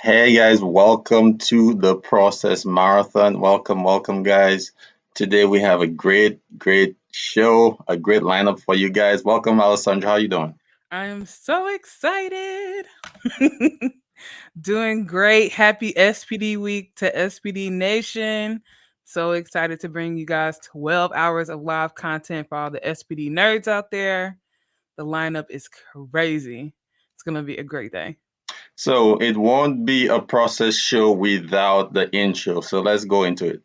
Hey guys, welcome to the Process Marathon. Welcome, guys. Today we have a great show, a great lineup for you guys. Welcome, Alessandra. How you doing? I am so excited. Doing great. Happy SPD week to SPD Nation. So excited to bring you guys 12 hours of live content for all the SPD nerds out there. The lineup is crazy. It's going to be a great day. So it won't be a process show without the intro. So let's go into it.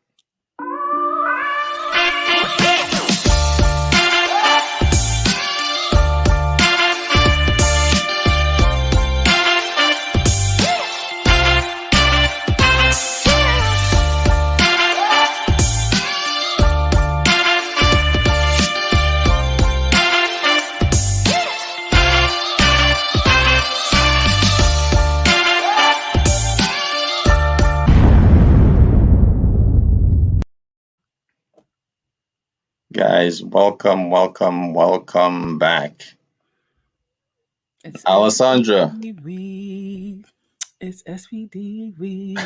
Guys, welcome back. It's Alessandra. SPD week. It's SPD week.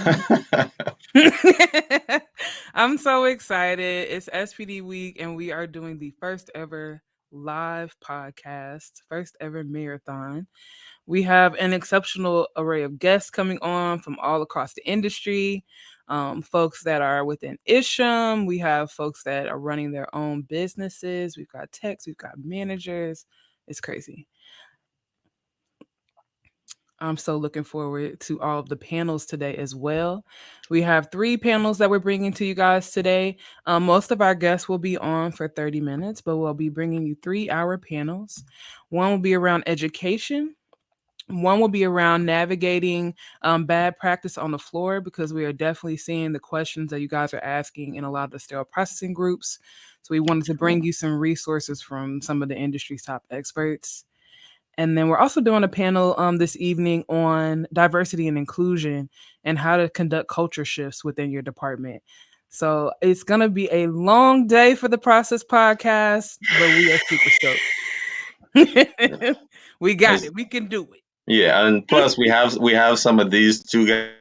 I'm so excited. It's SPD week, and we are doing the first ever live podcast, first ever marathon. We have an exceptional array of guests coming on from all across the industry. Folks that are within Isham. We have folks that are running their own businesses. We've got techs, we've got managers. It's crazy. I'm so looking forward to all of the panels today as well. We have 3 panels that we're bringing to you guys today. Most of our guests will be on for 30 minutes, but we'll be bringing you 3-hour panels. One will be around education. One will be around navigating bad practice on the floor, because we are definitely seeing the questions that you guys are asking in a lot of the sterile processing groups. So we wanted to bring you some resources from some of the industry's top experts. And then we're also doing a panel this evening on diversity and inclusion and how to conduct culture shifts within your department. So it's going to be a long day for the Process Podcast, but we are super stoked. We got it. We can do it. Yeah, and plus we have some of these two guys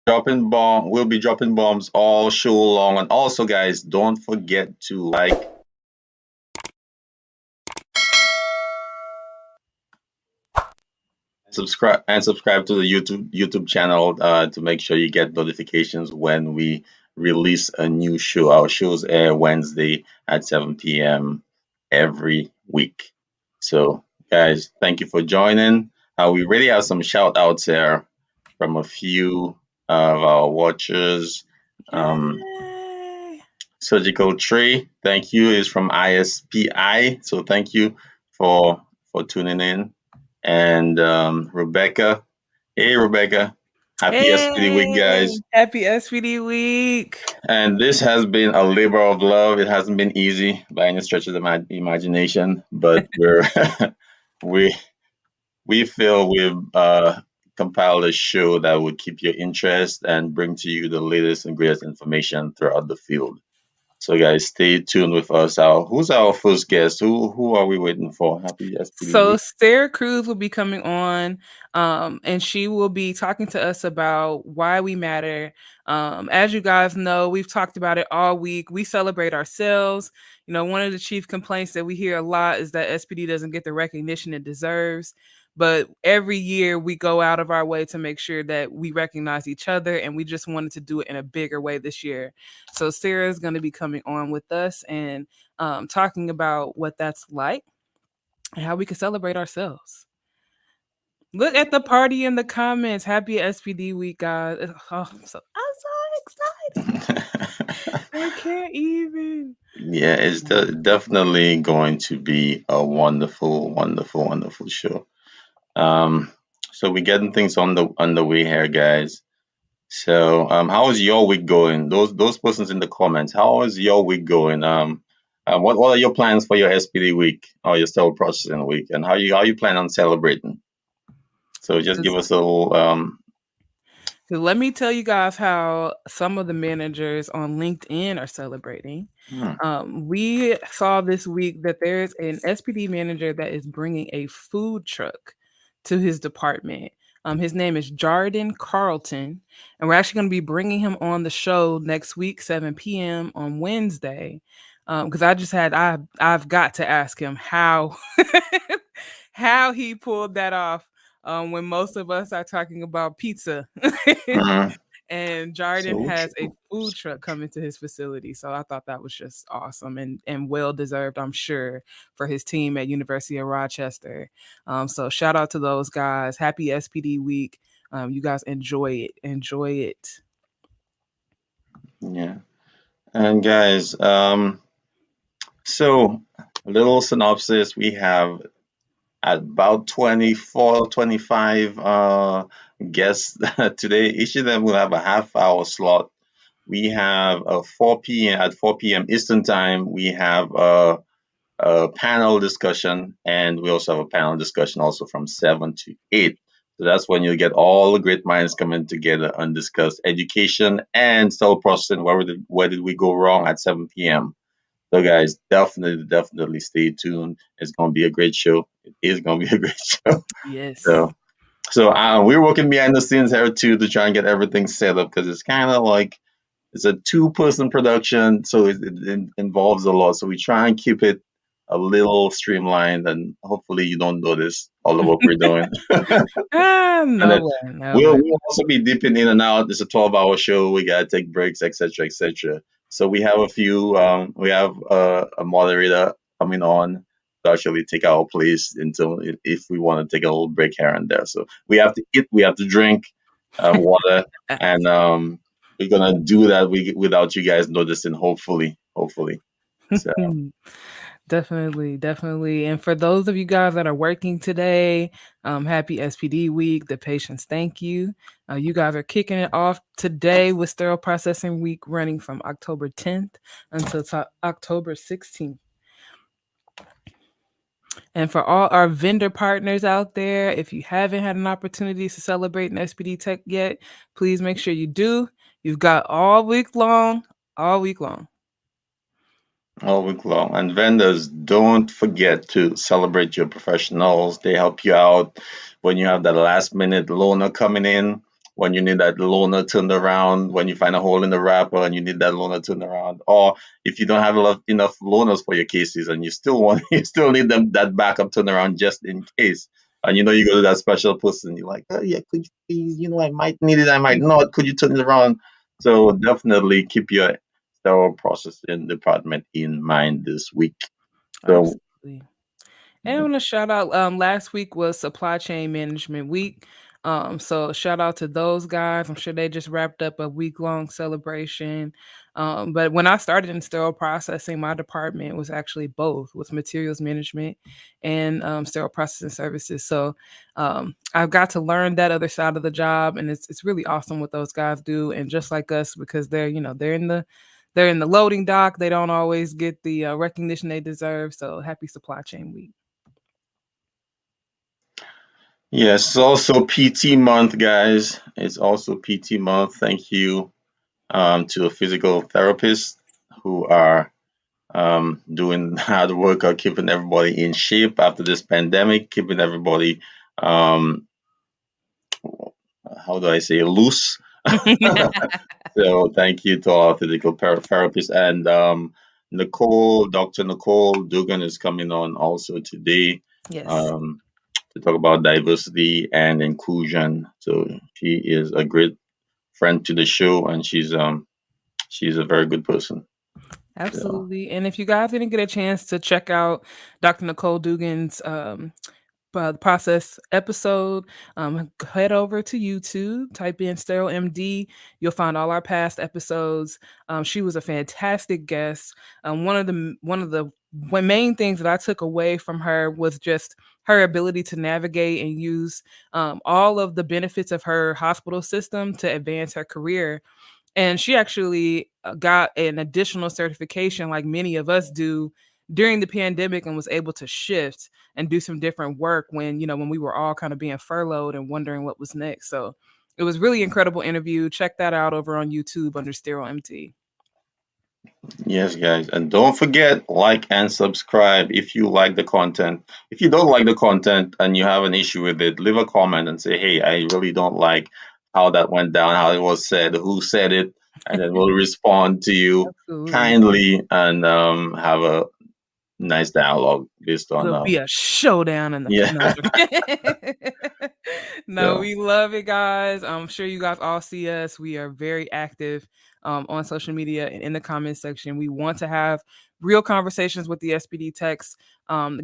dropping bomb. We'll be dropping bombs all show long, and also, guys, don't forget to like, subscribe to the YouTube channel to make sure you get notifications when we release a new show. Our shows air Wednesday at 7 p.m. every week. So, guys, thank you for joining. We really have some shout outs here from a few of our watchers. Um, Yay. Surgical Tree, thank you, is from ISPI. So thank you for tuning in. And Rebecca, hey Rebecca, happy SPD week, Hey, guys. happy SPD week. And this has been a labor of love. It hasn't been easy by any stretch of the imagination, but we we feel we've compiled a show that would keep your interest and bring to you the latest and greatest information throughout the field. So guys, stay tuned with us. Who's our first guest? Who are we waiting for? Happy SPD So week. Sarah Cruz will be coming on, and she will be talking to us about why we matter. As you guys know, we've talked about it all week. We celebrate ourselves. One of the chief complaints that we hear a lot is that SPD doesn't get the recognition it deserves. But every year we go out of our way to make sure that we recognize each other, and we just wanted to do it in a bigger way this year. So Sarah is going to be coming on with us and talking about what that's like and how we can celebrate ourselves. Look at the party in the comments. Happy SPD week, guys. I'm so excited. I can't even. Yeah, it's definitely going to be a wonderful show. Um, so we're getting things on the way here, guys. So, how is your week going? Those persons in the comments, how is your week going? What are your plans for your SPD week or your cell processing week, and how you plan on celebrating? So just give us a little. So let me tell you guys how some of the managers on LinkedIn are celebrating. Hmm, We saw this week that there's an SPD manager that is bringing a food truck to his department. His name is Jarden Carlton, and we're actually going to be bringing him on the show next week, 7 p.m. on Wednesday. Because I've got to ask him how how he pulled that off when most of us are talking about pizza. Mhm. And Jarden So has a true. food truck coming to his facility. So I thought that was just awesome and well deserved, I'm sure, for his team at University of Rochester. So shout out to those guys. Happy SPD week. You guys enjoy it. Enjoy it. Yeah. And guys, so a little synopsis. We have about 24, 25 guests today. Each of them will have a half hour slot. We have a 4 p.m. at 4 p.m. Eastern time. We have a panel discussion, and we also have a panel discussion also from 7 to 8. So that's when you get all the great minds coming together and discuss education and cell processing. Where did we go wrong at 7 p.m.? So guys, definitely stay tuned. It's gonna be a great show. It is gonna be a great show. Yes. So we're working behind the scenes here too to try and get everything set up because it's kind of like it's a two-person production, so it involves a lot. So we try and keep it a little streamlined, and hopefully you don't notice all the work we're doing. And No then way. No we'll way. we'll also be dipping in and out. It's a 12-hour show. We gotta take breaks, etc., etc. So we have a few. We have a moderator coming on to actually take our place until if we want to take a little break here and there. So we have to eat. We have to drink water, and we're gonna do that without you guys noticing. Hopefully. So Definitely, definitely. And for those of you guys that are working today, happy SPD week. The patients thank you. You guys are kicking it off today with sterile processing week running from October 10th until October 16th. And for all our vendor partners out there, if you haven't had an opportunity to celebrate an SPD Tech yet, please make sure you do. You've got all week long, all week long. all week long. And vendors, don't forget to celebrate your professionals. They help you out when you have that last minute loaner coming in, when you need that loaner turned around, when you find a hole in the wrapper and you need that loaner turned around, or if you don't have enough loaners for your cases and you still want you still need them that backup turnaround just in case. And you know you go to that special person, you're like, oh yeah, could you please, I might need it, I might not. Could you turn it around? So definitely keep your sterile processing department in mind this week. So Absolutely. And I want to shout out. Last week was Supply Chain Management Week. So shout out to those guys. I'm sure they just wrapped up a week long celebration. But when I started in sterile processing, my department was actually both with materials management and sterile processing services. So I've got to learn that other side of the job, and it's really awesome what those guys do. And just like us, because they're in the loading dock. They don't always get the recognition they deserve. So happy Supply Chain Week. yes, it's also PT month, guys. It's also PT month. Thank you to a physical therapist who are doing hard work on keeping everybody in shape after this pandemic, keeping everybody, um, how do I say, loose. So thank you to our physical therapist and Dr. Nicole Dugan is coming on also today Yes. um, to talk about diversity and inclusion. So she is a great friend to the show, and she's a very good person. So Absolutely. And if you guys didn't get a chance to check out Dr. Nicole Dugan's process episode, head over to YouTube, type in Sterile MD. You'll find all our past episodes. She was a fantastic guest. One main things that I took away from her was just her ability to navigate and use all of the benefits of her hospital system to advance her career, and she actually got an additional certification like many of us do during the pandemic and was able to shift and do some different work when we were all kind of being furloughed and wondering what was next. So it was really incredible interview. Check that out over on YouTube under Sterile MT. Yes, guys. And don't forget, like and subscribe if you like the content. If you don't like the content and you have an issue with it, leave a comment and say, hey, I really don't like how that went down, how it was said, who said it, and then we'll respond to you Absolutely. kindly and have a nice dialogue based on It'll be a showdown in the yeah. no, I'm joking. No, So we love it, guys. I'm sure you guys all see us. We are very active on social media and in the comments section. We want to have real conversations with the SPD techs,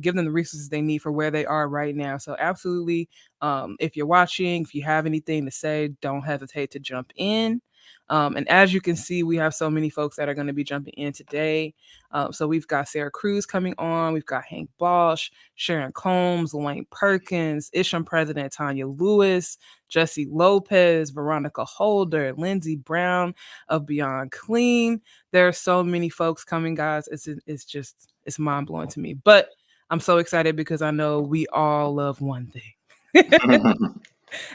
give them the resources they need for where they are right now. So, absolutely, if you're watching, if you have anything to say, don't hesitate to jump in. And as you can see, we have so many folks that are going to be jumping in today. So we've got Sarah Cruz coming on. We've got Hank Balch, Sharyn Combs, Lawayne Perkins, Isham President Tonya Lewis, Jessie Lopez, Veronica Holder, Lindsay Brown of Beyond Clean. There are so many folks coming, guys. It's mind blowing to me. But I'm so excited because I know we all love one thing.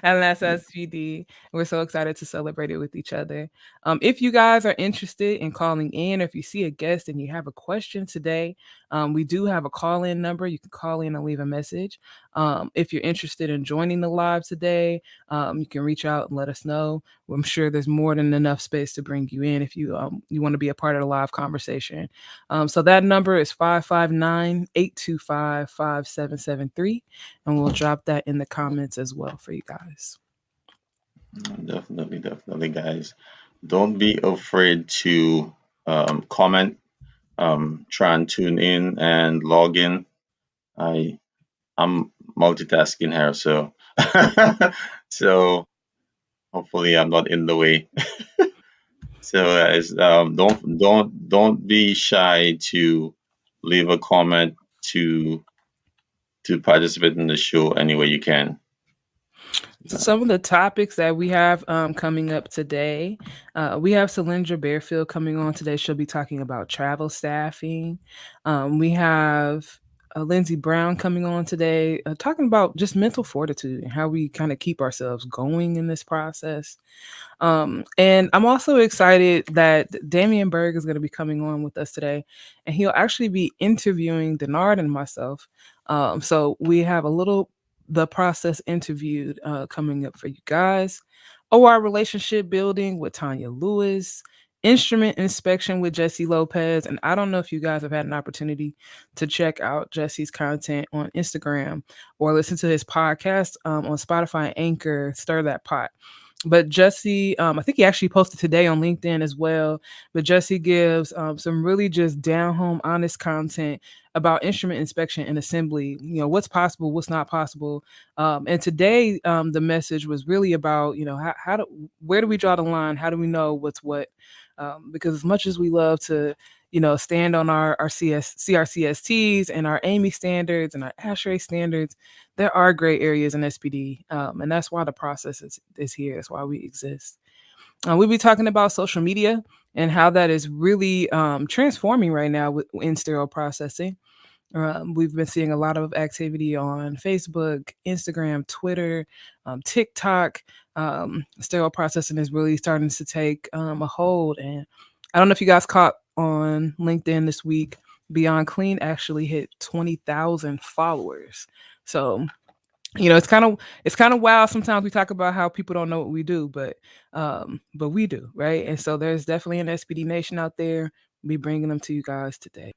And that's SPD. We're so excited to celebrate it with each other. If you guys are interested in calling in, or if you see a guest and you have a question today, we do have a call in number. You can call in and leave a message. If you're interested in joining the live today, you can reach out and let us know. I'm sure there's more than enough space to bring you in if you want to be a part of the live conversation. So that number is 559-825-5773, and we'll drop that in the comments as well for you guys. definitely, definitely, guys. Don't be afraid to comment, try and tune in and log in. I I'm multitasking here, so so hopefully I'm not in the way. So guys, don't be shy to leave a comment to participate in the show any way you can. So some of the topics that we have coming up today, we have Selendra Barefield coming on today. She'll be talking about travel staffing. We have Lindsay Brown coming on today, talking about just mental fortitude and how we kind of keep ourselves going in this process. And I'm also excited that Damien Berg is going to be coming on with us today, and he'll actually be interviewing Deannard and myself. So we have a little the process interviewed coming up for you guys. OR relationship building with Tanya Lewis, instrument inspection with Jessie Lopez. And I don't know if you guys have had an opportunity to check out Jesse's content on Instagram or listen to his podcast on Spotify and Anchor, Stir That Pot. But Jesse, I think he actually posted today on LinkedIn as well. But Jesse gives some really just down home, honest content about instrument inspection and assembly. You know, what's possible, what's not possible. And today, the message was really about, you know, where do we draw the line? How do we know what's what? Because as much as we love to, you know, stand on our CRCSTs and our AMI standards and our ASHRAE standards, there are gray areas in SPD, and that's why the process is here. That's why we exist. We'll be talking about social media and how that is really transforming right now in sterile processing. We've been seeing a lot of activity on Facebook, Instagram, Twitter, TikTok. Sterile processing is really starting to take a hold. And I don't know if you guys caught on LinkedIn this week, Beyond Clean actually hit 20,000 followers. So, you know, it's kind of wild. Sometimes we talk about how people don't know what we do, but we do, right? And so there's definitely an SPD nation out there. We'll be bringing them to you guys today.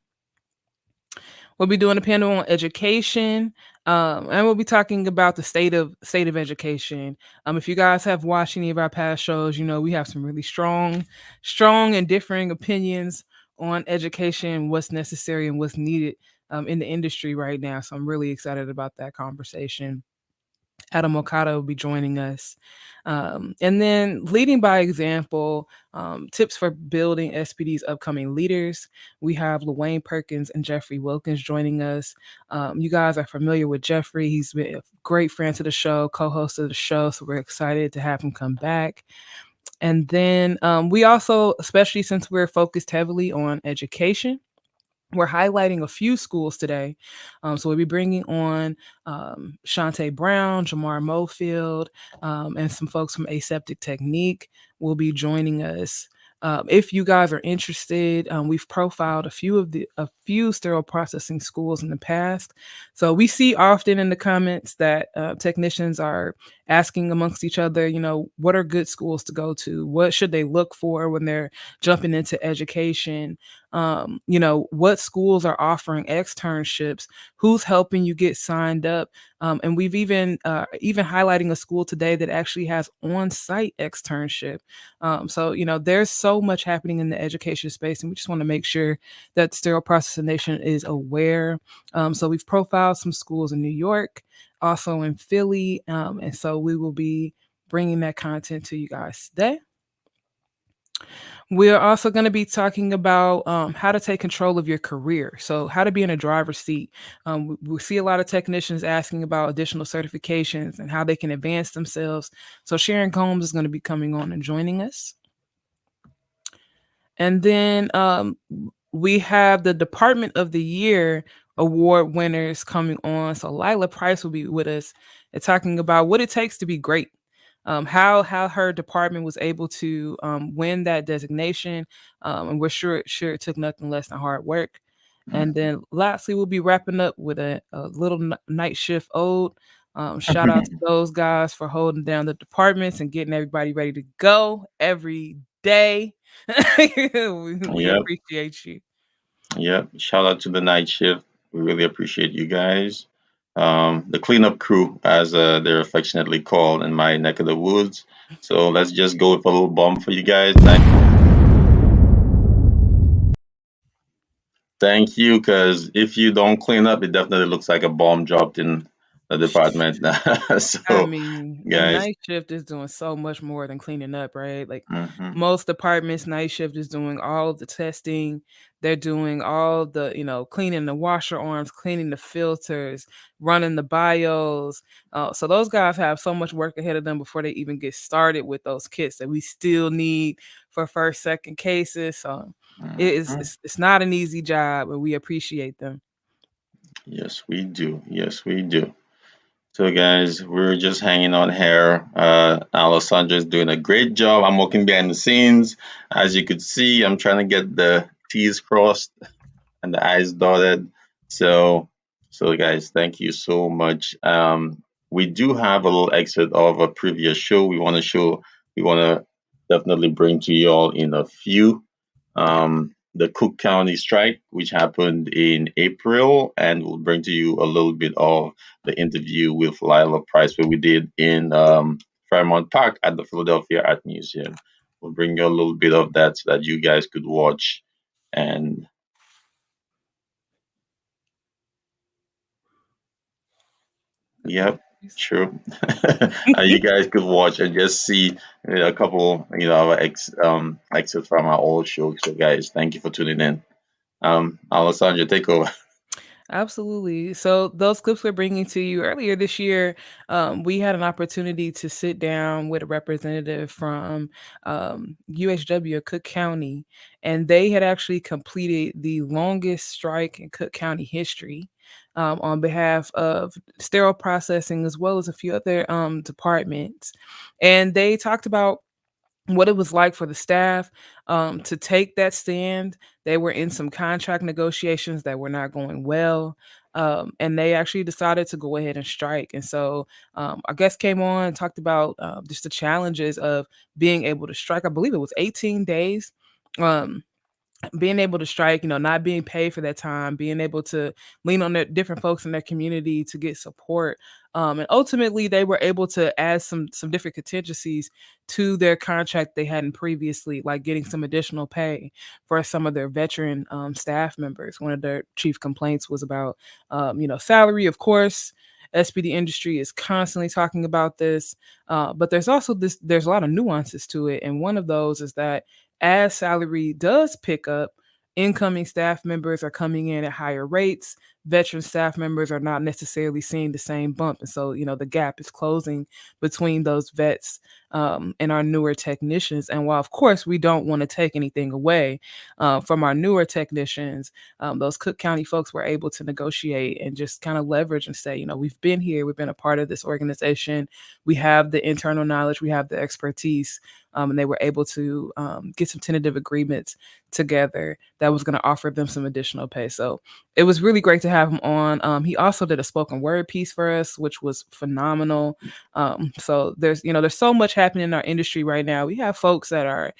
We'll be doing a panel on education, and we'll be talking about the state of education. If you guys have watched any of our past shows, you know we have some really strong and differing opinions on education, what's necessary and what's needed in the industry right now. So I'm really excited about that conversation. Adam Okada will be joining us. And then leading by example, tips for building SPD's upcoming leaders. We have Lawayne Perkins and Jeffrey Wilkins joining us. You guys are familiar with Jeffrey. He's been a great friend to the show, co-host of the show, so we're excited to have him come back. And then we also, especially since we're focused heavily on education, we're highlighting a few schools today. So we'll be bringing on Chanté Brown, Jamar Mofield, and some folks from Aseptic Technique will be joining us. If you guys are interested, we've profiled a few sterile processing schools in the past. So we see often in the comments that technicians are asking amongst each other, what are good schools to go to? What should they look for when they're jumping into education? What schools are offering externships? Who's helping you get signed up? And we've even highlighting a school today that actually has on-site externship. So there's so much happening in the education space, and we just want to make sure that Sterile Processing Nation is aware. So we've profiled some schools in New York, also in Philly, and so we will be bringing that content to you guys today. We're also going to be talking about how to take control of your career. So, how to be in a driver's seat. We see a lot of technicians asking about additional certifications and how they can advance themselves. So, Sharyn Combs is going to be coming on and joining us. And then we have the Department of the Year award winners coming on. So, Lila Price will be with us and talking about what it takes to be great. How her department was able to win that designation, and we're sure it took nothing less than hard work. And then lastly, we'll be wrapping up with a little night shift ode. Shout out to those guys for holding down the departments and getting everybody ready to go every day. we Yep. appreciate you. Yep. Shout out to the night shift. We really appreciate you guys. The cleanup crew, as they're affectionately called in my neck of the woods. So let's just go with a little bomb for you guys. Thank you, because if you don't clean up, it definitely looks like a bomb dropped in the department. I So, mean, the guys, night shift is doing so much more than cleaning up, right? Like mhm, most departments, night shift is doing all the testing. They're doing all the, cleaning the washer arms, cleaning the filters, running the bios. So those guys have so much work ahead of them before they even get started with those kits that we still need for first, second cases. So mhm. it's not an easy job, but we appreciate them. Yes, we do. Yes, we do. So, guys, we're just hanging on here. Alessandra is doing a great job. I'm working behind the scenes. As you could see, I'm trying to get the T's crossed and the I's dotted. So, so guys, thank you so much. We do have a little excerpt of a previous show. We want to definitely bring to you all in a few. The Cook County strike, which happened in April, and we'll bring to you a little bit of the interview with Lila Price, where we did in Fairmount Park at the Philadelphia Art Museum. We'll bring you a little bit of that so that you guys could watch and yep, true. You guys could watch and just see a couple, our excerpts from our old show. So, guys, thank you for tuning in. Alessandra, take over. Absolutely. So those clips we're bringing to you earlier this year, we had an opportunity to sit down with a representative from UHW, Cook County, and they had actually completed the longest strike in Cook County history on behalf of sterile processing as well as a few other departments. And they talked about what it was like for the staff to take that stand. They were in some contract negotiations that were not going well. And they actually decided to go ahead and strike. And so I guess came on and talked about just the challenges of being able to strike. I believe it was 18 days. Um, Being able to strike, not being paid for that time, being able to lean on their different folks in their community to get support. And ultimately they were able to add some different contingencies to their contract they hadn't previously, like getting some additional pay for some of their veteran staff members. One of their chief complaints was about salary, of course. SPD industry is constantly talking about this, but there's a lot of nuances to it, and one of those is that as salary does pick up, incoming staff members are coming in at higher rates. veteran staff members are not necessarily seeing the same bump. And so, the gap is closing between those vets and our newer technicians. And while, of course, we don't want to take anything away from our newer technicians, those Cook County folks were able to negotiate and just kind of leverage and say, we've been here, we've been a part of this organization, we have the internal knowledge, we have the expertise. And they were able to get some tentative agreements together that was going to offer them some additional pay. So it was really great to have him on. He also did a spoken word piece for us, which was phenomenal. So there's so much happening in our industry right now. We have folks that are,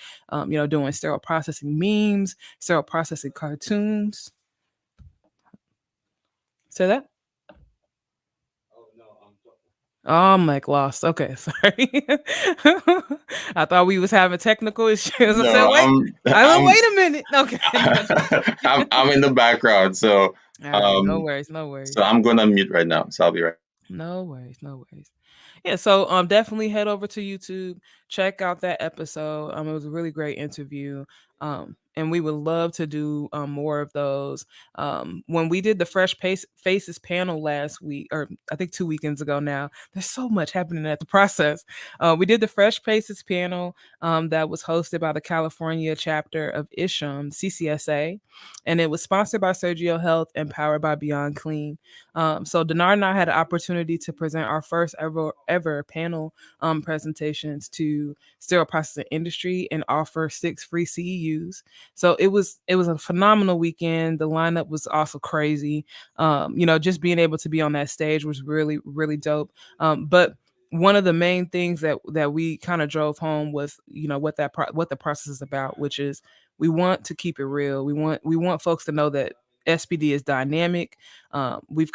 doing sterile processing memes, sterile processing cartoons. Say that. Oh, I'm like lost. Okay, sorry. I thought we was having technical issues. I said, No, wait. I said, I'm wait a minute. Okay. I'm in the background, so All right. No um worries. No so worries. I'm gonna mute right now. So I'll be right. No worries. No worries. Yeah, so definitely head over to YouTube, check out that episode. It was a really great interview. And we would love to do more of those. When we did the Faces panel last week, or I think 2 weekends ago now, there's so much happening at the process. We did the Fresh Faces panel that was hosted by the California chapter of ISHM, CCSA, and it was sponsored by Sergio Health and powered by Beyond Clean. So Deannard and I had an opportunity to present our first ever panel presentations to sterile processing industry and offer 6 free CEUs. So it was a phenomenal weekend. The lineup was also crazy. Just being able to be on that stage was really really dope. But one of the main things that we kind of drove home was what the process is about, which is we want to keep it real. We want folks to know that SPD is dynamic. We've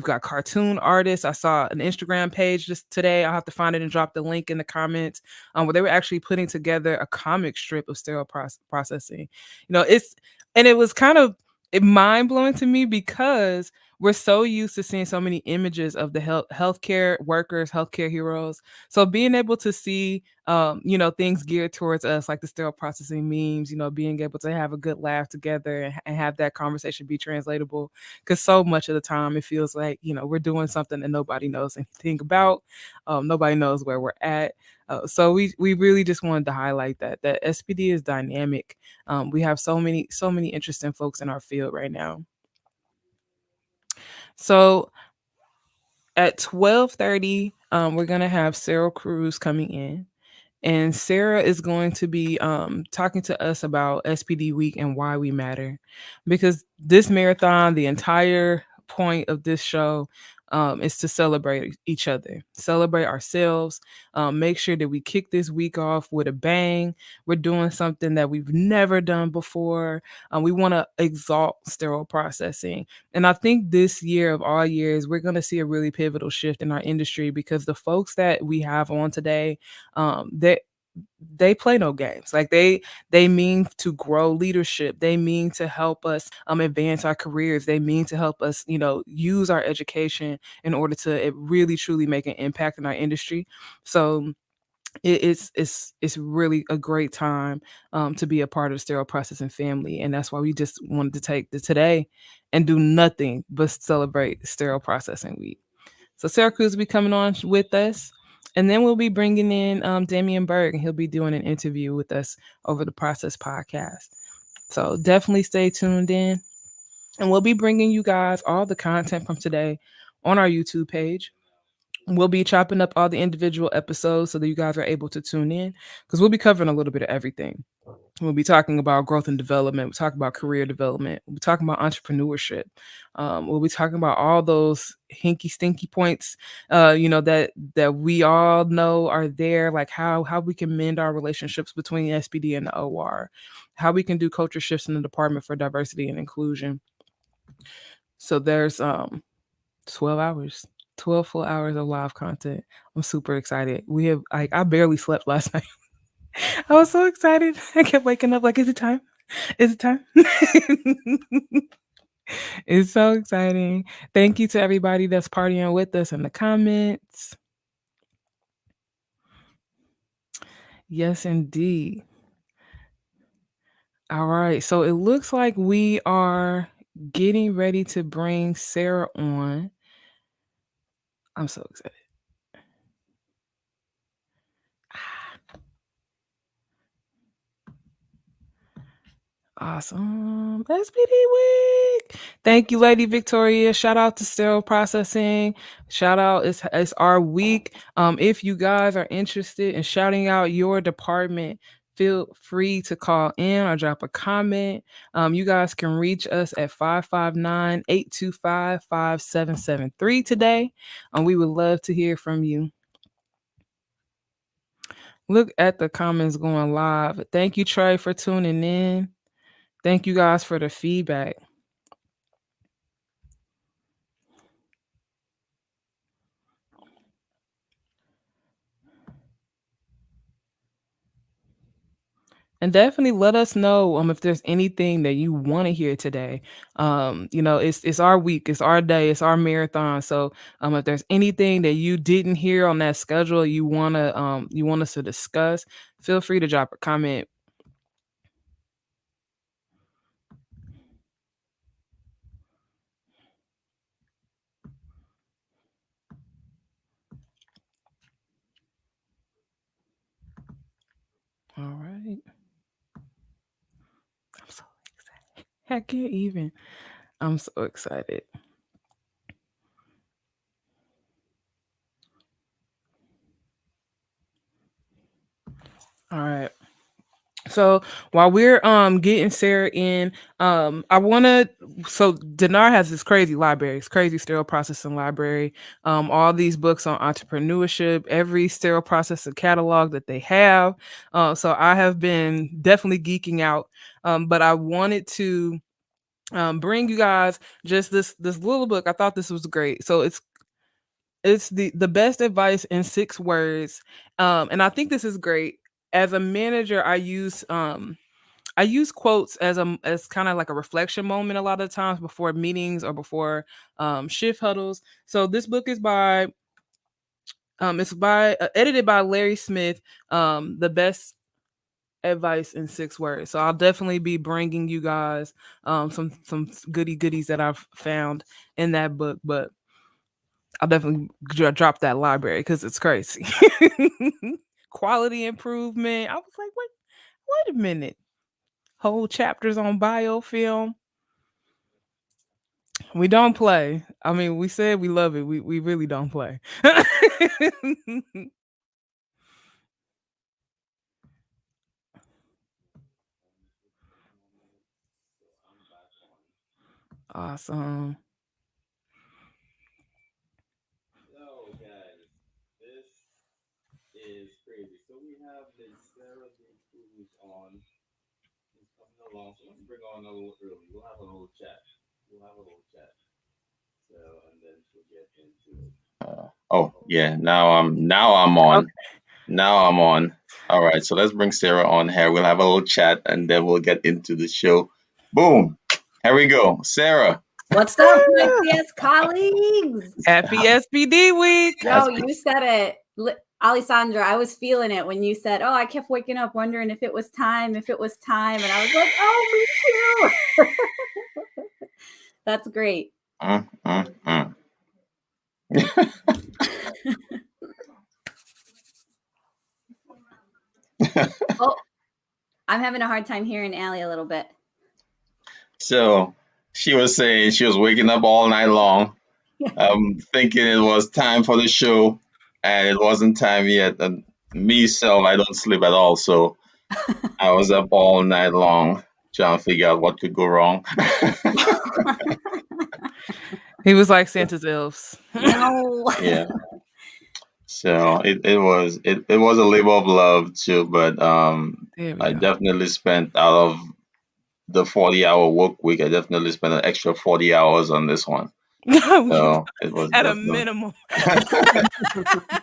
got cartoon artists. I saw an Instagram page just today. I'll have to find it and drop the link in the comments, where they were actually putting together a comic strip of sterile processing. And it was kind of mind blowing to me because we're so used to seeing so many images of the healthcare workers, healthcare heroes. So being able to see, things geared towards us, like the sterile processing memes, being able to have a good laugh together and have that conversation be translatable. Because so much of the time it feels like, we're doing something that nobody knows anything about. Nobody knows where we're at. So we really just wanted to highlight that SPD is dynamic. We have so many interesting folks in our field right now. So at 12:30, we're gonna have Sarah Cruz coming in, and Sarah is going to be talking to us about SPD Week and why we matter, because this marathon, the entire point of this show, is to celebrate each other, celebrate ourselves, make sure that we kick this week off with a bang. We're doing something that we've never done before. We want to exalt sterile processing. And I think this year of all years, we're going to see a really pivotal shift in our industry because the folks that we have on today, they play no games. Like they mean to grow leadership. They mean to help us advance our careers. They mean to help us, use our education in order to really truly make an impact in our industry. So it's really a great time to be a part of the sterile processing family, and that's why we just wanted to take the today and do nothing but celebrate sterile processing week. So Sarah Cruz will be coming on with us. And then we'll be bringing in Damien Berg, and he'll be doing an interview with us over the Process podcast. So definitely stay tuned in. And we'll be bringing you guys all the content from today on our YouTube page. We'll be chopping up all the individual episodes so that you guys are able to tune in because we'll be covering a little bit of everything. We'll be talking about growth and development. We'll talk about career development. We'll be talking about entrepreneurship. We'll be talking about all those hinky stinky points, that we all know are there, like how we can mend our relationships between SPD and the OR, how we can do culture shifts in the Department for Diversity and Inclusion. So there's 12 hours. 12 full hours of live content. I'm super excited. We have I barely slept last night. I was so excited. I kept waking up like, is it time? Is it time? It's so exciting. Thank you to everybody that's partying with us in the comments. Yes, indeed. All right. So it looks like we are getting ready to bring Sarah on. I'm so excited. Awesome. SPD week. Thank you, Lady Victoria. Shout out to Sterile Processing. Shout out. It's our week. If you guys are interested in shouting out your department, feel free to call in or drop a comment. You guys can reach us at 559-825-5773 today. We would love to hear from you. Look at the comments going live. Thank you, Trey, for tuning in. Thank you guys for the feedback. And definitely let us know if there's anything that you want to hear today. It's our week, it's our day, it's our marathon. So if there's anything that you didn't hear on that schedule you want us to discuss, feel free to drop a comment. All right. I'm so excited. I can't even. I'm so excited. All right. So while we're getting Sarah in, Deannard has this crazy library, it's crazy sterile processing library. All these books on entrepreneurship, every sterile processing catalog that they have. So I have been definitely geeking out. But I wanted to bring you guys just this little book. I thought this was great. So it's the best advice in 6 words. And I think this is great. As a manager, I use quotes as kind of like a reflection moment a lot of times before meetings or before shift huddles. So this book is by edited by Larry Smith, the best advice in 6 words. So I'll definitely be bringing you guys some goodies that I've found in that book, but I'll definitely drop that library because it's crazy. Quality improvement. I was like, wait a minute. Whole chapters on biofilm. We don't play. I mean, we said we love it. We really don't play. Awesome. So, guys, this is crazy. So we have Sarah Cruz on. He's coming along. So let's bring on a little early. We'll have a little chat. So, and then we'll get into it. Oh yeah, now I'm on. Okay. Now I'm on. All right, so let's bring Sarah on here. We'll have a little chat and then we'll get into the show. Boom. Here we go. Sarah. What's up, my PS colleagues? Happy SPD week. Yo, you said it. Alessandra, I was feeling it when you said, oh, I kept waking up wondering if it was time. And I was like, oh, me too. That's great. Oh, I'm having a hard time hearing Allie a little bit. So she was saying she was waking up all night long, thinking it was time for the show, and it wasn't time yet. And myself, I don't sleep at all, so I was up all night long trying to figure out what could go wrong. He was like Santa's elves. No. Yeah. So it was a labor of love too, but I definitely spent out of the 40-hour work week, I definitely spent an extra 40 hours on this one. So it was at a minimum.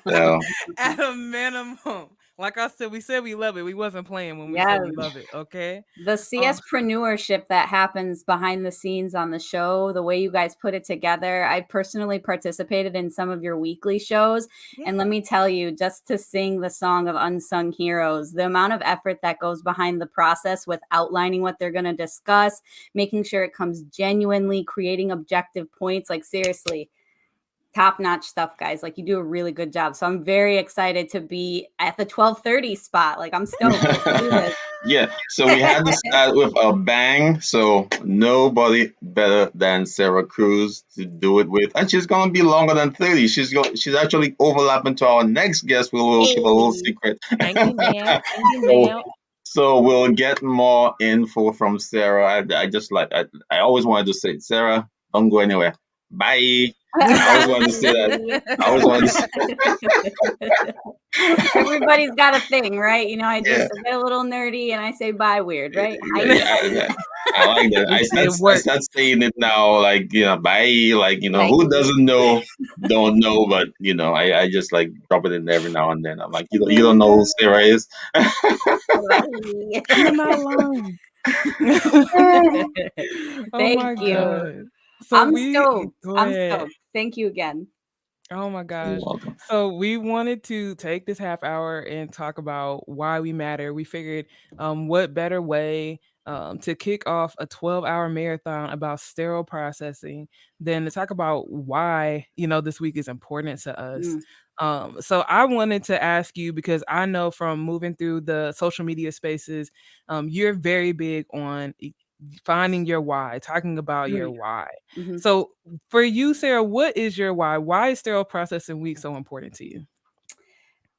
So At a minimum. Like I said, we love it. We wasn't playing when we Yes. said we love it. Okay. The CSpreneurship that happens behind the scenes on the show, the way you guys put it together. I personally participated in some of your weekly shows. Yeah. And let me tell you, just to sing the song of Unsung Heroes, the amount of effort that goes behind the process with outlining what they're going to discuss, making sure it comes genuinely, creating objective points, like seriously, top-notch stuff, guys. Like, you do a really good job. So I'm very excited to be at the 12:30 spot. Like, I'm stoked. Let's do this. Yeah, so we had to start with a bang. So nobody better than Sarah Cruz to do it with, and she's gonna be longer than 30. She's actually overlapping to our next guest. We'll keep a little secret. Thank you, ma'am. Thank you, ma'am. So we'll get more info from Sarah. I just I always wanted to say, Sarah, don't go anywhere. Bye. I always wanted to say that. I always wanted to say Everybody's got a thing, right? You know, I just get a little nerdy and I say bye weird, right? Yeah. I like that. I start saying it now, like, bye. Like, who doesn't know, don't know. But, I just like drop it in every now and then. I'm like, you don't know who Sarah is. You're not lying. Thank you. God. So I'm stoked. Thank you again. Oh my gosh. You're welcome. So we wanted to take this half hour and talk about why we matter. We figured what better way to kick off a 12-hour marathon about sterile processing than to talk about why, this week is important to us. So I wanted to ask you, because I know from moving through the social media spaces, you're very big on finding your why, talking about your why. So for you, Sarah, what is your why? Why is sterile processing week so important to you?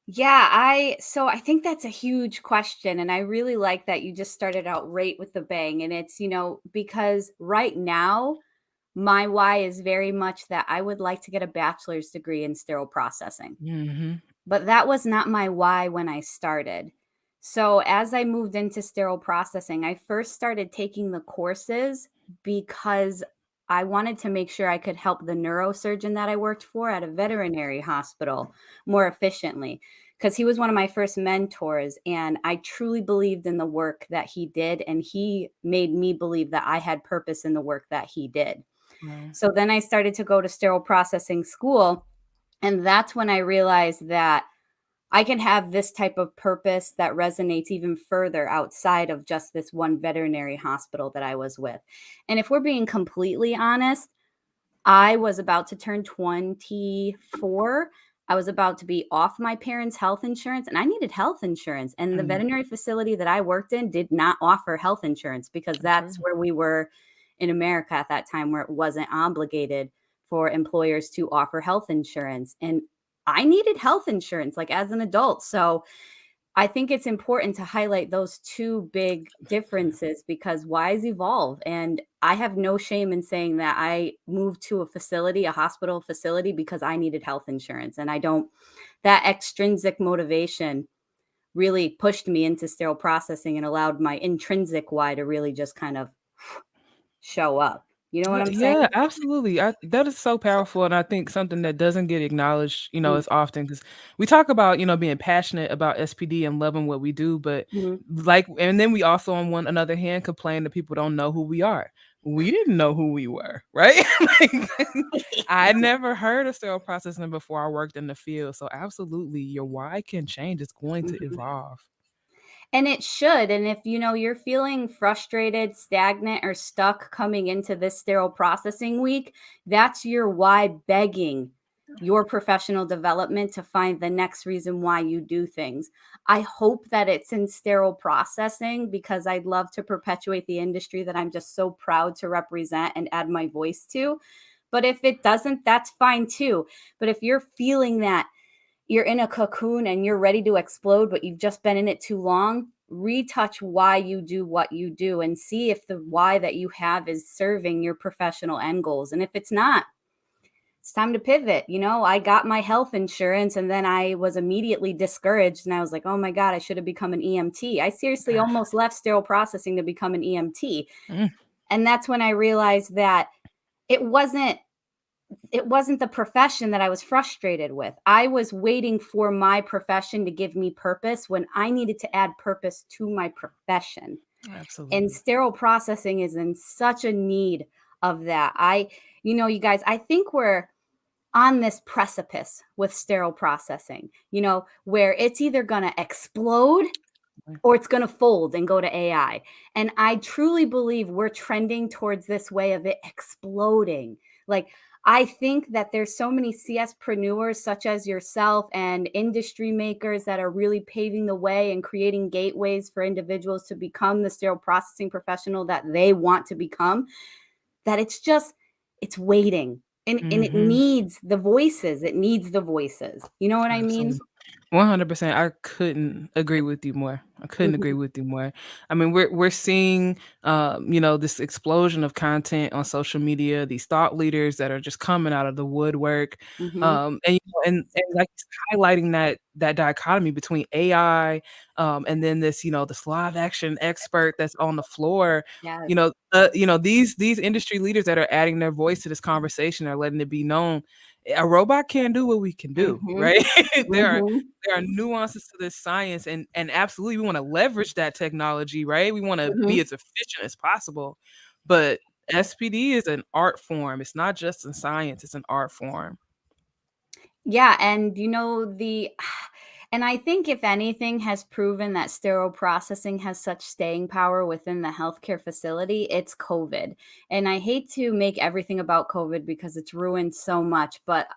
Yeah, I think that's a huge question. And I really like that you just started out right with the bang. And it's, because right now, my why is very much that I would like to get a bachelor's degree in sterile processing. But that was not my why when I started. So as I moved into sterile processing, I first started taking the courses because I wanted to make sure I could help the neurosurgeon that I worked for at a veterinary hospital more efficiently, because he was one of my first mentors, and I truly believed in the work that he did, and he made me believe that I had purpose in the work that he did. So then I started to go to sterile processing school, and that's when I realized that I can have this type of purpose that resonates even further outside of just this one veterinary hospital that I was with. And if we're being completely honest, I was about to turn 24. I was about to be off my parents' health insurance, and I needed health insurance. And the veterinary facility that I worked in did not offer health insurance, because that's where we were in America at that time, where it wasn't obligated for employers to offer health insurance. And I needed health insurance, like, as an adult. So I think it's important to highlight those two big differences, because whys evolve. And I have no shame in saying that I moved to a hospital facility, because I needed health insurance. And that extrinsic motivation really pushed me into sterile processing and allowed my intrinsic why to really just kind of show up. You know what I'm saying? Yeah, absolutely. That is so powerful. And I think something that doesn't get acknowledged, as often, because we talk about, being passionate about SPD and loving what we do. But and then we also, on one another hand, complain that people don't know who we are. We didn't know who we were, right? I never heard of sterile processing before I worked in the field. So absolutely, your why can change. It's going to evolve. And it should. And if, you're feeling frustrated, stagnant, or stuck coming into this sterile processing week, that's your why begging your professional development to find the next reason why you do things. I hope that it's in sterile processing, because I'd love to perpetuate the industry that I'm just so proud to represent and add my voice to. But if it doesn't, that's fine too. But if you're feeling that you're in a cocoon and you're ready to explode, but you've just been in it too long, retouch why you do what you do and see if the why that you have is serving your professional end goals. And if it's not, it's time to pivot. I got my health insurance, and then I was immediately discouraged, and I was like, oh my God, I should have become an EMT. I seriously almost left sterile processing to become an EMT. And that's when I realized that it wasn't it wasn't the profession that I was frustrated with. I was waiting for my profession to give me purpose when I needed to add purpose to my profession. Absolutely. And sterile processing is in such a need of that. You guys, I think we're on this precipice with sterile processing, where it's either going to explode or it's going to fold and go to AI. And I truly believe we're trending towards this way of it exploding. Like, I think that there's so many CSpreneurs such as yourself and industry makers that are really paving the way and creating gateways for individuals to become the sterile processing professional that they want to become, that it's waiting. And it needs the voices. It needs the voices. You know what I mean? 100%. I couldn't agree with you more. I mean, we're seeing, this explosion of content on social media. These thought leaders that are just coming out of the woodwork, and like highlighting that dichotomy between AI, and then this live action expert that's on the floor. Yes. These industry leaders that are adding their voice to this conversation are letting it be known a robot can't do what we can do, right? There are nuances to this science, and absolutely we want to leverage that technology, right? We want to be as efficient as possible. But SPD is an art form. It's not just in science, it's an art form. Yeah, and and I think if anything has proven that sterile processing has such staying power within the healthcare facility, it's COVID. And I hate to make everything about COVID because it's ruined so much, but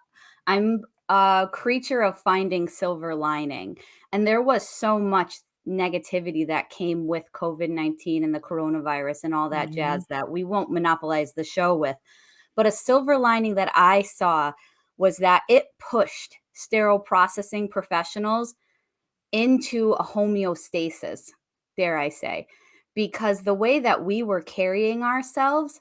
I'm a creature of finding silver lining. And there was so much negativity that came with COVID-19 and the coronavirus and all that jazz that we won't monopolize the show with. But a silver lining that I saw was that it pushed sterile processing professionals into a homeostasis, dare I say, because the way that we were carrying ourselves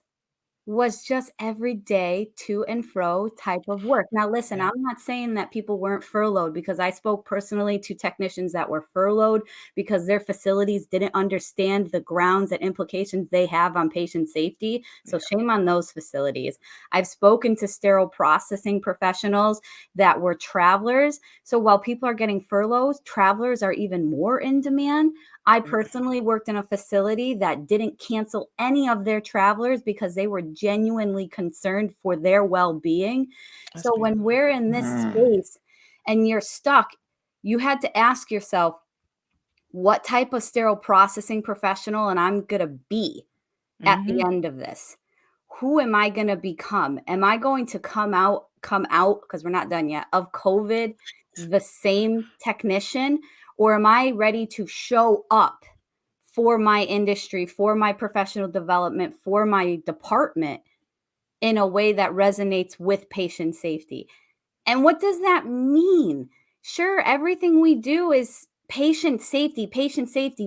was just every day to and fro type of work. Now, listen, I'm not saying that people weren't furloughed, because I spoke personally to technicians that were furloughed because their facilities didn't understand the grounds and implications they have on patient safety. So shame on those facilities. I've spoken to sterile processing professionals that were travelers. So while people are getting furloughs, travelers are even more in demand. I personally worked in a facility that didn't cancel any of their travelers because they were genuinely concerned for their well-being. So when we're in this space and you're stuck, you had to ask yourself, what type of sterile processing professional and I'm going to be at the end of this? Who am I going to become? Am I going to come out, because we're not done yet, of COVID, the same technician? Or am I ready to show up for my industry, for my professional development, for my department in a way that resonates with patient safety? And what does that mean? Sure, everything we do is patient safety,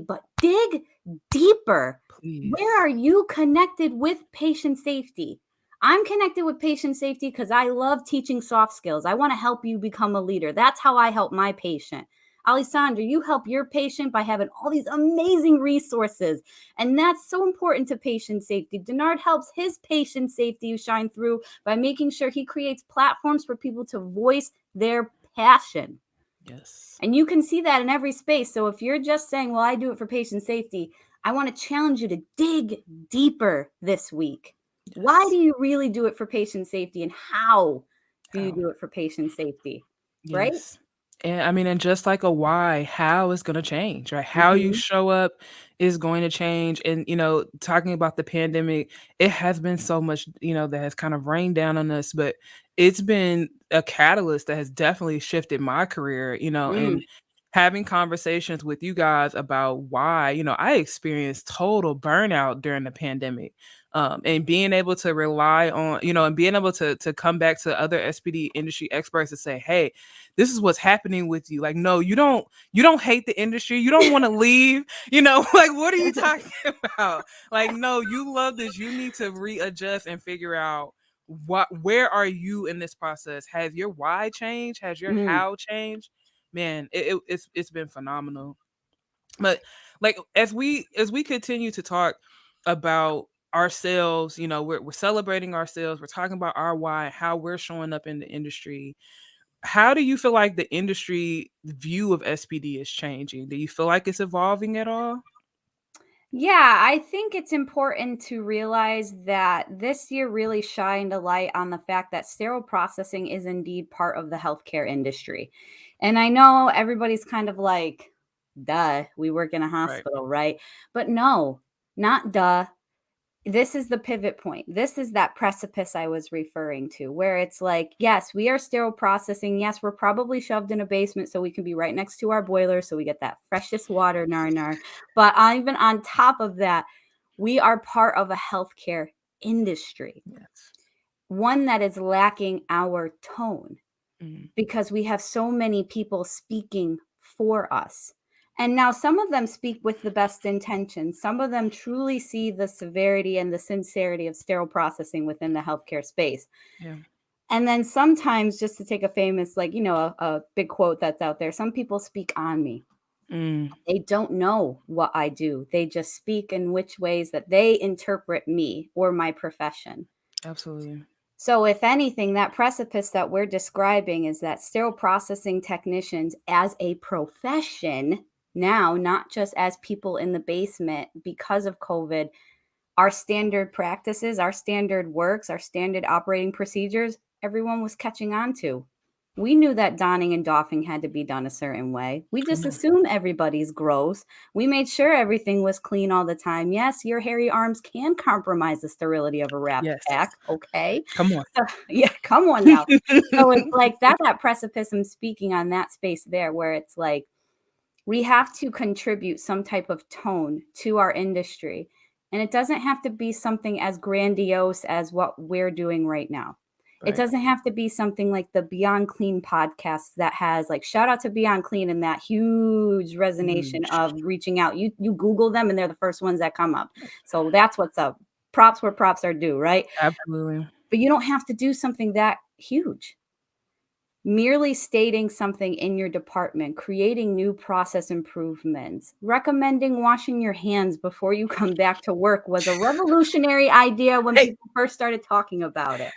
but dig deeper. Please. Where are you connected with patient safety? I'm connected with patient safety because I love teaching soft skills. I want to help you become a leader. That's how I help my patient. Alessandra, you help your patient by having all these amazing resources. And that's so important to patient safety. Deannard helps his patient safety shine through by making sure he creates platforms for people to voice their passion. Yes. And you can see that in every space. So if you're just saying, well, I do it for patient safety, I want to challenge you to dig deeper this week. Yes. Why do you really do it for patient safety, and how do you do it for patient safety? Yes. Right? And I mean, and just like a why, how is going to change, right? How you show up is going to change. And, talking about the pandemic, it has been so much, that has kind of rained down on us, but it's been a catalyst that has definitely shifted my career, and having conversations with you guys about why, I experienced total burnout during the pandemic. And being able to rely on, and being able to come back to other SPD industry experts and say, hey, this is what's happening with you. Like, no, you don't hate the industry. You don't want to leave, like, what are you talking about? Like, no, you love this. You need to readjust and figure out where are you in this process? Has your why changed? Has your how changed? Man, it's been phenomenal. But like, as we continue to talk about ourselves, we're celebrating ourselves. We're talking about our why, how we're showing up in the industry. How do you feel like the industry view of SPD is changing? Do you feel like it's evolving at all? Yeah, I think it's important to realize that this year really shined a light on the fact that sterile processing is indeed part of the healthcare industry. And I know everybody's kind of like, duh, we work in a hospital, right? But no, not duh. This is the pivot point. This is that precipice I was referring to, where it's like, yes, we are sterile processing. Yes, we're probably shoved in a basement so we can be right next to our boiler so we get that freshest water, nar. But even on top of that, we are part of a healthcare industry, Yes. one that is lacking our tone because we have so many people speaking for us. And now some of them speak with the best intentions. Some of them truly see the severity and the sincerity of sterile processing within the healthcare space. Yeah. And then sometimes, just to take a famous, a big quote that's out there, some people speak on me. They don't know what I do. They just speak in which ways that they interpret me or my profession. Absolutely. So if anything, that precipice that we're describing is that sterile processing technicians as a profession now, not just as people in the basement because of COVID, our standard practices, our standard works, our standard operating procedures, everyone was catching on to. We knew that donning and doffing had to be done a certain way. We just assume everybody's gross. We made sure everything was clean all the time. Yes, your hairy arms can compromise the sterility of a wrapped pack. Okay. Come on. So, yeah, come on now. So it's like that precipice I'm speaking on that space there where it's like we have to contribute some type of tone to our industry. And it doesn't have to be something as grandiose as what we're doing right now. It doesn't have to be something like the Beyond Clean podcast that has like shout out to Beyond Clean and that huge resonation of reaching out. You Google them and they're the first ones that come up. So that's what's up. Props where props are due, right? Absolutely. But you don't have to do something that huge. Merely stating something in your department, creating new process improvements, recommending washing your hands before you come back to work was a revolutionary idea when people first started talking about it.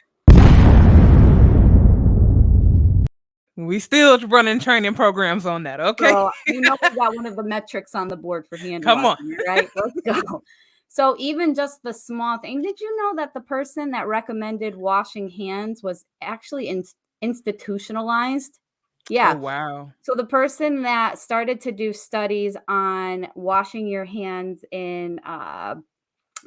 We still running training programs on that, okay? Girl, we got one of the metrics on the board for hand Come washing, right? Let's go. So even just the small thing, did you know that the person that recommended washing hands was actually institutionalized? Yeah. Oh, wow. So the person that started to do studies on washing your hands in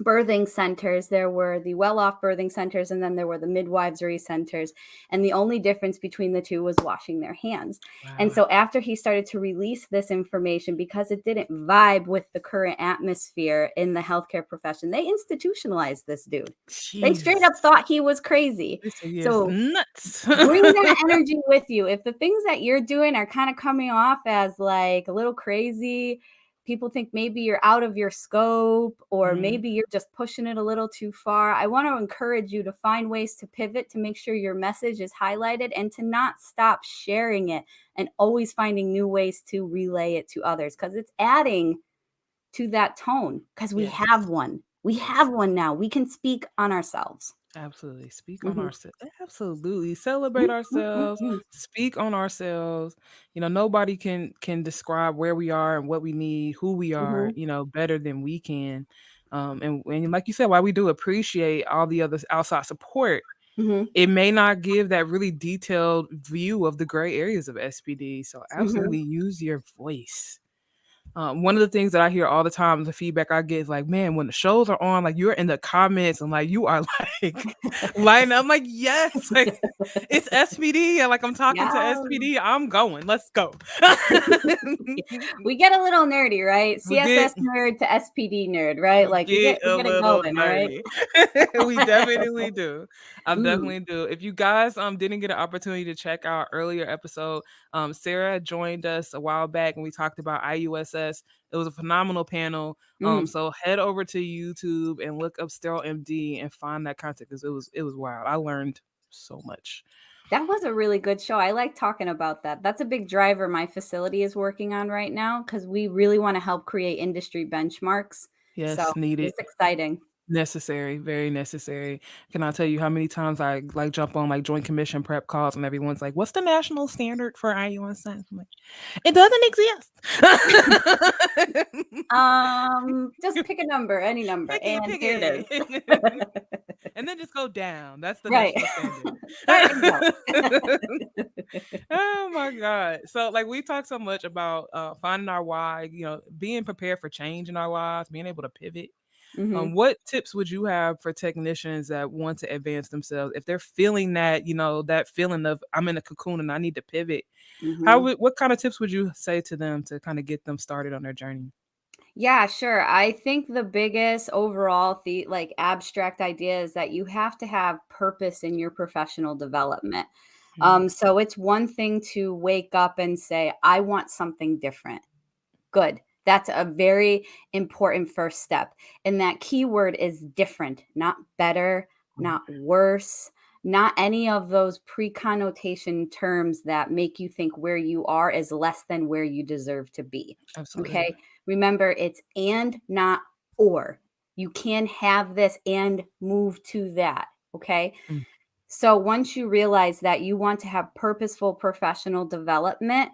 birthing centers, there were the well-off birthing centers, and then there were the midwifery centers. And the only difference between the two was washing their hands. Wow. And so after he started to release this information, because it didn't vibe with the current atmosphere in the healthcare profession, they institutionalized this dude. Jeez. They straight up thought he was crazy. So nuts. Bring that energy with you. If the things that you're doing are kind of coming off as like a little crazy, people think maybe you're out of your scope or maybe you're just pushing it a little too far, I want to encourage you to find ways to pivot to make sure your message is highlighted and to not stop sharing it and always finding new ways to relay it to others because it's adding to that tone because we have one. We have one now. We can speak on ourselves. Absolutely. Speak on ourselves. Absolutely. Celebrate ourselves. Speak on ourselves. Nobody can describe where we are and what we need, who we are, better than we can. And like you said, while we do appreciate all the other outside support, it may not give that really detailed view of the gray areas of SPD. So absolutely use your voice. One of the things that I hear all the time, the feedback I get is like, man, when the shows are on, like you're in the comments and like you are like lighting up. I'm like, yes, like it's SPD. And like I'm talking to SPD. I'm going. Let's go. We get a little nerdy, right? CSS nerd to SPD nerd, right? Like we get it going, right? We definitely do. I definitely do. If you guys didn't get an opportunity to check our earlier episode, Sarah joined us a while back and we talked about IUSS. It was a phenomenal panel. So head over to YouTube and look up Sterile MD and find that content because it was wild. I learned so much. That was a really good show. I like talking about that. That's a big driver my facility is working on right now because we really want to help create industry benchmarks. Yes, so needed. It's exciting. Necessary, very necessary. Can I tell you how many times I like jump on like Joint Commission prep calls and everyone's like, "What's the national standard for IUN science?" I'm like, "It doesn't exist." Just pick a number, any number, and here it is. And then just go down. That's the Right. national Start and go. standard. Oh my God. So like we talk so much about finding our why, being prepared for change in our lives, being able to pivot. Mhm. What tips would you have for technicians that want to advance themselves if they're feeling that, that feeling of I'm in a cocoon and I need to pivot? Mhm. What kind of tips would you say to them to kind of get them started on their journey? Yeah, sure. I think the biggest overall like abstract idea is that you have to have purpose in your professional development. So it's one thing to wake up and say, I want something different. Good. That's a very important first step. And that keyword is different, not better, not worse, not any of those pre-connotation terms that make you think where you are is less than where you deserve to be. Absolutely. Okay. Remember, it's and, not or. You can have this and move to that. Okay. Mm. So once you realize that you want to have purposeful professional development,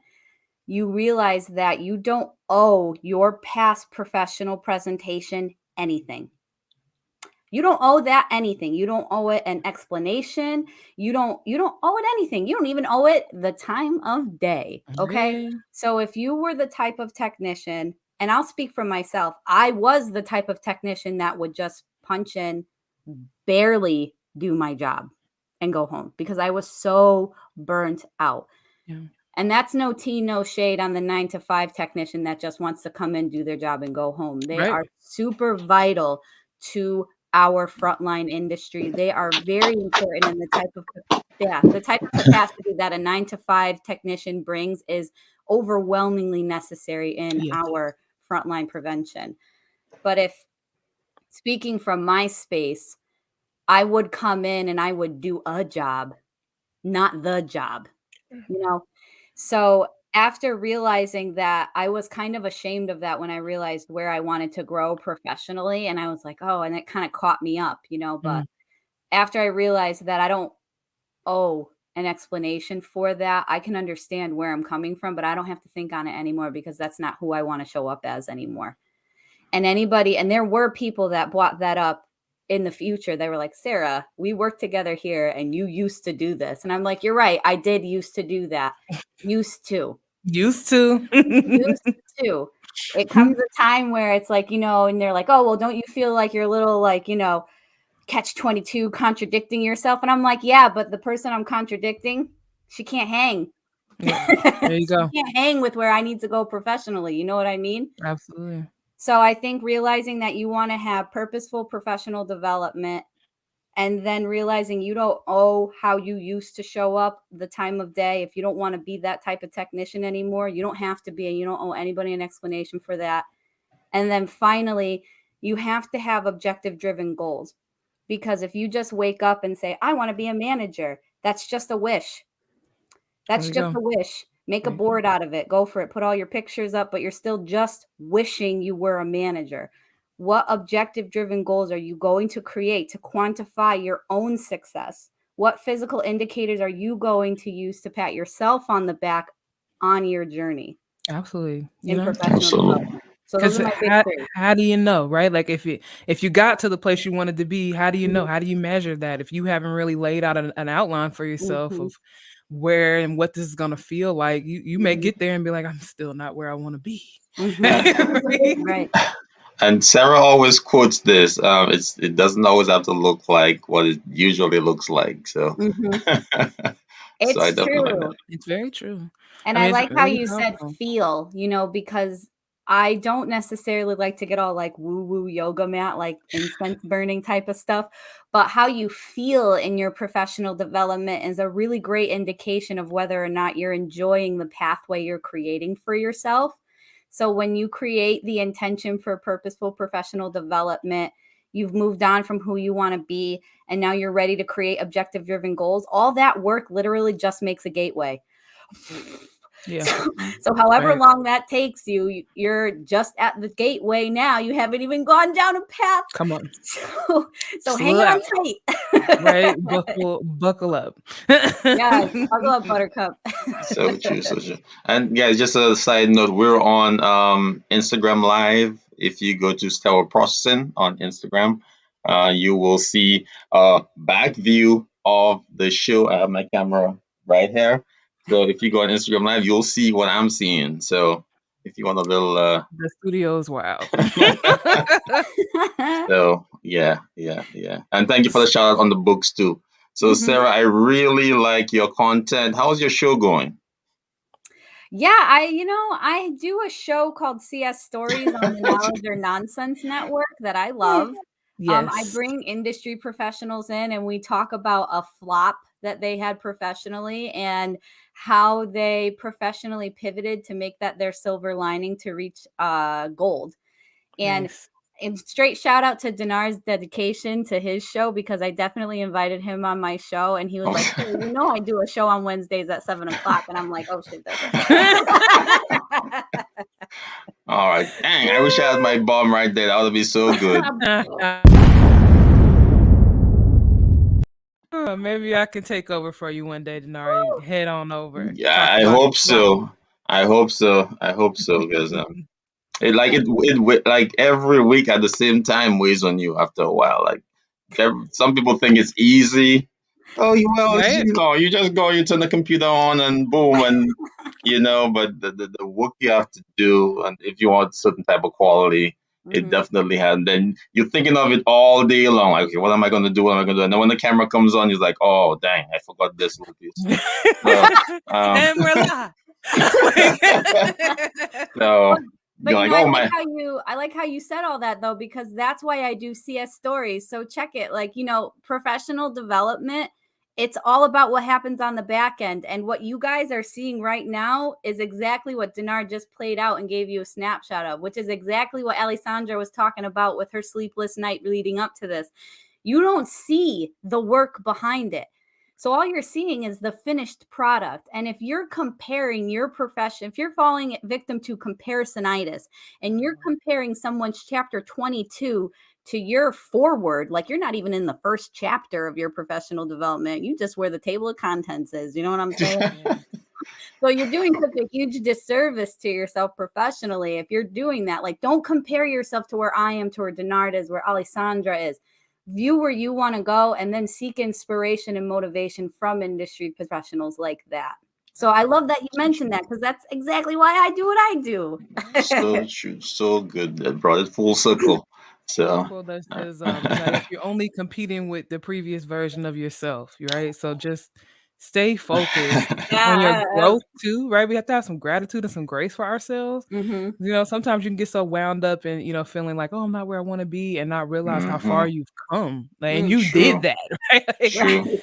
you realize that you don't owe your past professional presentation anything. You don't owe that anything. You don't owe it an explanation. You don't owe it anything. You don't even owe it the time of day. Okay. Yeah. So if you were the type of technician, and I'll speak for myself, I was the type of technician that would just punch in, barely do my job and go home because I was so burnt out. Yeah. And that's no tea, no shade on the 9-to-5 technician that just wants to come in, do their job, and go home. They Right. are super vital to our frontline industry. They are very important in the type of capacity that a 9-to-5 technician brings is overwhelmingly necessary in Yes. our frontline prevention. But if speaking from my space, I would come in and I would do a job, not the job, So after realizing that, I was kind of ashamed of that when I realized where I wanted to grow professionally. And I was like, oh, and it kind of caught me up, but after I realized that I don't owe an explanation for that, I can understand where I'm coming from, but I don't have to think on it anymore because that's not who I want to show up as anymore. And there were people that brought that up in the future. They were like, Sarah, we worked together here and you used to do this. And I'm like, you're right. I did used to do that. Used to. Used to. It comes a time where it's like, and they're like, oh, well, don't you feel like you're a little like, catch-22 contradicting yourself? And I'm like, yeah, but the person I'm contradicting, she can't hang. Yeah. There you go. She can't hang with where I need to go professionally. You know what I mean? Absolutely. So I think realizing that you want to have purposeful professional development and then realizing you don't owe how you used to show up the time of day. If you don't want to be that type of technician anymore, you don't have to be, and you don't owe anybody an explanation for that. And then finally, you have to have objective-driven goals. Because if you just wake up and say, I want to be a manager, that's just a wish. That's just a wish. Make a board out of it. Go for it. Put all your pictures up, but you're still just wishing you were a manager. What objective-driven goals are you going to create to quantify your own success? What physical indicators are you going to use to pat yourself on the back on your journey? Absolutely. In professional development. So those are my big three. How do you know, right? Like if you got to the place you wanted to be, how do you know? How do you measure that if you haven't really laid out an outline for yourself of where and what this is going to feel like? You may get there and be like, I'm still not where I want to be. Right. And Sarah always quotes this. It doesn't always have to look like what it usually looks like. So, It's true. It's very true. And I like how you said feel, because I don't necessarily like to get all like woo-woo yoga mat, like incense burning type of stuff. But how you feel in your professional development is a really great indication of whether or not you're enjoying the pathway you're creating for yourself. So when you create the intention for purposeful professional development, you've moved on from who you want to be, and now you're ready to create objective-driven goals. All that work literally just makes a gateway. Yeah. So however Right. long that takes you, you're just at the gateway now. You haven't even gone down a path. Come on. So hang on tight. Right? Buckle up. Yeah, buckle up, Buttercup. So true, so true. And guys, just a side note, we're on Instagram Live. If you go to Sterile Processing on Instagram, you will see a back view of the show. I have my camera right here. So if you go on Instagram Live, you'll see what I'm seeing. So if you want a little The studio is wild. so yeah. And thank you for the shout out on the books too. So Sarah, I really like your content. How's your show going? Yeah, I do a show called CS Stories on the Knowledge or Nonsense Network that I love. Yes. I bring industry professionals in and we talk about a flop that they had professionally and how they professionally pivoted to make that their silver lining to reach gold. And Nice. And straight shout out to Deannard's dedication to his show, because I definitely invited him on my show and he was like, hey, I do a show on Wednesdays at 7:00. And I'm like, oh shit, that's All right. Dang, I wish I had my bomb right there. That would be so good. Maybe I can take over for you one day, Deannard. Head on over. Yeah, I hope so. I hope so. Because it like every week at the same time weighs on you after a while. Like some people think it's easy. Oh, Right? you just go, you turn the computer on and boom, and but the work you have to do, and if you want certain type of quality, it definitely has. Then you're thinking of it all day long. Like, okay, what am I going to do? What am I going to do? And then when the camera comes on, you're like, oh, dang, I forgot this little piece. And we're live. So, but like, I like how you said all that though, because that's why I do CS Stories. So check it, like, professional development. It's all about what happens on the back end. And what you guys are seeing right now is exactly what Deannard just played out and gave you a snapshot of, which is exactly what Alessandra was talking about with her sleepless night leading up to this. You don't see the work behind it. So all you're seeing is the finished product. And if you're comparing your profession, if you're falling victim to comparisonitis and you're comparing someone's chapter 22 to your forward, like you're not even in the first chapter of your professional development, you just where the table of contents is, you know what I'm saying? So you're doing such a huge disservice to yourself professionally if you're doing that. Like, don't compare yourself to where I am, to where Deannard is, where Alessandra is. View where you want to go and then seek inspiration and motivation from industry professionals like that. So I love that you mentioned that, because that's exactly why I do what I do. So true, so good. That brought it full circle. So cool. That says, if you're only competing with the previous version of yourself, right? So just stay focused on your growth too, right? We have to have some gratitude and some grace for ourselves. Sometimes you can get so wound up and feeling like, oh, I'm not where I want to be, and not realize how far you've come. And you did that, right? True.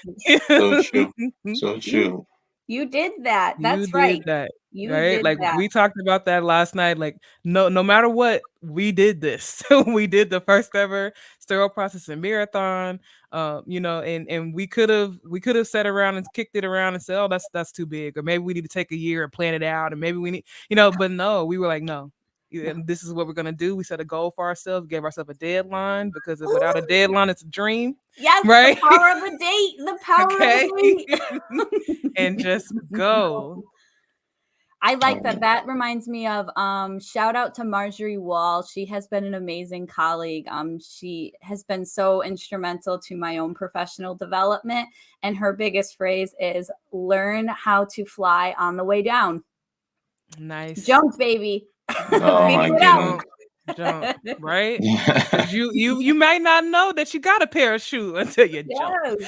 So true. So true. You did that. That's you right. Did that. You right? did Like that. we talked about that last night. Like no matter what, we did this. We did the first ever sterile processing marathon. And we could have sat around and kicked it around and said, oh, that's too big, or maybe we need to take a year and plan it out, and maybe we need, but no, we were like, no. This is what we're gonna do. We set a goal for ourselves, gave ourselves a deadline, because without a deadline, it's a dream. Yes, right. The power of the date. The power of the date. And just go. I like that. That reminds me of shout out to Marjorie Wall. She has been an amazing colleague. She has been so instrumental to my own professional development. And her biggest phrase is learn how to fly on the way down. Nice. Jump, baby. Oh my goodness. Jump, right? Because you might not know that you got a parachute until you jump.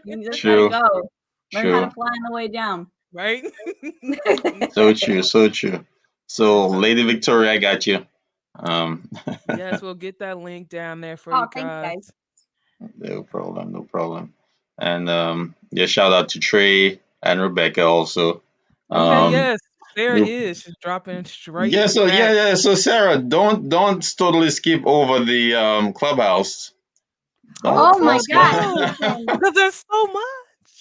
You just True. gotta go. Learn how to fly on the way down. Right? So true. So Lady Victoria, I got you. Yes, we'll get that link down there for you guys. No problem. And shout out to Trey and Rebecca also. Yes. There it is. She's dropping straight. Yeah, so Sarah, don't totally skip over the clubhouse. Oh my god. Because there's so much.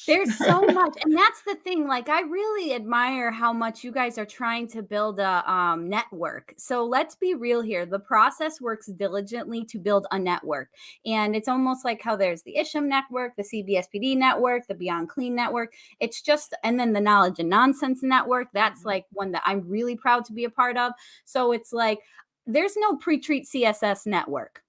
There's so much. And that's the thing. Like, I really admire how much you guys are trying to build a network. So let's be real here. The process works diligently to build a network. And it's almost like how there's the Isham network, the CBSPD network, the Beyond Clean network. It's just, and then the Knowledge and Nonsense network. That's like one that I'm really proud to be a part of. So it's like, there's no pre-treat CSS network.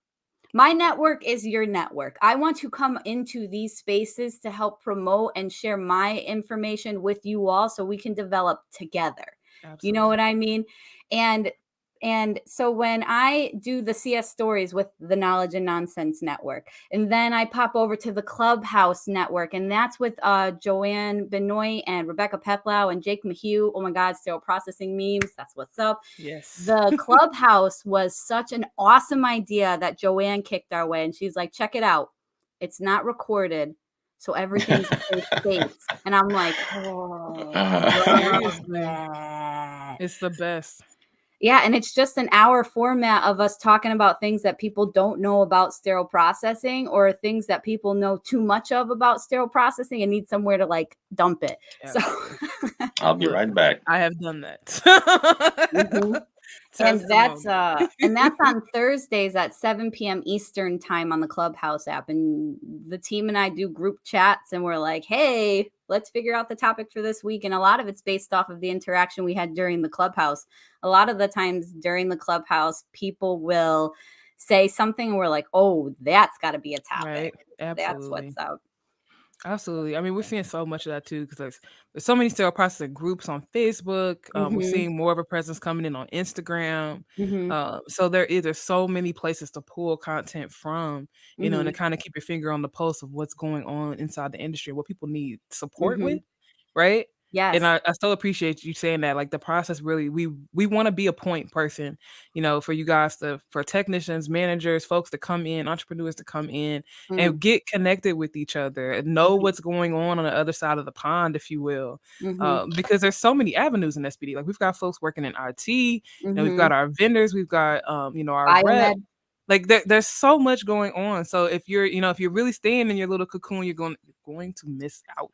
My network is your network. I want to come into these spaces to help promote and share my information with you all so we can develop together. Absolutely. You know what I mean? And so when I do the CS stories with the Knowledge and Nonsense network, and then I pop over to the Clubhouse network, and that's with Joanne Benoit and Rebecca Peplau and Jake Mahue. Oh my God, still processing memes. That's what's up. Yes. The Clubhouse was such an awesome idea that Joanne kicked our way. And she's like, check it out. It's not recorded. So everything's safe. And I'm like, oh, it's the best. Yeah, and it's just an hour format of us talking about things that people don't know about sterile processing, or things that people know too much of about sterile processing and need somewhere to like dump it. Yeah. So I'll be right back. I have done that. Mm-hmm. And that's on Thursdays at 7 p.m. Eastern time on the Clubhouse app. And the team and I do group chats, and we're like, hey, let's figure out the topic for this week. And a lot of it's based off of the interaction we had during the Clubhouse. A lot of the times during the Clubhouse, people will say something and we're like, oh, that's got to be a topic. Right. Absolutely. That's what's up. Absolutely. I mean, we're seeing so much of that too, because there's so many sterile processing groups on Facebook. We're seeing more of a presence coming in on Instagram. So there's so many places to pull content from, you know, and to kind of keep your finger on the pulse of what's going on inside the industry, what people need support with, right? Yes. And I still appreciate you saying that. Like, the process really, we want to be a point person, you know, for you guys for technicians, managers, folks to come in, entrepreneurs to come in and get connected with each other and know what's going on the other side of the pond, if you will. Because there's so many avenues in SPD. Like, we've got folks working in IT, you know, we've got our vendors, we've got, you know, our rep. Like, there's so much going on. So if you're really staying in your little cocoon, you're going to miss out.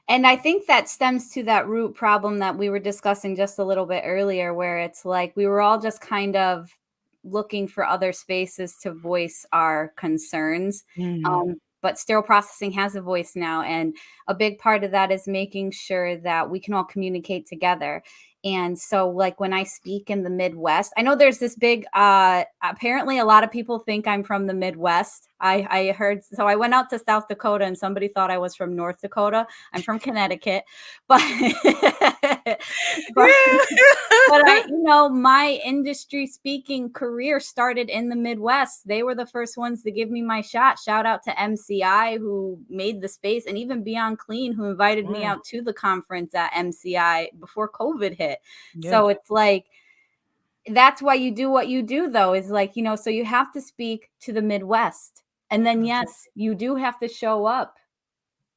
And I think that stems to that root problem that we were discussing just a little bit earlier, where it's like we were all just kind of looking for other spaces to voice our concerns. But sterile processing has a voice now. And a big part of that is making sure that we can all communicate together. And so, like, when I speak in the Midwest, I know there's this big, apparently a lot of people think I'm from the Midwest. I heard, so I went out to South Dakota and somebody thought I was from North Dakota. I'm from Connecticut, but I, you know, my industry speaking career started in the Midwest. They were the first ones to give me my shot. Shout out to MCI, who made the space, and even Beyond Clean, who invited me out to the conference at MCI before COVID hit. So it's like, that's why you do what you do, though, is like, you know, so you have to speak to the Midwest. And then, yes, you do have to show up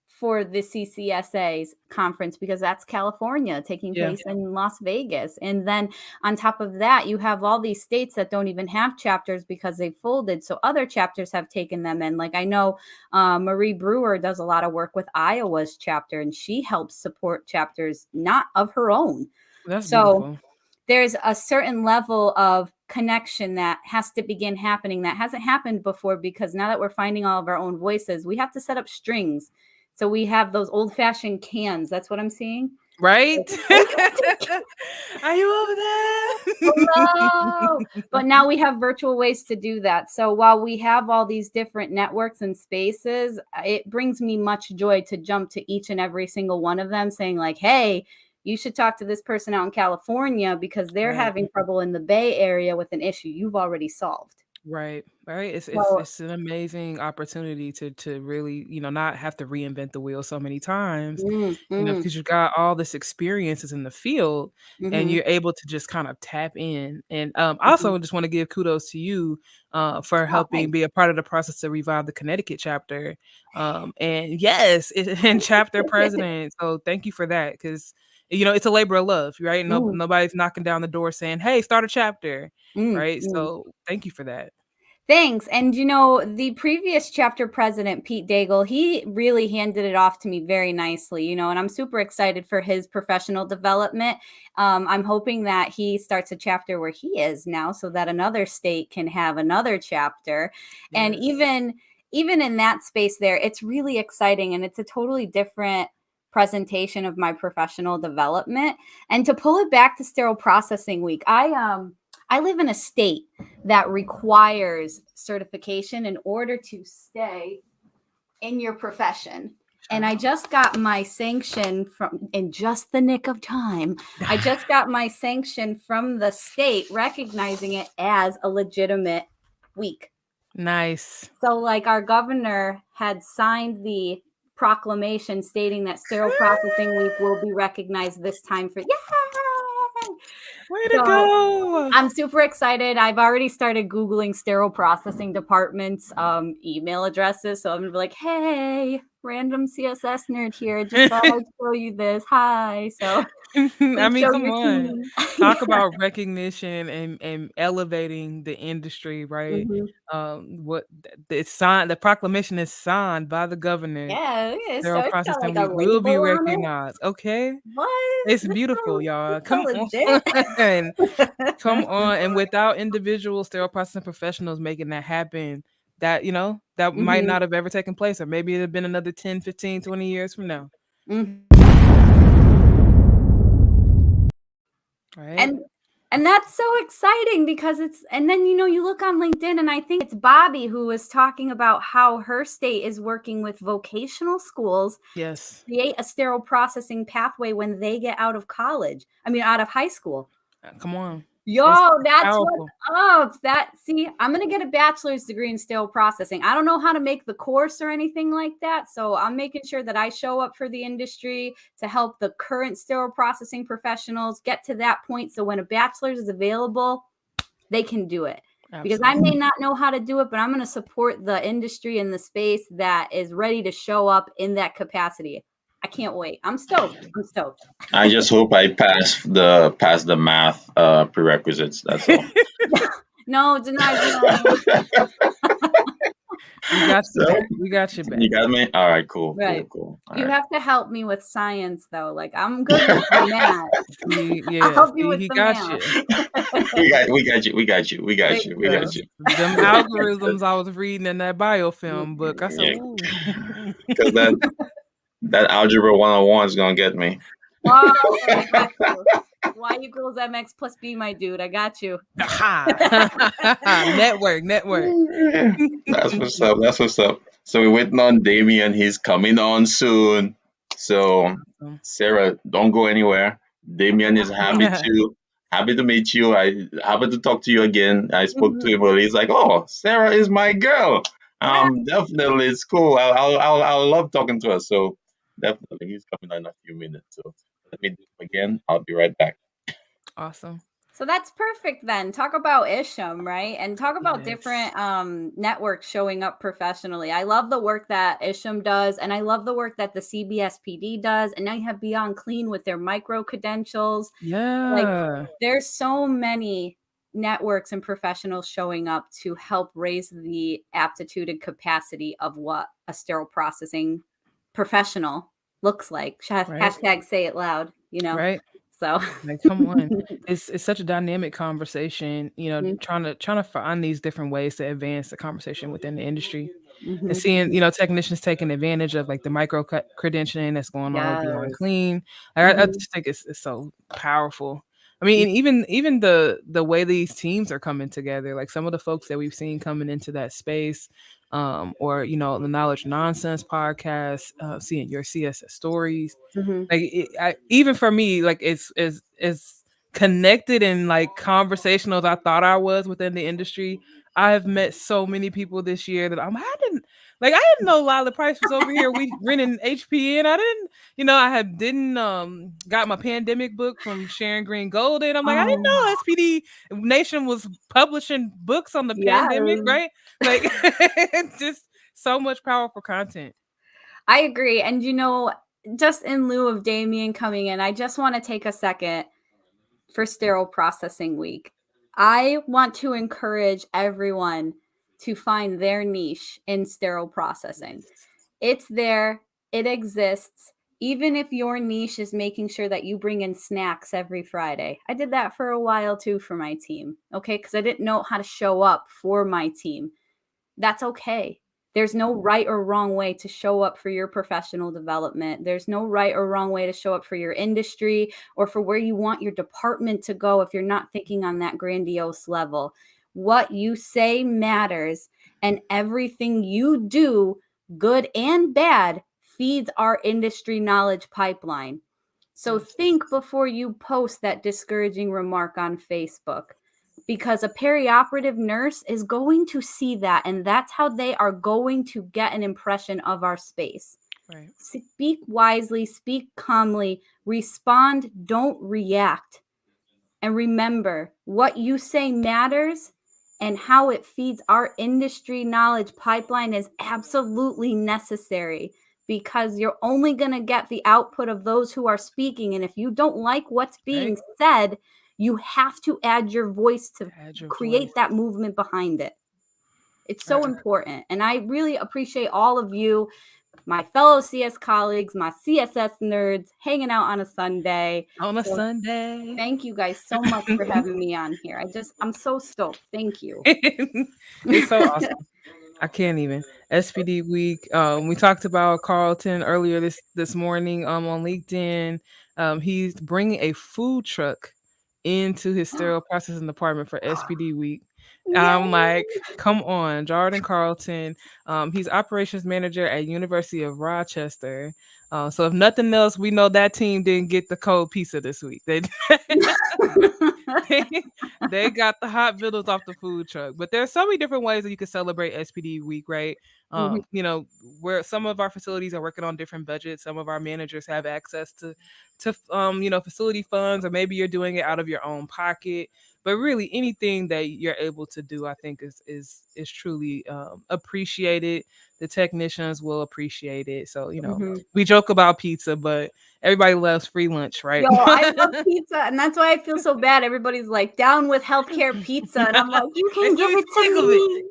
for the CCSA's conference, because that's California taking place in Las Vegas. And then on top of that, you have all these states that don't even have chapters because they folded. So other chapters have taken them in. Like, I know Marie Brewer does a lot of work with Iowa's chapter, and she helps support chapters not of her own. That's beautiful. There's a certain level of connection that has to begin happening that hasn't happened before, because now that we're finding all of our own voices, we have to set up strings. So we have those old-fashioned cans. That's what I'm seeing. Right? Are you over there? Hello. But now we have virtual ways to do that. So while we have all these different networks and spaces, it brings me much joy to jump to each and every single one of them saying, like, hey, you should talk to this person out in California because they're having trouble in the Bay Area with an issue you've already solved. Right. It's an amazing opportunity to really, you know, not have to reinvent the wheel so many times, you know, because you've got all this experiences in the field and you're able to just kind of tap in. And I also just want to give kudos to you for helping be a part of the process to revive the Connecticut chapter. And yes, and chapter president. So thank you for that, because, you know, it's a labor of love, right? Nobody's knocking down the door saying, hey, start a chapter. Right. So thank you for that. Thanks. And, the previous chapter president, Pete Daigle, he really handed it off to me very nicely, and I'm super excited for his professional development. I'm hoping that he starts a chapter where he is now so that another state can have another chapter. Yes. And even in that space there, it's really exciting, and it's a totally different presentation of my professional development. And to pull it back to Sterile Processing Week, I live in a state that requires certification in order to stay in your profession. And I just got my sanction in just the nick of time. I just got my sanction from the state recognizing it as a legitimate week. Nice. So like our governor had signed the proclamation stating that Sterile Processing Week will be recognized this time for Way to go. I'm super excited. I've already started Googling sterile processing departments, email addresses. So I'm going to be like, hey, random CSS nerd here. Just thought I'd show you this. Hi. So I mean, come on. Talk about recognition and elevating the industry, right? What it's signed, the proclamation is signed by the governor. Yeah, Sterile Processing Week will be recognized. Okay. What? It's beautiful, y'all. Come on. Come on. And without individual sterile processing professionals making that happen, that, that might not have ever taken place, or maybe it'd have been another 10, 15, 20 years from now. Right. And that's so exciting because and then, you look on LinkedIn and I think it's Bobby who was talking about how her state is working with vocational schools. Yes. To create a sterile processing pathway when they get out of high school. Come on. Yo, that's powerful. What's up. I'm going to get a bachelor's degree in sterile processing. I don't know how to make the course or anything like that. So I'm making sure that I show up for the industry to help the current sterile processing professionals get to that point. So when a bachelor's is available, they can do it. Absolutely. Because I may not know how to do it, but I'm going to support the industry in the space that is ready to show up in that capacity. I can't wait. I'm stoked. I just hope I pass the math prerequisites. That's all. No, deny. We got you back. You got me? All right, cool. Right. Cool. You have to help me with science, though. Like, I'm good with the math. I'll help you with the math. We got you. Them algorithms I was reading in that biofilm book. I said, ooh. Because that algebra 101 is gonna get me. Wow, Y equals MX plus B, my dude. I got you. Network. That's what's up. So we're waiting on Damien. He's coming on soon. So Sarah, don't go anywhere. Damien is happy to meet you. Happy to talk to you again. I spoke to him earlier. He's like, oh, Sarah is my girl. Definitely, it's cool. I'll love talking to her. So definitely, he's coming in a few minutes. So let me do it again. I'll be right back. Awesome. So that's perfect then. Talk about ISHM, right? And talk about different networks showing up professionally. I love the work that ISHM does, and I love the work that the CBSPD does. And now you have Beyond Clean with their micro credentials. Yeah. Like, there's so many networks and professionals showing up to help raise the aptitude and capacity of what a sterile processing professional looks like. Hashtag say it loud, Right. So like, come on, it's such a dynamic conversation, trying to find these different ways to advance the conversation within the industry, and seeing, technicians taking advantage of like the micro credentialing that's going on with Beyond Clean. I just think it's so powerful. I mean, even the way these teams are coming together, like some of the folks that we've seen coming into that space, or the Knowledge Nonsense podcast, seeing your CSS stories, like even for me, like it's connected and like conversational as I thought I was within the industry. I have met so many people this year that I didn't know Lila Price was over here. We renting HPN. I didn't got my pandemic book from Sharon Green Golden. I'm like, I didn't know SPD Nation was publishing books on the pandemic, right? Like, just so much powerful content. I agree. And just in lieu of Damien coming in, I just want to take a second for Sterile Processing Week. I want to encourage everyone to find their niche in sterile processing. It's there. It exists. Even if your niche is making sure that you bring in snacks every Friday. I did that for a while too for my team, okay? Because I didn't know how to show up for my team. That's okay. There's no right or wrong way to show up for your professional development. There's no right or wrong way to show up for your industry or for where you want your department to go if you're not thinking on that grandiose level. What you say matters, and everything you do, good and bad, feeds our industry knowledge pipeline. So think before you post that discouraging remark on Facebook, because a perioperative nurse is going to see that, and that's how they are going to get an impression of our space. Right. Speak wisely, speak calmly, respond, don't react. And remember, what you say matters, and how it feeds our industry knowledge pipeline is absolutely necessary, because you're only going to get the output of those who are speaking. And if you don't like what's being said, you have to add your voice to create that movement behind it. It's so important. And I really appreciate all of you, my fellow CS colleagues, my CSS nerds, hanging out on a Sunday. Sunday. Thank you guys so much for having me on here. I'm so stoked. Thank you. It's so awesome. I can't even. SPD week. We talked about Carlton earlier this morning on LinkedIn. He's bringing a food truck into his sterile processing department for SPD week. I'm like, come on, Jordan Carlton. He's operations manager at University of Rochester. So if nothing else, we know that team didn't get the cold pizza this week. They got the hot vittles off the food truck. But there's so many different ways that you can celebrate SPD week, right? You know, where some of our facilities are working on different budgets. Some of our managers have access to you know, facility funds, or maybe you're doing it out of your own pocket. But really, anything that you're able to do, I think, is truly appreciated. The technicians will appreciate it. So, you know, we joke about pizza, but everybody loves free lunch, right? Yo, I love pizza, and that's why I feel so bad. Everybody's like, down with healthcare pizza, and I'm like, you can give it to me.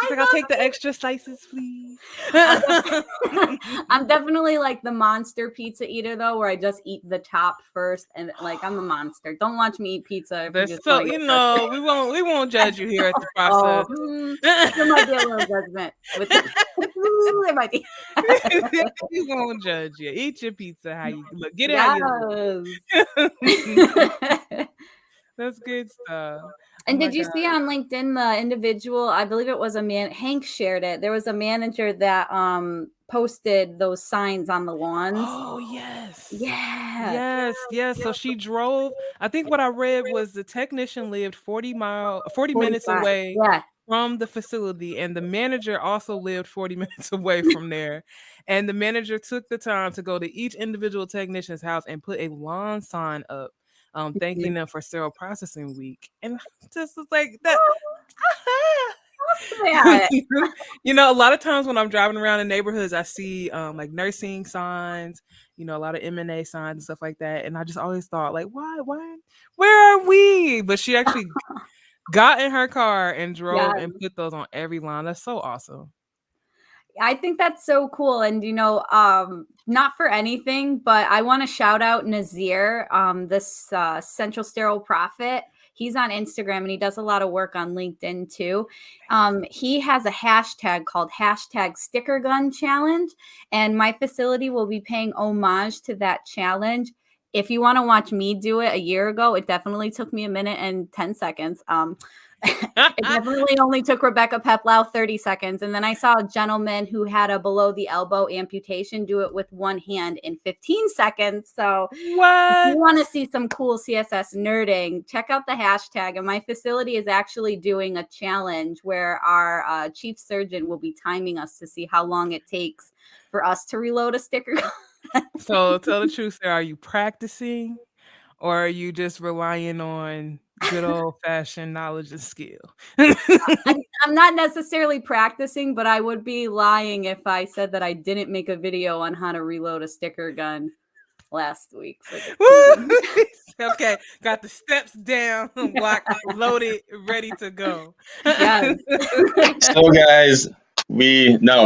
She's like, I'll take the extra slices, please. I'm definitely like the monster pizza eater, though, where I just eat the top first, and like I'm a monster. Don't watch me eat pizza. So you know, we won't judge you here at the process. There might be a little judgment with there might be. We won't judge you. Eat your pizza how you look. Get it how you look. That's good stuff. And did you see on LinkedIn the individual? I believe it was a man. Hank shared it. There was a manager that posted those signs on the lawns. Oh yes, yeah, So she drove. I think what I read was the technician lived 40 minutes away from the facility, and the manager also lived 40 minutes away from there. And the manager took the time to go to each individual technician's house and put a lawn sign up. Thanking them for sterile processing week, and just like that. You know, a lot of times when I'm driving around in neighborhoods, I see like nursing signs, you know, a lot of M&A signs and stuff like that, and I just always thought, like, why, where are we? But she actually got in her car and drove and put those on every line. That's so awesome. I think that's so cool. And, you know, not for anything, but I want to shout out Nazir, this Central Sterile Prophet. He's on Instagram and he does a lot of work on LinkedIn too. He has a hashtag called #StickerGunChallenge, and my facility will be paying homage to that challenge. If you want to watch me do it a year ago, it definitely took me a minute and 10 seconds. It definitely only took Rebecca Peplau 30 seconds. And then I saw a gentleman who had a below the elbow amputation do it with one hand in 15 seconds. So if you want to see some cool CSS nerding, check out the hashtag. And my facility is actually doing a challenge where our chief surgeon will be timing us to see how long it takes for us to reload a sticker gun. So tell the truth, Sarah, are you practicing or are you just relying on good old-fashioned knowledge and skill? I'm not necessarily practicing, but I would be lying if I said that I didn't make a video on how to reload a sticker gun. last week for the team. Okay, got the steps down, locked, loaded, ready to go. Yes. So guys,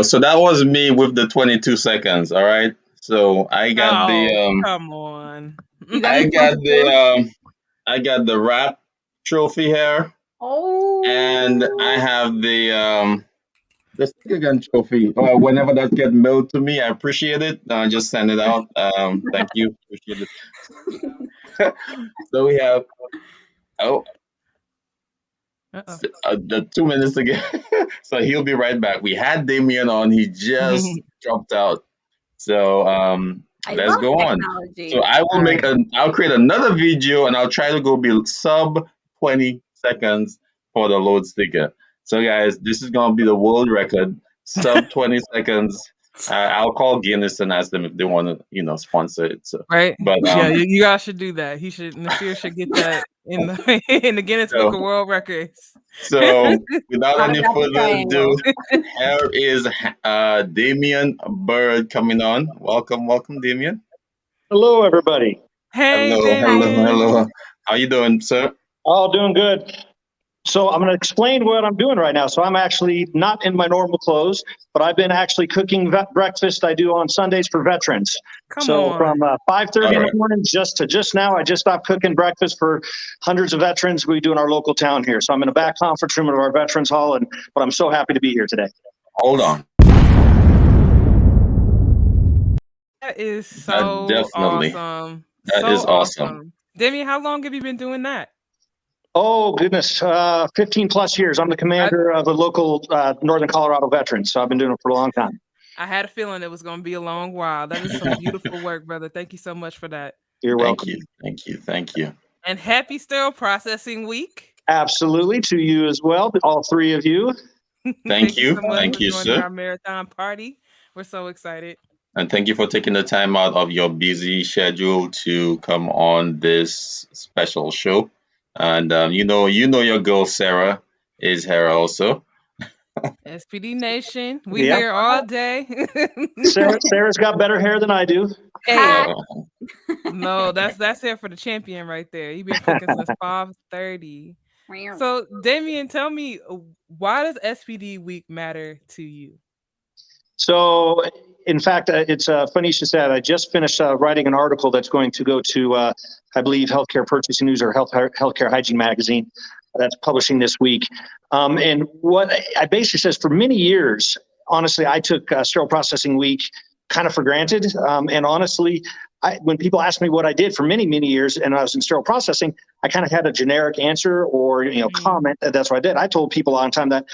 so that was me with the 22 seconds. All right. So I got come on. You got the I got the wrap trophy here, and I have the stick gun trophy. Whenever that gets mailed to me, I appreciate it. Just send it out. Thank you, appreciate it. So we have the 2 minutes again. So he'll be right back. We had Damien on, he just dropped out. So let's go technology. on. So I will I'll create another video and I'll try to go be sub 20 seconds for the load sticker. So guys, this is gonna be the world record, sub 20 seconds. I'll call Guinness and ask them if they want to, sponsor it. So right, but yeah, you guys should do that. Nasir should get that in the Guinness Book of World Records. So without any further ado, here is Damien Berg coming on. Welcome, Damien. Hello, everybody. Hey, hello. How you doing, sir? Oh, doing good. So I'm going to explain what I'm doing right now. So I'm actually not in my normal clothes, but I've been actually cooking breakfast I do on Sundays for veterans. From 5:30 in the morning just now, I just stopped cooking breakfast for hundreds of veterans we do in our local town here. So I'm in the back conference room of our Veterans Hall, but I'm so happy to be here today. Hold on. That is so awesome. That is awesome. Damien, how long have you been doing that? Oh, goodness. 15 plus years. I'm the commander of the local Northern Colorado veterans. So I've been doing it for a long time. I had a feeling it was going to be a long while. That is some beautiful work, brother. Thank you so much for that. You're welcome. Thank you. And happy sterile processing week. Absolutely. To you as well. All three of you. Thank you. So much thank for you, joining sir. Our marathon party. We're so excited. And thank you for taking the time out of your busy schedule to come on this special show. And you know your girl Sarah is here also. SPD Nation, we here all day. Sarah's got better hair than I do. Hey, no, that's hair for the champion right there. You've been cooking since 5:30. So, Damien, tell me, why does SPD Week matter to you? So, in fact, it's funny you should say that. I just finished writing an article that's going to go to, I believe, Healthcare Purchasing News or Healthcare Hygiene Magazine. That's publishing this week. And what I basically says, for many years, honestly, I took Sterile Processing Week kind of for granted. And honestly, when people ask me what I did for many, many years, and I was in sterile processing, I kind of had a generic answer or comment that that's what I did. I told people a lot of time that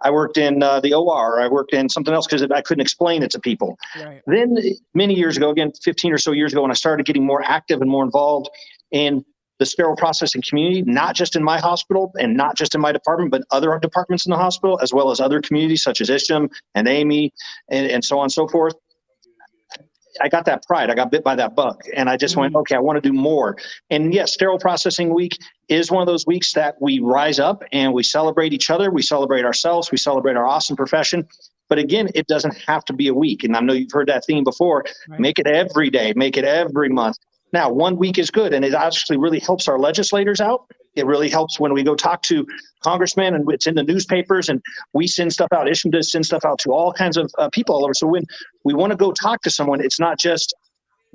I worked in the OR, or I worked in something else because I couldn't explain it to people. Right. Then many years ago, again, 15 or so years ago, when I started getting more active and more involved in the sterile processing community, not just in my hospital and not just in my department, but other departments in the hospital, as well as other communities such as ISHM and AME and so on and so forth. I got that pride. I got bit by that bug. And I just went, okay, I want to do more. And yes, Sterile Processing Week is one of those weeks that we rise up and we celebrate each other. We celebrate ourselves. We celebrate our awesome profession. But again, it doesn't have to be a week. And I know you've heard that theme before. Right. Make it every day. Make it every month. Now, 1 week is good. And it actually really helps our legislators out. It really helps when we go talk to congressmen and it's in the newspapers and we send stuff out. ISHM does send stuff out to all kinds of people all over. So when we want to go talk to someone, it's not just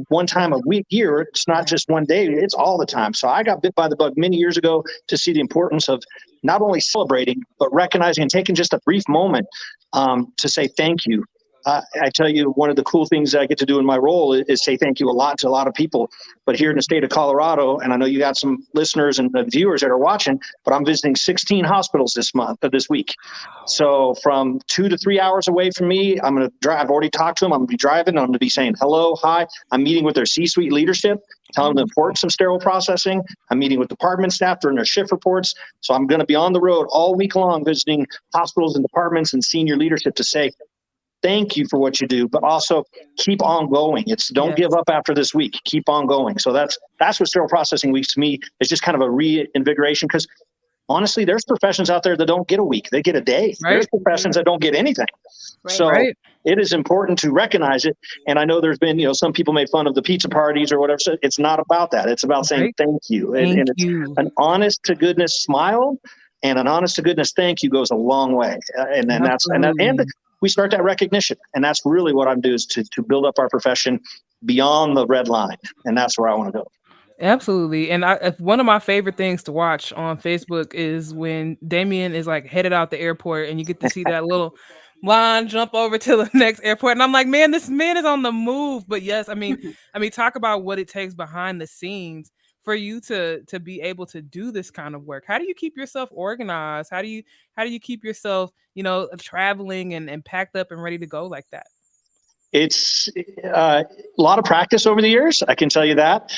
one time a year. It's not just one day. It's all the time. So I got bit by the bug many years ago to see the importance of not only celebrating, but recognizing and taking just a brief moment to say thank you. I tell you, one of the cool things that I get to do in my role is say thank you a lot to a lot of people. But here in the state of Colorado, and I know you got some listeners and viewers that are watching, but I'm visiting 16 hospitals this week. So from 2 to 3 hours away from me, I'm going to drive. I've already talked to them. I'm going to be driving. I'm going to be saying hello, hi. I'm meeting with their C-suite leadership, telling them the importance of sterile processing. I'm meeting with department staff during their shift reports. So I'm going to be on the road all week long visiting hospitals and departments and senior leadership to say, thank you for what you do, but also keep on going. Don't give up after this week. Keep on going. So that's what Sterile Processing Week to me is, just kind of a reinvigoration, because honestly, there's professions out there that don't get a week. They get a day. Right. There's professions that don't get anything. Right. So Right. it is important to recognize it. And I know there's been, some people made fun of the pizza parties or whatever. So it's not about that. It's about saying Right. thank you. Thank And it's you. an honest to goodness smile and an honest to goodness thank you goes a long way. And we start that recognition. And that's really what I'm doing, is to build up our profession beyond the red line. And that's where I want to go. Absolutely. And one of my favorite things to watch on Facebook is when Damien is like headed out the airport and you get to see that little line jump over to the next airport. And I'm like, man, this man is on the move. But yes, I mean, talk about what it takes behind the scenes for you to be able to do this kind of work. How do you keep yourself organized? How do you keep yourself, traveling and packed up and ready to go like that? It's a lot of practice over the years. I can tell you that.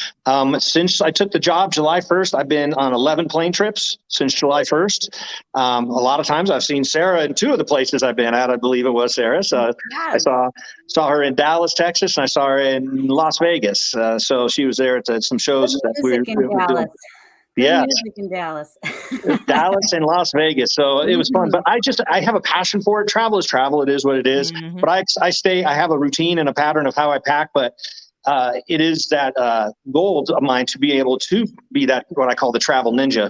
Since I took the job July 1st, I've been on 11 plane trips since July 1st. A lot of times I've seen Sarah in 2 of the places I've been at. I believe it was Sarah. So I saw her in Dallas, Texas, and I saw her in Las Vegas. So she was there at some shows that we were doing. Yeah, music in Dallas. Dallas and Las Vegas. So it was fun, but I have a passion for it. Travel is travel. It is what it is. Mm-hmm. But I have a routine and a pattern of how I pack, but it is that goal of mine to be able to be that, what I call the travel ninja.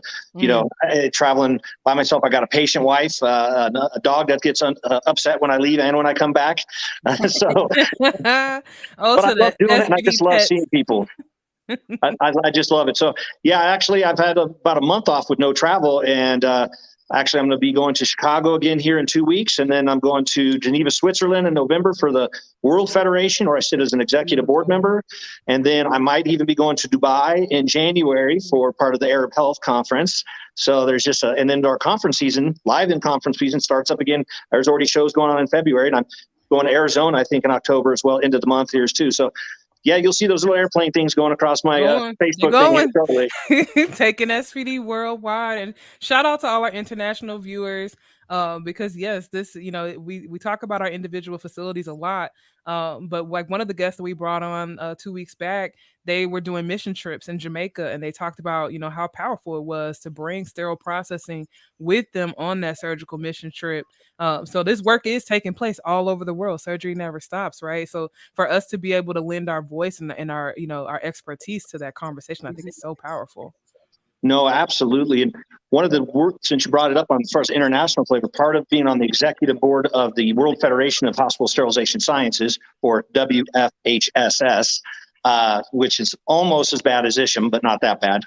Traveling by myself. I got a patient wife, a dog that gets upset when I leave and when I come back. But I love doing it, and I just love seeing people. I just love it. So yeah, actually I've had about a month off with no travel, and actually I'm going to be going to Chicago again here in 2 weeks, and then I'm going to Geneva, Switzerland in November for the World Federation, where I sit as an executive board member, and then I might even be going to Dubai in January for part of the Arab Health Conference. So there's just and then our conference season, live in conference season, starts up again. There's already shows going on in February, and I'm going to Arizona, I think, in October as well, end of the month here too. So yeah, you'll see those little airplane things going across my Facebook thing. Taking SPD worldwide. And shout out to all our international viewers, because yes, this, we talk about our individual facilities a lot, but like one of the guests that we brought on 2 weeks back, they were doing mission trips in Jamaica, and they talked about, how powerful it was to bring sterile processing with them on that surgical mission trip. So this work is taking place all over the world. Surgery never stops, right? So for us to be able to lend our voice and our, our expertise to that conversation, I think it's so powerful. No, absolutely. And one of the work, since you brought it up on as far as international flavor, part of being on the executive board of the World Federation of Hospital Sterilization Sciences, or WFHSS, which is almost as bad as ISHM, but not that bad.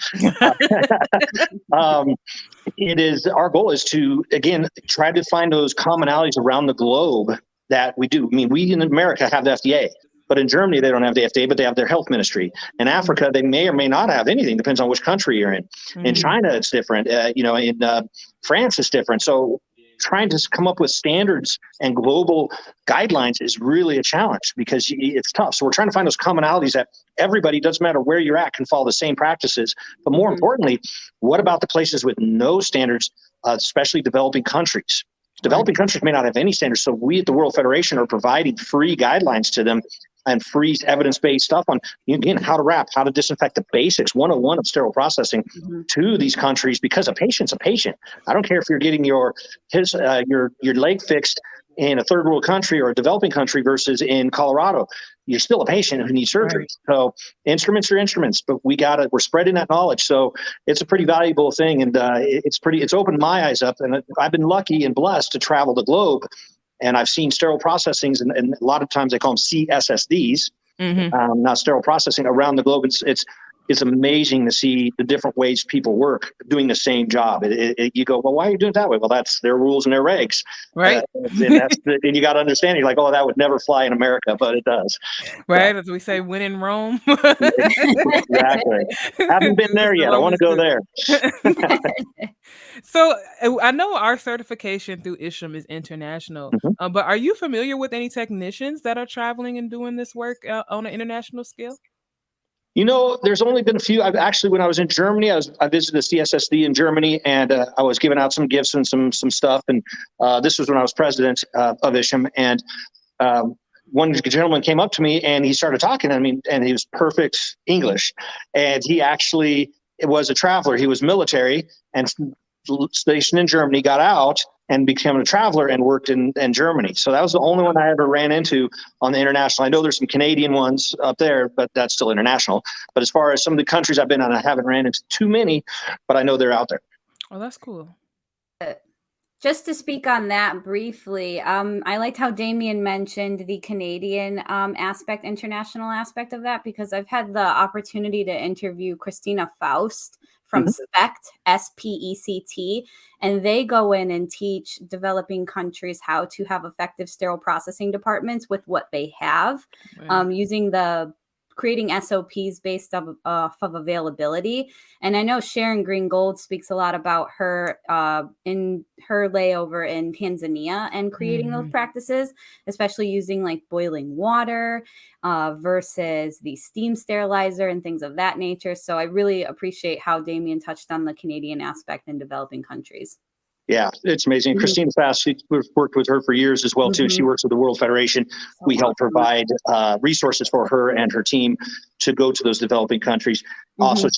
Our goal is to, again, try to find those commonalities around the globe that we do. I mean, we in America have the FDA, but in Germany, they don't have the FDA, but they have their health ministry. In Africa, they may or may not have anything, depends on which country you're in. Mm-hmm. In China, it's different. In France, it's different. So trying to come up with standards and global guidelines is really a challenge because it's tough. So we're trying to find those commonalities that everybody, doesn't matter where you're at, can follow the same practices. But more importantly, what about the places with no standards, especially developing countries? Developing countries may not have any standards. So we at the World Federation are providing free guidelines to them and free evidence-based stuff on, again, how to wrap, how to disinfect, the basics, 101 of sterile processing to these countries, because a patient's a patient. I don't care if you're getting your leg fixed in a third world country or a developing country versus in Colorado. You're still a patient who needs surgery. Right. So instruments are instruments, but we're spreading that knowledge. So it's a pretty valuable thing. And it's opened my eyes up, and I've been lucky and blessed to travel the globe. And I've seen sterile processings, and a lot of times they call them CSSDs, not sterile processing, around the globe. It's amazing to see the different ways people work doing the same job. You go, well, why are you doing it that way? Well, that's their rules and their regs. Right. And you got to understand, you're like, oh, that would never fly in America, but it does. Right. As we say, when in Rome. Exactly. Haven't been there yet. I want to go there. So I know our certification through ISHM is international, but are you familiar with any technicians that are traveling and doing this work on an international scale? There's only been a few. When I was in Germany, I visited the CSSD in Germany, and I was giving out some gifts and some stuff. And this was when I was president of ISHM. And one gentleman came up to me and he started talking to me, and he was perfect English. And he actually was a traveler. He was military, and stationed in Germany, got out and became a traveler and worked in Germany. So that was the only one I ever ran into on the international. I know there's some Canadian ones up there, but that's still international. But as far as some of the countries I've been on, I haven't ran into too many, but I know they're out there. Oh, that's cool. Just to speak on that briefly, I liked how Damien mentioned the Canadian aspect, international aspect of that, because I've had the opportunity to interview Christina Faust from SPECT, SPECT, and they go in and teach developing countries how to have effective sterile processing departments with what they have, using creating SOPs based off of availability. And I know Sharon Green-Gold speaks a lot about her in her layover in Tanzania and creating those practices, especially using like boiling water versus the steam sterilizer and things of that nature. So I really appreciate how Damien touched on the Canadian aspect in developing countries. Yeah, it's amazing. Christina Fast, we've worked with her for years as well, too. She works with the World Federation. We help provide resources for her and her team to go to those developing countries. Also,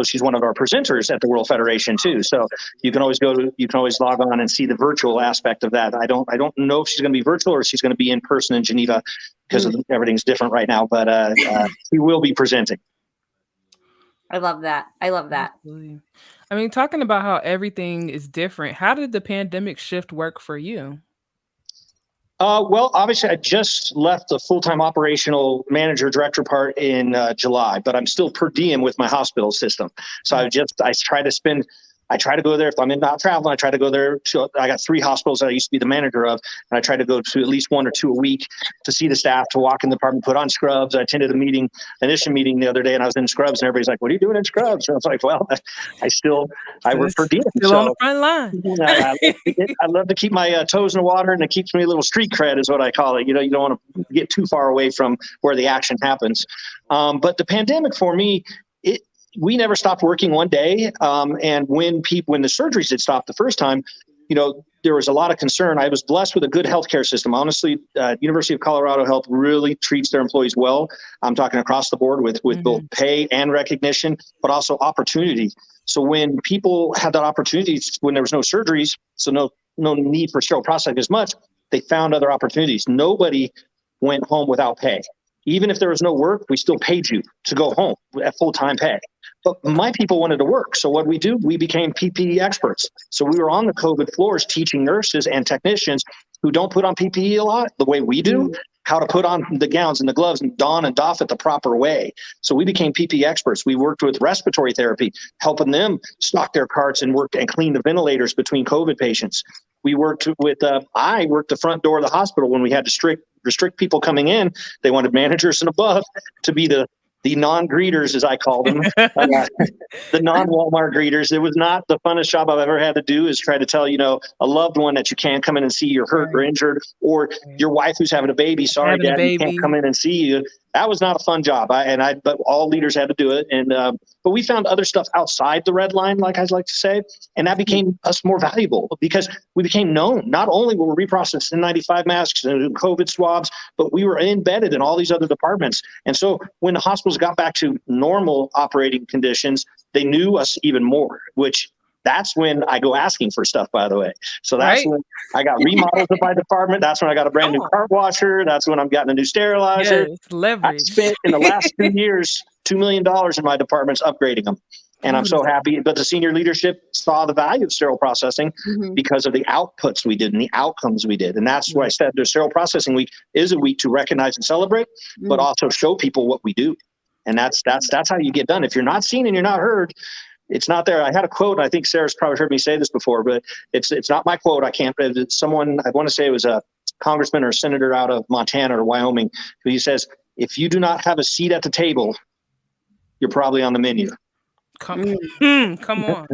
she's one of our presenters at the World Federation, too. So you can always log on and see the virtual aspect of that. I don't know if she's going to be virtual or if she's going to be in person in Geneva because everything's different right now, but she will be presenting. I love that. Absolutely. I mean, talking about how everything is different, how did the pandemic shift work for you? Well, obviously, I just left the full-time operational manager director part in July, but I'm still per diem with my hospital system. So I try to go there if I'm not traveling. I try to go there. I got 3 hospitals that I used to be the manager of, and I try to go to at least 1 or 2 a week to see the staff, to walk in the department, put on scrubs. I attended an initial meeting the other day, and I was in scrubs, and everybody's like, "What are you doing in scrubs?" And I was like, "Well, I work per diem." Still on the front line. I love to keep my toes in the water, and it keeps me a little street cred, is what I call it. You don't want to get too far away from where the action happens. But the pandemic for me, we never stopped working one day. And when the surgeries had stopped the first time, there was a lot of concern. I was blessed with a good healthcare system. Honestly, University of Colorado Health really treats their employees well. I'm talking across the board with both pay and recognition, but also opportunity. So when people had that opportunity, when there was no surgeries, so no need for sterile processing as much, they found other opportunities. Nobody went home without pay. Even if there was no work, we still paid you to go home at full-time pay. But my people wanted to work. So what we became PPE experts. So we were on the COVID floors teaching nurses and technicians who don't put on PPE a lot the way we do, how to put on the gowns and the gloves and don and doff it the proper way. So we became PPE experts. We worked with respiratory therapy, helping them stock their carts and work and clean the ventilators between COVID patients. We worked with, I worked the front door of the hospital when we had to restrict people coming in. They wanted managers and above to be the non-greeters, as I call them, the non-Walmart greeters. It was not the funnest job I've ever had to do, is try to tell, a loved one that you can't come in and see you're hurt or injured, or your wife who's having a baby. Sorry, Dad, you can't come in and see you. That was not a fun job. But all leaders had to do it. And, but we found other stuff outside the red line, like I like to say, and that became us more valuable because we became known. Not only were we reprocessing N95 masks and COVID swabs, but we were embedded in all these other departments. And so when the hospitals got back to normal operating conditions, they knew us even more, which that's when I go asking for stuff, by the way. So that's when I got remodels of my department. That's when I got a brand new cart washer. That's when I'm getting a new sterilizer. Yes, leverage. I spent in the last 2 years, $2 million in my departments upgrading them. And I'm so happy. But the senior leadership saw the value of sterile processing because of the outputs we did and the outcomes we did. And that's why I said the Sterile Processing Week is a week to recognize and celebrate, but also show people what we do. And that's how you get done. If you're not seen and you're not heard, it's not there. I had a quote, and I think Sarah's probably heard me say this before, but it's not my quote. It's someone, I want to say it was a congressman or a senator out of Montana or Wyoming, who he says, if you do not have a seat at the table, you're probably on the menu. Come on.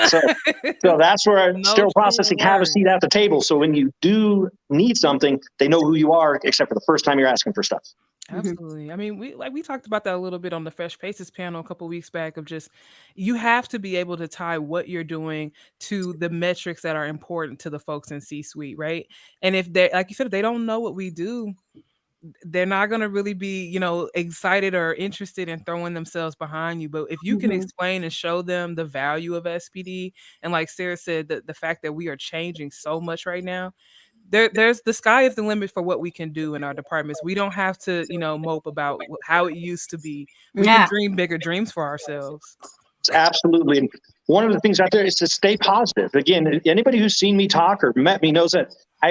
So that's where sterile processing have a seat at the table. So when you do need something, they know who you are, except for the first time you're asking for stuff. Absolutely. I mean, we talked about that a little bit on the Fresh Faces panel a couple of weeks back, of just, you have to be able to tie what you're doing to the metrics that are important to the folks in C-suite, right? And if they, like you said, if they don't know what we do, they're not going to really be, excited or interested in throwing themselves behind you. But if you can explain and show them the value of SPD, and like Sarah said, the fact that we are changing so much right now, there's the sky is the limit for what we can do in our departments. We don't have to, mope about how it used to be. We can dream bigger dreams for ourselves. Absolutely. And one of the things out there is to stay positive. Again, anybody who's seen me talk or met me knows that I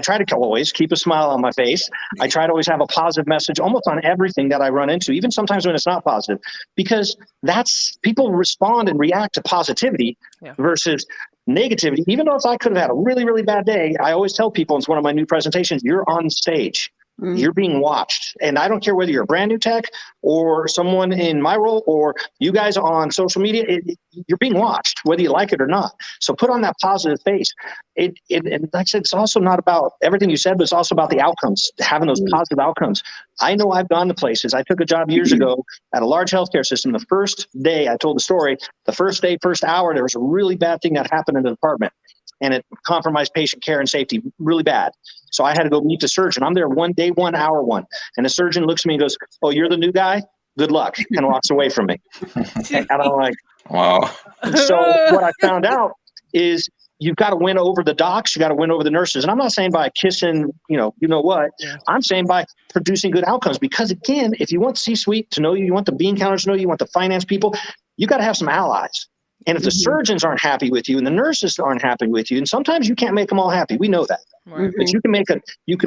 try to always keep a smile on my face. I try to always have a positive message almost on everything that I run into, even sometimes when it's not positive, because people respond and react to positivity versus negativity. Even though if I could have had a really, really bad day, I always tell people, it's one of my new presentations, you're on stage. You're being watched. And I don't care whether you're a brand new tech or someone in my role or you guys on social media, you're being watched, whether you like it or not. So put on that positive face. And like I said, it's also not about everything you said, but it's also about the outcomes, having those positive outcomes. I know I've gone to places. I took a job years ago at a large healthcare system. The first day, I told the story, the first day, first hour, there was a really bad thing that happened in the department. And it compromised patient care and safety really bad. So I had to go meet the surgeon. I'm there 1 day, 1 hour one. And the surgeon looks at me and goes, "Oh, you're the new guy? Good luck," and walks away from me. And I'm like, wow. So what I found out is you've got to win over the docs. You got to win over the nurses. And I'm not saying by kissing, you know what. Yeah. I'm saying by producing good outcomes. Because again, if you want C-suite to know you, you want the bean counters to know you, you want the finance people, you got to have some allies. And if the surgeons aren't happy with you and the nurses aren't happy with you, and sometimes you can't make them all happy. We know that. Right. But you can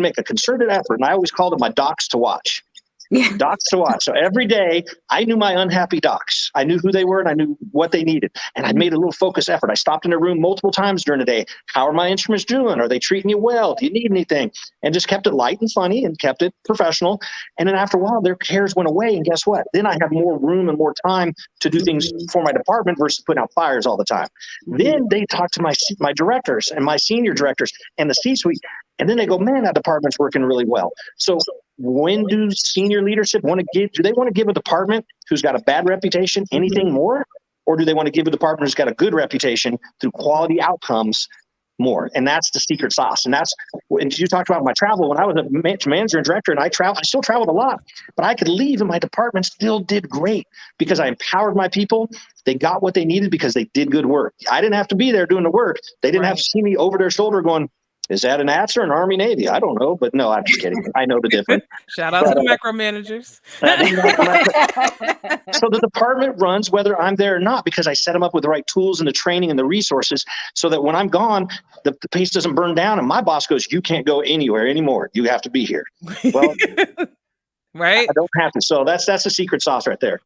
make a concerted effort. And I always called it my docs to watch. Yeah. Docs to watch. So every day I knew my unhappy docs. I knew who they were and I knew what they needed. And I made a little focus effort. I stopped in their room multiple times during the day. How are my instruments doing? Are they treating you well? Do you need anything? And just kept it light and funny and kept it professional. And then after a while, their cares went away. And guess what? Then I have more room and more time to do things for my department versus putting out fires all the time. Then they talk to my directors and my senior directors and the C-suite. And then they go, "Man, that department's working really well." So when do senior leadership do they want to give a department who's got a bad reputation anything more? Or do they want to give a department who's got a good reputation through quality outcomes more? And that's the secret sauce. And you talked about my travel. When I was a manager and director and I still traveled a lot, but I could leave and my department still did great because I empowered my people. They got what they needed because they did good work. I didn't have to be there doing the work. They didn't have to see me over their shoulder going, "Is that an ATS or an Army Navy? I don't know." But no, I'm just kidding. I know the difference. Shout out to the micromanagers. So the department runs whether I'm there or not because I set them up with the right tools and the training and the resources so that when I'm gone, the pace doesn't burn down and my boss goes, "You can't go anywhere anymore. You have to be here." Well, right? I don't have to. So that's the secret sauce right there.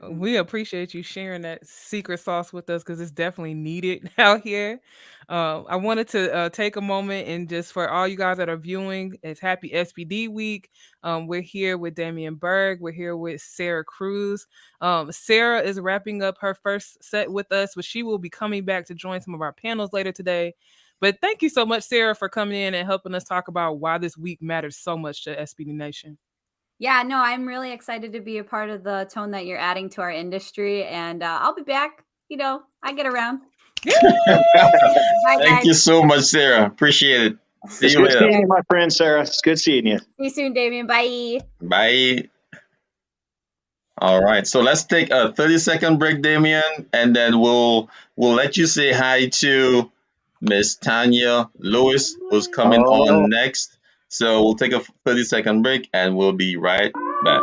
We appreciate you sharing that secret sauce with us because it's definitely needed out here. I wanted to take a moment and just for all you guys that are viewing, it's Happy SPD Week. We're here with Damien Berg. We're here with Sarah Cruz. Sarah is wrapping up her first set with us, but she will be coming back to join some of our panels later today. But thank you so much, Sarah, for coming in and helping us talk about why this week matters so much to SPD Nation. Yeah, no, I'm really excited to be a part of the tone that you're adding to our industry. And I'll be back. I get around. Bye, Thank you so much, Sarah. Appreciate it. See you later. Seeing you, my friend, Sarah. It's good seeing you. See you soon, Damien. Bye. Bye. All right. So let's take a 30-second break, Damien, and then we'll let you say hi to Miss Tanya Lewis, who's coming on next. So we'll take a 30-second break and we'll be right back.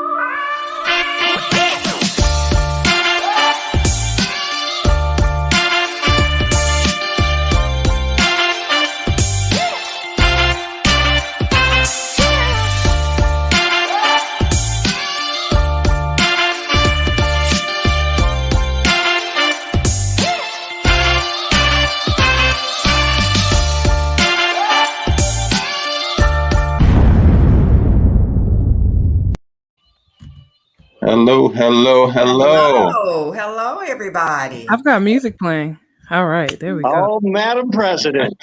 Hello, everybody. I've got music playing. All right, there we go. Oh, Madam President.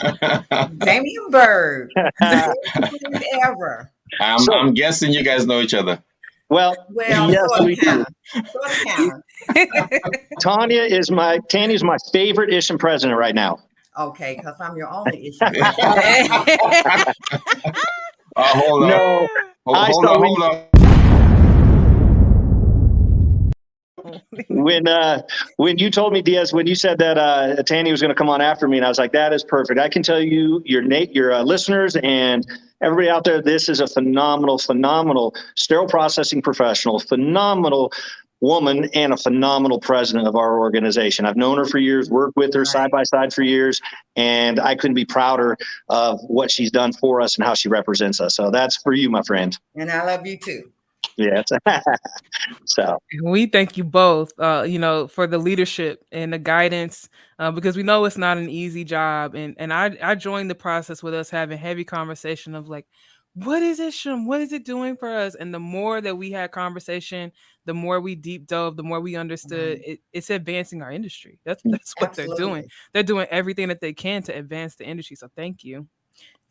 Damien Berg. Ever. I'm guessing you guys know each other. Well yes, we do. Tanya is my favorite Isham president right now. Okay, because I'm your only Isham. Hold on. No, Hold on, hold on. When you told me, Diaz, when you said that Tanya was going to come on after me, and I was like, that is perfect. I can tell you, your listeners and everybody out there, this is a phenomenal sterile processing professional, phenomenal woman, and a phenomenal president of our organization. I've known her for years, worked with her side by side for years, and I couldn't be prouder of what she's done for us and how she represents us. So that's for you, my friend. And I love you too. Yes. So we thank you both, for the leadership and the guidance, because we know it's not an easy job. And I joined the process with us having heavy conversation of like, what is Isham? What is it doing for us? And the more that we had conversation, the more we deep dove, the more we understood it's advancing our industry. That's what they're doing. They're doing everything that they can to advance the industry. So thank you.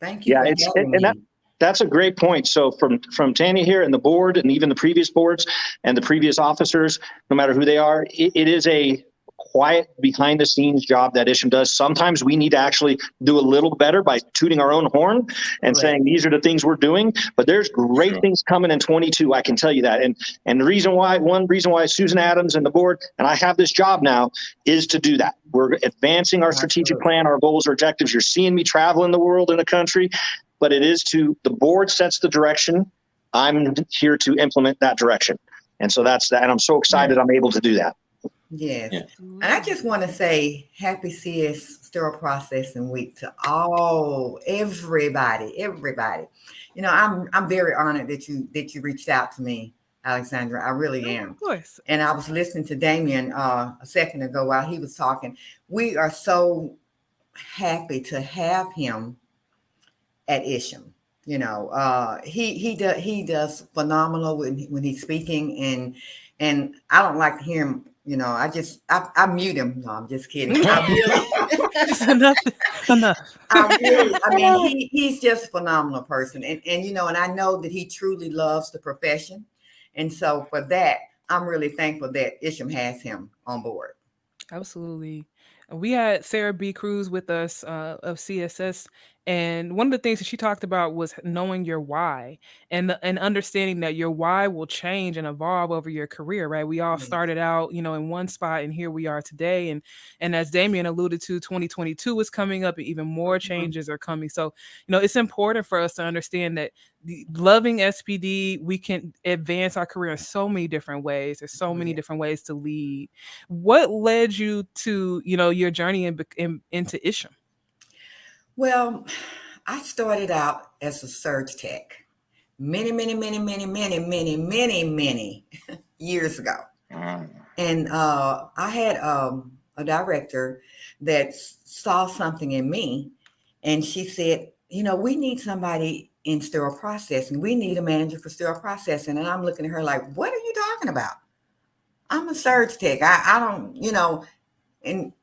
Thank you. Yeah, that's a great point. So from Tanya here and the board and even the previous boards and the previous officers, no matter who they are, it is a quiet behind the scenes job that Isham does. Sometimes we need to actually do a little better by tooting our own horn and saying, these are the things we're doing, but there's great things coming in 22. I can tell you that. And one reason why Susan Adams and the board, and I have this job now, is to do that. We're advancing our strategic plan, our goals, our objectives. You're seeing me travel in the world, in the country, but it is the board sets the direction. I'm here to implement that direction. And so that's that. And I'm so excited I'm able to do that. Yes. Yeah. And I just want to say happy CS Sterile Processing Week to everybody. You know, I'm very honored that you reached out to me, Alessandra. I really am. Of course. And I was listening to Damien a second ago while he was talking. We are so happy to have him at Isham. You know, he does phenomenal when he's speaking, and I don't like to hear him. You know, I mute him. No, I'm just kidding. Enough. He's just a phenomenal person. And you know, and I know that he truly loves the profession. And so for that, I'm really thankful that Isham has him on board. Absolutely. We had Sarah B. Cruz with us of CSS. And one of the things that she talked about was knowing your why and understanding that your why will change and evolve over your career, right? We all started out, you know, in one spot, and here we are today. And as Damien alluded to, 2022 is coming up and even more changes are coming. So, you know, it's important for us to understand that loving SPD, we can advance our career in so many different ways. There's so many different ways to lead. What led you to, you know, your journey into Isham? Well, I started out as a surge tech many years ago. And I had a director that saw something in me, and she said, you know, we need somebody in sterile processing. We need a manager for sterile processing. And I'm looking at her like, what are you talking about? I'm a surge tech. I don't, you know, in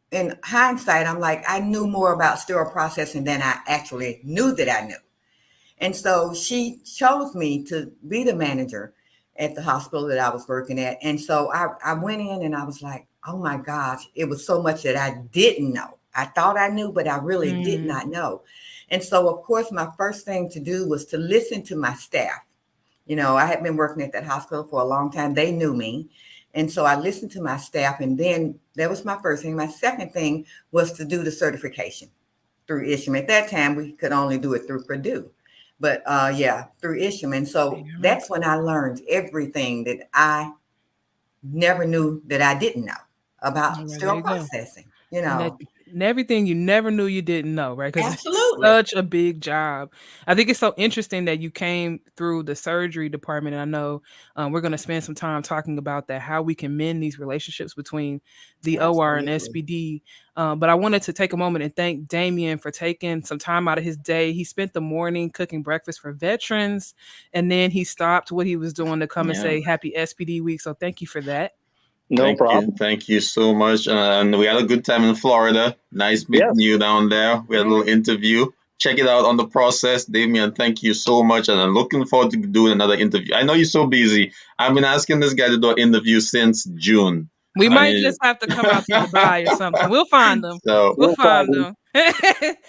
hindsight, I'm like, I knew more about sterile processing than I actually knew that I knew. And so she chose me to be the manager at the hospital that I was working at. And so I went in and I was like, oh my gosh, it was so much that I didn't know. I thought I knew, but I really did not know. And so, of course, my first thing to do was to listen to my staff. You know, I had been working at that hospital for a long time. They knew me. And so I listened to my staff, and then that was my first thing. My second thing was to do the certification through Isham. At that time, we could only do it through Purdue, but through Isham. And so that's when I learned everything that I never knew that I didn't know about sterile processing, you know. And everything you never knew you didn't know, right? Because it's such a big job. I think it's so interesting that you came through the surgery department. And I know we're going to spend some time talking about that, how we can mend these relationships between the OR and SPD. But I wanted to take a moment and thank Damien for taking some time out of his day. He spent the morning cooking breakfast for veterans, and then he stopped what he was doing to come and say happy SPD week. So thank you for that. No problem. Thank you so much. And we had a good time in Florida. Nice meeting you down there. We had a little interview. Check it out on the process. Damien, thank you so much. And I'm looking forward to doing another interview. I know you're so busy. I've been asking this guy to do an interview since June. We might just have to come out to Dubai or something. We'll find them. So we'll find them.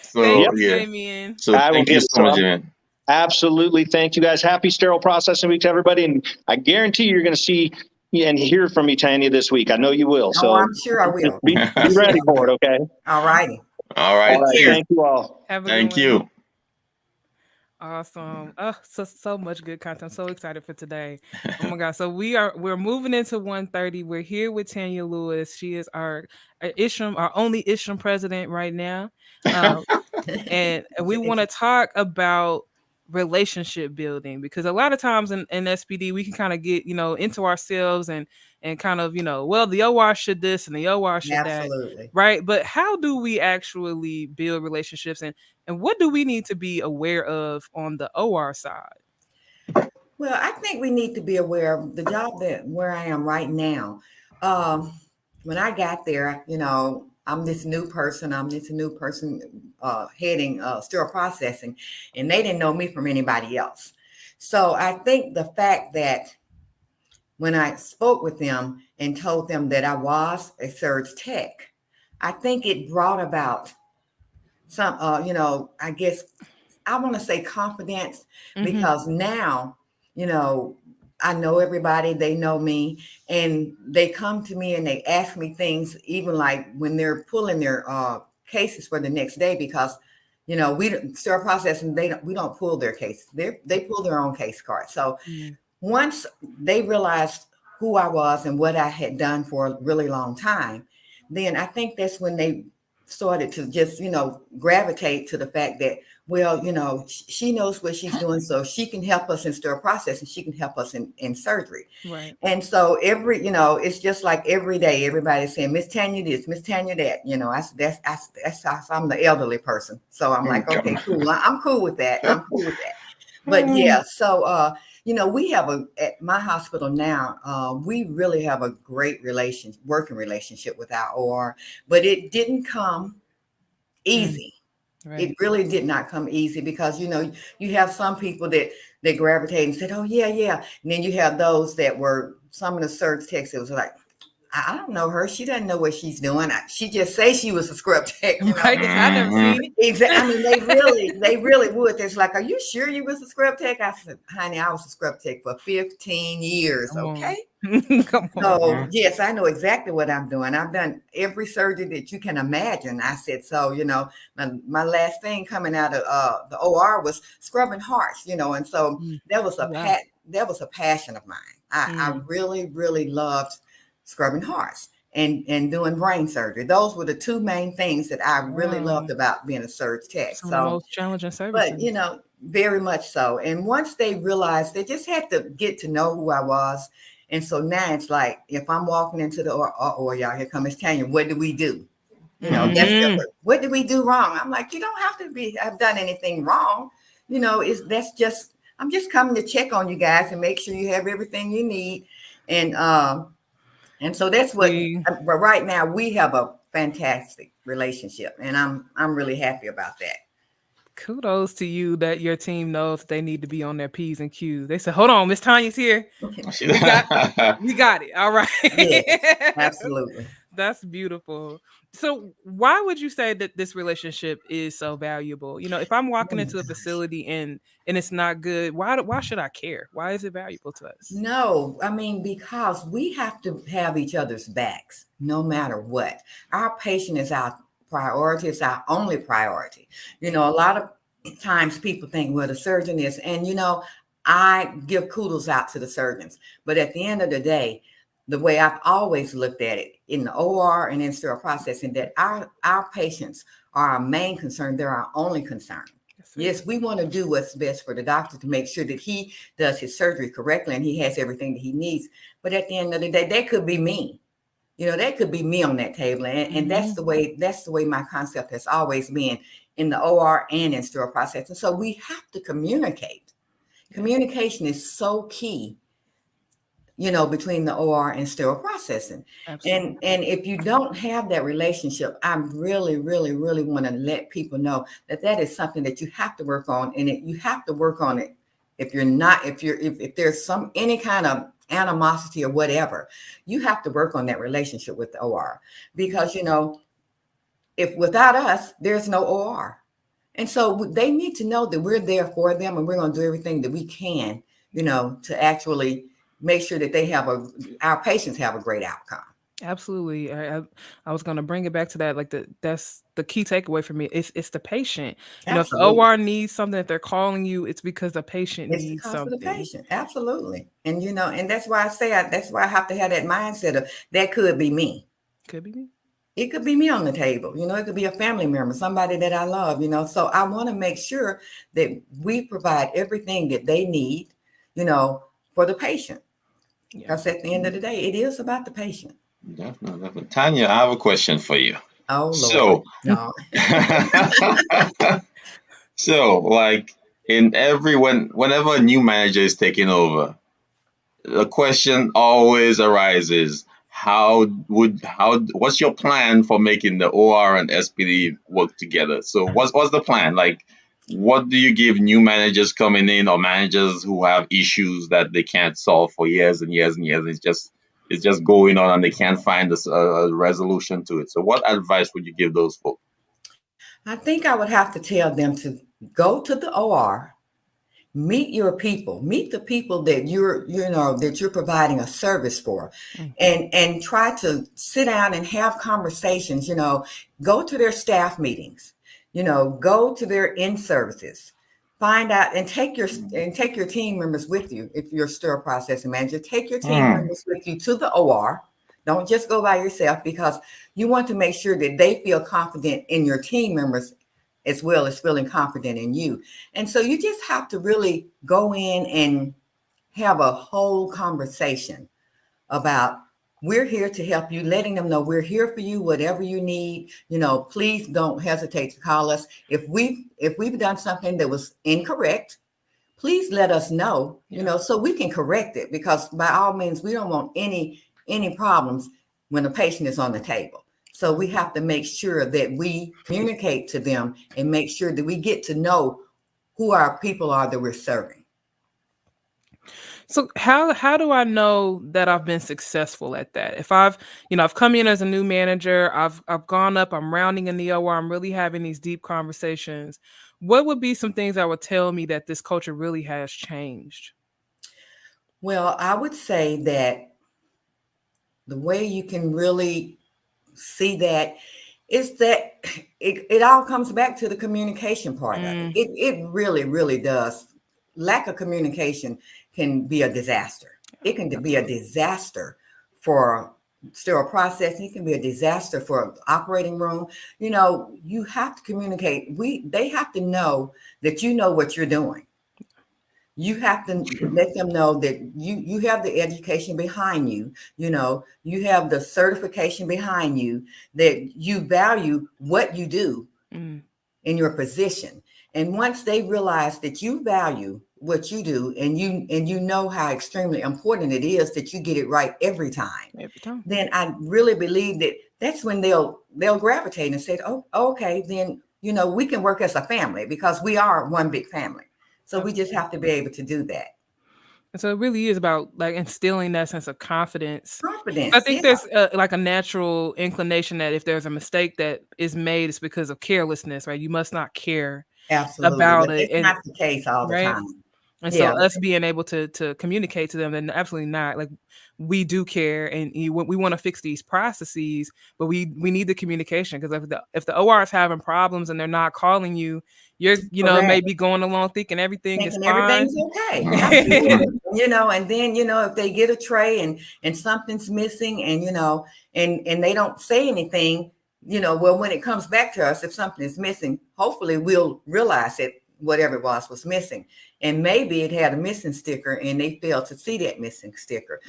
So, Damien. So thank you so much, Damien. Absolutely. Thank you, guys. Happy sterile processing week to everybody. And I guarantee you're going to see and hear from me, Tanya, this week. I know you will. So I'm sure I will. Be ready for it, okay? All righty. All right. Thank you all. Thank you. Awesome. Oh, so much good content. I'm so excited for today. Oh my God. So we're moving into 1:30. We're here with Tanya Lewis. She is our only Isham president right now. And we want to talk about relationship building, because a lot of times in SPD we can kind of get into ourselves and kind of well, the OR should this and the OR should that, right? But how do we actually build relationships, and what do we need to be aware of on the OR side? Well, I think we need to be aware of the job where I am right now. When I got there, I'm this new person heading sterile processing, and they didn't know me from anybody else. So I think the fact that when I spoke with them and told them that I was a surge tech, I think it brought about some, I guess I want to say confidence, because now, I know everybody, they know me, and they come to me and they ask me things, even like when they're pulling their cases for the next day, because, we sterile processing, we don't pull their cases. They pull their own case card. So once they realized who I was and what I had done for a really long time, then I think that's when they started to just, gravitate to the fact that, well, she knows what she's doing, so she can help us in sterile processing. She can help us in surgery. Right. And so it's just like every day, everybody's saying, Miss Tanya this, Miss Tanya that, I'm the elderly person. So I'm like, okay, cool. I'm cool with that. But yeah, so, we have at my hospital now, we really have a great working relationship with our OR, but it didn't come easy. Right. It really did not come easy, because, you have some people that gravitate and said, oh, yeah. And then you have those that were some of the surge techs that was like, I don't know her. She doesn't know what she's doing. She just says she was a scrub tech. Right. I never seen it. Exactly. I mean, they really would. It's like, are you sure you was a scrub tech? I said, honey, I was a scrub tech for 15 years. Okay. Come on. So yes, I know exactly what I'm doing. I've done every surgery that you can imagine. I said, so, my last thing coming out of the OR was scrubbing hearts, and so that was a passion of mine. I really, really loved scrubbing hearts and doing brain surgery. Those were the two main things that I really loved about being a surge tech. Some of the most challenging services. But, very much so. And once they realized, they just had to get to know who I was. And so now it's like, if I'm walking into the OR, y'all, here comes Tanya, what do we do? That's what did we do wrong? I'm like, you don't have to have done anything wrong. I'm just coming to check on you guys and make sure you have everything you need. And so that's what, but right now we have a fantastic relationship, and I'm really happy about that. Kudos to you that your team knows they need to be on their P's and Q's. They said, hold on, Miss Tanya's here. We got it. All right. Yes, absolutely. That's beautiful. So why would you say that this relationship is so valuable? If I'm walking into a facility and it's not good, why should I care? Why is it valuable to us? No, I mean, because we have to have each other's backs no matter what. Our patient is our priority. It's our only priority. A lot of times people think, well, the surgeon is, and I give kudos out to the surgeons, but at the end of the day, the way I've always looked at it in the OR and in sterile processing, that our patients are our main concern. They're our only concern. Yes, we want to do what's best for the doctor to make sure that he does his surgery correctly and he has everything that he needs. But at the end of the day, that could be me. That could be me on that table. And that's the way my concept has always been in the OR and in sterile processing. So we have to communicate. Communication is so key, between the OR and sterile processing. Absolutely. And if you don't have that relationship, I really, really, really want to let people know that is something that you have to work on. And you have to work on it. If there's any kind of animosity or whatever, you have to work on that relationship with the OR, because, if without us, there's no OR. And so they need to know that we're there for them, and we're going to do everything that we can, to actually make sure that our patients have a great outcome. Absolutely. I was going to bring it back to that. Like that's the key takeaway for me. It's the patient. If the OR needs something, if they're calling you, it's because the patient needs something. It's because of the patient. Absolutely. And, and that's why I say, that's why I have to have that mindset of that could be me. Could be me. It could be me on the table. It could be a family member, somebody that I love, So I want to make sure that we provide everything that they need, for the patient. Because at the end of the day, it is about the patient. Definitely. Tanya, I have a question for you. Oh, Lord. No. So, like whenever a new manager is taking over, the question always arises: what's your plan for making the OR and SPD work together? So, what's the plan? Like, what do you give new managers coming in, or managers who have issues that they can't solve for years and years and years? It's just going on and they can't find a resolution to it. So what advice would you give those folks? I think I would have to tell them to go to the OR, meet your people, meet the people that you're providing a service for, and try to sit down and have conversations, go to their staff meetings, go to their in-services. Find out and take your team members with you. If you're a sterile processing manager, take your team members with you to the OR. Don't just go by yourself, because you want to make sure that they feel confident in your team members as well as feeling confident in you. And so you just have to really go in and have a whole conversation about, we're here to help you, letting them know we're here for you, whatever you need. Please don't hesitate to call us. If we've done something that was incorrect, please let us know, so we can correct it, because by all means, we don't want any problems when a patient is on the table. So we have to make sure that we communicate to them and make sure that we get to know who our people are that we're serving. So how do I know that I've been successful at that? If I've come in as a new manager, I've gone up, I'm rounding in the OR, I'm really having these deep conversations. What would be some things that would tell me that this culture really has changed? Well, I would say that the way you can really see that is that it all comes back to the communication part of it. It really, really does. Lack of communication can be a disaster. It can be a disaster for sterile processing. It can be a disaster for operating room. You have to communicate. They have to know that you know what you're doing. You have to let them know that you have the education behind you. You have the certification behind you, that you value what you do in your position. And once they realize that you value what you do, and you know how extremely important it is that you get it right every time, then I really believe that that's when they'll gravitate and say, oh, okay, then, we can work as a family, because we are one big family. So we just have to be able to do that. And so it really is about like instilling that sense of confidence. Confidence. I think there's like a natural inclination that if there's a mistake that is made, it's because of carelessness, right? You must not care about it. It's not the case all the time. And so us being able to communicate to them, then absolutely not. Like, we do care, and we want to fix these processes, but we need the communication, because if the OR is having problems and they're not calling you, you're maybe going along thinking everything is fine. Everything's okay. And then if they get a tray and something's missing, and they don't say anything, well, when it comes back to us, if something is missing, hopefully we'll realize it, whatever it was missing. And maybe it had a missing sticker and they failed to see that missing sticker.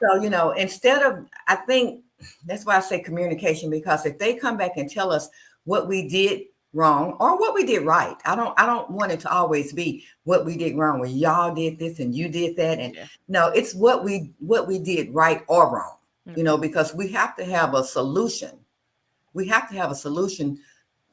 So, instead of, I think that's why I say communication, because if they come back and tell us what we did wrong or what we did right, I don't want it to always be what we did wrong, when y'all did this and you did that. And no, it's what we did right or wrong, because we have to have a solution. We have to have a solution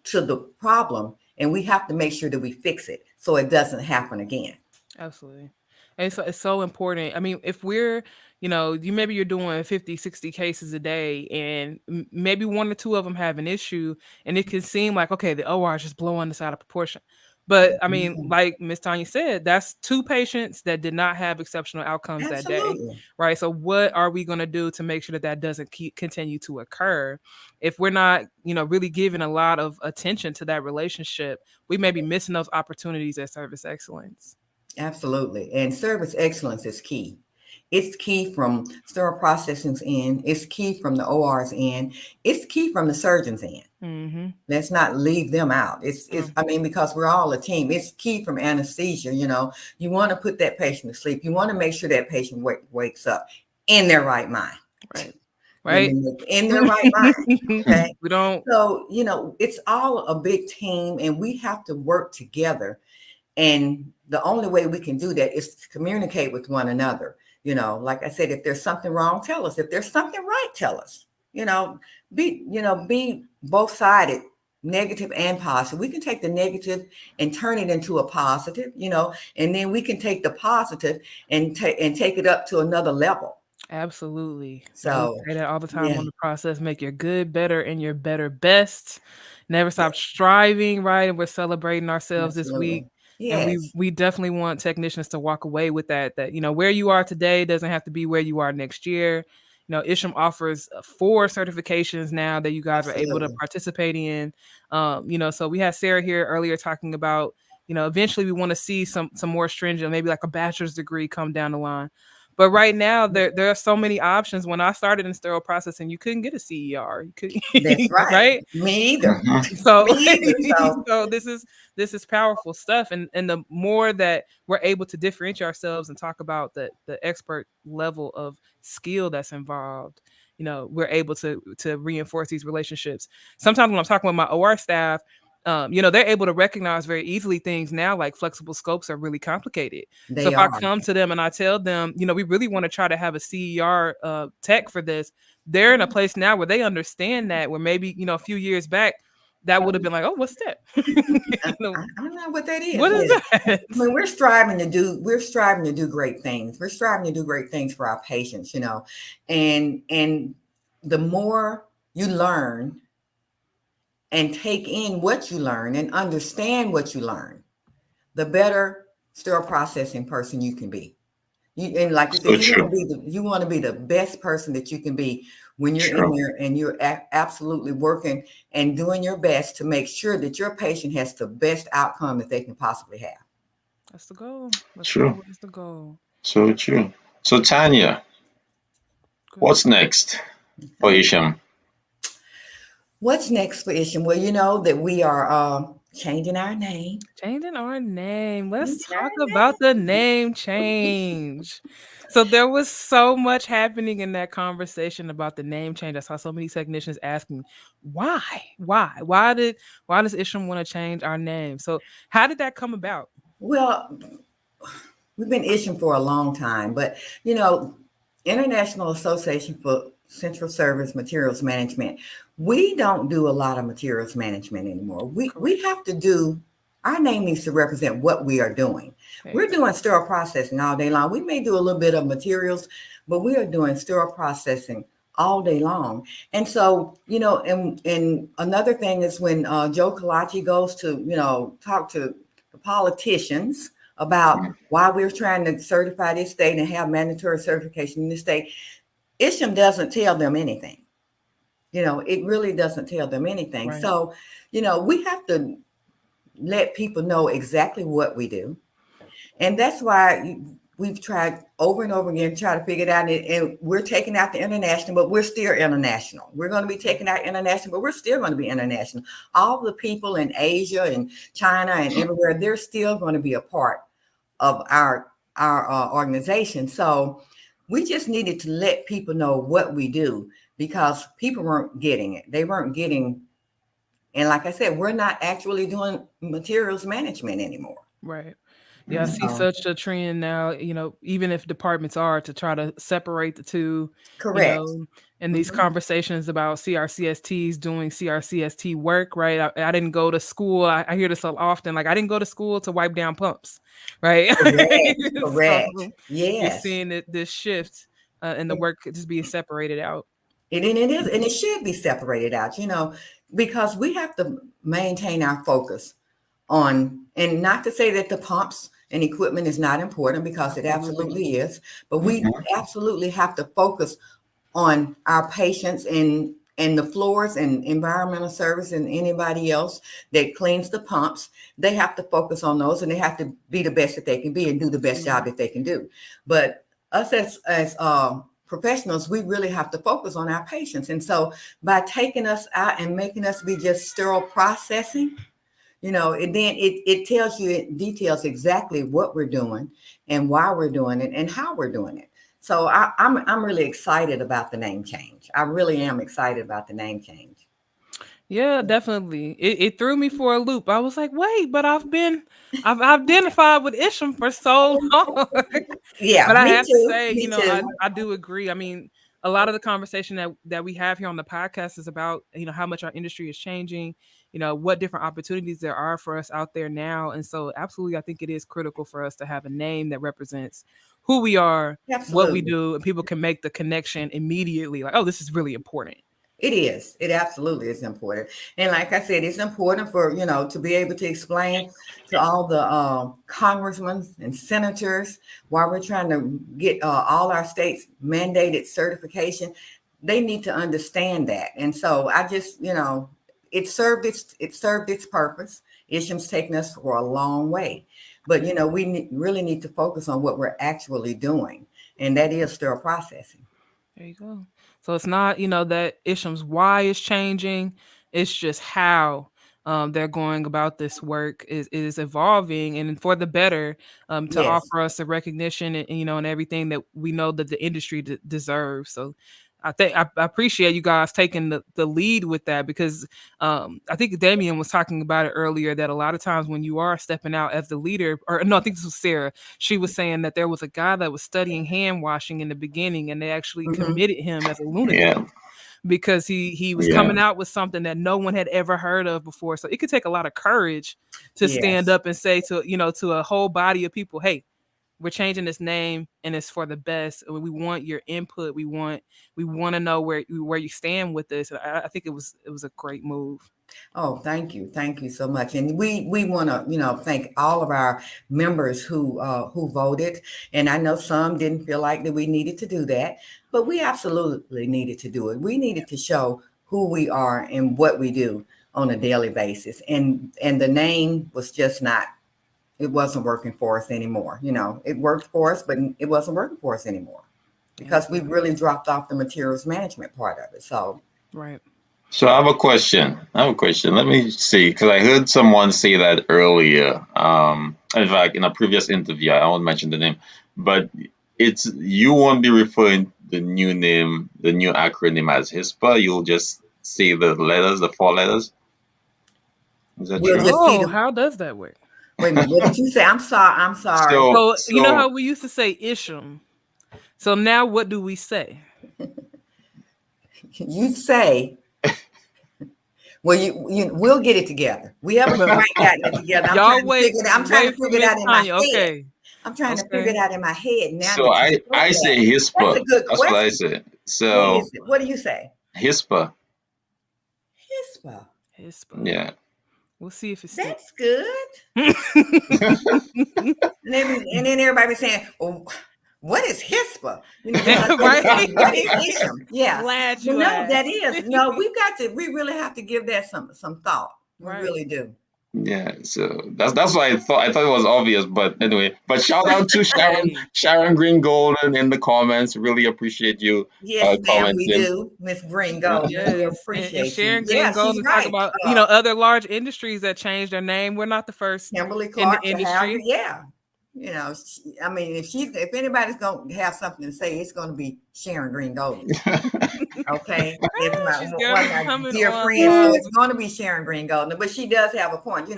to the problem, and we have to make sure that we fix it so it doesn't happen again. Absolutely. It's so important. I mean, if we're, maybe you're doing 50, 60 cases a day, and maybe one or two of them have an issue, and it can seem like, okay, the OR is just blowing this out of proportion. But I mean, like Miss Tonya said, that's two patients that did not have exceptional outcomes that day, Absolutely. right? So what are we going to do to make sure that that doesn't continue to occur? If we're not, really giving a lot of attention to that relationship, we may be missing those opportunities at service excellence. Absolutely. And service excellence is key. It's key from sterile processing's end. It's key from the OR's end. It's key from the surgeon's end. Mm-hmm. Let's not leave them out. It's I mean, because we're all a team. It's key from anesthesia. You want to put that patient to sleep. You want to make sure that patient wakes up in their right mind. Right. In their right mind. Okay. We don't. So, it's all a big team, and we have to work together. And the only way we can do that is to communicate with one another. Like I said, if there's something wrong, tell us. If there's something right, tell us. Be both-sided, negative and positive. We can take the negative and turn it into a positive, and then we can take the positive and take it up to another level. Absolutely. So I say that all the time on the process. Make your good better and your better best. Never stop striving, right? And we're celebrating ourselves this week. Yes. And we definitely want technicians to walk away with that where you are today doesn't have to be where you are next year. Isham offers 4 certifications now that you guys are able to participate in. So we had Sarah here earlier talking about, eventually we want to see some more stringent, maybe like a bachelor's degree come down the line. But right now, there are so many options. When I started in sterile processing, you couldn't get a CER. You could, that's right. Right? Me either. So this is powerful stuff. And the more that we're able to differentiate ourselves and talk about the expert level of skill that's involved, we're able to reinforce these relationships. Sometimes when I'm talking with my OR staff, they're able to recognize very easily things now, like flexible scopes are really complicated. So if I come to them and I tell them, we really want to try to have a CER tech for this, they're in a place now where they understand that, where maybe, a few years back, that would have been like, oh, what's that? I don't know what that is. What is that? I mean, we're striving to do great things. We're striving to do great things for our patients, and the more you learn and take in what you learn and understand what you learn, the better sterile processing person you can be. And like you said, you want to be the best person that you can be when you're in there, and you're absolutely working and doing your best to make sure that your patient has the best outcome that they can possibly have. That's the goal. That's the goal. So true. So Tanya, what's next for Isham? What's next for Isham? Well, you know that we are changing our name. Let's talk about the name change. So there was so much happening in that conversation about the name change. I saw so many technicians asking, why? Why does Isham want to change our name? So how did that come about? Well, we've been Isham for a long time, but International Association for Central Service Materials Management, we don't do a lot of materials management anymore. We have to do, our name needs to represent what we are doing. We're doing sterile processing all day long. We may do a little bit of materials, but we are doing sterile processing all day long. And so, and another thing is when Joe Kalachi goes to, talk to the politicians about why we're trying to certify this state and have mandatory certification in this state, Isham doesn't tell them anything. It really doesn't tell them anything. Right. So, we have to let people know exactly what we do. And that's why we've tried over and over again to try to figure it out. And we're taking out the international, but we're still international. We're going to be taking out international, but we're still going to be international. All the people in Asia and China and everywhere, they're still going to be a part of our organization. So we just needed to let people know what we do, because people weren't getting it. They weren't getting, and like I said, we're not actually doing materials management anymore. Right. Yeah, I see such a trend now, even if departments are, to try to separate the two. Correct. And these conversations about CRCSTs doing CRCST work, right? I didn't go to school. I hear this so often. Like, I didn't go to school to wipe down pumps, right? Correct. So Yes. you're seeing this shift and the work just being separated out. It is, and it should be separated out, because we have to maintain our focus on, and not to say that the pumps and equipment is not important, because it absolutely is, but we absolutely have to focus on our patients and the floors and environmental service and anybody else that cleans the pumps. They have to focus on those, and they have to be the best that they can be and do the best job that they can do. But us as professionals, we really have to focus on our patients. And so by taking us out and making us be just sterile processing, and then it tells you, it details exactly what we're doing and why we're doing it and how we're doing it. So I'm really excited about the name change. I really am excited about the name change. Yeah, definitely. It threw me for a loop. I was like, wait, but I've identified with Isham for so long. Yeah, but I me have too, to say, me too. I do agree. I mean, a lot of the conversation that we have here on the podcast is about, how much our industry is changing, what different opportunities there are for us out there now. And so absolutely, I think it is critical for us to have a name that represents who we are, what we do, and people can make the connection immediately. Like, oh, this is really important. It is. It absolutely is important. And like I said, it's important for, to be able to explain to all the congressmen and senators why we're trying to get all our states mandated certification. They need to understand that. And so I just, it served its purpose. Isham's taken us for a long way. But, we really need to focus on what we're actually doing. And that is sterile processing. There you go. So it's not, that Isham's why is changing. It's just how they're going about this work is evolving, and for the better, to offer us the recognition and and everything that we know that the industry deserves. So I think I appreciate you guys taking the lead with that, because I think Damien was talking about it earlier, that a lot of times when you are stepping out as the leader, or no, I think this was Sarah. She was saying that there was a guy that was studying hand washing in the beginning, and they actually committed him as a lunatic because he was coming out with something that no one had ever heard of before. So it could take a lot of courage to stand up and say to to a whole body of people, hey, we're changing this name and it's for the best. We want your input. We want to know where you stand with this. I think it was a great move. Oh, thank you so much. And we want to thank all of our members who voted. And I know some didn't feel like that we needed to do that, but we absolutely needed to do it. We needed to show who we are and what we do on a daily basis. And the name was just not. It wasn't working for us anymore. It worked for us, but it wasn't working for us anymore because we really dropped off the materials management part of it. So, right. So I have a question. Let me see, because I heard someone say that earlier. In fact, in a previous interview, I won't mention the name, but you won't be referring the new name, the new acronym as HISPA. You'll just say the letters, the 4 letters. Is that true? Oh, how does that work? Wait a minute, what did you say? I'm sorry. So you know how we used to say Isham. So now what do we say? You say, well, we'll get it together. We haven't quite gotten it together. I'm trying to figure it out in my head. Okay. I'm trying to figure it out in my head now. So I say HISPA. That's what I said. So what do you say? HISPA. HISPA. Yeah. We'll see if it's that's good. And then everybody was saying, "Oh, what is HISPA?" Right? What is Isham? Yeah. Glad you asked. That is. No, we really have to give that some thought. We really do. Yeah, so that's why I thought it was obvious, but anyway. But shout out to Sharon Green Golden in the comments. Really appreciate you. Yes, ma'am, we do, Miss Green Golden. Yes. We appreciate Sharon Green Golden talk about other large industries that changed their name. We're not the first Kimberly Clark in the industry. I mean, if anybody's going to have something to say, it's going to be Sharon Green Golden. Okay, it's one of my dear friends, so it's going to be Sharon Green Golden. But she does have a point.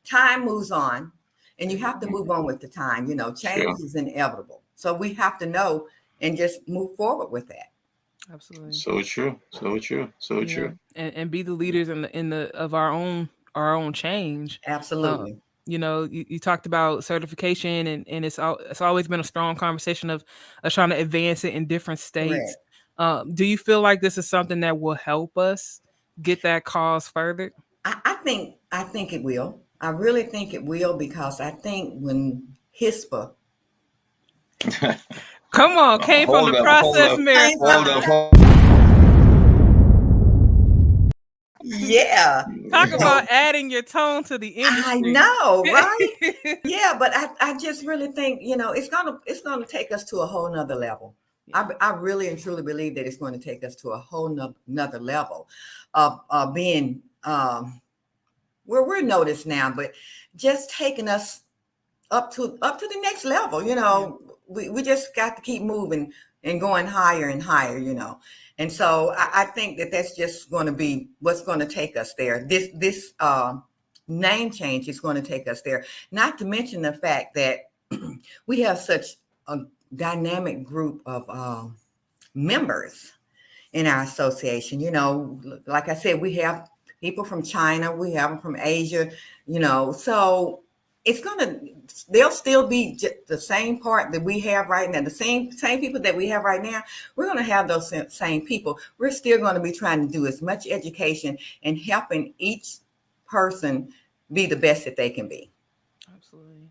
Time moves on, and you have to move on with the time. Change is inevitable, so we have to know and just move forward with that. Absolutely. So true. So true. So true. And be the leaders in the of our own change. Absolutely. You talked about certification, and it's always been a strong conversation of trying to advance it in different states. Correct. Do you feel like this is something that will help us get that cause further? I think it will. I really think it will, because I think when HISPA Come on, came from the process marathon. Yeah. Talk about adding your tone to the industry. I know, right? Yeah, but I just really think, it's gonna take us to a whole nother level. I really and truly believe that it's going to take us to a whole nother level of being where we're noticed now, but just taking us up to the next level. We just got to keep moving and going higher and higher, And so I think that that's just going to be what's going to take us there. This name change is going to take us there. Not to mention the fact that we have such a dynamic group of members in our association. Like I said, we have people from China, we have them from Asia, so they'll still be the same part that we have right now. The same people that we have right now, we're going to have those same people. We're still going to be trying to do as much education and helping each person be the best that they can be. Absolutely.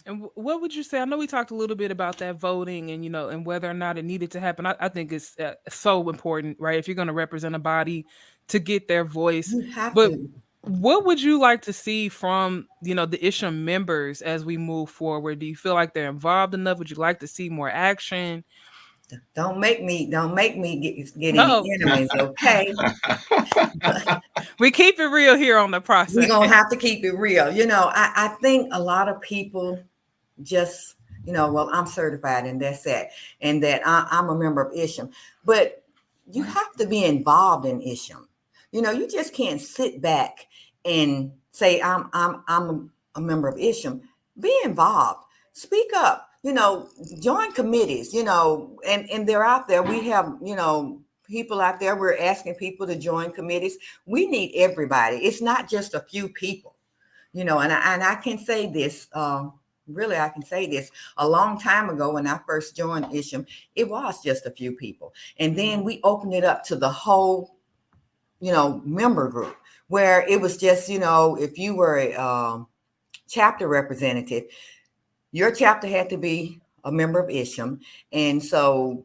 And what would you say? I know we talked a little bit about that voting and, and whether or not it needed to happen. I think it's so important, right? If you're going to represent a body, to get their voice. You have but to. What would you like to see from, the ISHM members as we move forward? Do you feel like they're involved enough? Would you like to see more action? Don't make me get any enemies, okay? We keep it real here on the process. We're going to have to keep it real. I think a lot of people just, well, I'm certified and that's that. And that I'm a member of ISHM. But you have to be involved in ISHM. You just can't sit back and say, I'm a member of ISHM. Be involved. Speak up. Join committees, and they're out there. We have, people out there. We're asking people to join committees. We need everybody. It's not just a few people, and I can say this, really, I can say this. A long time ago when I first joined ISHM, it was just a few people. And then we opened it up to the whole, member group, where it was just, if you were a chapter representative, your chapter had to be a member of ISHM. And so,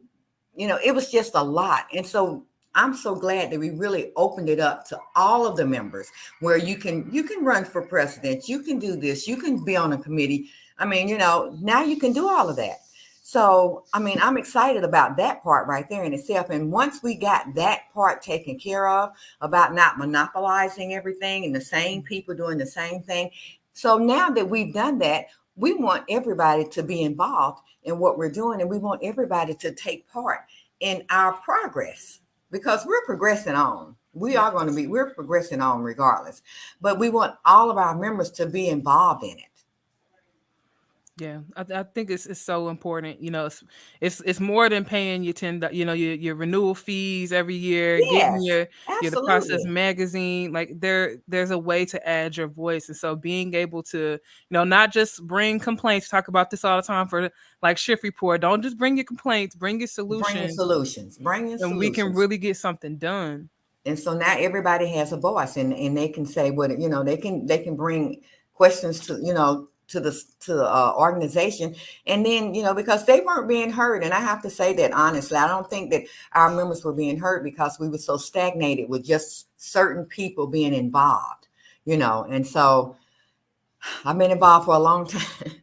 it was just a lot. And so I'm so glad that we really opened it up to all of the members, where you can run for president, you can do this, you can be on a committee. I mean, now you can do all of that. So, I'm excited about that part right there in itself. And once we got that part taken care of, about not monopolizing everything and the same people doing the same thing. So now that we've done that, we want everybody to be involved in what we're doing. And we want everybody to take part in our progress, because we're progressing on. We're progressing on regardless. But we want all of our members to be involved in it. Yeah, I think it's so important. It's more than paying your your renewal fees every year, getting your the process magazine. Like there's a way to add your voice, and so being able to not just bring complaints. Talk about this all the time for like shift report. Don't just bring your complaints, bring your solutions. And we can really get something done. And so now everybody has a voice, and they can say what they can bring questions to the organization, and then because they weren't being heard. And I have to say that honestly, I don't think that our members were being heard because we were so stagnated with just certain people being involved, and so I've been involved for a long time.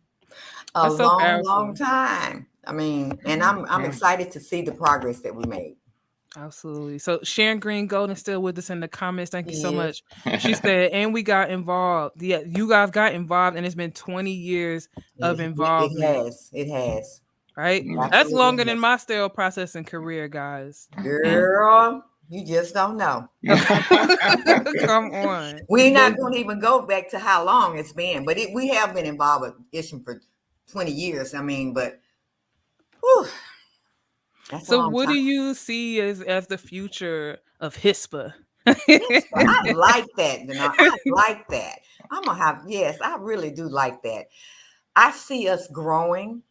Long time. And I'm excited to see the progress that we made. Absolutely. So Sharon Green Golden still with us in the comments. Thank you so much. She said, and we got involved. Yeah, you guys got involved, and it's been 20 years of involvement. It has. Right? Absolutely. That's longer than my sterile processing career, guys. Girl, you just don't know. Come on. We're not going to even go back to how long it's been, but we have been involved with ISHM for 20 years. But whew. That's So, all I'm what do trying. you see as the future of HISPA? I like that. I like that. I'm gonna have, yes, I really do like that. I see us growing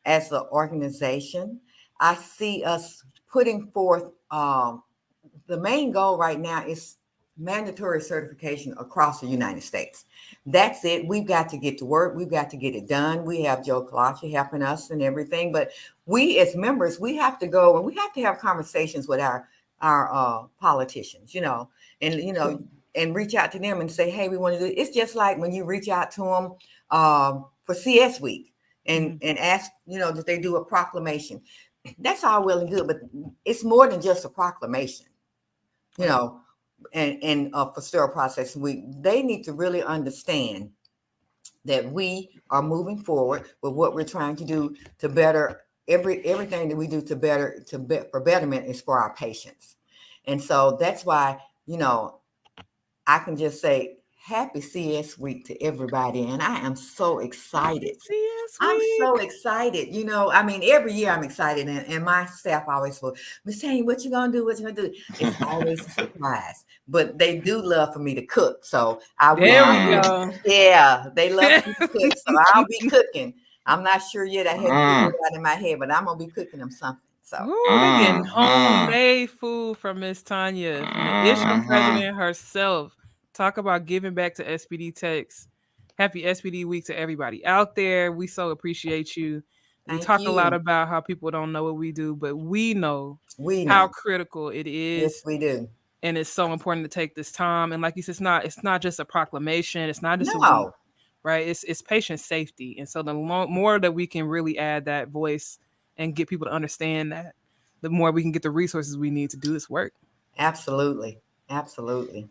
as an organization. I see us putting forth the main goal right now is mandatory certification across the United States. That's it. We've got to get to work. We've got to get it done. We have Joe Colachi helping us and everything, but we as members, we have to go and we have to have conversations with our politicians, and reach out to them and say, hey, we want to do it. It's just like when you reach out to them for CS Week and ask, that they do a proclamation. That's all well and good, but it's more than just a proclamation, and for sterile processing week. They need to really understand that we are moving forward with what we're trying to do to better everything that we do for betterment is for our patients. And so that's why, I can just say happy CS Week to everybody. And I am so excited. I'm so excited. Every year I'm excited. And my staff always will, Miss Tanya, what you going to do? What you going to do? It's always a surprise. But they do love for me to cook. So I will. There we go. Yeah, they love me to cook. So I'll be cooking. I'm not sure yet. I haven't figured it out in my head, but I'm going to be cooking them something. So they're getting homemade food from Miss Tanya, from the ISHMA president herself. Talk about giving back to SPD techs. Happy SPD Week to everybody out there. We so appreciate you. We talk a lot about how people don't know what we do, but we know how critical it is. Yes, we do. And it's so important to take this time. And like you said, it's not just a proclamation. It's not just a week, right? It's patient safety. And so the more that we can really add that voice and get people to understand that, the more we can get the resources we need to do this work. Absolutely. Absolutely.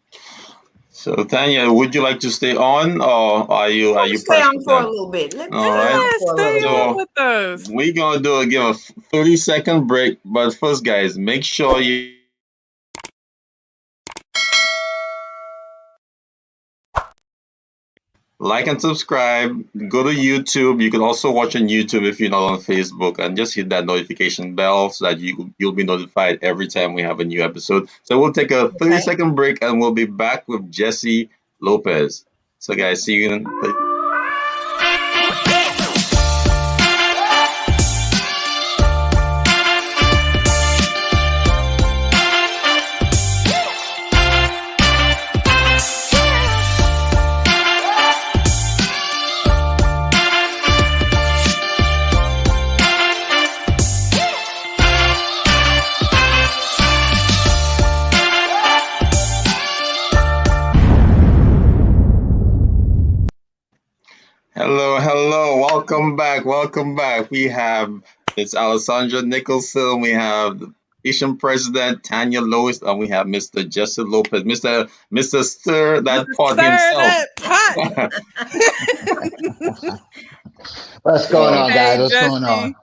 So Tanya, would you like to stay on, or are you stay on for a little bit? Stay on with us. We're gonna give a 30-second break, but first, guys, make sure you like and subscribe. Go to YouTube. You can also watch on YouTube if you're not on Facebook, and just hit that notification bell so that you'll be notified every time we have a new episode. So we'll take a 30-second break, and we'll be back with Jessie Lopez. So guys, see you in Hello, welcome back. We have Alessandra Nicholson, we have the Asian President Tanya Lewis, and we have Mr. Jessie Lopez, Mr. Stir That Pot himself. What's going on, guys? What's Jessie, going on?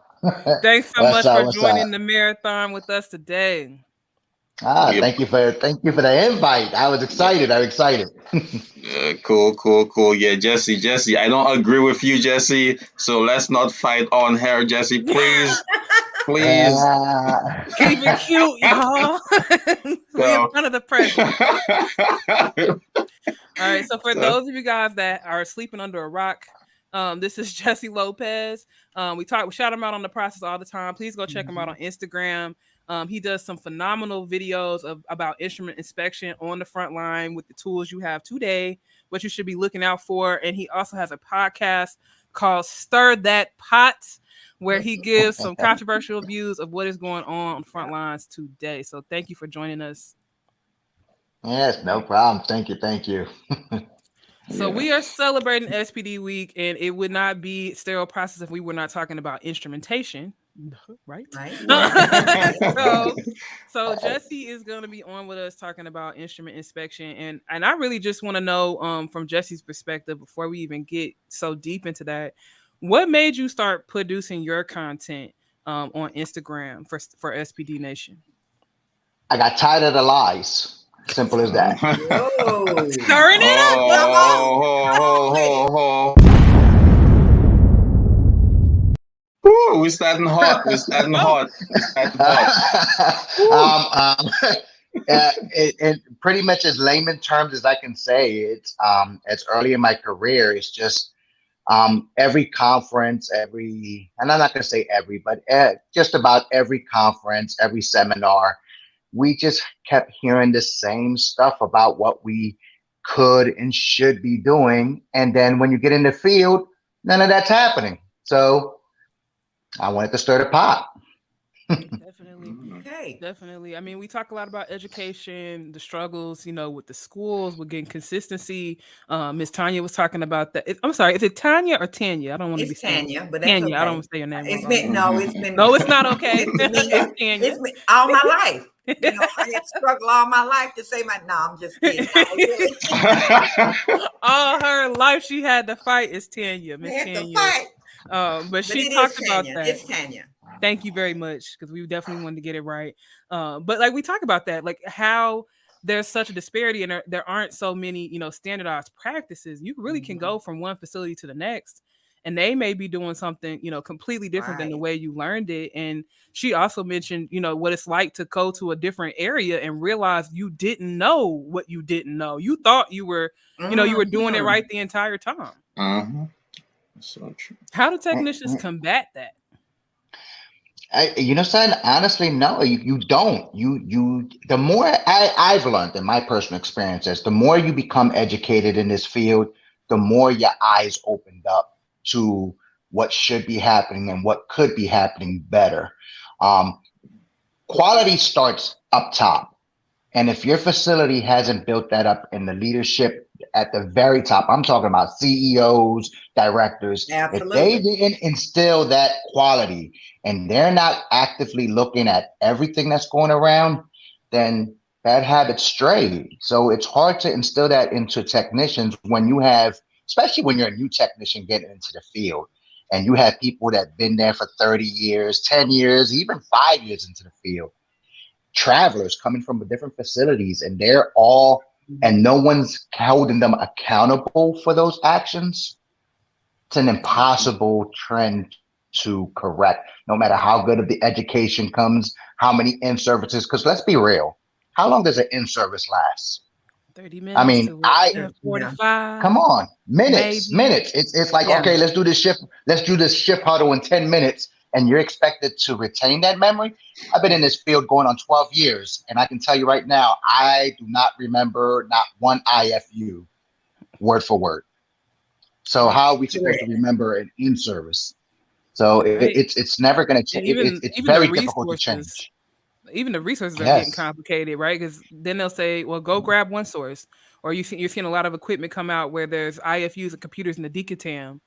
Thanks so much for joining the marathon with us today. Thank you for the invite. I was excited. Cool. Yeah, Jessie, I don't agree with you, Jessie. So let's not fight on her, Jessie. Please. Keep it cute, y'all. We're in front of the president. All right. So for those of you guys that are sleeping under a rock, this is Jessie Lopez. We shout him out on the process all the time. Please go check him out on Instagram. He does some phenomenal videos about instrument inspection on the front line with the tools you have today, what you should be looking out for. And he also has a podcast called Stir That Pot, where he gives some controversial views of what is going on the front lines today. So thank you for joining us. Yes, no problem. Thank you. So we are celebrating SPD Week, and it would not be sterile process if we were not talking about instrumentation. Right. So Jessie is going to be on with us talking about instrument inspection, and I really just want to know from Jessie's perspective, before we even get so deep into that, what made you start producing your content on Instagram for SPD Nation? I got tired of the lies. Simple as that. Stirring it up. Woo, we're starting hot. We're starting hot. We're starting hot. It pretty much as layman terms as I can say, it's as early in my career, it's just every conference, and I'm not going to say every, but just about every conference, every seminar, we just kept hearing the same stuff about what we could and should be doing. And then when you get in the field, none of that's happening. So I wanted to stir the pot. Definitely. Okay. Definitely. I mean, we talk a lot about education, the struggles, with the schools, with getting consistency. Miss Tanya was talking about that. I'm sorry, is it Tanya or Tanya? I don't want to be It's saying Tanya, but that's Tanya. I don't okay. want to say your name It's wrong. been it's been No, it's not okay. it's Tanya. It's been all my life. I had struggled all my life to say my. No, I'm just kidding. All her life she had to fight is Tanya, Miss Tanya. But she talked about that. It's Tanya. Thank you very much, because we definitely wanted to get it right. But like we talk about that, like how there's such a disparity and there aren't so many, standardized practices. You really can go from one facility to the next, and they may be doing something, completely different than the way you learned it. And she also mentioned, what it's like to go to a different area and realize you didn't know what you didn't know. You thought you were, you were doing it right the entire time. So true. How do technicians combat that? Son, honestly, no, you don't. The more I've learned in my personal experiences, the more you become educated in this field, the more your eyes opened up to what should be happening and what could be happening better. Quality starts up top. And if your facility hasn't built that up in the leadership at the very top, I'm talking about CEOs, directors, Absolutely. if they didn't instill that quality and they're not actively looking at everything that's going around, then bad habits stray. So it's hard to instill that into technicians when you have, especially when you're a new technician getting into the field and you have people that have been there for 30 years, 10 years, even 5 years into the field. Travelers coming from different facilities, and and no one's holding them accountable for those actions. It's an impossible trend to correct, no matter how good of the education comes, how many in-services, because let's be real, how long does an in-service last? 30 minutes. I mean, 45. Come on, minutes. It's like, okay, let's do this shift huddle in 10 minutes. And you're expected to retain that memory. I've been in this field going on 12 years, and I can tell you right now, I do not remember not one IFU word for word. So how are we supposed to remember an in-service? So it's never going to change. It's very difficult to change. Even the resources are getting complicated, right? Because then they'll say, well, go grab one source. Or you're seeing a lot of equipment come out where there's IFUs and computers in the decatam.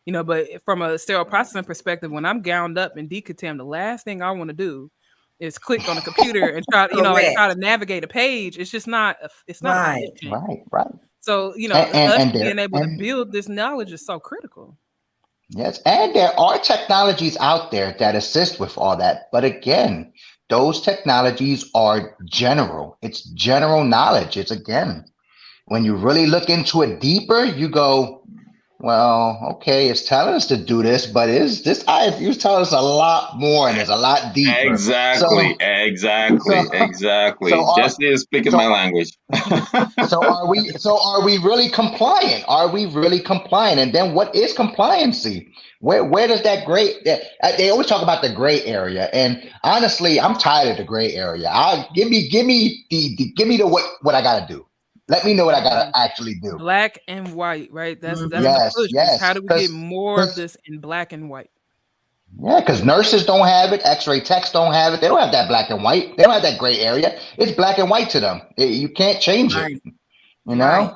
But from a sterile processing perspective, when I'm gowned up in decatam, the last thing I want to do is click on a computer and try, try to navigate a page. It's just not. It's not efficient. Right. So us being able to build this knowledge is so critical. Yes, and there are technologies out there that assist with all that, but again, those technologies are general. It's general knowledge. It's when you really look into it deeper, you go, well, okay, it's telling us to do this, but is this IFU's telling us a lot more and it's a lot deeper. Exactly. Jessie is speaking my language. So are we really compliant? And then what is compliancy? Where does that gray? They always talk about the gray area, and honestly, I'm tired of the gray area. Give me what I gotta do. Let me know what I gotta actually do. Black and white, right? That's the push. Yes. How do we get more of this in black and white? Yeah, because nurses don't have it, X-ray techs don't have it. They don't have that black and white. They don't have that gray area. It's black and white to them. You can't change it. Right.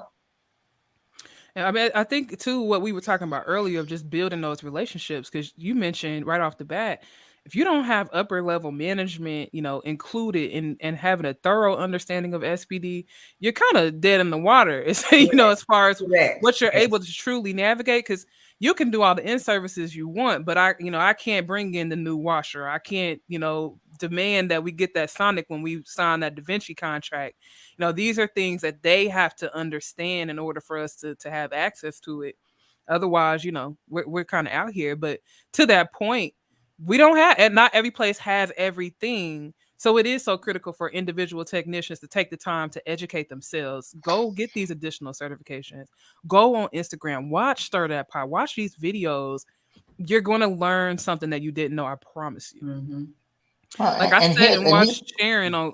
And I mean, I think too what we were talking about earlier of just building those relationships, because you mentioned right off the bat, if you don't have upper level management, included in having a thorough understanding of SPD, you're kind of dead in the water. It's as far as what you're able to truly navigate, because you can do all the in-services you want, but I can't bring in the new washer. I can't, demand that we get that sonic when we sign that Da Vinci contract. These are things that they have to understand in order for us to have access to it. Otherwise, we're kind of out here. But to that point, we don't have, and not every place has everything. So it is so critical for individual technicians to take the time to educate themselves. Go get these additional certifications. Go on Instagram. Watch Stir That Pot. Watch these videos. You're going to learn something that you didn't know. I promise you. Mm-hmm. Like I sat and watched Sharon on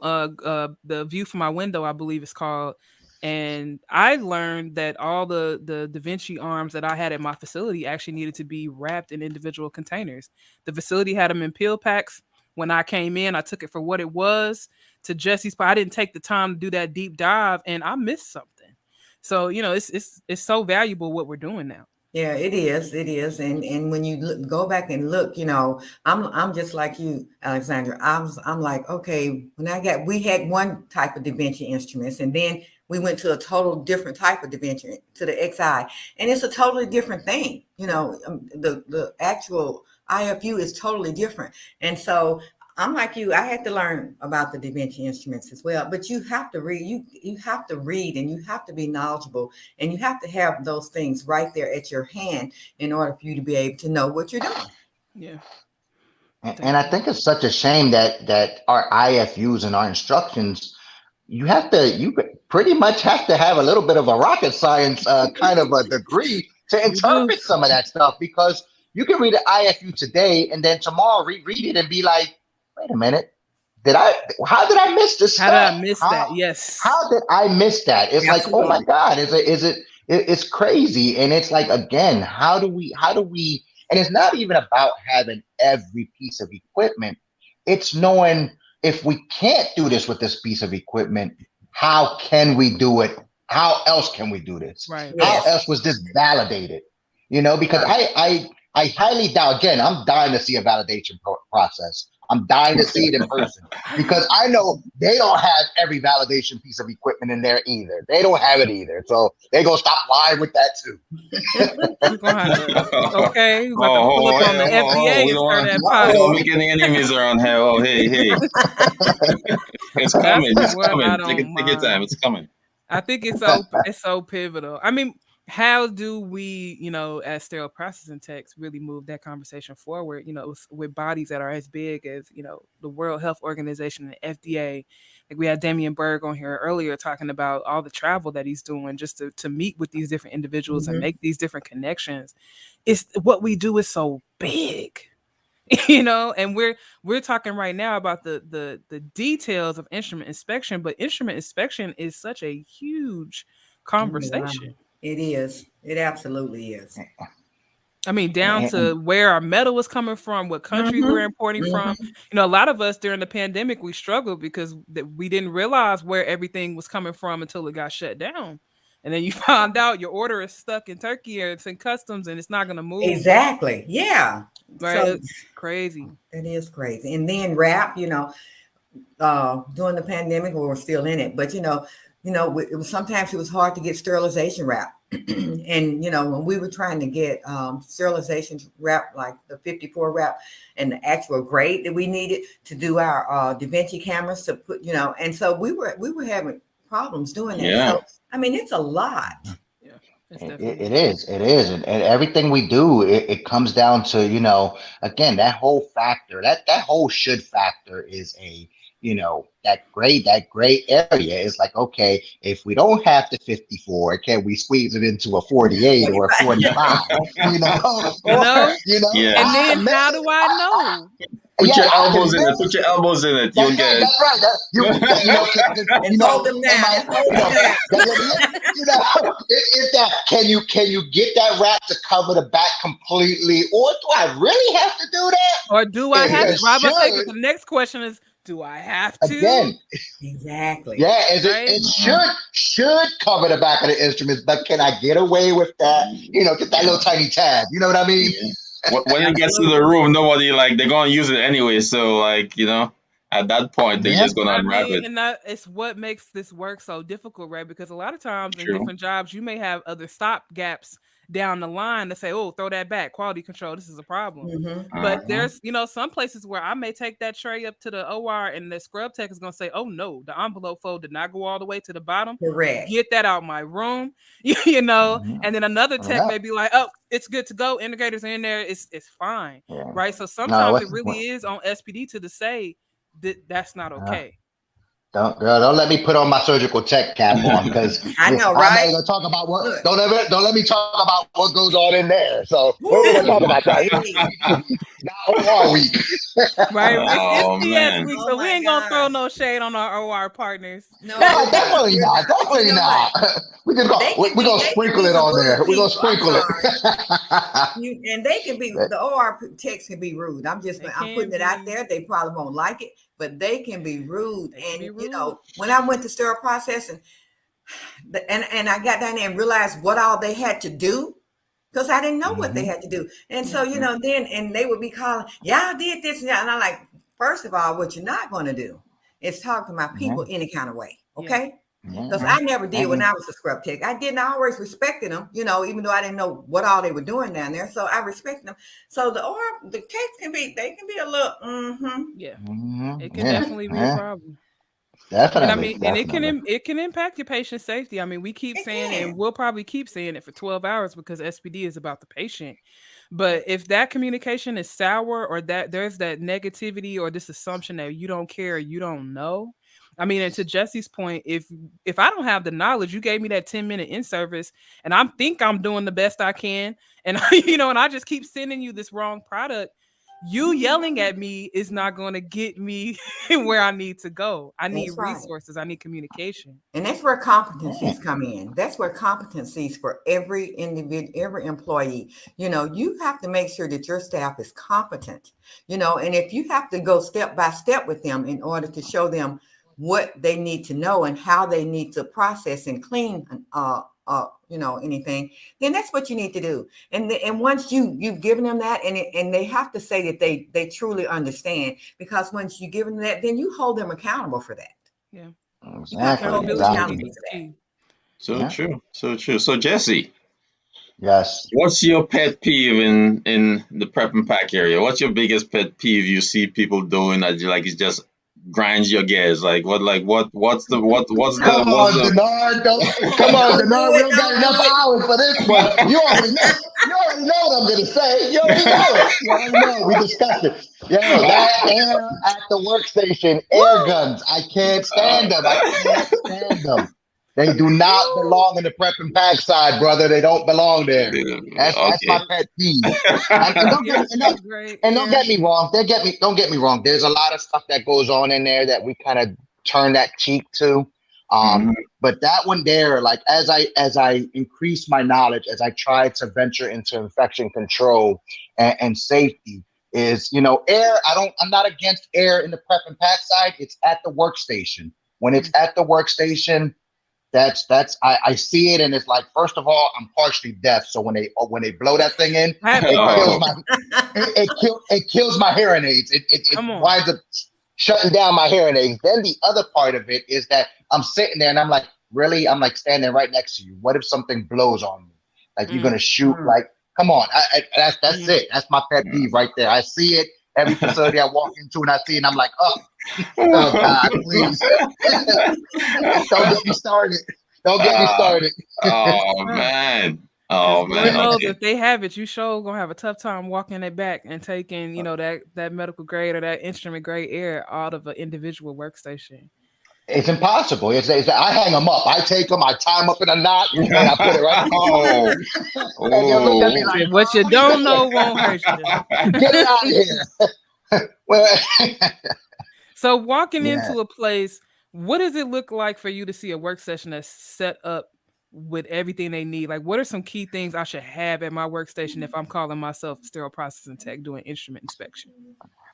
The View from My Window, I believe it's called. And I learned that all the Da Vinci arms that I had at my facility actually needed to be wrapped in individual containers. The facility had them in peel packs. When I came in, I took it for what it was. To Jessie's part, I didn't take the time to do that deep dive, and I missed something. So it's so valuable what we're doing now. Yeah, it is, and when you go back and look, I'm just like you, Alessandra. I'm like, okay, we had one type of Da Vinci instruments, and then we went to a total different type of Da Vinci, to the XI, and it's a totally different thing. The actual IFU is totally different, and so I'm like you. I had to learn about the Da Vinci instruments as well, but you have to read. You have to read, and you have to be knowledgeable, and you have to have those things right there at your hand in order for you to be able to know what you're doing. Yeah. And I think it's such a shame that our IFUs and our instructions, you pretty much have to have a little bit of a rocket science kind of a degree to interpret some of that stuff, because you can read an IFU today and then tomorrow reread it and be like, wait a minute, how did I miss this? How did I miss that? Yes. How did I miss that? It's Absolutely. Like, oh my God, it's crazy. And it's like, again, how do we, and it's not even about having every piece of equipment. It's knowing, if we can't do this with this piece of equipment, how can we do it? How else can we do this? Right. How else was this validated? Because I highly doubt, again, I'm dying to see a validation process. I'm dying to see it in person, because I know they don't have every validation piece of equipment in there either. They don't have it either. So they're going to stop lying with that too. We're going to have to, okay, we're about to pull up on the FDA and start that pot. We don't make any enemies around here. Oh, hey. It's coming. It's coming. Take your time. It's coming. I think it's so pivotal. I mean, how do we, as sterile processing techs, really move that conversation forward, with bodies that are as big as, the World Health Organization and FDA? Like, we had Damien Berg on here earlier talking about all the travel that he's doing just to meet with these different individuals and make these different connections. It's what we do is so big, and we're talking right now about the details of instrument inspection, but instrument inspection is such a huge conversation. Wow. It is. It absolutely is. I mean, down to where our metal is coming from, what countries we're importing from. A lot of us during the pandemic, we struggled because we didn't realize where everything was coming from until it got shut down. And then you found out your order is stuck in Turkey or it's in customs and it's not going to move. Exactly. Yeah. Right. So, it's crazy. It is crazy. And then wrap, during the pandemic, we're still in it, but sometimes it was hard to get sterilization wrap. And, when we were trying to get sterilization wrap, like the 54 wrap and the actual grade that we needed to do our Da Vinci cameras to put, and so we were having problems doing that. Yeah. So, I mean, it's a lot. Yeah, it is. And everything we do, it comes down to, again, that whole factor, that whole should factor is that gray area is like, okay, if we don't have the 54, can we squeeze it into a 48 or a 45? Yeah. And then how do I know? Put your elbows in it. Put your elbows in it. You'll get it. That's right. And hold them down. Can you get that wrap to cover the back completely, or do I really have to do that? Or do I have to? The next question is, do I have to? Again, exactly. Yeah, it should cover the back of the instruments, but can I get away with that? Get that little tiny tab. You know what I mean? Yeah. When it gets to the room, nobody they're gonna use it anyway. So at that point, they're just gonna unwrap it. And it's what makes this work so difficult, right? Because a lot of times in different jobs, you may have other stop gaps down the line to say, oh, throw that back, quality control, this is a problem. Mm-hmm. But there's, some places where I may take that tray up to the OR and the scrub tech is going to say, oh no, the envelope fold did not go all the way to the bottom. Correct. Get that out my room, and then another tech may be like, oh, it's good to go. Indicators in there. It's fine. Right. So sometimes it really is on SPD to say that that's not okay. Don't let me put on my surgical tech cap on, because I know, right? I'm gonna talk about what. Don't let me talk about what goes on in there. So we're gonna talk about that. Not OR week, right? It's CS week, so we ain't gonna throw no shade on our OR partners. No, definitely not. Definitely not. We're gonna sprinkle it on there. We're gonna sprinkle it. And they can be, the OR techs can be rude. I'm putting it out there. They probably won't like it, but they can be rude. When I went to sterile processing, and I got down there and realized what all they had to do, because I didn't know what they had to do. And so, then, and they would be calling, y'all did this and that. And I'm like, first of all, what you're not going to do is talk to my people any kind of way. Okay. Because I never did when I was a scrub tech. I always respected them, even though I didn't know what all they were doing down there. So I respected them. So the techs can be a little, it can definitely be a problem. Definitely. And it can impact your patient safety. I mean, we keep saying it, and we'll probably keep saying it for 12 hours because SPD is about the patient. But if that communication is sour, or that there's that negativity or this assumption that you don't care, you don't know. I mean, and to Jessie's point, if I don't have the knowledge, you gave me that 10-minute in-service, and I think I'm doing the best I can, and and I just keep sending you this wrong product, you yelling at me is not going to get me where I need to go. I need resources. I need communication. And that's where competencies come in. That's where competencies for every individual, every employee, you have to make sure that your staff is competent, and if you have to go step by step with them in order to show them what they need to know and how they need to process and clean, anything, then that's what you need to do. And once you've given them that, and they have to say that they truly understand, because once you give them that, then you hold them accountable for that. Yeah. Exactly. So true. So Jessie. Yes. What's your pet peeve in the prep and pack area? What's your biggest pet peeve you see people doing that it's just grinds your gears? What's the Come on, Deannard, we don't got enough hours for this one. You already know what I'm gonna say. You already know. We discussed it. That air at the workstation, air guns. I can't stand them. They do not belong in the prep and pack side, brother. They don't belong there. That's my pet peeve. And don't get me wrong. Don't get me wrong. There's a lot of stuff that goes on in there that we kind of turn that cheek to. But that one there, as I increase my knowledge, as I try to venture into infection control and safety, is air. I'm not against air in the prep and pack side. It's at the workstation. When it's at the workstation, I see it, and it's like, first of all, I'm partially deaf, so when they blow that thing in, it kills my hearing aids. It winds up shutting down my hearing aids. Then the other part of it is that I'm sitting there and I'm like, really? I'm like standing right next to you. What if something blows on me? You're gonna shoot? Come on. That's it. That's my pet peeve right there. I see it every facility I walk into, and I see it, and I'm like, oh God, please. Don't get me started. Oh man. Lord knows if they have it, you sure gonna have a tough time walking it back and taking, that medical grade or that instrument grade air out of an individual workstation. It's impossible. I hang them up. I take them, I tie them up in a knot, and I put it right home. And you look at me like, what you don't know won't hurt you. Get it out of here. So walking into a place, what does it look like for you to see a work session that's set up with everything they need? What are some key things I should have at my workstation if I'm calling myself a sterile processing tech doing instrument inspection?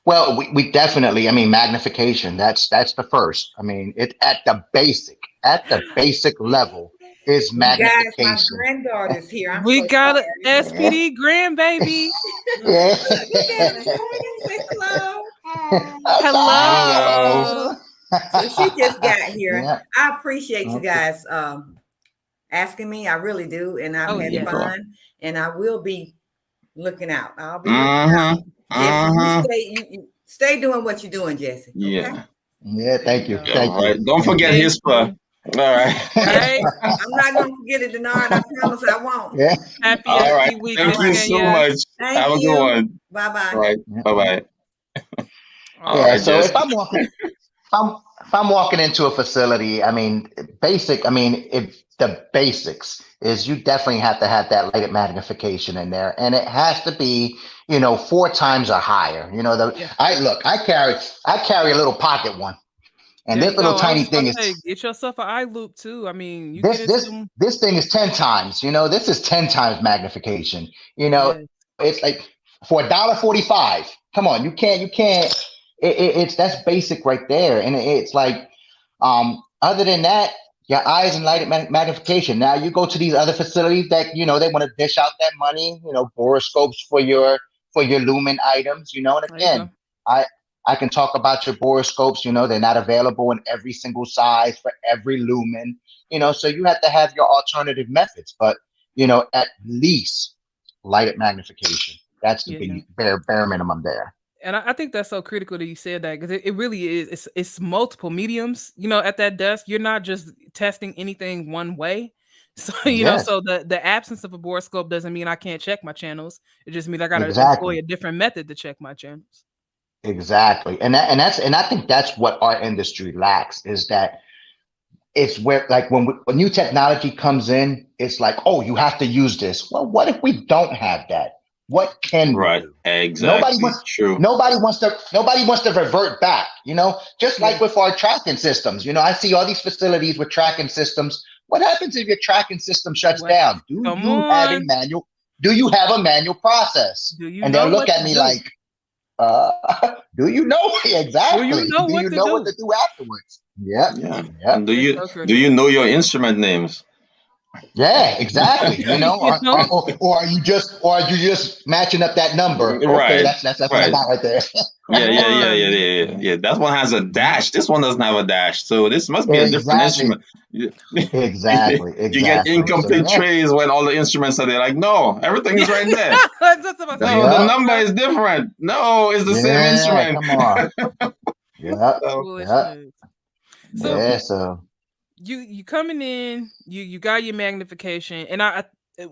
Well, we definitely, magnification. That's the first. It at the basic level is magnification. Guys, my granddaughter's here. We got an SPD grandbaby. Yeah. Hello. Hello. So she just got here. Yeah. I appreciate you guys asking me. I really do. And I've had fun. And I will be looking out. I'll be looking out. Jesse, you stay doing what you're doing, Jesse. Okay? Yeah. Yeah, thank you. Thank you. Right. Don't forget HISPA. All right. Hey, I'm not going to forget it, Deannard. I promise I won't. Yeah. Happy All right. week. Thank you so much. Have a good one. Bye-bye. All right. Bye-bye. Yeah, so if I'm walking into a facility, I mean, if the basics is you definitely have to have that lighted magnification in there, and it has to be, 4 times or higher. I carry a little pocket one, and this little tiny thing is get yourself an eye loop too. I mean, this thing is 10 times. This is 10 times magnification. It's like for $1.45. Come on, you can't. It's that's basic right there, and it's like, other than that, your eyes and lighted magnification. Now you go to these other facilities that they want to dish out that money, borescopes for your lumen items, and again, I can talk about your borescopes. They're not available in every single size for every lumen, so you have to have your alternative methods, but at least lighted magnification. That's the bare minimum there. And I think that's so critical that you said that, because it really is. It's multiple mediums. At that desk, you're not just testing anything one way. So so the absence of a borescope doesn't mean I can't check my channels. It just means I got to employ a different method to check my channels. Exactly, and I think that's what our industry lacks, is that it's where, like, when new technology comes in, it's like, oh, you have to use this. Well, what if we don't have that? What can we do? Exactly. Nobody wants to revert back, just like with our tracking systems. I see all these facilities with tracking systems. What happens if your tracking system shuts down? Do you have a manual process? And they'll look at me like, do you know? Exactly. Do you know what to do afterwards? Yeah. And do you know your instrument names? Yeah, exactly. Or are you just matching up that number? Right. Okay, that's what I got right there. Yeah. That one has a dash. This one doesn't have a dash. So this must be a different instrument. Exactly. You get incomplete trays when all the instruments are there. Like, no, everything is right there. The number is different. No, it's the same instrument. Come on. So you coming in, you got your magnification, and I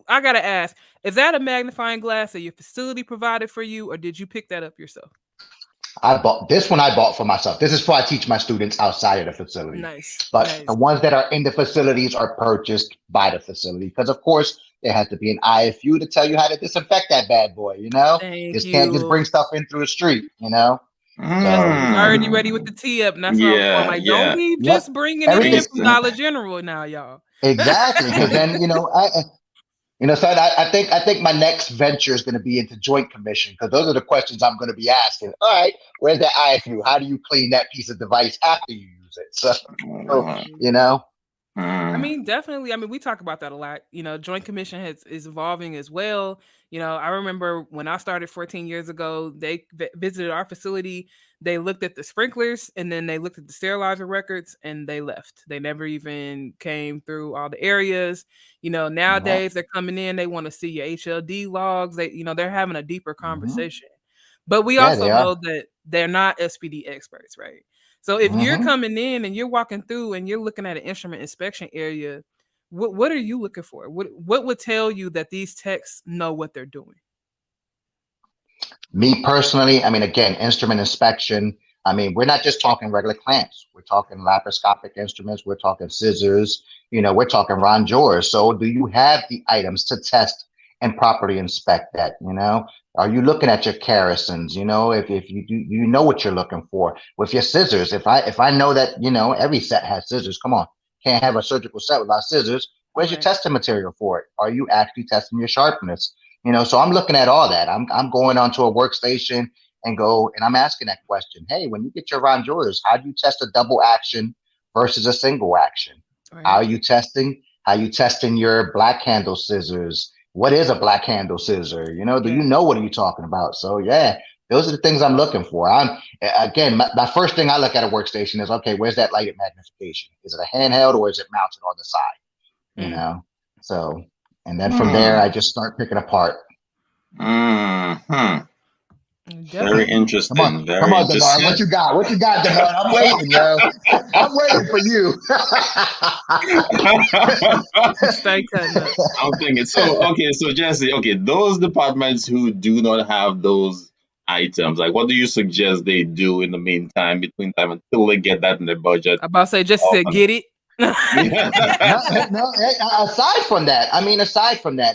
gotta ask, is that a magnifying glass that your facility provided for you, or did you pick that up yourself? I bought for myself. This is for I teach my students outside of the facility. Nice. But the ones that are in the facilities are purchased by the facility, because of course there has to be an IFU to tell you how to disinfect that bad boy. Can't just bring stuff in through the street. Already ready with the tee up, and that's what I'm like. Don't be just bringing it in from Dollar General now, y'all. Exactly, because then so I think my next venture is going to be into Joint Commission, because those are the questions I'm going to be asking. All right, where's that IFU? How do you clean that piece of device after you use it? So I mean, definitely. I mean, we talk about that a lot. Joint Commission is evolving as well. I remember when I started 14 years ago, they visited our facility. They looked at the sprinklers, and then they looked at the sterilizer records, and they left. They never even came through all the areas. Nowadays they're coming in. They want to see your HLD logs. They're having a deeper conversation. But we also know that they're not SPD experts, right? So if you're coming in and you're walking through and you're looking at an instrument inspection area, what are you looking for? What would tell you that these techs know what they're doing? Me personally, I mean, again, instrument inspection. I mean, we're not just talking regular clamps. We're talking laparoscopic instruments. We're talking scissors. We're talking rongeurs. So do you have the items to test and properly inspect that? Are you looking at your Carrisons? If you do, you know what you're looking for with your scissors. If I know that, every set has scissors, come on, can't have a surgical set without scissors. Where's your testing material for it? Are you actually testing your sharpness? So I'm looking at all that. I'm going onto a workstation and I'm asking that question. Hey, when you get your rongeurs, how do you test a double action versus a single action? Right. How are you testing? How you testing your black handle scissors? What is a black handle scissor? Do you know what are you talking about? So those are the things I'm looking for. My first thing I look at a workstation is, okay, where's that lighted magnification? Is it a handheld or is it mounted on the side? you know. So, and then from there, I just start picking apart. Very interesting. Come on, Deannard. What you got? What you got, Deannard? I'm waiting, yo. I'm waiting for you. Stay cutting up. I'm thinking. So Jessie, those departments who do not have those items, like, what do you suggest they do in the meantime, between time, until they get that in their budget? I'm about to say, Jessie said, get it. no, aside from that,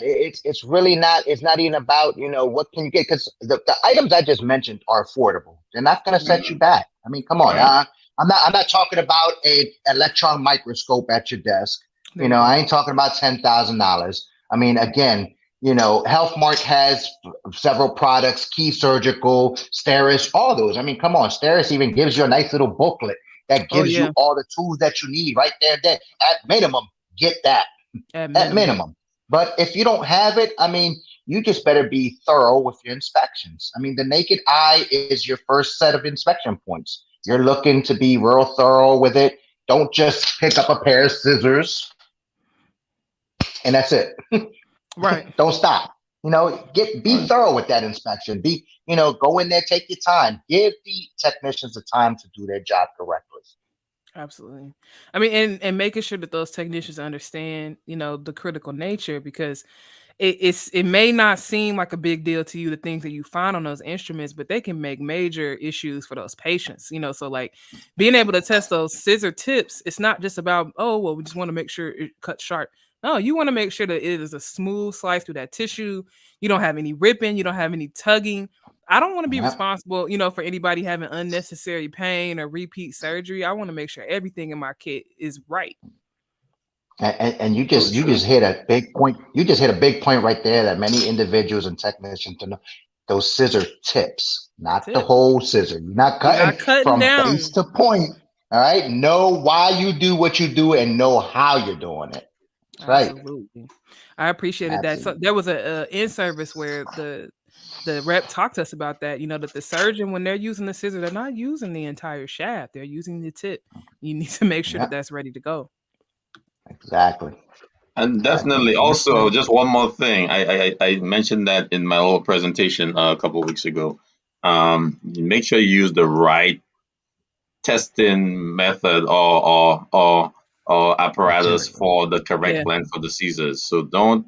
it's really not, it's not even about, what can you get, because the items I just mentioned are affordable. They're not going to set you back. I mean, come on. I'm not talking about a electron microscope at your desk. I ain't talking about $10,000. I mean, again, Health Mart has several products, Key Surgical, Steris, all those. I mean, come on, Steris even gives you a nice little booklet that gives you all the tools that you need right there. That at minimum, get that at minimum. But if you don't have it, I mean, you just better be thorough with your inspections. I mean, the naked eye is your first set of inspection points. You're looking to be real thorough with it. Don't just pick up a pair of scissors and that's it. Right. Don't stop. Be thorough with that inspection. Go in there, take your time. Give the technicians the time to do their job correctly. Absolutely. I mean, and making sure that those technicians understand, the critical nature, because it may not seem like a big deal to you, the things that you find on those instruments, but they can make major issues for those patients. So like being able to test those scissor tips, it's not just about, we just want to make sure it cuts sharp. No, you want to make sure that it is a smooth slice through that tissue. You don't have any ripping. You don't have any tugging. I don't want to be responsible, for anybody having unnecessary pain or repeat surgery. I want to make sure everything in my kit is right. And you just hit a big point. You just hit a big point right there that many individuals and technicians to know. Those scissor tips, not the whole scissor. You're not cutting from down. base to point. All right. Know why you do what you do and know how you're doing it. Absolutely. Right. I appreciated that. So there was a in-service where the rep talked to us about that, that the surgeon, when they're using the scissor, they're not using the entire shaft. They're using the tip. You need to make sure that that's ready to go. Exactly. And definitely also, just one more thing. I mentioned that in my little presentation a couple of weeks ago. Make sure you use the right testing method or apparatus for the correct length for the scissors. So don't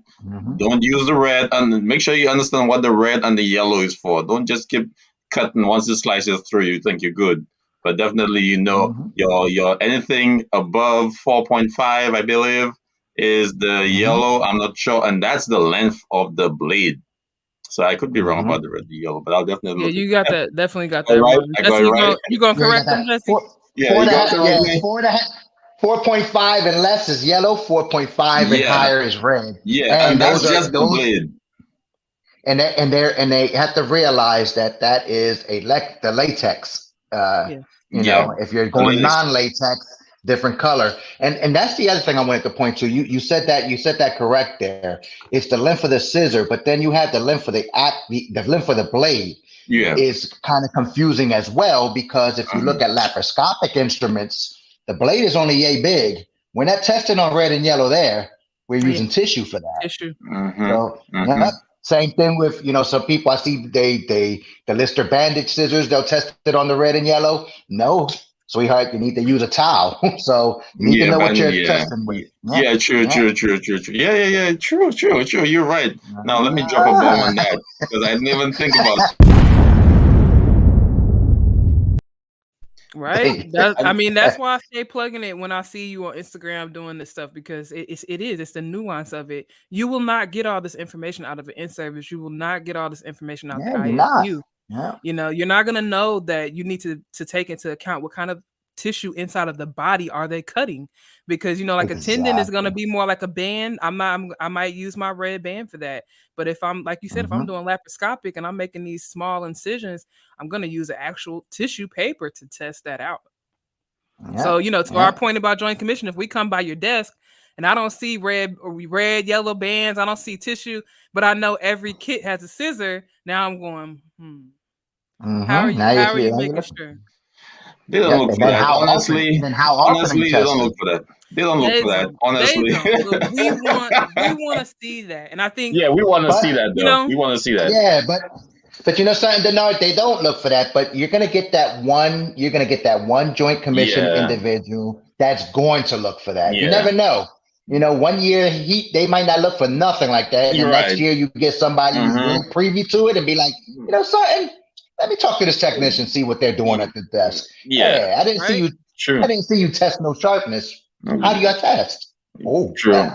use the red, and make sure you understand what the red and the yellow is for. Don't just keep cutting. Once it slices through, you think you're good. But definitely, your anything above 4.5, I believe, is the yellow. I'm not sure, and that's the length of the blade. So I could be wrong about the red, the yellow, but I'll definitely look. Yeah, you got that. Definitely got that right. Jesse, you gonna correct them, Jesse? Yeah, you got it. 4.5 and less is yellow. 4.5 and higher is red. Yeah, and that's just the blade. And they have to realize that is the latex. If you're going non-latex, different color. And that's the other thing I wanted to point to. You said that correct there. It's the length of the scissor, but then you have the length of the length of the blade. Is kind of confusing as well, because if you look at laparoscopic instruments, the blade is only yay big. We're not testing on red and yellow there. We're using tissue for that. Tissue. So same thing with, some people I see the Lister bandage scissors, they'll test it on the red and yellow. No, sweetheart, you need to use a towel. So you need to know what you're testing with. True. Yeah, true. You're right. Now let me drop a bomb on that, because I didn't even think about it. Right. That's why I stay plugging it when I see you on Instagram doing this stuff, because it's the nuance of it. You will not get all this information out of an in-service. You will not get all this information out of the IFU. You're not gonna know that you need to take into account what kind of tissue inside of the body are they cutting, because like a tendon is going to be more like a band. I might use my red band for that, but if I'm, like you said, if I'm doing laparoscopic and I'm making these small incisions, I'm going to use an actual tissue paper to test that out. So to our point about Joint Commission, if we come by your desk and I don't see red yellow bands, I don't see tissue, but I know every kit has a scissor, now I'm going how are you making sure? They don't Yep. look And for then that. how often? Honestly, And then how often are you honestly, they don't testing? look for that. They don't look They for that. don't. Honestly. They don't. But we want to see that, and I think Yeah, we want to see But that you though. know. We want to see that. yeah, but you know something, Deannard, they don't look for that. But you're gonna get that one. You're gonna get that one Joint Commission Yeah, individual that's going to look for that. You yeah. never know. You know, one year they might not look for nothing like that, and the You're next right. year you get somebody who's Mm-hmm. real privy to it and be like, you know, something. Let me talk to this technician, see what they're doing at the desk. Yeah, Hey, I didn't see Right? you. true. I didn't see you test no sharpness. How do you test? Oh, True.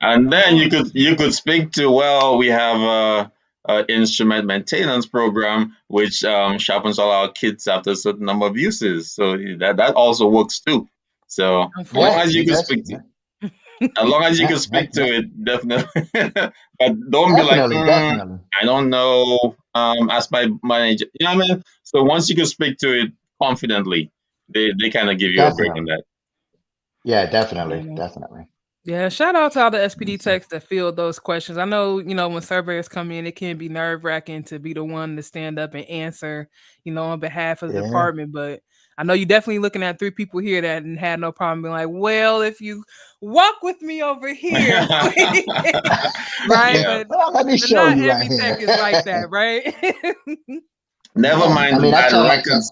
And then you could speak to, well, we have a instrument maintenance program which sharpens all our kits after a certain number of uses. So that also works too. So as long yeah, as you it could does. speak to, as long as you Yeah, could speak to yeah, it, definitely. But don't be like, definitely. I don't know. Ask my manager. You know what I mean? So once you could speak to it confidently, they kind of give you a break on Definitely. that. Yeah, definitely. Yeah. Definitely. Yeah, shout out to all the SPD techs that field those questions. I know, when surveyors come in, it can be nerve-wracking to be the one to stand up and answer, on behalf of the Yeah. department. But I know you're definitely looking at 3 people here that had no problem being like, well, if you walk with me over here, please." Right? Yeah. Well, let me But show not you right every tech here. is like that, right? Never Yeah, mind I the mean, I bad tell my records.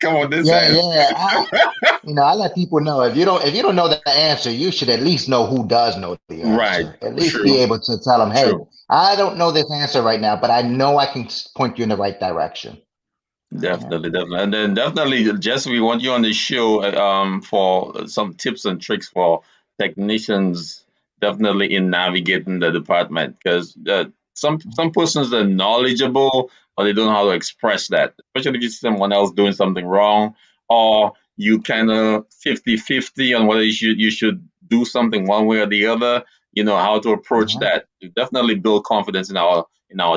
Come on, this yeah, side. yeah. I let people know if you don't know the answer, you should at least know who does know the Right. answer. At least be True. able to tell them, hey, True. I don't know this answer right now, but I know I can point you in the right direction. Definitely, definitely. And then definitely, Jess, we want you on the show for some tips and tricks for technicians definitely in navigating the department, because some persons are knowledgeable but they don't know how to express that, especially if you see someone else doing something wrong, or you kind of 50-50 on whether you should do something one way or the other. How to approach that. You definitely build confidence in our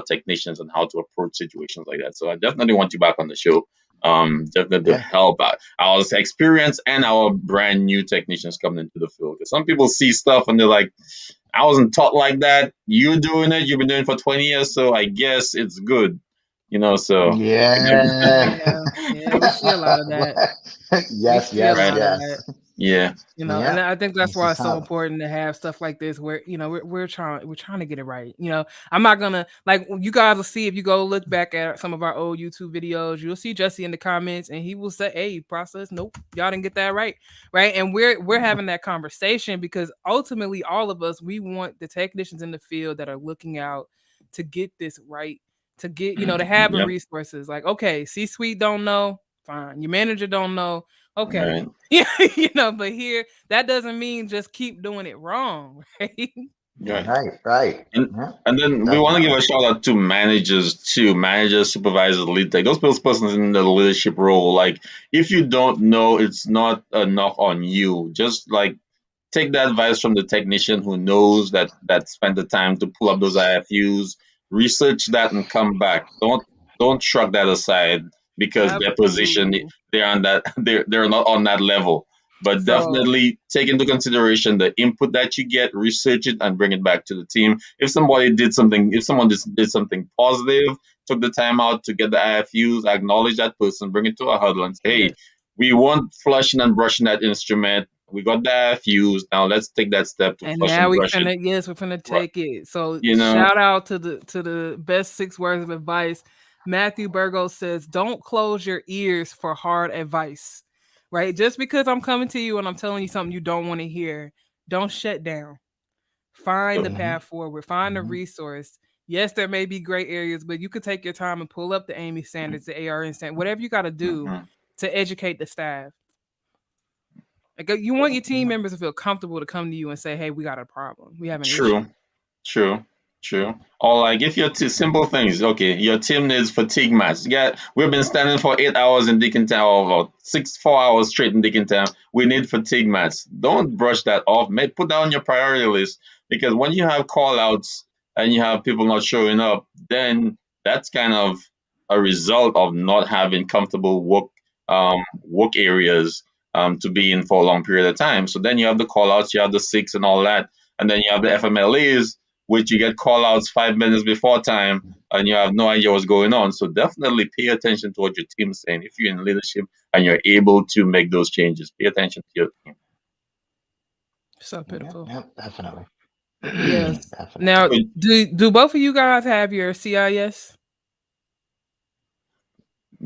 technicians and how to approach situations like that. So I definitely want you back on the show. Definitely to Yeah. help out our experience and our brand new technicians coming into the field. Because some people see stuff and they're like, I wasn't taught like that. You're doing it. You've been doing it for 20 years, so I guess it's good. So Yeah. Yeah, we see a lot of that. Yes, We see a yes, right. lot of that. yes. Yeah. And Yeah. I think that's This why is it's so how. important to have stuff like this where we're trying to get it right. I'm not gonna, like, you guys will see if you go look back at some of our old YouTube videos, you'll see Jesse in the comments and he will say, hey, process, nope, y'all didn't get that right. And we're having that conversation because ultimately all of us, we want the technicians in the field that are looking out to get this right, to get, to have the Yep. resources. Like, okay, C-suite don't know, fine. Your manager don't know. Okay. Right. Yeah, but here that doesn't mean just keep doing it wrong, right? Right. And, Yeah, and then we want to give a shout out to managers too, managers, supervisors, lead tech, those persons in the leadership role. Like, if you don't know, it's not a knock on you. Just like take the advice from the technician who knows that spent the time to pull up those IFUs, research that, and come back. Don't shrug that aside because their position, Absolutely. they're on that they're not on that level. But So, definitely take into consideration the input that you get, research it, and bring it back to the team. If someone did something positive, took the time out to get the IFUs, acknowledge that person, bring it to a huddle, and say, hey, yes. we weren't flushing and brushing that instrument. We got the IFUs. Now let's take that step to And flush now and brush it. we're finna take it. So You know, shout out to the best 6 words of advice. Matthew Burgos says, don't close your ears for hard advice. Right? Just because I'm coming to you and I'm telling you something you don't want to hear, don't shut down. Find the path forward. Find the resource. Yes, there may be gray areas, but you could take your time and pull up the Amy standards, the ARN standards, whatever you got to do to educate the staff. Like, you want your team members to feel comfortable to come to you and say, hey, we got a problem. We have an issue. True. Or like if you're simple things, okay, your team needs fatigue mats. Yeah, we've been standing for 8 hours in Dickintown or 4 hours straight in Dickintown. We need fatigue mats. Don't brush that off. Put that on your priority list, because when you have call outs and you have people not showing up, then that's kind of a result of not having comfortable work areas to be in for a long period of time. So then you have the call outs, you have the 6 and all that, and then you have the FMLAs. which you get call outs 5 minutes before time and you have no idea what's going on. So definitely pay attention to what your team's saying. If you're in leadership and you're able to make those changes, pay attention to your team. So pitiful. Yep, definitely. Yes. Definitely. Now, do both of you guys have your CIS?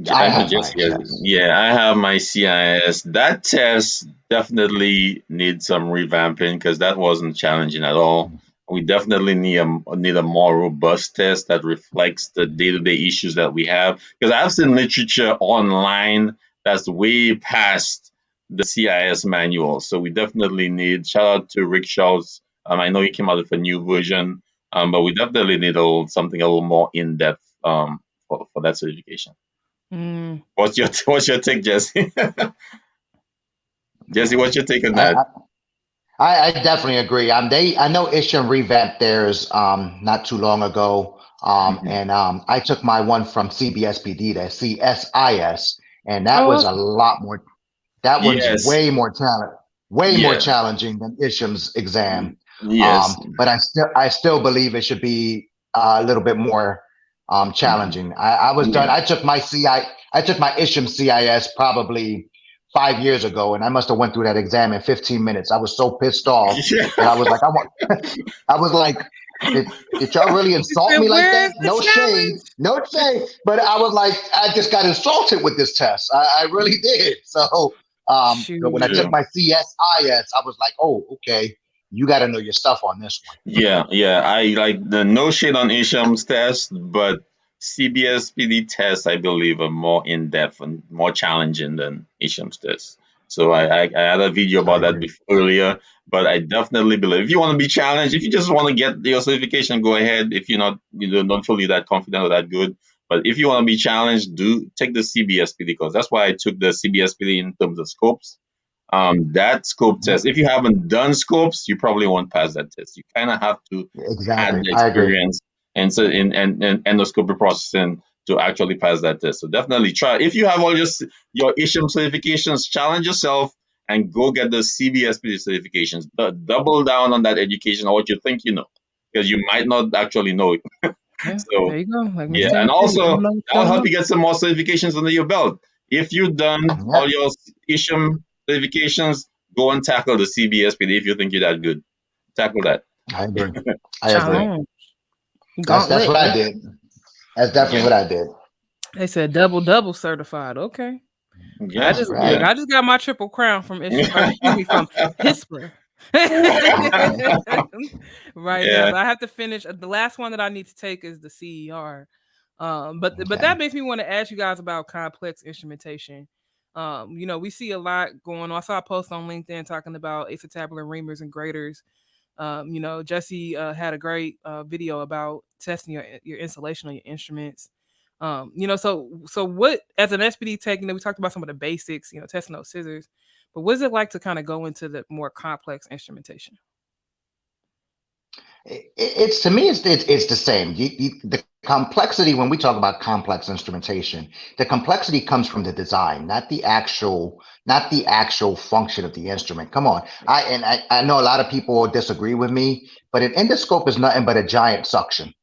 I have Just, mine, yes. yeah, I have my CIS. That test definitely needs some revamping because that wasn't challenging at all. We definitely need a more robust test that reflects the day-to-day issues that we have. Because I've seen literature online that's way past the CIS manual. So we definitely need, shout out to Rick Schultz. I know he came out with a new version, but we definitely need something a little more in-depth for that certification. What's your take, Jessie? Jessie, what's your take on that? I definitely agree. I know Isham revamped theirs not too long ago. And I took my one from CBSPD, the CSIS, and that was a lot more. That one's way more more challenging than Isham's exam. Yes. But I still believe it should be a little bit more challenging. I was done. I took my Isham CIS probably 5 years ago, and I must have went through that exam in 15 minutes. I was so pissed off that I was like, I was like, did y'all really insult me like that? No shade. But I was like, I just got insulted with this test. I really did. So when I took my CSIS, I was like, oh, okay. You got to know your stuff on this one. Yeah. I like the no shade on Isham's test, but CBSPD tests, I believe, are more in-depth and more challenging than Isham's test. So I had a video about that earlier, but I definitely believe if you want to be challenged, if you just want to get your certification, go ahead. If you're not, you don't feel that confident or that good, but if you want to be challenged, do take the CBSPD because that's why I took the CBSPD in terms of scopes. That scope test, if you haven't done scopes, you probably won't pass that test. You kind of have to have the experience and so in endoscopy processing to actually pass that test. So definitely try. If you have all your Isham certifications, challenge yourself and go get the CBSPD certifications. Double down on that education or what you think you know, because you might not actually know it. So there you go. Like and also that'll help you get some more certifications under your belt. If you've done all your Isham certifications, go and tackle the CBSPD if you think you're that good. Tackle that. I agree. That's what I did. That's definitely what I did. They said double certified. Okay. Yeah, I just got my triple crown from from Pittsburgh. Right now, but I have to finish. The last one that I need to take is the CER. But that makes me want to ask you guys about complex instrumentation. We see a lot going on. I saw a post on LinkedIn talking about acetabular reamers and graders. Jessie had a great video about testing your installation on your instruments. So what, as an SPD tech, we talked about some of the basics, testing those scissors, but what is it like to kind of go into the more complex instrumentation? To me, it's the same. The complexity, when we talk about complex instrumentation, the complexity comes from the design, not the actual function of the instrument. Come on. I know a lot of people will disagree with me, but an endoscope is nothing but a giant suction.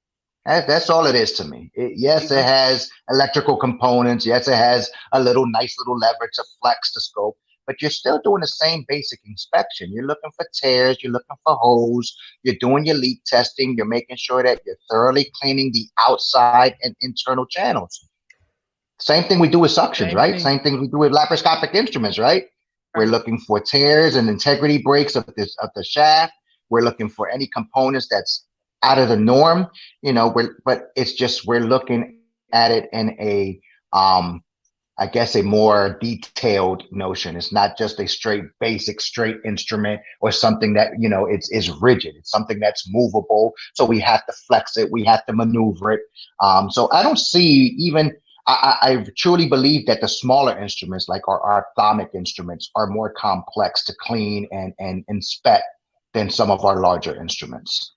That's all it is to me. Yes, it has electrical components. Yes, it has a nice little lever to flex the scope, but you're still doing the same basic inspection. You're looking for tears, you're looking for holes, you're doing your leak testing, you're making sure that you're thoroughly cleaning the outside and internal channels. Same thing we do with suctions, right? Same thing we do with laparoscopic instruments, right? We're looking for tears and integrity breaks of the shaft. We're looking for any components that's out of the norm, but it's just we're looking at it in a I guess a more detailed notion. It's not just a basic straight instrument or something that it's rigid. It's something that's movable, so we have to flex it, we have to maneuver it. So I don't see even. I truly believe that the smaller instruments, like our ophthalmic instruments, are more complex to clean and inspect than some of our larger instruments.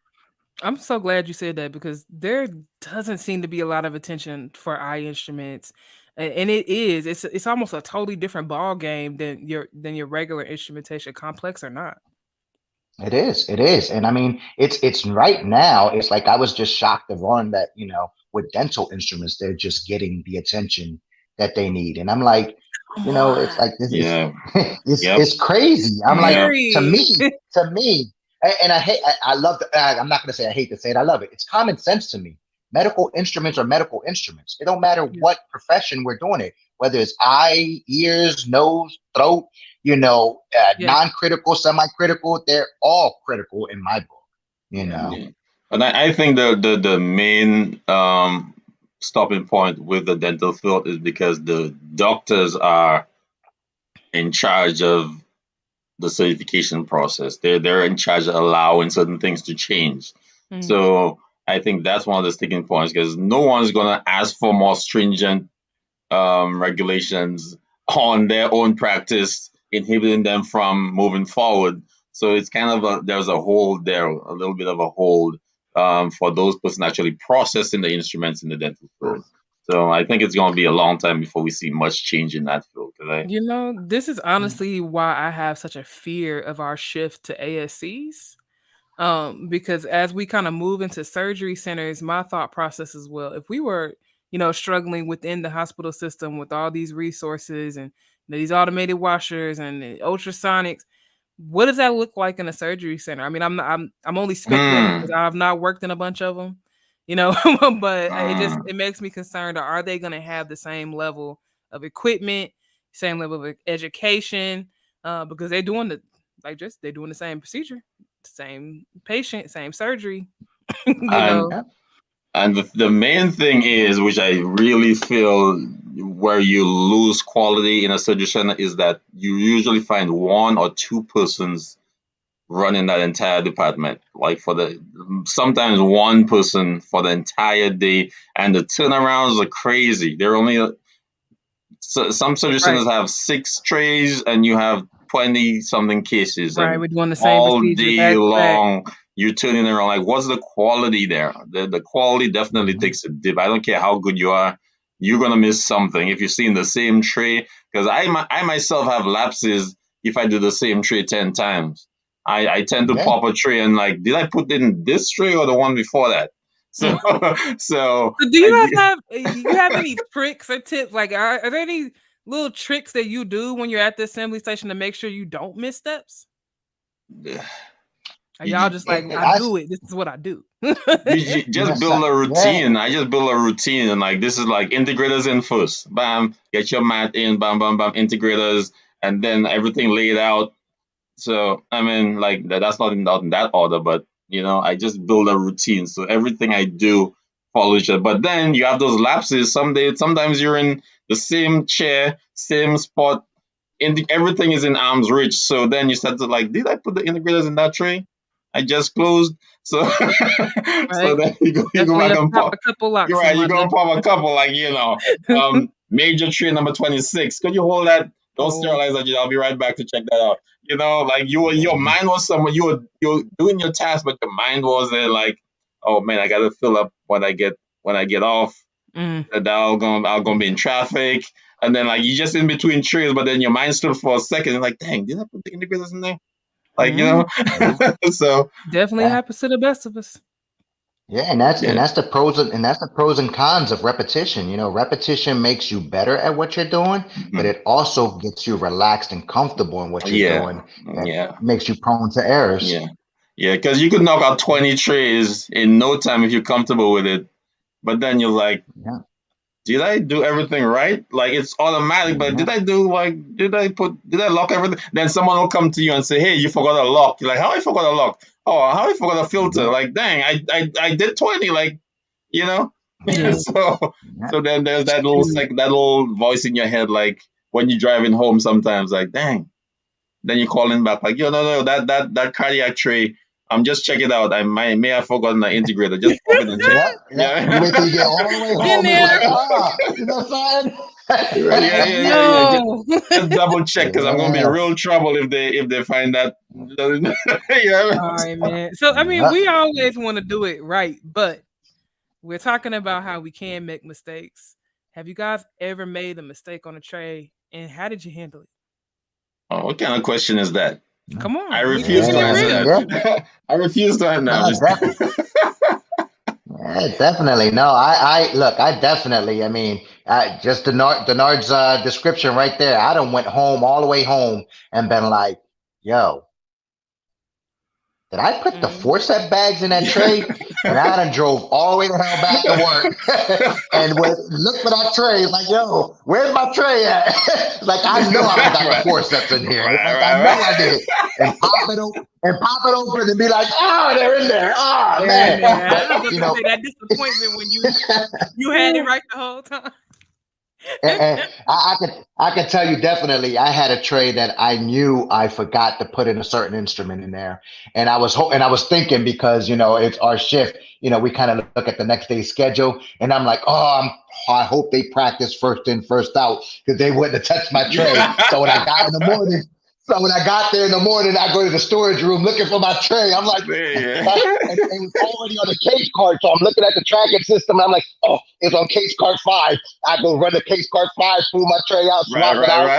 I'm so glad you said that because there doesn't seem to be a lot of attention for eye instruments, and it's almost a totally different ball game than your regular instrumentation, complex or not. It is. And I mean, it's right now, it's like I was just shocked to learn that, with dental instruments, they're just getting the attention that they need. And I'm like, it's like this is it's crazy. I'm like, to me, and I love I'm not gonna say I hate to say it, I love it. It's common sense to me. Medical instruments are medical instruments. It don't matter what profession we're doing it, whether it's eye, ears, nose, throat, non-critical, semi-critical, they're all critical in my book, Yeah. And I think the main stopping point with the dental field is because the doctors are in charge of the certification process. They're in charge of allowing certain things to change. So I think that's one of the sticking points, because no one's gonna ask for more stringent regulations on their own practice, inhibiting them from moving forward. So it's kind of there's a hold there, a little bit of a hold for those person actually processing the instruments in the dental field. So I think it's going to be a long time before we see much change in that field. This is honestly why I have such a fear of our shift to ASCs. Because as we kind of move into surgery centers, my thought process is, well, if we were, struggling within the hospital system with all these resources and these automated washers and the ultrasonics, what does that look like in a surgery center? I mean, I'm only speculating because I've not worked in a bunch of them, but it makes me concerned. Are they going to have the same level of equipment, same level of education? Because they're doing they're doing the same procedure, same patient, same surgery. And the main thing is, which I really feel where you lose quality in a surgery center, is that you usually find one or two persons running that entire department. Like sometimes one person for the entire day, and the turnarounds are crazy. They're only some surgery centers have 6 trays, and you have 20 something cases. Right, we're doing the same all procedure day long. You're turning around. Like, what's the quality there? The quality definitely takes a dip. I don't care how good you are, you're gonna miss something if you're seeing the same tray. Because I myself have lapses if I do the same tray 10 times. I tend to pop a tray and like, did I put in this tray or the one before that? So do you guys have any tricks or tips? Like, are there any little tricks that you do when you're at the assembly station to make sure you don't miss steps? Y'all just like, I do it. This is what I do. You just build a routine. I just build a routine, and like, this is like integrators in first. Bam, get your mat in. Bam, bam, bam. Integrators, and then everything laid out. So I mean, like that's not in that order, but I just build a routine. So everything I do follows it. But then you have those lapses. Sometimes you're in the same chair, same spot. Everything is in arm's reach. So then you start to like, did I put the integrators in that tray I just closed? So so then you go back and pop a couple locks. You're right. You're gonna pop a couple, like major tray number 26. Could you hold that? Don't sterilize that. I'll be right back to check that out. Like your mind was somewhere. You're doing your task, but your mind was there. Like, oh man, I gotta fill up when I get off. That I'm gonna be in traffic, and then like you just in between trays, but then your mind stood for a second. And like, dang, did I put the integrators in there? Like so definitely happens to the best of us. Yeah, and that's the pros and cons of repetition. Repetition makes you better at what you're doing, but it also gets you relaxed and comfortable in what you're doing. Makes you prone to errors. Yeah, because you could knock out 20 trays in no time if you're comfortable with it. But then you're like, did I do everything right? Like, it's automatic, but did I lock everything? Then someone will come to you and say, hey, you forgot a lock. You're like, how I forgot a lock? Oh, how I forgot a filter? Like, dang, I did 20, like, So then there's that little voice in your head, like when you're driving home sometimes, like, dang. Then you're calling back, like, no, that cardiac tray, just check it out. I may have forgotten the integrator. Just pop it and check. You wait till you get all the way home. You know what I'm saying? Just double check, because I'm gonna be in real trouble if they find that. All right, man. So I mean, we always want to do it right, but we're talking about how we can make mistakes. Have you guys ever made a mistake on a tray, and how did you handle it? Oh, what kind of question is that? Come on. I refuse to answer that. I refuse to answer that. Definitely. No, I look, I mean, just Deannard's description right there. I done went home all the way home and been like, yo, did I put the forceps bags in that tray? And I done drove all the way the hell back to work and look for that tray. Like, yo, where's my tray at? Like, I know I got the forceps in here. I know I did. And pop it open and be like, oh, they're in there. Oh, man. But, that disappointment when you had it right the whole time. And I can tell you definitely I had a tray that I knew I forgot to put in a certain instrument in there. And I was thinking, because it's our shift, we kind of look at the next day's schedule, and I'm like, I hope they practice first in, first out, because they wouldn't have touched my tray. So when I got there in the morning, I go to the storage room looking for my tray. I'm like, and it was already on the case card. So I'm looking at the tracking system. And I'm like, oh, it's on case card 5. I go run the case card 5, pull my tray out, swap it out.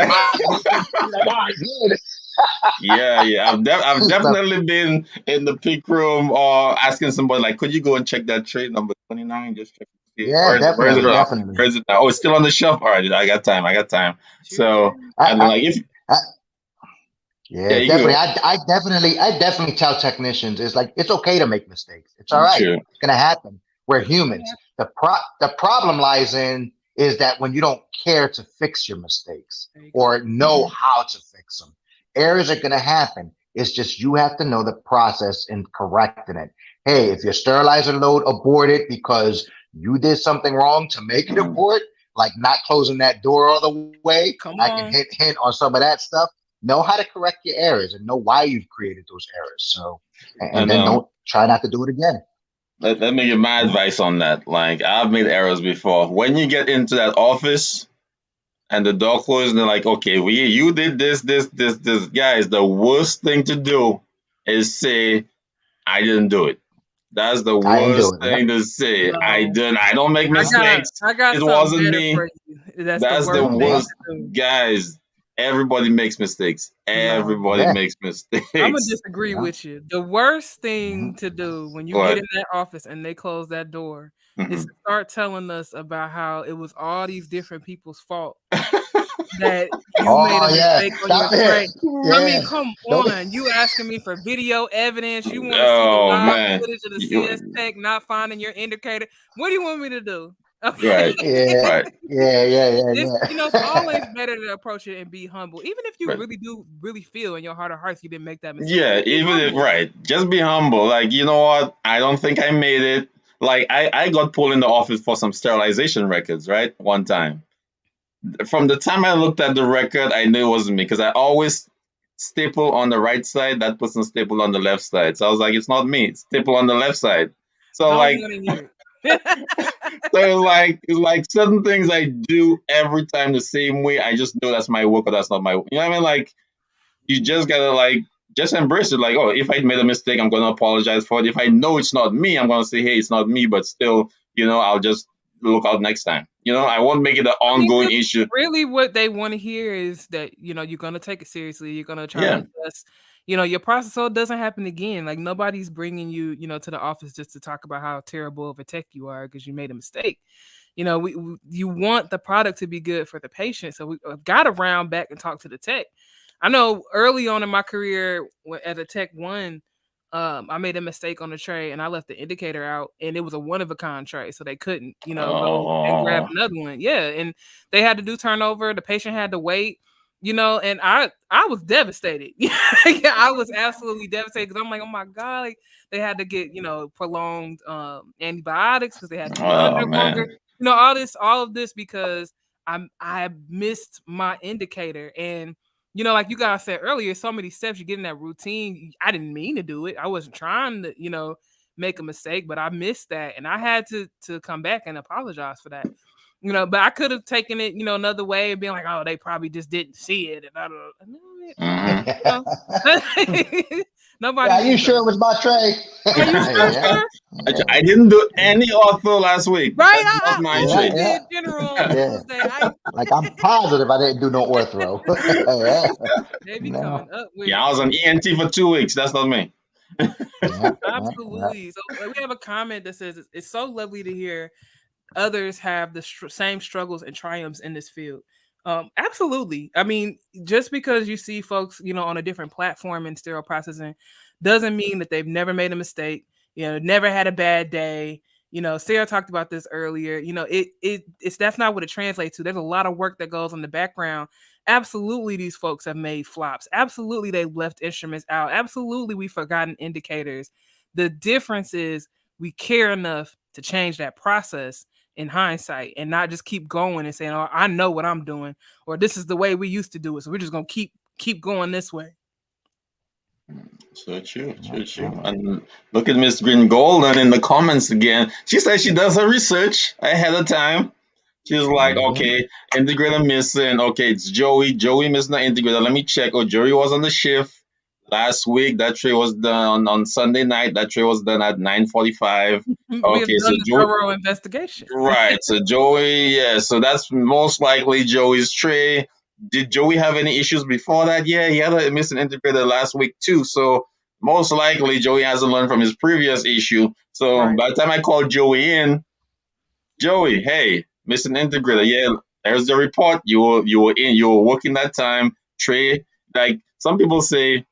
Yeah. I've definitely been in the pick room or asking somebody, like, could you go and check that tray number 29? Just check. Yeah, definitely. Where's it now? Oh, it's still on the shelf. All right, I got time. So, definitely. I definitely tell technicians, it's okay to make mistakes. It's all right. Sure. It's gonna happen. We're humans. The problem lies in is that when you don't care to fix your mistakes or know how to fix them. Errors are gonna happen. It's just you have to know the process in correcting it. Hey, if your sterilizer load aborted because you did something wrong to make it abort, like not closing that door all the way, I can hint on some of that stuff. Know how to correct your errors and know why you've created those errors. So, and then don't try not to do it again. Let me give my advice on that. Like, I've made errors before. When you get into that office and the door closes, and they're like, okay, you did this. Guys, the worst thing to do is say, I didn't do it. That's the worst thing to say. No. I don't make mistakes. It wasn't me. That's the worst. Guys, everybody makes mistakes. Everybody makes mistakes. I'm going to disagree with you. The worst thing to do when you get in that office and they close that door is to start telling us about how it was all these different people's fault that you made a mistake on your tray. I mean, come on. You asking me for video evidence. You want to see the live footage of the CS Tech not finding your indicator. What do you want me to do? Okay. Right. Yeah. It's always better to approach it and be humble. Even if you really feel in your heart of hearts you didn't make that mistake. Yeah, just be humble. Like, you know what? I don't think I made it. Like, I got pulled in the office for some sterilization records, right? One time. From the time I looked at the record, I knew it wasn't me, because I always staple on the right side. That person stapled on the left side. So I was like, it's not me. It's staple on the left side. So so it's like certain things I do every time the same way. I just know that's my work or that's not my work. You know what I mean? Like, you just gotta just embrace it. Like, oh, if I made a mistake, I'm gonna apologize for it. If I know it's not me, I'm gonna say, hey, it's not me, but still, I'll just look out next time. I won't make it an ongoing issue. Really, what they want to hear is that you're gonna take it seriously. You're gonna try to adjust. Your process so it doesn't happen again. Like, nobody's bringing you, to the office just to talk about how terrible of a tech you are because you made a mistake. You want the product to be good for the patient. So we got to round back and talk to the tech. I know early on in my career as a Tech 1, I made a mistake on the tray and I left the indicator out, and it was a one-of-a-kind tray, so they couldn't, go and grab another one. Yeah, and they had to do turnover. The patient had to wait. And I was devastated. I was absolutely devastated because I'm like, oh my God, like, they had to get, prolonged antibiotics because they had to be under longer. All of this because I missed my indicator. And, like you guys said earlier, so many steps you get in that routine. I didn't mean to do it. I wasn't trying to, make a mistake, but I missed that. And I had to come back and apologize for that. But I could have taken it, another way and being like, oh, they probably just didn't see it. And I don't know. Nobody. Are you sure it was my tray? Are you sure? I didn't do any ortho last week. Right? That's not my I tray. did general on Tuesday. Like I'm positive I didn't do no ortho. They be coming up with I was on ENT for 2 weeks. That's not me. Absolutely. So we have a comment that says it's so lovely to hear others have the same struggles and triumphs in this field. Absolutely. I mean, just because you see folks, on a different platform in sterile processing doesn't mean that they've never made a mistake, never had a bad day. Sarah talked about this earlier. That's not what it translates to. There's a lot of work that goes on the background. Absolutely, these folks have made flops. Absolutely, they've left instruments out. Absolutely, we've forgotten indicators. The difference is we care enough to change that process in hindsight and not just keep going and saying, oh, I know what I'm doing, or this is the way we used to do it, so we're just going to keep going this way. So true. And look at Miss Green Golden in the comments again. She says she does her research ahead of time. She's like, okay, integrator missing. Okay, it's Joey. Joey missing the integrator. Let me check. Oh, Joey was on the shift last week. That tray was done on Sunday night. That tray was done at 9:45. Okay, so thorough investigation. Right. So Joey, so that's most likely Joey's tray. Did Joey have any issues before that? Yeah, he had a missing integrator last week too. So most likely Joey hasn't learned from his previous issue. So by the time I called Joey in, Joey, hey, missing integrator. Yeah, there's the report. You were working that time. Tray, like some people say,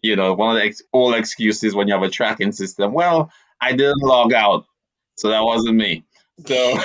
one of the old excuses when you have a tracking system. Well, I didn't log out, so that wasn't me. So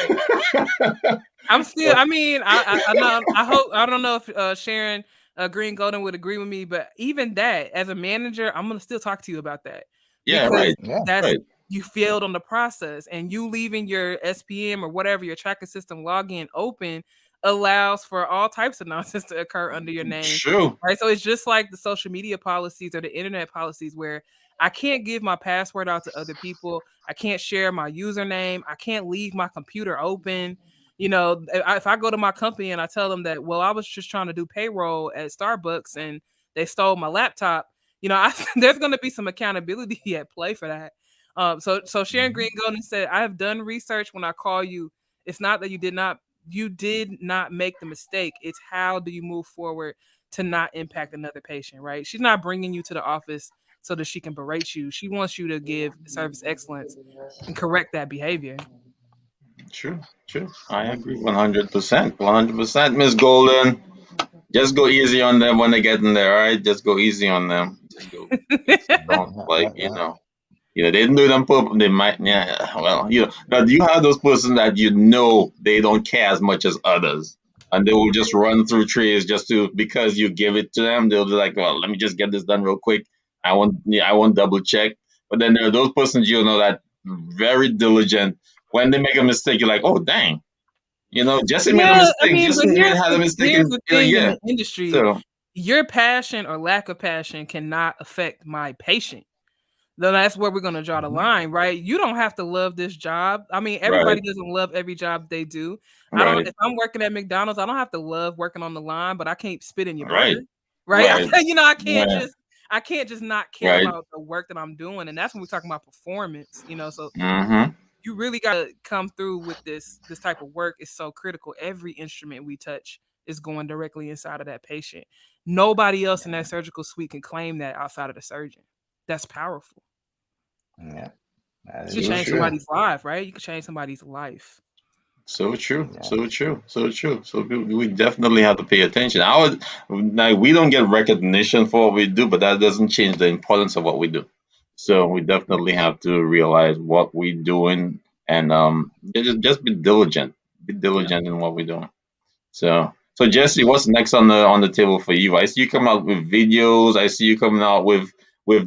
I'm still. I mean, I hope. I don't know if Sharon Green Golden would agree with me, but even that, as a manager, I'm gonna still talk to you about that. Yeah, right. That's right. You failed on the process, and you leaving your SPM or whatever your tracking system login open allows for all types of nonsense to occur under your name. True. Right. So it's just like the social media policies or the internet policies where I can't give my password out to other people. I can't share my username. I can't leave my computer open. If I go to my company and I tell them that, well, I was just trying to do payroll at Starbucks and they stole my laptop, there's going to be some accountability at play for that. So Sharon Green Golden said, I have done research when I call you. It's not that you did not make the mistake. It's how do you move forward to not impact another patient, right? She's not bringing you to the office so that she can berate you. She wants you to give service excellence and correct that behavior. True. I agree 100%. Miss Golden, just go easy on them when they get in there, all right? Just go easy on them. Just go. Don't, they didn't do them purpose. They might, but you have those persons that they don't care as much as others, and they will just run through trays because you give it to them. They'll be like, well, let me just get this done real quick. I won't double check. But then there are those persons that very diligent. When they make a mistake, you're like, oh dang, Jessie made a mistake. Jessie had a mistake in the industry. So, your passion or lack of passion cannot affect my patient. Though that's where we're going to draw the line, right? You don't have to love this job. I mean, everybody doesn't love every job they do. If I'm working at McDonald's, I don't have to love working on the line, but I can't spit in your burger, right? I can't just not care about the work that I'm doing, and that's when we're talking about performance, So you really got to come through with this type of work. Is so critical. Every instrument we touch is going directly inside of that patient. Nobody else in that surgical suite can claim that outside of the surgeon. That's powerful. Yeah, you can change somebody's life, right? You can change somebody's life. So true. So we definitely have to pay attention. We don't get recognition for what we do, but that doesn't change the importance of what we do. So we definitely have to realize what we're doing and just be diligent. Be diligent in what we're doing. So Jessie, what's next on the table for you? I see you come out with videos. I see you coming out with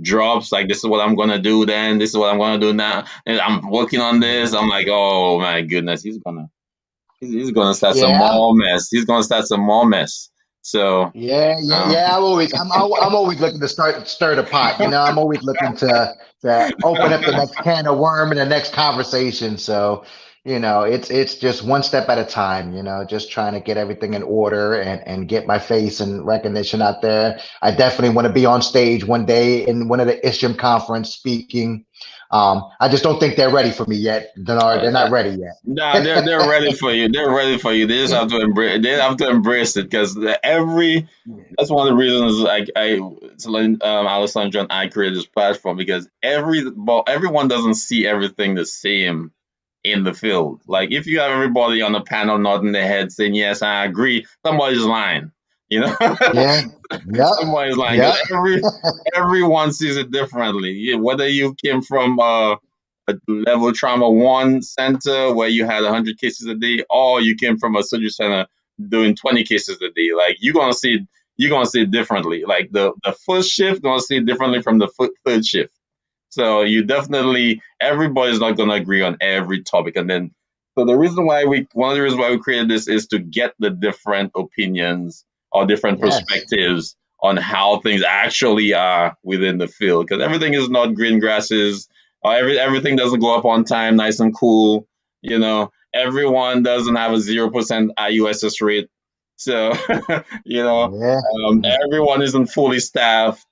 drops, like this is what I'm gonna do then, this is what I'm gonna do now, and I'm working on this. I'm like, oh my goodness, he's gonna start some more mess. He's gonna start some more mess. So I'm always looking to stir the pot. I'm always looking to open up the next can of worm in the next conversation. So it's just one step at a time, just trying to get everything in order and get my face and recognition out there. I definitely want to be on stage one day in one of the ISHM conference speaking. I just don't think they're ready for me yet, Deannard. They're not ready yet. No, they're ready for you. They're ready for you. They just have to embrace. They have to embrace it because That's one of the reasons Alessandra and I created this platform because everyone doesn't see everything the same in the field. Like if you have everybody on the panel nodding their head saying yes, I agree, somebody's lying. Yeah. Yep. Somebody's lying. Yep. Everyone sees it differently. Whether you came from a level trauma 1 center where you had 100 cases a day, or you came from a surgery center doing 20 cases a day, like you're gonna see it differently. Like the first shift gonna see it differently from the third shift. So everybody's not gonna agree on every topic, and then so one of the reasons why we created this is to get the different opinions or different perspectives on how things actually are within the field, because everything is not green grasses. Everything doesn't go up on time, nice and cool. Everyone doesn't have a 0% IUSS rate. So, everyone isn't fully staffed.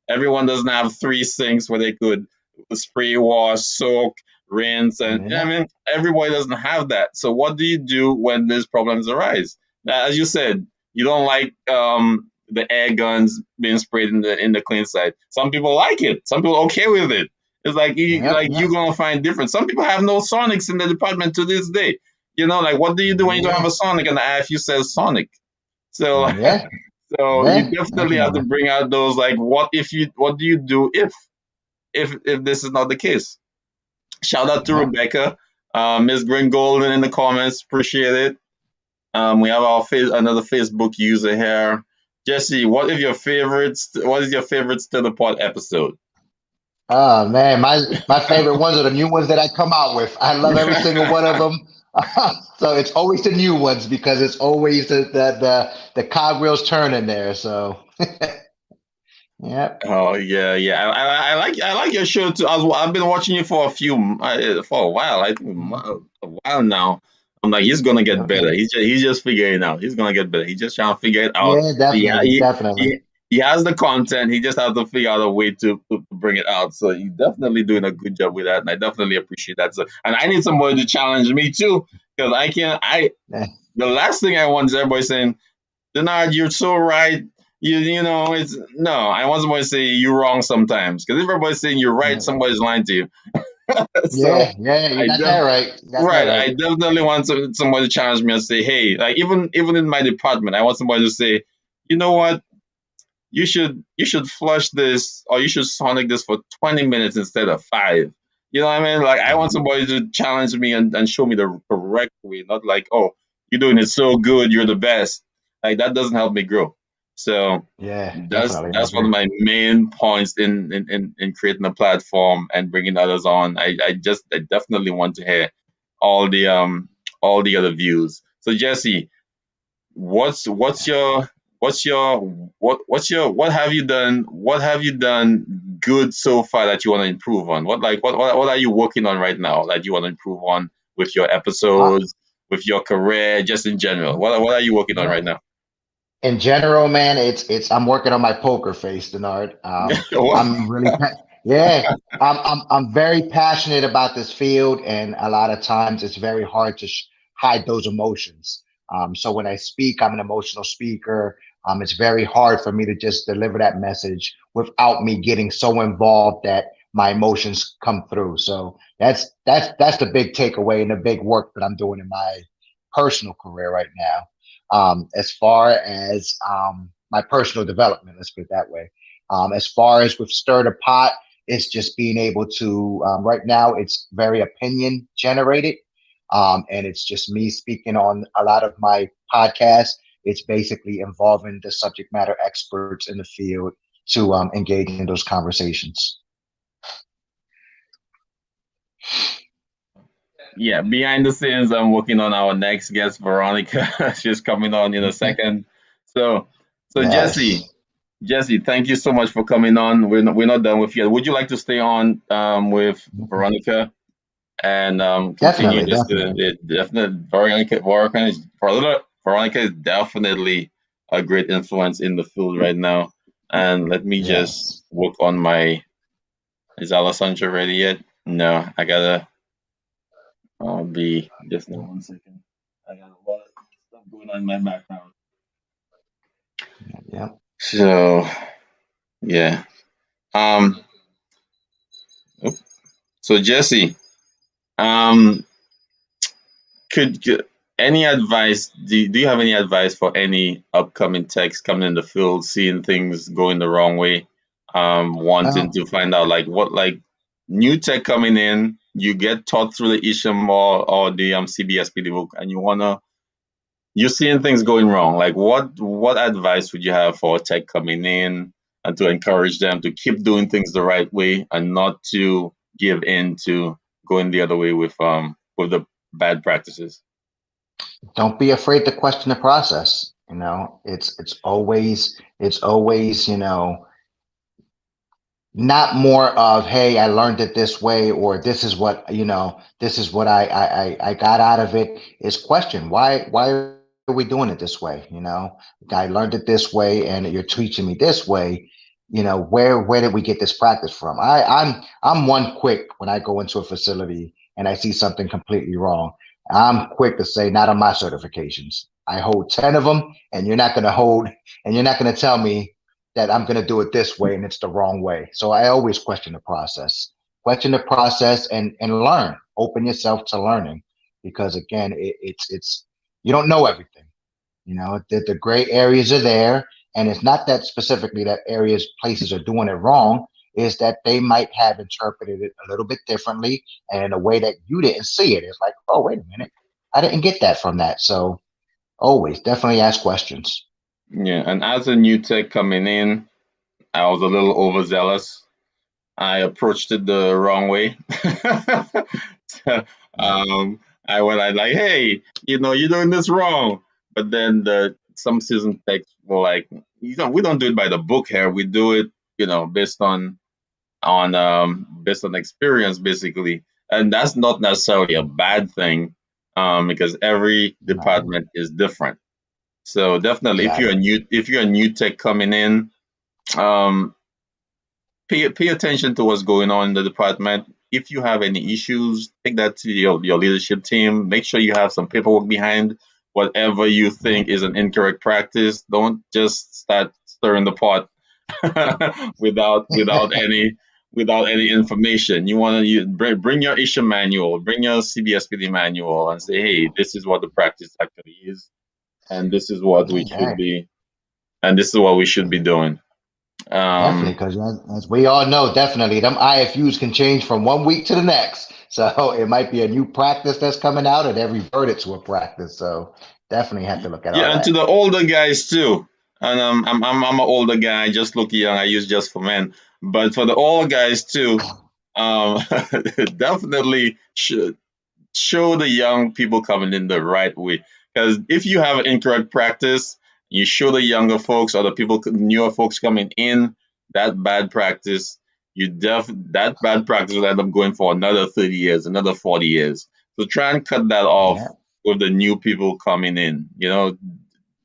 Everyone doesn't have 3 sinks where they could spray, wash, soak, rinse, and I mean, everybody doesn't have that. So, what do you do when these problems arise? Now, as you said, you don't like the air guns being sprayed in the clean side. Some people like it. Some people are okay with it. It's like you're gonna find different. Some people have no sonics in the department to this day. Like what do you do when you don't have a sonic and the IFU says sonic? So you definitely have to bring out those like what do you do if this is not the case? Shout out to Rebecca, Miss Green Golden in the comments. Appreciate it. We have another Facebook user here. Jessie, what is your favorite Stir the Pot episode? Oh man, my favorite ones are the new ones that I come out with. I love every single one of them. So it's always the new ones because it's always the cogwheels turning there. So yeah. Oh yeah. I like your show too. I've been watching you for a while. I think a while now. I'm like, he's gonna get better. He's just figuring it out. He's gonna get better. He's just trying to figure it out. Yeah, definitely. He has the content. He just has to figure out a way to bring it out. So you're definitely doing a good job with that, and I definitely appreciate that. So, and I need somebody to challenge me too, because I can't. The last thing I want is everybody saying, "Deannard, you're so right." It's no. I want somebody to say you're wrong sometimes, because if everybody's saying you're right, somebody's lying to you. So you got that right. Right. I definitely want somebody to challenge me and say, hey, like even in my department, I want somebody to say, you know what? You should flush this or you should sonic this for 20 minutes instead of 5. You know what I mean? Like I want somebody to challenge me and show me the correct way, not like, oh, you're doing it so good, you're the best. Like that doesn't help me grow. So that's one of my main points in creating a platform and bringing others on. I definitely want to hear all the other views. So Jessie, what have you done good so far that you want to improve on? What are you working on right now that you want to improve on with your episodes, with your career, just in general? What are you working on right now? In general, man, I'm working on my poker face, Deannard. I'm really I'm very passionate about this field, and a lot of times it's very hard to hide those emotions. So when I speak, I'm an emotional speaker. It's very hard for me to just deliver that message without me getting so involved that my emotions come through. So that's the big takeaway and the big work that I'm doing in my personal career right now. As far as my personal development, let's put it that way. As far as with Stir the Pot, it's just being able to, right now, it's very opinion generated. And it's just me speaking on a lot of my podcasts. It's basically involving the subject matter experts in the field to engage in those conversations. Yeah, behind the scenes, I'm working on our next guest, Veronica. She's coming on in a second. So yes. Jessie, thank you so much for coming on. We're not done with you. Would you like to stay on with Veronica? and continue Definitely, just to definitely. definitely Veronica is definitely a great influence in the field right now. And let me just Yes. work on my. Is Alessandra ready yet? No, I gotta. I'll be just in 1 second. I got a lot of stuff going on in my background. Yep. So yeah. Um. oop. So Jesse, um, could any advice? Do you have any advice for any upcoming techs coming in the field, seeing things going the wrong way, wanting Um, to find out like what like new tech coming in, you get taught through the Isham or the CBSPD book, and you're seeing things going wrong. Like what advice would you have for a tech coming in and to encourage them to keep doing things the right way and not to give in to going the other way with the bad practices? don't be afraid to question the process. You know, it's always, not more of, hey, I learned it this way, or this is what I got out of it. Is question, why are we doing it this way? I learned it this way and you're teaching me this way. Where did we get this practice from? I'm one quick when I go into a facility and I see something completely wrong. I'm quick to say, not on my certifications. I hold 10 of them, and you're not going to tell me that I'm going to do it this way and it's the wrong way. So I always question the process. Question the process and learn. Open yourself to learning, because again, it's you don't know everything. The gray areas are there, and it's not that specifically that places are doing it wrong. Is that they might have interpreted it a little bit differently and in a way that you didn't see it. It's like, oh, wait a minute, I didn't get that from that. So always definitely ask questions. Yeah, and as a new tech coming in, I was a little overzealous. I approached it the wrong way. So, Right. I went like, hey, you're doing this wrong. But then some season techs were like, we don't do it by the book here. We do it, based on experience, basically. And that's not necessarily a bad thing, because every Right. department is different. So definitely, Exactly. if you're a new tech coming in, um, pay attention to what's going on in the department. If you have any issues, take that to your leadership team. Make sure you have some paperwork behind whatever you think is an incorrect practice. Don't just start stirring the pot without any information. You want to bring your issue manual, bring your CBSPD manual, and say, hey, this is what the practice actually is, and this is what we should Hey, be, and this is what we should be doing. definitely, Um, because as we all know, definitely them IFUs can change from one week to the next. So it might be a new practice that's coming out, and every verdict to a practice. So definitely have to look at all Yeah, and to that. the older guys too. And I'm an older guy, just look young. I use just for men, but for the older guys too, um, definitely should show the young people coming in the right way. Because if you have an incorrect practice, you show the younger folks or the newer folks coming in that bad practice. That bad practice will end up going for another 30 years, another 40 years. So try and cut that off Yeah, with the new people coming in.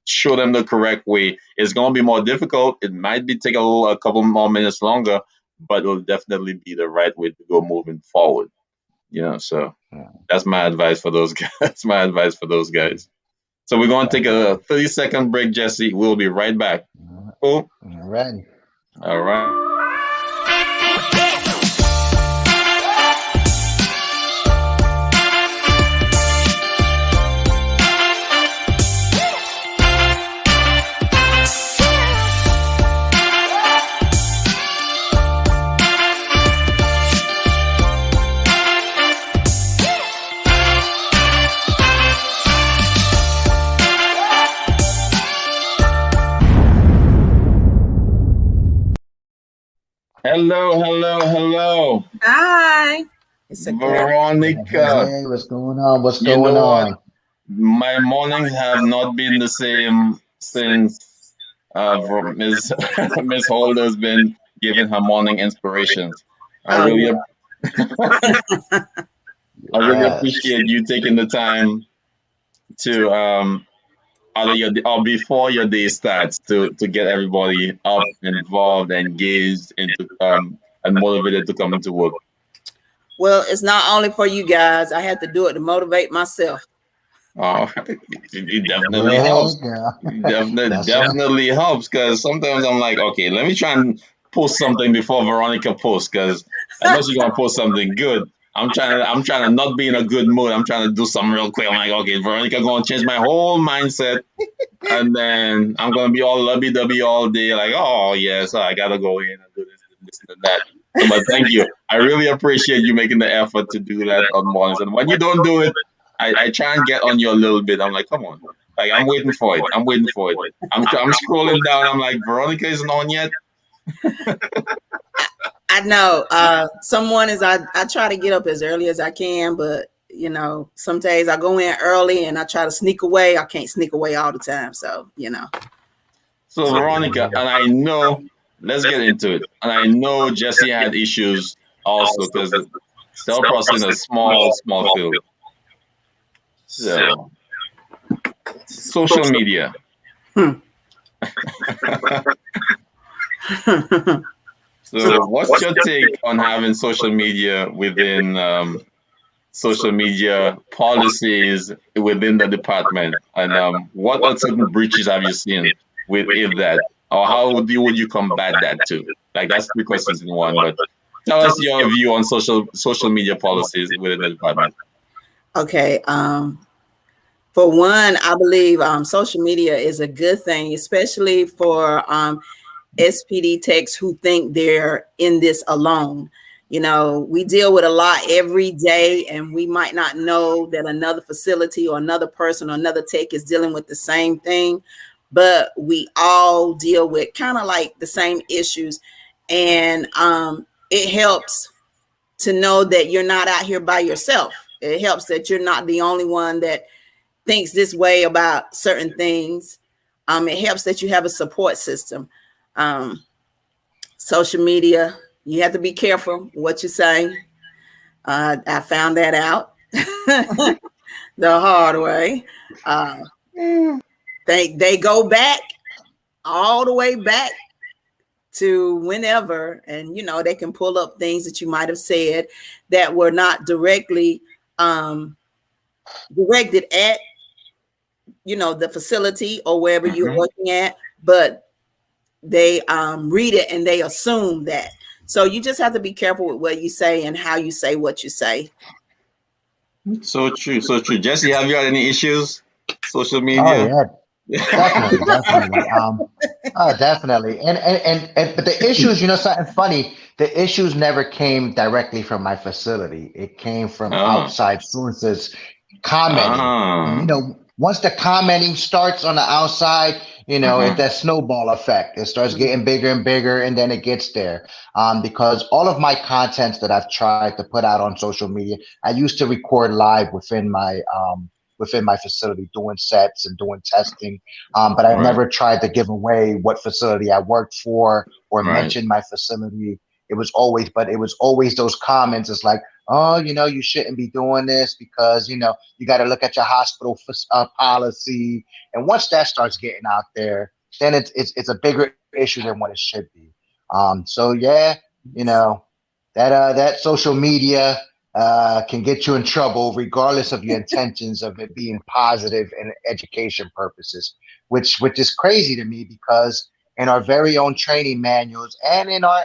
Show them the correct way. It's going to be more difficult. It might be take a couple more minutes longer, but it'll definitely be the right way to go moving forward. So yeah, that's my advice for those guys. That's my advice for those guys. So we're going to take a definitely. 30-second break, Jesse. We'll be right back. Cool. All right. All right. Hello, hello, hello, Hi. It's a great. Veronica. Hey, what's going on? What's You going know what? on? My mornings have not been the same since Miss Miss Holder's been giving her morning inspirations. I Oh, really yeah. really Yes. appreciate you taking the time to or before your day starts to get everybody up, involved, engaged, into and motivated to come into work. Well, it's not only for you guys. I have to do it to motivate myself. Oh, it definitely Yeah, helps. girl. Definitely helps, because sometimes I'm like, okay, let me try and post something before Veronica posts, because I know she's gonna post something good. I'm trying to not be in a good mood. I'm trying to do something real quick. I'm like, okay, Veronica gonna change my whole mindset, and then I'm gonna be all lovey-dovey all day, like, oh yes, I gotta go in and do this and that. So, but thank you. I really appreciate you making the effort to do that on mornings. And when you don't do it, I try and get on you a little bit. I'm like, come on. Like, I'm waiting for it. I'm scrolling down. I'm like, Veronica isn't on yet. I know. Some mornings I try to get up as early as I can, but you know, some days I go in early and I try to sneak away. I can't sneak away all the time. So, you know. So Veronica, and I know, let's get into it. And I know Jessie had issues also, because cell processing is a small field. So, social media. So, what's your take on having social media within social media policies within the department? And what are certain breaches have you seen with that? Or how would you combat that too? Like, that's 3 questions in one, but tell us your view on social media policies within the department. Okay. For one, I believe social media is a good thing, especially for SPD techs who think they're in this alone. You know, we deal with a lot every day, and we might not know that another facility or another person or another tech is dealing with the same thing, but we all deal with kind of like the same issues. And it helps to know that you're not out here by yourself. It helps that you're not the only one that thinks this way about certain things. It helps that you have a support system. Social media, you have to be careful what you say. I found that out the hard way. They go back all the way back to whenever, and you know, they can pull up things that you might have said that were not directly directed at, you know, the facility or wherever you're working at, but they read it and they assume that. So you just have to be careful with what you say and how you say what you say. So true. Jessie, have you had any issues? Social media? Oh yeah. Definitely. Definitely. And but the issues, you know, something funny, the issues never came directly from my facility. It came from outside sources commenting. And, you know, once the commenting starts on the outside, you know, it's that snowball effect. It starts getting bigger and bigger, and then it gets there. Because all of my contents that I've tried to put out on social media, I used to record live within my facility, doing sets and doing testing. But I've never tried to give away what facility I worked for or mention my facility. It was always those comments. It's like, oh, you know, you shouldn't be doing this because, you know, you got to look at your hospital policy. And once that starts getting out there, then it's a bigger issue than what it should be. So yeah, you know, that social media can get you in trouble regardless of your intentions of it being positive and education purposes, which is crazy to me, because in our very own training manuals and in our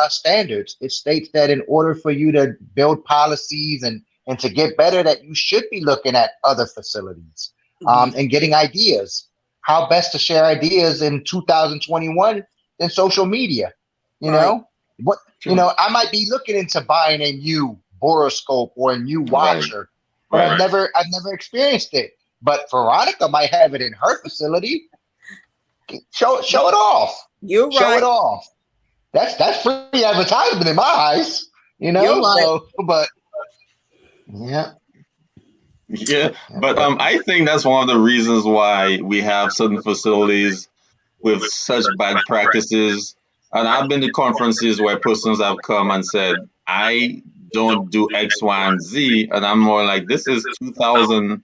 standards, it states that in order for you to build policies and to get better, that you should be looking at other facilities and getting ideas. How best to share ideas in 2021 than social media? You know what? You know, I might be looking into buying a new boroscope or a new watcher, but I've never experienced it. But Veronica might have it in her facility. Show it off. You're Show right. it off. That's free advertisement in my eyes, you know. You're right. So, but yeah. But I think that's one of the reasons why we have certain facilities with such bad practices. And I've been to conferences where persons have come and said, I don't do X, Y, and Z. And I'm more like, this is 2000,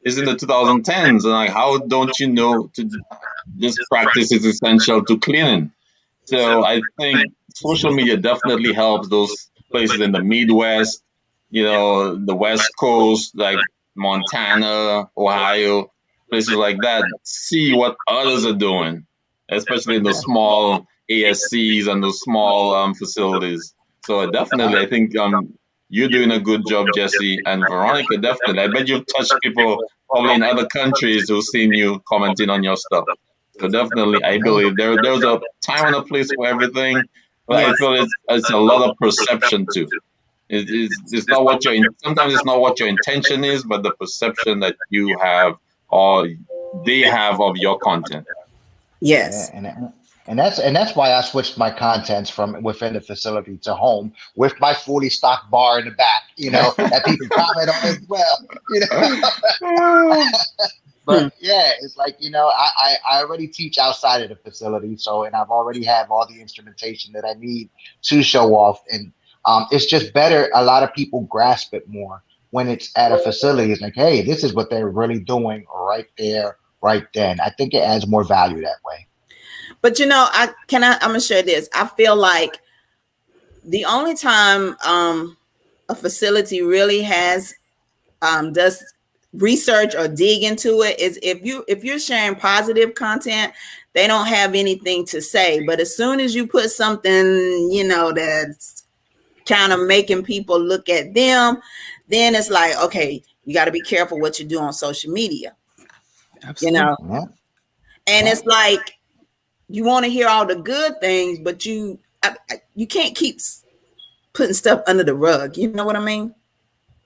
is in the 2010s. And like, how don't you know this practice is essential to cleaning? So I think social media definitely helps those places in the Midwest, the West Coast, like Montana, Ohio, places like that, see what others are doing, especially in the small ASCs and those small facilities. So definitely, I think you're doing a good job, Jessie, and Veronica, definitely. I bet you've touched people probably in other countries who've seen you commenting on your stuff. So definitely, I believe there's a time and a place for everything, but I feel it's a lot of perception too. It's not what sometimes it's not what your intention is, but the perception that you have or they have of your content. Yes. Yeah, and that's why I switched my contents from within the facility to home with my fully stocked bar in the back, that people comment on as well, But yeah, it's like, I already teach outside of the facility. So, and I've already have all the instrumentation that I need to show off. And it's just better. A lot of people grasp it more when it's at a facility. It's like, hey, this is what they're really doing right there, right then. I think it adds more value that way. But I'm gonna share this. I feel like the only time a facility really has does research or dig into it is if you're sharing positive content, they don't have anything to say. But as soon as you put something, that's kind of making people look at them, then it's like, okay, you got to be careful what you do on social media. Absolutely. And it's like, you want to hear all the good things, but you can't keep putting stuff under the rug. You know what I mean?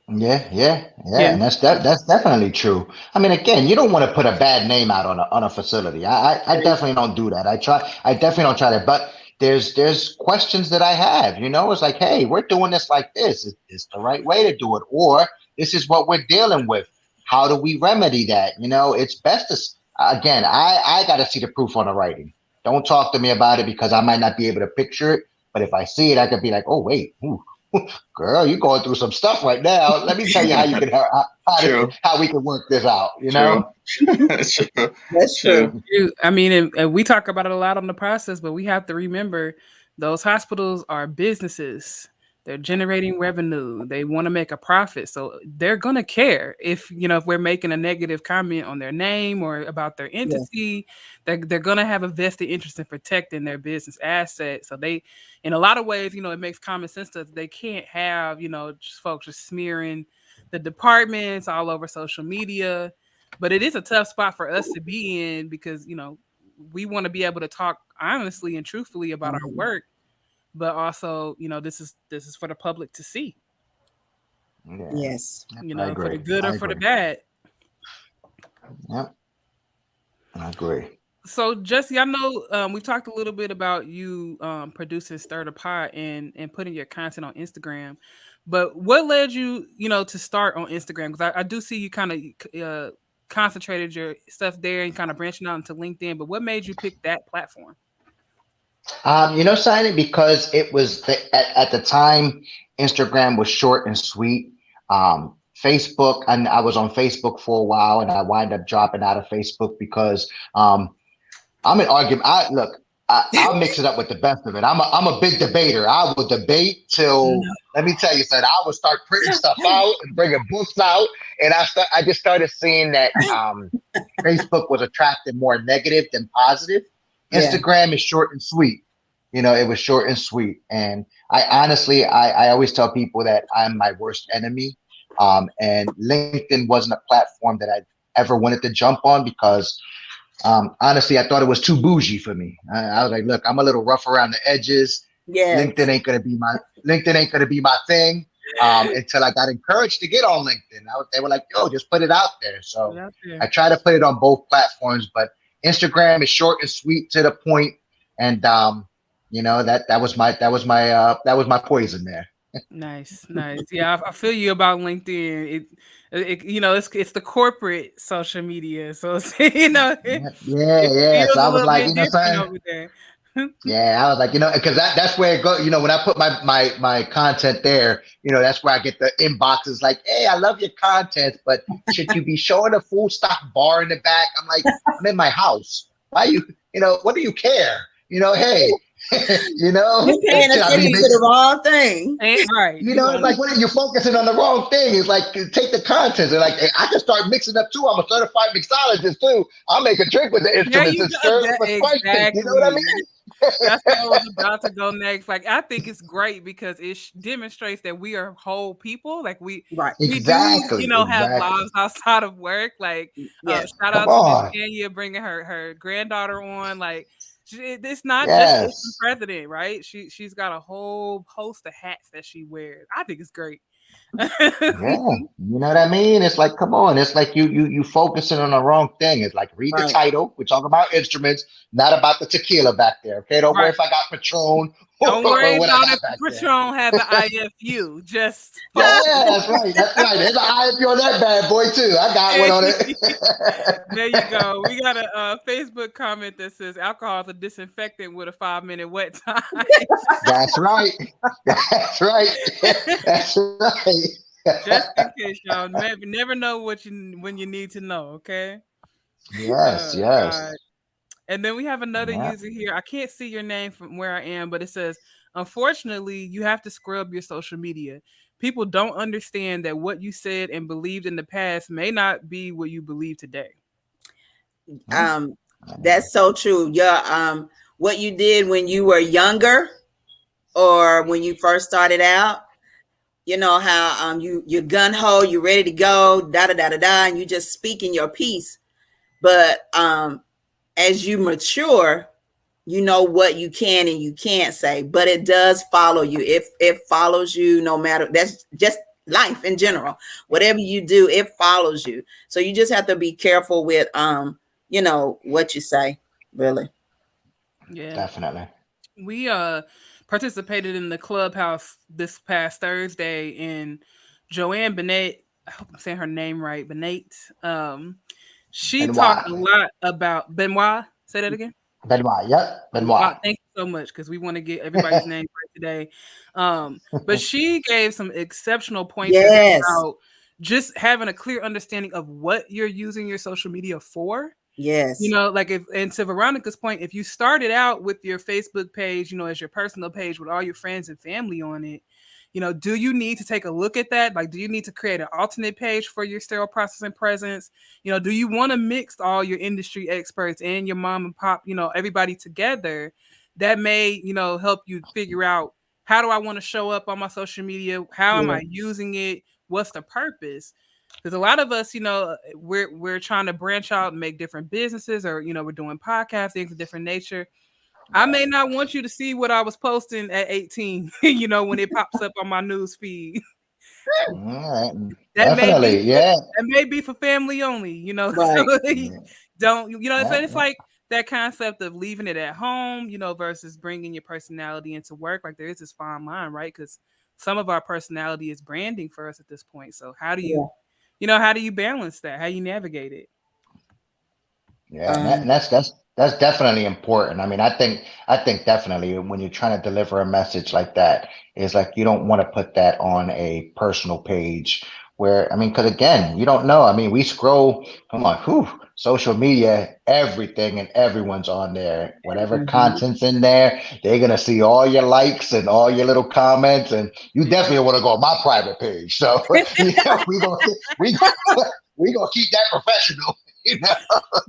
Yeah. And that's definitely true. I mean, again, you don't want to put a bad name out on a facility. I definitely don't do that. I definitely don't try that. But there's questions that I have. It's like, hey, we're doing this like this. Is this the right way to do it? Or this is what we're dealing with. How do we remedy that? It's best to, again, I got to see the proof on the writing. Don't talk to me about it because I might not be able to picture it. But if I see it, I could be like, oh, wait, girl, you're going through some stuff right now. Let me tell you how you can how we can work this out. That's true. I mean, and we talk about it a lot on the process, but we have to remember those hospitals are businesses. They're generating revenue. They want to make a profit. So they're going to care if we're making a negative comment on their name or about their entity, they're going to have a vested interest in protecting their business assets. So they, in a lot of ways, it makes common sense that they can't have, just folks just smearing the departments all over social media. But it is a tough spot for us to be in because, we want to be able to talk honestly and truthfully about our work. But also, this is for the public to see. Yeah. Yes. For the good or for the bad. Yep. I agree. So, Jessie, I know we talked a little bit about you producing Stir the Pot and putting your content on Instagram. But what led you, to start on Instagram? Because I do see you kind of concentrated your stuff there and kind of branching out into LinkedIn. But what made you pick that platform? Simon, because it was at the time, Instagram was short and sweet. Facebook, and I was on Facebook for a while, and I wind up dropping out of Facebook because I'm an argument. I'll mix it up with the best of it. I'm a big debater. I will debate till let me tell you something. I will start printing stuff out and bringing books out, and I just started seeing that Facebook was attracting more negative than positive. Instagram is short and sweet. It was short and sweet. And I honestly, I always tell people that I'm my worst enemy. And LinkedIn wasn't a platform that I ever wanted to jump on because honestly, I thought it was too bougie for me. I was like, look, I'm a little rough around the edges. Yeah. LinkedIn ain't gonna be my thing. Until I got encouraged to get on LinkedIn. They were like, yo, just put it out there. So I try to put it on both platforms, but Instagram is short and sweet to the point, and that was my poison there. Nice. Yeah, I feel you about LinkedIn. It's the corporate social media, so Yeah. So I was like, over there. Yeah, I was like, because that's where it goes. When I put my content there, that's where I get the inboxes like, hey, I love your content, but should you be showing a full stop bar in the back? I'm like, I'm in my house. Why what do you care? Hey, You're paying attention to the wrong thing. Right. It's like, what are you focusing on the wrong thing? It's like, take the content. And like, hey, I can start mixing up too. I'm a certified mixologist too. I'll make a drink with the instruments and serve with questions. You know what I mean? That's what I was about to go next. Like, I think it's great because it demonstrates that we are whole people. Like we do, have lives outside of work. Like, shout out to Miss Tanya bringing her granddaughter on. Like, it's not just the president, right? She's got a whole host of hats that she wears. I think it's great. Yeah, you know what I mean? It's like, come on, it's like you focusing on the wrong thing. It's like, read the title. We're talking about instruments, not about the tequila back there. Okay, don't worry if I got Patron. Don't worry about if Patron has an IFU. Just that's right. There's an IFU on that bad boy too. I got one on it. There you go. We got a Facebook comment that says alcohol is a disinfectant with a 5-minute wet time. That's right. That's right. That's right. Just in case, y'all never know when you need to know. Okay. Yes. Yes. God. And then we have another user here. I can't see your name from where I am, but it says, unfortunately, you have to scrub your social media. People don't understand that what you said and believed in the past may not be what you believe today. That's so true. Yeah. What you did when you were younger or when you first started out, you know how you're gun ho, you're ready to go, and you just speaking your piece. But as you mature, you know what you can and you can't say, but it does follow you. It follows you no matter, that's just life in general. Whatever you do, it follows you. So you just have to be careful with, what you say, really. Yeah, definitely. We participated in the clubhouse this past Thursday, and Joanne Bennett, I hope I'm saying her name right, Bennett, she talked a lot about Benoit. Say that again. Benoit. Yep. Benoit. Thank you so much, because we want to get everybody's name right today. But she gave some exceptional points about just having a clear understanding of what you're using your social media for. Yes. And to Veronica's point, if you started out with your Facebook page, as your personal page with all your friends and family on it, do you need to take a look at that? Like, do you need to create an alternate page for your sterile processing presence? Do you want to mix all your industry experts and your mom and pop, everybody together? That may, help you figure out, how do I want to show up on my social media? How am I using it? What's the purpose? Because a lot of us, we're trying to branch out and make different businesses, or, we're doing podcasts, things of different nature. I may not want you to see what I was posting at 18, when it pops up on my news feed. Definitely, that may be for family only, Right. So don't, it's like that concept of leaving it at home, versus bringing your personality into work. Like, there is this fine line, right? Because some of our personality is branding for us at this point. So how do you, how do you balance that? How you navigate it? Yeah, and that's definitely important. I mean, I think definitely when you're trying to deliver a message like that, it's like you don't want to put that on a personal page where, because again, you don't know. I mean, we scroll, come on, social media, everything and everyone's on there. Whatever content's in there, they're gonna see all your likes and all your little comments, and you definitely want to go on my private page. So we gonna keep that professional.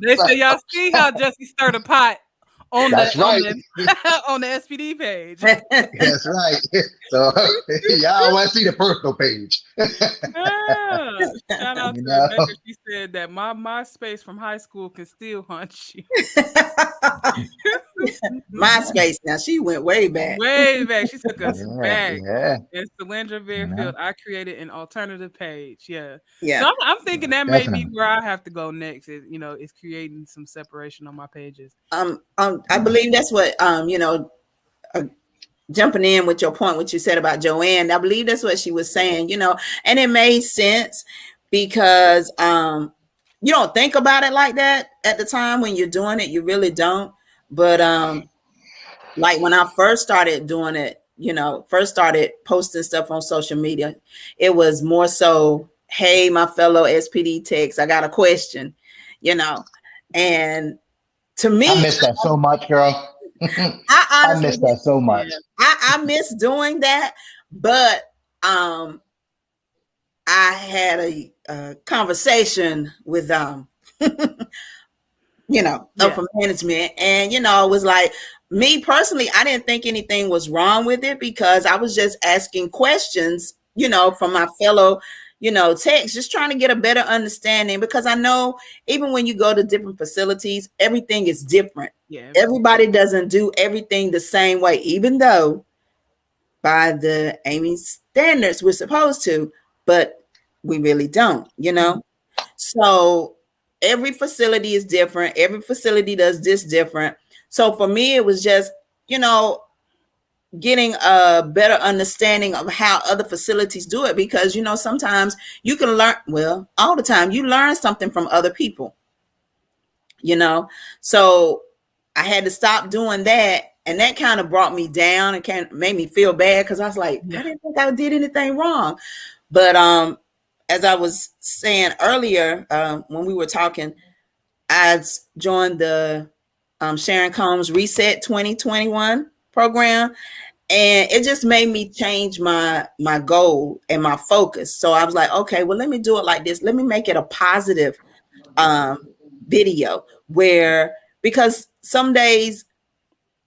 They say, y'all see how Jessie stirred a pot on on the SPD page. That's right. So y'all want to see the personal page. Shout out to Rebecca. She said that my MySpace from high school can still haunt you. MySpace, now she went way back. She took us back. And Selendra Barefield, I created an alternative page. Yeah. So I'm thinking that may be where I have to go next. Is creating some separation on my pages. I believe that's what jumping in with your point, what you said about Joanne. I believe that's what she was saying. And it made sense because you don't think about it like that at the time when you're doing it. You really don't. But like when I first started doing it, first started posting stuff on social media, it was more so, hey, my fellow SPD techs, I got a question, and to me, I miss that so much, girl. I honestly miss that so much. I miss doing that, but I had a conversation with upper management, and it was like, me personally, I didn't think anything was wrong with it because I was just asking questions, from my fellow techs, just trying to get a better understanding, because I know even when you go to different facilities, everything is different. Yeah. Everybody doesn't do everything the same way, even though by the AAMI standards we're supposed to, but we really don't, So every facility is different. Every facility does this different. So for me, it was just, getting a better understanding of how other facilities do it, because sometimes you can learn, well, all the time you learn something from other people, so I had to stop doing that, and that kind of brought me down and kind of made me feel bad, because I was like, I didn't think I did anything wrong. But as I was saying earlier, when we were talking, I joined the Sharyn Combs Reset 2021 program, and it just made me change my goal and my focus. So I was like, okay, well, let me do it like this. Let me make it a positive video, because some days,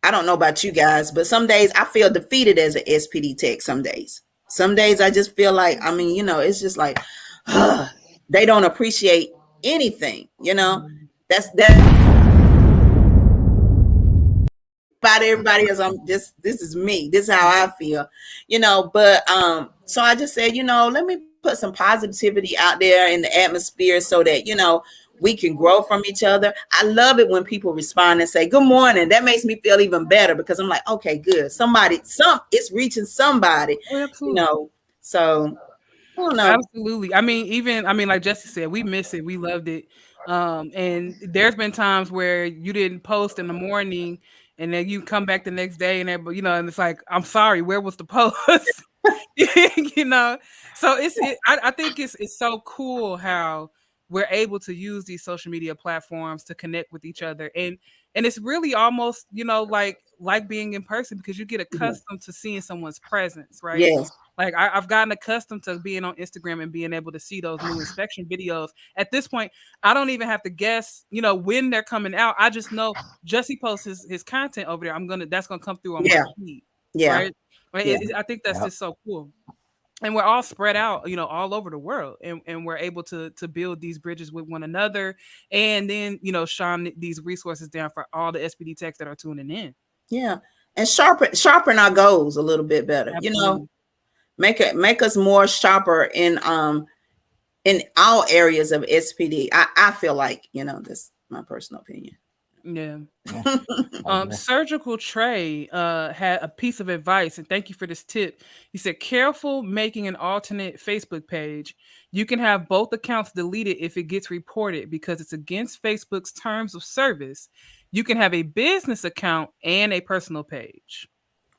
I don't know about you guys, but some days I feel defeated as an SPD tech. Some days I just feel like, it's just like, they don't appreciate anything, that's about everybody else. This is me. This is how I feel, but so I just said, let me put some positivity out there in the atmosphere so that, we can grow from each other. I love it when people respond and say, good morning. That makes me feel even better, because I'm like, okay, good. It's reaching somebody, so I don't know. Absolutely. Like Jessie said, we miss it. We loved it. And there's been times where you didn't post in the morning, and then you come back the next day, and and it's like, I'm sorry, where was the post? So I think it's so cool how we're able to use these social media platforms to connect with each other, and it's really almost like being in person, because you get accustomed to seeing someone's presence, right? Yes. Like I've gotten accustomed to being on Instagram and being able to see those new inspection videos. At this point, I don't even have to guess, when they're coming out. I just know Jessie posts his content over there. That's gonna come through on my feed. Yeah. Right. Yeah. I think that's just so cool. And we're all spread out, all over the world, and we're able to build these bridges with one another, and then shine these resources down for all the SPD techs that are tuning in. Yeah, and sharpen our goals a little bit better. Absolutely. Make us more sharper in all areas of SPD. I feel like, that's my personal opinion. Yeah. Surgical Trey had a piece of advice, and thank you for this tip. He said, careful making an alternate Facebook page. You can have both accounts deleted if it gets reported, because it's against Facebook's terms of service. You can have a business account and a personal page.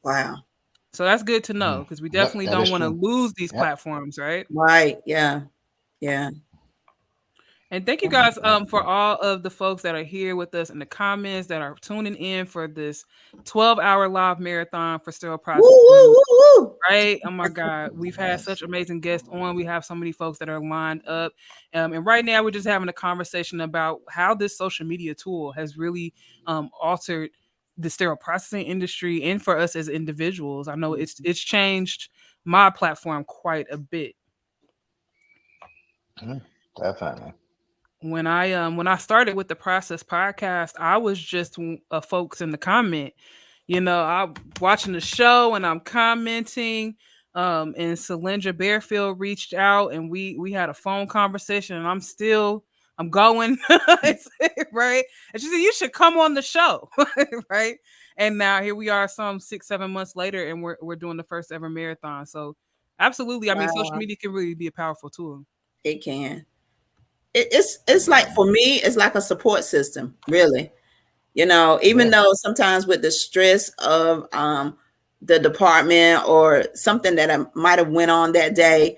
Wow. So that's good to know, because we definitely don't want to lose these platforms, right? Right. Yeah. Yeah. And thank you guys for all of the folks that are here with us in the comments, that are tuning in for this 12-hour live marathon for sterile processing. Right? Oh my God. We've had such amazing guests on. We have so many folks that are lined up. And right now we're just having a conversation about how this social media tool has really altered the sterile processing industry, and for us as individuals. I know it's changed my platform quite a bit. Definitely. When I started with the Process podcast, I was just folks in the comment. I'm watching the show and I'm commenting. And Selendra Barefield reached out, and we had a phone conversation, and I'm going right. And she said, you should come on the show. Right. And now here we are, some 6-7 months later, and we're doing the first ever marathon. So absolutely. I mean, social media can really be a powerful tool. It can. It's like, for me, it's like a support system, really. You know, even though sometimes with the stress of the department or something that I might have went on that day,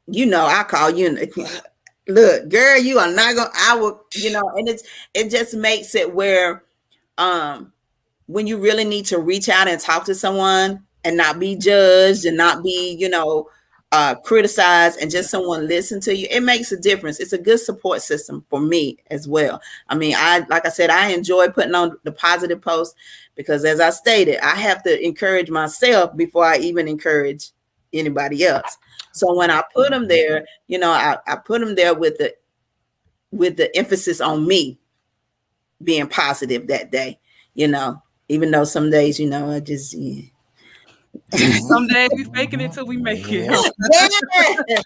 you know, I call you. Look, girl, you are not gonna. I will, you know, and it just makes it where, when you really need to reach out and talk to someone and not be judged and not be, you know, criticized, and just someone listen to you, it makes a difference. It's a good support system for me as well. I mean, like I said, I enjoy putting on the positive posts because, as I stated, I have to encourage myself before I even encourage anybody else. So when I put them there, you know, I put them there with the emphasis on me being positive that day, you know, even though some days, you know, I just, some days we faking it till we make it.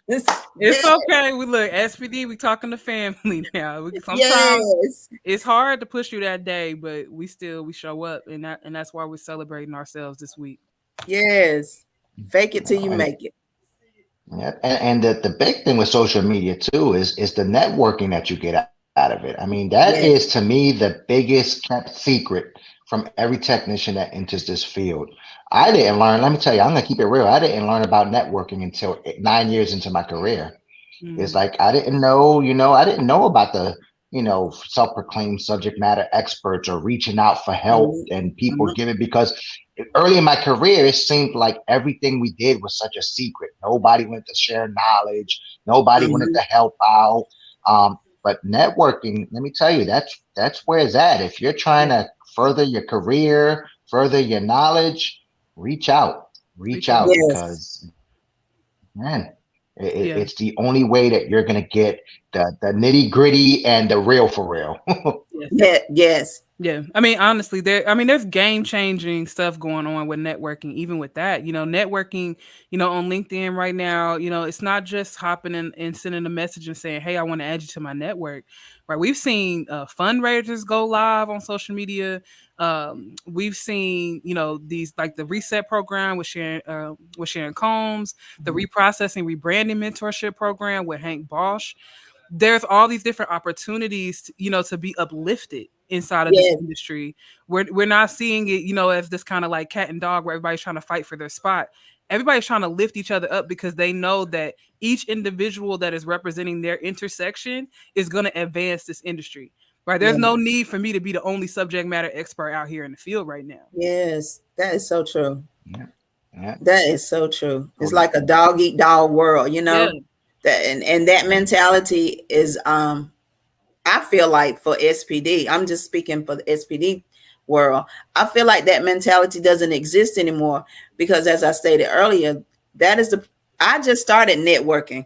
It's okay. We look, SPD, we talking to family now. Sometimes it's hard to push you that day, but we show up, and that's why we're celebrating ourselves this week. Yes. Fake it till you make it. Yeah, and the big thing with social media too is the networking that you get out of it. I mean, that is to me the biggest kept secret from every technician that enters this field. I didn't learn. Let me tell you, I'm gonna keep it real. I didn't learn about networking until 9 years into my career. It's like I didn't know. You know, I didn't know about the, you know, self-proclaimed subject matter experts or reaching out for help and people giving, because early in my career, it seemed like everything we did was such a secret. Nobody wanted to share knowledge. Nobody wanted to help out. But networking, let me tell you, that's where it's at. If you're trying to further your career, further your knowledge, reach out because, man, it's the only way that you're going to get the nitty gritty and the real for real. Yeah. I mean, honestly, there's game changing stuff going on with networking. Even with that, you know, networking, you know, on LinkedIn right now, you know, it's not just hopping in and sending a message and saying, hey, I want to add you to my network. Right. We've seen fundraisers go live on social media. We've seen, you know, these like the Reset program with Sharyn Combs, the reprocessing, rebranding mentorship program with Hank Balch. There's all these different opportunities, you know, to be uplifted inside of this industry. We're not seeing it, you know, as this kind of like cat and dog where everybody's trying to fight for their spot. Everybody's trying to lift each other up because they know that each individual that is representing their intersection is going to advance this industry. Right? There's no need for me to be the only subject matter expert out here in the field right now. Yes, that is so true. That is so true. It's like a dog eat dog world, you know. And that mentality is I feel like for SPD, I'm just speaking for the SPD world, I feel like that mentality doesn't exist anymore because, as I stated earlier, I just started networking.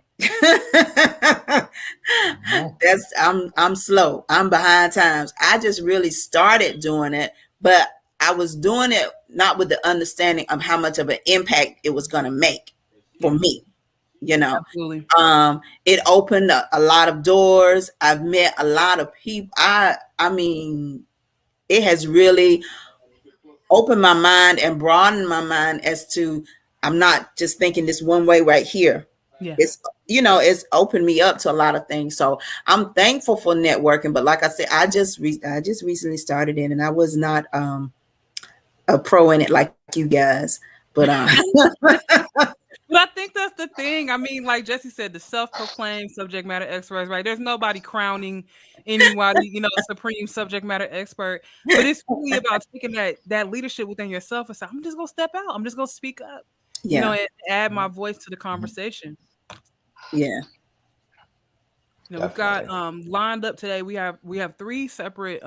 I'm slow. I'm behind times. I just really started doing it, but I was doing it not with the understanding of how much of an impact it was going to make for me. You know, it opened a lot of doors. I've met a lot of people. I mean, it has really opened my mind and broadened my mind as to, I'm not just thinking this one way right here. It's, you know, it's opened me up to a lot of things. So I'm thankful for networking. But like I said, I just recently started in, and I was not a pro in it like you guys. But But I think that's the thing. I mean, like Jessie said, the self-proclaimed subject matter experts, right? There's nobody crowning anybody, you know, supreme subject matter expert. But it's really about taking that leadership within yourself and say, I'm just gonna step out. I'm just gonna speak up, you know, and add my voice to the conversation. Yeah. You know, we've got lined up today. We have 3 separate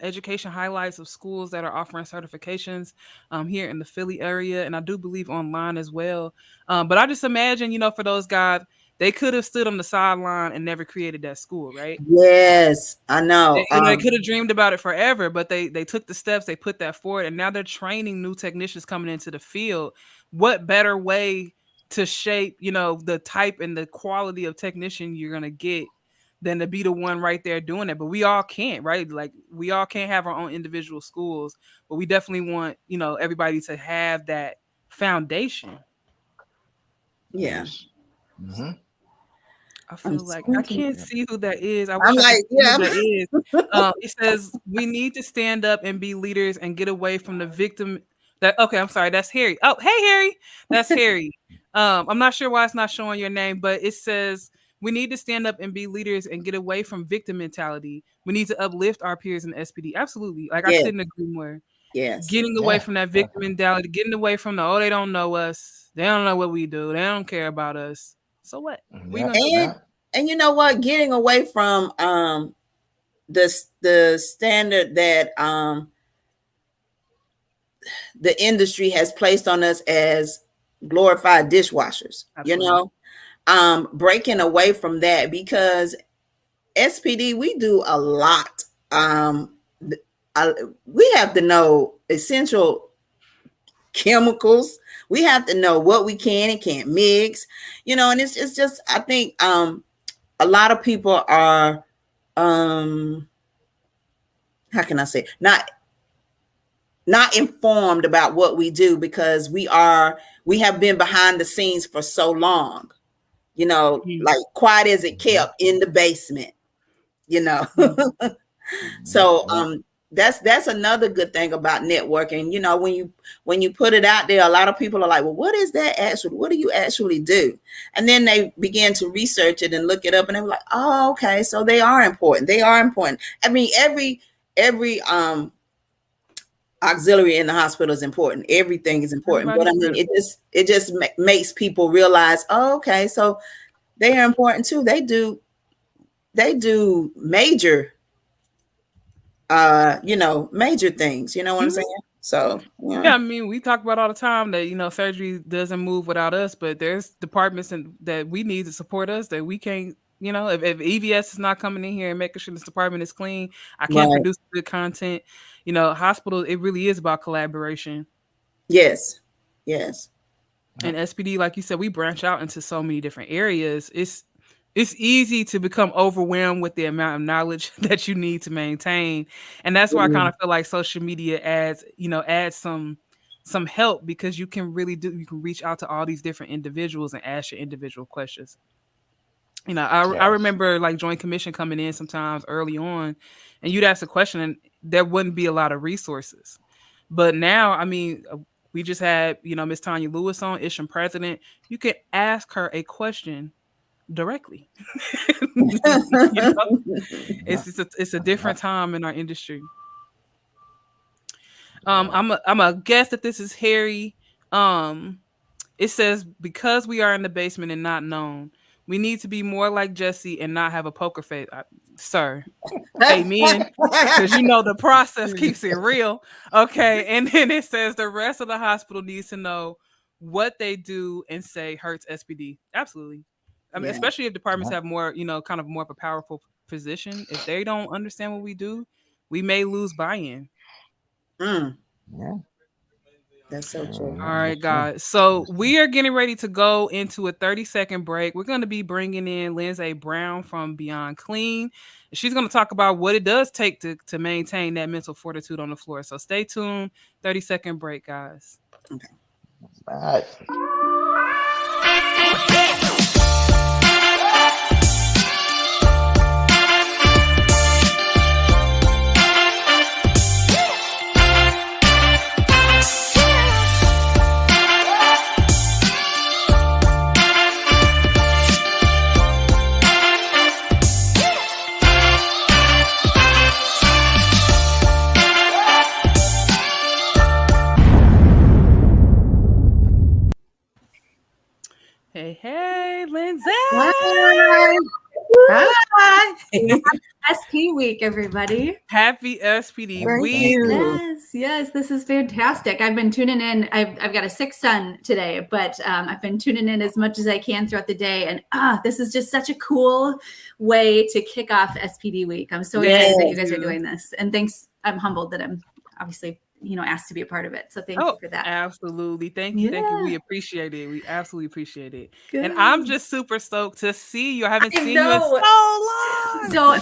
education highlights of schools that are offering certifications here in the Philly area, and I do believe online as well. But I just imagine, you know, for those guys, they could have stood on the sideline and never created that school, right? Yes, I know. They could have dreamed about it forever, but they took the steps, they put that forward, and now they're training new technicians coming into the field. What better way to shape, you know, the type and the quality of technician you're gonna get than to be the one right there doing it? But we all can't, right? Like, we all can't have our own individual schools, but we definitely want, you know, everybody to have that foundation. Yeah. I feel like I can't see who that is. I wish I'm I like, could see yeah. who that is. It says we need to stand up and be leaders and get away from the victim. Okay, I'm sorry. That's Harry. Oh, hey Harry. That's Harry. I'm not sure why it's not showing your name, but it says we need to stand up and be leaders and get away from victim mentality. We need to uplift our peers in the SPD. Absolutely. Like I couldn't agree more. Yes. Getting away from that victim mentality, getting away from the they don't know us. They don't know what we do. They don't care about us. So what? And you know what? Getting away from the standard that the industry has placed on us as glorified dishwashers. Absolutely. You know, breaking away from that, because SPD, we do a lot. We have to know essential chemicals. We have to know what we can and can't mix, you know, and it's just, I think a lot of people are, how can I say, not informed about what we do, because we have been behind the scenes for so long, you know, like quiet as it kept in the basement, you know. So that's another good thing about networking. You know, when you put it out there, a lot of people are like, well, what is that actually? What do you actually do? And then they begin to research it and look it up, and they're like, oh, okay, so they are important. They are important. I mean, every auxiliary in the hospital is important. Everything is important. But I mean, it just makes people realize, oh, okay, so they are important too. They do major you know, major things, you know what I'm saying? So yeah, I mean, we talk about all the time that, you know, surgery doesn't move without us, but there's departments that we need to support us that we can't, you know, if EVS is not coming in here and making sure this department is clean, I can't produce good content. You know, hospitals, it really is about collaboration. Yes. And SPD, like you said, we branch out into so many different areas. It's easy to become overwhelmed with the amount of knowledge that you need to maintain. And that's why I kind of feel like social media adds some help, because you can reach out to all these different individuals and ask your individual questions. You know, I remember like Joint Commission coming in sometimes early on, and you'd ask a question and there wouldn't be a lot of resources. But now, I mean, we just had, you know, Miss Tanya Lewis on, Isham president. You can ask her a question directly. You know? It's a different time in our industry. I'm a guess that this is Harry. It says, because we are in the basement and not known, we need to be more like Jessie and not have a poker face. Sir, amen. Because you know the process keeps it real. Okay, and then it says the rest of the hospital needs to know what they do and say hurts SPD. Absolutely. I mean, especially if departments have more, you know, kind of more of a powerful position. If they don't understand what we do, we may lose buy-in. Yeah. That's so true. All right, guys. So we are getting ready to go into a 30-second break. We're going to be bringing in Lindsay Brown from Beyond Clean. She's going to talk about what it does take to maintain that mental fortitude on the floor. So stay tuned. 30-second break, guys. Okay. All right. Hey, Lindsay. Hi. SP week, everybody. Happy SPD week. Yes, this is fantastic. I've been tuning in. I've got a sick son today, but I've been tuning in as much as I can throughout the day. And this is just such a cool way to kick off SPD week. I'm so excited that you guys are doing this. And thanks. I'm humbled that I'm obviously, you know, asked to be a part of it. So thank you for that. Absolutely. Thank you. We appreciate it. We absolutely appreciate it. Good. And I'm just super stoked to see you. I haven't seen you in so long. So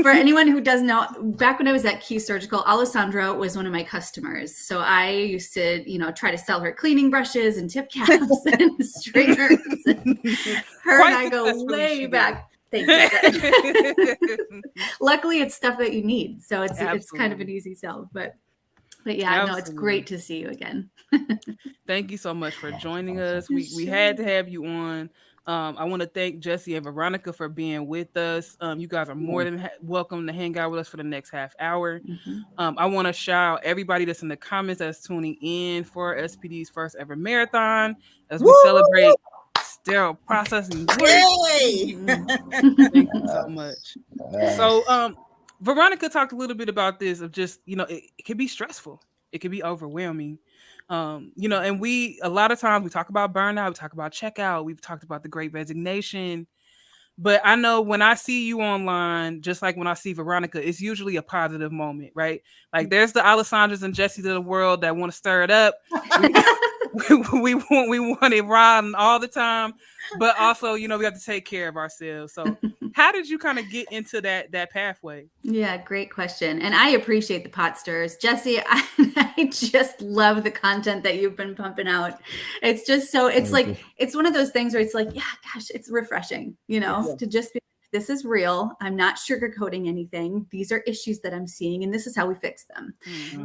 for anyone who doesn't know, back when I was at Key Surgical, Alessandra was one of my customers. So I used to, you know, try to sell her cleaning brushes and tip caps and strainers. And her and I go way back. Thank you. Luckily, it's stuff that you need, so it's kind of an easy sell. But yeah, no, it's great to see you again. Thank you so much for joining us. We had to have you on. I want to thank Jessie and Veronica for being with us. You guys are more than welcome to hang out with us for the next half hour. I want to shout out everybody that's in the comments that's tuning in for SPD's first ever marathon as we celebrate sterile processing. Yay! Thank you so much. So, Veronica talked a little bit about this of just, it can be stressful. It can be overwhelming. And a lot of times we talk about burnout, we talk about checkout, we've talked about the great resignation. But I know when I see you online, just like when I see Veronica, it's usually a positive moment, right? Like there's the Alessandras and Jessies of the world that want to stir it up. We want it riding all the time, but also, we have to take care of ourselves. So how did you kind of get into that pathway? Yeah, great question. And I appreciate the pot stirs. Jessie, I just love the content that you've been pumping out. It's just it's one of those things where it's like, yeah, gosh, it's refreshing, to just be, this is real. I'm not sugarcoating anything. These are issues that I'm seeing, and this is how we fix them.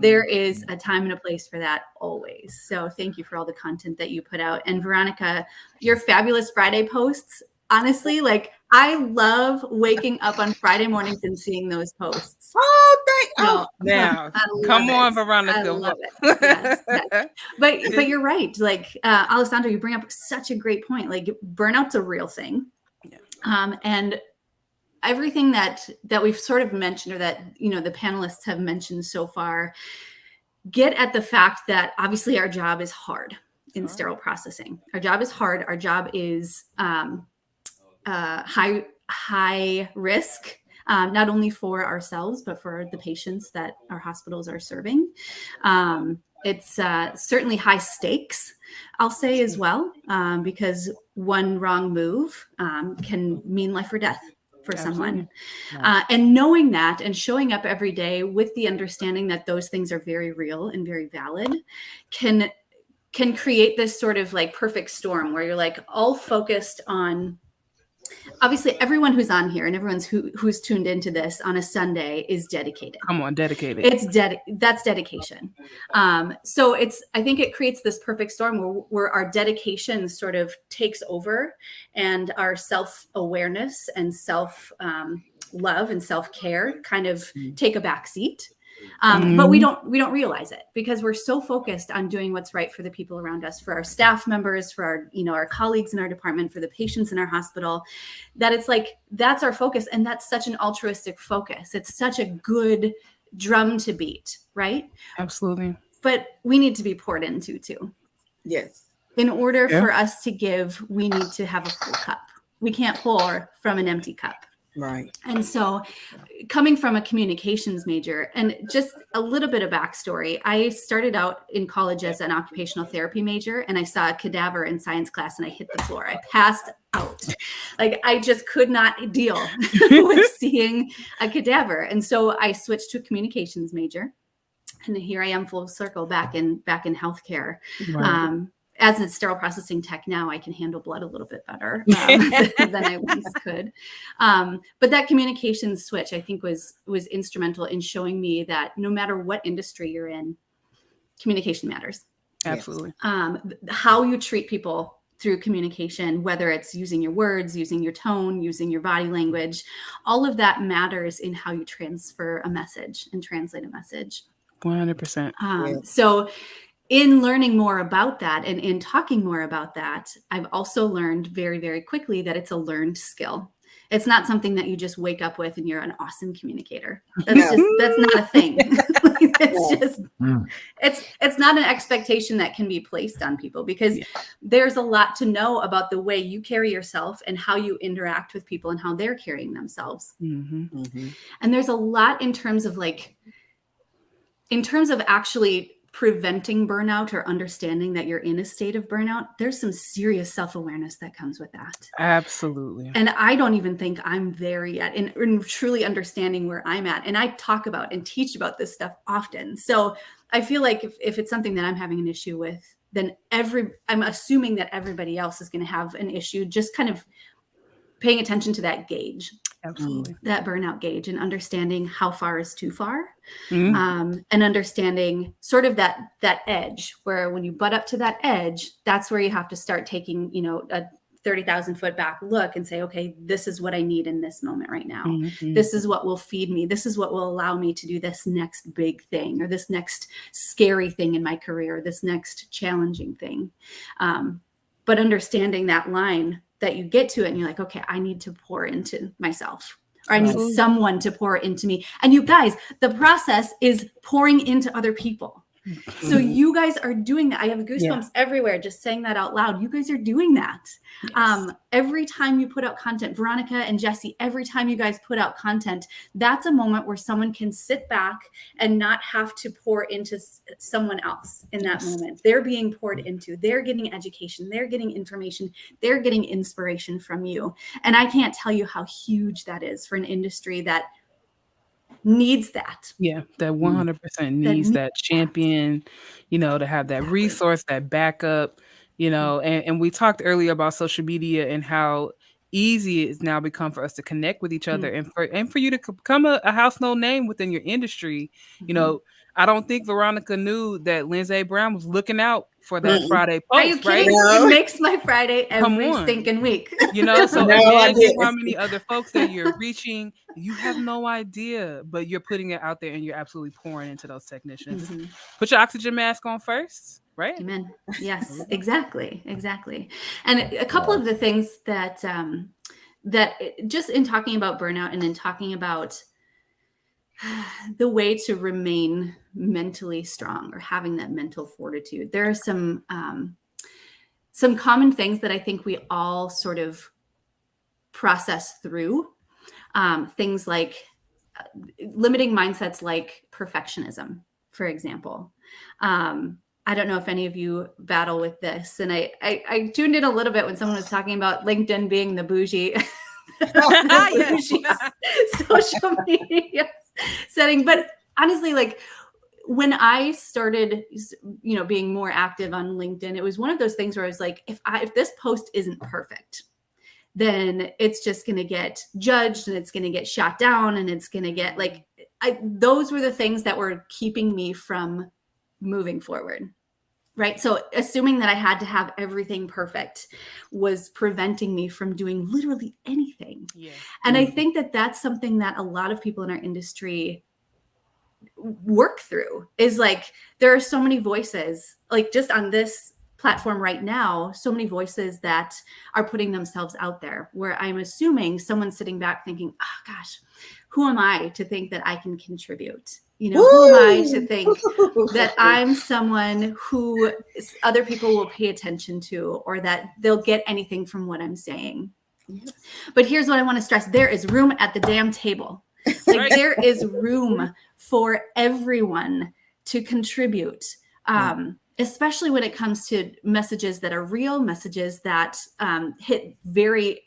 There is a time and a place for that always. So thank you for all the content that you put out. And Veronica, your fabulous Friday posts, honestly, I love waking up on Friday mornings and seeing those posts. Oh, thank you. Now, come on, Veronica. I love it. Yes. But you're right. Alessandra, you bring up such a great point. Burnout's a real thing. Yeah. And everything that we've sort of mentioned, or that, the panelists have mentioned so far, get at the fact that obviously our job is hard in sterile processing. Our job is hard. Our job is high risk, not only for ourselves, but for the patients that our hospitals are serving. It's certainly high stakes, I'll say as well, because one wrong move can mean life or death for someone. And knowing that and showing up every day with the understanding that those things are very real and very valid can create this sort of perfect storm where you're all focused on. Obviously, everyone who's on here and everyone's who's tuned into this on a Sunday is dedicated. Come on, dedicated. That's dedication. So I think it creates this perfect storm where our dedication sort of takes over, and our self-awareness and self-love and self-care kind of take a back seat. But we don't realize it because we're so focused on doing what's right for the people around us, for our staff members, for our, our colleagues in our department, for the patients in our hospital, that it's that's our focus. And that's such an altruistic focus. It's such a good drum to beat, right? Absolutely. But we need to be poured into too. Yes. In order for us to give, we need to have a full cup. We can't pour from an empty cup. Right. And so coming from a communications major, and just a little bit of backstory, I started out in college as an occupational therapy major, and I saw a cadaver in science class and I hit the floor. I passed out. I just could not deal with seeing a cadaver. And so I switched to a communications major, and here I am full circle back in healthcare. Right. As a sterile processing tech now, I can handle blood a little bit better than I once could. But that communication switch, I think, was instrumental in showing me that no matter what industry you're in, communication matters. Absolutely. How you treat people through communication, whether it's using your words, using your tone, using your body language, all of that matters in how you transfer a message and translate a message. 100%. So in learning more about that and in talking more about that, I've also learned very, very quickly that it's a learned skill. It's not something that you just wake up with and you're an awesome communicator. That's not a thing. It's not an expectation that can be placed on people, because there's a lot to know about the way you carry yourself and how you interact with people and how they're carrying themselves. And there's a lot in terms of actually preventing burnout or understanding that you're in a state of burnout. There's some serious self-awareness that comes with that. Absolutely. And I don't even think I'm there yet in truly understanding where I'm at. And I talk about and teach about this stuff often. So I feel like if it's something that I'm having an issue with, then I'm assuming that everybody else is going to have an issue, just kind of paying attention to that gauge. Absolutely. That burnout gauge, and understanding how far is too far. Mhm. And understanding sort of that edge, where when you butt up to that edge, that's where you have to start taking, you know, a 30,000 foot back look and say, okay, this is what I need in this moment right now. Mhm. This is what will feed me. This is what will allow me to do this next big thing, or this next scary thing in my career, or this next challenging thing. But understanding that line that you get to it and you're like, okay, I need to pour into myself, or I need someone to pour into me. And you guys, the process is pouring into other people. So you guys are doing that. I have goosebumps everywhere just saying that out loud. You guys are doing that. Yes. Every time you put out content, Veronica and Jessie, every time you guys put out content, that's a moment where someone can sit back and not have to pour into someone else in that moment. They're being poured into. They're getting education. They're getting information. They're getting inspiration from you. And I can't tell you how huge that is for an industry that needs that. Yeah, that 100% needs that champion, you know, to have that resource, that backup, you know, and we talked earlier about social media and how easy it's now become for us to connect with each other and for you to become a household name within your industry. You know, I don't think Veronica knew that Lindsay Brown was looking out for that Friday post. Are you kidding? It makes my Friday every stinking week. You know, so imagine how many other folks that you're reaching. You have no idea, but you're putting it out there and you're absolutely pouring into those technicians. Put your oxygen mask on first, right? Amen. Yes, exactly. And a couple of the things that that just in talking about burnout and in talking about the way to remain mentally strong or having that mental fortitude, there are some common things that I think we all sort of process through. Things like limiting mindsets like perfectionism, for example. I don't know if any of you battle with this. And I tuned in a little bit when someone was talking about LinkedIn being the bougie, bougie social media setting. But honestly, like when I started, you know, being more active on LinkedIn, it was one of those things where I was like, if this post isn't perfect, then it's just going to get judged and it's going to get shot down and it's going to get like, those were the things that were keeping me from moving forward. Right. So assuming that I had to have everything perfect was preventing me from doing literally anything. Yeah. And I think that that's something that a lot of people in our industry work through, is like, there are so many voices, like just on this platform right now, so many voices that are putting themselves out there, where I'm assuming someone's sitting back thinking, oh gosh, who am I to think that I can contribute? You know, who am I to think that I'm someone who other people will pay attention to, or that they'll get anything from what I'm saying? Yes. But here's what I want to stress. There is room at the damn table. Like there is room for everyone to contribute. Especially when it comes to messages that are real, messages that hit very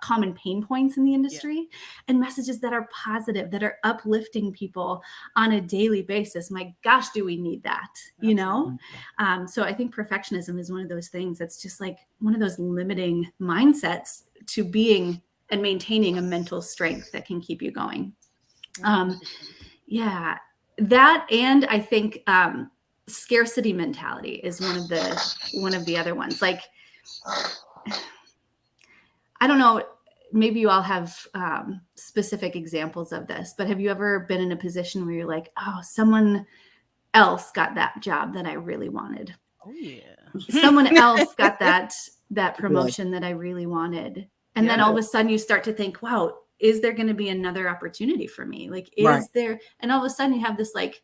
common pain points in the industry, and messages that are positive, that are uplifting people on a daily basis. My gosh, do we need that, you know? So I think perfectionism is one of those things that's just like one of those limiting mindsets to being and maintaining a mental strength that can keep you going. That, and I think scarcity mentality is one of the other ones. Like, I don't know, maybe you all have specific examples of this, but have you ever been in a position where you're like, oh, someone else got that job that I really wanted? Oh yeah. Someone else got that promotion that I really wanted. And then all of a sudden you start to think, wow, is there going to be another opportunity for me? Like, is there, and all of a sudden you have this, like,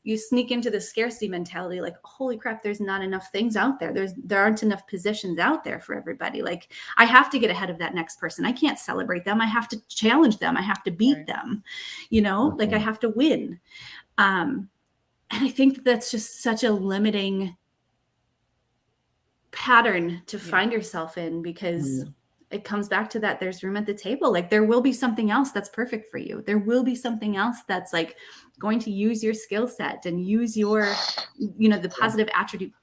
you sneak into the scarcity mentality, like, holy crap, there's not enough things out there. There aren't enough positions out there for everybody. Like, I have to get ahead of that next person. I can't celebrate them. I have to challenge them. I have to beat them, you know, like I have to win. And I think that's just such a limiting pattern to find yourself in, because it comes back to that there's room at the table. Like, there will be something else that's perfect for you. There will be something else that's like going to use your skill set and use your, you know, the positive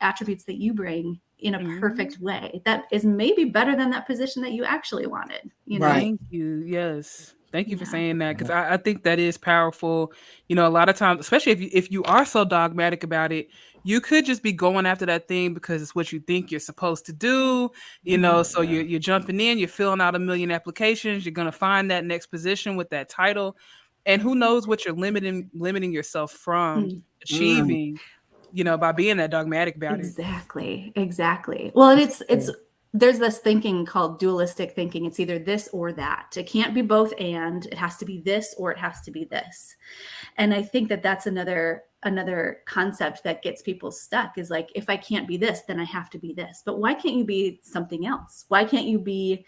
attributes that you bring in a perfect way that is maybe better than that position that you actually wanted. You know? Right. Thank you. Yes. Thank you for saying that, because I think that is powerful. You know, a lot of times, especially if you are so dogmatic about it, you could just be going after that thing because it's what you think you're supposed to do. You know, so you're jumping in, you're filling out 1 million applications, you're gonna find that next position with that title, and who knows what you're limiting yourself from achieving. You know, by being that dogmatic about it. Exactly. Well, and it's there's this thinking called dualistic thinking. It's either this or that. It can't be both and. It has to be this or it has to be this. And I think that that's another concept that gets people stuck, is like, if I can't be this, then I have to be this. But why can't you be something else? Why can't you be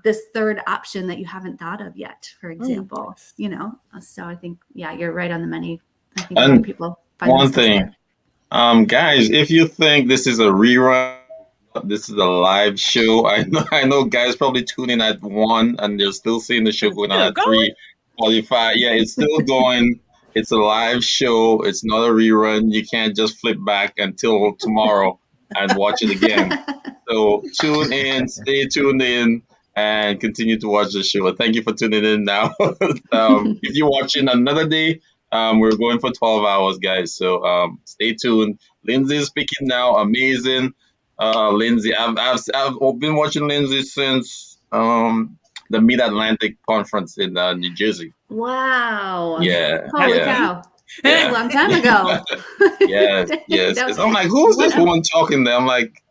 this third option that you haven't thought of yet, for example? You know, so I think, you're right on the money. I think a lot of people find one thing, guys, if you think this is a rerun, this is a live show. I know guys probably tuning at 1 and they're still seeing the show going on at 3:45. Yeah, it's still going. It's a live show. It's not a rerun. You can't just flip back until tomorrow and watch it again. So tune in, stay tuned in, and continue to watch the show. Thank you for tuning in now. If you're watching another day, we're going for 12 hours, guys. So stay tuned. Lindsay is speaking now. Amazing. Lindsay, I've been watching Lindsay since the Mid-Atlantic Conference in New Jersey. Wow. Yeah. Holy cow. Yeah. A long time ago. Yes. Yes. I'm like, who's this woman talking there? I'm like,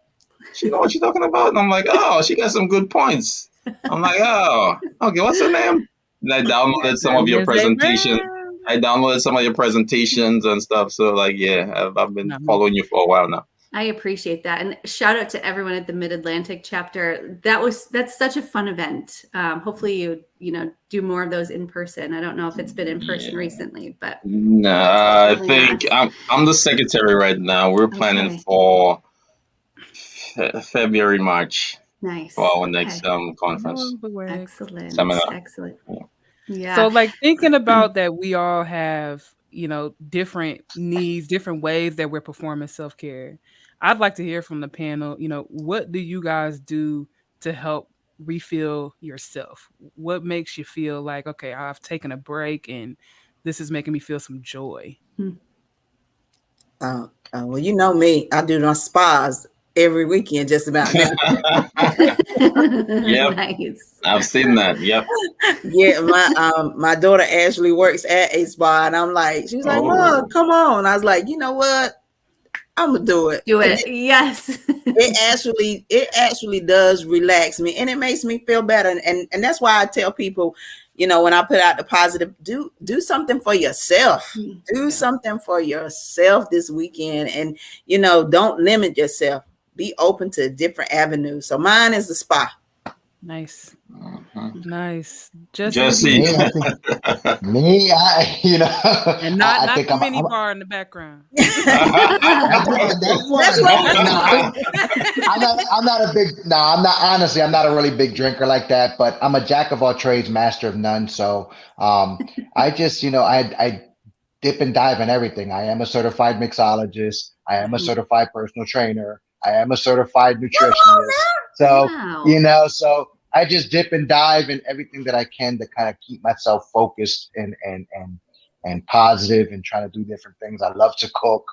she know what she's talking about? And I'm like, oh, she got some good points. I'm like, oh, okay, what's her name? And I downloaded some of your presentations. I downloaded some of your presentations and stuff. So like, I've been following you for a while now. I appreciate that. And shout out to everyone at the Mid-Atlantic chapter. That's such a fun event. Hopefully you do more of those in person. I don't know if it's been in person recently, but no, I think I'm the secretary right now. We're planning for February, March. Nice. For our next conference. Excellent. Seminar. Excellent. Yeah. So like thinking about that, we all have, different needs, different ways that we're performing self-care. I'd like to hear from the panel, what do you guys do to help refill yourself? What makes you feel like, okay, I've taken a break and this is making me feel some joy? Well, you know me, I do those spas every weekend, just about now. Yep. Nice. I've seen that. Yep. Yeah, my daughter Ashley works at a spa, and I'm like, she's like, Mom, come on. I was like, you know what? I'm gonna do it. Do it. Yes. It actually does relax me, and it makes me feel better. And that's why I tell people, when I put out the positive, do something for yourself. Do something for yourself this weekend, and don't limit yourself. Be open to different avenues. So mine is the spa. Nice. Mm-hmm. Nice. Jesse. Me, and not the mini bar in the background. I'm not a really big drinker like that, but I'm a jack of all trades, master of none. So I just, I dip and dive in everything. I am a certified mixologist. I am a certified personal trainer. I am a certified nutritionist. So, wow. So I just dip and dive in everything that I can to kind of keep myself focused and positive and trying to do different things. I love to cook.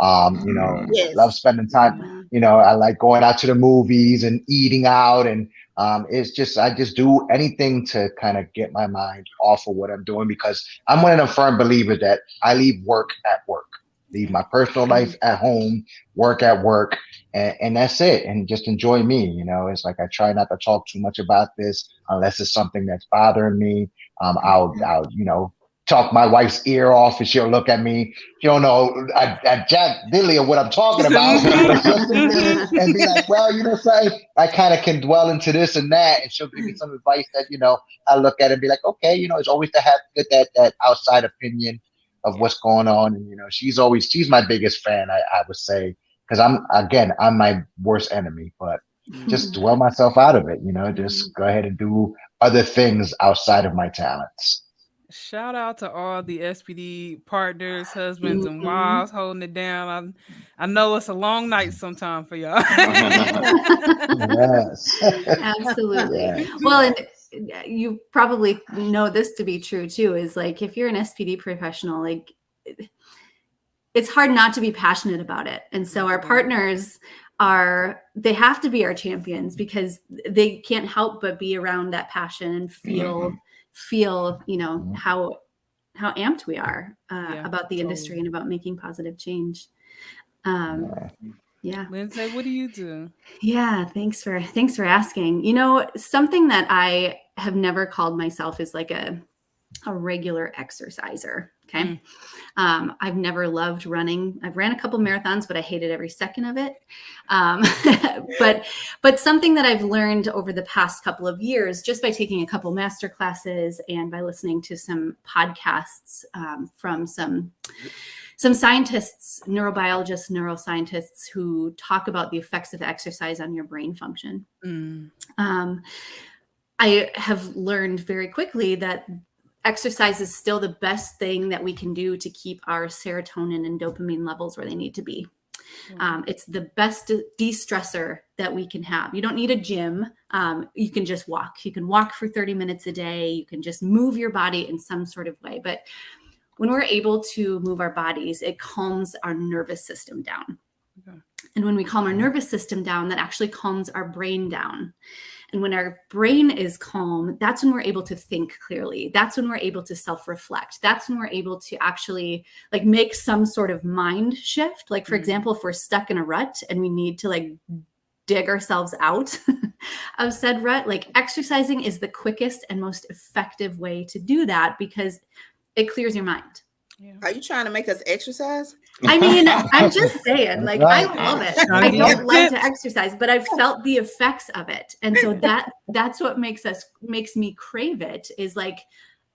Love spending time. I like going out to the movies and eating out, and I just do anything to kind of get my mind off of what I'm doing, because I'm one of the firm believers that I leave work at work, leave my personal life at home, work at work, and that's it. And just enjoy me. It's like I try not to talk too much about this unless it's something that's bothering me. I'll talk my wife's ear off and she'll look at me. She don't know a jack diddly of what I'm talking about. And be like, well, something, I kind of can dwell into this and that. And she'll give me some advice that, I look at it and be like, okay, it's always to have that outside opinion of what's going on. And, she's my biggest fan, I would say, because I'm my worst enemy, but just dwell myself out of it, just go ahead and do other things outside of my talents. Shout out to all the SPD partners, husbands, and wives holding it down. I know it's a long night sometime for y'all. Yes. Absolutely. Yes. Well, and you probably know this to be true too, is like if you're an SPD professional, like it's hard not to be passionate about it. And so our partners they have to be our champions because they can't help but be around that passion and feel, you know, how amped we are about the industry and about making positive change. Yeah. Lindsay, what do you do? Yeah, thanks for asking. You know, something that I have never called myself is like a regular exerciser. Okay. I've never loved running. I've ran a couple marathons, but I hated every second of it. But something that I've learned over the past couple of years, just by taking a couple master classes and by listening to some podcasts from some scientists, neurobiologists, neuroscientists who talk about the effects of exercise on your brain function. I have learned very quickly that exercise is still the best thing that we can do to keep our serotonin and dopamine levels where they need to be. It's the best de-stressor that we can have. You don't need a gym. You can just walk. You can walk for 30 minutes a day. You can just move your body in some sort of way. But when we're able to move our bodies, it calms our nervous system down. And when we calm our nervous system down, that actually calms our brain down. And when our brain is calm, that's when we're able to think clearly. That's when we're able to self-reflect. That's when we're able to actually like make some sort of mind shift. Like, for example, if we're stuck in a rut and we need to like dig ourselves out of said rut, like exercising is the quickest and most effective way to do that because it clears your mind. Are you trying to make us exercise? I mean, I'm just saying, like, I love it. I don't love to exercise, but I've felt the effects of it. And so that's what makes me crave it is like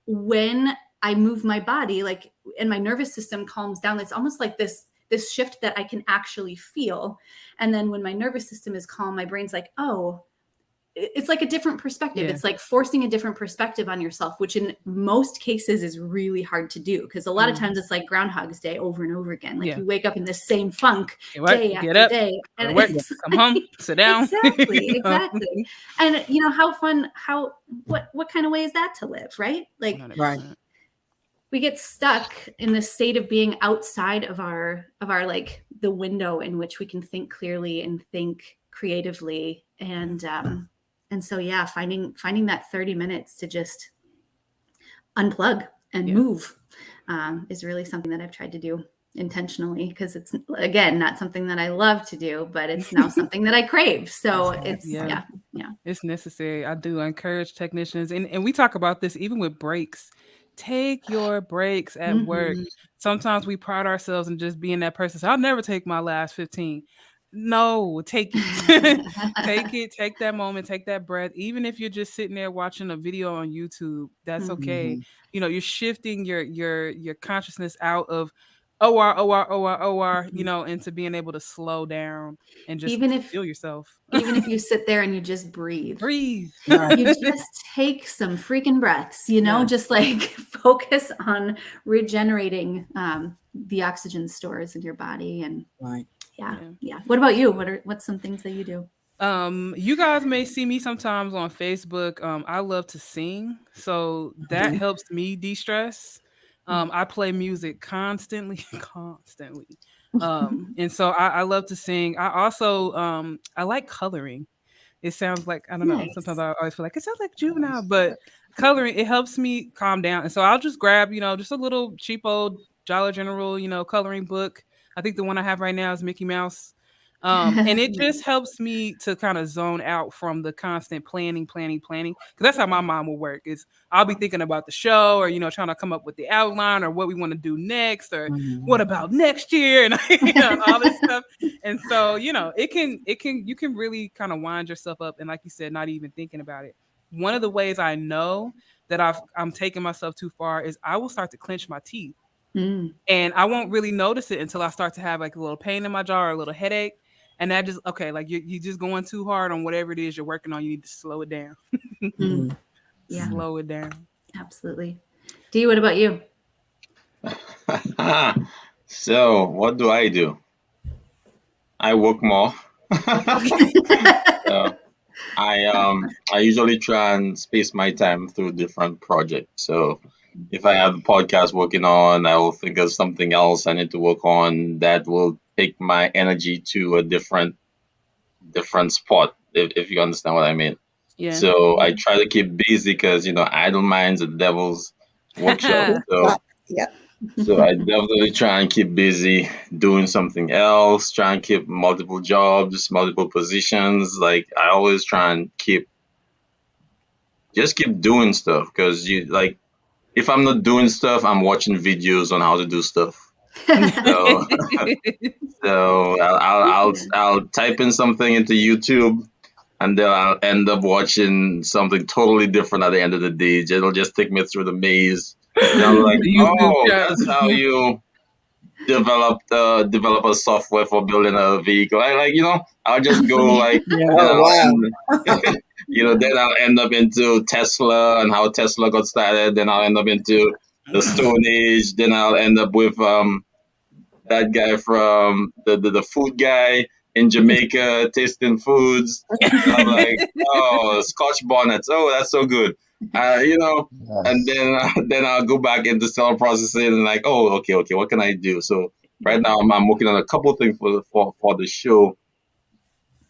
when I move my body, like, and my nervous system calms down, it's almost like this shift that I can actually feel. And then when my nervous system is calm, my brain's like, oh, it's like a different perspective. It's like forcing a different perspective on yourself, which in most cases is really hard to do because a lot of times it's like Groundhog's Day over and over again. Like you wake up in the same funk day after day. And come home, sit down. Exactly. And you know, what kind of way is that to live, right? Like, 100%. We get stuck in the state of being outside of our like the window in which we can think clearly and think creatively. And so, yeah, finding that 30 minutes to just unplug and move is really something that I've tried to do intentionally because it's, again, not something that I love to do, but it's now something that I crave. So it's, it's necessary. I do encourage technicians. And we talk about this even with breaks. Take your breaks at work. Sometimes we pride ourselves in just being that person. So I'll never take my last 15. No, take it. Take that moment, take that breath. Even if you're just sitting there watching a video on YouTube, that's okay. You know, you're shifting your consciousness out of OR, you know, into being able to slow down and just feel yourself. Even if you sit there and you just breathe. You just take some freaking breaths, you know, just like focus on regenerating the oxygen stores in your body. And yeah. What about you? What's some things that you do? You guys may see me sometimes on Facebook. I love to sing, so that helps me de-stress. I play music constantly. And so I love to sing. I also I like coloring. It sounds like, I don't know, sometimes I always feel like it sounds like juvenile, but coloring, it helps me calm down. And so I'll just grab, you know, just a little cheap old Dollar General, you know, coloring book. I think the one I have right now is Mickey Mouse. And it just helps me to kind of zone out from the constant planning. Because that's how my mind will work. Is I'll be thinking about the show or, you know, trying to come up with the outline or what we want to do next or what about next year and, you know, all this stuff. And so, you know, you can really kind of wind yourself up. And like you said, not even thinking about it. One of the ways I know that I'm taking myself too far is I will start to clench my teeth. And I won't really notice it until I start to have like a little pain in my jaw or a little headache. And that just, okay, like you're just going too hard on whatever it is you're working on. You need to slow it down. Slow it down. Absolutely. Dee, what about you? So what do? I work more. So I usually try and space my time through different projects. So if I have a podcast working on, I will think of something else I need to work on that will take my energy to a different spot, if you understand what I mean. Yeah. So I try to keep busy because idle minds are the devil's workshop. So Yeah. so I definitely try and keep busy doing something else, try and keep multiple jobs, multiple positions. Like I always try and keep doing stuff because if I'm not doing stuff, I'm watching videos on how to do stuff. So so I'll type in something into YouTube and then I'll end up watching something totally different at the end of the day. It'll just take me through the maze. And I'm like, The YouTube oh, channel. that's how you develop a software for building a vehicle. I'll just go like, Yeah. then I'll end up into Tesla and how Tesla got started. Then I'll end up into the Stone Age. Then I'll end up with that guy from the food guy in Jamaica tasting foods. And I'm like, oh, Scotch bonnets. Oh, that's so good. And then I'll go back into cell processing and like, oh, okay, what can I do? So right now I'm working on a couple things for the show,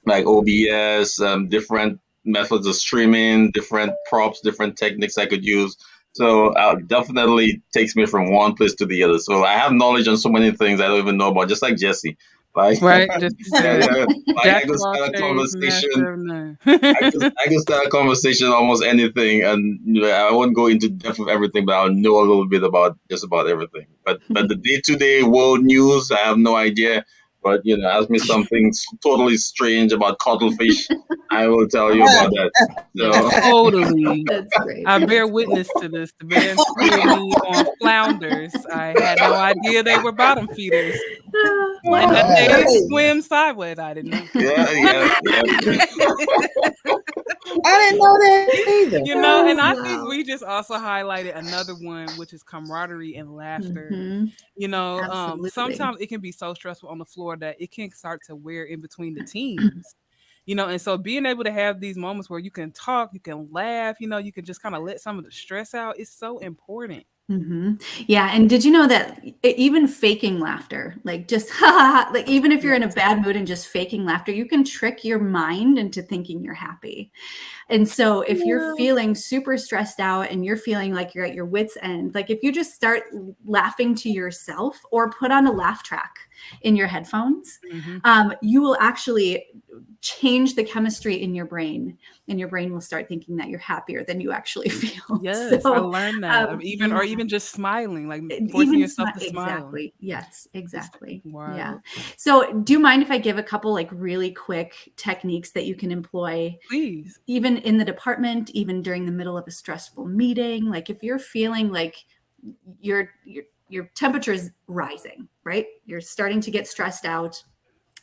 like OBS, different methods of streaming, different props, different techniques I could use. So definitely takes me from one place to the other. So I have knowledge on so many things I don't even know about, just like Jessie. Like, Right. Just like I Jack could of all start a trades, conversation. master of none. I can start a conversation on almost anything, and I won't go into depth of everything, but I'll know a little bit about just about everything. But the day-to-day world news, I have no idea. But ask me something totally strange about cuttlefish, I will tell you about that. So Totally. That's great. I bear witness to this. The man schooled me on flounders. I had no idea they were bottom feeders. And that they swim sideways. I didn't know. yeah. I didn't know that either. And I think we just also highlighted another one, which is camaraderie and laughter. Absolutely. Sometimes it can be so stressful on the floor that it can start to wear in between the teams. And so being able to have these moments where you can talk, you can laugh, you can just kind of let some of the stress out is so important. Yeah. And did you know that even faking laughter, like just like even if you're in a bad mood and just faking laughter, you can trick your mind into thinking you're happy. And so if you're feeling super stressed out and you're feeling like you're at your wit's end, like if you just start laughing to yourself or put on a laugh track in your headphones, you will actually change the chemistry in your brain, and your brain will start thinking that you're happier than you actually feel. Yes, So, I learned that. Or even just smiling, like forcing yourself to smile. Exactly. Yes, exactly. Wow. Yeah. So do you mind if I give a couple like really quick techniques that you can employ? Please. Even in the department, even during the middle of a stressful meeting, like if you're feeling like your temperature is rising, right? You're starting to get stressed out.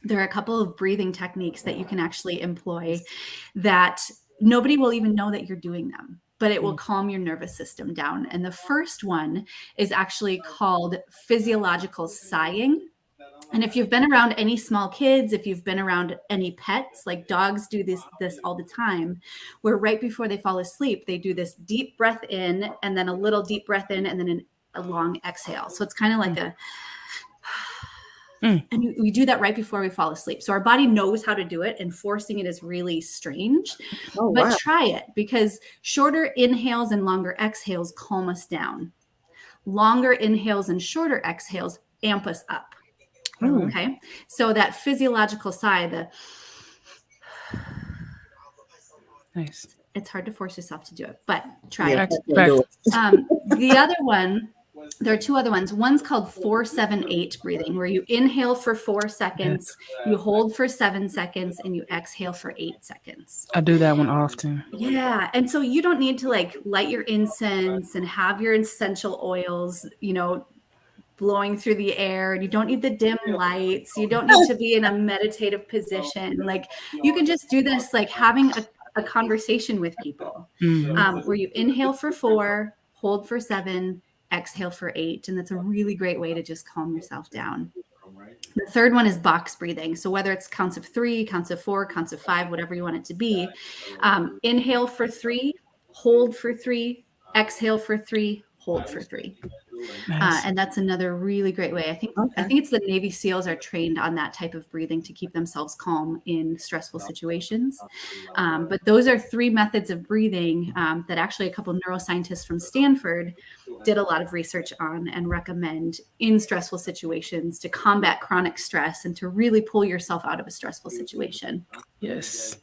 There are a couple of breathing techniques that you can actually employ that nobody will even know that you're doing them, but it will calm your nervous system down. And the first one is actually called physiological sighing. And if you've been around any small kids, if you've been around any pets, like dogs do this all the time, where right before they fall asleep, they do this deep breath in and then a little deep breath in and then a long exhale. So it's kind of like and we do that right before we fall asleep. So our body knows how to do it, and forcing it is really strange. But try it, because shorter inhales and longer exhales calm us down. Longer inhales and shorter exhales amp us up. Okay. So that physiological sigh, Nice. It's hard to force yourself to do it, but try it. The other one, there are two other ones. One's called 4-7-8 breathing, where you inhale for 4 seconds, you hold for 7 seconds, and you exhale for 8 seconds. I do that one often. Yeah. And so you don't need to like light your incense and have your essential oils, blowing through the air. You don't need the dim lights. You don't need to be in a meditative position. Like you can just do this, like having a conversation with people, where you inhale for 4, hold for 7, exhale for 8. And that's a really great way to just calm yourself down. The third one is box breathing. So whether it's counts of 3, counts of 4, counts of 5, whatever you want it to be, inhale for 3, hold for 3, exhale for 3, hold for 3. Nice. And that's another really great way. I think it's the Navy SEALs are trained on that type of breathing to keep themselves calm in stressful situations. But those are 3 methods of breathing that actually a couple of neuroscientists from Stanford did a lot of research on and recommend in stressful situations to combat chronic stress and to really pull yourself out of a stressful situation. Yes,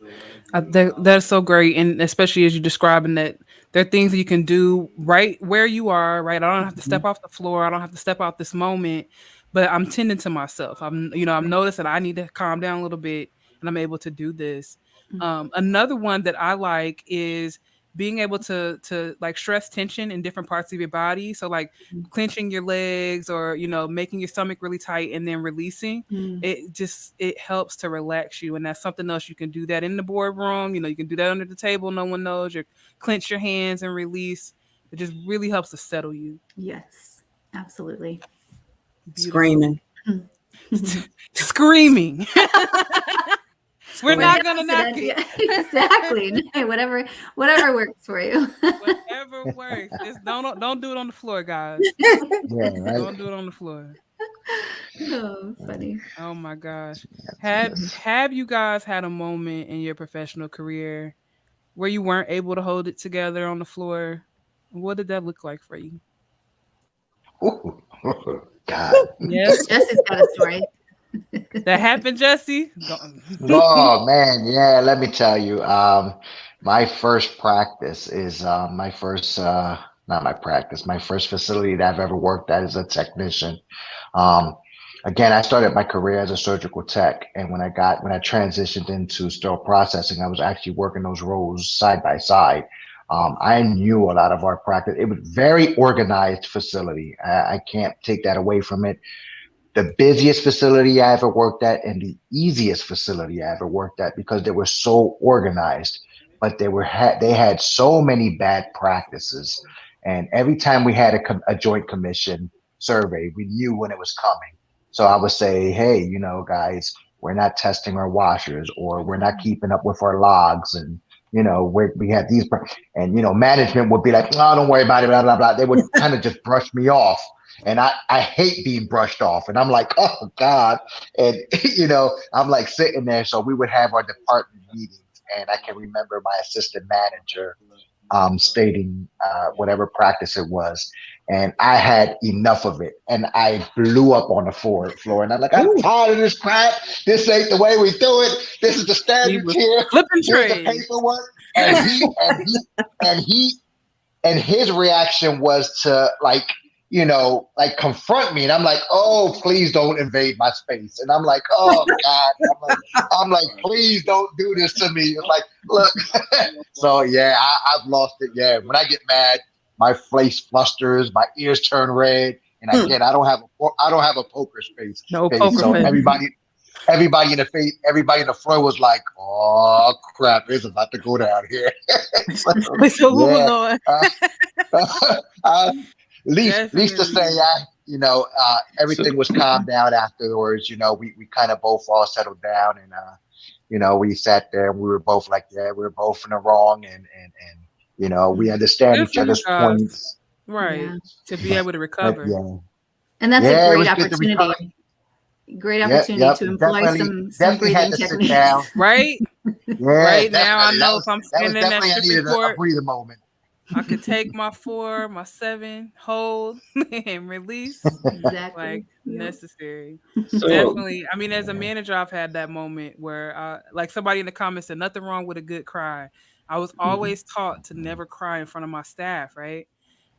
that's so great. And especially as you're describing that, there are things that you can do right where you are, right? I don't have to step off the floor. I don't have to step out this moment, but I'm tending to myself. I'm noticed that I need to calm down a little bit, and I'm able to do this. Another one that I like is being able to like stress tension in different parts of your body. So like clenching your legs or, making your stomach really tight and then releasing. It helps to relax you. And that's something else. You can do that in the boardroom. You can do that under the table. No one knows. You clench your hands and release. It just really helps to settle you. Yes, absolutely. Beautiful. Screaming. We're not gonna knock it. Exactly. Whatever works for you. Whatever works. Just don't do it on the floor, guys. Yeah, right. Don't do it on the floor. Oh, funny. Oh my gosh. Have you guys had a moment in your professional career where you weren't able to hold it together on the floor? What did that look like for you? Ooh. God. Yes. Jessie's got a story. That happened, Jessie? Oh man, yeah. Let me tell you. My first practice is my first facility that I've ever worked at as a technician. Again, I started my career as a surgical tech, and when I transitioned into sterile processing, I was actually working those roles side by side. I knew a lot of our practice. It was very organized facility. I can't take that away from it. The busiest facility I ever worked at and the easiest facility I ever worked at because they were so organized, but they had so many bad practices. And every time we had a joint commission survey, we knew when it was coming. So I would say, hey, guys, we're not testing our washers, or we're not keeping up with our logs. And, we had these, and, management would be like, oh, don't worry about it, blah, blah, blah. They would kind of just brush me off. And I hate being brushed off. And I'm like, oh, God. And, I'm like sitting there. So we would have our department meetings. And I can remember my assistant manager stating whatever practice it was. And I had enough of it. And I blew up on the floor. And I'm like, I'm tired of this crap. This ain't the way we do it. This is the standard here. Here's the paperwork. And his reaction was to confront me. And I'm like, oh, please don't invade my space. And I'm like, oh God, I'm like, please don't do this to me. It's like, look. So yeah, I've lost it. Yeah. When I get mad, my face flusters, my ears turn red. And again, I don't have a poker face. No poker so face. Everybody in the floor was like, oh crap, it's about to go down here. Least to say, everything was calmed down afterwards. We kind of both all settled down, and we sat there and we were both like, yeah, we were both in the wrong, and we understand each other's points, right? Yeah. To be able to recover, and that's a great opportunity. Great opportunity to employ some breathing techniques, right? Right now, I know if I'm spending that shift report, a breather moment. I could take my 4, my 7, hold, and release. Exactly. Necessary. So, definitely. I mean, as a manager, I've had that moment where, like somebody in the comments said, nothing wrong with a good cry. I was always taught to never cry in front of my staff, right?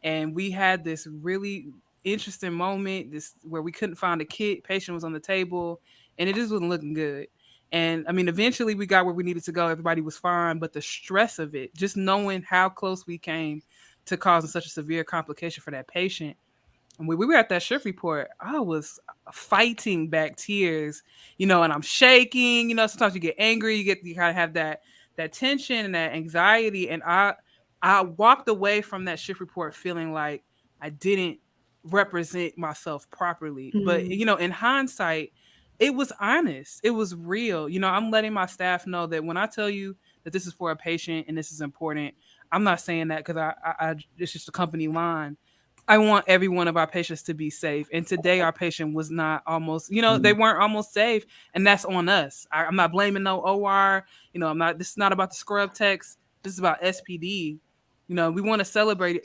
And we had this really interesting moment, where we couldn't find a kit. Patient was on the table, and it just wasn't looking good. And I mean, eventually we got where we needed to go. Everybody was fine, but the stress of it, just knowing how close we came to causing such a severe complication for that patient. And when we were at that shift report, I was fighting back tears, and I'm shaking. Sometimes you get angry, you kind of have that tension and that anxiety. And I walked away from that shift report feeling like I didn't represent myself properly. But in hindsight, it was honest. It was real. I'm letting my staff know that when I tell you that this is for a patient and this is important, I'm not saying that because I it's just a company line. I want every one of our patients to be safe. And today our patient was not almost, they weren't almost safe. And that's on us. I'm not blaming no OR. This is not about the scrub techs. This is about SPD. We want to celebrate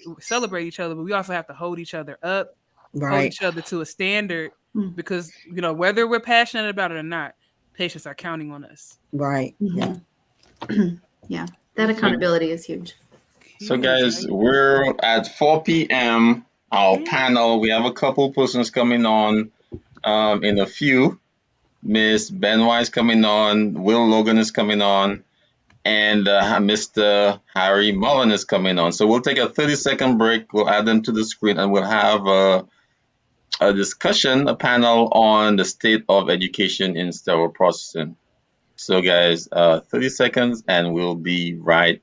each other, but we also have to hold each other up, hold each other to a standard because, whether we're passionate about it or not, patients are counting on us. Right. Yeah. Yeah. That accountability is huge. So guys, we're at 4 p.m. Our panel, we have a couple persons coming on in a few. Miss Benoit is coming on, Will Logan is coming on, and Mr. Harry Mullen is coming on. So we'll take a 30-second break. We'll add them to the screen, and we'll have a discussion, a panel on the state of education in sterile processing. So guys, 30 seconds, and we'll be right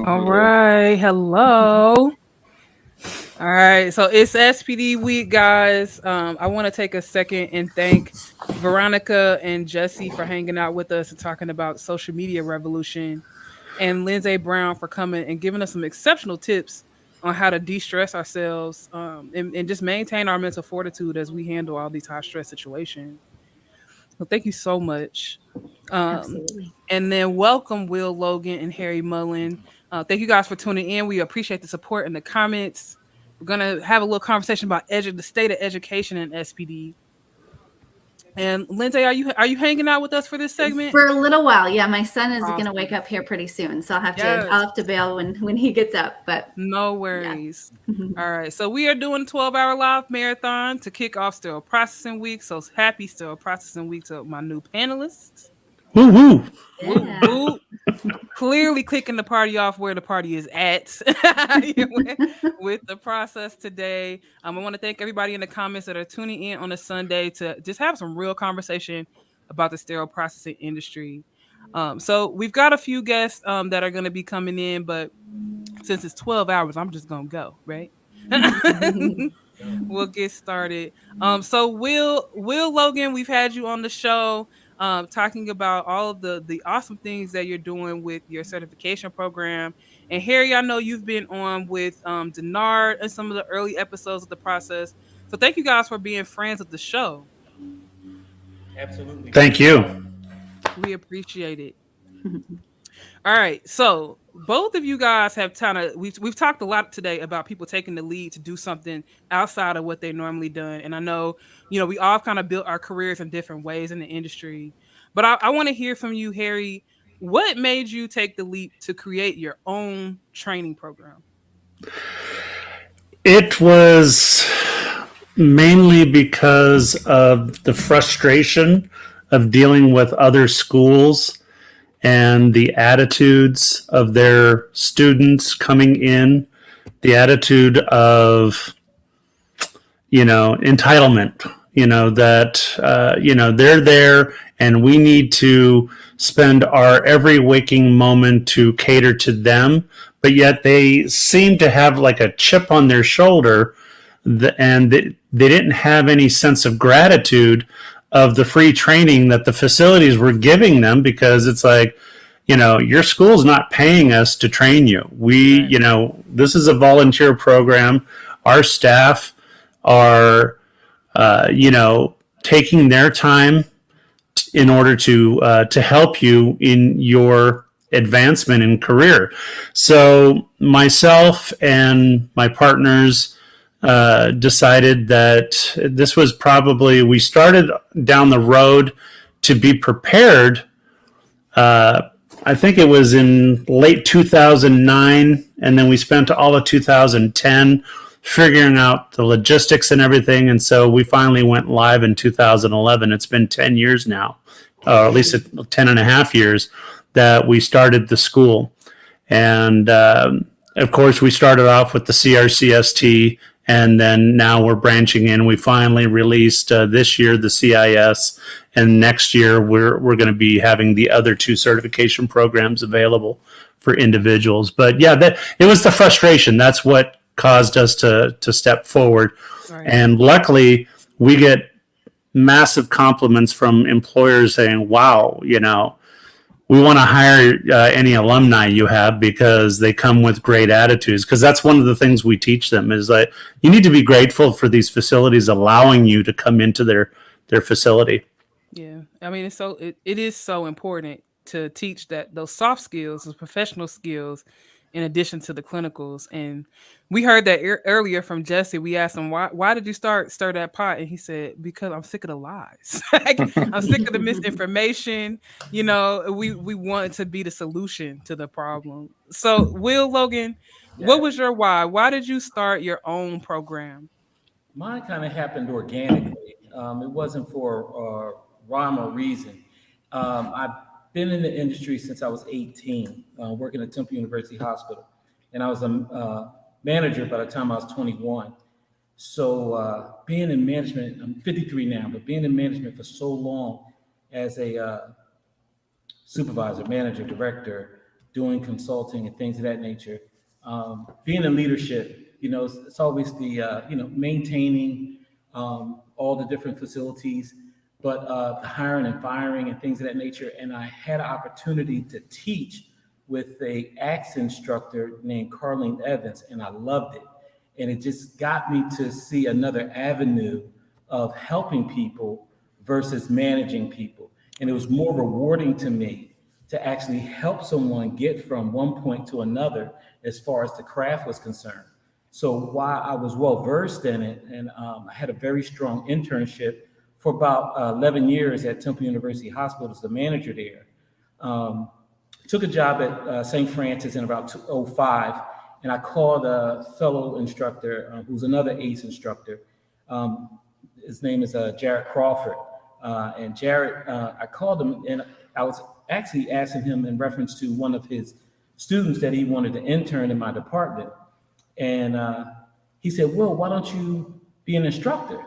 All right. Hello. All right. So it's SPD week, guys. I want to take a second and thank Veronica and Jessie for hanging out with us and talking about social media revolution, and Lindsay Brown for coming and giving us some exceptional tips on how to de-stress ourselves and just maintain our mental fortitude as we handle all these high stress situations. Well, thank you so much. Absolutely. And then welcome Will Logan and Harry Mullen. Thank you guys for tuning in. We appreciate the support in the comments. We're going to have a little conversation about the state of education in SPD. And Lindsay, are you hanging out with us for this segment? For a little while, yeah. My son is going to wake up here pretty soon, so I'll have to bail when he gets up. But no worries. Yeah. All right, so we are doing 12-hour live marathon to kick off Sterile Processing Week. So happy Sterile Processing Week to my new panelists. Woo woo! Yeah. Woo. Clearly kicking the party off where the party is at with the process today. I want to thank everybody in the comments that are tuning in on a Sunday to just have some real conversation about the sterile processing industry. So we've got a few guests that are going to be coming in, but since it's 12 hours, I'm just going to go, right? We'll get started. So Will Logan, we've had you on the show. Talking about all of the awesome things that you're doing with your certification program. And Harry, I know you've been on with Deannard and some of the early episodes of the process. So thank you guys for being friends of the show. Absolutely. Thank you. We appreciate it. All right. So both of you guys have we've talked a lot today about people taking the lead to do something outside of what they normally done. And I know, we all kind of built our careers in different ways in the industry. But I want to hear from you, Harry. What made you take the leap to create your own training program? It was mainly because of the frustration of dealing with other schools and the attitudes of their students coming in, the attitude of, entitlement, that, they're there and we need to spend our every waking moment to cater to them. But yet they seem to have like a chip on their shoulder and they didn't have any sense of gratitude of the free training that the facilities were giving them, because it's like, your school's not paying us to train you. We, this is a volunteer program. Our staff are, taking their time in order to help you in your advancement in career. So myself and my partners decided that this was we started down the road to be prepared I think it was in late 2009, and then we spent all of 2010 figuring out the logistics and everything, and so we finally went live in 2011. It's been 10 years now, or at least 10 and a half years that we started the school. And of course, we started off with the CRCST, and then now we're branching in. We finally released this year the CIS, and next year we're going to be having the other two certification programs available for individuals. But yeah, it was the frustration. That's what caused us to step forward. Right. And luckily, we get massive compliments from employers saying, "Wow, we want to hire any alumni you have because they come with great attitudes." Because that's one of the things we teach them is that you need to be grateful for these facilities allowing you to come into their facility. Yeah, I mean, it is so important to teach that those soft skills, those professional skills, in addition to the clinicals. And we heard that earlier from Jessie. We asked him, why did you stir that pot? And he said, because I'm sick of the lies. I'm sick of the misinformation. We want to be the solution to the problem. So Logan, what was your why? Why did you start your own program? Mine kind of happened organically. It wasn't for rhyme or reason. I've been in the industry since I was 18, working at Temple University Hospital. And I was a manager by the time I was 21. So being in management, I'm 53 now, but being in management for so long as a supervisor, manager, director, doing consulting and things of that nature, being in leadership, it's always the, maintaining all the different facilities, but the hiring and firing and things of that nature. And I had an opportunity to teach with a ACTS instructor named Carlene Evans, and I loved it. And it just got me to see another avenue of helping people versus managing people. And it was more rewarding to me to actually help someone get from one point to another as far as the craft was concerned. So while I was well versed in it, and I had a very strong internship for about 11 years at Temple University Hospital as the manager there. Took a job at St. Francis in about 2005, and I called a fellow instructor who's another ACE instructor. His name is Jared Crawford. And Jared, I called him, and I was actually asking him in reference to one of his students that he wanted to intern in my department. And he said, "Well, why don't you be an instructor?"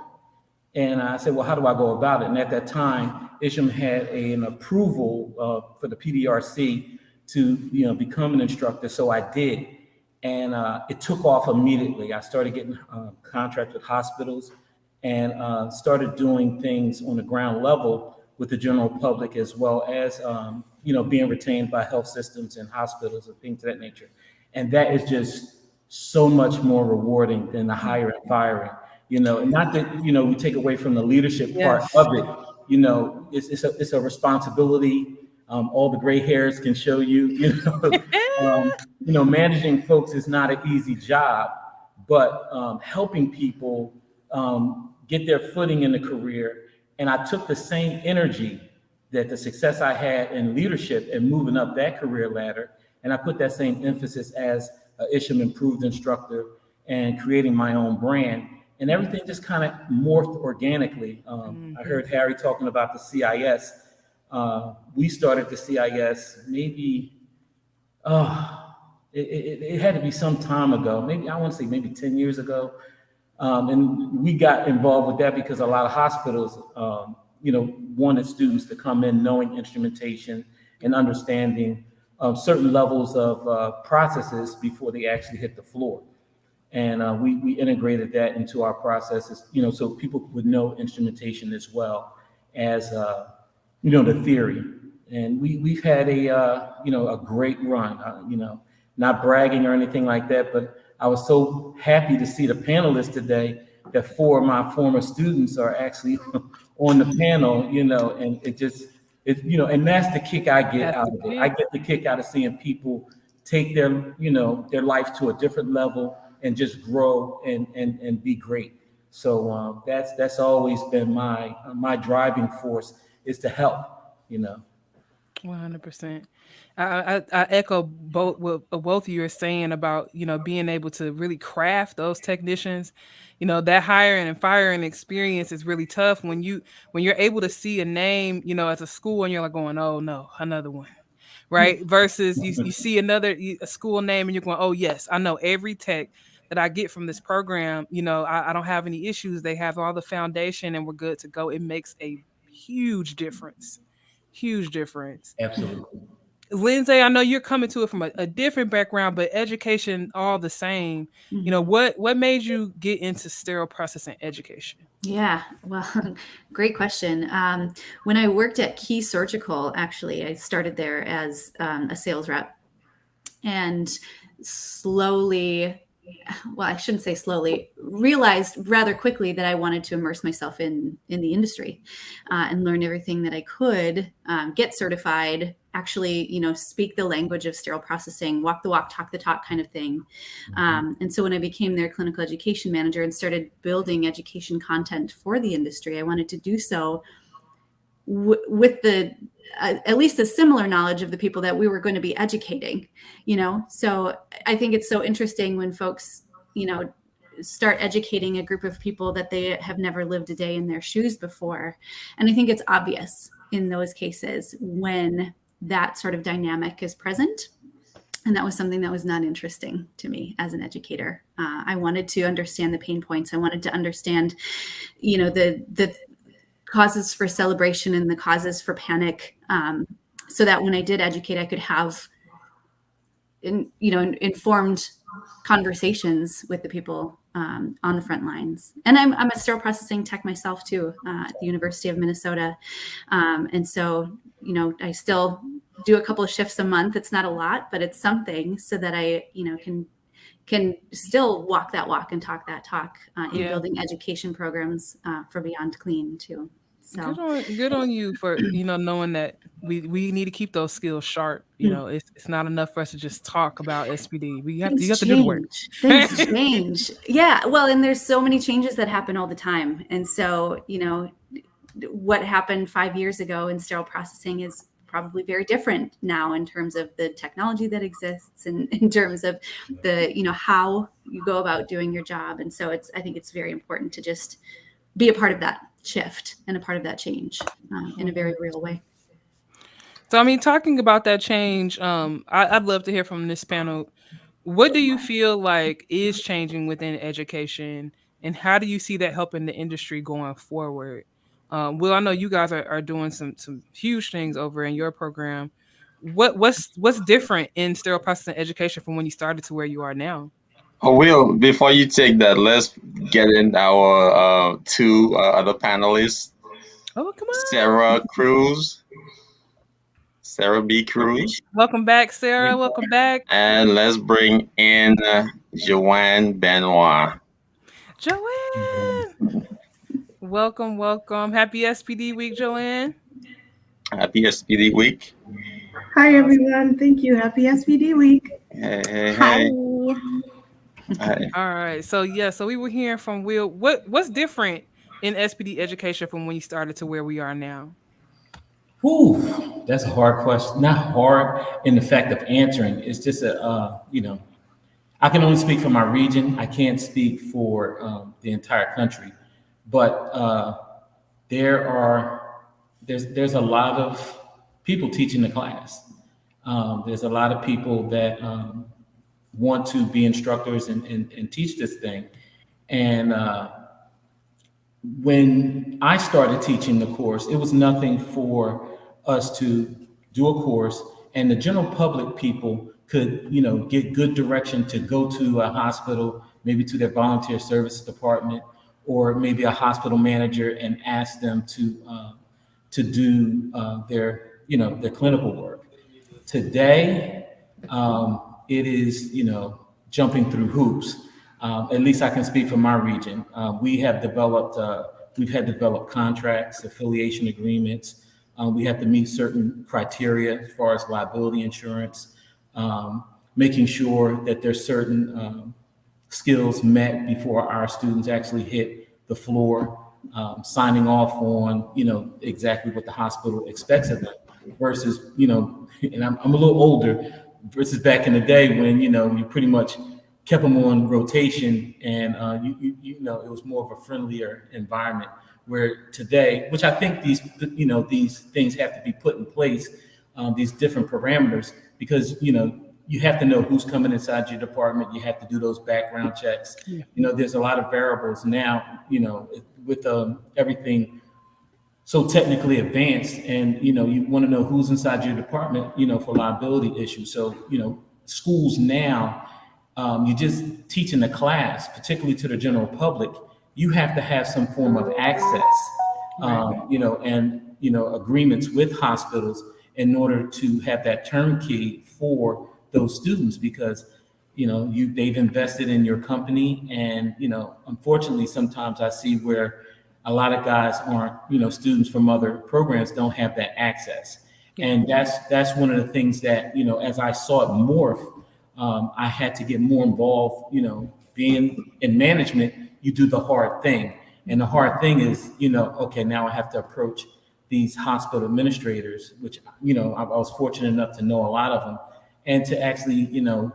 And I said, "Well, how do I go about it?" And at that time, Isham had an approval for the PDRC to, become an instructor. So I did. And it took off immediately. I started getting contracts with hospitals and started doing things on the ground level with the general public, as well as, being retained by health systems and hospitals and things of that nature. And that is just so much more rewarding than the hiring and firing. And not that, we take away from the leadership part of it, it's a responsibility. All the gray hairs can show you, managing folks is not an easy job, but helping people get their footing in the career. And I took the same energy that the success I had in leadership and moving up that career ladder, and I put that same emphasis as an Isham Improved instructor and creating my own brand. And everything just kind of morphed organically. I heard Harry talking about the CIS. We started the CIS maybe, it had to be some time ago. Maybe, I want to say maybe 10 years ago. And we got involved with that because a lot of hospitals, wanted students to come in knowing instrumentation and understanding certain levels of processes before they actually hit the floor. And we integrated that into our processes, so people would know instrumentation as well as, the theory. And we've had a great run, not bragging or anything like that, but I was so happy to see the panelists today that 4 of my former students are actually on the panel, and and that's the kick I get out of it. I get the kick out of seeing people take their, their life to a different level and just grow and be great. So that's always been my driving force, is to help, 100%. I echo both what both of you are saying about, being able to really craft those technicians. That hiring and firing experience is really tough when you're able to see a name, as a school, and you're like going, oh no, another one. Right. Versus you see a school name and you're going, oh yes, I know every tech that I get from this program. I don't have any issues. They have all the foundation and we're good to go. It makes a huge difference. Huge difference. Absolutely. Lindsay, I know you're coming to it from a different background, but education all the same. What made you get into sterile processing education? Yeah, well, great question. When I worked at Key Surgical, actually, I started there as a sales rep, and slowly, well, I shouldn't say slowly, realized rather quickly that I wanted to immerse myself in the industry and learn everything that I could, get certified, actually, speak the language of sterile processing, walk the walk, talk the talk kind of thing. And so when I became their clinical education manager and started building education content for the industry, I wanted to do so with the at least a similar knowledge of the people that we were going to be educating, So I think it's so interesting when folks, start educating a group of people that they have never lived a day in their shoes before. And I think it's obvious in those cases when that sort of dynamic is present. And that was something that was not interesting to me as an educator. I wanted to understand the pain points. I wanted to understand, the causes for celebration and the causes for panic, so that when I did educate, I could have, informed conversations with the people on the front lines. And I'm a sterile processing tech myself too, at the University of Minnesota. And so, I still do a couple of shifts a month. It's not a lot, but it's something, so that I, can still walk that walk and talk that talk in building education programs for Beyond Clean too. So good on you for knowing that we need to keep those skills sharp. It's not enough for us to just talk about SPD. You have to do the work. Things change. Yeah. Well, and there's so many changes that happen all the time. And so, what happened 5 years ago in sterile processing is probably very different now in terms of the technology that exists and in terms of the, how you go about doing your job. And so I think it's very important to just be a part of that shift and a part of that change in a very real way. So, talking about that change, I'd love to hear from this panel. What do you feel like is changing within education, and how do you see that helping the industry going forward? Will, I know you guys are doing some huge things over in your program. What's different in sterile processing education from when you started to where you are now? Oh, Will, before you take that, let's get in our two other panelists. Oh, come on. Sarah B. Cruz. Welcome back, Sarah. Welcome back. And let's bring in Joanne Benoit. Joanne. Welcome. Happy SPD week, Joanne. Happy SPD week. Hi, everyone. Thank you. Happy SPD week. Hey. Hi. Hi. All right. So we were hearing from Will. What's different in SPD education from when you started to where we are now? Ooh, that's a hard question. Not hard in the fact of answering. It's just I can only speak for my region. I can't speak for the entire country. But there's a lot of people teaching the class. There's a lot of people that want to be instructors and teach this thing. And when I started teaching the course, it was nothing for us to do a course, and the general public people could, get good direction to go to a hospital, maybe to their volunteer service department, or maybe a hospital manager, and ask them to do their clinical work. Today, it is, jumping through hoops. At least I can speak for my region. We've had developed contracts, affiliation agreements. We have to meet certain criteria as far as liability insurance, making sure that there's certain skills met before our students actually hit the floor, signing off on, exactly what the hospital expects of them. versus, you know, and I'm a little older versus back in the day when, you know, you pretty much kept them on rotation and you know, it was more of a friendlier environment. Where today, which I think these things have to be put in place, these different parameters, because, you know, you have to know who's coming inside your department. You have to do those background checks. Yeah. You know, there's a lot of variables now, you know, with everything so technically advanced, and, you know, you want to know who's inside your department, you know, for liability issues. So, you know, schools now, you're just teaching the class, particularly to the general public. You have to have some form of access, you know, and, you know, agreements with hospitals in order to have that turnkey for those students, because, you know, they've invested in your company. And, you know, unfortunately, sometimes I see where a lot of guys aren't, you know, students from other programs don't have that access. And that's one of the things that, you know, as I saw it morph, I had to get more involved. You know, being in management, you do the hard thing. And the hard thing is, you know, okay, now I have to approach these hospital administrators, which, you know, I was fortunate enough to know a lot of them, and to actually, you know,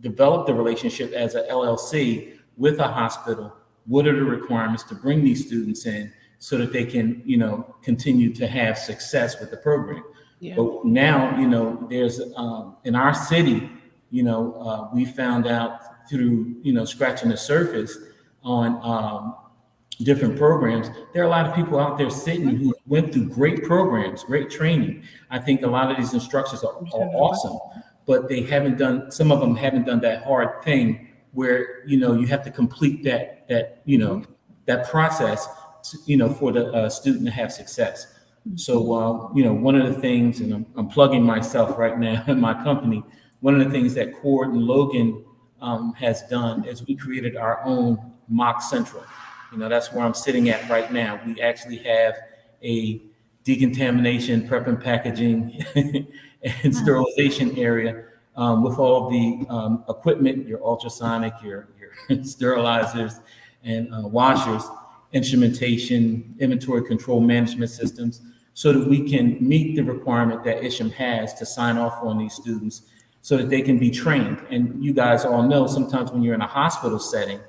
develop the relationship as a LLC with a hospital. What are the requirements to bring these students in so that they can, you know, continue to have success with the program? Yeah. But now, you know, there's in our city, you know, we found out through, you know, scratching the surface on different programs, there are a lot of people out there sitting who went through great programs, great training. I think a lot of these instructors are awesome, but they haven't done, some of them haven't done that hard thing where, you know, you have to complete that you know, that process, to, you know, for the student to have success. So, you know, one of the things, and I'm plugging myself right now in my company, one of the things that Cord and Logan has done is we created our own mock central. You know, that's where I'm sitting at right now. We actually have a decontamination, prep and packaging and sterilization area with all the equipment, your ultrasonic, your sterilizers and washers, instrumentation, inventory control management systems, so that we can meet the requirement that ISHM has to sign off on these students so that they can be trained. And you guys all know sometimes when you're in a hospital setting,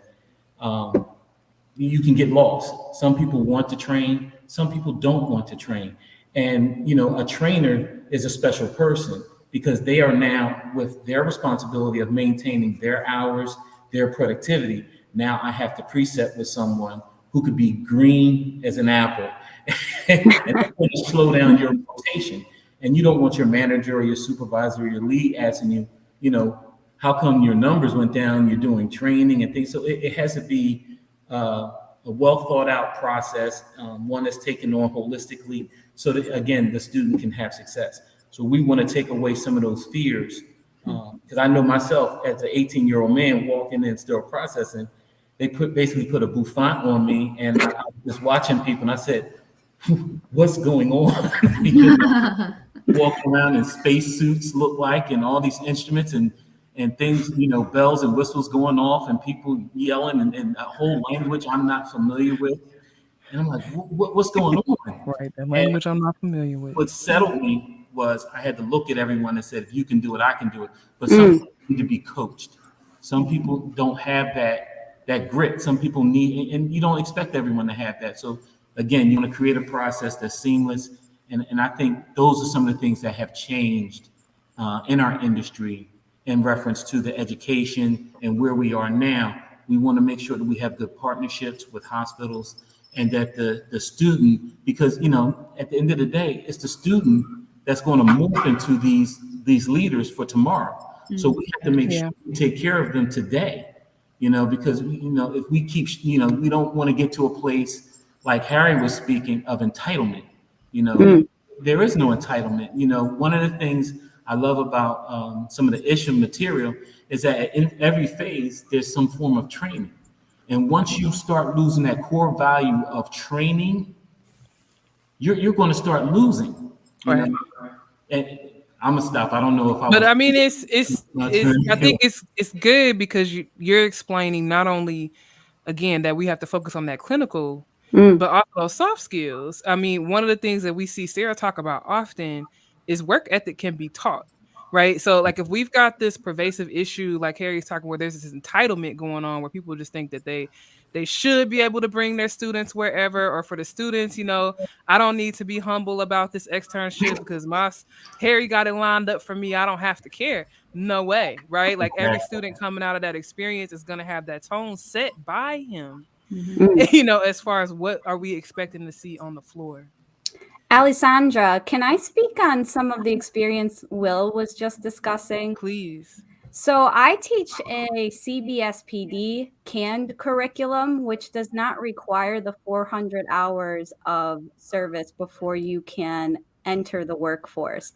you can get lost. Some people want to train, some people don't want to train. And, you know, a trainer is a special person because they are now with their responsibility of maintaining their hours, their productivity. Now I have to preset with someone who could be green as an apple and slow down your rotation. And you don't want your manager or your supervisor or your lead asking you, you know, how come your numbers went down? You're doing training and things. So it has to be a well thought out process, one that's taken on holistically, so that, again, the student can have success. So we want to take away some of those fears, because I know myself as an 18-year-old man walking in sterile processing, they basically put a bouffant on me, and I was watching people, and I said, "What's going on?" Walking around in space suits, look like, and all these instruments and things, you know, bells and whistles going off, and people yelling, and a whole language I'm not familiar with, and I'm like, "What's going on?" Right, that language I'm not familiar with. What settled me was I had to look at everyone and said, "If you can do it, I can do it." But some people need to be coached. Some people don't have that grit. Some people need, and you don't expect everyone to have that. So again, you want to create a process that's seamless. And I think those are some of the things that have changed in our industry in reference to the education and where we are now. We want to make sure that we have good partnerships with hospitals, and that the student, because, you know, at the end of the day, it's the student that's going to morph into these leaders for tomorrow. So we have to make sure we take care of them today, you know, because, you know, if we keep, you know, we don't want to get to a place like Harry was speaking of entitlement. You know, there is no entitlement. You know, one of the things I love about some of the ISHM material is that in every phase, there's some form of training. And once you start losing that core value of training, you're going to start losing. You know? And I'm gonna stop. I don't know if I. But I mean, it's I think it's good because you're explaining not only, again, that we have to focus on that clinical, but also soft skills. I mean, one of the things that we see Sarah talk about often is work ethic can be taught. Right. So like if we've got this pervasive issue, like Harry's talking, where there's this entitlement going on where people just think that they should be able to bring their students wherever, or for the students, I don't need to be humble about this externship because Harry got it lined up for me. I don't have to care. No way. Right. Like every student coming out of that experience is going to have that tone set by him, as far as what are we expecting to see on the floor. Alessandra, can I speak on some of the experience Will was just discussing? Please. So I teach a CBSPD canned curriculum, which does not require the 400 hours of service before you can enter the workforce.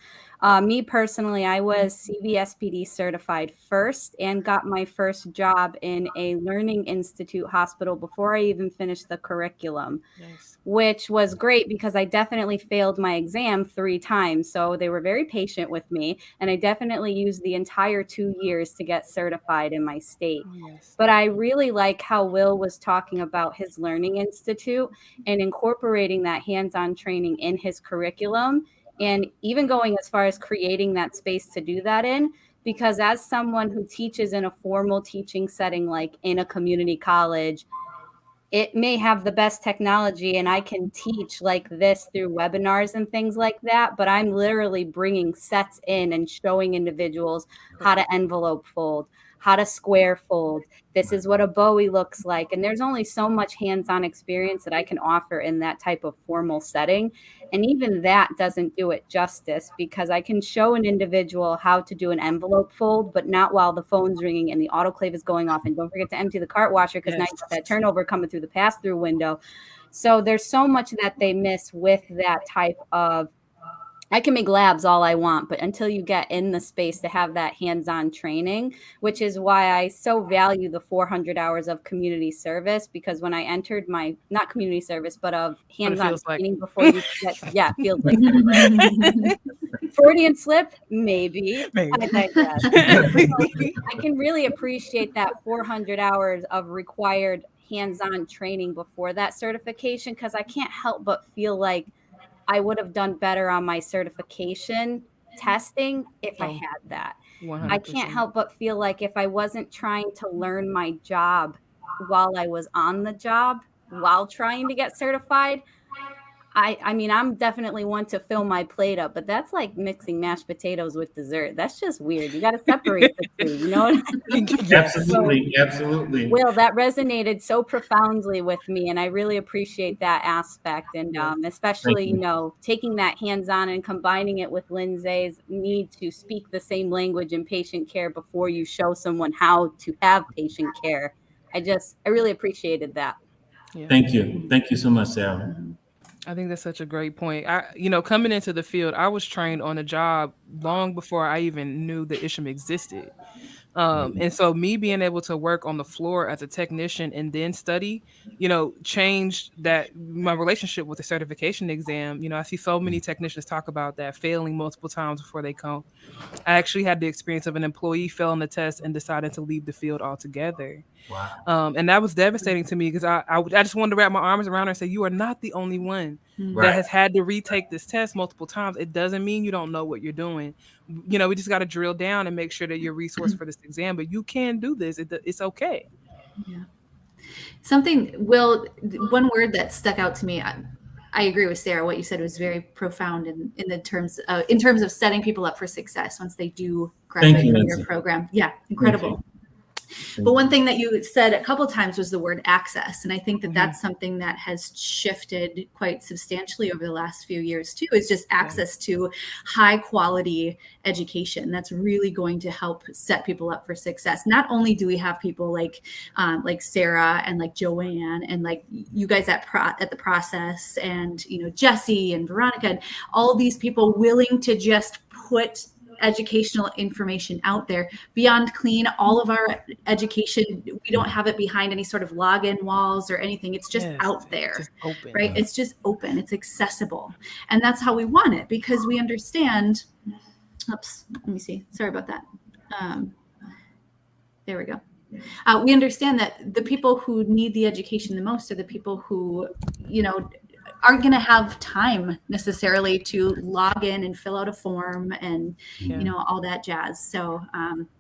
Me personally, I was CBSPD certified first and got my first job in a learning institute hospital before I even finished the curriculum. Nice. Which was great because I definitely failed my exam 3 times. So they were very patient with me. And I definitely used the entire 2 years to get certified in my state. Oh, yes. But I really like how Will was talking about his learning institute and incorporating that hands-on training in his curriculum, and even going as far as creating that space to do that in. Because as someone who teaches in a formal teaching setting, like in a community college, it may have the best technology and I can teach like this through webinars and things like that, but I'm literally bringing sets in and showing individuals how to envelope fold, how to square fold. This is what a Bowie looks like. And there's only so much hands-on experience that I can offer in that type of formal setting. And even that doesn't do it justice, because I can show an individual how to do an envelope fold, but not while the phone's ringing and the autoclave is going off. And don't forget to empty the cart washer, because now you got that turnover coming through the pass-through window. So there's so much that they miss with that type of, I can make labs all I want, but until you get in the space to have that hands-on training, which is why I so value the 400 hours of community service, because when I entered my, not community service, but of hands-on training before you get, yeah, it feels like Freudian slip, maybe. I digress. I can really appreciate that 400 hours of required hands-on training before that certification, because I can't help but feel like I would have done better on my certification testing if I had that. 100%. I can't help but feel like if I wasn't trying to learn my job while I was on the job, while trying to get certified, I mean, I'm definitely one to fill my plate up, but that's like mixing mashed potatoes with dessert. That's just weird. You got to separate the two, you know what I mean? Absolutely, absolutely. Will, that resonated so profoundly with me, and I really appreciate that aspect. And especially, taking that hands-on and combining it with Lindsay's need to speak the same language in patient care before you show someone how to have patient care. I really appreciated that. Yeah. Thank you. Thank you so much, Sarah. I think that's such a great point. Coming into the field, I was trained on a job long before I even knew the ISHM existed. And so me being able to work on the floor as a technician and then study, changed my relationship with the certification exam. I see so many technicians talk about that, failing multiple times before they come. I actually had the experience of an employee failing the test and decided to leave the field altogether. Wow. And that was devastating to me, because I just wanted to wrap my arms around her and say, you are not the only one that has had to retake this test multiple times. It doesn't mean you don't know what you're doing. We just got to drill down and make sure that you're resourced for this exam, but you can do this. It's okay. Yeah. One word that stuck out to me, I agree with Sarah. What you said was very profound in terms of setting people up for success once they do graduate from your program. Yeah, incredible. But one thing that you said a couple of times was the word access. And I think that that's something that has shifted quite substantially over the last few years too, is just access to high quality education. That's really going to help set people up for success. Not only do we have people like Sarah and like Joanne and like you guys at the process and, Jessie and Veronica and all these people willing to just put educational information out there. Beyond Clean, all of our education, we don't have it behind any sort of login walls or anything. It's just out there, just open, right? It's just open. It's accessible. And that's how we want it, because we understand, let me see. Sorry about that. There we go. We understand that the people who need the education the most are the people who, aren't going to have time necessarily to log in and fill out a form and, all that jazz. So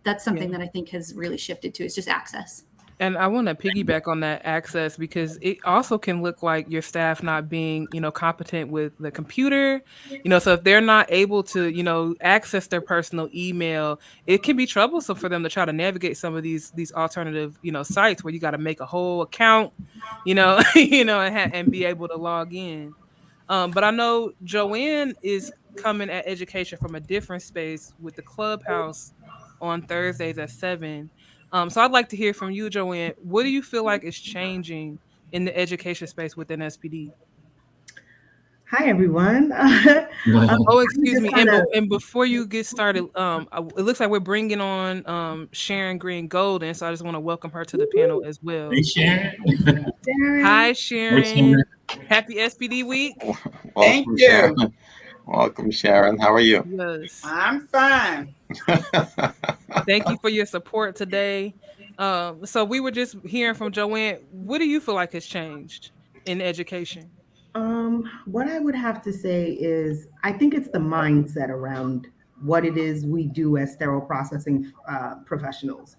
that's something that I think has really shifted to. It's just access. And I want to piggyback on that access because it also can look like your staff not being, competent with the computer. So if they're not able to, access their personal email, it can be troublesome for them to try to navigate some of these alternative, sites where you got to make a whole account, and be able to log in. But I know Joanne is coming at education from a different space with the clubhouse on Thursdays at 7. So I'd like to hear from you, Joanne. What do you feel like is changing in the education space within SPD? Hi, everyone. Oh, excuse me. And before you get started, it looks like we're bringing on Sharyn Green Golden. So I just want to welcome her to the panel as well. Hey, Sharon. Hi, Sharon. Happy SPD week. Thank you. Sharon. Welcome, Sharon. How are you? Yes. I'm fine. Thank you for your support today. So we were just hearing from Joanne. What do you feel like has changed in education? What I would have to say is I think it's the mindset around what it is we do as sterile processing professionals.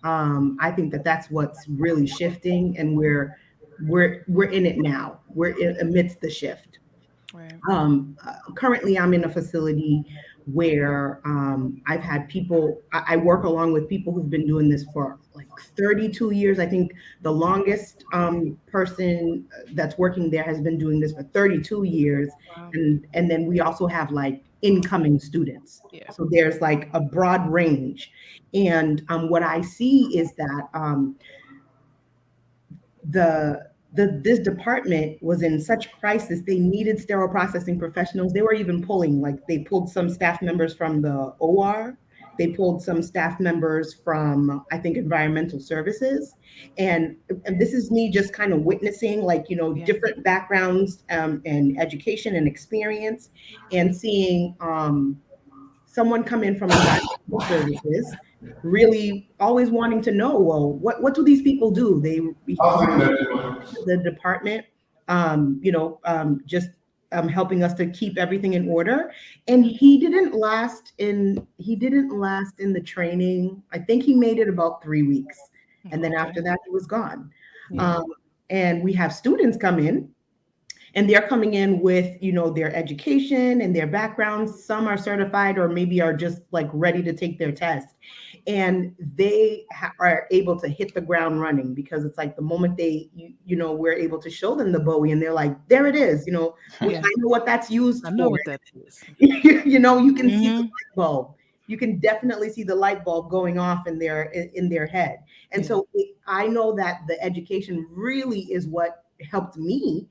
I think that's what's really shifting, and we're in it now. We're amidst the shift. Right. Currently, I'm in a facility where I've had people, I work along with people who've been doing this for like 32 years. I think the longest person that's working there has been doing this for 32 years. Wow. And then we also have like incoming students. Yeah. So there's like a broad range. And what I see is that this department was in such crisis. They needed sterile processing professionals. They were even they pulled some staff members from the OR. They pulled some staff members from, I think, environmental services. And this is me just kind of witnessing different backgrounds and education and experience, and seeing someone come in from environmental services, really always wanting to know, well, what do these people do? They the department, helping us to keep everything in order. And he didn't last in the training. I think he made it about 3 weeks. And then after that, he was gone. Yeah. And we have students come in, and they're coming in with, their education and their backgrounds. Some are certified or maybe are just like ready to take their test. And they are able to hit the ground running, because it's like the moment we're able to show them the Bowie, and they're like, there it is. Yeah. I know what that's used for. I know what that is. You can see the light bulb. You can definitely see the light bulb going off in their head. And so I know that the education really is what helped me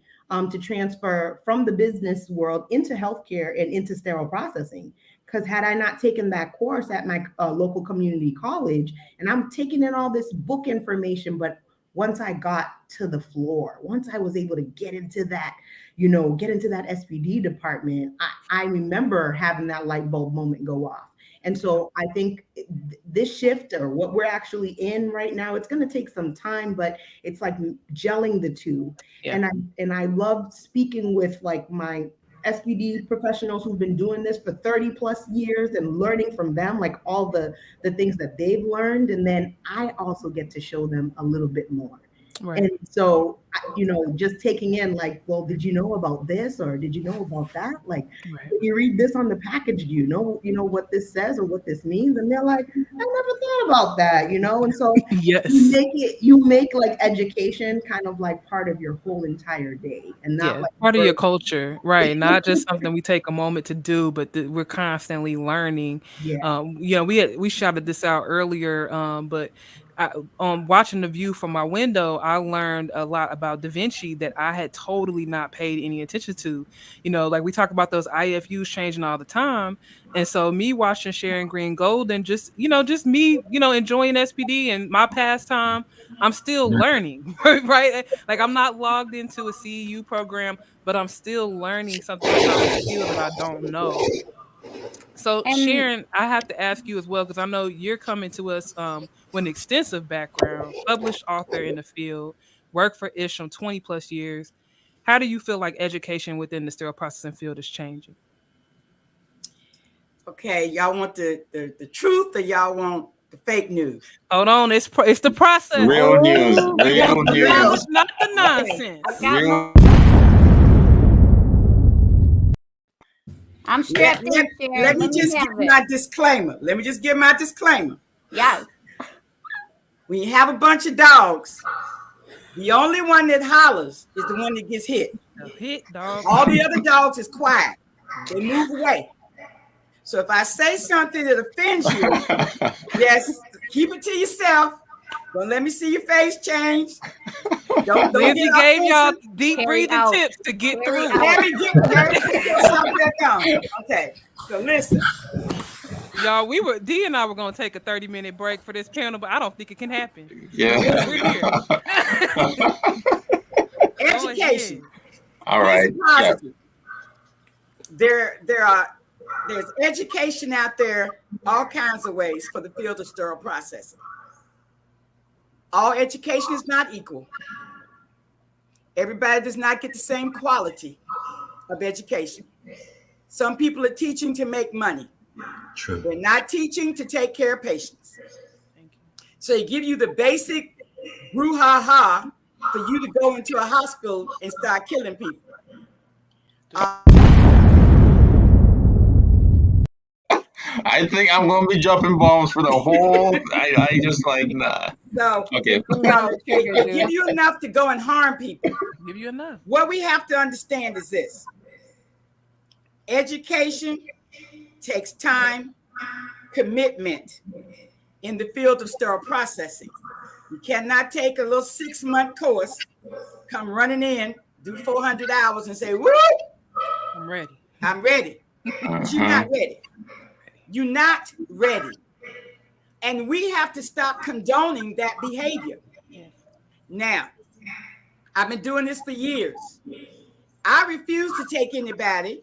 to transfer from the business world into healthcare and into sterile processing. Because had I not taken that course at my local community college, and I'm taking in all this book information, but once I got to the floor, once I was able to get into that SPD department, I remember having that light bulb moment go off. And so I think this shift, or what we're actually in right now, it's going to take some time, but it's like gelling the two. Yeah. And I love speaking with like my SPD professionals who've been doing this for 30 plus years and learning from them, like all the things that they've learned. And then I also get to show them a little bit more. Right. And so, just taking in like, well, did you know about this, or did you know about that? Like, right. When you read this on the package, do you know what this says or what this means? And they're like, I never thought about that, And so yes. you make like education kind of like part of your whole entire day, and not like part of your culture, right? Not just something we take a moment to do, but we're constantly learning. Yeah. We shouted this out earlier, but watching the view from my window, I learned a lot about Da Vinci that I had totally not paid any attention to. Like we talk about those IFUs changing all the time. And so me watching Sharyn Green Golden, just me, enjoying SPD and my pastime, I'm still learning, right? Like I'm not logged into a CEU program, but I'm still learning something about the field that I don't know. So Sharon, I have to ask you as well, because I know you're coming to us with an extensive background, published author in the field, worked for Isham 20 plus years. How do you feel like education within the sterile processing field is changing? Okay, y'all want the truth or y'all want the fake news? Hold on, it's the process. Real news. Real It's news. not the nonsense. I'm strapped in, Sharon. Let me just give my disclaimer. Yes. When you have a bunch of dogs, the only one that hollers is the one that gets hit. Hit dog. All the other dogs is quiet. They move away. So if I say something that offends you, just keep it to yourself. Don't let me see your face change. Don't Lindsay gave y'all deep breathing tips to get through. Okay, so listen. Y'all, Dee and I were gonna take a 30-minute break for this panel, but I don't think it can happen. Yeah. We're here. Education. All right. Yeah. There's education out there all kinds of ways for the field of sterile processing. All education is not equal. Everybody does not get the same quality of education. Some people are teaching to make money. True. They're not teaching to take care of patients. So they give you the basic brouhaha for you to go into a hospital and start killing people. I think I'm gonna be dropping bombs for the whole. I just like nah. So okay. They give you enough to go and harm people. Give you enough. What we have to understand is this: education takes time, commitment in the field of sterile processing. You cannot take a little 6-month course, come running in, do 400 hours, and say, "Woo, I'm ready." I'm ready. But you're not ready. You're not ready. And we have to stop condoning that behavior. Now, I've been doing this for years. I refuse to take anybody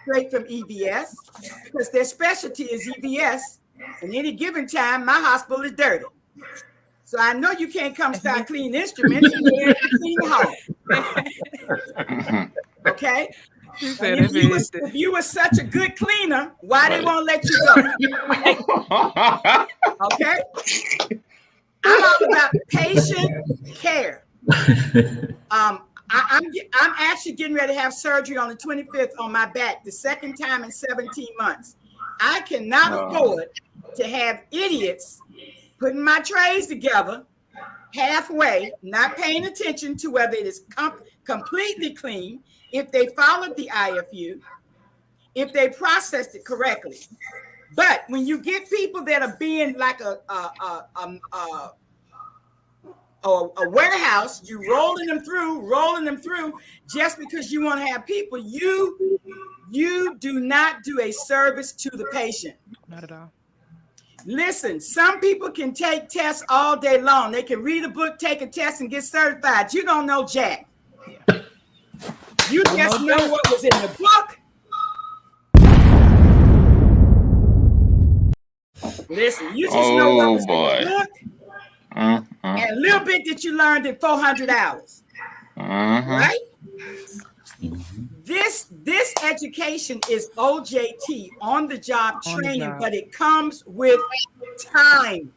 straight from EVS because their specialty is EVS. And any given time, my hospital is dirty. So I know you can't come start cleaning instruments and clean home. Okay? If you were such a good cleaner, why they won't let you go? Okay? I'm all about patient care. I'm actually getting ready to have surgery on the 25th on my back, the second time in 17 months. I cannot afford to have idiots putting my trays together halfway, not paying attention to whether it is completely clean, if they followed the IFU, if they processed it correctly. But when you get people that are being like a warehouse, you rolling them through just because you want to have people, you do not do a service to the patient. Not at all. Listen, some people can take tests all day long. They can read a book, take a test, and get certified. You don't know jack. Yeah. You just know what was in the book. Listen, you just know what was in the book and a little bit that you learned in 400 hours. Right? This education is OJT, on the job training, but it comes with time.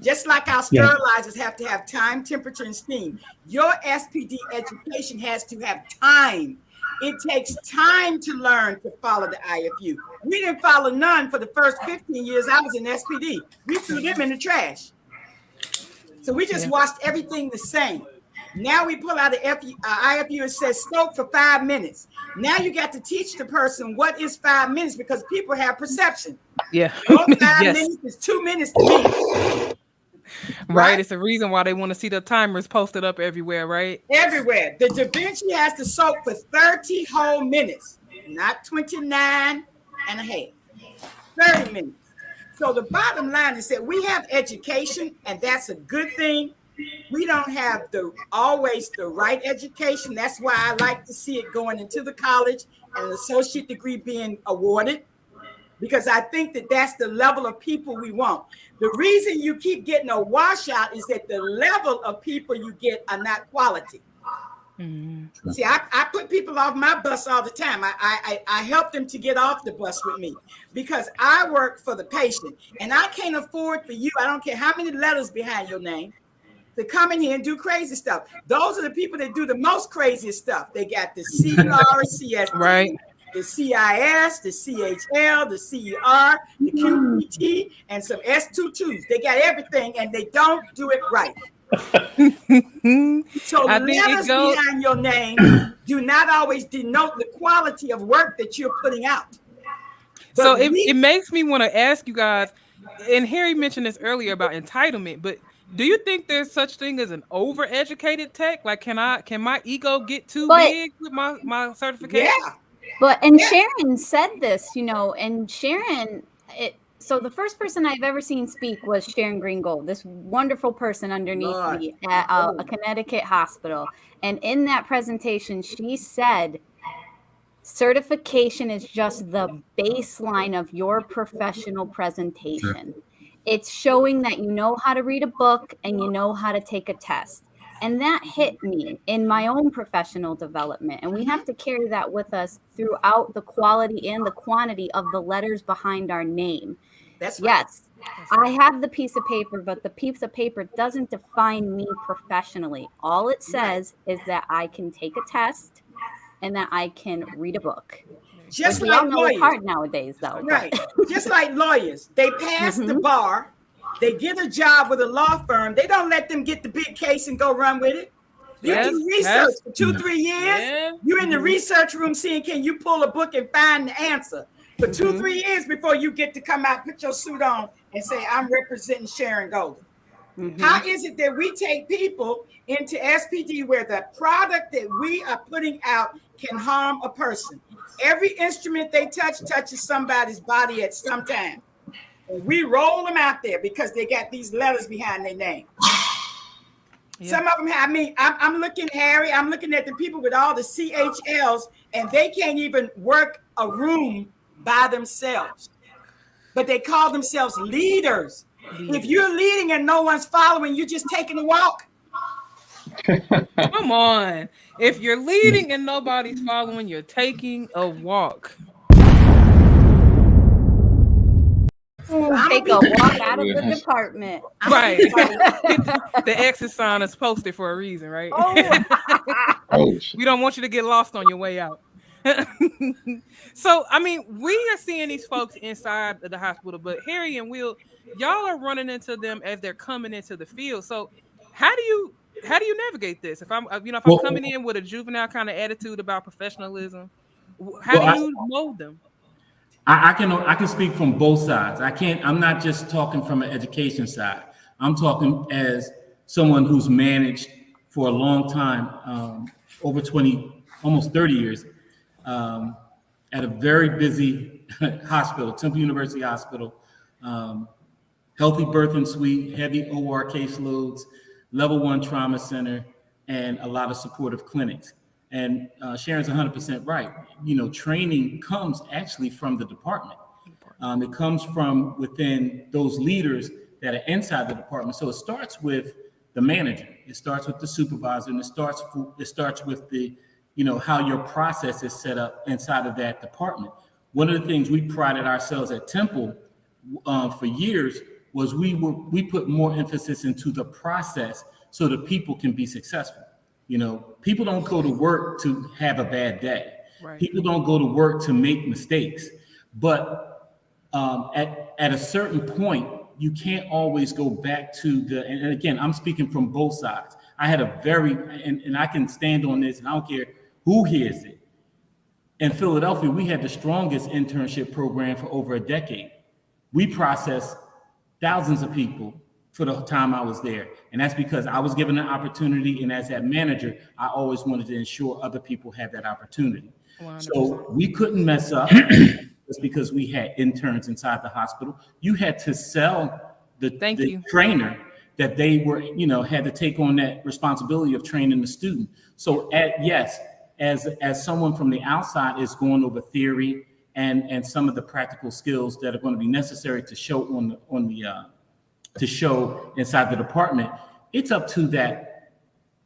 Just like our sterilizers have to have time, temperature, and steam. Your SPD education has to have time. It takes time to learn to follow the IFU. We didn't follow none for the first 15 years I was in SPD. We threw them in the trash. So we just watched everything the same. Now we pull out the IFU and says soak for 5 minutes. Now you got to teach the person what is 5 minutes because people have perception. Yeah. Those 5 minutes is 2 minutes to me. Right. It's a reason why they want to see the timers posted up everywhere, right? Everywhere. The Da Vinci has to soak for 30 whole minutes, not 29 and a half. 30 minutes. So the bottom line is that we have education, and that's a good thing. We don't have always the right education. That's why I like to see it going into the college and an associate degree being awarded, because I think that that's the level of people we want. The reason you keep getting a washout is that the level of people you get are not quality. Mm-hmm. See, I put people off my bus all the time. I help them to get off the bus with me because I work for the patient and I can't afford for you, I don't care how many letters behind your name, to come in here and do crazy stuff. Those are the people that do the most craziest stuff. They got the CRCST, right, the CIS, the CHL, the CER, the QPT, and some S22s. They got everything and they don't do it right. So letters behind your name do not always denote the quality of work that you're putting out. But so it makes me want to ask you guys, and Harry mentioned this earlier about entitlement, but do you think there's such thing as an overeducated tech? Like, can my ego get too big with my certification? Yeah. But Sharon said this, and Sharon, so the first person I've ever seen speak was Sharon Greengold, this wonderful person underneath me at a Connecticut hospital. And in that presentation, she said, certification is just the baseline of your professional presentation. Sure. It's showing that you know how to read a book and you know how to take a test. And that hit me in my own professional development. And we have to carry that with us throughout the quality and the quantity of the letters behind our name. That's right. Yes, I have the piece of paper, but the piece of paper doesn't define me professionally. All it says is that I can take a test and that I can read a book. Just like lawyers. It's hard nowadays, though. Right. Just like lawyers. They pass the bar. They get a job with a law firm. They don't let them get the big case and go run with it. You do research for 2-3 years. Yeah. You're in the research room seeing, can you pull a book and find the answer? For 2-3 years before you get to come out, put your suit on and say, I'm representing Sharyn Golden. How is it that we take people into SPD where the product that we are putting out can harm a person? Every instrument they touch touches somebody's body at some time. And we roll them out there because they got these letters behind their name. Yeah. Some of them have me. I'm looking, Harry, I'm looking at the people with all the CHLs, and they can't even work a room by themselves. But they call themselves leaders. If you're leading and no one's following, you're just taking a walk. Come on. If you're leading and nobody's following, you're taking a walk. Take a walk out of the department. Right. The exit sign is posted for a reason, right? We don't want you to get lost on your way out. So, I mean, we are seeing these folks inside of the hospital, but Harry and Will, y'all are running into them as they're coming into the field. So how do you navigate this? If I'm coming in with a juvenile kind of attitude about professionalism, how do you mold them? I can speak from both sides. I'm not just talking from an education side. I'm talking as someone who's managed for a long time, over 20, almost 30 years, at a very busy hospital, Temple University Hospital, healthy birthing suite, heavy OR caseloads, level 1 trauma center, and a lot of supportive clinics. And Sharon's 100% right. Training comes actually from the department. It comes from within those leaders that are inside the department. So it starts with the manager. It starts with the supervisor, and it starts with the, how your process is set up inside of that department. One of the things we prided ourselves at Temple for years was we put more emphasis into the process so that people can be successful. People don't go to work to have a bad day. Right. People don't go to work to make mistakes. But at a certain point, you can't always go back to and again, I'm speaking from both sides. I had and I can stand on this, and I don't care who hears it. In Philadelphia, we had the strongest internship program for over a decade. We processed thousands of people for the time I was there. And that's because I was given an opportunity. And as that manager, I always wanted to ensure other people had that opportunity. 100%. So we couldn't mess up just because we had interns inside the hospital. You had to sell the trainer that they were, had to take on that responsibility of training the student. So as someone from the outside is going over theory and some of the practical skills that are going to be necessary to show to show inside the department, it's up to that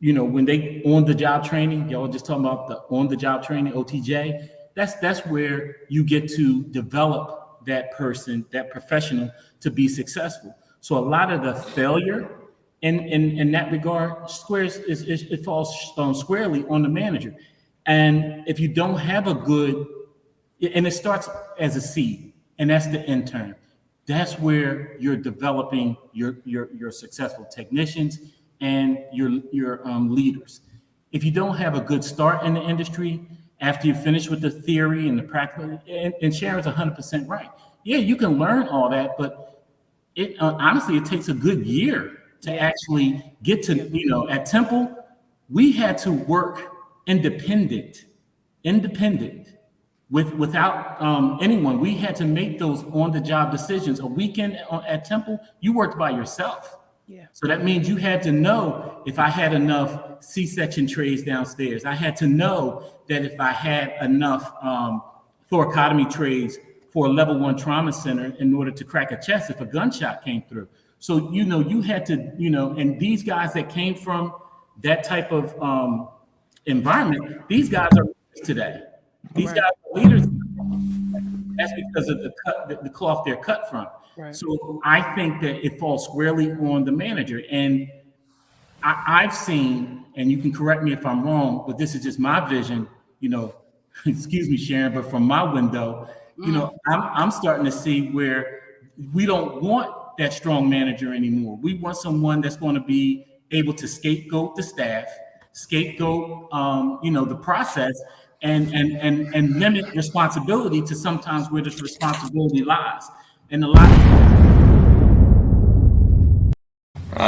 when they on the job training, y'all just talking about the on the job training, OTJ, that's where you get to develop that person, that professional, to be successful. So a lot of the failure in that regard it falls squarely on the manager. And if you don't have a good, and it starts as a seed, and that's the intern. That's where you're developing your successful technicians and your leaders. If you don't have a good start in the industry, after you finish with the theory and the practical, and Sharon's 100% right. Yeah, you can learn all that, but it honestly, it takes a good year to actually get to, at Temple, we had to work independent without anyone. We had to make those on-the-job decisions. A weekend at Temple, you worked by yourself. Yeah. So that means you had to know if I had enough C-section trays downstairs. I had to know that if I had enough thoracotomy trays for a level 1 trauma center in order to crack a chest if a gunshot came through. So, you had to, and these guys that came from that type of environment, these guys are leaders today. These guys are leaders. That's because of the cloth they're cut from. Right. So I think that it falls squarely on the manager. And I've seen, and you can correct me if I'm wrong, but this is just my vision, excuse me, Sharon, but from my window, I'm starting to see where we don't want that strong manager anymore. We want someone that's going to be able to scapegoat the staff, scapegoat, the process, and limit responsibility to sometimes where this responsibility lies. And a lot.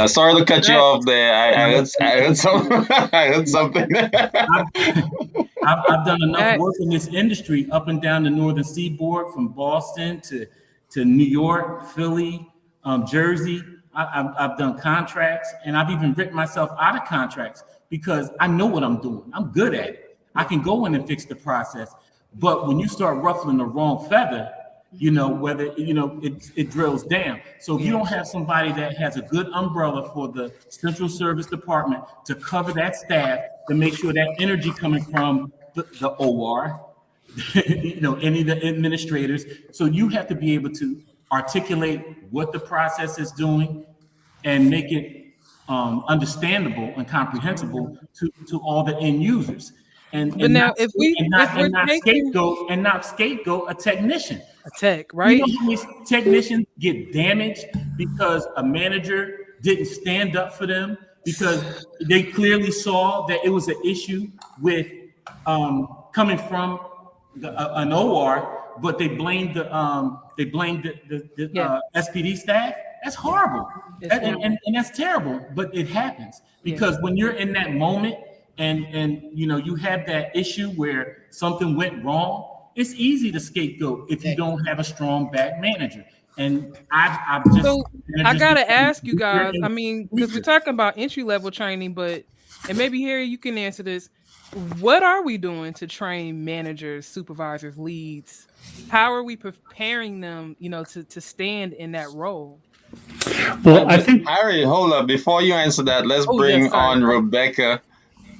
Sorry to cut you off there. I heard something. I've done enough work in this industry up and down the northern seaboard, from Boston to New York, Philly, Jersey. I've done contracts, and I've even written myself out of contracts because I know what I'm doing. I'm good at it. I can go in and fix the process. But when you start ruffling the wrong feather, whether it drills down. So if you don't have somebody that has a good umbrella for the central service department to cover that staff, to make sure that energy coming from the OR, any of the administrators. So you have to be able to articulate what the process is doing and make it understandable and comprehensible to all the end users. And not scapegoat a technician. A tech, right? How many technicians get damaged because a manager didn't stand up for them because they clearly saw that it was an issue with coming from an OR, but they blamed the SPD staff. That's horrible, and that's terrible. But it happens because when you're in that moment and you have that issue where something went wrong, it's easy to scapegoat if you don't have a strong back manager. And I gotta ask you guys. I mean, because we're talking about entry level training, and maybe Harry, you can answer this. What are we doing to train managers, supervisors, leads? How are we preparing them, to stand in that role? Well, I think Harry, hold up. Before you answer that, let's bring on Rebecca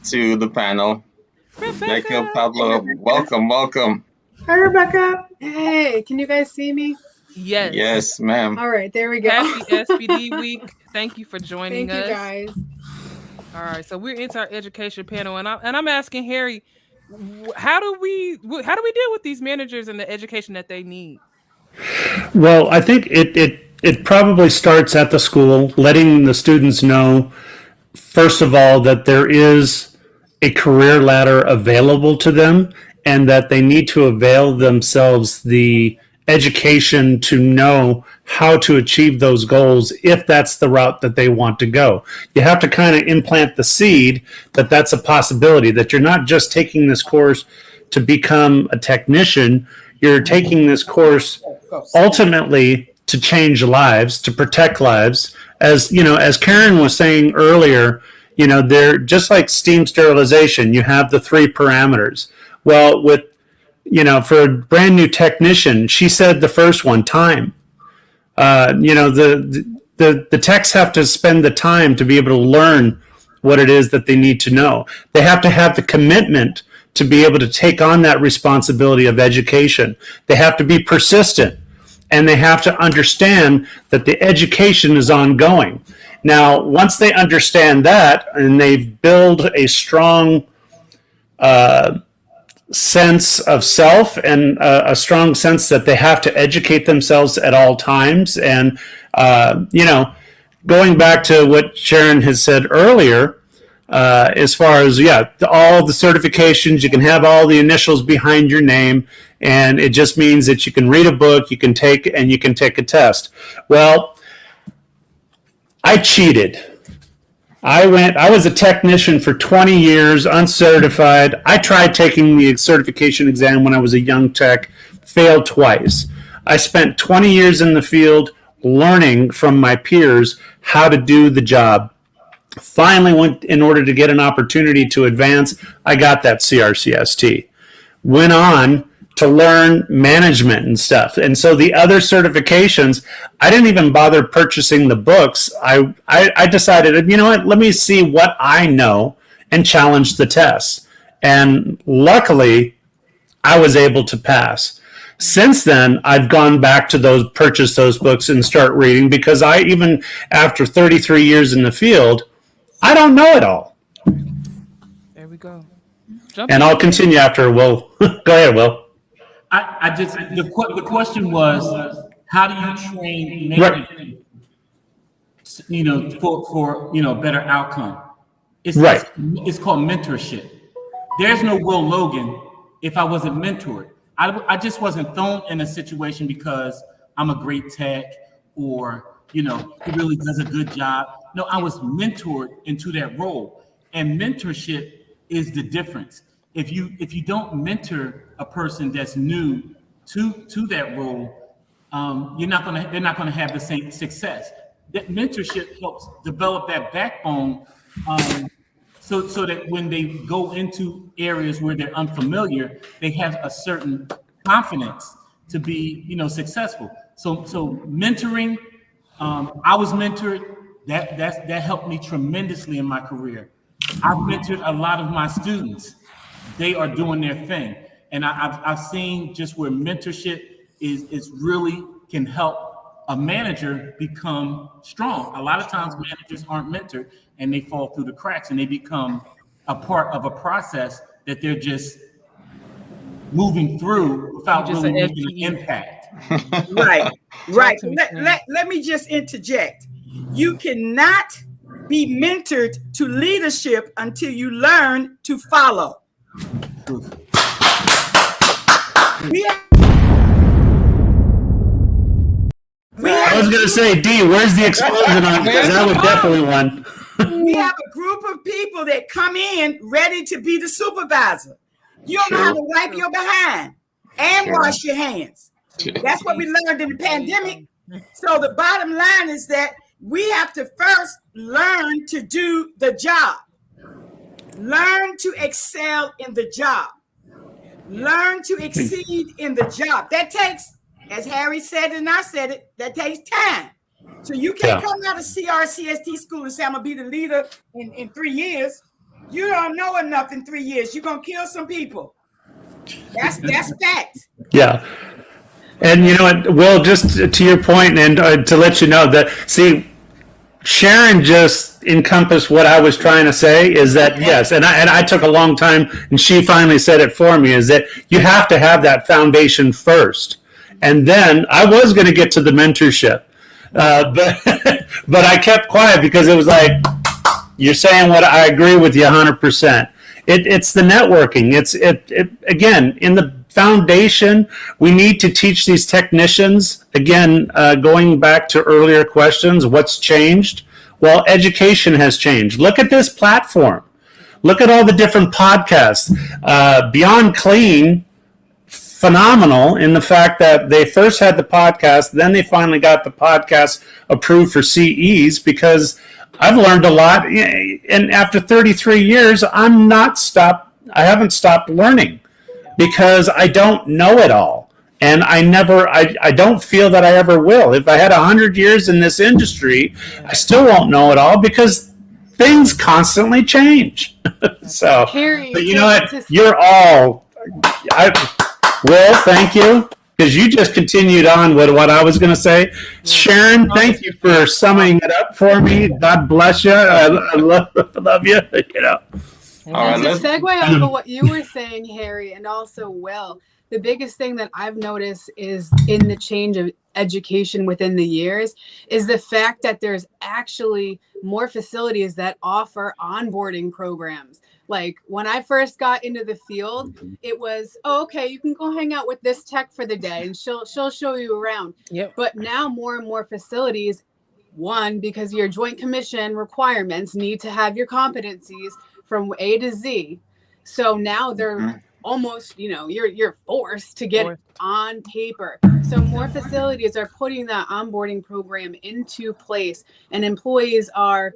to the panel. Rebecca Pablo, welcome. Hi, Rebecca. Hey, can you guys see me? Yes. Yes, ma'am. All right, there we go. Happy SPD week. Thank you for joining us. Thank you, guys. All right, so we're into our education panel, and I'm asking Harry, how do we deal with these managers and the education that they need? Well, I think it probably starts at the school, letting the students know, first of all, that there is a career ladder available to them and that they need to avail themselves the education to know how to achieve those goals if that's the route that they want to go. You have to kind of implant the seed that that's a possibility, that you're not just taking this course to become a technician, you're taking this course ultimately to change lives, to protect lives. As Karen was saying earlier, they're just like steam sterilization. You have the 3 parameters. Well, for a brand new technician, she said the first one, time. The techs have to spend the time to be able to learn what it is that they need to know. They have to have the commitment to be able to take on that responsibility of education. They have to be persistent, and they have to understand that the education is ongoing. Now, once they understand that and they build a strong sense of self and a strong sense that they have to educate themselves at all times. And, going back to what Sharon has said earlier, as far as, all the certifications, you can have all the initials behind your name, and it just means that you can read a book, you can take a test. Well, I cheated. I was a technician for 20 years, uncertified. I tried taking the certification exam when I was a young tech, failed twice. I spent 20 years in the field learning from my peers how to do the job. Finally went, in order to get an opportunity to advance, I got that CRCST. Went on to learn management and stuff. And so the other certifications, I didn't even bother purchasing the books. I decided, you know what, let me see what I know and challenge the tests. And luckily, I was able to pass. Since then, I've gone back to purchase those books and start reading, because even after 33 years in the field, I don't know it all. There we go. And I'll continue after Will. Go ahead, Will. The question was, how do you train management, for better outcome? It's called mentorship. There's no Will Logan if I wasn't mentored. I just wasn't thrown in a situation because I'm a great tech or, he really does a good job. No, I was mentored into that role. And mentorship is the difference. If you don't mentor a person that's new to that role, they're not gonna have the same success. That mentorship helps develop that backbone, so that when they go into areas where they're unfamiliar, they have a certain confidence to be successful. So mentoring, I was mentored. That helped me tremendously in my career. I've mentored a lot of my students. They are doing their thing. And I've seen just where mentorship is really can help a manager become strong. A lot of times managers aren't mentored and they fall through the cracks and they become a part of a process that they're just moving through without really making an impact. Right. Let me just interject. You cannot be mentored to leadership until you learn to follow. I was going to say, D, where's the explosion on? Because that was definitely one. We have a group of people that come in ready to be the supervisor. You don't know how to wipe your behind and wash your hands. That's what we learned in the pandemic. So the bottom line is that we have to first learn to do the job. Learn to excel in the job. Learn to exceed in the job. That takes, as Harry said and I said it, that takes time. So you can't come out of CRCST school and say, I'm going to be the leader in 3 years. You don't know enough in 3 years. You're going to kill some people. That's fact. Yeah. And you know what, Will, just to your point and to let you know that, see, Sharon just encompassed what I was trying to say is that, yes, and I took a long time, and she finally said it for me, is that you have to have that foundation first. And then I was going to get to the mentorship, but I kept quiet because it was like, you're saying what I agree with you 100%. It's the networking. It's again, in the foundation, we need to teach these technicians, again, going back to earlier questions, what's changed? Well, education has changed. Look at this platform. Look at all the different podcasts. Beyond Clean, phenomenal in the fact that they first had the podcast, then they finally got the podcast approved for CEs, because I've learned a lot. And after 33 years, I haven't stopped learning, because I don't know it all. And I don't feel that I ever will. If I had 100 years in this industry, I still won't know it all, because things constantly change. So, Harry, but you know what? You're all, Will, thank you. Because you just continued on with what I was going to say. Sharon, thank you for summing it up for me. God bless you. I love you. You know. And to segue off of what you were saying, Harry, and also Will, the biggest thing that I've noticed is in the change of education within the years is the fact that there's actually more facilities that offer onboarding programs. Like when I first got into the field, it was, oh, okay, you can go hang out with this tech for the day and she'll show you around. Yep. But now more and more facilities, one, because your Joint Commission requirements need to have your competencies from A to Z. So now they're almost, you're forced to get it on paper. So more facilities are putting that onboarding program into place, and employees are,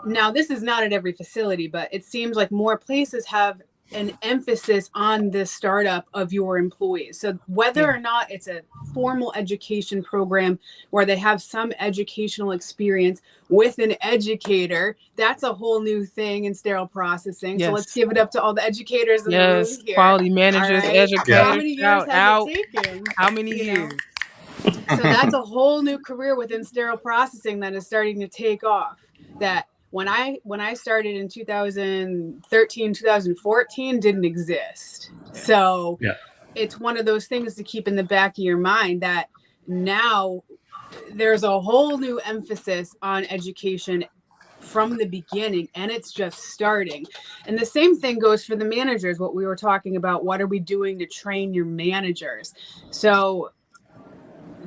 now this is not at every facility, but it seems like more places have an emphasis on the startup of your employees. So whether or not it's a formal education program where they have some educational experience with an educator, that's a whole new thing in sterile processing. Yes. So let's give it up to all the educators in the room here. Quality managers, educators. How many years has it taken? How many years? So that's a whole new career within sterile processing that is starting to take off. That when I started in 2013, 2014 didn't exist. So it's one of those things to keep in the back of your mind that now there's a whole new emphasis on education from the beginning, and it's just starting. And the same thing goes for the managers, what we were talking about. What are we doing to train your managers? So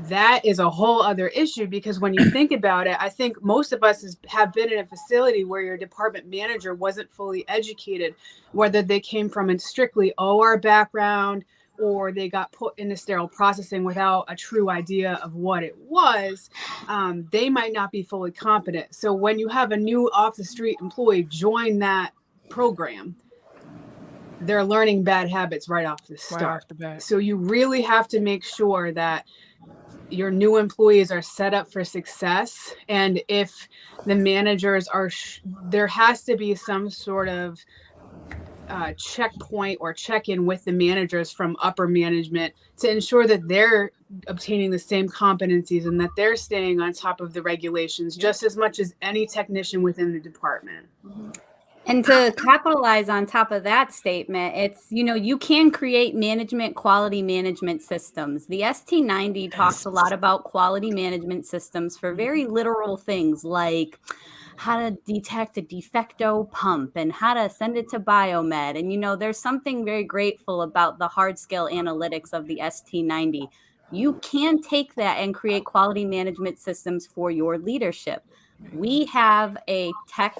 that is a whole other issue, because when you think about it, I think most of us have been in a facility where your department manager wasn't fully educated, whether they came from a strictly OR background or they got put into sterile processing without a true idea of what it was. They might not be fully competent. So when you have a new off the street employee join that program, they're learning bad habits right off the start. Right off the bat. So you really have to make sure that your new employees are set up for success. And if the managers are, there has to be some sort of checkpoint or check-in with the managers from upper management to ensure that they're obtaining the same competencies and that they're staying on top of the regulations just as much as any technician within the department. And to capitalize on top of that statement, it's, you can create management, quality management systems. The ST90 talks a lot about quality management systems for very literal things like how to detect a defecto pump and how to send it to biomed. And, there's something very grateful about the hard scale analytics of the ST90. You can take that and create quality management systems for your leadership. We have a tech,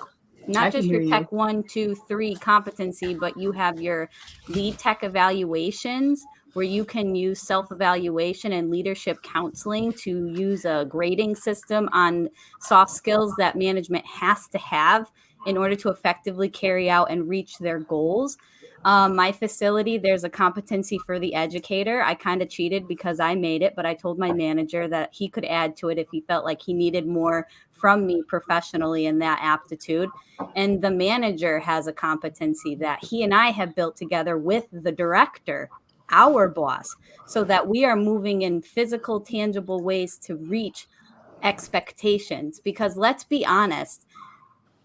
not just your tech 1, 2, 3 competency, but you have your lead tech evaluations where you can use self-evaluation and leadership counseling to use a grading system on soft skills that management has to have in order to effectively carry out and reach their goals. My facility, there's a competency for the educator. I kind of cheated because I made it, but I told my manager that he could add to it if he felt like he needed more from me professionally in that aptitude. And the manager has a competency that he and I have built together with the director, our boss, so that we are moving in physical, tangible ways to reach expectations. Because let's be honest,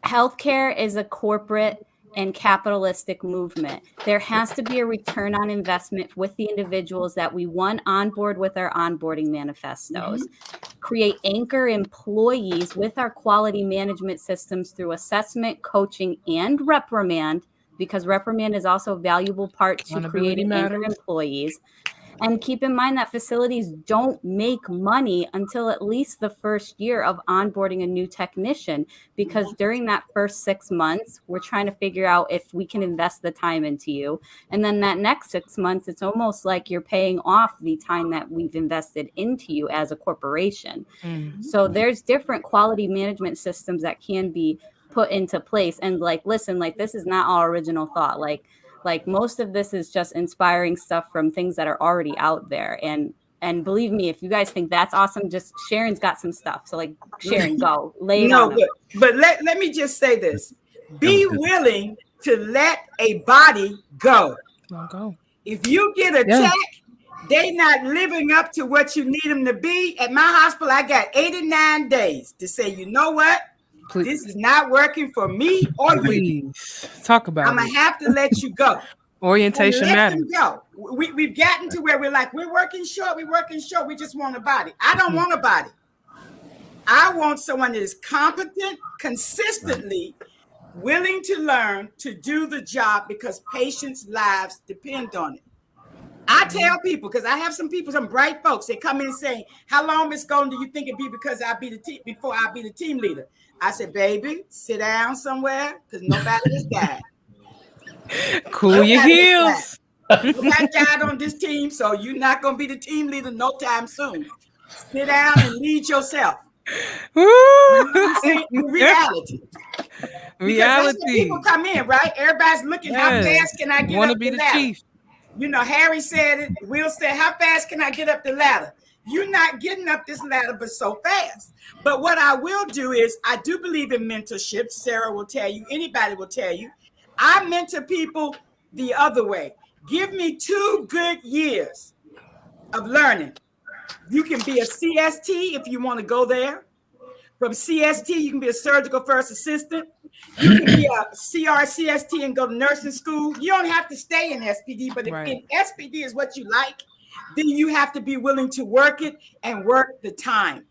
healthcare is a corporate and capitalistic movement. There has to be a return on investment with the individuals that we want on board with our onboarding manifestos. Create anchor employees with our quality management systems through assessment, coaching, and reprimand, because reprimand is also a valuable part to creating anchor employees. And keep in mind that facilities don't make money until at least the first year of onboarding a new technician, because during that first 6 months, we're trying to figure out if we can invest the time into you. And then that next 6 months, it's almost like you're paying off the time that we've invested into you as a corporation. So there's different quality management systems that can be put into place. And listen, this is not all original thought. Like most of this is just inspiring stuff from things that are already out there. And And believe me, if you guys think that's awesome, just Sharon's got some stuff. So like, Sharon, go lay it on them. But let me just say this: be willing to let a body go. If you get attacked, they not living up to what you need them to be. At my hospital, I got 89 days to say, you know what? This is not working for me or you. Talk about I'm gonna have to let you go. Orientation matters. Go. We've gotten to where we're working short. We just want a body. I don't want a body. I want someone that is competent, consistently willing to learn to do the job because patients' lives depend on it. I tell people, because I have some bright folks, they come in saying, how long, Miss Golden, do you think it'd be before I be the team leader? I said, baby, sit down somewhere because nobody has died. Cool your heels. Nobody died on this team, so you're not going to be the team leader no time soon. Sit down and lead yourself. Reality. People come in, right? Everybody's looking, how fast can I get up the ladder? Chief. You know, Harry said it, Will said, how fast can I get up the ladder? You're not getting up this ladder, but so fast. But what I will do is, I do believe in mentorship. Sarah will tell you, anybody will tell you. I mentor people the other way. Give me 2 good years of learning. You can be a CST if you want to go there. From CST, you can be a surgical first assistant. You can be a CRCST and go to nursing school. You don't have to stay in SPD, but if SPD is what you like, then you have to be willing to work it and work the time.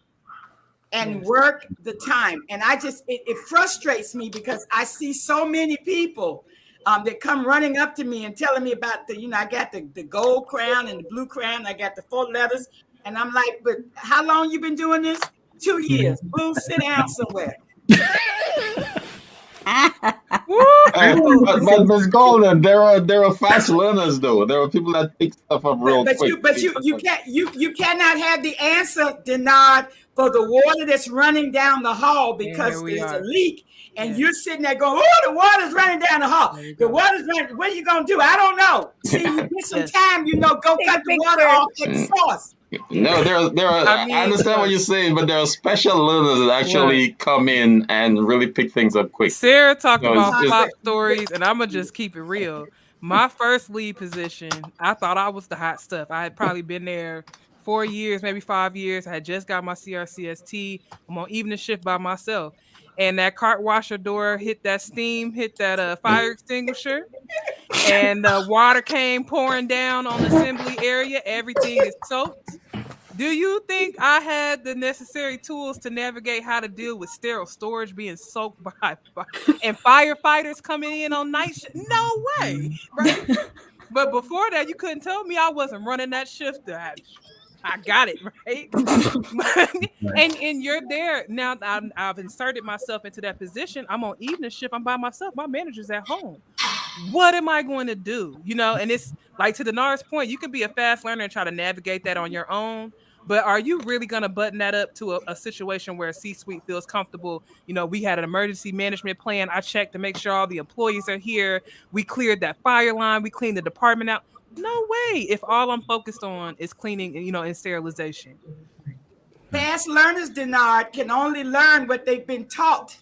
And work the time. And it frustrates me because I see so many people that come running up to me and telling me about I got the gold crown and the blue crown. I got the 4 letters. And I'm like, but how long you been doing this? 2 years. Boom, sit down somewhere. But Ms. Golden, there are fast learners though. There are people that pick stuff up real quick. You cannot have the answer, Deannard, for the water that's running down the hall because there's a leak, and you're sitting there going, "Oh, the water's running down the hall. The water's running. What are you gonna do? I don't know." See, you get some time, go cut the water off at the source. No, there are. I understand what you're saying, but there are special learners that actually come in and really pick things up quick. Sarah talked about flop stories, and I'm gonna just keep it real. My first lead position, I thought I was the hot stuff. I had probably been there 4 years, maybe 5 years. I had just got my CRCST. I'm on evening shift by myself, and that cart washer door hit that steam, hit that fire extinguisher, and water came pouring down on the assembly area. Everything is soaked. Do you think I had the necessary tools to navigate how to deal with sterile storage being soaked by and firefighters coming in on night shift? No way, right? But before that, you couldn't tell me I wasn't running that shift. I got it, right? and you're there now. I've inserted myself into that position. I'm on evening shift. I'm by myself. My manager's at home. What am I going to do? And it's like, to Deannard's point, you can be a fast learner and try to navigate that on your own. But are you really going to button that up to a situation where a C-suite feels comfortable? We had an emergency management plan. I checked to make sure all the employees are here. We cleared that fire line. We cleaned the department out. No way. If all I'm focused on is cleaning, and sterilization. Fast learners, Deannard, can only learn what they've been taught.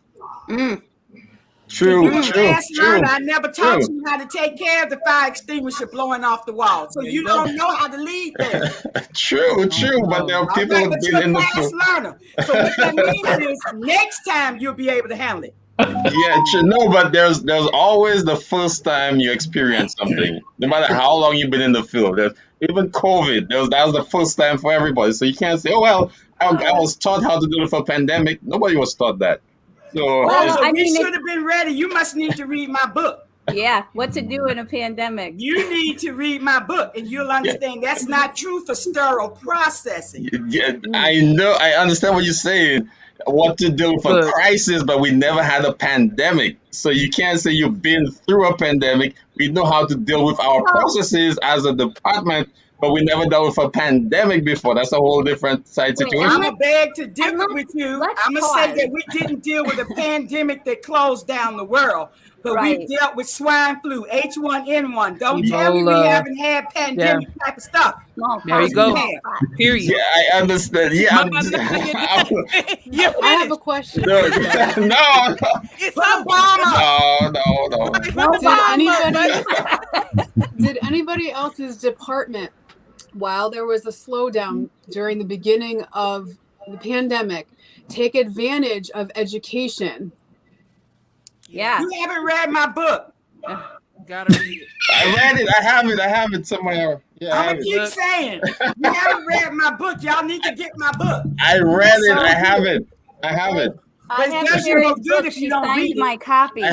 True. I never taught you how to take care of the fire extinguisher blowing off the wall, so you don't know how to lead there. True. But there are people who've been in the fast learner. So what that means is next time you'll be able to handle it. But there's always the first time you experience something, no matter how long you've been in the field. Even COVID, that was the first time for everybody. So you can't say, "Oh well, I was taught how to do it for a pandemic." Nobody was taught that. So we should have been ready. You must need to read my book. Yeah, what to do in a pandemic. You need to read my book, and you'll understand that's not true for sterile processing. Yeah, I know. I understand what you're saying. What to do for crisis, but we never had a pandemic. So you can't say you've been through a pandemic. We know how to deal with our processes as a department but we never dealt with a pandemic before. That's a whole different side situation. I'm going to beg to differ with you. I'm going to say pause. that we didn't deal with a pandemic that closed down the world, but Right. we dealt with swine flu, H1N1. Don't tell me we Ebola. haven't had pandemic type of stuff. There you go. Period. Yeah, I understand. Yeah, Mama, I have a question. no, It's Obama. Did anybody else's department, while there was a slowdown during the beginning of the pandemic, take advantage of education? Yeah. You haven't read my book. Gotta read it. I read it. I have it somewhere. Yeah, I'm gonna keep saying, you haven't read my book. Y'all need to get my book. I read it. I have it. I have But Sherry's it's good book. if She you don't signed read my it. copy.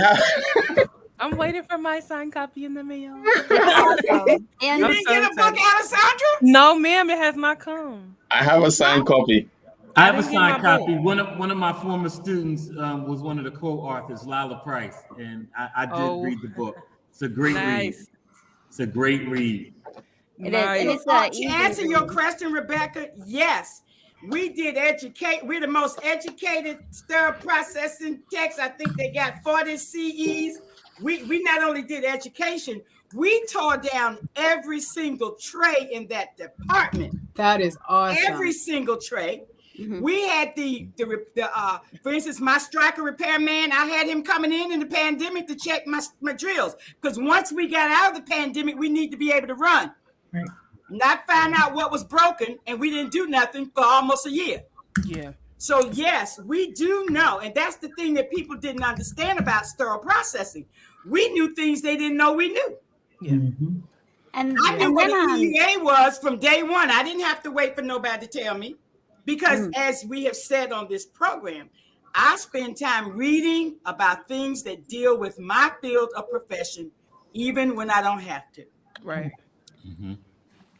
I'm waiting for my signed copy in the mail. Awesome. You And didn't get a book, Alessandra? No, ma'am, it has not come. I have a signed copy. I have a didn't get signed my copy. One of my former students was one of the co-authors, Lila Price, and I did read the book. It's a great read. It's a great read. It Nice. is. To answer your question, Rebecca, yes. We did educate. We're the most educated sterile processing techs. I think they got 40 CEs. We not only did education, we tore down every single tray in that department. That is awesome. Every single tray. We had the for instance, my striker repairman, I had him coming in the pandemic to check my drills. Because once we got out of the pandemic, we need to be able to run. Right. Not find out what was broken, and we didn't do nothing for almost a year. Yeah. So yes, we do know, and that's the thing that people didn't understand about sterile processing. We knew things they didn't know we knew. Yeah. And I knew what an EUA was from day one. I didn't have to wait for nobody to tell me, because as we have said on this program, I spend time reading about things that deal with my field of profession, even when I don't have to. Right.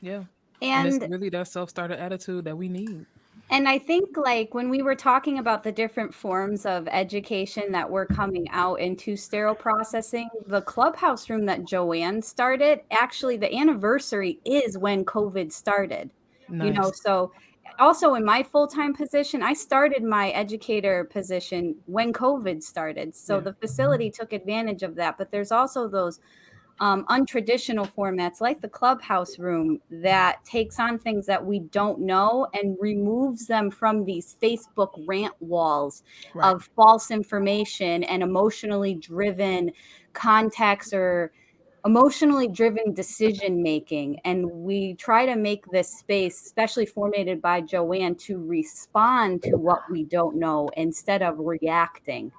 Yeah. And it's really that self-starter attitude that we need. And I think, like, when we were talking about the different forms of education that were coming out into sterile processing, the clubhouse room that Joanne started, actually the anniversary is when COVID started. You know, so also in my full-time position, I started my educator position when COVID started. So the facility took advantage of that. But there's also those untraditional formats like the clubhouse room that takes on things that we don't know and removes them from these Facebook rant walls of false information and emotionally driven contacts or emotionally driven decision making. And we try to make this space, especially formatted by Joanne, to respond to what we don't know instead of reacting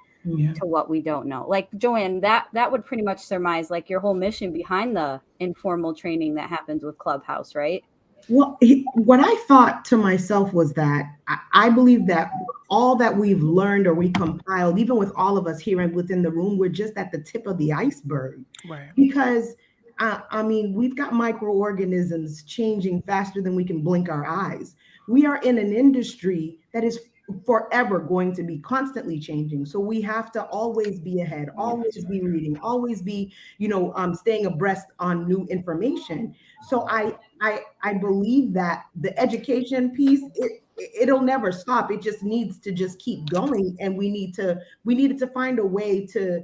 to what we don't know. Like Joanne, that would pretty much surmise like your whole mission behind the informal training that happens with Clubhouse, right? Well, what I thought to myself was that I believe that all that we've learned or we compiled, even with all of us here within the room, we're just at the tip of the iceberg. Right. Because I mean, we've got microorganisms changing faster than we can blink our eyes. We are in an industry that is forever going to be constantly changing. So we have to always be ahead, always be reading, always be, staying abreast on new information. So I believe that the education piece, it'll never stop. It just needs to just keep going. And we needed to find a way to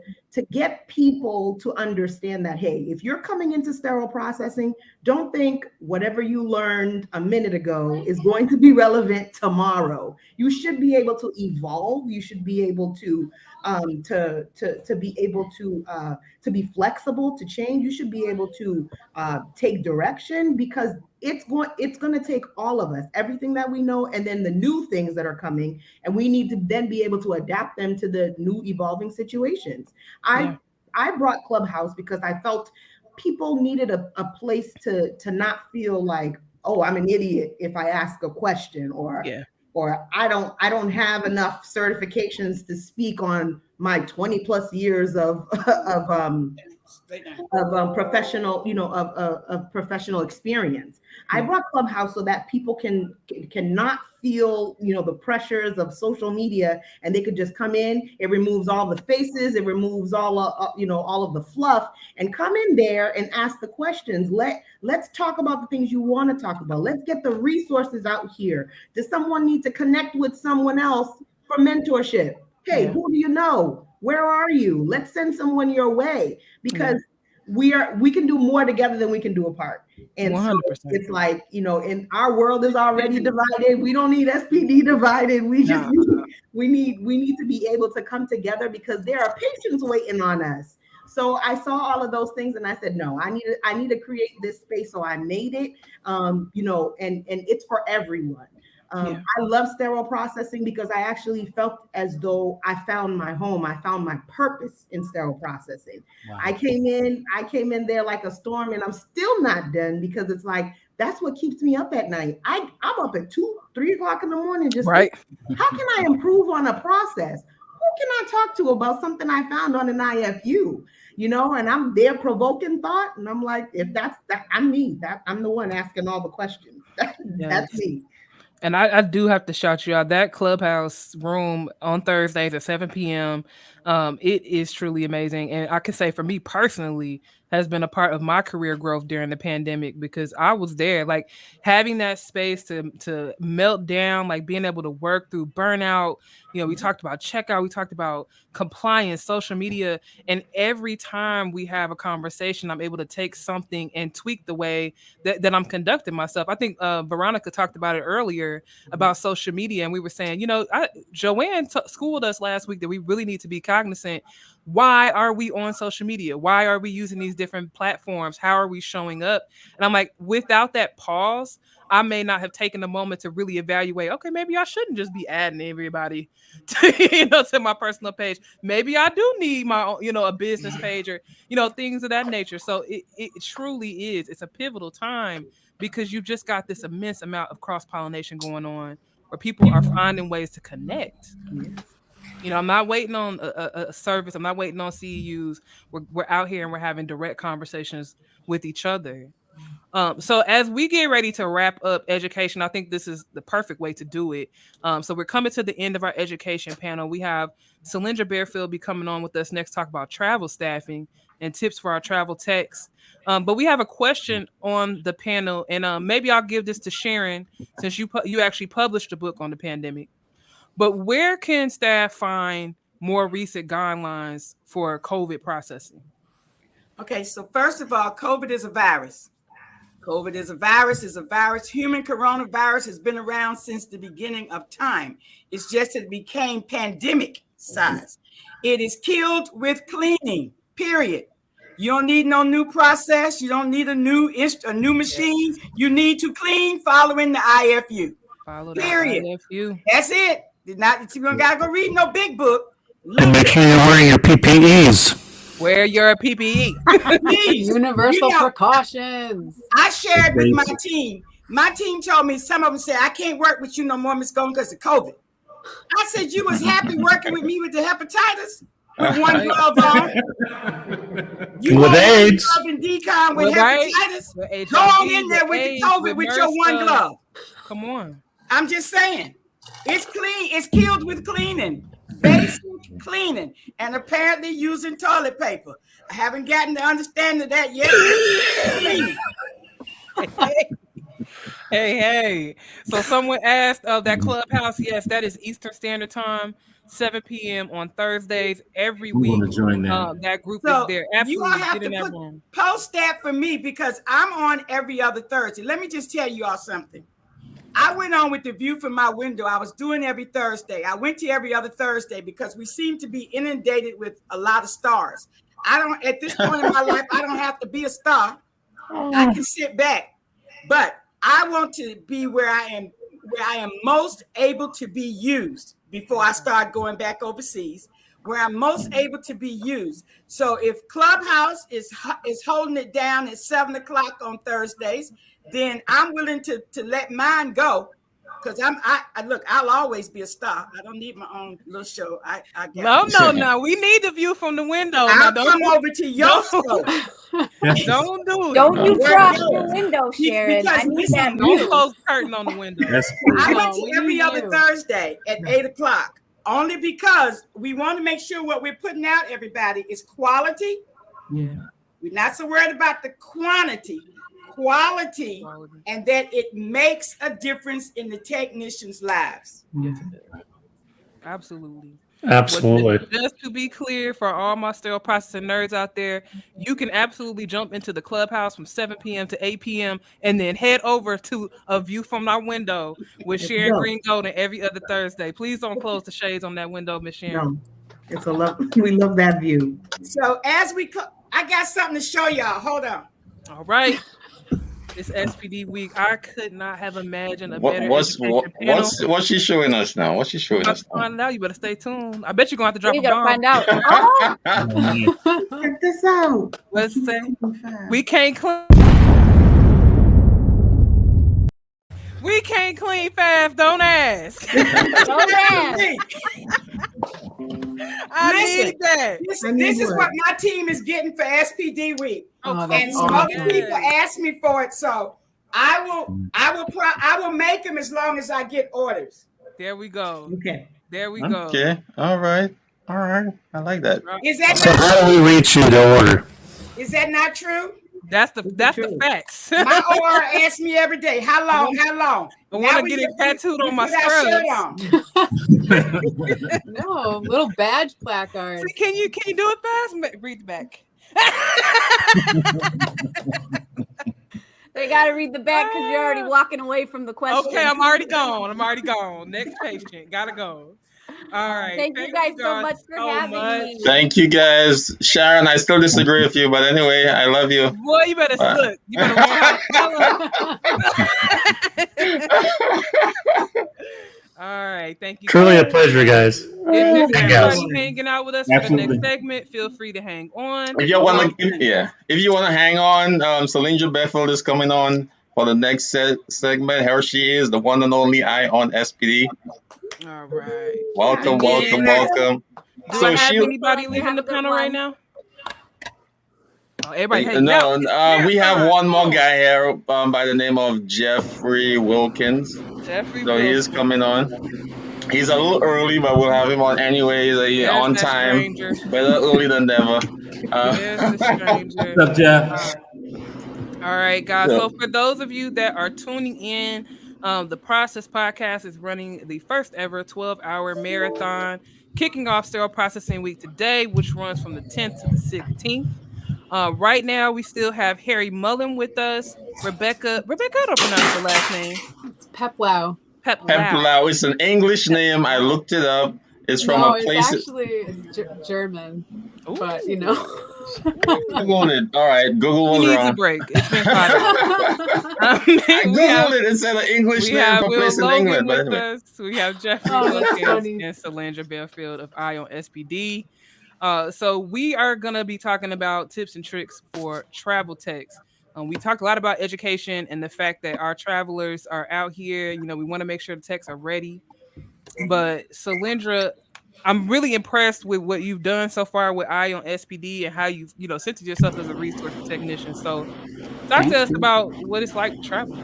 get people to understand that, hey, if you're coming into sterile processing, don't think whatever you learned a minute ago is going to be relevant tomorrow. You should be able to evolve. You should be able to be able to be flexible, to change. You should be able to take direction, because it's going to take all of us, everything that we know, and then the new things that are coming, and we need to then be able to adapt them to the new evolving situations. I brought Clubhouse because I felt people needed a place to not feel like, oh, I'm an idiot if I ask a question, or I don't have enough certifications to speak on my 20 plus years of of professional, of professional experience. I brought Clubhouse so that people cannot feel, the pressures of social media, and they could just come in. It removes all the faces, it removes all of the fluff, and come in there and ask the questions. Let's talk about the things you want to talk about. Let's get the resources out here. Does someone need to connect with someone else for mentorship? Hey, who do you know? Where are you? Let's send someone your way, because we can do more together than we can do apart. And 100%. So it's like, in our world is already divided. We don't need SPD divided. We just we need to be able to come together, because there are patients waiting on us. So I saw all of those things and I said, no, I need to create this space. So I made it, and it's for everyone. I love sterile processing because I actually felt as though I found my home. I found my purpose in sterile processing. Wow. I came in there like a storm, and I'm still not done, because it's like, that's what keeps me up at night. I'm up at 2-3 o'clock in the morning, just thinking, how can I improve on a process? Who can I talk to about something I found on an IFU? And I'm there provoking thought, and I'm like, if that's that, I'm me. I'm the one asking all the questions. That's me. And I do have to shout you out. That Clubhouse room on Thursdays at 7 p.m. It is truly amazing. And I can say for me personally, has been a part of my career growth during the pandemic, because I was there, like having that space to melt down, like being able to work through burnout. We talked about checkout, we talked about compliance, social media, and every time we have a conversation, I'm able to take something and tweak the way that I'm conducting myself. I think Veronica talked about it earlier about social media, and we were saying, Joanne schooled us last week that we really need to be cognizant. Why are we on social media? Why are we using these different platforms? How are we showing up? And I'm like, without that pause, I may not have taken a moment to really evaluate, okay, maybe I shouldn't just be adding everybody to my personal page. Maybe I do need my own, a business page, or, things of that nature. So it truly is. It's a pivotal time, because you've just got this immense amount of cross-pollination going on, where people are finding ways to connect. I'm not waiting on a service. I'm not waiting on CEUs. We're out here and we're having direct conversations with each other. So as we get ready to wrap up education, I think this is the perfect way to do it. So we're coming to the end of our education panel. We have Selendra Barefield be coming on with us next, talk about travel staffing and tips for our travel techs. But we have a question on the panel, and maybe I'll give this to Sharon, since you actually published a book on the pandemic. But where can staff find more recent guidelines for COVID processing? Okay, so first of all, COVID is a virus. COVID is a virus. Human coronavirus has been around since the beginning of time. It's just that it became pandemic size. It is killed with cleaning, period. You don't need no new process. You don't need a new machine. You need to clean following the IFU. Period. IFU. That's it. You don't gotta go read no big book. And make sure you're wearing your PPEs. Wear your PPE. Universal precautions. I shared with my team. My team told me, some of them said, I can't work with you no more, Miss Golden, because of COVID. I said, you was happy working with me with the hepatitis with one glove on. You with AIDS. Glove and decon with hepatitis. With go on in there with the COVID with your one glove. Come on. I'm just saying. It's clean. It's killed with cleaning. Basic cleaning. And apparently using toilet paper. I haven't gotten the understanding of that yet. Hey. So someone asked that Clubhouse. Yes, that is Eastern Standard Time, 7 p.m. on Thursdays every week. That group is there. Absolutely. You all have to post that for me, because I'm on every other Thursday. Let me just tell you all something. I went on with the view from my window. I was doing every Thursday. I went to every other Thursday because we seem to be inundated with a lot of stars. At this point in my life, I don't have to be a star. I can sit back. But I want to be where I am most able to be used before I start going back overseas, where I'm most able to be used. So if Clubhouse is holding it down at 7 o'clock on Thursdays, then I'm willing to let mine go because I look, I'll always be a star. I don't need my own little show. I No. We need the view from the window. I'll come over to your show. Don't do it. Don't you cross the window, Sharon. I need that Don't view. close the curtain on the window. I went to every other Thursday at 8:00, only because we want to make sure what we're putting out, everybody, is quality. Yeah. We're not so worried about the quality, and that it makes a difference in the technicians' lives. Yes, absolutely. Absolutely. But just to be clear for all my sterile processing nerds out there, you can absolutely jump into the clubhouse from 7 p.m. to 8 p.m. and then head over to A View from Our Window with Sharon Green Golden every other Thursday. Please don't close the shades on that window, Miss Sharon. No, it's a love. We love that view. So as I got something to show y'all. Hold on. All right. It's SPD week. I could not have imagined a better What's she showing us now? What's she showing us now? Find out. You better stay tuned. I bet you're going to have to drop You a gotta bomb. find out. Oh. Check this out. Let's say we can't clean. We can't clean fast. Don't ask. Don't ask. I need that. This is what my team is getting for SPD week. Oh, and some other people asked me for it, so I will make them as long as I get orders. There we go. Okay. There we go. Okay. All right. I like that. Is that So how do we reach you to order? Is that not true? That's the facts. My OR asks me every day, how long? I want to get it tattooed on my scrubs. No, little badge placards. So can you do it fast? Read the back. They got to read the back because you're already walking away from the question. Okay, I'm already gone. Next patient. Gotta go. All right. Thank you guys so much for having me. Thank you guys. Sharon, I still disagree with you, but anyway, I love you. Boy, you better look. You better learn how to tell. All right. Thank you. Truly a pleasure, guys. If Thank there's you. anybody hanging out with us for the next segment, feel free to hang on. If you want to hang on, Selendra Barefield is coming on for the next segment. Here she is, the one and only eye on SPD. All right. Welcome. Do I have anybody leaving the panel right now? Oh, everybody hanging out. We have one more guy here by the name of Jeffrey Wilkins. So he is coming on. He's a little early, but we'll have him on anyways. On time. Better early than never. What's up, Jeff? All right, guys. So for those of you that are tuning in, the Process Podcast is running the first ever 12-hour marathon, kicking off Sterile Processing Week today, which runs from the 10th to the 16th. Right now, we still have Harry Mullen with us. Rebecca, I don't pronounce her last name. It's Peplau. Peplau. It's an English name. I looked it up. It's from a place. It's German. Ooh. But you know. Googled it. All right, Google was wrong. Needs a break. It's been fun. I Googled it and said an English name for a place in England. But anyway. We have Jeffrey Wilkins and Selendra Barefield of Eye on SPD. So we are going to be talking about tips and tricks for travel techs. We talked a lot about education and the fact that our travelers are out here. You know, we want to make sure the techs are ready. But Selendra, I'm really impressed with what you've done so far with Eye on SPD and how you've, centered yourself as a resource for technicians. So talk to us about what it's like to travel.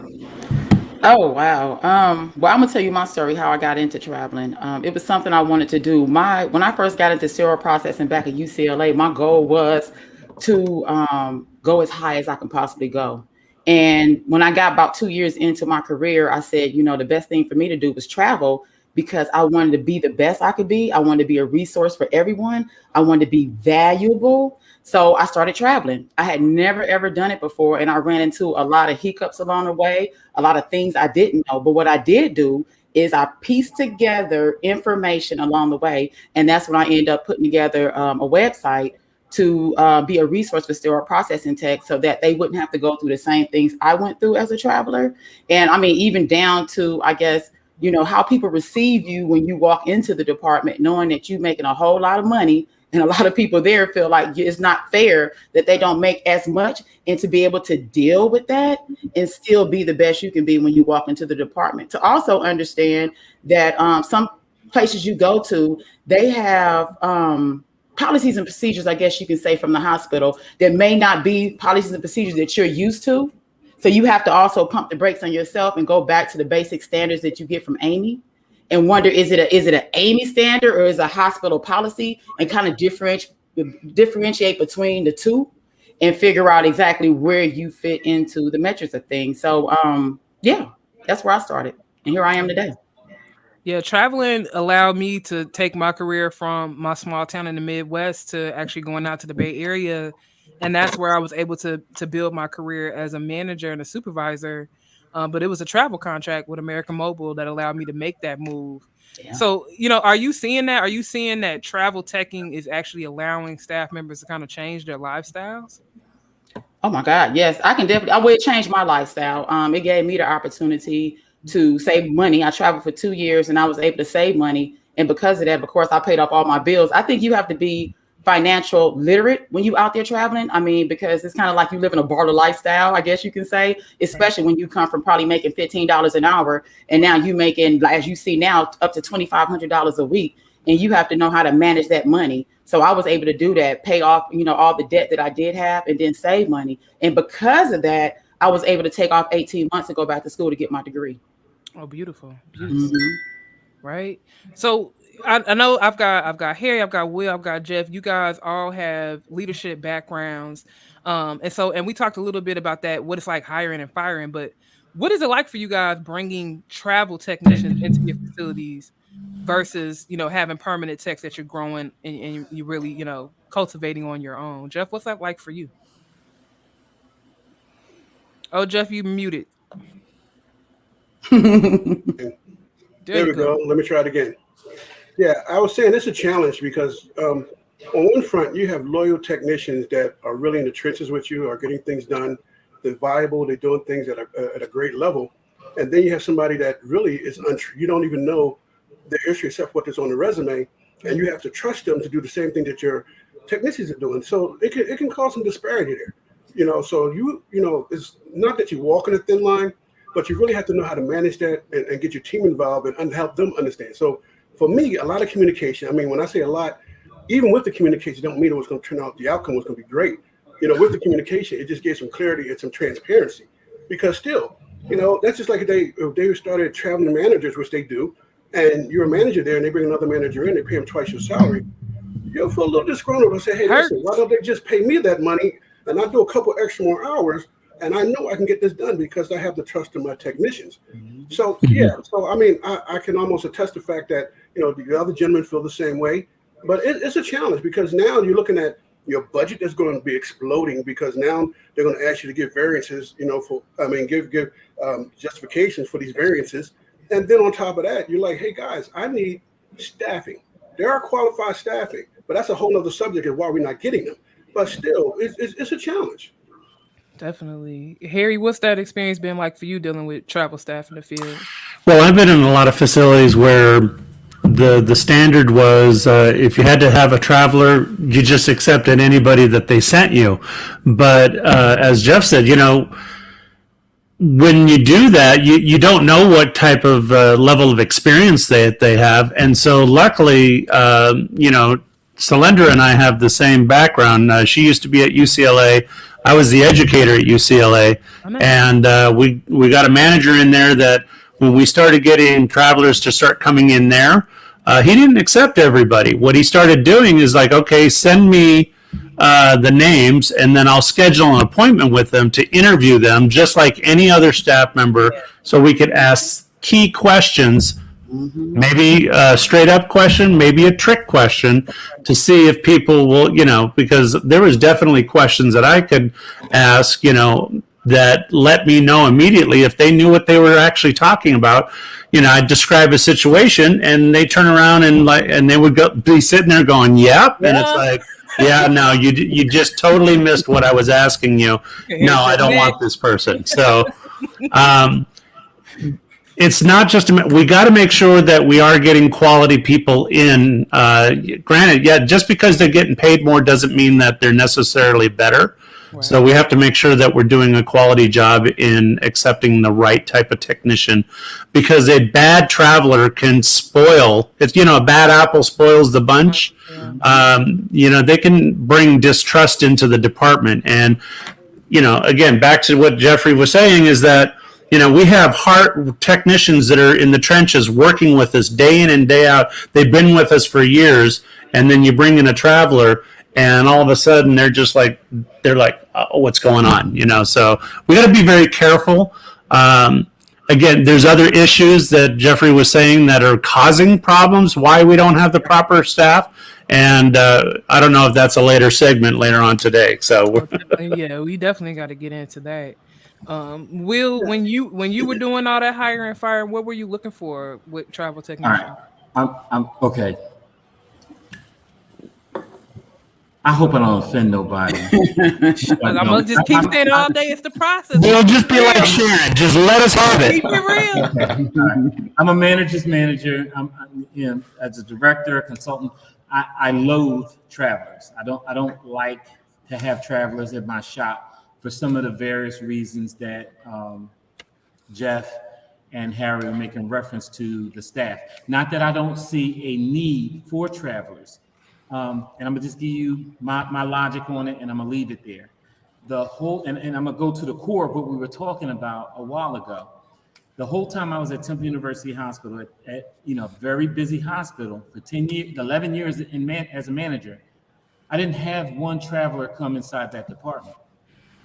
Oh, wow. Well, I'm gonna tell you my story, how I got into traveling. It was something I wanted to do. When I first got into sterile processing back at UCLA, my goal was to go as high as I can possibly go. And when I got about 2 years into my career, I said, the best thing for me to do was travel, because I wanted to be the best I could be. I wanted to be a resource for everyone. I wanted to be valuable. So I started traveling. I had never, ever done it before. And I ran into a lot of hiccups along the way, a lot of things I didn't know. But what I did do is I pieced together information along the way. And that's when I ended up putting together a website to be a resource for sterile processing tech, so that they wouldn't have to go through the same things I went through as a traveler. And I mean, even down to, I guess, how people receive you when you walk into the department, knowing that you're making a whole lot of money And a lot of people there feel like it's not fair that they don't make as much, and to be able to deal with that and still be the best you can be when you walk into the department. To also understand that some places you go to, they have policies and procedures, I guess you can say, from the hospital that may not be policies and procedures that you're used to. So you have to also pump the brakes on yourself and go back to the basic standards that you get from Amy, and wonder, is it an Amy standard or is it a hospital policy, and kind of differentiate between the two and figure out exactly where you fit into the metrics of things. So yeah, that's where I started. And here I am today. Yeah, traveling allowed me to take my career from my small town in the Midwest to actually going out to the Bay Area. And that's where I was able to build my career as a manager and a supervisor. But it was a travel contract with American Mobile that allowed me to make that move. Yeah. So, are you seeing that? Are you seeing that travel teching is actually allowing staff members to kind of change their lifestyles? Oh my God, yes. I would change my lifestyle. It gave me the opportunity to save money. I traveled for 2 years and I was able to save money. And because of that, of course, I paid off all my bills. I think you have to be financial literate when you out there traveling. I mean, because it's kind of like you live in a barter lifestyle, I guess you can say, especially when you come from probably making $15 an hour. And now you making, as you see now, up to $2,500 a week. And you have to know how to manage that money. So I was able to do that, pay off, all the debt that I did have, and then save money. And because of that, I was able to take off 18 months and go back to school to get my degree. Oh, beautiful. Mm-hmm. Right. So I know I've got Harry, I've got Will, I've got Jeff. You guys all have leadership backgrounds. And we talked a little bit about that, what it's like hiring and firing, but what is it like for you guys bringing travel technicians into your facilities versus, having permanent techs that you're growing and you really, cultivating on your own? Jeff, what's that like for you? Oh, Jeff, you muted. There we go. Let me try it again. Yeah, I was saying it's a challenge because on one front, you have loyal technicians that are really in the trenches with you, are getting things done, they're viable, they're doing things at a great level. And then you have somebody that really is you don't even know their history except what is on the resume, and you have to trust them to do the same thing that your technicians are doing. So it can cause some disparity there. So it's not that you walk in a thin line, but you really have to know how to manage that and get your team involved and help them understand. So for me, a lot of communication. I mean, when I say a lot, even with the communication, don't mean it was going to turn out, the outcome was going to be great. With the communication, it just gave some clarity and some transparency. Because still, that's just like if they started traveling managers, which they do, and you're a manager there and they bring another manager in, they pay them twice your salary. You'll feel a little disgruntled and say, hey, listen, why don't they just pay me that money and I do a couple extra more hours? And I know I can get this done because I have the trust in my technicians. So, yeah. So, I mean, I can almost attest the fact that, the other gentlemen feel the same way. But it's a challenge because now you're looking at your budget is going to be exploding because now they're going to ask you to give variances, give justifications for these variances. And then on top of that, you're like, hey, guys, I need staffing. There are qualified staffing, but that's a whole other subject of why we're not getting them. But still, it's a challenge. Definitely. Harry, what's that experience been like for you dealing with travel staff in the field? Well, I've been in a lot of facilities where the standard was if you had to have a traveler, you just accepted anybody that they sent you. But as Jeff said, when you do that, you don't know what type of level of experience they have. And so luckily, Selendra and I have the same background. She used to be at UCLA. I was the educator at UCLA, and we got a manager in there that when we started getting travelers to start coming in there, he didn't accept everybody. What he started doing is like, okay, send me the names, and then I'll schedule an appointment with them to interview them just like any other staff member, so we could ask key questions. Maybe a straight up question, maybe a trick question to see if people will, because there was definitely questions that I could ask, that let me know immediately if they knew what they were actually talking about. I'd describe a situation and they turn around and they would be sitting there going, yep. And it's like, yeah, no, you just totally missed what I was asking you. No, I don't want this person. So, it's not just we got to make sure that we are getting quality people in. Granted, yeah, just because they're getting paid more doesn't mean that they're necessarily better. Right. So we have to make sure that we're doing a quality job in accepting the right type of technician, because a bad traveler can spoil. It's, you know, a bad apple spoils the bunch. You know, they can bring distrust into the department. And, you know, again, back to what Jeffrey was saying is that, you know, we have heart technicians that are in the trenches working with us day in and day out. They've been with us for years, and then you bring in a traveler, and all of a sudden they're like, oh, what's going on? You know, so we got to be very careful. Again, there's other issues that Jeffrey was saying that are causing problems, why we don't have the proper staff. And I don't know if that's a later segment later on today. So yeah, we definitely got to get into that. Will, when you were doing all that hiring and firing, what were you looking for with travel technicians? All right. I'm okay. I hope I don't offend nobody. I'm gonna just keep saying all day. It's the process. We'll just be like Sharon. Just let us have it. Keep it real. Okay. Right. I'm a manager's manager. I'm you know, as a director, a consultant. I loathe travelers. I don't like to have travelers at my shop for some of the various reasons that Jeff and Harry are making reference to the staff. Not that I don't see a need for travelers. And I'm gonna just give you my logic on it, and I'm gonna leave it there. The whole, and I'm gonna go to the core of what we were talking about a while ago. The whole time I was at Temple University Hospital, at you know, very busy hospital for 11 years as a manager, I didn't have one traveler come inside that department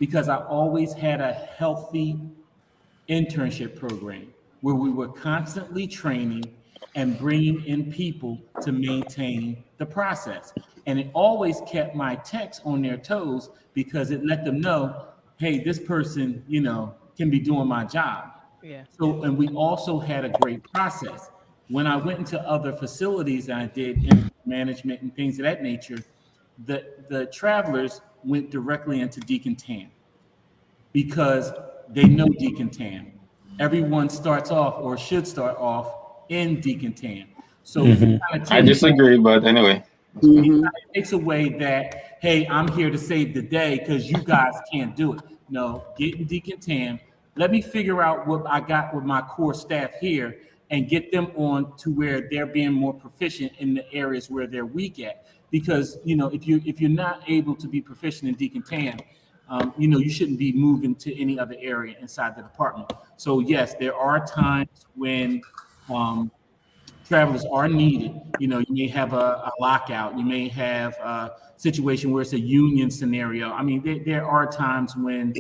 because I always had a healthy internship program where we were constantly training and bringing in people to maintain the process. And it always kept my techs on their toes because it let them know, hey, this person, you know, can be doing my job. Yeah. So, and we also had a great process. When I went into other facilities and I did management and things of that nature, the travelers went directly into Deacon Tam because they know Deacon Tam. Everyone starts off or should start off in Deacon Tam. So I disagree, but anyway. It takes away that, hey, I'm here to save the day because you guys can't do it. No, get in Deacon Tam. Let me figure out what I got with my core staff here and get them on to where they're being more proficient in the areas where they're weak at. Because, you know, if you're not able to be proficient in Deacon Tam, you know, you shouldn't be moving to any other area inside the department. So yes, there are times when travelers are needed. You know, you may have a lockout. You may have a situation where it's a union scenario. I mean, there are times when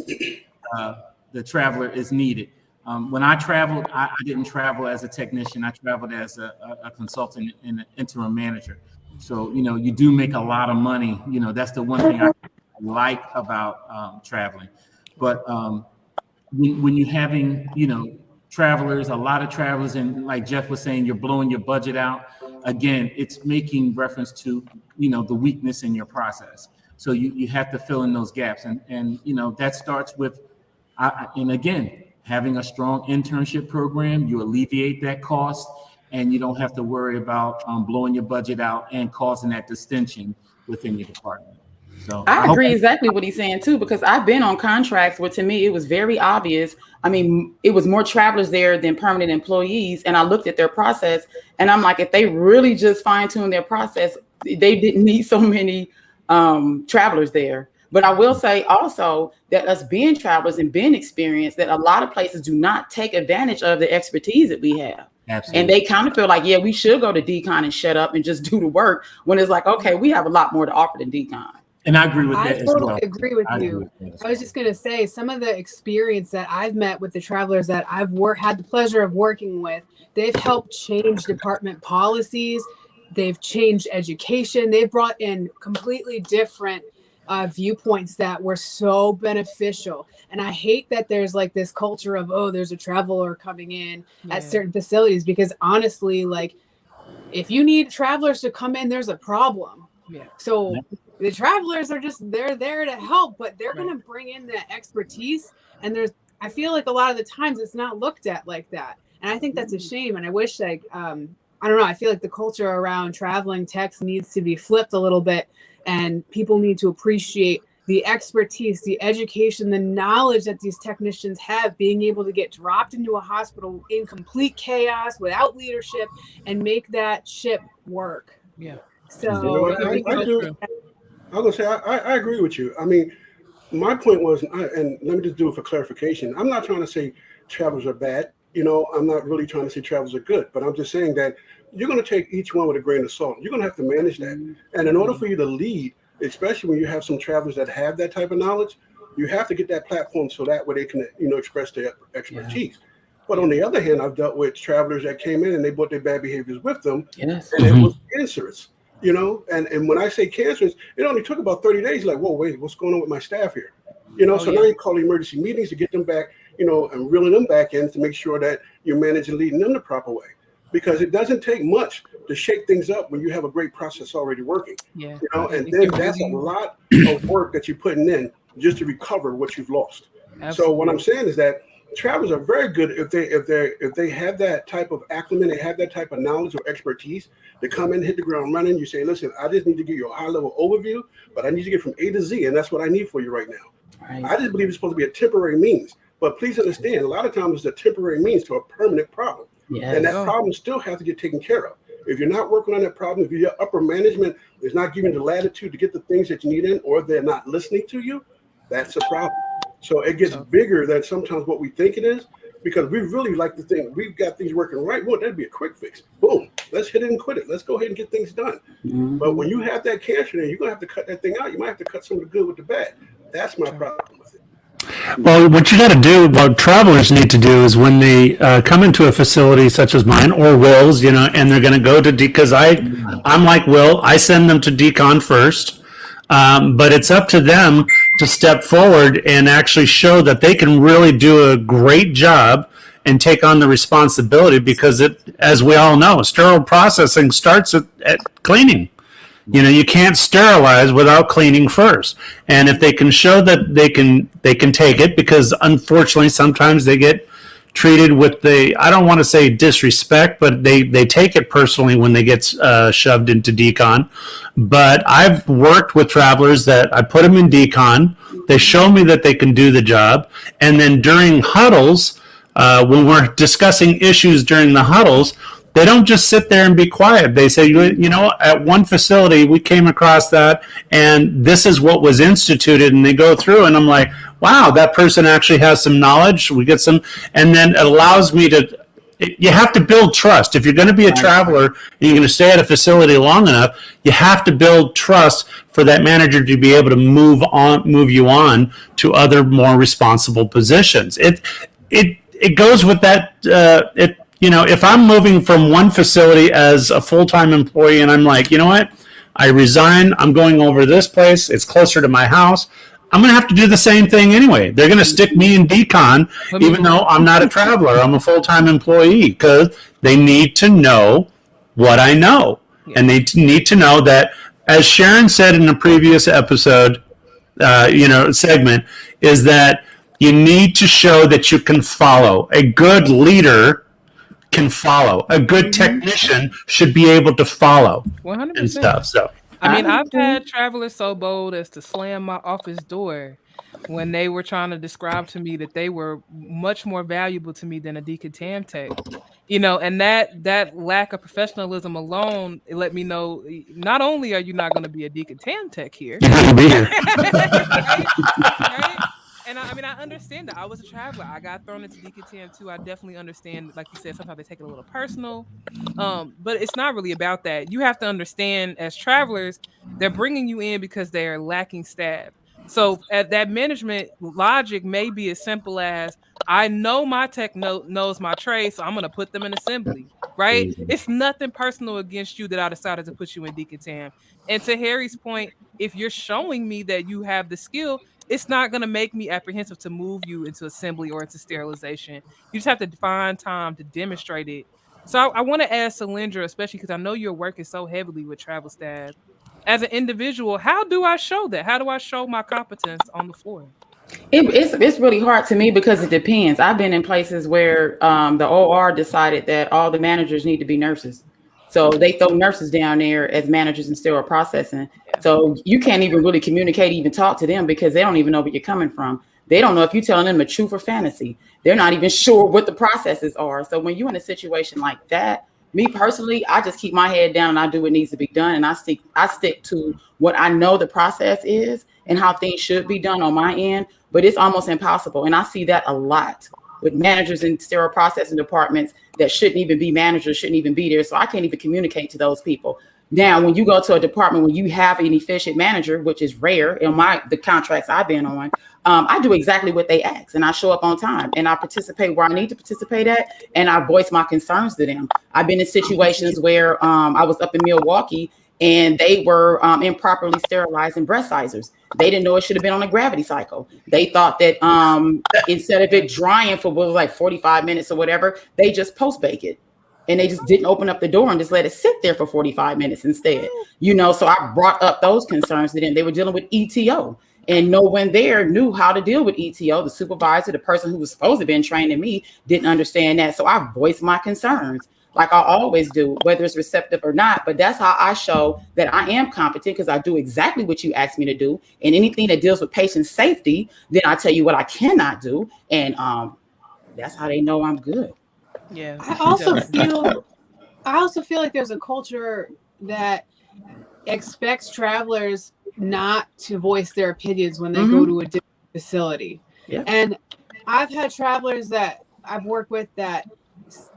the traveler is needed. When I traveled, I didn't travel as a technician. I traveled as a consultant and an interim manager. So, you know, you do make a lot of money. You know, that's the one thing I like about traveling. But when you're having, you know, travelers, a lot of travelers, and like Jeff was saying, you're blowing your budget out. Again, it's making reference to, you know, the weakness in your process. So you have to fill in those gaps. And you know, that starts with, and again, having a strong internship program, you alleviate that cost and you don't have to worry about blowing your budget out and causing that distension within your department. So I agree exactly what he's saying too, because I've been on contracts where to me it was very obvious. I mean, it was more travelers there than permanent employees. And I looked at their process and I'm like, if they really just fine tune their process, they didn't need so many travelers there. But I will say also that us being travelers and being experienced, that a lot of places do not take advantage of the expertise that we have. Absolutely. And they kind of feel like, yeah, we should go to decon and shut up and just do the work, when it's like, okay, we have a lot more to offer than decon. And I agree with that as well. I totally agree with you. I was just going to say, some of the experience that I've met with the travelers that I've had the pleasure of working with, they've helped change department policies. They've changed education. They've brought in completely different viewpoints that were so beneficial. And I hate that there's like this culture of, oh, there's a traveler coming in at certain facilities, because honestly, like, if you need travelers to come in, there's a problem. Yeah. So the travelers are just, they're there to help, but they're going to bring in that expertise. And I feel like a lot of the times it's not looked at like that. And I think that's a shame. And I wish, like, I don't know, I feel like the culture around traveling techs needs to be flipped a little bit, and people need to appreciate the expertise, the education, the knowledge that these technicians have, being able to get dropped into a hospital in complete chaos without leadership and make that ship work. Yeah. So I was gonna say I agree with you. I mean, my point was, and let me just do it for clarification. I'm not trying to say travelers are bad. I'm not really trying to say travelers are good, but I'm just saying that you're going to take each one with a grain of salt. You're going to have to manage that. And in order for you to lead, especially when you have some travelers that have that type of knowledge, you have to get that platform so that way they can, express their expertise. Yeah. But on the other hand, I've dealt with travelers that came in and they brought their bad behaviors with them. Yes. And it was cancerous, and when I say cancerous, it only took about 30 days. Like, whoa, wait, what's going on with my staff here? So now you call emergency meetings to get them back, and reeling them back in to make sure that you're managing, leading them the proper way. Because it doesn't take much to shake things up when you have a great process already working. Yeah. And then that's a lot of work that you're putting in just to recover what you've lost. Absolutely. So what I'm saying is that travelers are very good if they have that type of acumen, they have that type of knowledge or expertise to come in, hit the ground running. You say, listen, I just need to give you a high level overview, but I need to get from A to Z, and that's what I need for you right now. Right. I just believe it's supposed to be a temporary means, but please understand, a lot of times it's a temporary means to a permanent problem. Yes. And that problem still has to get taken care of. If you're not working on that problem, if your upper management is not giving the latitude to get the things that you need in, or they're not listening to you, that's a problem. So it gets bigger than sometimes what we think it is, because we really like to think we've got things working right. Well, that'd be a quick fix. Boom, let's hit it and quit it. Let's go ahead and get things done. Mm-hmm. But when you have that cancer there, you're going to have to cut that thing out. You might have to cut some of the good with the bad. That's my problem with it. Well, what you got to do, what travelers need to do, is when they come into a facility such as mine or Will's, and they're going to go to because I'm like Will, I send them to decon first, but it's up to them to step forward and actually show that they can really do a great job and take on the responsibility, because as we all know, sterile processing starts at cleaning. You can't sterilize without cleaning first. And if they can show that they can take it, because unfortunately sometimes they get treated with I don't want to say disrespect, but they take it personally when they get shoved into decon. But I've worked with travelers that I put them in decon. They show me that they can do the job. And then during huddles, when we're discussing issues during the huddles, they don't just sit there and be quiet. They say, at one facility, we came across that, and this is what was instituted. And they go through, and I'm like, wow, that person actually has some knowledge. We get some, and then it allows me to, you have to build trust. If you're going to be a traveler and you're going to stay at a facility long enough, you have to build trust for that manager to be able to move you on to other more responsible positions. It goes with that, if I'm moving from one facility as a full-time employee and I'm like, you know what, I resign, I'm going over this place, it's closer to my house, I'm going to have to do the same thing anyway. They're going to stick me in decon, even though I'm not a traveler, I'm a full-time employee, because they need to know what I know. Yeah. And they need to know that, as Sharon said in the previous episode, segment, is that you need to show that you can follow. A good leader can follow. A good technician should be able to follow 100%. And stuff. So I've had travelers so bold as to slam my office door when they were trying to describe to me that they were much more valuable to me than a decontam tech. And that lack of professionalism alone, it let me know not only are you not going to be a decontam tech here, you're going to be here. Right? And I understand that. I was a traveler. I got thrown into decontam too. I definitely understand, like you said, sometimes they take it a little personal. But it's not really about that. You have to understand, as travelers, they're bringing you in because they are lacking staff. So that management logic may be as simple as, I know my tech knows my trade, so I'm going to put them in assembly, right? Mm-hmm. It's nothing personal against you that I decided to put you in decontam. And to Harry's point, if you're showing me that you have the skill, it's not going to make me apprehensive to move you into assembly or into sterilization. You just have to find time to demonstrate it. So I want to ask Selendra, especially because I know you're working so heavily with travel staff. As an individual, how do I show that? How do I show my competence on the floor? It's really hard to me because it depends. I've been in places where the OR decided that all the managers need to be nurses. So they throw nurses down there as managers in sterile processing. So you can't even really communicate, even talk to them because they don't even know where you're coming from. They don't know if you're telling them the truth or fantasy. They're not even sure what the processes are. So when you're in a situation like that, me personally, I just keep my head down and I do what needs to be done. And I stick to what I know the process is and how things should be done on my end, but it's almost impossible. And I see that a lot with managers in sterile processing departments that shouldn't even be managers, shouldn't even be there. So I can't even communicate to those people. Now, when you go to a department where you have an efficient manager, which is rare in the contracts I've been on, I do exactly what they ask and I show up on time and I participate where I need to participate at and I voice my concerns to them. I've been in situations where I was up in Milwaukee and they were improperly sterilizing breast sizers. They didn't know it should have been on a gravity cycle. They thought that instead of it drying for what was like 45 minutes or whatever, they just post-bake it. And they just didn't open up the door and just let it sit there for 45 minutes instead. So I brought up those concerns to them. They were dealing with ETO. And no one there knew how to deal with ETO. The supervisor, the person who was supposed to have been training me, didn't understand that. So I voiced my concerns like I always do, whether it's receptive or not. But that's how I show that I am competent because I do exactly what you asked me to do. And anything that deals with patient safety, then I tell you what I cannot do. And that's how they know I'm good. Yeah. I also feel like there's a culture that expects travelers not to voice their opinions when they go to a different facility. Yeah. And I've had travelers that I've worked with that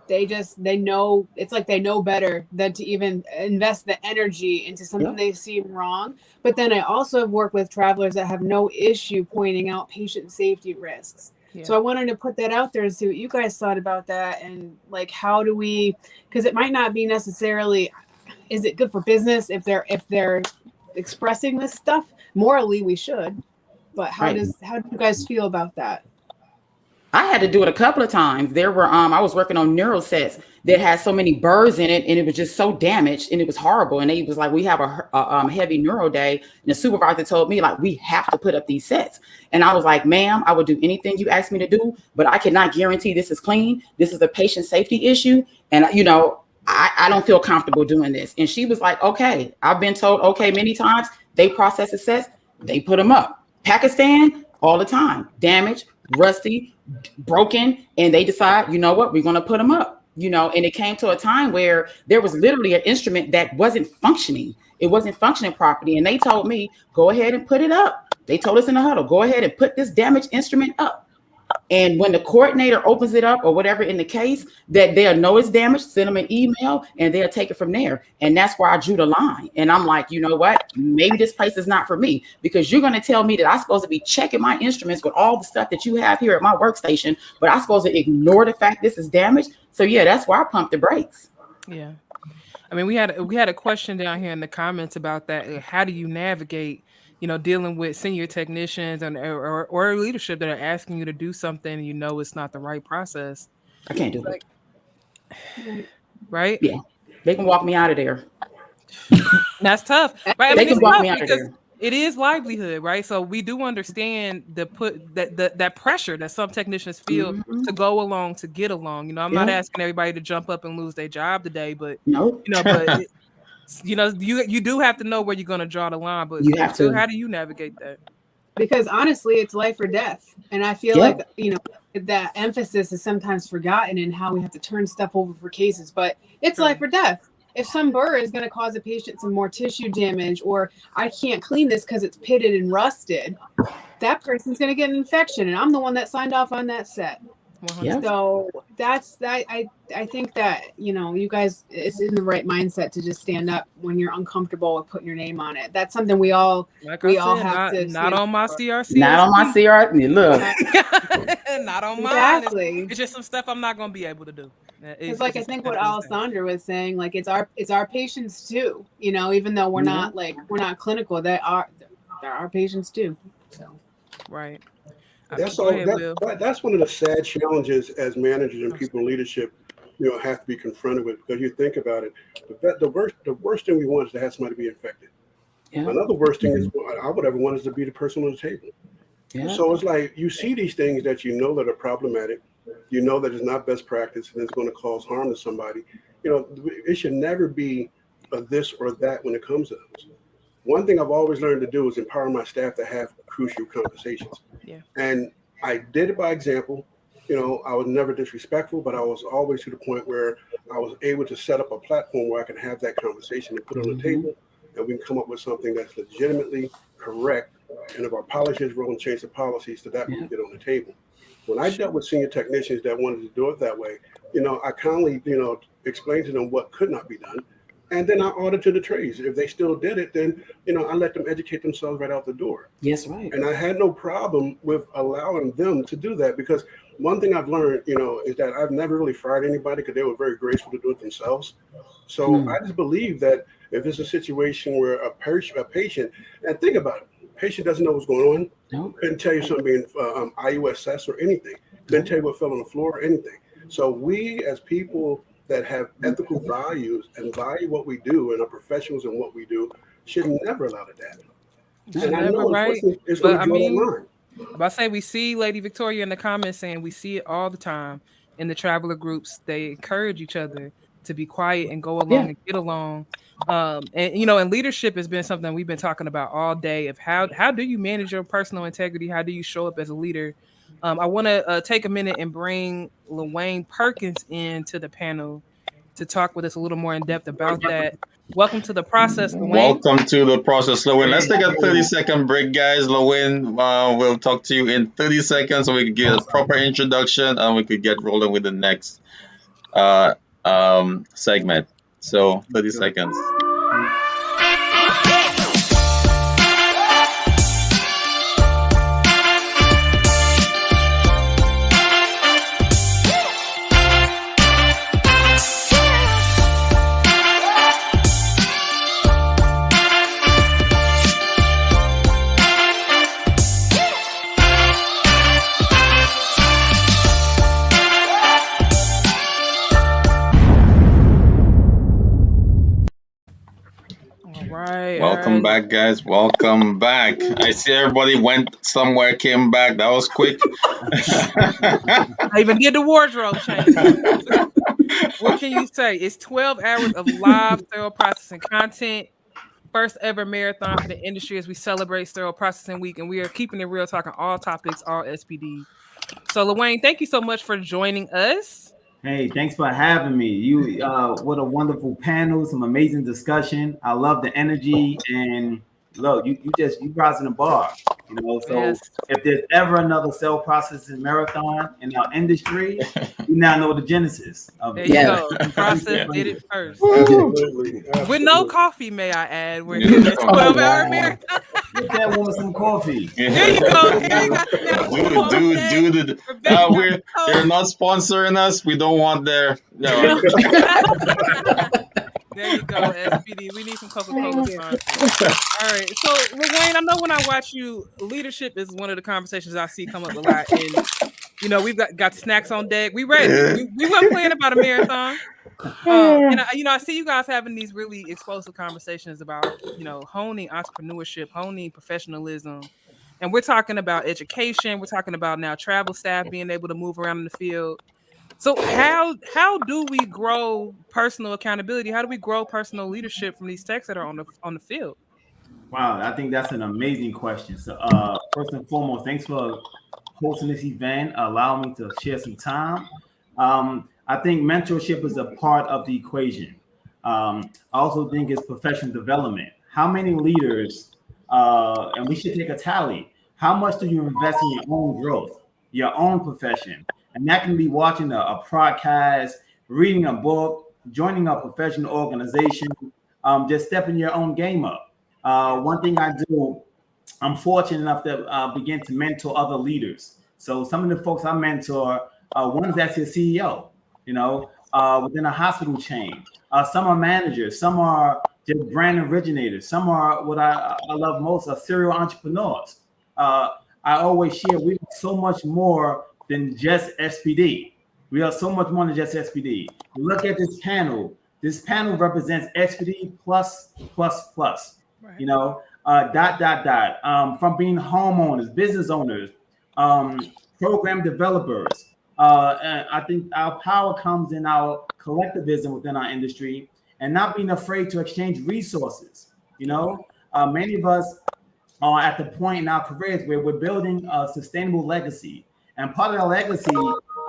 they know, it's like they know better than to even invest the energy into something they see wrong. But then I also have worked with travelers that have no issue pointing out patient safety risks. Yeah. So I wanted to put that out there and see what you guys thought about that. And like, how do we, because it might not be necessarily, is it good for business if they're expressing this stuff? Morally, we should, but how do you guys feel about that? I had to do it a couple of times. There were I was working on neural sets that had so many burrs in it, and it was just so damaged, and it was horrible. And they was like, "We have a heavy neuro day," and the supervisor told me like, "We have to put up these sets." And I was like, "Ma'am, I would do anything you ask me to do, but I cannot guarantee this is clean. This is a patient safety issue, and I don't feel comfortable doing this." And she was like, "Okay, I've been told okay many times. They process the sets, they put them up. Pakistan, all the time, damaged, rusty, broken, and they decide, you know what, we're going to put them up, and it came to a time where there was literally an instrument that wasn't functioning. It wasn't functioning properly. And they told me, go ahead and put it up. They told us in the huddle, go ahead and put this damaged instrument up. And when the coordinator opens it up or whatever in the case, that they'll know it's damaged, send them an email and they'll take it from there. And that's where I drew the line. And I'm like, you know what? Maybe this place is not for me because you're going to tell me that I'm supposed to be checking my instruments with all the stuff that you have here at my workstation, but I'm supposed to ignore the fact this is damaged. So yeah, that's why I pumped the brakes. Yeah. I mean, we had a question down here in the comments about that. How do you navigate dealing with senior technicians or leadership that are asking you to do something, it's not the right process? I can't do it. Right? Yeah. They can walk me out of there. That's tough. Right? They can walk me out of there. It is livelihood, right? So we do understand that pressure that some technicians feel to go along, to get along. I'm not asking everybody to jump up and lose their job today, but you do have to know where you're going to draw the line, but how do you navigate that? Because honestly, it's life or death. And I feel like, that emphasis is sometimes forgotten in how we have to turn stuff over for cases, but it's life or death. If some burr is going to cause a patient some more tissue damage, or I can't clean this because it's pitted and rusted, that person's going to get an infection. And I'm the one that signed off on that set. Yeah. So that's that. I think that you guys, it's in the right mindset to just stand up when you're uncomfortable with putting your name on it. That's something we all have to. Not on my CRCST. Not on my CRCST. Look, not on mine. Exactly. It's just some stuff I'm not going to be able to do. It's like I think what Alessandra was saying, like it's our patients too. Even though we're not we're not clinical, they're our patients too. So right. That's one of the sad challenges as managers and people in leadership, have to be confronted with, because you think about it. The worst thing we want is to have somebody be infected. Yeah. Another worst thing is I would ever want is to be the person on the table. Yeah. So it's like you see these things that you know that are problematic, you know that it's not best practice and it's going to cause harm to somebody. You know, it should never be a this or that when it comes to those. One thing I've always learned to do is empower my staff to have crucial conversations. Yeah. And I did it by example. You know, I was never disrespectful, but I was always to the point where I was able to set up a platform where I can have that conversation and put it on the table, and we can come up with something that's legitimately correct. And if our policy is wrong, change the policies so that we can get on the table. When I dealt with senior technicians that wanted to do it that way, you know, I kindly, you know, explained to them what could not be done. And then I audited the trades. If they still did it, then, you know, I let them educate themselves right out the door. Yes, right. And I had no problem with allowing them to do that, because one thing I've learned, you know, is that I've never really fired anybody because they were very graceful to do it themselves. So I just believe that if it's a situation where a patient, and think about it, patient doesn't know what's going on, couldn't tell you something being IUSS or anything, couldn't tell you what fell on the floor or anything. So we as people that have ethical values and value what we do and are professionals in what we do should never allow that to happen. And I know right. it's going to draw that line. But I say we see Lady Victoria in the comments saying we see it all the time in the traveler groups. They encourage each other to be quiet and go along and get along. And you know, and leadership has been something we've been talking about all day of how do you manage your personal integrity? How do you show up as a leader? I want to take a minute and bring Lawayne Perkins into the panel to talk with us a little more in depth about that. Welcome to the process, Lawayne. Welcome to the process, Lawayne. Let's take a 30-second break, guys. Lawayne, we'll talk to you in 30 seconds so we can get a proper introduction and we could get rolling with the next segment. So 30 seconds. Welcome back, guys. Welcome back. I see everybody went somewhere, came back. That was quick. I even did the wardrobe change. What can you say? It's 12 hours of live sterile processing content. First ever marathon for the industry as we celebrate Sterile Processing Week, and we are keeping it real, talking all topics, all SPD. So, Lawayne, thank you so much for joining us. Hey, thanks for having me. You, what a wonderful panel, some amazing discussion. I love the energy, and look, you rising the bar, you know. So if there's ever another cell processing marathon in our industry, you now know the genesis of it. There you go. The process did it first. With no coffee, may I add. We're in the 12-hour marathon. Get that woman some coffee. There you go. They're not sponsoring us. We don't want their. No. There you go, SPD. We need some Coca-Cola sponsors. All right. So, Lawayne, I know when I watch you, leadership is one of the conversations I see come up a lot. And, you know, we've got snacks on deck. We ready. We weren't playing about a marathon. And, I see you guys having these really explosive conversations about, you know, honing entrepreneurship, honing professionalism. And we're talking about education. We're talking about now travel staff being able to move around in the field. So how do we grow personal accountability? How do we grow personal leadership from these techs that are on the field? Wow, I think that's an amazing question. So first and foremost, thanks for hosting this event, allowing me to share some time. I think mentorship is a part of the equation. I also think it's professional development. How many leaders, and we should take a tally, how much do you invest in your own growth, your own profession? And that can be watching a podcast, reading a book, joining a professional organization, just stepping your own game up. One thing I do, I'm fortunate enough to begin to mentor other leaders. So some of the folks I mentor, one is actually a CEO, you know, within a hospital chain. Some are managers, some are just brand originators, some are what I love most, are serial entrepreneurs. I always share we are so much more than just SPD. We are so much more than just SPD. Look at this panel. This panel represents SPD plus. you know, from being homeowners, business owners, program developers. And I think our power comes in our collectivism within our industry and not being afraid to exchange resources. You know, many of us are at the point in our careers where we're building a sustainable legacy. And part of that legacy,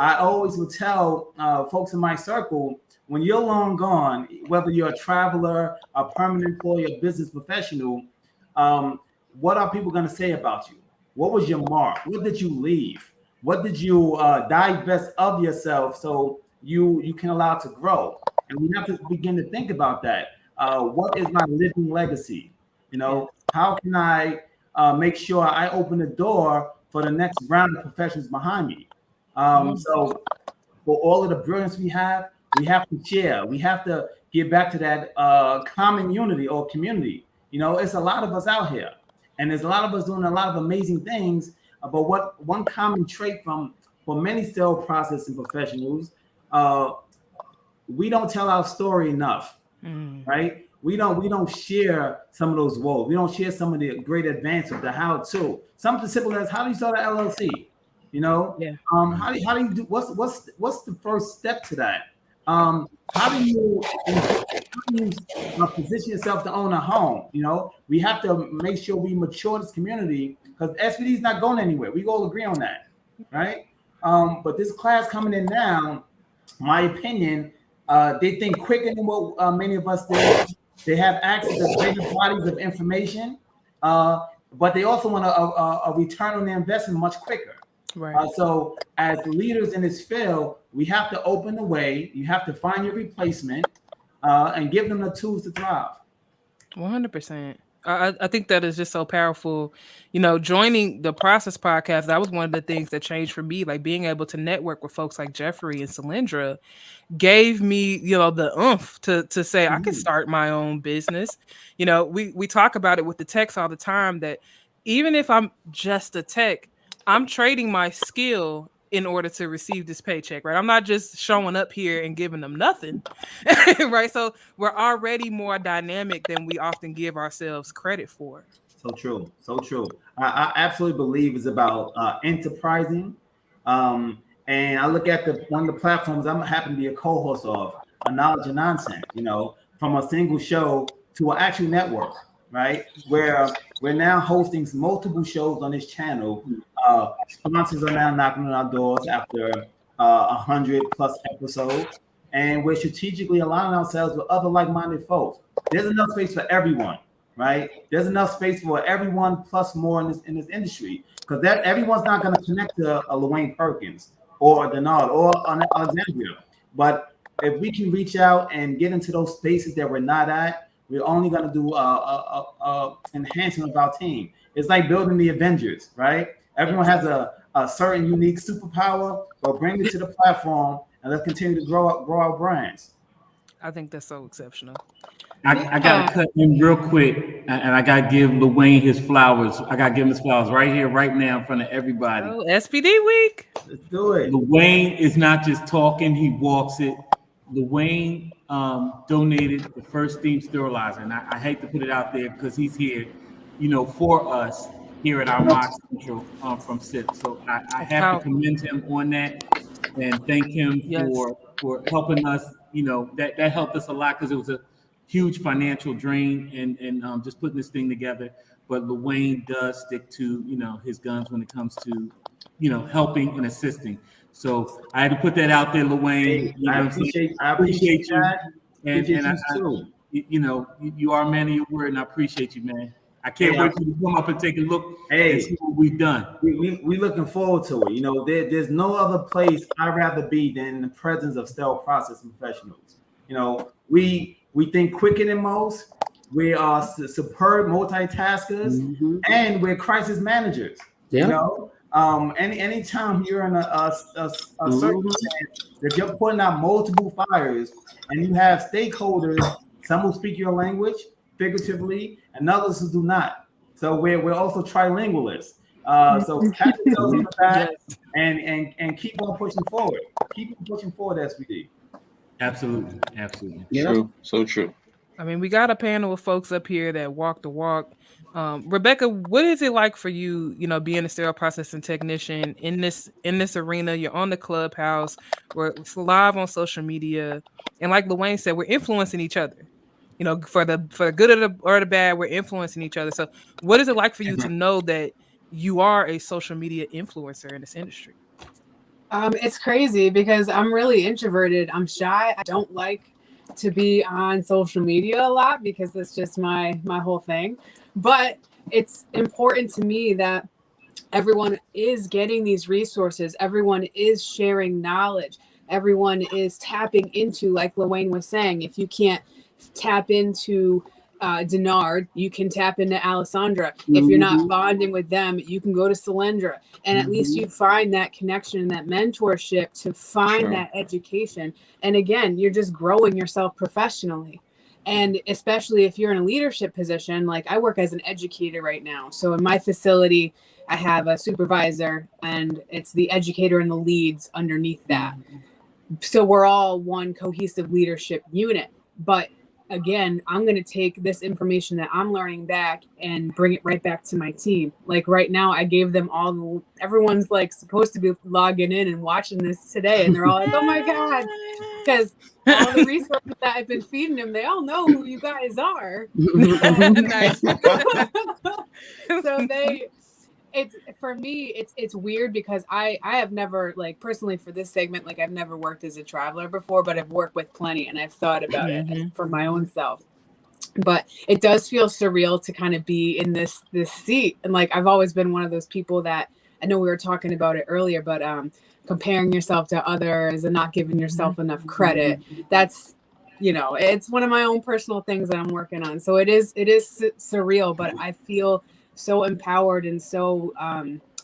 I always would tell folks in my circle, when you're long gone, whether you're a traveler, a permanent employee, a business professional, what are people going to say about you? What was your mark? What did you leave? What did you divest of yourself so you can allow it to grow? And we have to begin to think about that. What is my living legacy? You know, how can I make sure I open the door for the next round of professionals behind me? So for all of the brilliance we have to share. We have to get back to that common unity or community. You know, it's a lot of us out here, and there's a lot of us doing a lot of amazing things. But what one common trait for many sterile processing professionals, we don't tell our story enough, right? We don't share some of those woes. We don't share some of the great advances of the how-to. Something simple as how do you start an LLC? You know, how do you do? What's the first step to that? How do you position yourself to own a home? You know, we have to make sure we mature this community because SPD is not going anywhere. We all agree on that, right? But this class coming in now, my opinion, they think quicker than what many of us did. They have access to greater bodies of information, but they also want a return on their investment much quicker. Right. So as leaders in this field, we have to open the way. You have to find your replacement and give them the tools to thrive. 100%. I think that is just so powerful. You know, joining the Process podcast, that was one of the things that changed for me. Like being able to network with folks like Jeffrey and Selendra gave me, you know, the oomph to say I can start my own business. You know, we talk about it with the techs all the time that even if I'm just a tech, I'm trading my skill in order to receive this paycheck, right? I'm not just showing up here and giving them nothing, right? So we're already more dynamic than we often give ourselves credit for. So true, so true. I absolutely believe it's about enterprising. And I look at one of the platforms I'm happen to be a co-host of, A Knowledge and Nonsense, you know, from a single show to an actual network, right? Where we're now hosting multiple shows on this channel. Sponsors are now knocking on our doors after 100+ episodes, and we're strategically aligning ourselves with other like-minded folks. There's enough space for everyone, right? There's enough space for everyone plus more in this industry, because everyone's not going to connect to a Lawayne Perkins or a Deannard or an Alexandria. But if we can reach out and get into those spaces that we're not at, we're only going to do enhancement of our team. It's like building the Avengers, right? Everyone has a certain unique superpower, but bring it to the platform and let's continue to grow our brands. I think that's so exceptional. I got to cut in real quick, and I got to give Lawayne his flowers. I got to give him his flowers right here, right now in front of everybody. Oh, SPD week. Let's do it. Lawayne is not just talking, he walks it. Lawayne donated the first steam sterilizer, and I hate to put it out there because he's here, you know, for us here at our mock central from SIP. So I have to commend him on that and thank him for helping us. You know, that helped us a lot because it was a huge financial drain and just putting this thing together. But Lawayne does stick to, you know, his guns when it comes to, you know, helping and assisting. So I had to put that out there, Lawayne. You know I appreciate you. And you know, you are a man of your word, and I appreciate you, man. I can't wait for you to come up and take a look and see what we've done. We looking forward to it. You know, there's no other place I'd rather be than in the presence of sterile processing professionals. You know, we think quicker than most. We are superb multitaskers, and we're crisis managers. Yeah. You know, anytime you're in a circumstance that you're putting out multiple fires, and you have stakeholders, some who speak your language figuratively, and others who do not. So we're also trilingualists. So catch yourselves in the back and keep on pushing forward. Keep on pushing forward, SPD. Absolutely. True. So true. I mean, we got a panel of folks up here that walk the walk. Rebecca, what is it like for you, being a sterile processing technician in this arena? You're on the Clubhouse, it's live on social media, and like Lawayne said, we're influencing each other. For the good or the bad, we're influencing each other. So, what is it like for you to know that you are a social media influencer in this industry? It's crazy because I'm really introverted. I'm shy. I don't like to be on social media a lot because that's just my whole thing. But it's important to me that everyone is getting these resources. Everyone is sharing knowledge. Everyone is tapping into, like Lawayne was saying, if you can't tap into Deannard, you can tap into Alessandra. If you're not bonding with them, you can go to Selendra, and at least you find that connection and that mentorship to find that education. And again, you're just growing yourself professionally. And especially if you're in a leadership position, like I work as an educator right now. So in my facility, I have a supervisor, and it's the educator and the leads underneath that. So we're all one cohesive leadership unit. But again, I'm going to take this information that I'm learning back and bring it right back to my team. Like right now, I gave them everyone's like supposed to be logging in and watching this today. And they're all like, oh my God, because all the resources that I've been feeding them, they all know who you guys are. So for me, it's weird because I have never, like, personally for this segment, like I've never worked as a traveler before, but I've worked with plenty and I've thought about it for my own self. But it does feel surreal to kind of be in this seat. And like, I've always been one of those people that, I know we were talking about it earlier, but comparing yourself to others and not giving yourself enough credit, that's, it's one of my own personal things that I'm working on. So it is surreal, but I feel so empowered and so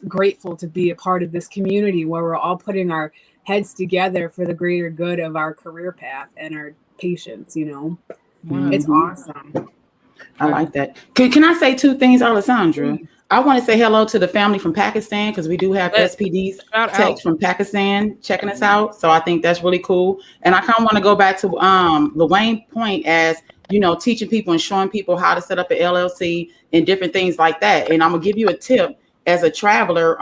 grateful to be a part of this community where we're all putting our heads together for the greater good of our career path and our patients. It's awesome. I like that. Can I say two things, Alessandra? I want to say hello to the family from Pakistan because we do have SPDs techs from Pakistan checking us out. So I think that's really cool. And I kind of want to go back to Lawayne's point as, teaching people and showing people how to set up an LLC and different things like that. And I'm gonna give you a tip as a traveler.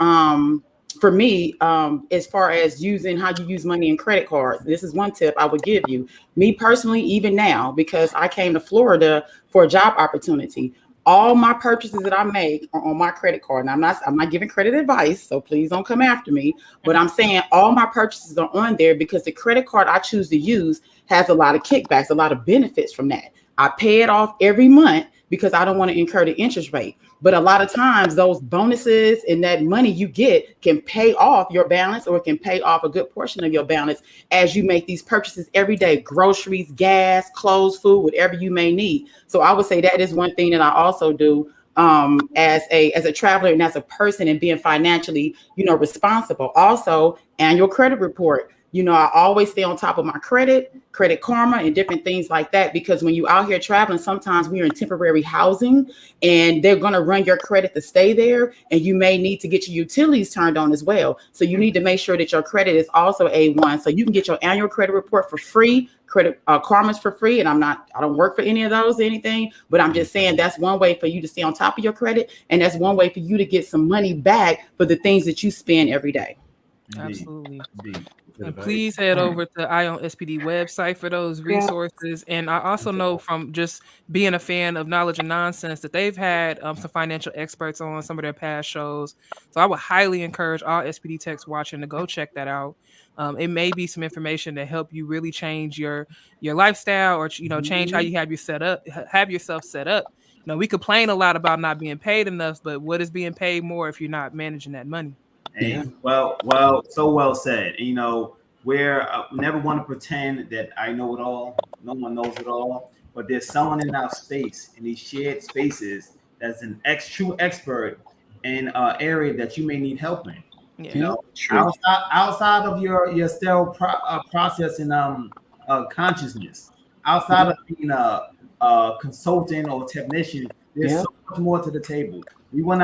For me, as far as how you use money and credit cards, this is one tip I would give you. Me personally, even now, because I came to Florida for a job opportunity, all my purchases that I make are on my credit card. And I'm not giving credit advice, so please don't come after me. But I'm saying all my purchases are on there because the credit card I choose to use has a lot of kickbacks, a lot of benefits from that. I pay it off every month because I don't want to incur the interest rate. But a lot of times those bonuses and that money you get can pay off your balance, or it can pay off a good portion of your balance as you make these purchases every day: groceries, gas, clothes, food, whatever you may need. So I would say that is one thing that I also do as a traveler and as a person, and being financially, responsible. Also, annual credit report. I always stay on top of my credit karma and different things like that, because when you're out here traveling, sometimes we're in temporary housing and they're going to run your credit to stay there, and you may need to get your utilities turned on as well. So you need to make sure that your credit is also A1. So you can get your annual credit report for free, credit karma's for free. And I don't work for any of those or anything, but I'm just saying that's one way for you to stay on top of your credit. And that's one way for you to get some money back for the things that you spend every day. Absolutely. And please head over to Ion SPD website for those resources. And I also know from just being a fan of Knowledge and Nonsense that they've had some financial experts on some of their past shows. So I would highly encourage all SPD techs watching to go check that out. It may be some information to help you really change your lifestyle, or change how you have yourself set up. We complain a lot about not being paid enough, but what is being paid more if you're not managing that money? Hey, well, so well said. Where I never want to pretend that I know it all. No one knows it all, but there's someone in our space, in these shared spaces, that's an true expert in an area that you may need help in. Outside of your sterile process and consciousness, outside of being a consultant or technician, there's so much more to the table. We want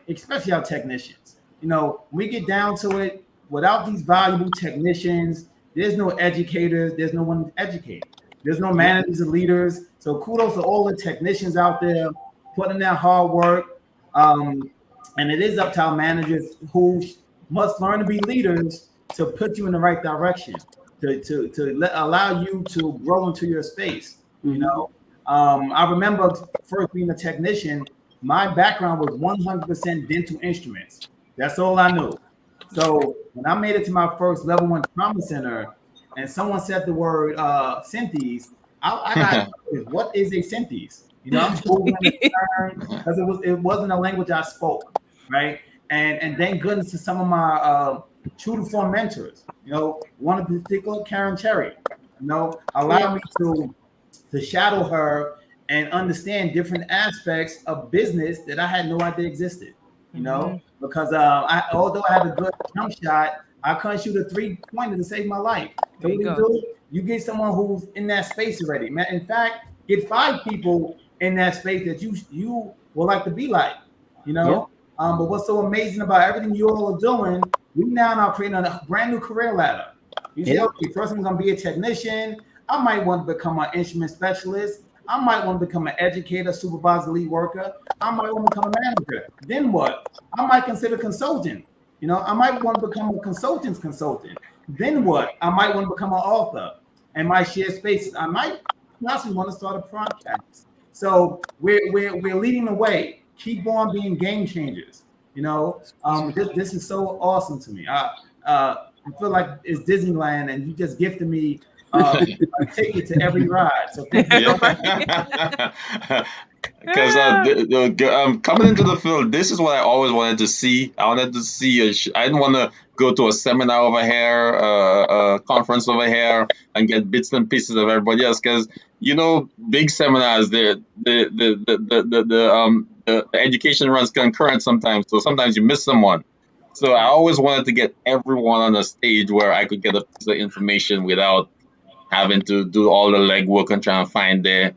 especially our technicians. When we get down to it, without these valuable technicians, there's no educators, there's no one educated. There's no managers and leaders. So kudos to all the technicians out there putting in that hard work. And it is up to our managers who must learn to be leaders to put you in the right direction, to allow you to grow into your space. You know, I remember first being a technician, my background was 100% dental instruments. That's all I knew. So when I made it to my first level 1 trauma center and someone said the word synthes, I got what is a synthes? You know, I'm Googling the term because it wasn't a language I spoke, right? And thank goodness to some of my true to form mentors. You know, one in particular, Karen Cherry, you know, allowed me to shadow her and understand different aspects of business that I had no idea existed. You know, because although I had a good jump shot, I couldn't shoot a 3-pointer to save my life. So you get someone who's in that space already. In fact, get 5 people in that space that you would like to be like, you know. But what's so amazing about everything you all are doing, we now are creating a brand new career ladder. You say, okay, first I'm going to be a technician. I might want to become an instrument specialist. I might want to become an educator, supervisor, lead worker. I might want to become a manager. Then what? I might consider consulting. You know, I might want to become a consultant. Then what? I might want to become an author and might share spaces. I might possibly want to start a podcast. So we're leading the way. Keep on being game changers. You know, this is so awesome to me. I feel like it's Disneyland, and you just gifted me a ticket to every ride. So thank you. Because coming into the field, this is what I always wanted to see. I wanted to see I didn't want to go to a seminar over here, a conference over here, and get bits and pieces of everybody else. Because you know, big seminars, the education runs concurrent sometimes, so sometimes you miss someone. So I always wanted to get everyone on a stage where I could get a piece of information without having to do all the legwork and trying to find the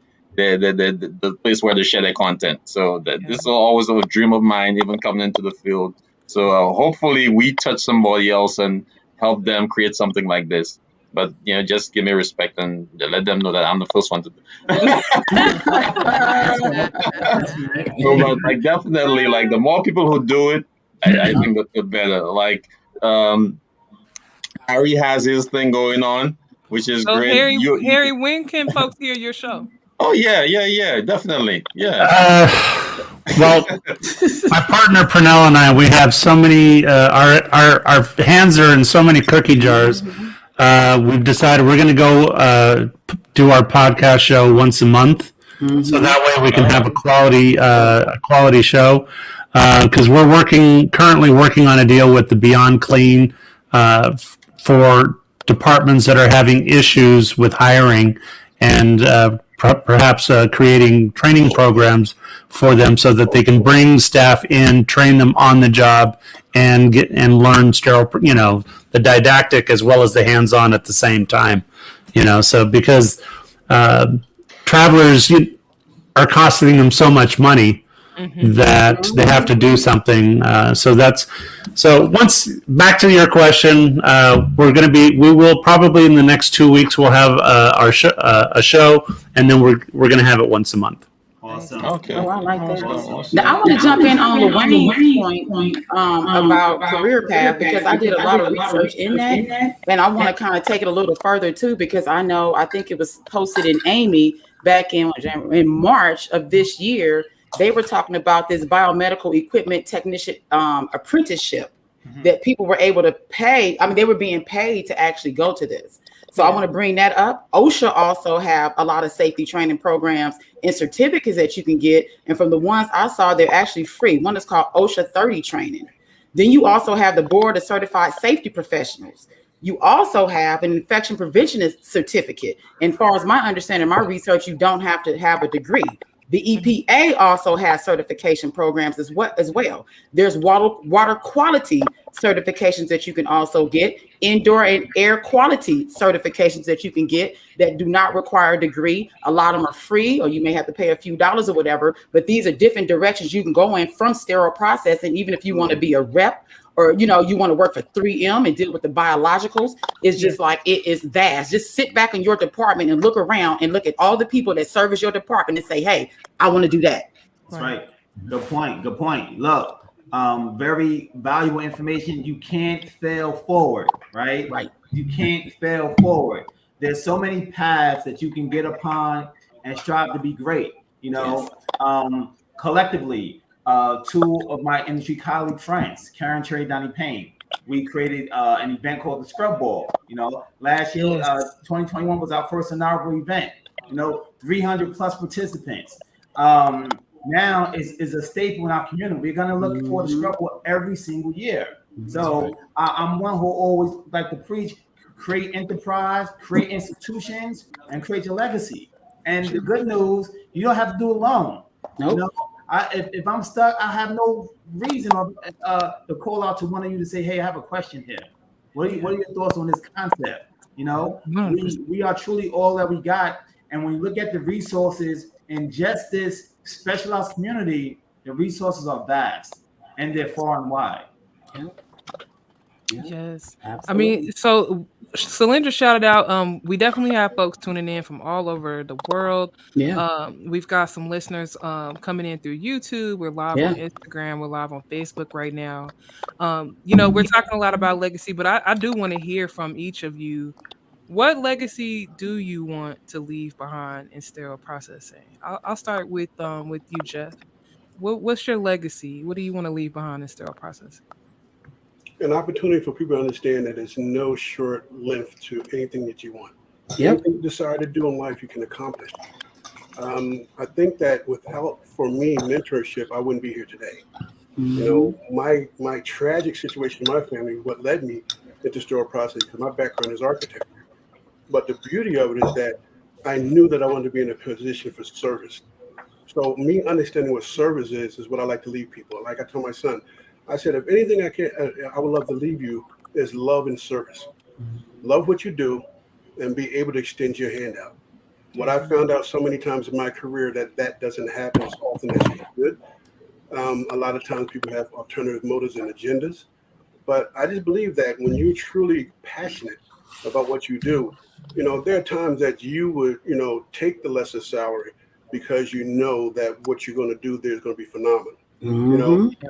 place where to share their content. So this is always a dream of mine, even coming into the field. So hopefully we touch somebody else and help them create something like this. But you know, just give me respect and let them know that I'm the first one to do. So, but like definitely, like the more people who do it, I think the better. Like Harry has his thing going on, which is great. Harry, when can folks hear your show? Oh yeah, definitely, yeah. Well, my partner Pernell and I, we have so many. Our hands are in so many cookie jars. We've decided we're going to go do our podcast show once a month, so that way we can have a quality show. Because we're currently working on a deal with the Beyond Clean for departments that are having issues with hiring, and perhaps creating training programs for them so that they can bring staff in, train them on the job, and learn sterile, you know, the didactic as well as the hands-on at the same time. You know, so because travelers are costing them so much money that they have to do something. So once back to your question, we will probably in the next 2 weeks we'll have a show, and then we're going to have it once a month. Awesome. Okay. Oh, I like that. Now I want to jump in on Lawayne's point about career path, because I did a lot of research in that, and I want to kind of take it a little further too, because I think it was posted in Amy back in March of this year. They were talking about this biomedical equipment technician apprenticeship that people were able to pay. I mean, they were being paid to actually go to this. So I want to bring that up. OSHA also have a lot of safety training programs and certificates that you can get. And from the ones I saw, they're actually free. One is called OSHA 30 training. Then you also have the Board of Certified Safety Professionals. You also have an infection preventionist certificate. And as far as my understanding, my research, you don't have to have a degree. The EPA also has certification programs as well. There's water quality certifications that you can also get, indoor and air quality certifications that you can get that do not require a degree. A lot of them are free, or you may have to pay a few dollars or whatever, but these are different directions you can go in from sterile processing, even if you want to be a rep or you want to work for 3M and deal with the biologicals. It's just like it is vast. Just sit back in your department and look around and look at all the people that service your department and say, hey, I want to do that. That's right. Good point. Good point. Look, very valuable information. You can't fail forward, right? Right. You can't fail forward. There's so many paths that you can get upon and strive to be great. Collectively, two of my industry colleague friends, Karen, Trey, Donnie Payne, we created an event called the Scrub Ball. Last year, 2021 was our first inaugural event. 300 plus participants. Now is a staple in our community. We're gonna look for the Scrub Ball every single year. So I'm one who always like to preach: create enterprise, create institutions, and create your legacy. And the good news, you don't have to do it alone. Nope. If I'm stuck, I have no reason to call out to one of you to say, hey, I have a question here. What are your thoughts on this concept? We are truly all that we got. And when you look at the resources in just this specialized community, the resources are vast and they're far and wide. Yes. Absolutely. I mean, so Selendra shouted out, we definitely have folks tuning in from all over the world. We've got some listeners coming in through YouTube. We're live on Instagram. We're live on Facebook right now. We're talking a lot about legacy, but I do want to hear from each of you. What legacy do you want to leave behind in sterile processing? I'll start with you, Jeff. What's your legacy? What do you want to leave behind in sterile processing? An opportunity for people to understand that there's no short length to anything that you want. Yep. Anything you decide to do in life, you can accomplish. I think that without, for me, mentorship, I wouldn't be here today. My tragic situation in my family, what led me into sterile processing, because my background is architecture. But the beauty of it is that I knew that I wanted to be in a position for service. So me understanding what service is what I like to leave people. Like I told my son, I said, if anything I would love to leave you is love and service. Love what you do and be able to extend your hand out. What I found out so many times in my career that doesn't happen as often as it should. A lot of times people have alternative motives and agendas. But I just believe that when you're truly passionate about what you do, there are times that you would, take the lesser salary because you know that what you're going to do there is going to be phenomenal.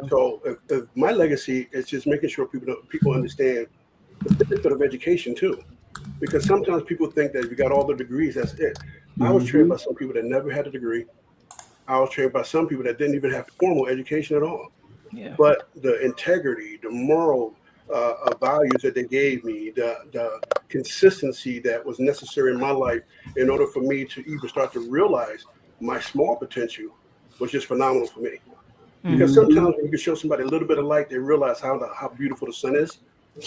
So if my legacy is just making sure people understand the benefit of education too, because sometimes people think that if you got all the degrees, that's it. I was trained by some people that never had a degree. I was trained by some people that didn't even have formal education at all. But the integrity, the moral values that they gave me, the consistency that was necessary in my life in order for me to even start to realize my small potential was just phenomenal for me. Because sometimes when you can show somebody a little bit of light, they realize how beautiful the sun is.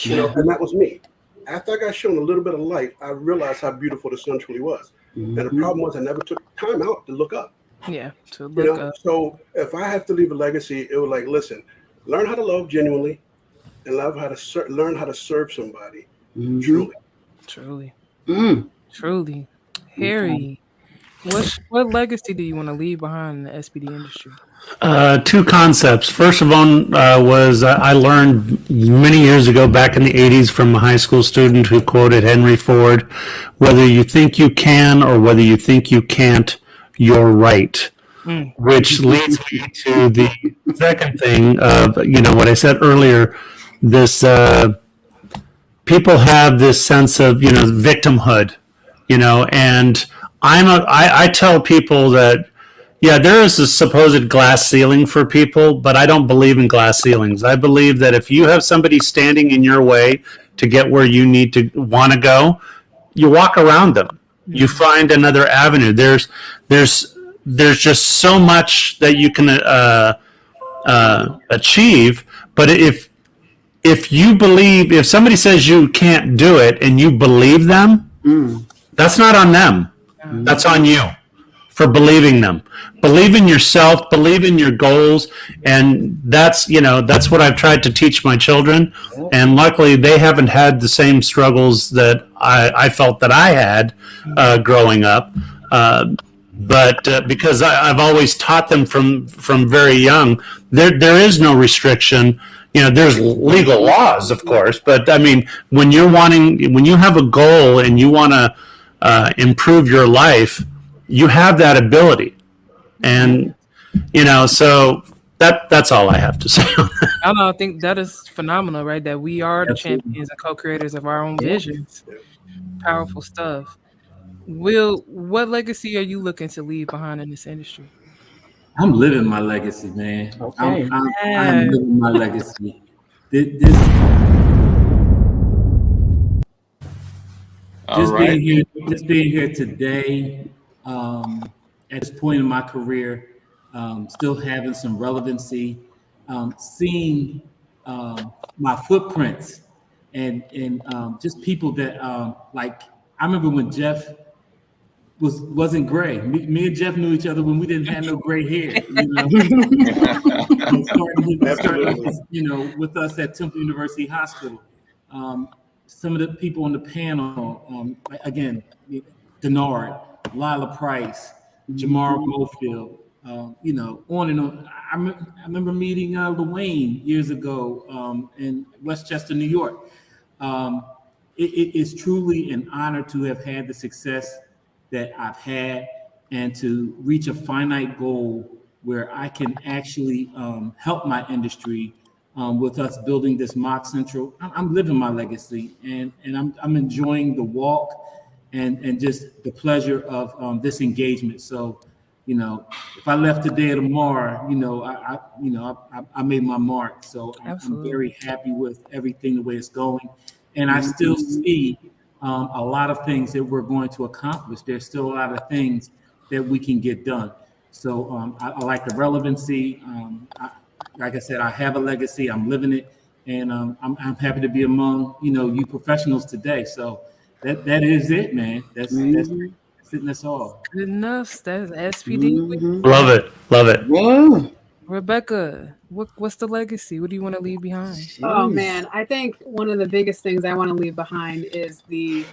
And that was me. After I got shown a little bit of light, I realized how beautiful the sun truly was. And the problem was I never took time out to look up. To look up. So if I have to leave a legacy, it was like, listen, learn how to love genuinely and learn how to serve somebody truly. Truly. Harry, what legacy do you want to leave behind in the SPD industry? Two concepts. First of all, was I learned many years ago, back in the 80s, from a high school student who quoted Henry Ford, whether you think you can or whether you think you can't, you're right. Which leads me to the second thing of, what I said earlier, this people have this sense of, victimhood, and I tell people that, there is a supposed glass ceiling for people, but I don't believe in glass ceilings. I believe that if you have somebody standing in your way to get where you want to go, you walk around them. You find another avenue. There's just so much that you can achieve. But if somebody says you can't do it and you believe them, that's not on them. That's on you for believing them. Believe in yourself, believe in your goals. And that's what I've tried to teach my children. And luckily they haven't had the same struggles that I felt that I had growing up. But because I've always taught them from very young, there is no restriction. there's legal laws, of course, but I mean, when you have a goal and you want to improve your life, you have that ability. And, so that's all I have to say on that. I don't know, I think that is phenomenal, right? That we are the champions and co-creators of our own visions. Powerful stuff. Will, what legacy are you looking to leave behind in this industry? I'm living my legacy, man. Okay. I'm living my legacy. Being here today, at this point in my career, still having some relevancy, seeing my footprints and just people that like, I remember when Jeff wasn't gray. Me and Jeff knew each other when we didn't have no gray hair. Starting with us at Temple University Hospital. Some of the people on the panel, again, Deannard, Lila Price, Jamar Mofield, on and on. I remember meeting Lawayne years ago in Westchester, New York. It is truly an honor to have had the success that I've had and to reach a finite goal where I can actually help my industry with us building this mock central. I'm living my legacy and I'm enjoying the walk and just the pleasure of this engagement. So, if I left today or tomorrow, I made my mark. So I'm very happy with everything, the way it's going. And I still see a lot of things that we're going to accomplish. There's still a lot of things that we can get done. So I like the relevancy. Like I said, I have a legacy. I'm living it, and I'm happy to be among you professionals today. So that is it, man. That's all. Good enough. That's SPD. Love it. Yeah. Rebecca, what's the legacy? What do you want to leave behind? Oh man, I think one of the biggest things I want to leave behind is the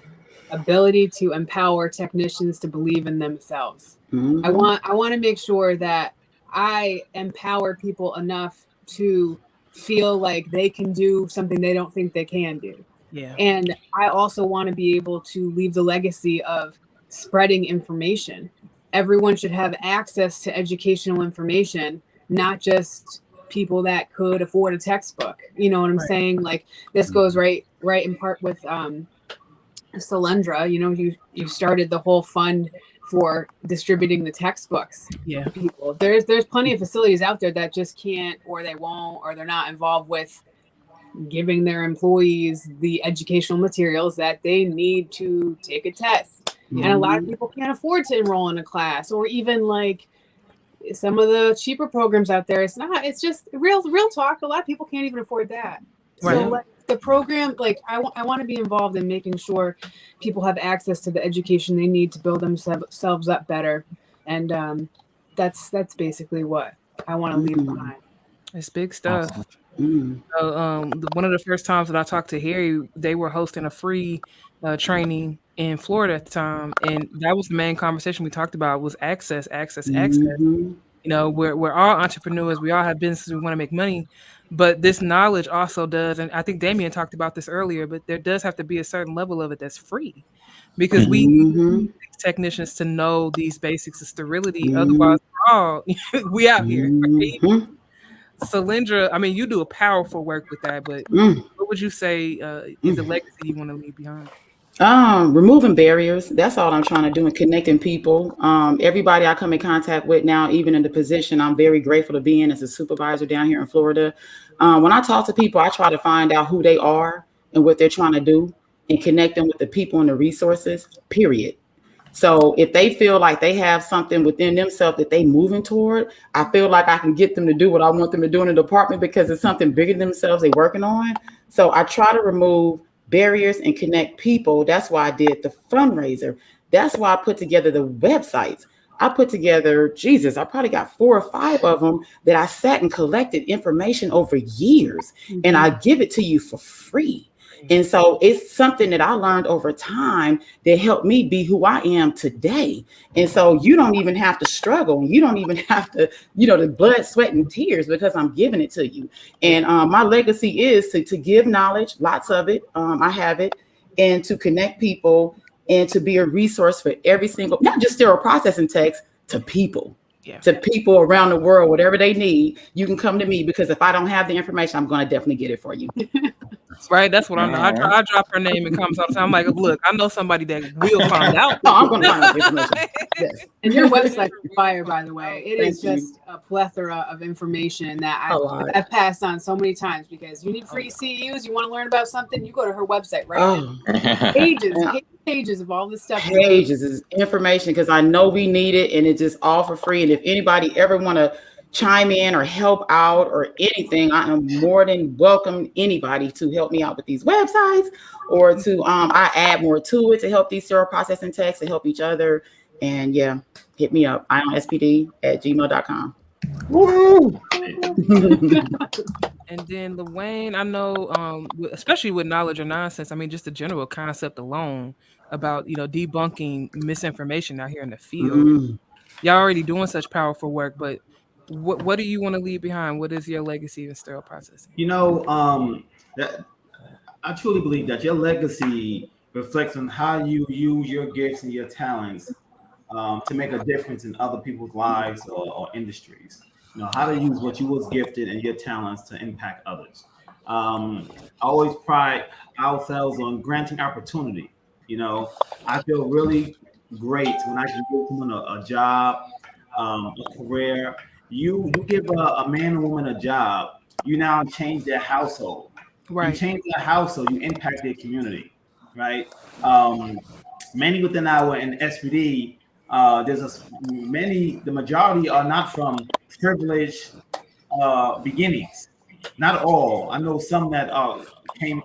ability to empower technicians to believe in themselves. I want to make sure that I empower people enough to feel like they can do something they don't think they can do. Yeah. And I also want to be able to leave the legacy of spreading information. Everyone should have access to educational information, not just people that could afford a textbook. You know what I'm saying? Like this goes right in part with Selendra. You started the whole fund for distributing the textbooks. Yeah. To people. There's plenty of facilities out there that just can't, or they won't, or they're not involved with giving their employees the educational materials that they need to take a test. And a lot of people can't afford to enroll in a class, or even like some of the cheaper programs out there. It's just real talk. A lot of people can't even afford that. Right. So like the program, like I want to be involved in making sure people have access to the education they need to build themselves up better. And that's basically what I want to leave behind. It's big stuff. So, one of the first times that I talked to Harry, they were hosting a free training in Florida at the time, and that was the main conversation we talked about was access. We're all entrepreneurs, we all have businesses, we want to make money, but this knowledge also does, and I think Damien talked about this earlier, but there does have to be a certain level of it that's free, because we need technicians to know these basics of sterility. Otherwise, we out here. Right? Selendra, I mean, you do a powerful work with that, but what would you say is the legacy you want to leave behind? Removing barriers. That's all I'm trying to do, and connecting people. Everybody I come in contact with now, even in the position I'm very grateful to be in as a supervisor down here in Florida. When I talk to people, I try to find out who they are and what they're trying to do and connect them with the people and the resources, period. So if they feel like they have something within themselves that they moving toward, I feel like I can get them to do what I want them to do in the department because it's something bigger than themselves they're working on. So I try to remove barriers and connect people. That's why I did the fundraiser. That's why I put together the websites. I put together, I probably got 4 or 5 of them that I sat and collected information over years, and I give it to you for free. And so it's something that I learned over time that helped me be who I am today. And so you don't even have to struggle. You don't even have to, the blood, sweat, and tears, because I'm giving it to you. And my legacy is to give knowledge, lots of it. I have it, and to connect people and to be a resource for every single, not just sterile processing techs, to people. To people around the world, whatever they need, you can come to me, because if I don't have the information, I'm going to definitely get it for you. Right, that's what I'm doing. I drop her name and comments all the time. I'm like, look, I know somebody that will find out. No, I'm going to find out the information. Yes. And your website is fire, by the way. It is just a plethora of information that I've passed on so many times, because you need free CEUs, you want to learn about something, you go to her website, right? Pages of all this stuff. Pages is information, because I know we need it, and it's just all for free. And if anybody ever want to chime in or help out or anything, I am more than welcome anybody to help me out with these websites, or to I add more to it to help these sterile processing techs to help each other. And hit me up, ionspd@gmail.com. Woo! And then Lawayne, I know, especially with knowledge or nonsense, I mean, just the general concept alone about, debunking misinformation out here in the field. Y'all already doing such powerful work, but what do you want to leave behind? What is your legacy in sterile processing? That I truly believe that your legacy reflects on how you use your gifts and your talents to make a difference in other people's lives or industries. How to use what you was gifted and your talents to impact others. I always pride ourselves on granting opportunity. I feel really great when I can give someone a job, a career. You give a man or woman a job, you now change their household. Right. You change their household, you impact their community, right? Many within our SPD, the majority are not from privileged beginnings. Not all. I know some that came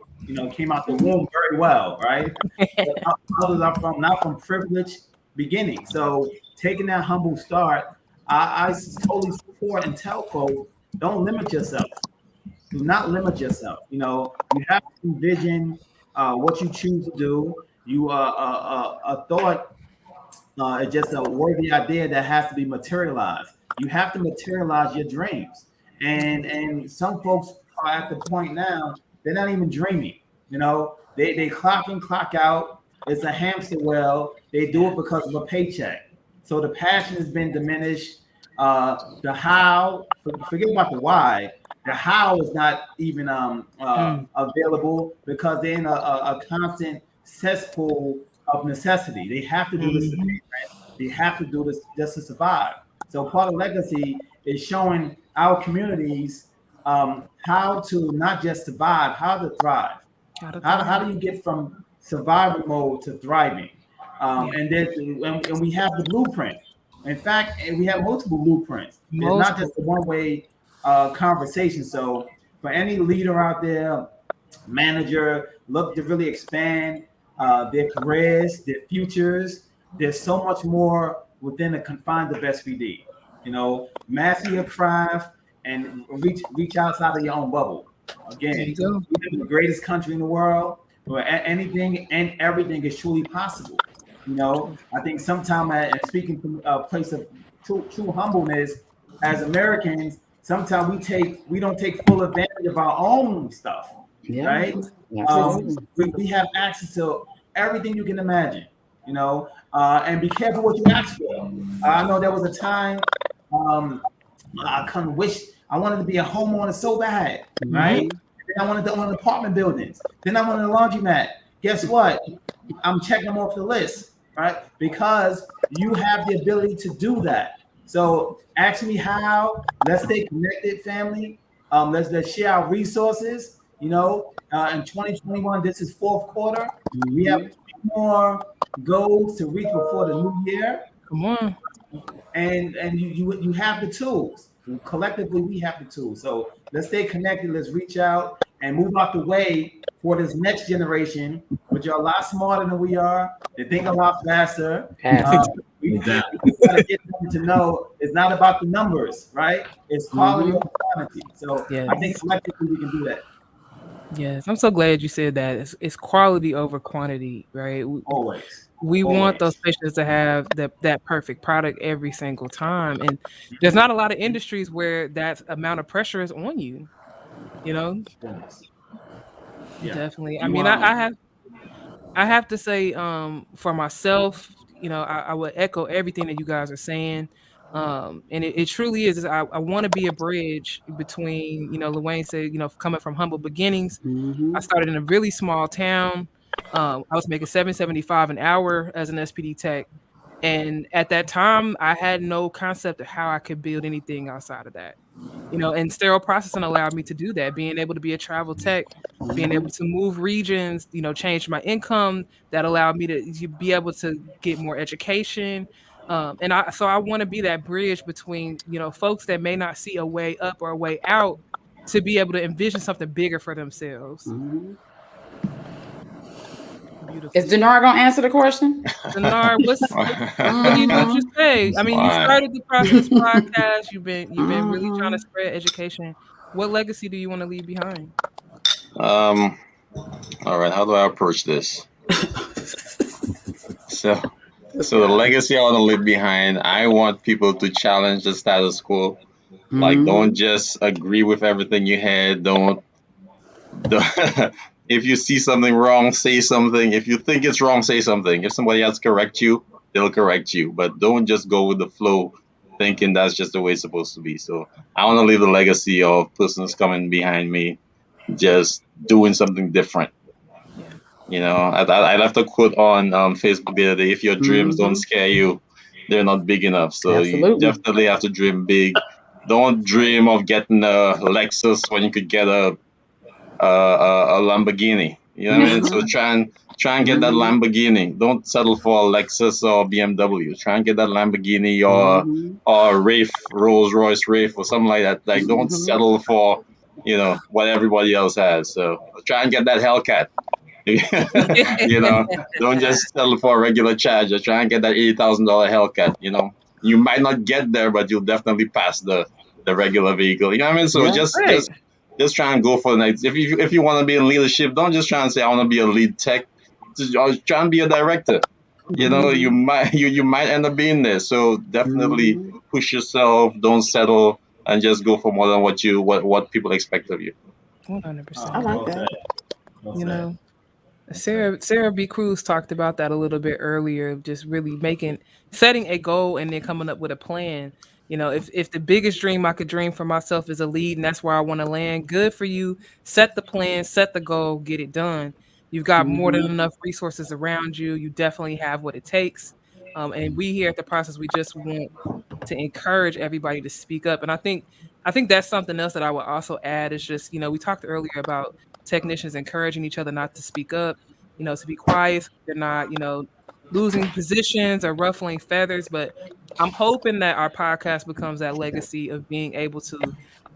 out the womb very well, right? But others are not from privileged beginnings. So taking that humble start, I totally support and tell folks, don't limit yourself. Do not limit yourself. You have to envision what you choose to do. A thought is just a worthy idea that has to be materialized. You have to materialize your dreams. And some folks are at the point now, they're not even dreaming. They clock in, clock out. It's a hamster wheel. They do it because of a paycheck. So the passion has been diminished. The how, forget about the why. The how is not even available, because they're in a constant cesspool of necessity. They have to do this to pay rent. They have to do this just to survive. So part of legacy is showing our communities how to not just survive, how to thrive. How do you get from survival mode to thriving? And we have the blueprint. In fact, we have multiple blueprints. It's not just a one-way conversation. So for any leader out there, manager, look to really expand their careers, their futures. There's so much more within the confines of SPD. Master your craft and reach outside of your own bubble. Again, we live in the greatest country in the world, where anything and everything is truly possible. I think sometimes, speaking from a place of true humbleness, as Americans, sometimes we don't take full advantage of our own stuff, right? We have access to everything you can imagine, and be careful what you ask for. I know there was a time I kind of wish I wanted to be a homeowner so bad, right? Then I wanted to own apartment buildings. Then I wanted a laundromat. Guess what? I'm checking them off the list, right? Because you have the ability to do that. So ask me how. Let's stay connected, family. Let's share our resources. In 2021, this is fourth quarter. We have 2 more goals to reach before the new year. Come on. And you have the tools. Collectively, we have the tools. So let's stay connected. Let's reach out and move out the way for this next generation, which are a lot smarter than we are. They think a lot faster. We got to get them to know it's not about the numbers, right? It's quality over quantity. So I think collectively we can do that. Yes, I'm so glad you said that. It's quality over quantity, right? Always. We want Always. those patients to have that perfect product every single time, and there's not a lot of industries where that amount of pressure is on you. You know, Yeah. definitely. I You mean, I have to say, for myself, you know, I would echo everything that you guys are saying. And it truly is. I want to be a bridge between, you know, Lawayne said, you know, coming from humble beginnings. I started in a really small town. I was making $7.75 an hour as an SPD tech. And at that time, I had no concept of how I could build anything outside of that. You know, and sterile processing allowed me to do that, being able to be a travel tech, being able to move regions, you know, change my income. That allowed me to be able to get more education. So I want to be that bridge between, you know, folks that may not see a way up or a way out to be able to envision something bigger for themselves. Beautiful. Is Deannard gonna answer the question? Deannard, what you say? I mean, you started the Process podcast. You've been really trying to spread education. What legacy do you want to leave behind? All right, how do I approach this? So the legacy I want to leave behind, I want people to challenge the status quo. Like, don't just agree with everything you had. Don't if you see something wrong, say something. If you think it's wrong, say something. If somebody else correct you, they'll correct you. But don't just go with the flow thinking that's just the way it's supposed to be. So I want to leave the legacy of persons coming behind me, just doing something different. You know, I left a quote on Facebook the other day: if your dreams don't scare you, they're not big enough. So you definitely have to dream big. Don't dream of getting a Lexus when you could get a Lamborghini. You know what I mean? So try and get that Lamborghini. Don't settle for a Lexus or BMW. Try and get that Lamborghini or Wraith, Rolls Royce Wraith or something like that. Like, don't settle for, you know, what everybody else has. So try and get that Hellcat. You know, don't just settle for a regular Charger. Try and get that $80,000 Hellcat. You know, you might not get there, but you'll definitely pass the regular vehicle. You know what I mean? So just try and go for the next. If you want to be in leadership, don't just try and say I want to be a lead tech. Just try and be a director. You know, you might end up being there. So definitely push yourself. Don't settle, and just go for more than what people expect of you. 100%. I like that. You know, Sarah B. Cruz talked about that a little bit earlier. Just really setting a goal and then coming up with a plan. You know, if the biggest dream I could dream for myself is a lead, and that's where I want to land, good for you. Set the plan, set the goal, get it done. You've got more than enough resources around you. You definitely have what it takes. And we here at the process, we just want to encourage everybody to speak up. And I think that's something else that I would also add is just, you know, we talked earlier about technicians encouraging each other not to speak up, you know, to be quiet so they're not, you know, losing positions or ruffling feathers. But I'm hoping that our podcast becomes that legacy of being able to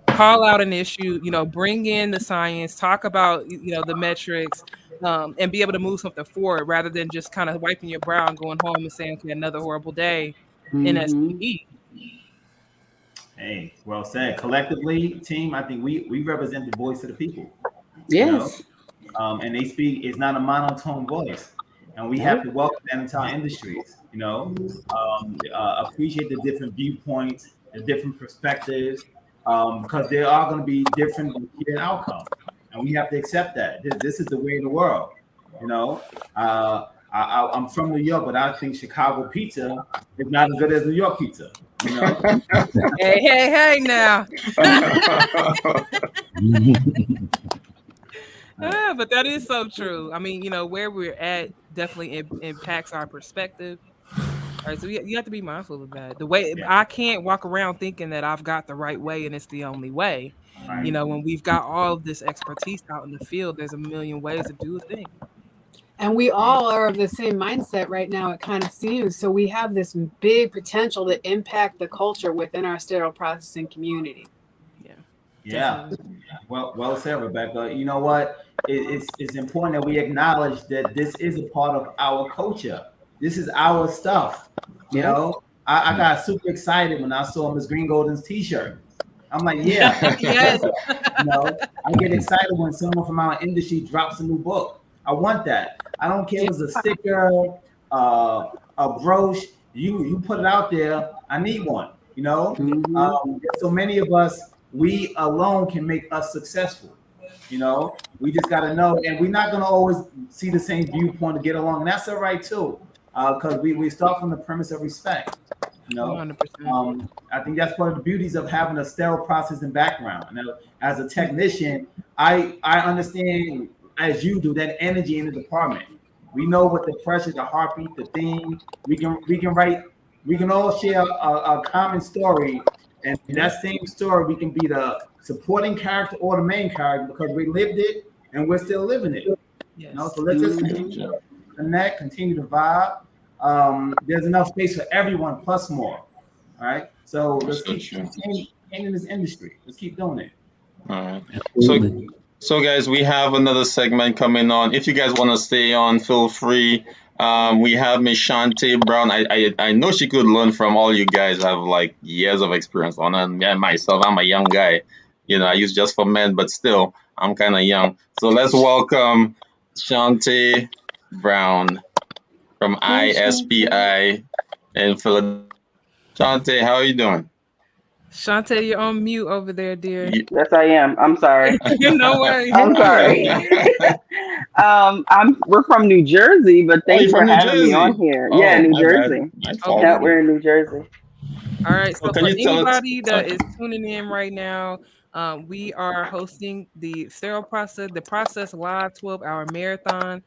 call out an issue, you know, bring in the science, talk about, you know, the metrics, and be able to move something forward rather than just kind of wiping your brow and going home and saying, okay, another horrible day in SPD. Hey, well said. Collectively, team, I think we represent the voice of the people. Yes. You know? And they speak, it's not a monotone voice. And we have to welcome that into our industries, you know, appreciate the different viewpoints, the different perspectives, because there are going to be different outcomes. And we have to accept that. This is the way of the world, you know. I'm from New York, but I think Chicago pizza is not as good as New York pizza. You know? hey now. But that is so true. I mean, you know, where we're at definitely impacts our perspective. All right, so you have to be mindful of that. The way I can't walk around thinking that I've got the right way and it's the only way. Right. You know, when we've got all of this expertise out in the field, there's a million ways to do a thing. And we all are of the same mindset right now, it kind of seems. So we have this big potential to impact the culture within our sterile processing community. Yeah. Well said, Rebecca. You know what? It's important that we acknowledge that this is a part of our culture. This is our stuff. You know, I got super excited when I saw Ms. Green Golden's t-shirt. I'm like, yeah. Yes. You know, I get excited when someone from our industry drops a new book. I want that. I don't care if it's a sticker, a brooch. You put it out there. I need one. You know, so many of us, we alone can make us successful. You know, we just got to know, and we're not going to always see the same viewpoint to get along, and that's all right too, because we start from the premise of respect. You know, I think that's one of the beauties of having a sterile processing background. Now, as a technician, I understand, as you do, that energy in the department. We know what the pressure, the heartbeat, the thing. We can all share a common story, and that same story, we can be the supporting character or the main character because we lived it and we're still living it. You know, so let's just continue to connect, continue to vibe. There's enough space for everyone plus more. All right. So let's keep in this industry. Let's keep doing it. All right. So guys, we have another segment coming on. If you guys want to stay on, feel free. We have Miss Chanté Brown. I know she could learn from all you guys. I have like years of experience on it. And myself, I'm a young guy. You know, I use just for men, but still, I'm kind of young. So let's welcome Chanté Brown from ISPI in Philadelphia. Chanté, how are you doing? Chanté, you're on mute over there, dear. Yes, I am. I'm sorry. No worries. I'm sorry. We're from New Jersey, but thanks for having me on here. Oh, yeah, New my Jersey. Yeah, we're in New Jersey. All right. So can for you tell us- anybody that is tuning in right now, we are hosting the Sterile Process, the Process Live 12-hour marathon.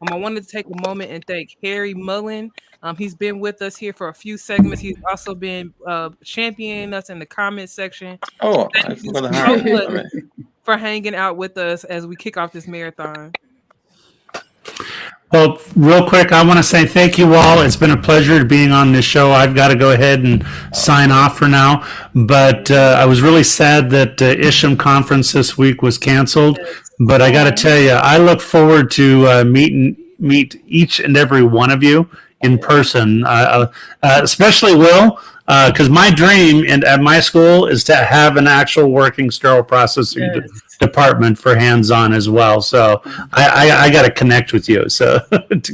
I wanted to take a moment and thank Harry Mullen. He's been with us here for a few segments. He's also been championing us in the comment section. Oh, Thank you so much for hanging out with us as we kick off this marathon. Well, real quick, I want to say thank you all. It's been a pleasure being on this show. I've got to go ahead and sign off for now. But I was really sad that Isham conference this week was canceled. But I got to tell you, I look forward to meet each and every one of you in person, especially Will, because my dream at my school is to have an actual working sterile processing department for hands-on as well. So I got to connect with you so to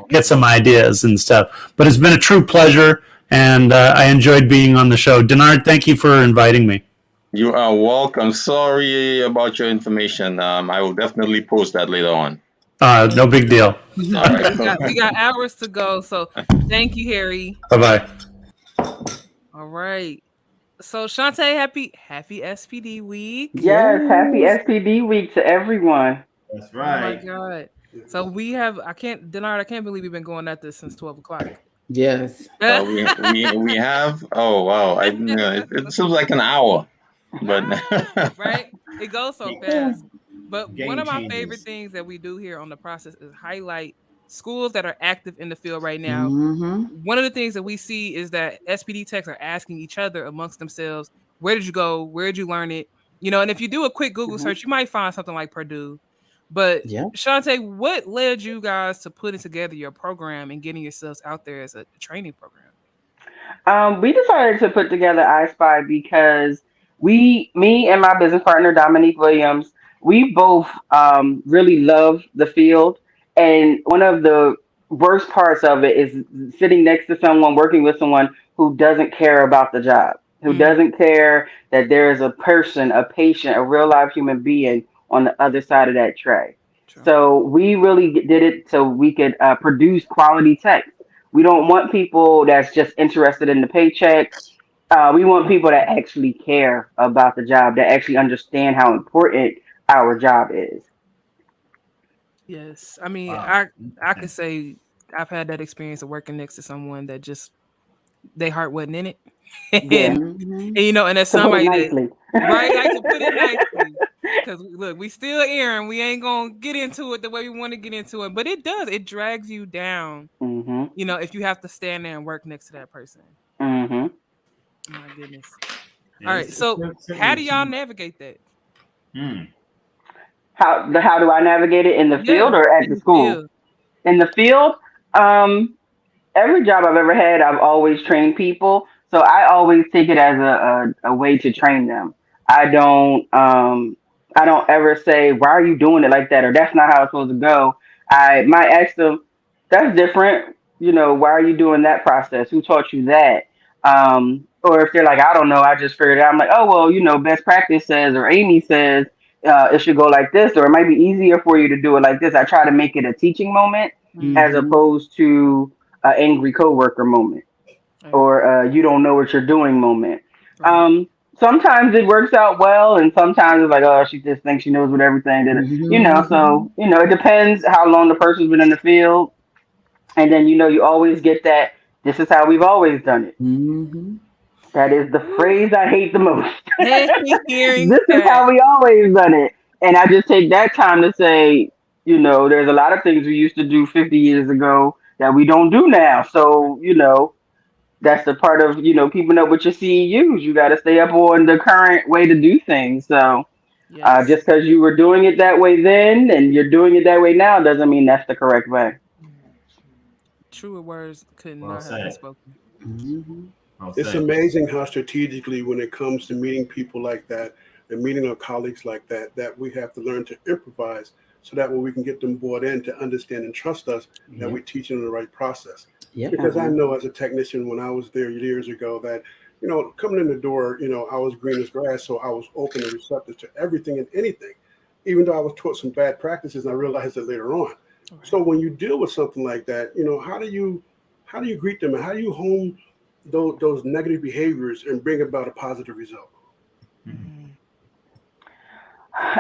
get some ideas and stuff. But it's been a true pleasure, and I enjoyed being on the show. Deannard, thank you for inviting me. You are welcome. Sorry about your information. I will definitely post that later on. No big deal. We got hours to go, so thank you, Harry. Bye-bye. All right. So Chanté, happy SPD week. Yes, happy SPD week to everyone. That's right. Oh my God. So we have, Deannard, I can't believe we've been going at this since 12 o'clock. Yes. We have, oh wow, it seems like an hour, but right? It goes so fast. But Game one of my changers. favorite things that we do here on the process is highlight schools that are active in the field right now. One of the things that we see is that SPD techs are asking each other amongst themselves, where did you go? Where did you learn it? You know, and if you do a quick Google search, you might find something like Purdue. But Chanté, what led you guys to putting together your program and getting yourselves out there as a training program? We decided to put together iSpy because me and my business partner, Dominique Williams, we both really love the field. And one of the worst parts of it is sitting next to someone, working with someone who doesn't care about the job, who doesn't care that there is a person, a patient, a real live human being on the other side of that tray. So we really did it so we could produce quality tech. We don't want people that's just interested in the paycheck. We want people that actually care about the job, that actually understand how important our job is. Yes. I mean, I could say I've had that experience of working next to someone that just their heart wasn't in it. and you know, and that's somebody that, right, like to put it nicely. Because look, we still airing. We ain't gonna get into it the way we want to get into it, but it does. It drags you down. You know, if you have to stand there and work next to that person. My goodness. All right. So, how do y'all navigate that? How do I navigate it in the field or at the school? In the field, every job I've ever had, I've always trained people. So I always take it as a way to train them. I don't ever say, why are you doing it like that? Or that's not how it's supposed to go. I might ask them, that's different. You know, why are you doing that process? Who taught you that? Or if they're like, I don't know, I just figured it out. I'm like, oh, well, you know, best practice says, or Amy says, it should go like this, or it might be easier for you to do it like this. I try to make it a teaching moment as opposed to an angry coworker moment or you don't know what you're doing moment. Sometimes it works out well, and sometimes it's like, oh, she just thinks she knows what everything did. You know, so, you know, it depends how long the person's been in the field. And then, you know, you always get that, this is how we've always done it. That is the phrase I hate the most. This is how we always done it. And I just take that time to say, you know, there's a lot of things we used to do 50 years ago that we don't do now. So, you know, that's the part of, you know, keeping up with your CEUs. You got to stay up on the current way to do things. So just because you were doing it that way then and you're doing it that way now doesn't mean that's the correct way. Truer words could not have been spoken. It's amazing how strategically, when it comes to meeting people like that and meeting our colleagues like that, that we have to learn to improvise so that way we can get them bought in to understand and trust us that we're teaching them the right process. Because I know as a technician, when I was there years ago, that, you know, coming in the door, you know, I was green as grass, so I was open and receptive to everything and anything, even though I was taught some bad practices, and I realized it later on. So when you deal with something like that, you know, how do you greet them, and how do you hone those negative behaviors and bring about a positive result?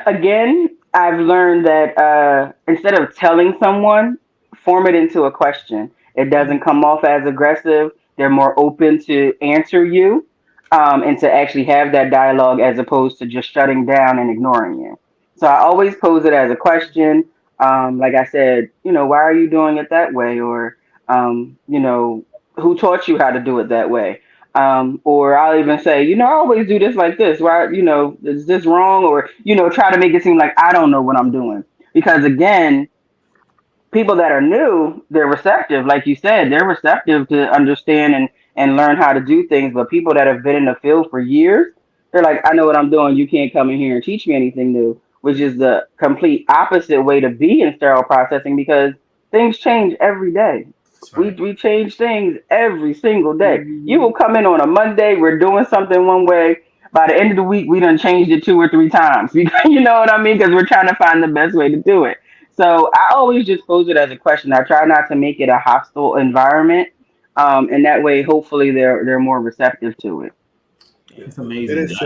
Again, I've learned that instead of telling someone, form it into a question. It doesn't come off as aggressive. They're more open to answer you and to actually have that dialogue as opposed to just shutting down and ignoring you. So I always pose it as a question. Like I said, you know, why are you doing it that way? Or, you know, who taught you how to do it that way? Or I'll even say, you know, I always do this like this. Why, you know, is this wrong? Or, you know, try to make it seem like I don't know what I'm doing. Because again, people that are new, they're receptive. Like you said, they're receptive to understand and learn how to do things. But people that have been in the field for years, they're like, I know what I'm doing. You can't come in here and teach me anything new, which is the complete opposite way to be in sterile processing because things change every day. Right. We change things every single day. You will come in on a Monday, we're doing something one way. By the end of the week, we done changed it 2 or 3 times. You know what I mean? Because we're trying to find the best way to do it. So I always just pose it as a question. I try not to make it a hostile environment. And that way, hopefully, they're more receptive to it. It's amazing. It is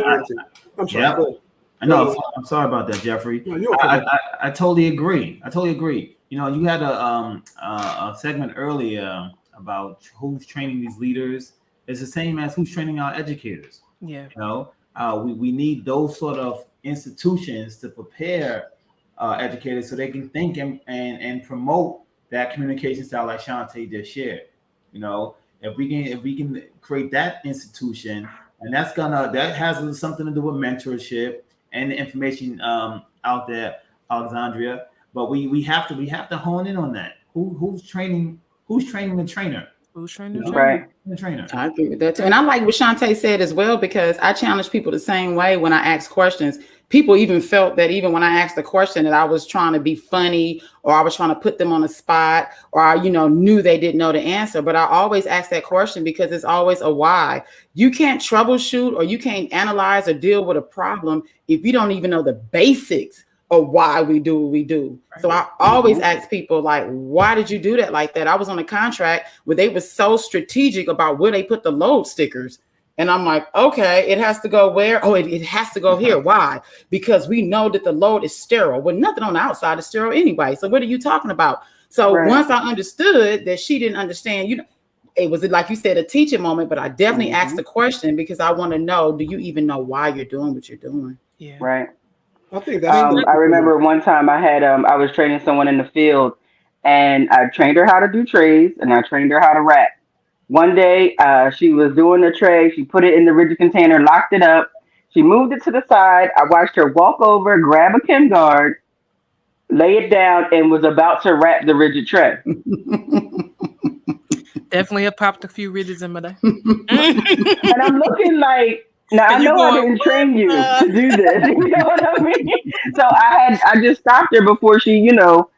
I'm sorry. I know. I'm sorry about that, Jeffrey. No, I totally agree. You know, you had a segment earlier about who's training these leaders. It's the same as who's training our educators. Yeah. You know, we need those sort of institutions to prepare educators so they can think and promote that communication style like Chanté just shared. You know, if we can create that institution, and that has something to do with mentorship and the information out there, Alessandra. But we have to hone in on that. Who's training the trainer? Who's training the trainer? I agree with that too. And I like what Chanté said as well, because I challenge people the same way when I ask questions. People even felt that even when I asked the question that I was trying to be funny or I was trying to put them on the spot or I, knew they didn't know the answer. But I always ask that question because it's always a why. You can't troubleshoot or you can't analyze or deal with a problem if you don't even know the basics of why we do what we do. So I always ask people like, why did you do that like that? I was on a contract where they were so strategic about where they put the load stickers. And I'm like, okay, it has to go where? Oh, it has to go here. Why? Because we know that the load is sterile. Well, nothing on the outside is sterile anyway. So what are you talking about? So once I understood that she didn't understand, it was like you said, a teaching moment, but I definitely asked the question because I want to know, do you even know why you're doing what you're doing? Yeah. Right. I think that's I remember one time I was training someone in the field and I trained her how to do trays and I trained her how to wrap. One day she was doing the tray. She put it in the rigid container, locked it up. She moved it to the side. I watched her walk over, grab a Kim guard, lay it down, and was about to wrap the rigid tray. Definitely have popped a few rigids in my day. And I'm looking like, Now I And you're know I going, didn't what train you the? to do this. You know what I mean? So I just stopped her before she,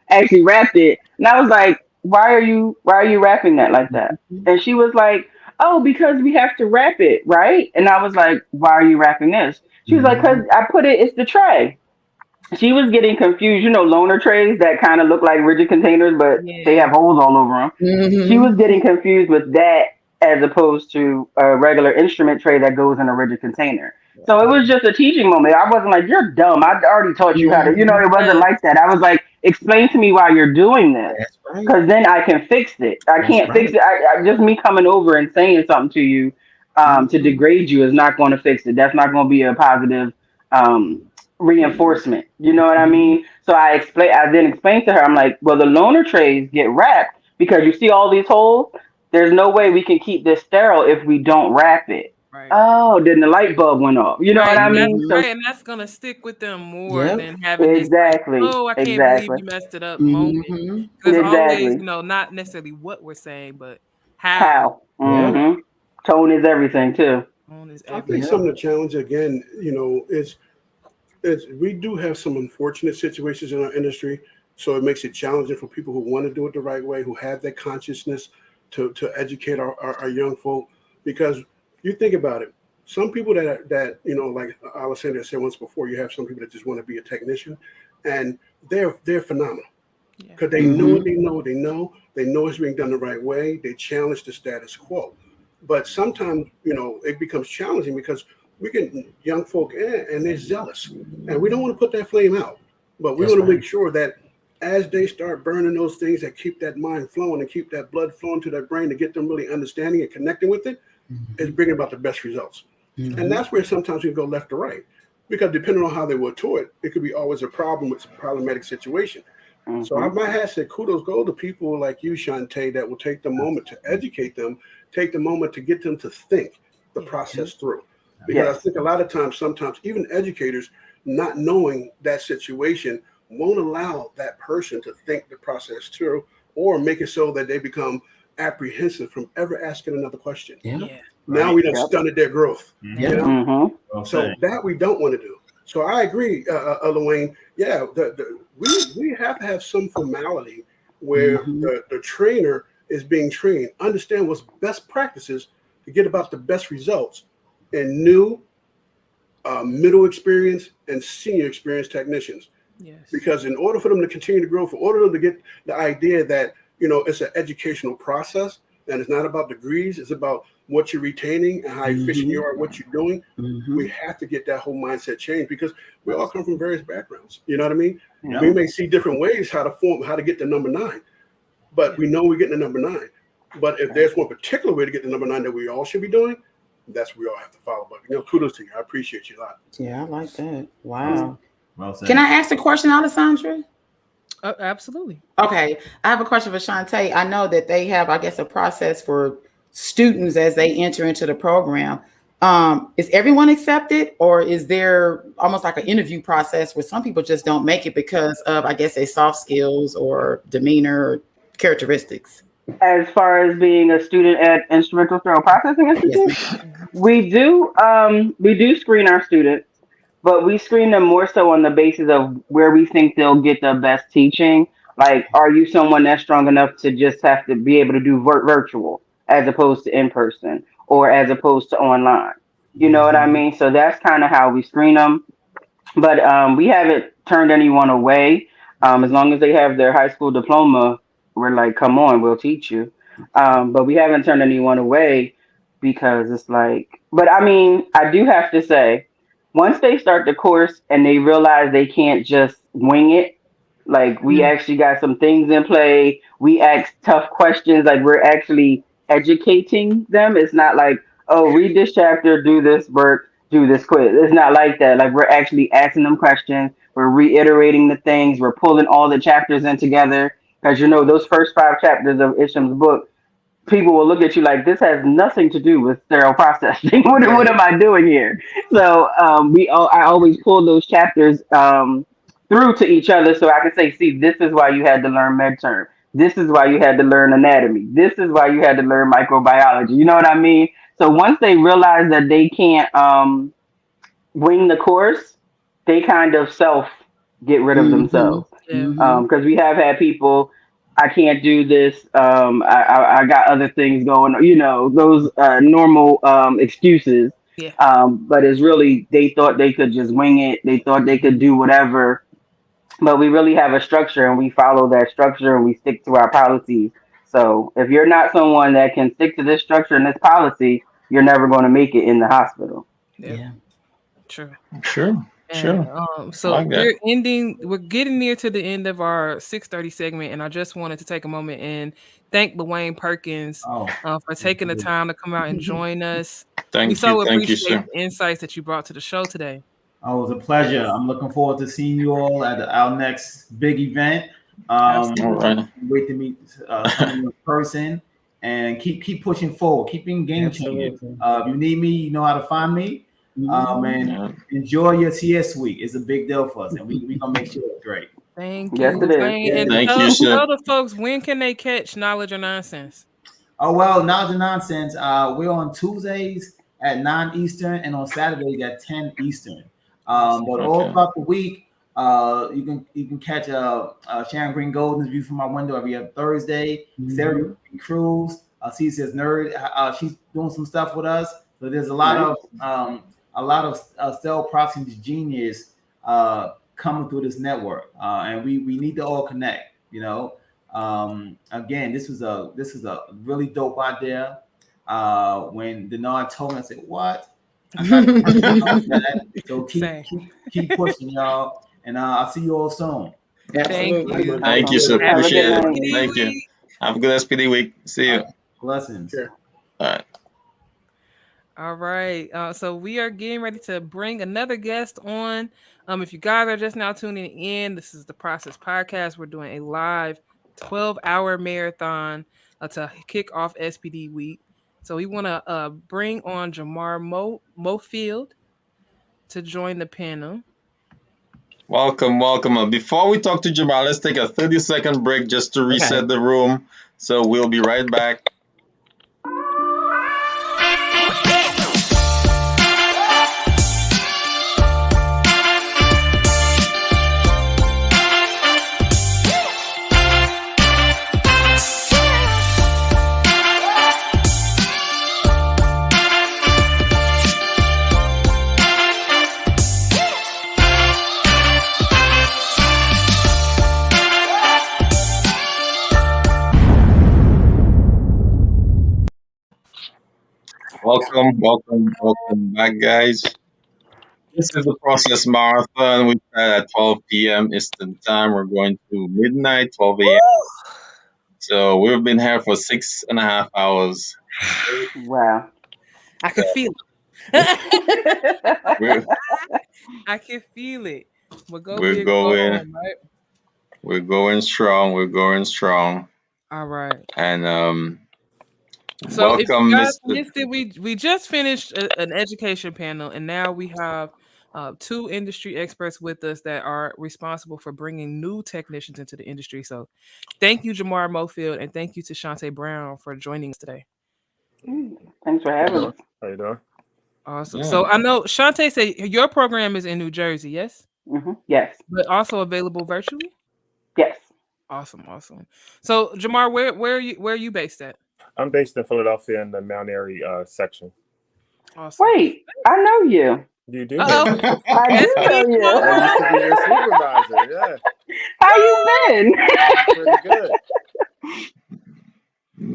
actually wrapped it. And I was like, why are you wrapping that like that? And she was like, oh, because we have to wrap it, right? And I was like, why are you wrapping this? She was like, because I put it's the tray. She was getting confused. Loaner trays that kind of look like rigid containers, but they Yeah. have holes all over them. She was getting confused with that as opposed to a regular instrument tray that goes in a rigid container. So it was just a teaching moment. I wasn't like, you're dumb. I already taught you how to, it wasn't like that. I was like, explain to me why you're doing this. Because then I can fix it. I can't fix it. Just me coming over and saying something to you to degrade you is not going to fix it. That's not going to be a positive reinforcement. You know what I mean? So I then explained to her, I'm like, well, the loaner trays get wrapped because you see all these holes. There's no way we can keep this sterile if we don't wrap it. Right. Oh, then the light bulb went off. You know what I mean? Right, and that's gonna stick with them more than having exactly. this, I can't believe you messed it up moment. There's always, not necessarily what we're saying, but how. Tone is everything too. I think some of the challenge again, is we do have some unfortunate situations in our industry, so it makes it challenging for people who want to do it the right way, who have that consciousness to educate our young folk. Because you think about it, some people that like Alessandra said once before, you have some people that just want to be a technician, and they're phenomenal because they know what they know it's being done the right way. They challenge the status quo, but sometimes it becomes challenging because we get young folk in and they're zealous, and we don't want to put that flame out, but we want to make sure that as they start burning those things that keep that mind flowing and keep that blood flowing to their brain to get them really understanding and connecting with it, is bringing about the best results. And that's where sometimes we go left or right, because depending on how they were taught, it could be always a problem with a problematic situation. So I might have said kudos go to people like you, Chanté, that will take the moment to educate them, take the moment to get them to think the process through. Because I think a lot of times, sometimes even educators not knowing that situation won't allow that person to think the process through, or make it so that they become apprehensive from ever asking another question. Now we done stunted their growth. So that we don't want to do. So I agree, Lawayne. We have to have some formality where the trainer is being trained, understand what's best practices to get about the best results in new, middle experience, and senior experience technicians. Because in order for them to continue to grow, for order for them to get the idea that it's an educational process and it's not about degrees, it's about what you're retaining and how efficient you are at what you're doing, we have to get that whole mindset changed, because we all come from various backgrounds. You know what I mean? We may see different ways how to get to number 9, but we know we're getting to number 9. But if there's one particular way to get to number 9 that we all should be doing, that's what we all have to follow. But kudos to you. I appreciate you a lot. Yeah, I like that. Wow. Well said. Can I ask a question, Alessandra? Absolutely. Okay. I have a question for Chanté. I know that they have, I guess, a process for students as they enter into the program. Is everyone accepted, or is there almost like an interview process where some people just don't make it because of, I guess, their soft skills or demeanor or characteristics? As far as being a student at Instrumental Sterile Processing Institute, we do screen our students, but we screen them more so on the basis of where we think they'll get the best teaching. Like, are you someone that's strong enough to just have to be able to do virtual as opposed to in person, or as opposed to online? You know what I mean? So that's kind of how we screen them. But we haven't turned anyone away. As long as they have their high school diploma, we're like, come on, we'll teach you. But we haven't turned anyone away, because it's like, but I mean, I do have to say, once they start the course and they realize they can't just wing it, like we actually got some things in play. We ask tough questions, like we're actually educating them. It's not like, oh, read this chapter, do this work, do this quiz. It's not like that. Like, we're actually asking them questions. We're reiterating the things. We're pulling all the chapters in together. Because, those first 5 chapters of Isham's book, people will look at you like, this has nothing to do with sterile processing. What am I doing here? So I always pull those chapters through to each other, so I can say, see, this is why you had to learn med-term. This is why you had to learn anatomy. This is why you had to learn microbiology. You know what I mean? So once they realize that they can't wing the course, they kind of self get rid of themselves. Because we have had people, I can't do this. I got other things going. Those normal excuses. Yeah. But it's really they thought they could just wing it. They thought they could do whatever. But we really have a structure, and we follow that structure, and we stick to our policies. So if you're not someone that can stick to this structure and this policy, you're never going to make it in the hospital. Yeah. True. Sure. So Like that. we're getting near to the end of our 6:30 segment, and I just wanted to take a moment and thank Lawayne Perkins for taking the time to come out and join us. We so appreciate sir. the insights that you brought to the show today. Oh, it was a pleasure. I'm looking forward to seeing you all at our next big event. All right. Wait to meet someone in person and keep pushing forward. Keep being game changers. If you need me, you know how to find me. And enjoy your TS week. It's a big deal for us, and we gonna make sure it's great. Thank Yes, you. it is. And Thank you, sir. tell the folks, when can they catch Knowledge or Nonsense? Oh well, Knowledge and Nonsense. We're on Tuesdays at 9 Eastern and on Saturdays at 10 Eastern. But all throughout the week, you can catch Sharon Green Golden's View from My Window every other Thursday. Sarah Cruz, CSS Nerd, she's doing some stuff with us. So there's a lot of cell processing genius coming through this network, and we need to all connect. Again, this is a really dope idea. When Deannard told me, I said, "What?" So keep pushing, y'all, and I'll see you all soon. Absolutely. Thank you, sir. Appreciate it. Thank you. Have a good SPD week. See you. Blessings. Sure. All right. All right. So we are getting ready to bring another guest on. If you guys are just now tuning in, this is the Process Podcast. We're doing a live 12-hour marathon to kick off SPD week. So we want to bring on Jamar Mofield to join the panel. Welcome. Before we talk to Jamar, let's take a 30-second break just to reset the room. So we'll be right back. Welcome back, guys. This is the Process Marathon. We start at 12 p.m. Eastern Time. We're going to midnight, 12 a.m. So we've been here for 6.5 hours. Wow. I can feel it. I can feel it. We're going strong. All right. And so welcome, if you guys Mr. missed it, we just finished an education panel, and now we have two industry experts with us that are responsible for bringing new technicians into the industry. So thank you, Jamar Mofield, and thank you to Chanté Brown for joining us today. Thanks for having us. How you doing? Awesome. Yeah. So I know Chanté said your program is in New Jersey, yes? Yes. But also available virtually? Yes. Awesome. So Jamar, where are you based at? I'm based in Philadelphia in the Mount Airy section. Awesome. Wait, I know you. You do? I do know you. I used to be your supervisor. Yeah. How you been? Pretty good.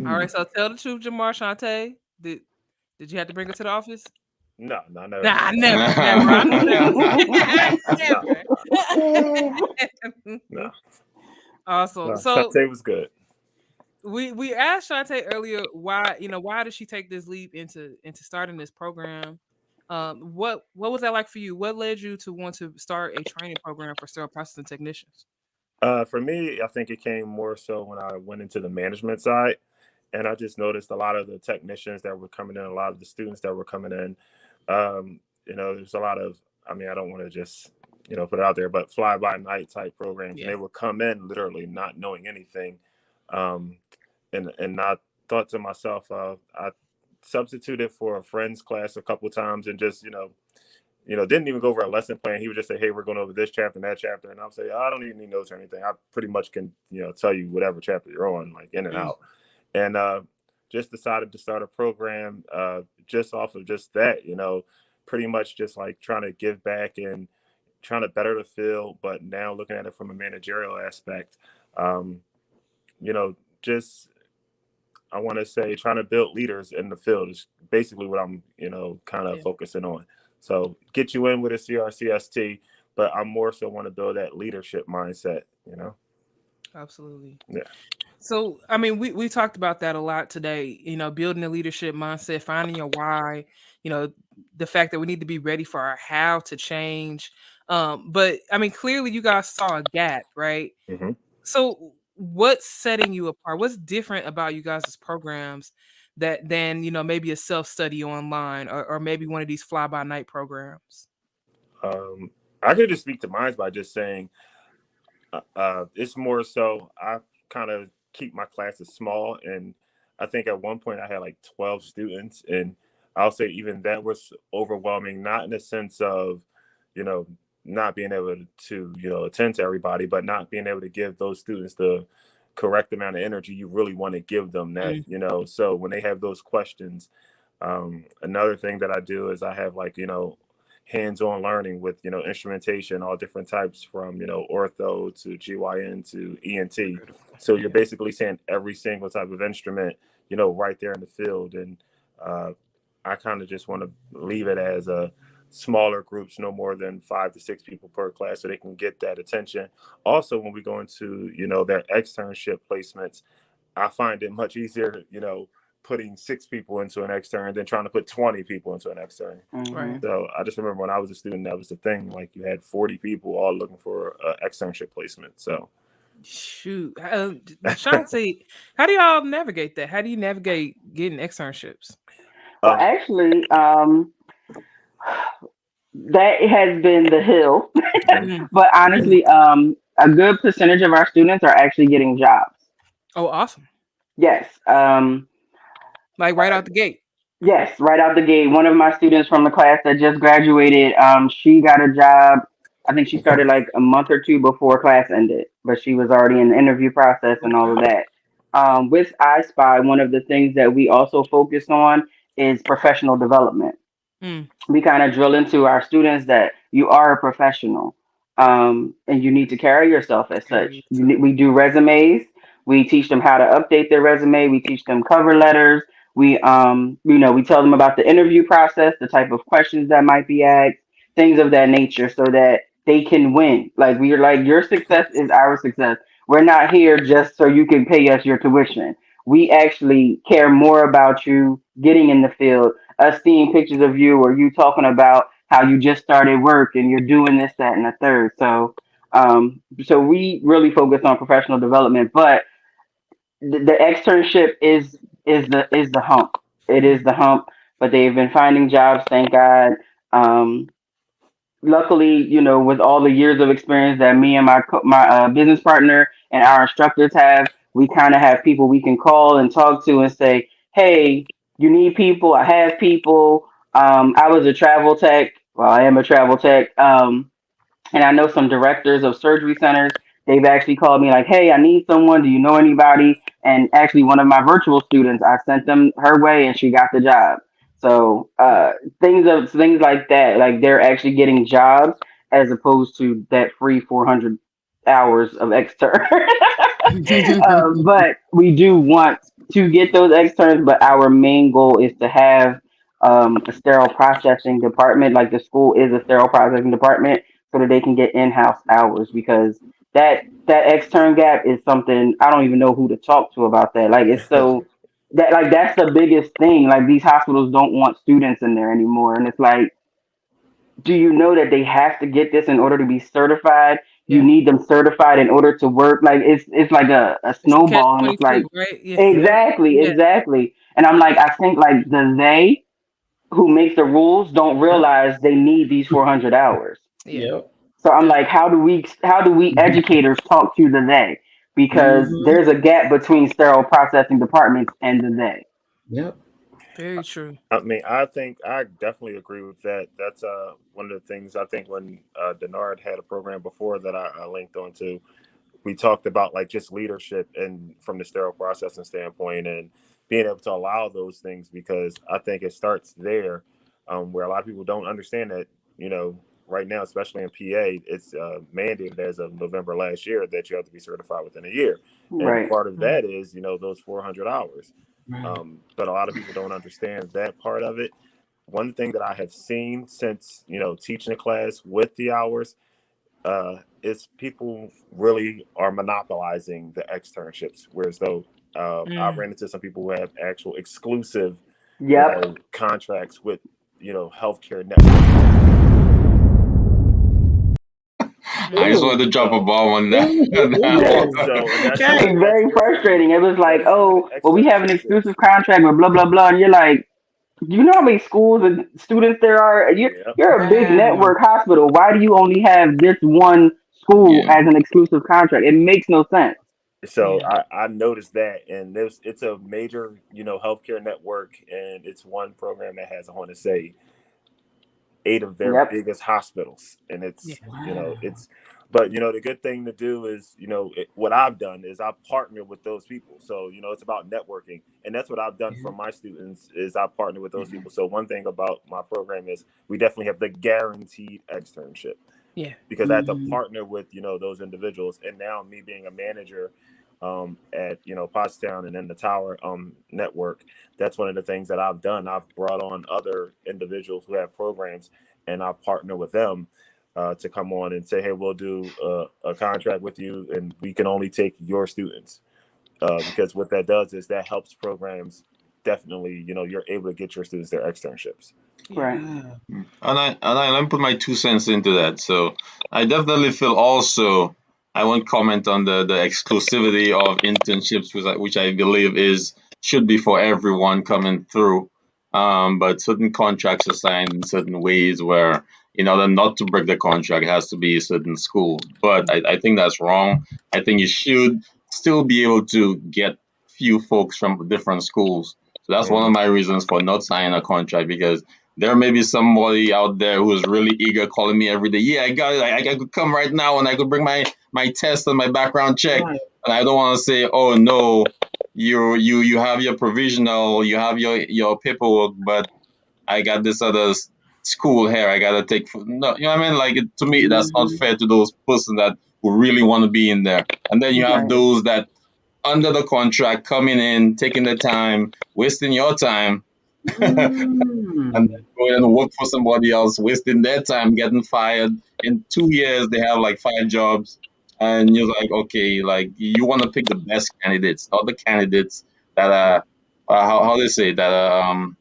All right. So tell the truth, Jamar. Chanté, did you have to bring her to the office? No, never. Nah, never. No. Awesome. No, so Chanté was good. We asked Chanté earlier why did she take this leap into starting this program? What was that like for you? What led you to want to start a training program for sterile processing technicians? For me, I think it came more so when I went into the management side, and I just noticed a lot of the technicians that were coming in, a lot of the students that were coming in. There's a lot of, I don't want to just put it out there, but fly by night type programs, and they would come in literally not knowing anything. And I thought to myself, substituted for a friend's class a couple times and just, didn't even go over a lesson plan. He would just say, hey, we're going over this chapter and that chapter. And I'll say, I don't even need notes or anything. I pretty much can, tell you whatever chapter you're on, like in and out. And just decided to start a program just off of just that, pretty much just like trying to give back and trying to better the field. But now looking at it from a managerial aspect, just I want to say trying to build leaders in the field is basically what I'm, kind of focusing on. So get you in with a CRCST, but I more so want to build that leadership mindset, Absolutely. Yeah. So, I mean, we talked about that a lot today, building a leadership mindset, finding your why, the fact that we need to be ready for our how to change. But I mean, clearly you guys saw a gap, right? Mm-hmm. So what's setting you apart? What's different about you guys' programs than maybe a self-study online or maybe one of these fly-by-night programs? I could just speak to mine by just saying it's more so I kind of keep my classes small, and I think at one point I had like 12 students, and I'll say even that was overwhelming, not in the sense of not being able to attend to everybody, but not being able to give those students the correct amount of energy you really want to give them. That so when they have those questions, another thing that I do is I have like hands-on learning with instrumentation, all different types, from ortho to GYN to ENT. So you're basically saying every single type of instrument right there in the field. And I kind of just want to leave it as a smaller groups, no more than 5 to 6 people per class, so they can get that attention. Also, when we go into their externship placements, I find it much easier putting 6 people into an extern than trying to put 20 people into an extern. Right. So I just remember when I was a student, that was the thing. Like you had 40 people all looking for an externship placement. So shoot, Chanté, how do y'all navigate that? How do you navigate getting externships? Well, actually, that has been the hill. But honestly, a good percentage of our students are actually getting jobs. Oh, awesome. Yes. Like right out the gate. Yes, right out the gate. One of my students from the class that just graduated, she got a job. I think she started like a month or 2 before class ended, but she was already in the interview process and all of that. With iSpy, one of the things that we also focus on is professional development. We kind of drill into our students that you are a professional, and you need to carry yourself as such. We do resumes. We teach them how to update their resume. We teach them cover letters. We, we tell them about the interview process, the type of questions that might be asked, things of that nature, so that they can win. Like we're like, your success is our success. We're not here just so you can pay us your tuition. We actually care more about you getting in the field, us seeing pictures of you, or you talking about how you just started work and you're doing this, that, and the third. So, so we really focus on professional development, but the externship is the hump. It is the hump, but they've been finding jobs, thank God. Luckily, with all the years of experience that me and my business partner and our instructors have, we kind of have people we can call and talk to and say, hey, you need people? I have people. I was a travel tech. Well, I am a travel tech. And I know some directors of surgery centers. They've actually called me like, hey, I need someone. Do you know anybody? And actually, one of my virtual students, I sent them her way and she got the job. So things like that, like they're actually getting jobs as opposed to that free 400 hours of extern. But we do want to get those externs, but our main goal is to have a sterile processing department. Like the school is a sterile processing department, so that they can get in-house hours, because that extern gap is something I don't even know who to talk to about that. Like it's so that's the biggest thing. Like these hospitals don't want students in there anymore. And it's like, do you know that they have to get this in order to be certified? You need them certified in order to work. Like it's like a snowball. And it's like, right? Exactly. And I'm like, I think like they who make the rules don't realize they need these 400 hours. Yep. So I'm like, how do we educators talk to the they? Because there's a gap between sterile processing departments and the they. Yep. Very true. I mean, I think I definitely agree with that. That's one of the things I think when Deannard had a program before that I linked onto, we talked about like just leadership and from the sterile processing standpoint and being able to allow those things, because I think it starts there, where a lot of people don't understand that, you know, right now, especially in PA, it's mandated as of November last year that you have to be certified within a year. Right. And part of that is, you know, those 400 hours. But a lot of people don't understand that part of it. One thing that I have seen since, you know, teaching a class with the hours, is people really are monopolizing the externships. Whereas though I ran into some people who have actual exclusive you know, contracts with, you know, healthcare networks. I just wanted to drop a bomb on that. It's very frustrating. It was like, oh, well, we have an exclusive contract with blah blah blah, and you're like, you know how many schools and students there are? You're a big network hospital. Why do you only have this one school as an exclusive contract? It makes no sense. So I noticed that, and it's a major, you know, healthcare network, and it's one program that has, I want to say, 8 of their biggest hospitals, and it's you know, it's, but you know, the good thing to do is, you know, what I've done is I've partnered with those people. So you know, it's about networking, and that's what I've done for my students is I partner with those people. So one thing about my program is we definitely have the guaranteed externship. Yeah, because I have to partner with, you know, those individuals, and now me being a manager at, you know, Pottstown and then the Tower network, that's one of the things that I've done. I've brought on other individuals who have programs, and I partner with them to come on and say, hey, we'll do a contract with you, and we can only take your students, because what that does is that helps programs definitely, you know, you're able to get your students their externships. Right. And I let me put my 2 cents into that. So I definitely feel also, I won't comment on the exclusivity of internships, which I believe should be for everyone coming through. But certain contracts are signed in certain ways where, in order not to break the contract, it has to be a certain school. But I think that's wrong. I think you should still be able to get few folks from different schools. So that's one of my reasons for not signing a contract, because there may be somebody out there who is really eager, calling me every day. Yeah, I got it. I could come right now, and I could bring my test and my background check. And I don't want to say, oh no, you have your provisional, you have your paperwork, but I got this other school here I gotta take. No, you know what I mean? Like, to me, that's not fair to those persons that who really want to be in there. And then you have those that under the contract coming in, taking the time, wasting your time. And then going and work for somebody else, wasting their time, getting fired. In 2 years, they have like 5 jobs, and you're like, okay, like you want to pick the best candidates, not the candidates that are how they say that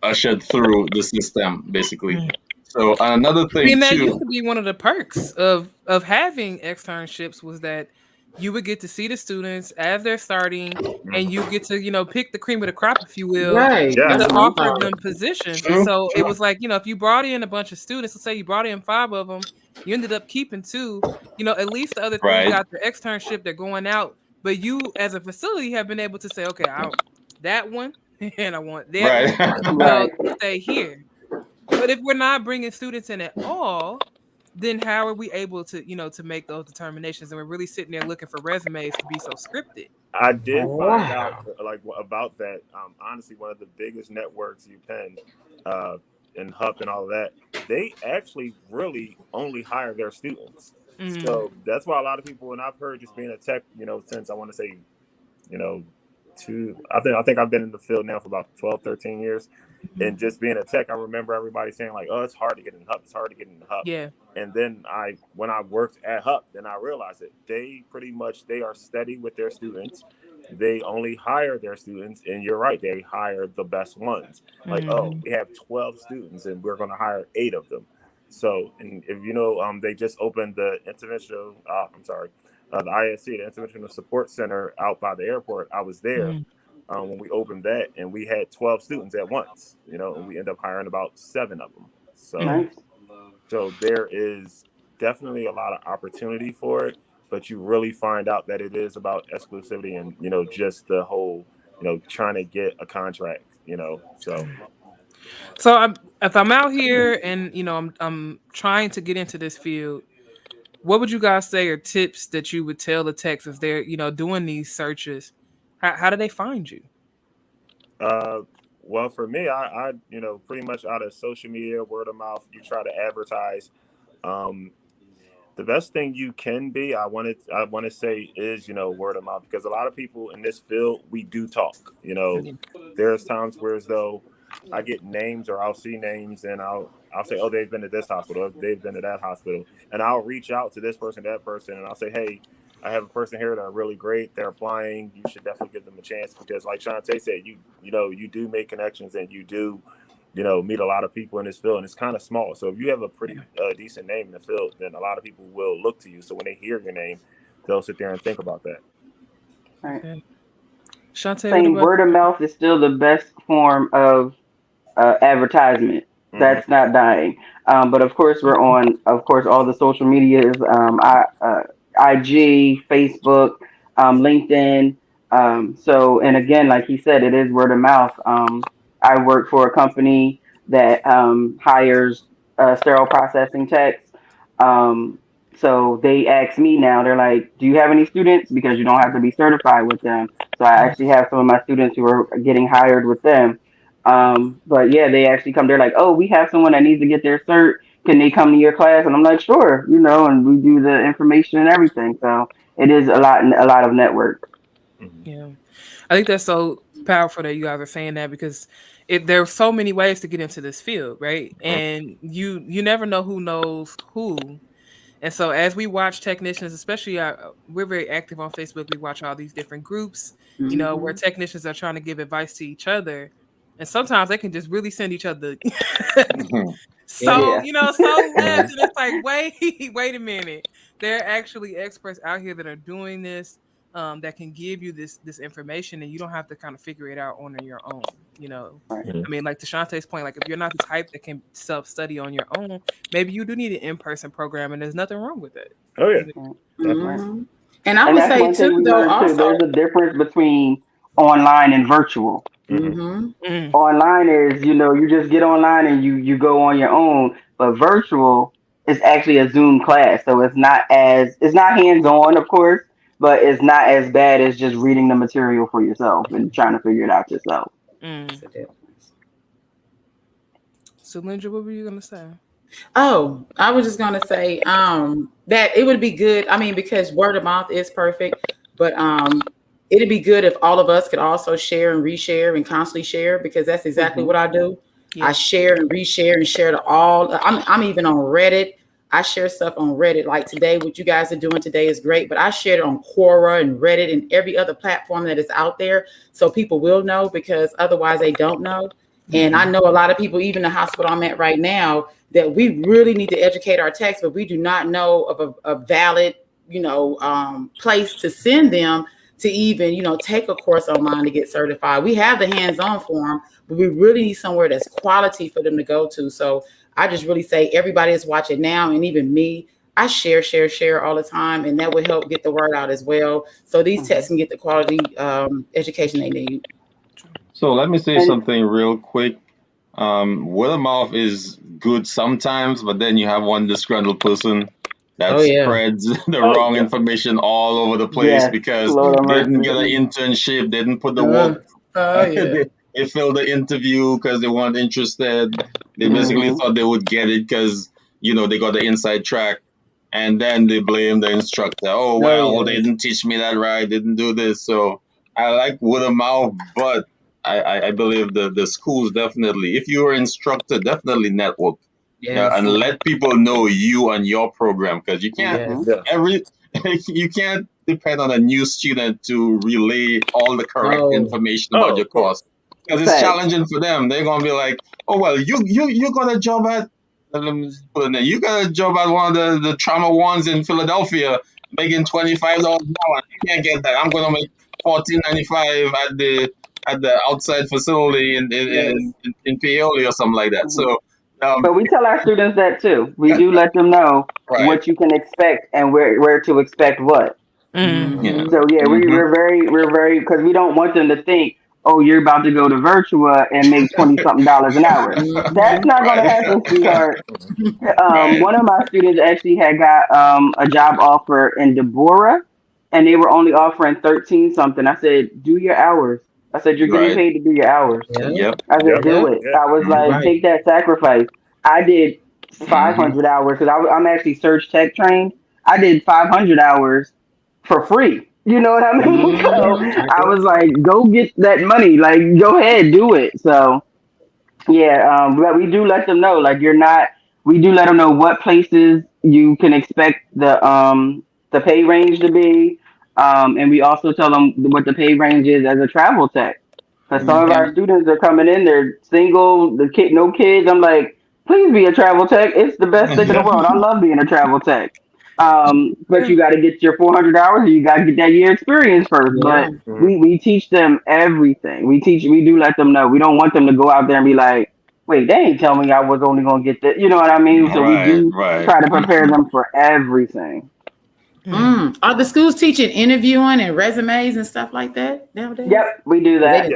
ushered through the system, basically. So another thing and that too. used to be one of the perks of having externships, was that you would get to see the students as they're starting, and you get to, you know, pick the cream of the crop, if you will, to offer them positions. And so it was like, you know, if you brought in a bunch of students, let's say you brought in 5 of them, you ended up keeping 2, you know, at least the other 3 got the externship, they're going out. But you as a facility have been able to say, okay, I want that one and I want that one, you know, to stay here. But if we're not bringing students in at all, then how are we able to, you know, to make those determinations? And we're really sitting there looking for resumes to be so scripted. I did find out like about that. Honestly, one of the biggest networks, UPenn, and HUP and all of that, they actually really only hire their students. So that's why a lot of people, and I've heard just being a tech, you know, since I want to say, you know, I think I've been in the field now for about 12, 13 years. And just being a tech, I remember everybody saying like, oh, it's hard to get in HUP. It's hard to get in HUP. Yeah. And then when I worked at HUP, then I realized that they are steady with their students. They only hire their students. And you're right. They hire the best ones. Like, oh, we have 12 students and we're going to hire 8 of them. So, and if you know, they just opened the interventional, the ISC, the Interventional Support Center out by the airport. I was there when we opened that, and we had 12 students at once, you know, and we ended up hiring about 7 of them. So, so there is definitely a lot of opportunity for it. but you really find out that it is about exclusivity and, you know, just the whole, you know, trying to get a contract, you know, so. So if I'm out here and, you know, I'm trying to get into this field, what would you guys say are tips that you would tell the techs if they're, you know, doing these searches? How do they find you? Well, for me, I you know, pretty much out of social media, word of mouth, you try to advertise. The best thing you can be, I want to say, is, you know, word of mouth, because a lot of people in this field, we do talk. You know, there's times where as though I get names or I'll see names and I'll say, oh, they've been to this hospital, or they've been to that hospital, and I'll reach out to this person, that person, and I'll say, hey, I have a person here that are really great. They're applying. You should definitely give them a chance, because like Chanté said, you know, you do make connections and you do, you know, meet a lot of people in this field, and it's kind of small. So if you have a pretty decent name in the field, then a lot of people will look to you. So when they hear your name, they'll sit there and think about that. Right. Chanté, saying word of mouth is still the best form of advertisement. That's not dying. But of course, we're on, of course, all the social medias, IG, Facebook, LinkedIn. So, and again, like he said, it is word of mouth. I work for a company that hires sterile processing techs. So they ask me now, they're like, do you have any students? Because you don't have to be certified with them. So I actually have some of my students who are getting hired with them. But yeah, they actually come, they're like, oh, we have someone that needs to get their cert. Can they come to your class? And I'm like, sure, you know, and we do the information and everything. So it is a lot of network. Yeah. I think that's so powerful that you guys are saying that, because there are so many ways to get into this field, right? And you never know who knows who. And so as we watch technicians, especially we're very active on Facebook, we watch all these different groups, you know, where technicians are trying to give advice to each other. And sometimes they can just really send each other you know, so left. And it's like, wait a minute. There are actually experts out here that are doing this, that can give you this information, and you don't have to kind of figure it out on your own, you know. I mean, like to Shanté's point, like if you're not the type that can self-study on your own, maybe you do need an in-person program, and there's nothing wrong with it. Oh yeah. And I would say too, though, also there's a difference between online and virtual. Online is, you know, you just get online and you go on your own, but virtual is actually a Zoom class, so it's not hands-on, of course, but it's not as bad as just reading the material for yourself and trying to figure it out yourself. So Lindsay, what were you gonna say? Oh, I was just gonna say that it would be good. I mean, because word of mouth is perfect, but it'd be good if all of us could also share and reshare and constantly share, because that's exactly what I do. I share and reshare and share to all. I'm even on Reddit. I share stuff on Reddit. Like today, what you guys are doing today is great, but I shared it on Quora and Reddit and every other platform that is out there, so people will know, because otherwise they don't know. And I know a lot of people, even the hospital I'm at right now, that we really need to educate our techs, but we do not know of a valid, you know, place to send them to even, you know, take a course online to get certified. We have the hands-on for them, but we really need somewhere that's quality for them to go to. So I just really say everybody is watching now, and even me, I share all the time, and that will help get the word out as well, so these techs can get the quality education they need. So let me say something real quick. Word of mouth is good sometimes, but then you have one disgruntled person that spreads the wrong information all over the place because they didn't get an internship, they didn't put the work. They failed the interview because they weren't interested. They basically thought they would get it because, you know, they got the inside track, and then they blame the instructor. Oh, well, they didn't teach me that right. They didn't do this. So I like word of mouth, but I believe the schools definitely, if you're an instructor, definitely network and let people know you and your program, because you can't you can't depend on a new student to relay all the correct information about your course, because it's challenging for them. They're gonna be like, oh well, you got a job at you got a job at one of the trauma ones in Philadelphia making $25 an hour. You can't get that. I'm gonna make $14.95 at the outside facility in Paoli or something like that. So But we tell our students that too. We do let them know what you can expect and where to expect what. Mm-hmm. So yeah, we're very because we don't want them to think, oh, you're about to go to Virtua and make $20-something an hour. That's not going to happen, sweetheart. One of my students actually had got a job offer in Deborah, and they were only offering 13-something. I said, do your hours. I said, you're getting paid to do your hours. Yep. I said, do it. I was like, take that sacrifice. I did 500 hours because I'm actually surge tech trained. I did 500 hours for free. You know what I mean? So I was like, go get that money. Like, go ahead, do it. So yeah, but we do let them know, like, we do let them know what places you can expect the pay range to be. And we also tell them what the pay range is as a travel tech. Because some of our students are coming in, they're single, no kids. I'm like, please be a travel tech. It's the best thing in the world. I love being a travel tech. But you got to get your 400 hours, and you got to get that year experience first. But we teach them everything. We do let them know. We don't want them to go out there and be like, wait, they ain't tell me I was only going to get this. You know what I mean? So we do try to prepare them for everything. Are the schools teaching interviewing and resumes and stuff like that nowadays? Yep, we do that.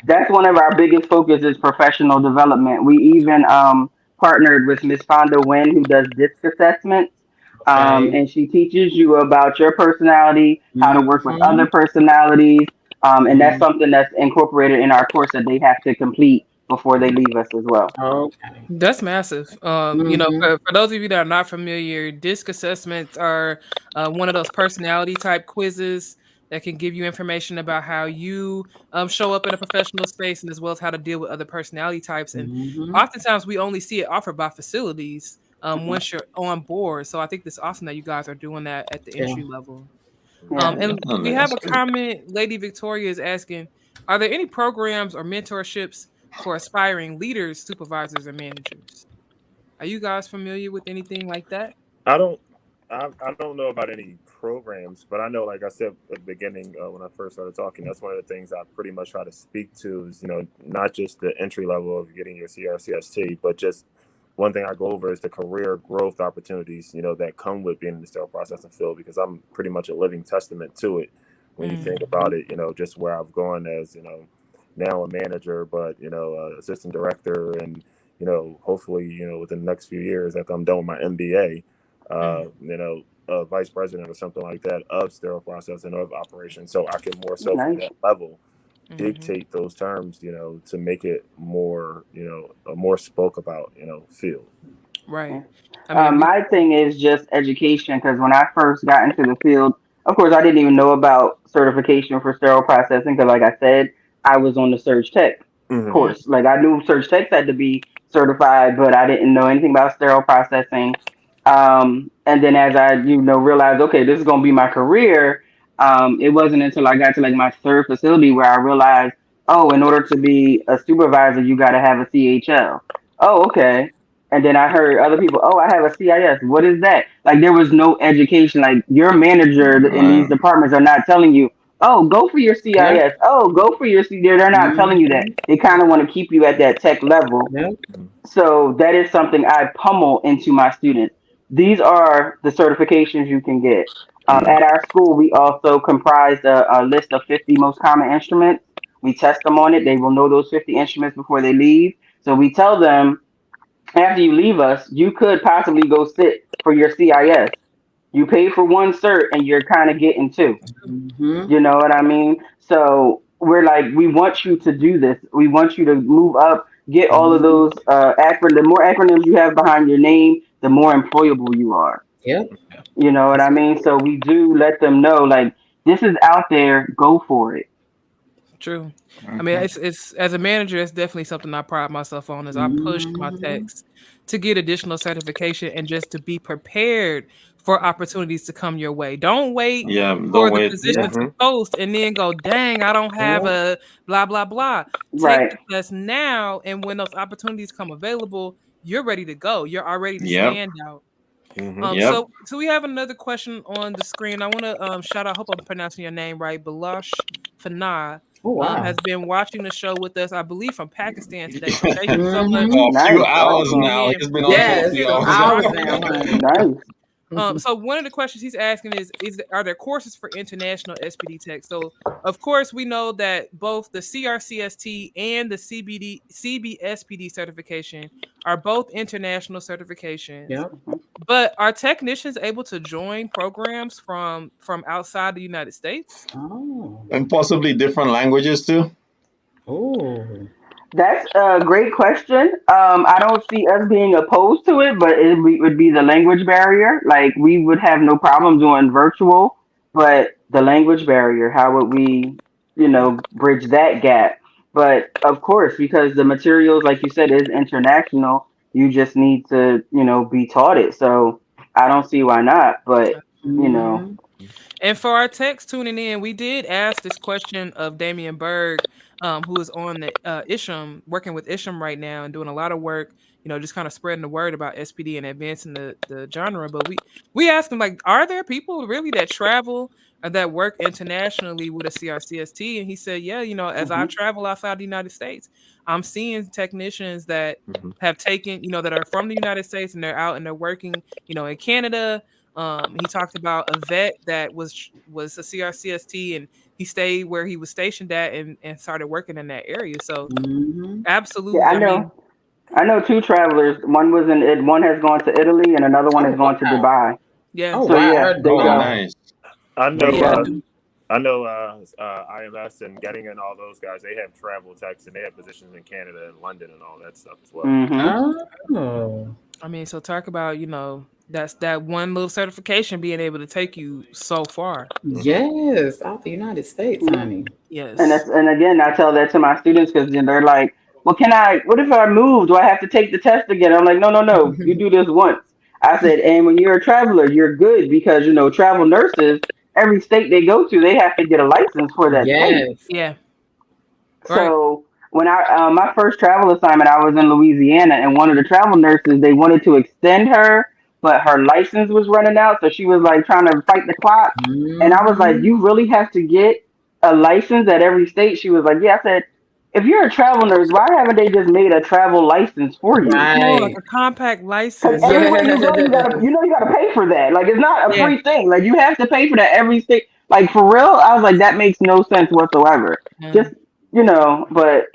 That's one of our biggest focus is professional development. We even partnered with Miss Fonda Wynn, who does DISC assessments. And she teaches you about your personality, how to work with other personalities. And that's something that's incorporated in our course that they have to complete before they leave us as well. Okay. That's massive. You know, for those of you that are not familiar, DISC assessments are one of those personality type quizzes that can give you information about how you show up in a professional space, and as well as how to deal with other personality types. And oftentimes we only see it offered by facilities once you're on board. So I think it's awesome that you guys are doing that at the entry level. And we have a comment. Lady Victoria is asking, are there any programs or mentorships for aspiring leaders, supervisors, and managers? Are you guys familiar with anything like that? I don't know about any programs, but I know, like I said at the beginning when I first started talking, that's one of the things I pretty much try to speak to is, you know, not just the entry level of getting your CRCST, but just one thing I go over is the career growth opportunities, you know, that come with being in the sterile processing field, because I'm pretty much a living testament to it. When you think about it, you know, just where I've gone as, you know, now a manager, but, you know, assistant director, and, you know, hopefully, you know, within the next few years after I'm done with my MBA, you know, vice president or something like that of sterile processing, of operations. So I can more so from that level dictate those terms, you know, to make it more, you know, a more spoke about, you know, field. Right. My thing is just education, because when I first got into the field, of course, I didn't even know about certification for sterile processing, because like I said, I was on the Surge Tech course. Like, I knew Surge Techs had to be certified, but I didn't know anything about sterile processing. And then as I, you know, realized, okay, this is going to be my career, it wasn't until I got to like my third facility where I realized, oh, in order to be a supervisor, you got to have a CHL. Oh, okay. And then I heard other people, oh, I have a CIS. What is that? Like, there was no education. Like, your manager in these departments are not telling you, oh, go for your CIS. Oh, go for your CIS. They're not telling you that. They kind of want to keep you at that tech level. So that is something I pummel into my students. These are the certifications you can get. At our school, we also comprised a list of 50 most common instruments. We test them on it. They will know those 50 instruments before they leave. So we tell them, after you leave us, you could possibly go sit for your CIS. You pay for one cert and you're kind of getting two. You know what I mean? So we're like, we want you to do this. We want you to move up, get all of those acronyms. The more acronyms you have behind your name, the more employable you are. You know what I mean? So we do let them know, like, this is out there, go for it. True. I mean, it's as a manager, it's definitely something I pride myself on. Is I push my techs to get additional certification and just to be prepared for opportunities to come your way. Don't wait for the position to post and then go, dang, I don't have a blah blah blah. Take the test now, and when those opportunities come available, you're ready to go. You're already to stand out. So we have another question on the screen. I want to shout out, I hope I'm pronouncing your name right, Balch Fanah. Oh, wow. has been watching the show with us, I believe, from Pakistan today. So thank you so much. A few hours tuning now. in. He's been on Yes, for a few some hours. hours now, honey. Nice. So one of the questions he's asking is are there courses for international SPD tech? So of course we know that both the CRCST and the CBSPD certification are both international certifications. Yep. But are technicians able to join programs from outside the United States? Oh. And possibly different languages too. Oh. That's a great question. I don't see us being opposed to it, but would be the language barrier. Like we would have no problem doing virtual, but the language barrier, how would we, bridge that gap? But of course, because the materials, like you said, is international, you just need to, be taught it. So I don't see why not, but And for our text tuning in, we did ask this question of Damien Berg, who is on the Isham, working with Isham right now and doing a lot of work, just kind of spreading the word about SPD and advancing the genre. But we asked him, like, are there people really that travel or that work internationally with a CRCST? And he said, yeah, as I travel outside the United States, I'm seeing technicians that have taken, that are from the United States and they're out and they're working, in Canada. He talked about a vet that was a CRCST and he stayed where he was stationed at and started working in that area. So absolutely. Yeah, I know two travelers. One has gone to Italy and another one has gone to Dubai. Yeah. So yeah, they go. Nice. I know. Yeah. I know IMS and Getting and all those guys. They have travel techs and they have positions in Canada and London and all that stuff as well. Oh. I mean, so talk about that's that one little certification being able to take you so far. Yes, out the United States, honey. Yes. And again, I tell that to my students because then they're like, well, what if I move? Do I have to take the test again? I'm like, no. You do this once. I said, and when you're a traveler, you're good because, travel nurses, every state they go to, they have to get a license for that state. Yeah. So when my first travel assignment, I was in Louisiana and one of the travel nurses, they wanted to extend her, but her license was running out. So she was like trying to fight the clock. And I was like, you really have to get a license at every state? She was like, yeah. I said, if you're a travel nurse, why haven't they just made a travel license for you? Like a compact license. Everywhere you go, you gotta pay for that. Like it's not a free thing. Like you have to pay for that every state. Like for real, I was like, that makes no sense whatsoever. Just but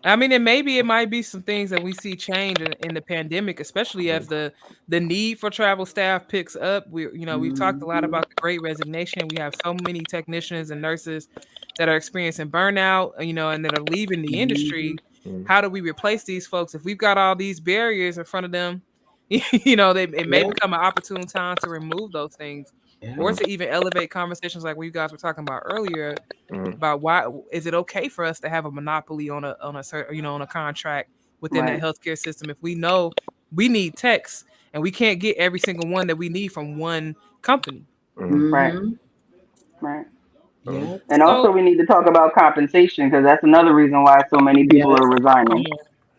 I mean, and maybe it might be some things that we see change in the pandemic, especially as the need for travel staff picks up. We've talked a lot about the Great Resignation. We have so many technicians and nurses that are experiencing burnout, and that are leaving the industry. How do we replace these folks if we've got all these barriers in front of them? It may become an opportune time to remove those things. Or to even elevate conversations like what you guys were talking about earlier about why is it okay for us to have a monopoly on a contract within that healthcare system if we know we need techs and we can't get every single one that we need from one company. Right. And also we need to talk about compensation because that's another reason why so many people are resigning.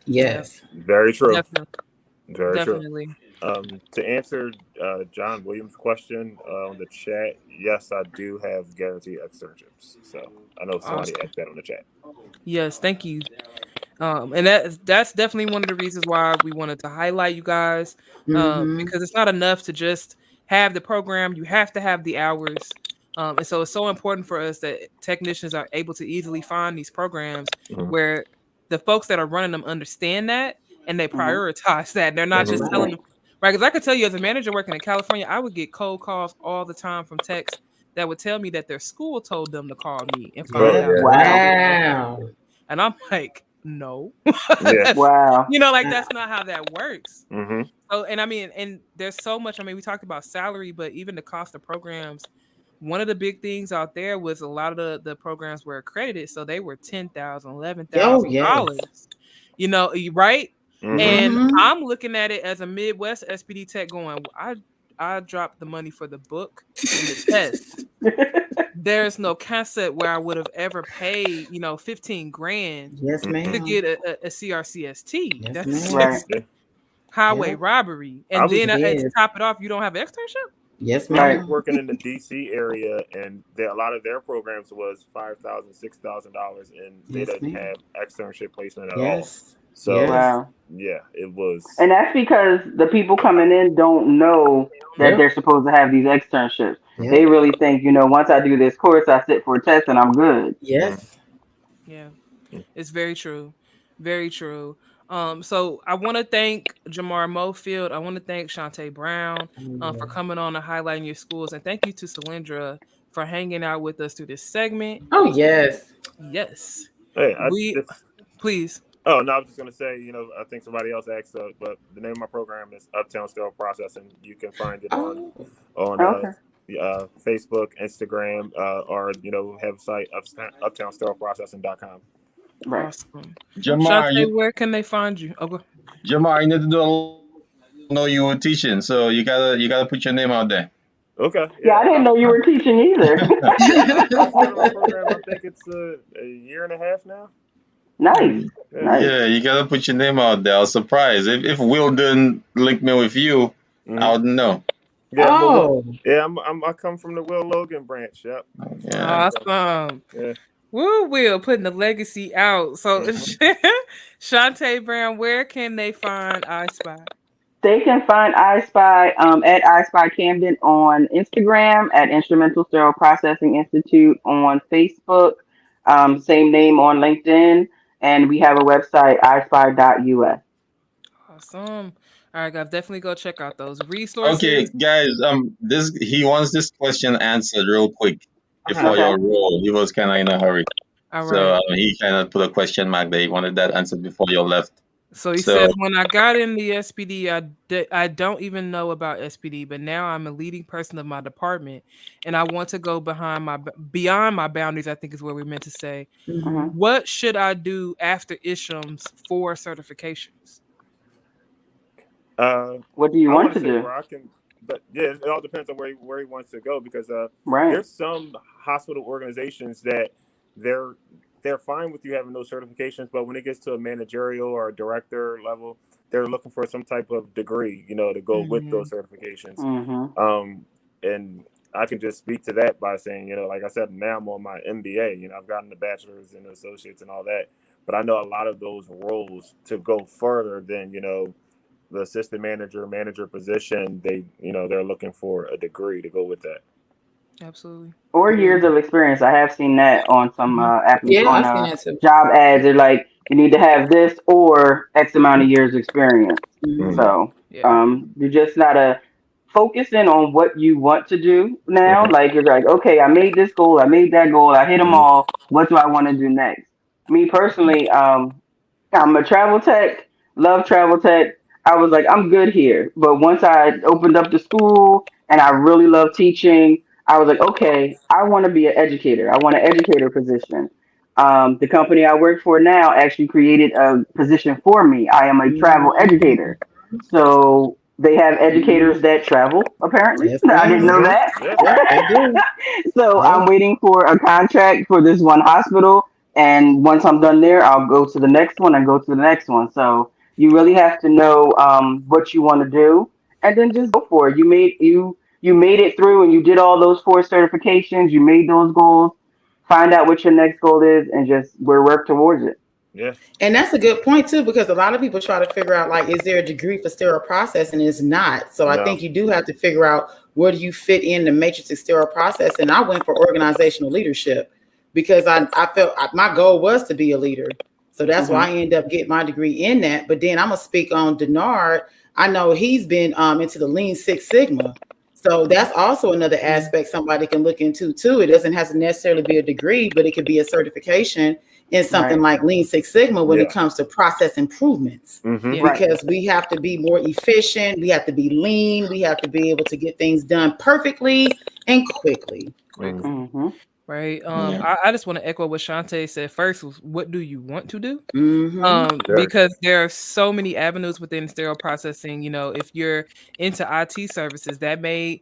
Yes. Very true. Definitely. True. To answer John Williams' question on the chat, yes, I do have guaranteed externships. So I know somebody asked that on the chat. Yes, thank you. And that's definitely one of the reasons why we wanted to highlight you guys, because it's not enough to just have the program. You have to have the hours. And so it's so important for us that technicians are able to easily find these programs where the folks that are running them understand that and they prioritize that. They're not just telling them. Right, because I could tell you as a manager working in California, I would get cold calls all the time from techs that would tell me that their school told them to call me and find out. Wow. And I'm like, no. Wow. That's not how that works. So, and there's so much. We talked about salary, but even the cost of programs. One of the big things out there was a lot of the programs were accredited, so they were $10,000, $11,000. Right? And I'm looking at it as a Midwest SPD tech going, I dropped the money for the book and the test. There's no concept where I would have ever paid, $15,000 to get a CRCST. That's highway robbery. And then to top it off, you don't have an externship? Yes, I ma'am. was working in the DC area, and a lot of their programs was $5,000, $6,000, and they Yes, didn't ma'am. have externship placement at Yes. all. So Yes. Wow. yeah, it was. And that's because the people coming in don't know that Yep. they're supposed to have these externships. Yep. They really think, once I do this course, I sit for a test and I'm good. Yes. Yeah, it's very true. Very true. So I want to thank Jamar Mofield. I want to thank Chanté Brown for coming on and highlighting your schools. And thank you to Selendra for hanging out with us through this segment. Oh, yes. Yes. Hey, Please. Oh, no, I was just going to say, I think somebody else asked, but the name of my program is Uptown Sterile Processing. You can find it on Facebook, Instagram, or, website, uptownsterileprocessing.com. Right. Awesome. Jamar, Chanté, where can they find you? Oh, go. Jamar, you need to know you were teaching, so you gotta put your name out there. Okay. Yeah, I didn't know you were teaching either. I started my program, I think it's a year and a half now. Nice. Yeah, you gotta put your name out there. I was surprised. If Will didn't link me with you, I wouldn't know. Yeah, Oh. I come from the Will Logan branch. Yep. Yeah. Awesome. Yeah. Woo, Will putting the legacy out. So, Chanté Brown, where can they find iSpy? They can find iSpy at iSpy Camden on Instagram, at Instrumental Sterile Processing Institute on Facebook, same name on LinkedIn, and we have a website, iSpy.us. Awesome. All right, guys, definitely go check out those resources. Okay, guys. He wants this question answered real quick before your roll. He was kind of in a hurry, All so right. he kind of put a question mark there. He wanted that answered before you left. So he said, when I got in the SPD, I don't even know about SPD, but now I'm a leading person of my department, and I want to go beyond my boundaries, I think is what we meant to say. Mm-hmm. What should I do after ISHM's 4 certifications? What do you want to do? But yeah, it all depends on where he wants to go, because Right. there's some hospital organizations that they're fine with you having those certifications, but when it gets to a managerial or a director level, they're looking for some type of degree, to go with those certifications. Mm-hmm. And I can just speak to that by saying, like I said, now I'm on my MBA. I've gotten the bachelor's and associates and all that, but I know a lot of those roles to go further than the assistant manager position. They're looking for a degree to go with that. Absolutely. Or years of experience. I have seen that on some Yeah, I've seen that too. job ads. They're like, you need to have this or X amount of years experience. So you're just not focusing on what you want to do now. Like, you're like, okay, I made this goal, I made that goal, I hit them all. What do I want to do next? Me personally, I'm a travel tech, love travel tech. I was like, I'm good here. But once I opened up the school and I really love teaching, I was like, okay, I want to be an educator. I want an educator position. The company I work for now actually created a position for me. I am a travel educator. So they have educators that travel, apparently. Yes, I didn't know that. So I'm waiting for a contract for this one hospital. And once I'm done there, I'll go to the next one and go to the next one. So you really have to know what you want to do, and then just go for it. You made it through, and you did all those 4 certifications. You made those goals. Find out what your next goal is, and just work towards it. Yeah. And that's a good point too, because a lot of people try to figure out, like, is there a degree for sterile processing? It's not. So I think you do have to figure out where do you fit in the matrix of sterile processing. I went for organizational leadership because I felt my goal was to be a leader. So that's why I ended up getting my degree in that. But then I'm gonna speak on Deannard. I know he's been into the Lean Six Sigma. So that's also another aspect somebody can look into too. It doesn't have to necessarily be a degree, but it could be a certification in something like Lean Six Sigma when it comes to process improvements. Because we have to be more efficient, we have to be lean, we have to be able to get things done perfectly and quickly. Right. I just want to echo what Chanté said first. Was, what do you want to do? Sure. Because there are so many avenues within sterile processing. If you're into IT services, that may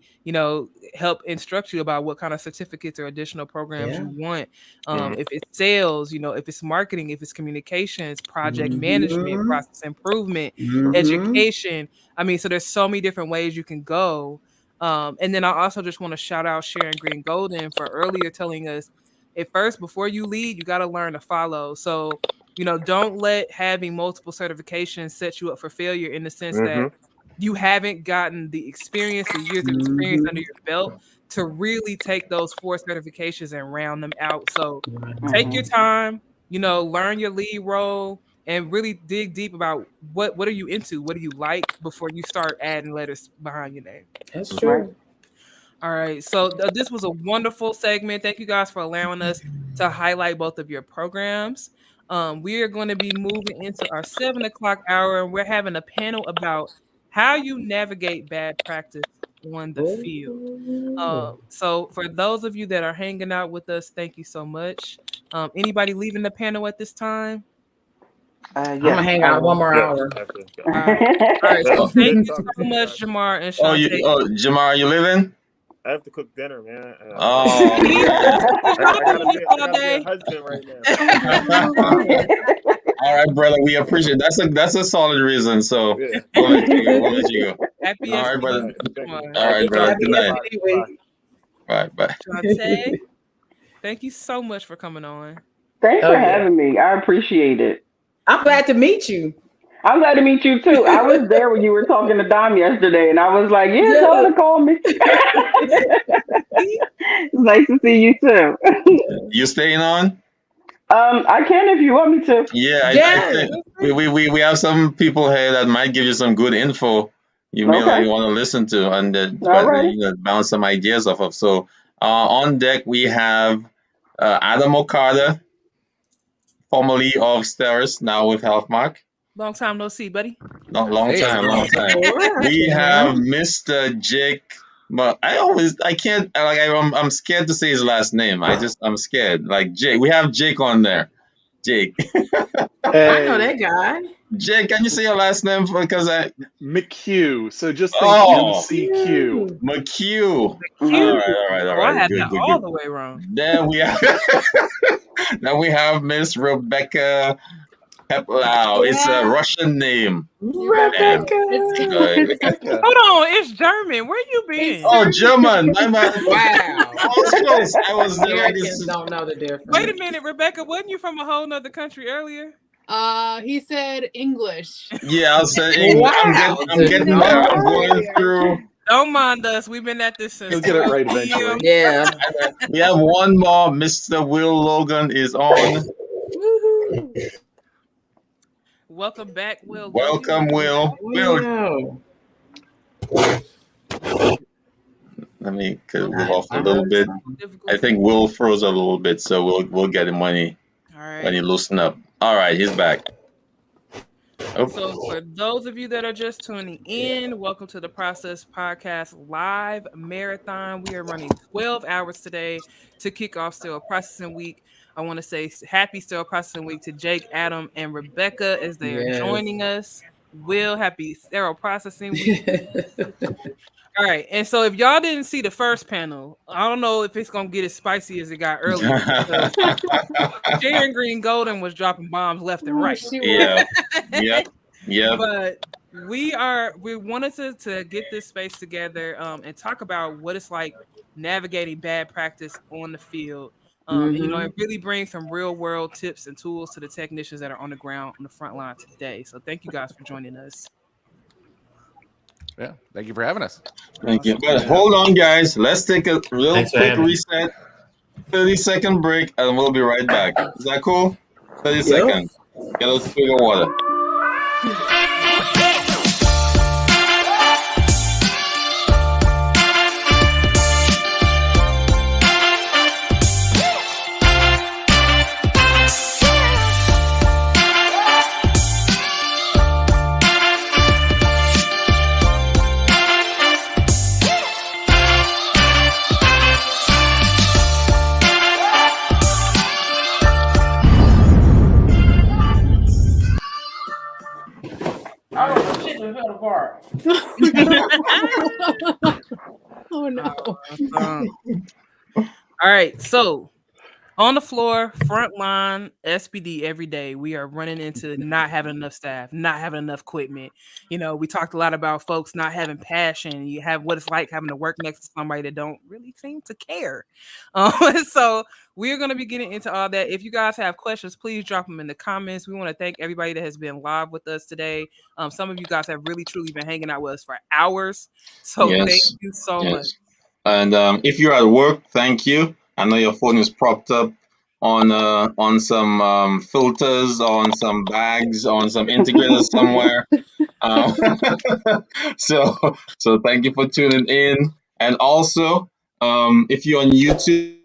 help instruct you about what kind of certificates or additional programs you want. If it's sales, if it's marketing, if it's communications, project management, process improvement, education. I mean, so there's so many different ways you can go. And then I also just want to shout out Sharon Green Golden for earlier telling us at first, before you lead, you got to learn to follow. So, don't let having multiple certifications set you up for failure in the sense that you haven't gotten the experience, the years of experience under your belt to really take those 4 certifications and round them out. So take your time, learn your lead role and really dig deep about what are you into? What do you like before you start adding letters behind your name? That's true. All right. So this was a wonderful segment. Thank you guys for allowing us to highlight both of your programs. We are going to be moving into our 7 o'clock hour, and we're having a panel about how you navigate bad practice on the field. So for those of you that are hanging out with us, thank you so much. Anybody leaving the panel at this time? I'm gonna hang out one more hour. All right. So thank you so much, Jamar and Chanté. Jamar, you living? I have to cook dinner, man. Oh, I gotta be a husband right now. All right, brother. We appreciate it. That's a solid reason. So we'll let you go. Happy all right, brother. All right, brother. Good night. Bye. Chanté, thank you so much for coming on. Thanks for having me. I appreciate it. I'm glad to meet you. I'm glad to meet you too. I was there when you were talking to Dom yesterday, and I was like, "Yeah, tell her to call me." It's nice to see you too. You staying on? I can if you want me to. Yeah, I think we have some people here that might give you some good info you may want to listen to and bounce some ideas off of. So on deck we have Adam Okada, formerly of Steris, now with Healthmark. Long time no see, buddy. Long time. We have Mr. Jake. But I'm scared to say his last name. I'm scared. Like Jake. We have Jake on there. Jake. I know that guy. Jake, can you say your last name? Because McHugh. So just think MCQ. McHugh. All right. I had that all the way wrong. Then we have Miss Rebecca Peplau. It's a Russian name. Rebecca. Hold on, it's German. Where you been? Oh, German. My man. Wow. I was there. Americans don't know the difference. Wait a minute, Rebecca. Wasn't you from a whole nother country earlier? He said English. Yeah, I'll say English. Wow. I'm getting there. I'm going through. Don't mind us. We've been at this since. He'll get it right eventually. Yeah. We have one more. Mr. Will Logan is on. Welcome back, Will. Welcome, Will. Will. Let me cut Will off a little bit. I think Will froze a little bit, so we'll get him when he loosen up. All right, he's back. So for those of you that are just tuning in, welcome to the Process Podcast Live Marathon. We are running 12 hours today to kick off Sterile Processing Week. I want to say happy Sterile Processing Week to Jake, Adam, and Rebecca as they are joining us. Will, happy Sterile Processing Week. All right, and so if y'all didn't see the first panel, I don't know if it's gonna get as spicy as it got earlier. Sharon Green Golden was dropping bombs left and right. Yeah. But we wanted to get this space together and talk about what it's like navigating bad practice on the field. It really brings some real world tips and tools to the technicians that are on the ground on the front line today. So thank you guys for joining us. Yeah, thank you for having us. Thank you. But hold on, guys. Let's take a real quick reset, 30-second break, and we'll be right back. Is that cool? 30 seconds. Get us a swig of water. Oh no. All right, so On the floor, front line, SPD every day. We are running into not having enough staff, not having enough equipment. We talked a lot about folks not having passion. You have what it's like having to work next to somebody that don't really seem to care. So we're going to be getting into all that. If you guys have questions, please drop them in the comments. We want to thank everybody that has been live with us today. Some of you guys have really, truly been hanging out with us for hours. So thank you so much. And if you're at work, thank you. I know your phone is propped up on some filters, on some bags, on some integrators somewhere. So thank you for tuning in. And also, if you're on YouTube,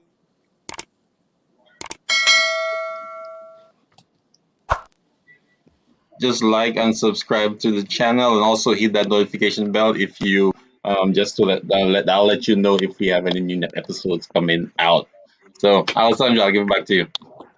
just like and subscribe to the channel, and also hit that notification bell if you just so that I'll let you know if we have any new episodes coming out. So, Alessandra, I'll give it back to you.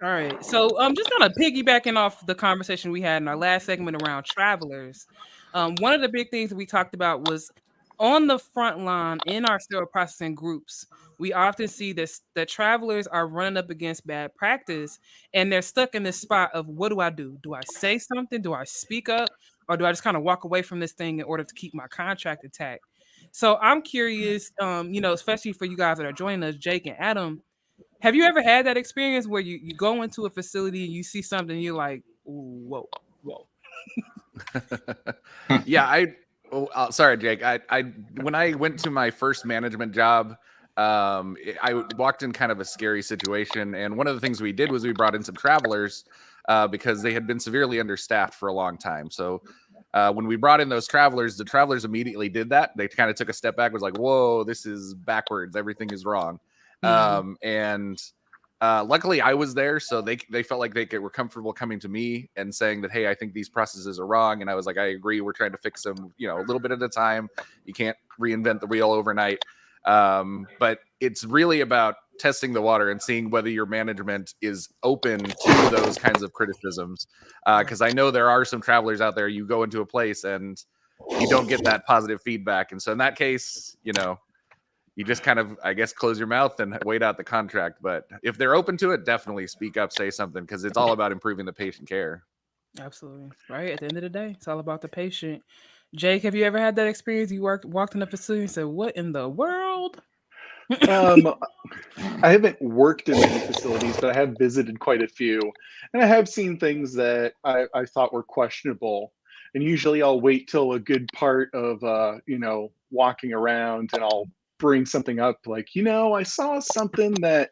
All right. So just kind of piggybacking off the conversation we had in our last segment around travelers. One of the big things that we talked about was on the front line in our sterile processing groups. We often see this that travelers are running up against bad practice, and they're stuck in this spot of, what do I do? Do I say something? Do I speak up? Or do I just kind of walk away from this thing in order to keep my contract intact? So I'm curious, especially for you guys that are joining us, Jake and Adam, have you ever had that experience where you go into a facility and you see something and you're like, whoa. Yeah, sorry, Jake. I when I went to my first management job, I walked in kind of a scary situation, and one of the things we did was we brought in some travelers because they had been severely understaffed for a long time. So when we brought in those travelers, the travelers immediately did that. They kind of took a step back, was like, whoa, this is backwards. Everything is wrong. And luckily I was there, so they felt like they were comfortable coming to me and saying that, hey, I think these processes are wrong. And I was like, I agree. We're trying to fix them, a little bit at a time. You can't reinvent the wheel overnight. But it's really about testing the water and seeing whether your management is open to those kinds of criticisms. Because I know there are some travelers out there, you go into a place and you don't get that positive feedback. And so in that case, you just kind of, I guess, close your mouth and wait out the contract. But if they're open to it, definitely speak up, say something, because it's all about improving the patient care. Absolutely. Right. At the end of the day, it's all about the patient. Jake, have you ever had that experience? You walked in a facility and said, what in the world? I haven't worked in many facilities, but I have visited quite a few. And I have seen things that I thought were questionable. And usually I'll wait till a good part of, walking around, and I'll bring something up like, I saw something that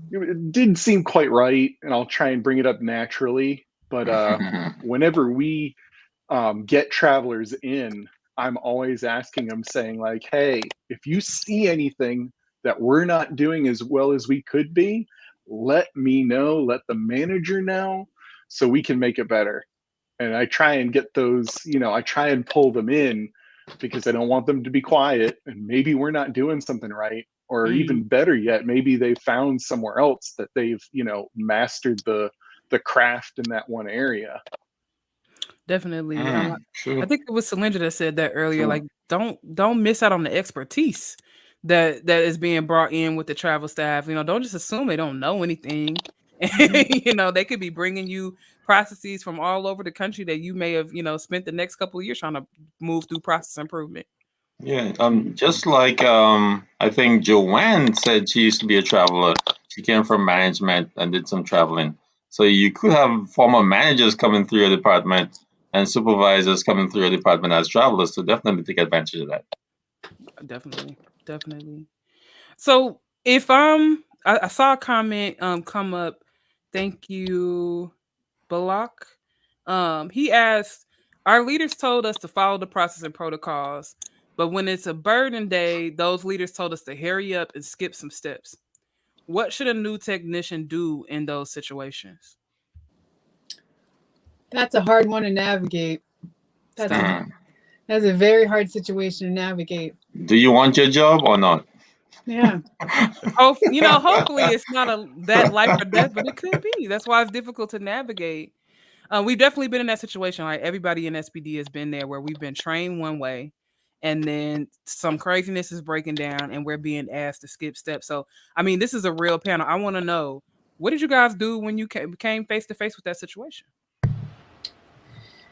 didn't seem quite right, and I'll try and bring it up naturally. But whenever we get travelers in, I'm always asking them, saying like, hey, if you see anything that we're not doing as well as we could be, let me know, let the manager know, so we can make it better. And I try and get those, I try and pull them in, because I don't want them to be quiet, and maybe we're not doing something right. Or even better yet, maybe they found somewhere else that they've, mastered the craft in that one area. Definitely. I think it was Selendra that said that earlier. Like, don't miss out on the expertise that is being brought in with the travel staff. Don't just assume they don't know anything. They could be bringing you processes from all over the country that you may have, spent the next couple of years trying to move through process improvement. Yeah, just like I think Joanne said, she used to be a traveler. She came from management and did some traveling. So you could have former managers coming through your department and supervisors coming through your department as travelers. So definitely take advantage of that. Definitely. So if I saw a comment come up. Thank you, Balch. He asked, our leaders told us to follow the process and protocols, but when it's a burden day, those leaders told us to hurry up and skip some steps. What should a new technician do in those situations? That's a hard one to navigate. That's a very hard situation to navigate. Do you want your job or not? Yeah. Hopefully it's not that life or death, but it could be. That's why it's difficult to navigate. We've definitely been in that situation. Like, everybody in SPD has been there, where we've been trained one way, and then some craziness is breaking down, and we're being asked to skip steps. So, this is a real panel. I want to know, What did you guys do when you came face to face with that situation?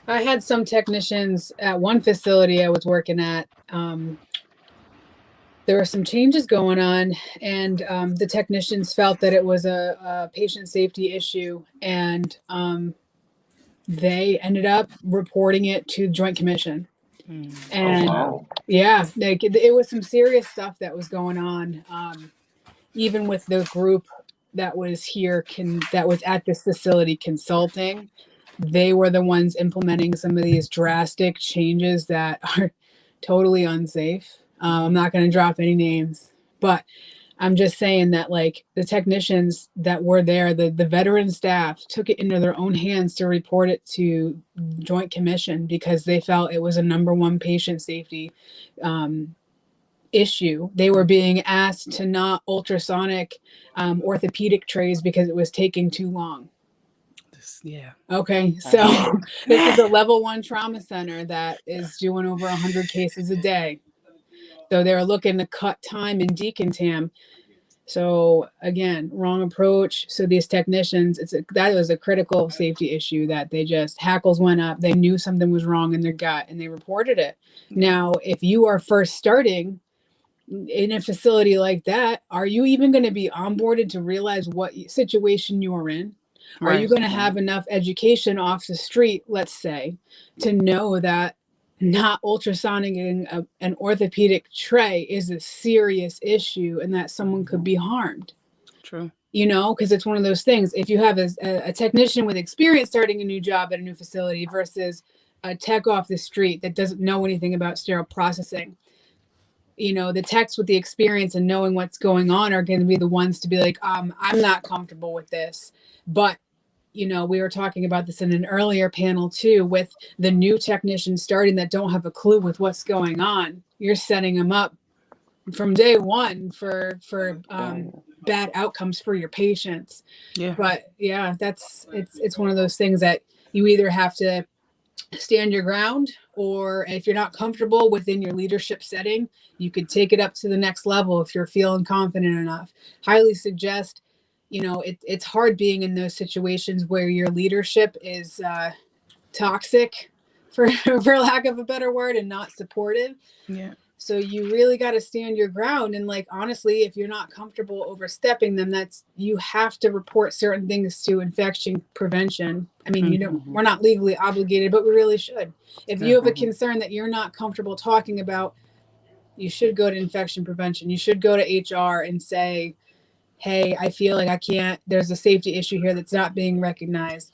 I had some technicians at one facility I was working at. There were some changes going on, and the technicians felt that it was a patient safety issue, and they ended up reporting it to Joint Commission. And yeah, like it was some serious stuff that was going on. Even with the group that was here, that was at this facility consulting, they were the ones implementing some of these drastic changes that are totally unsafe. I'm not going to drop any names, but I'm just saying that like the technicians that were there, the veteran staff took it into their own hands to report it to Joint Commission because they felt it was a #1 patient safety issue. They were being asked to not ultrasonic orthopedic trays because it was taking too long. Yeah. Okay, so this is a level 1 trauma center that is doing over 100 cases a day. So they're looking to cut time and decontam. So again, wrong approach. So these technicians, that was a critical safety issue that they just, hackles went up. They knew something was wrong in their gut and they reported it. Now, if you are first starting in a facility like that, are you even going to be onboarded to realize what situation you are in? Are you going to have enough education off the street, let's say, to know that not ultrasonicing an orthopedic tray is a serious issue and that someone could be harmed? True. You know, because it's one of those things. If you have a technician with experience starting a new job at a new facility versus a tech off the street that doesn't know anything about sterile processing, you know, the techs with the experience and knowing what's going on are going to be the ones to be like, I'm not comfortable with this. But you know, we were talking about this in an earlier panel too, with the new technicians starting that don't have a clue with what's going on. You're setting them up from day one for bad outcomes for your patients. Yeah. But yeah, it's one of those things that you either have to stand your ground, or if you're not comfortable within your leadership setting, you could take it up to the next level if you're feeling confident enough. Highly suggest, you know, it's hard being in those situations where your leadership is toxic, for lack of a better word, and not supportive. Yeah. So you really got to stand your ground. And like, honestly, if you're not comfortable overstepping them, you have to report certain things to infection prevention. I mean, you know, we're not legally obligated, but we really should. If you have a concern that you're not comfortable talking about, you should go to infection prevention. You should go to HR and say, hey, I feel like I can't, there's a safety issue here that's not being recognized.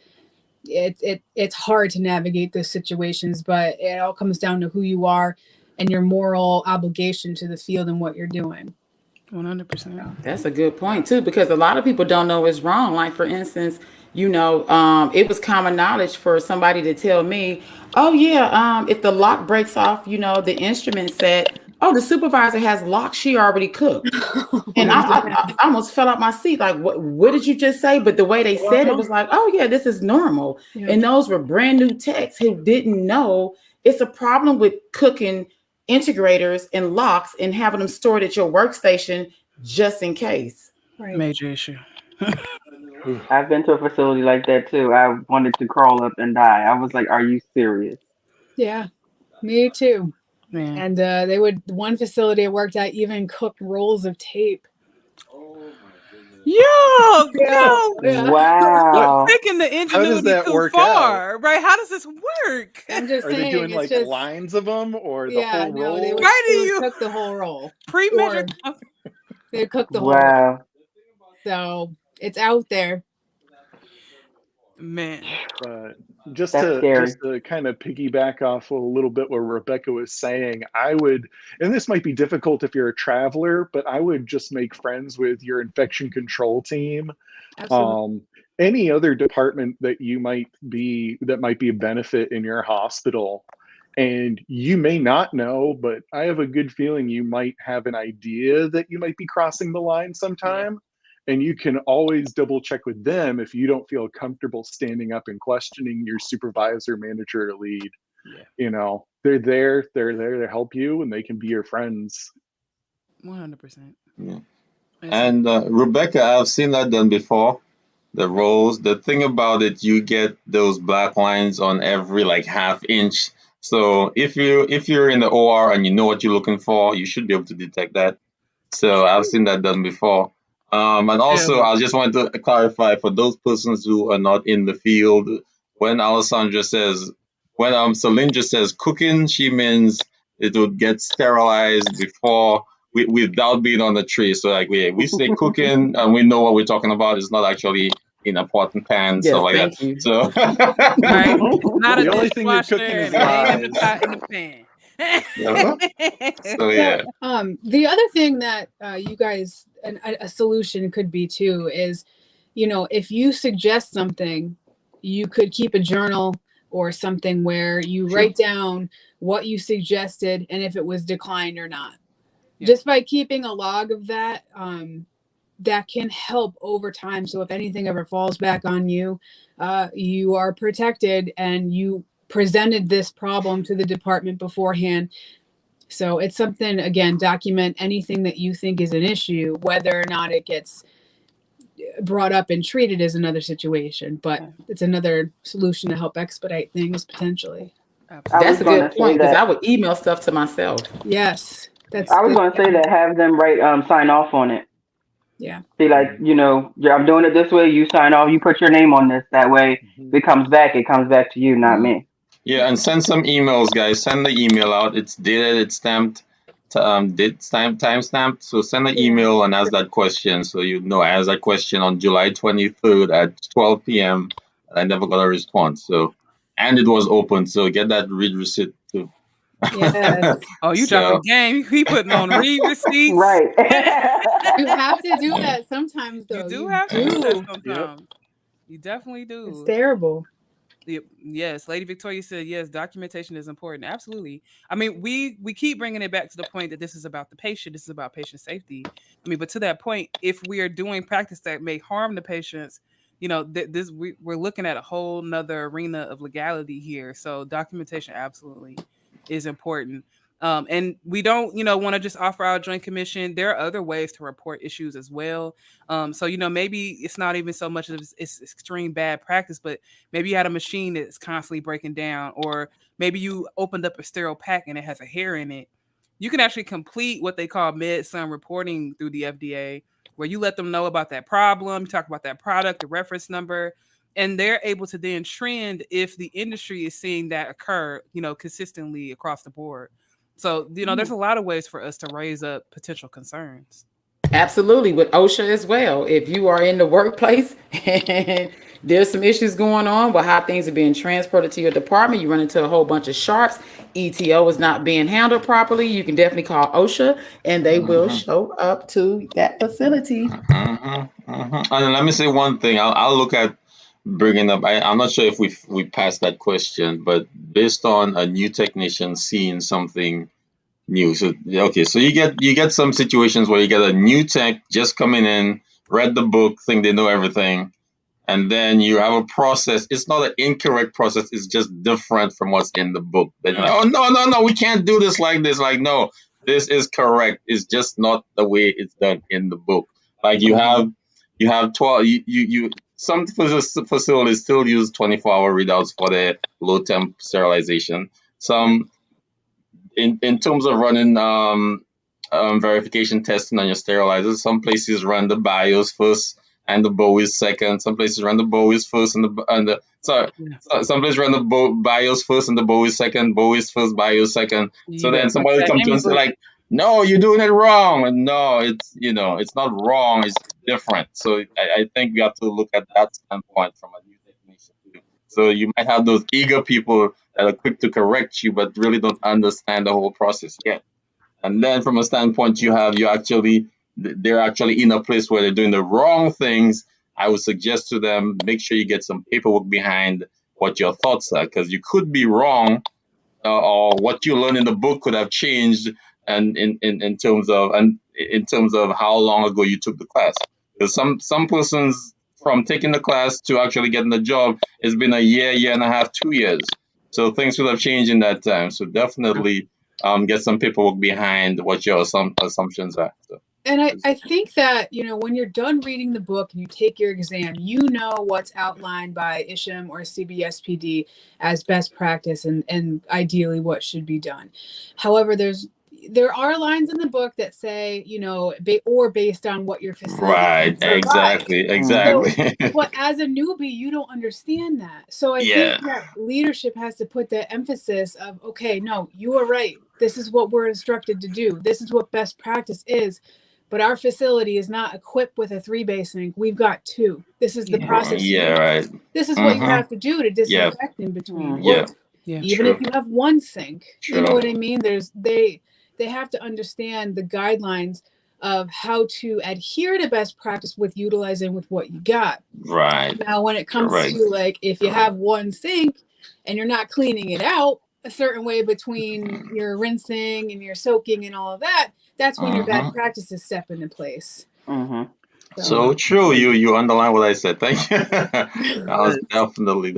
It's hard to navigate those situations, but it all comes down to who you are and your moral obligation to the field and what you're doing. 100%. That's a good point too, because a lot of people don't know it's wrong. Like for instance, you know, it was common knowledge for somebody to tell me, oh yeah, if the lock breaks off, you know, the instrument set, oh, the supervisor has locks she already cooked. And I almost fell out my seat. Like, what did you just say? But the way they said it was like, oh yeah, this is normal. Yeah. And those were brand new techs who didn't know it's a problem with cooking integrators and locks and having them stored at your workstation just in case. Right. Major issue. I've been to a facility like that too. I wanted to crawl up and die. I was like, are you serious? Yeah, me too. Man. And one facility I worked at even cooked rolls of tape. Yeah. Wow. Taking the ingenuity too far, right? How does this work? I'm just Are saying, they doing like lines of them or the whole roll? They would cook the whole roll. Pre-measured. They cook the whole roll. So it's out there. Man. Just to kind of piggyback off a little bit what Rebecca was saying, I would, and this might be difficult if you're a traveler, but I would just make friends with your infection control team. Absolutely. Any other department that might be a benefit in your hospital. And you may not know, but I have a good feeling you might have an idea that you might be crossing the line sometime. Yeah. And you can always double check with them if you don't feel comfortable standing up and questioning your supervisor, manager, or lead. Yeah. You know, they're there to help you, and they can be your friends. 100%. Yeah. And Rebecca, I've seen that done before. The rolls. The thing about it, you get those black lines on every like half inch. So if you're in the OR and you know what you're looking for, you should be able to detect that. So I've seen that done before. And also, I just wanted to clarify for those persons who are not in the field, when Alessandra says, when Selendra says cooking, she means it would get sterilized before, without being on the tray. So like we say cooking and we know what we're talking about. It's not actually in a pot and pan, Yes, stuff like that. thank you. So Right? Not a The only thing you're dishwasher cooking is and it ain't in the lies. pot in the pan. so yeah. The other thing that you guys, a solution could be too, is, if you suggest something, you could keep a journal or something where you write down what you suggested and if it was declined or not. Just by keeping a log of that, that can help over time. So if anything ever falls back on you, you are protected and you presented this problem to the department beforehand. So it's something, again, document anything that you think is an issue. Whether or not it gets brought up and treated is another situation, but it's another solution to help expedite things potentially. That's a good point, because I would email stuff to myself. Yes. I was going to say that, have them sign off on it. Yeah. Be like, I'm doing it this way. You sign off. You put your name on this. That way, if it comes back to you, not me. Yeah, and send some emails, guys. Send the email out. It's dated, it's stamped, time stamped. So send an email and ask that question. So I asked that question on July 23rd at 12 p.m. I never got a response. So, and it was open. So get that read receipt too. Yes. Oh, you dropping game. He putting on read receipts. Right. You have to do that sometimes, though. You do have to do that sometimes. You definitely do. It's terrible. Yes, Lady Victoria said yes. Documentation is important. Absolutely. I mean, we keep bringing it back to the point that this is about the patient. This is about patient safety. I mean, but to that point, if we are doing practice that may harm the patients, we're looking at a whole nother arena of legality here. So documentation absolutely is important. And we don't, want to just offer our Joint Commission. There are other ways to report issues as well. So, maybe it's not even so much of it's extreme bad practice, but maybe you had a machine that's constantly breaking down, or maybe you opened up a sterile pack and it has a hair in it. You can actually complete what they call med-sum reporting through the FDA, where you let them know about that problem, you talk about that product, the reference number, and they're able to then trend if the industry is seeing that occur, consistently across the board. So, there's a lot of ways for us to raise up potential concerns. Absolutely, with OSHA as well. If you are in the workplace and there's some issues going on with how things are being transported to your department, you run into a whole bunch of sharps, ETO is not being handled properly, you can definitely call OSHA and they will show up to that facility. And let me say one thing. I'll look at bringing up. I'm not sure if we passed that question, but based on a new technician seeing something new. So you get some situations where you get a new tech just coming in, read the book, think they know everything, and then you have a process. It's not an incorrect process. It's just different from what's in the book. Then you're like, oh no, we can't do this like this. Like, no, this is correct. It's just not the way it's done in the book. Like you have 12. Some facilities still use 24-hour readouts for their low temp sterilization. Some, in terms of running verification testing on your sterilizers, some places run the BIOS first and the BOWIS second. Some places run the BOWIS first some places run the BIOS first and the BOWIS second. BOWIS first, BIOS second. So then somebody comes to us and say like, no, you're doing it wrong. And no, it's not wrong. It's different. So I think you have to look at that standpoint from a new technician too. So you might have those eager people that are quick to correct you, but really don't understand the whole process yet. And then from a standpoint, they're actually in a place where they're doing the wrong things. I would suggest to them, make sure you get some paperwork behind what your thoughts are, because you could be wrong, or what you learned in the book could have changed, and in terms of how long ago you took the class. Because some persons, from taking the class to actually getting the job, it's been a year and a half, 2 years. So things would have changed in that time. So definitely get some paperwork behind what your assumptions are. So. And I think that, you know, when you're done reading the book and you take your exam, you know what's outlined by ISHM or CBSPD as best practice and ideally what should be done. However, there are lines in the book that say, you know, based on what your facility Right. Exactly. So, but as a newbie, you don't understand that. So I think that leadership has to put that emphasis of, okay, no, you are right. This is what we're instructed to do. This is what best practice is. But our facility is not equipped with a 3-bay sink. We've got 2. This is the process. Right. This is what you have to do to disinfect in between. Even if you have 1 sink, you know what I mean? They have to understand the guidelines of how to adhere to best practice with utilizing with what you got. Right. Now, when it comes to like, if you have 1 sink and you're not cleaning it out a certain way between your rinsing and your soaking and all of that, that's when your bad practices step into place. So true. You underline what I said. Thank you. That was definitely.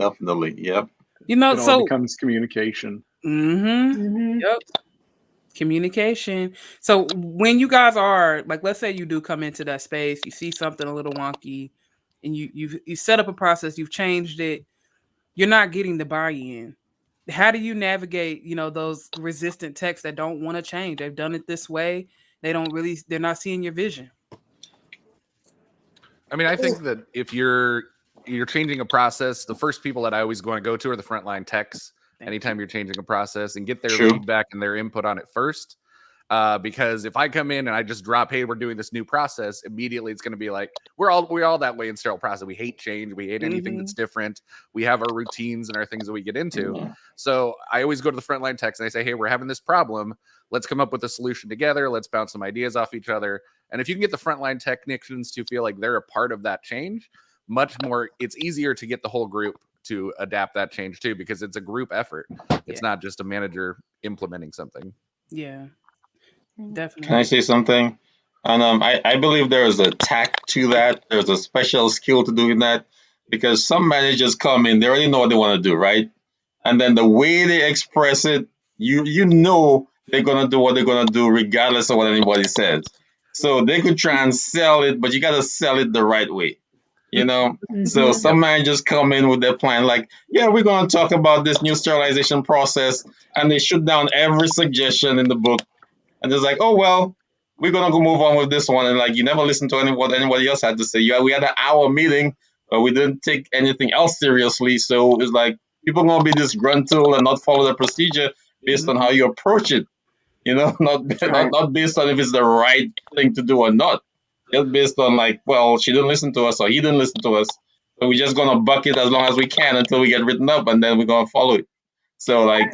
Yep. You know, it all so becomes communication. Yep. Communication. So when you guys are like, let's say you do come into that space, you see something a little wonky, and you set up a process, you've changed it, you're not getting the buy-in. How do you navigate, you know, those resistant techs that don't want to change? They've done it this way. They're not seeing your vision. I mean, I think that if you're changing a process, the first people that I always want to go to are the frontline techs. Anytime you're changing a process, and get their feedback and their input on it first. Because if I come in and I just drop, hey, we're doing this new process, immediately it's going to be like, we're all that way in sterile process. We hate change. We hate anything that's different. We have our routines and our things that we get into. So I always go to the frontline techs and I say, hey, we're having this problem. Let's come up with a solution together. Let's bounce some ideas off each other. And if you can get the frontline technicians to feel like they're a part of that change, it's easier to get the whole group to adapt that change too, because it's a group effort. It's not just a manager implementing something. Yeah, definitely. Can I say something? And I believe there is a tact to that. There's a special skill to doing that, because some managers come in, they already know what they want to do, right? And then the way they express it, you know they're gonna do what they're gonna do regardless of what anybody says. So they could try and sell it, but you gotta sell it the right way. You know, so some managers come in with their plan, like, yeah, we're going to talk about this new sterilization process, and they shoot down every suggestion in the book, and it's like, oh well, we're going to go move on with this one, and like, you never listen to what anybody else had to say. Yeah, we had an hour meeting, but we didn't take anything else seriously, so it's like people are going to be disgruntled and not follow the procedure based on how you approach it. You know, not based on if it's the right thing to do or not. Just based on like, well, she didn't listen to us or he didn't listen to us. So we're just going to buck it as long as we can until we get written up, and then we're going to follow it. So like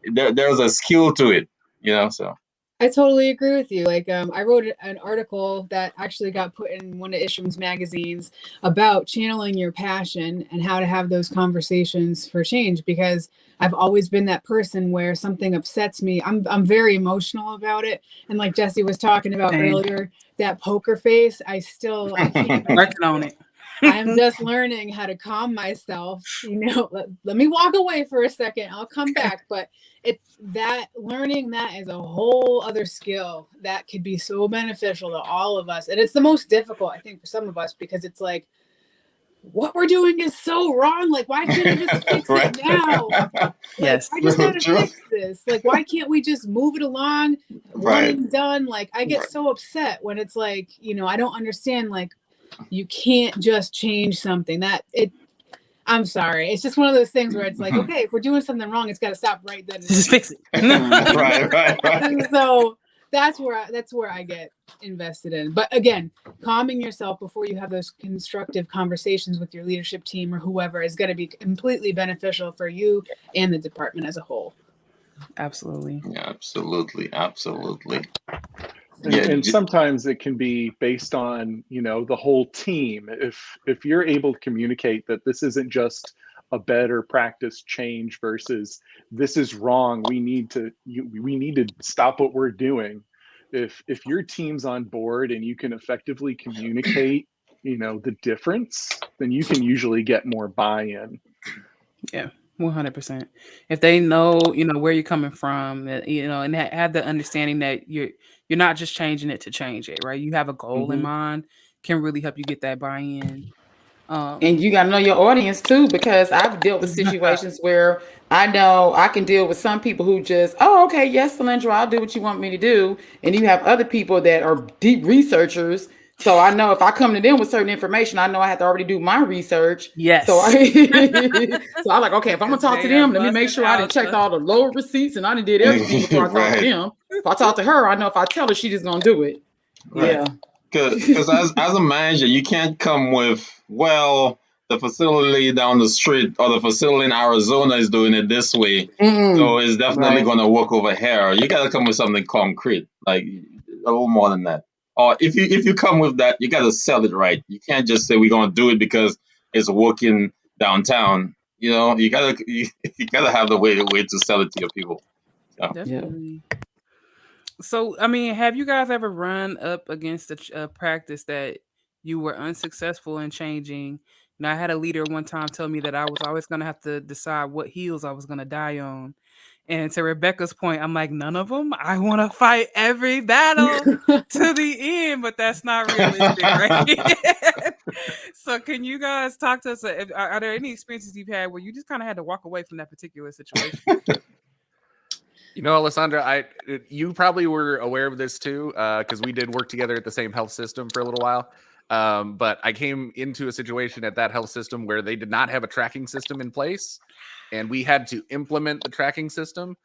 there's a skill to it, you know, so. I totally agree with you. Like, I wrote an article that actually got put in one of ISHM's magazines about channeling your passion and how to have those conversations for change, because I've always been that person where something upsets me. I'm very emotional about it. And like Jessie was talking about earlier, that poker face, I can't working on it. I'm just learning how to calm myself. You know, let me walk away for a second. I'll come back. But learning that is a whole other skill that could be so beneficial to all of us. And it's the most difficult, I think, for some of us, because it's like, what we're doing is so wrong. Like, why can't we just fix it now? Yes. I just gotta fix this. Like, why can't we just move it along? One and done. Like, I get so upset when it's like, you know, I don't understand, like, you can't just change something I'm sorry. It's just one of those things where it's like, okay, if we're doing something wrong, it's got to stop right then. Just fix it. right. So that's where I get invested in. But again, calming yourself before you have those constructive conversations with your leadership team or whoever is going to be completely beneficial for you and the department as a whole. Absolutely. Yeah, absolutely. And sometimes it can be based on, you know, the whole team. If you're able to communicate that this isn't just a better practice change versus this is wrong, we need to stop what we're doing. If your team's on board and you can effectively communicate, you know, the difference, then you can usually get more buy-in. Yeah. 100%. If they know, where you're coming from, and have the understanding that you're not just changing it to change it, right? You have a goal in mind, can really help you get that buy-in. And you got to know your audience too, because I've dealt with situations where I know I can deal with some people who just, oh, okay, yes, Selendra, I'll do what you want me to do. And you have other people that are deep researchers. So I know if I come to them with certain information, I know I have to already do my research. Yes. So I'm like, okay, if I'm gonna talk to them, let me make sure I done checked all the lower receipts and I done did everything before I talk to them. If I talk to her, I know if I tell her, she just gonna do it. Right. Yeah. Because as a manager, you can't come with, well, the facility down the street or the facility in Arizona is doing it this way, so it's definitely going to work over here. You got to come with something concrete, like a little more than that. Or if you come with that, you got to sell it right. You can't just say we're going to do it because it's working downtown. You gotta have the way to sell it to your people. So. Definitely. So, I mean, have you guys ever run up against a practice that you were unsuccessful in changing? I had a leader one time tell me that I was always going to have to decide what heels I was going to die on. And to Rebecca's point, I'm like, none of them. I want to fight every battle to the end, but that's not realistic, right? So can you guys talk to us? Are there any experiences you've had where you just kind of had to walk away from that particular situation? Alessandra, you probably were aware of this too, because we did work together at the same health system for a little while. But I came into a situation at that health system where they did not have a tracking system in place, and we had to implement the tracking system.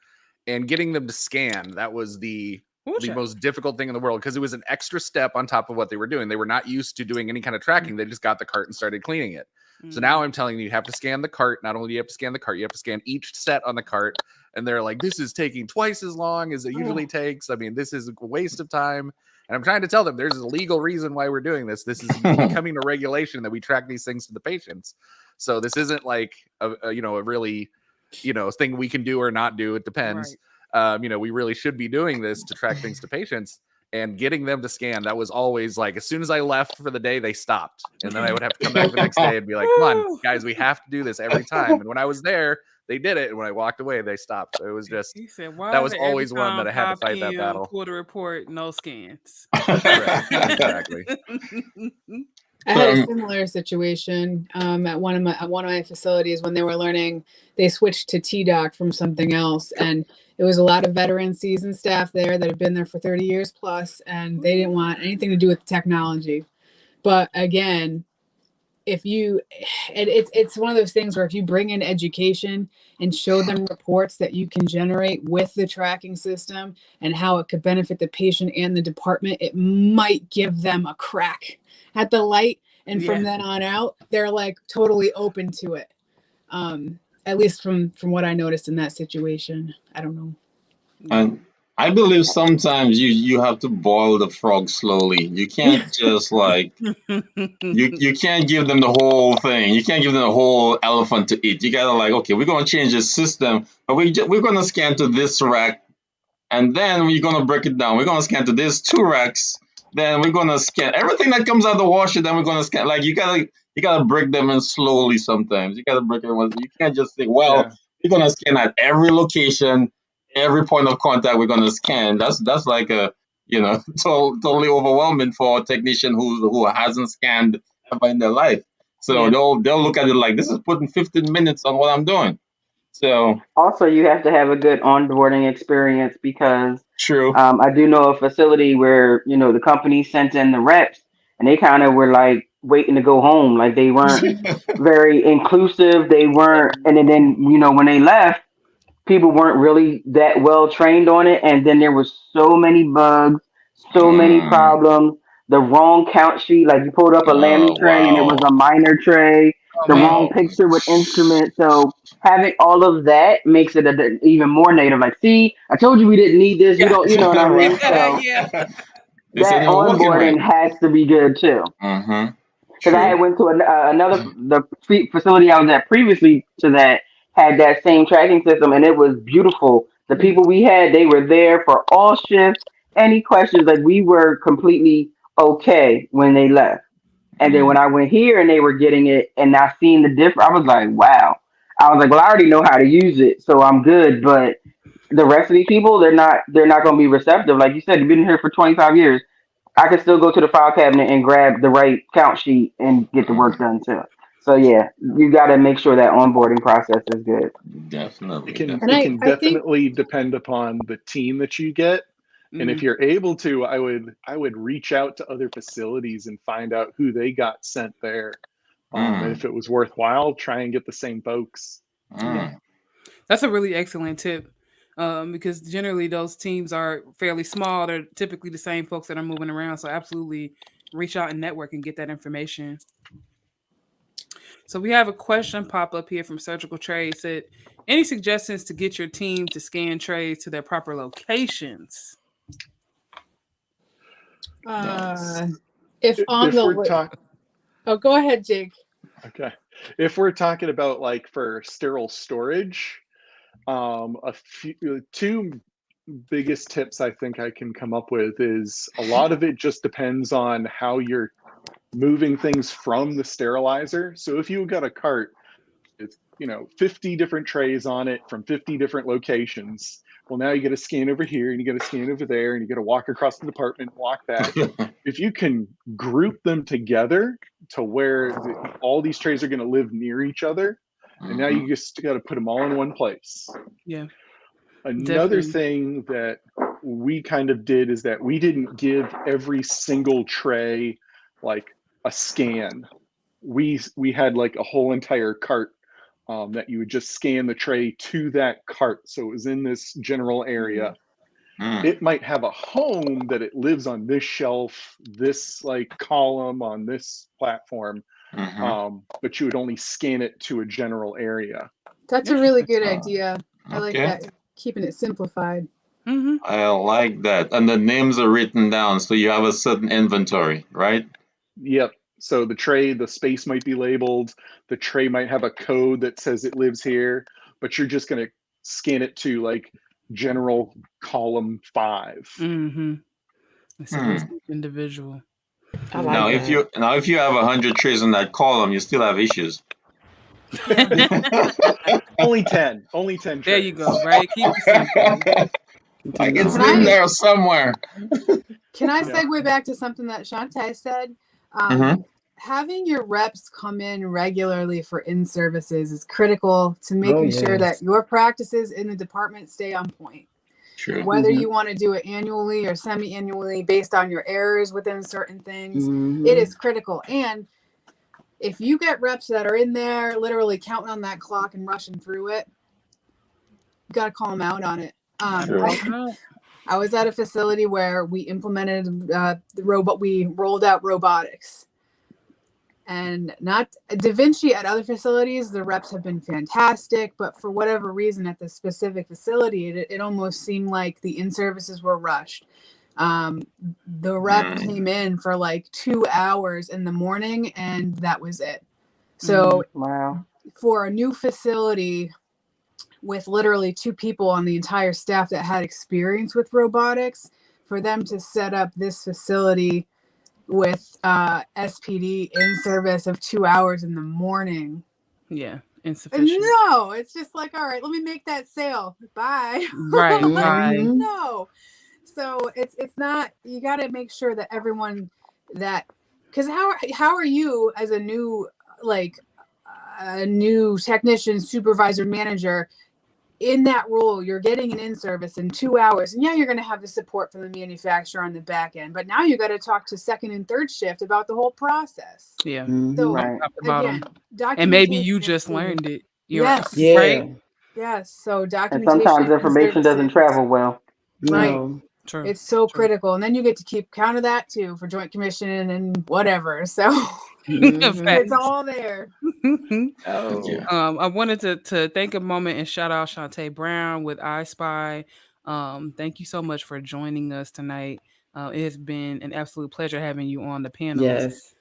And getting them to scan, that was the most difficult thing in the world, because it was an extra step on top of what they were doing. They were not used to doing any kind of tracking. They just got the cart and started cleaning it. So now I'm telling you, you have to scan the cart. Not only do you have to scan the cart, you have to scan each set on the cart. And they're like, this is taking twice as long as it usually takes. I mean, this is a waste of time. And I'm trying to tell them there's a legal reason why we're doing this. This is becoming a regulation that we track these things to the patients. So this isn't like a really, thing we can do or not do. It depends. Right. We really should be doing this to track things to patients. And getting them to scan, that was always like, as soon as I left for the day, they stopped. And then I would have to come back the next day and be like, come on, guys, we have to do this every time. And when I was there, they did it. And when I walked away, they stopped. So it was just, that was always one that I had to fight that battle. Pull the report, no scans. Exactly. I had a similar situation at one of my facilities when they were learning. They switched to TDoc from something else, and it was a lot of veteran seasoned staff there that had been there for 30 years plus, and they didn't want anything to do with the technology. But again, it's one of those things where if you bring in education and show them reports that you can generate with the tracking system and how it could benefit the patient and the department, it might give them a crack at the light. And from then on out, they're like totally open to it. At least from what I noticed in that situation. I don't know. And I believe sometimes you have to boil the frog slowly. You can't just like you can't give them the whole thing. You can't give them the whole elephant to eat. You gotta like, okay, we're gonna change the system, but we're gonna scan to this rack, and then we're gonna break it down. We're gonna scan to this 2 racks, then we're gonna scan everything that comes out of the washer. Then we're gonna scan. Like you gotta break them in slowly. Sometimes you gotta break it. You can't just think, well, we're gonna scan at every location. Every point of contact we're gonna scan. That's like a totally overwhelming for a technician who hasn't scanned ever in their life. So they'll look at it like, this is putting 15 minutes on what I'm doing. So also you have to have a good onboarding experience, because true. I do know a facility where the company sent in the reps and they kind of were like waiting to go home. Like they weren't very inclusive. They weren't, and then when they left, people weren't really that well trained on it, and then there was so many bugs, so many problems. The wrong count sheet, like you pulled up a Lammy tray and it was a minor tray. The wrong picture with instruments. So having all of that makes it even more negative. Like, see, I told you we didn't need this. You don't, you know what I mean? So that onboarding has to be good too. Because I went to the facility I was at previously to that had that same tracking system, and it was beautiful. The people we had, they were there for all shifts. Any questions, like we were completely okay when they left. And then when I went here and they were getting it, and I seen the difference, I was like, wow. I was like, well, I already know how to use it, so I'm good. But the rest of these people, they're not going to be receptive. Like you said, you've been here for 25 years. I can still go to the file cabinet and grab the right count sheet and get the work done too. So yeah, you got to make sure that onboarding process is good. Definitely. It can I think definitely depend upon the team that you get. And if you're able to, I would reach out to other facilities and find out who they got sent there. And if it was worthwhile, try and get the same folks. Yeah. That's a really excellent tip. Because generally those teams are fairly small. They're typically the same folks that are moving around. So absolutely reach out and network and get that information. So we have a question pop up here from Surgical Trade. Said, any suggestions to get your team to scan trays to their proper locations? If on the list. Oh, go ahead, Jake. Okay. If we're talking about like for sterile storage, two biggest tips I think I can come up with is a lot of it just depends on how you're moving things from the sterilizer. So if you've got a cart, it's 50 different trays on it from 50 different locations. Well, now you got to scan over here and you got to scan over there and you got to walk across the department, walk back. If you can group them together to where all these trays are going to live near each other, and now you just got to put them all in one place. Yeah. Another thing that we kind of did is that we didn't give every single tray like a scan. We had like a whole entire cart that you would just scan the tray to that cart. So it was in this general area. It might have a home that it lives on this shelf, this like column on this platform, but you would only scan it to a general area. That's a really good idea. I like that. Keeping it simplified. I like that. And the names are written down, so you have a certain inventory, right? Yep. So the tray, the space might be labeled. The tray might have a code that says it lives here, but you're just going to scan it to like general column 5. It's a individual. Now, if you have 100 trays in that column, you still have issues. Only 10 trays. There you go. Right. Keep it simple. Like it's in there somewhere. Can I segue back to something that Chanté said? Having your reps come in regularly for in-services is critical to making sure that your practices in the department stay on point. True. Whether you want to do it annually or semi-annually based on your errors within certain things, it is critical. And if you get reps that are in there literally counting on that clock and rushing through it, you got to call them out on it. I was at a facility where we implemented the robot. We rolled out robotics, and not Da Vinci at other facilities. The reps have been fantastic, but for whatever reason, at this specific facility, it almost seemed like the in-services were rushed. The rep came in for like 2 hours in the morning, and that was it. So, for a new facility with literally 2 people on the entire staff that had experience with robotics, for them to set up this facility with SPD in service of 2 hours in the morning. Yeah, insufficient. No, it's just like, all right, let me make that sale. Bye. Right. No. So it's not, you got to make sure that everyone that, because how are you as a new technician, supervisor, manager, in that role, you're getting an in-service in 2 hours, and you're going to have the support from the manufacturer on the back end, but now you got to talk to second and third shift about the whole process. Yeah. So again, and maybe you just learned it. Yes. Right. Yes. So And documentation. sometimes information doesn't travel well. Right. True. It's so critical, and then you get to keep count of that too for Joint Commission and whatever. So it's all there. I wanted to take a moment and shout out Chanté Brown with I Spy. Thank you so much for joining us tonight. It has been an absolute pleasure having you on the panel. Yes.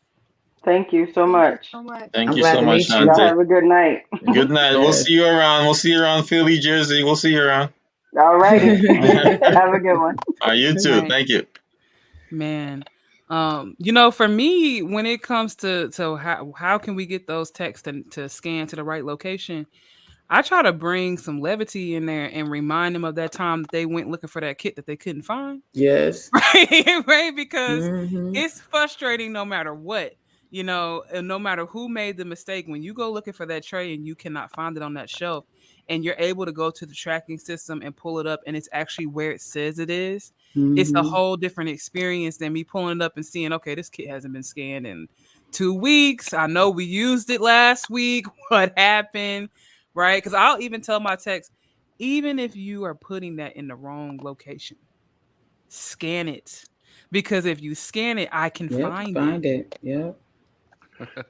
Thank you so much. Thank you so much, Chanté. Y'all have a good night. Good night. We'll see you around. We'll see you around Philly, Jersey. We'll see you around. All righty. Have a good one. You too. Thank you. Man. For me, when it comes to how can we get those texts to scan to the right location, I try to bring some levity in there and remind them of that time that they went looking for that kit that they couldn't find. Yes. Right? Because Mhm. it's frustrating no matter what, you know, and no matter who made the mistake. When you go looking for that tray and you cannot find it on that shelf, and you're able to go to the tracking system and pull it up, and it's actually where it says it is, it's a Mhm. whole different experience than me pulling it up and seeing, okay, this kit hasn't been scanned in 2 weeks. I know we used it last week. What happened? Right? Because I'll even tell my techs, even if you are putting that in the wrong location, scan it. Because if you scan it, I can Yep, find it. Yeah.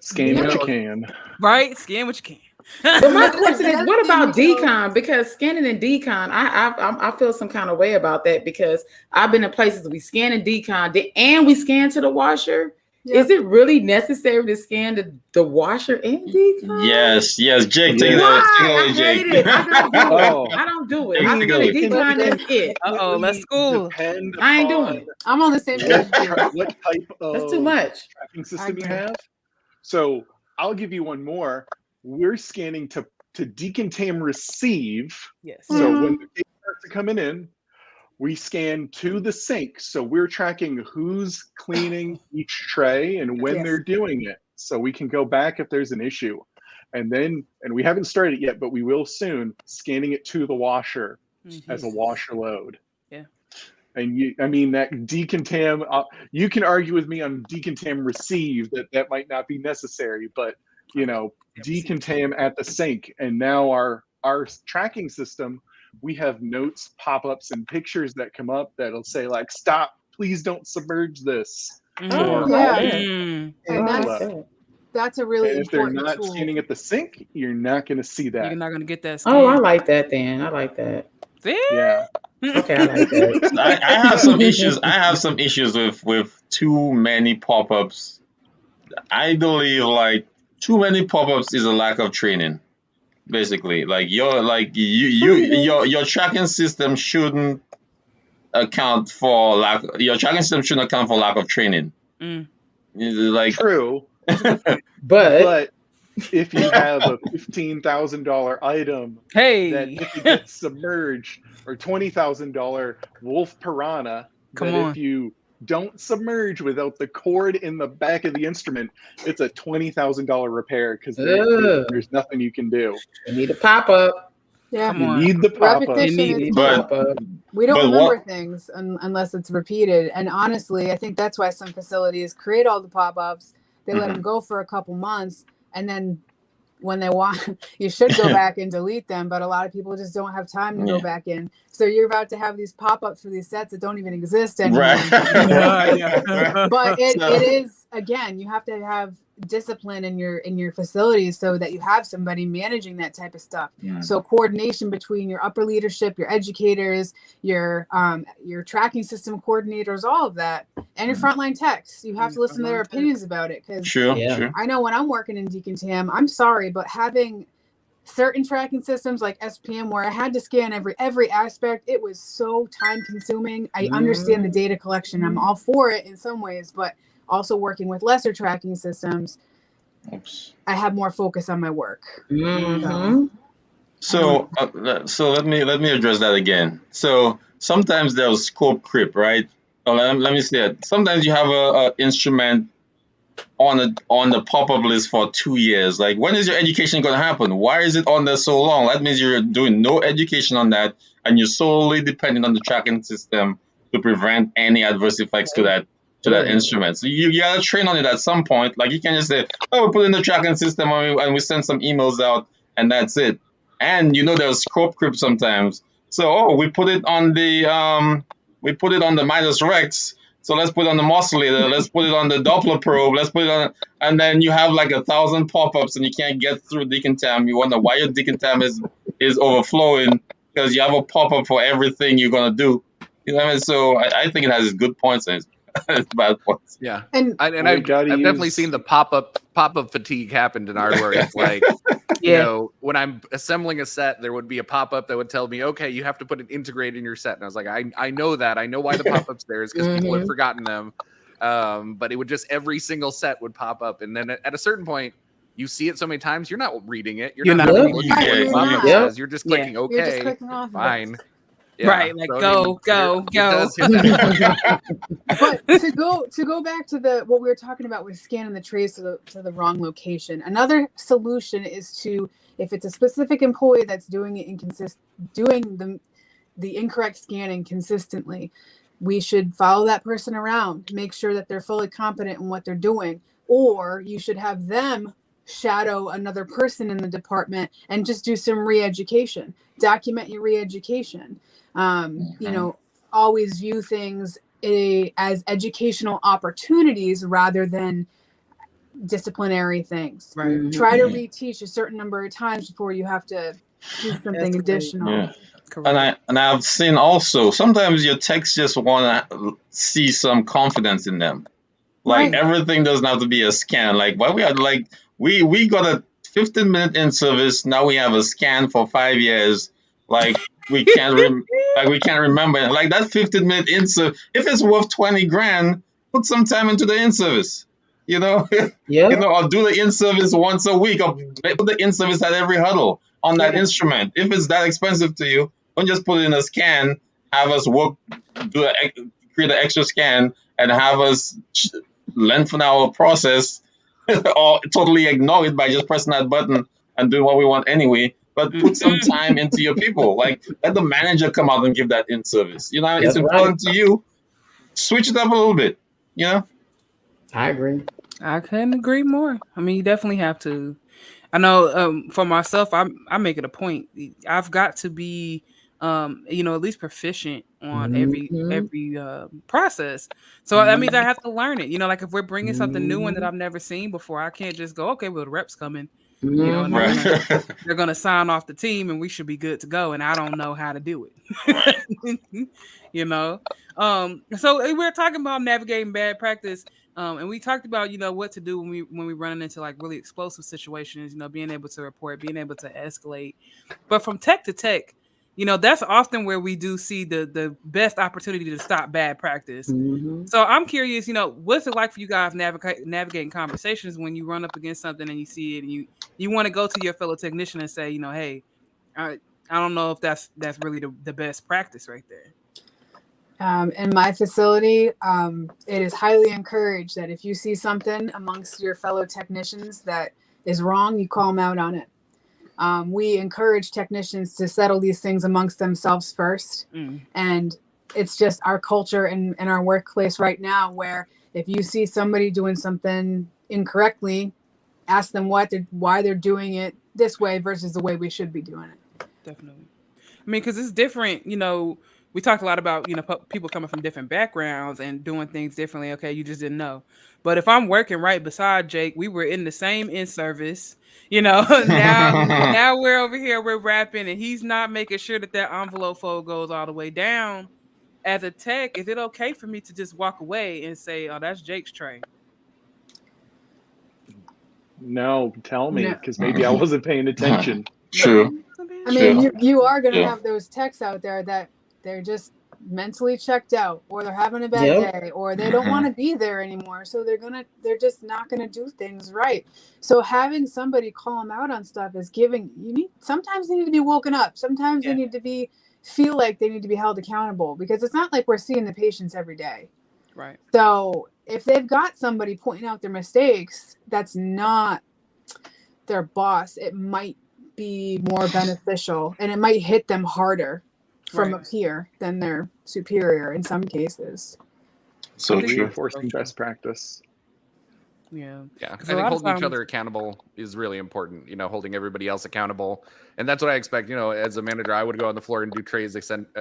Scan what you can. Right? Scan what you can. But my question is, what about decon? Because scanning and decon, I feel some kind of way about that, because I've been in places we scan and decon and we scan to the washer. Yep. Is it really necessary to scan the washer and decon? Yes, Jake, take it Why? away, I Jake. hate it. I don't do it. Oh. I don't do it. Take I it scan away. a decon, that's it. Uh-oh, let's school. Depend I ain't upon doing it. I'm on the same page. what type of That's too much. tracking system you have. So I'll give you one more. We're scanning to decontam receive. Yes. So when the data starts coming in, we scan to the sink. So we're tracking who's cleaning each tray and when they're doing it. So we can go back if there's an issue. And we haven't started it yet, but we will soon, scanning it to the washer as a washer load. Yeah. And that decontam, you can argue with me on decontam receive that might not be necessary, but decontam at the sink. And now our tracking system, we have notes, pop-ups, and pictures that come up that'll say like, stop, please don't submerge this. And that's a really and if they're important not tool. scanning at the sink, you're not going to see that. You're not going to get that scan. Oh, I like that then. I like that. Yeah. Okay, I like that. I have some issues. I have some issues with too many pop-ups. I believe like too many pop-ups is a lack of training. Basically, your tracking system shouldn't account for lack. Your tracking system shouldn't account for lack of training. Like true, but if you have a $15,000 item, that if it gets submerged, or $20,000 wolf piranha, if you don't submerge without the cord in the back of the instrument, it's a $20,000 repair because there's nothing you can do. You need a pop-up. Yeah, you need the pop-up. We don't remember things unless it's repeated. And honestly, I think that's why some facilities create all the pop-ups. They let them go for a couple months, and then when they want, you should go back and delete them. But a lot of people just don't have time to go back in. So you're about to have these pop-ups for these sets that don't even exist anymore. Right. But it is, again, you have to have discipline in your facilities so that you have somebody managing that type of stuff. So coordination between your upper leadership, your educators, your tracking system coordinators, all of that, and your frontline techs. You have to listen to their opinions about it, because sure. I know when I'm working in decontam, I'm sorry, but having certain tracking systems like SPM where I had to scan every aspect, it was so time consuming. I understand the data collection. I'm all for it in some ways, but also working with lesser tracking systems, I have more focus on my work. So let me address that again. So sometimes there's scope creep, right? Let me say it. Sometimes you have a instrument on the pop-up list for 2 years. Like, when is your education going to happen? Why is it on there so long? That means you're doing no education on that, and you're solely dependent on the tracking system to prevent any adverse effects to that instrument. So you gotta train on it at some point. Like, you can't just say, oh, we put in the tracking system and we send some emails out and that's it. And there's scope creep sometimes. So we put it on the Midas Rex. So let's put it on the Mosulator, let's put it on the Doppler probe, let's put it on, and then you have like 1,000 pop-ups and you can't get through decontam. You wonder why your decontam is overflowing, because you have a pop-up for everything you're gonna do. You know what I mean? So I think it has its good points and its bad points. Yeah, and I've definitely seen the pop-up fatigue happen in our where it's like, when I'm assembling a set, there would be a pop-up that would tell me, okay, you have to put an integrate in your set, and I was like, I know that, I know why the pop-up's there is because people have forgotten them, but it would just every single set would pop up, and then at a certain point, you see it so many times, you're not reading it. You're not really reading looking it. at what it Yep. says. You're just clicking Yeah. okay. You're just clicking off of it. Fine. Yeah. Right, like So, I go, mean, go, it go. does hit that point. But to go back to what we were talking about with scanning the trays to the wrong location. Another solution is to, if it's a specific employee that's doing it doing the incorrect scanning consistently, we should follow that person around, make sure that they're fully competent in what they're doing, or you should have them shadow another person in the department and just do some re-education. Document your re-education. You know, always view things as educational opportunities rather than disciplinary things. Right. Try to reteach a certain number of times before you have to do something additional. Yeah. And I've seen also sometimes your techs just want to see some confidence in them. Like everything doesn't have to be a scan. Like why we are like we got a 15-minute in service. Now we have a scan for 5 years. Like we can't remember. Like that 15-minute in service. If it's worth 20 grand, put some time into the in service. You know, you know, or do the in service once a week, or put the in service at every huddle on that instrument. If it's that expensive to you, don't just put it in a scan. Have us create an extra scan, and have us lengthen our process, or totally ignore it by just pressing that button and doing what we want anyway. But put some time into your people. Like let the manager come out and give that in service. You know, it's important to you. Switch it up a little bit. You know. I agree. I couldn't agree more. I mean, you definitely have to. I know for myself, I make it a point. I've got to be, you know, at least proficient on every process. So that means I have to learn it. You know, like if we're bringing something new in that I've never seen before, I can't just go, okay, well, the rep's coming. You know, and they're gonna sign off the team, and we should be good to go. And I don't know how to do it. You know, so we're talking about navigating bad practice. And we talked about, you know, what to do when we run into like really explosive situations, you know, being able to report, being able to escalate. But from tech to tech, you know, that's often where we do see the best opportunity to stop bad practice. So I'm curious, you know, what's it like for you guys navigating conversations when you run up against something and you see it and you want to go to your fellow technician and say, you know, hey, I don't know if that's really the best practice right there. In my facility, it is highly encouraged that if you see something amongst your fellow technicians that is wrong, you call them out on it. We encourage technicians to settle these things amongst themselves first. And it's just our culture in our workplace right now, where if you see somebody doing something incorrectly, ask them why they're doing it this way versus the way we should be doing it. Definitely. I mean, because it's different, you know. We talked a lot about, you know, people coming from different backgrounds and doing things differently. Okay, you just didn't know. But if I'm working right beside Jake, we were in the same in-service, you know, now we're over here, we're rapping, and he's not making sure that envelope fold goes all the way down. As a tech, is it okay for me to just walk away and say, oh, that's Jake's tray? No, tell me, because maybe I wasn't paying attention. True. I mean, you are going to have those techs out there that they're just mentally checked out, or they're having a bad day, or they don't want to be there anymore. So they're just not going to do things right. So having somebody call them out on stuff is sometimes they need to be woken up. Sometimes they need to feel like they need to be held accountable, because it's not like we're seeing the patients every day. Right. So if they've got somebody pointing out their mistakes, that's not their boss. It might be more beneficial, and it might hit them harder from up here than their superior in some cases. So reinforcing best practice. Yeah. I think holding each other accountable is really important, you know, holding everybody else accountable. And that's what I expect, you know, as a manager. I would go on the floor and do trays,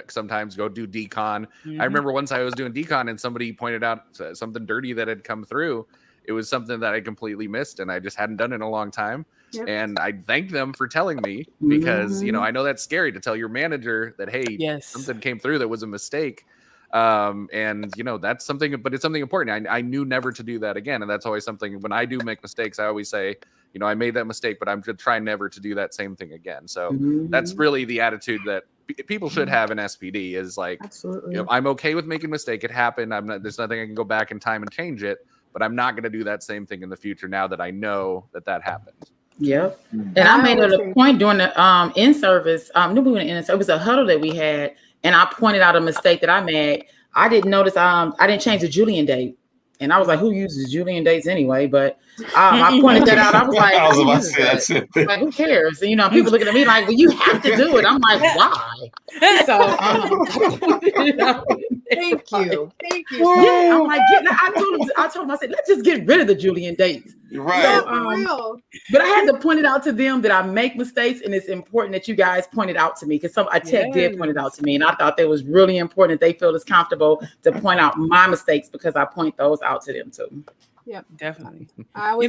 sometimes go do decon. I remember once I was doing decon and somebody pointed out something dirty that had come through. It was something that I completely missed, and I just hadn't done it in a long time. And I thanked them for telling me, because, you know, I know that's scary to tell your manager that, hey, something came through that was a mistake. And, you know, that's something, but it's something important. I knew never to do that again. And that's always something, when I do make mistakes, I always say, you know, I made that mistake, but I'm going to try never to do that same thing again. So that's really the attitude that people should have in SPD, is like, you know, I'm okay with making a mistake. It happened. There's nothing I can go back in time and change it. but I'm not going to do that same thing in the future now that I know that happened. Yep. And I made it a point during the in-service, it was a huddle that we had, and I pointed out a mistake that I made. I didn't notice, I didn't change the Julian date. And I was like, who uses Julian dates anyway? But I pointed that out. I was like, I was about to say that. Like, who cares? And, people looking at me like, well, you have to do it. I'm like, why? So, thank you. Yeah, I'm like, I told him, I said, let's just get rid of the Julian dates. Right. So, but I had to point it out to them that I make mistakes, and it's important that you guys point it out to me, because a tech did point it out to me, and I thought that was really important that they feel as comfortable to point out my mistakes, because I point those out to them too. Yep, definitely. And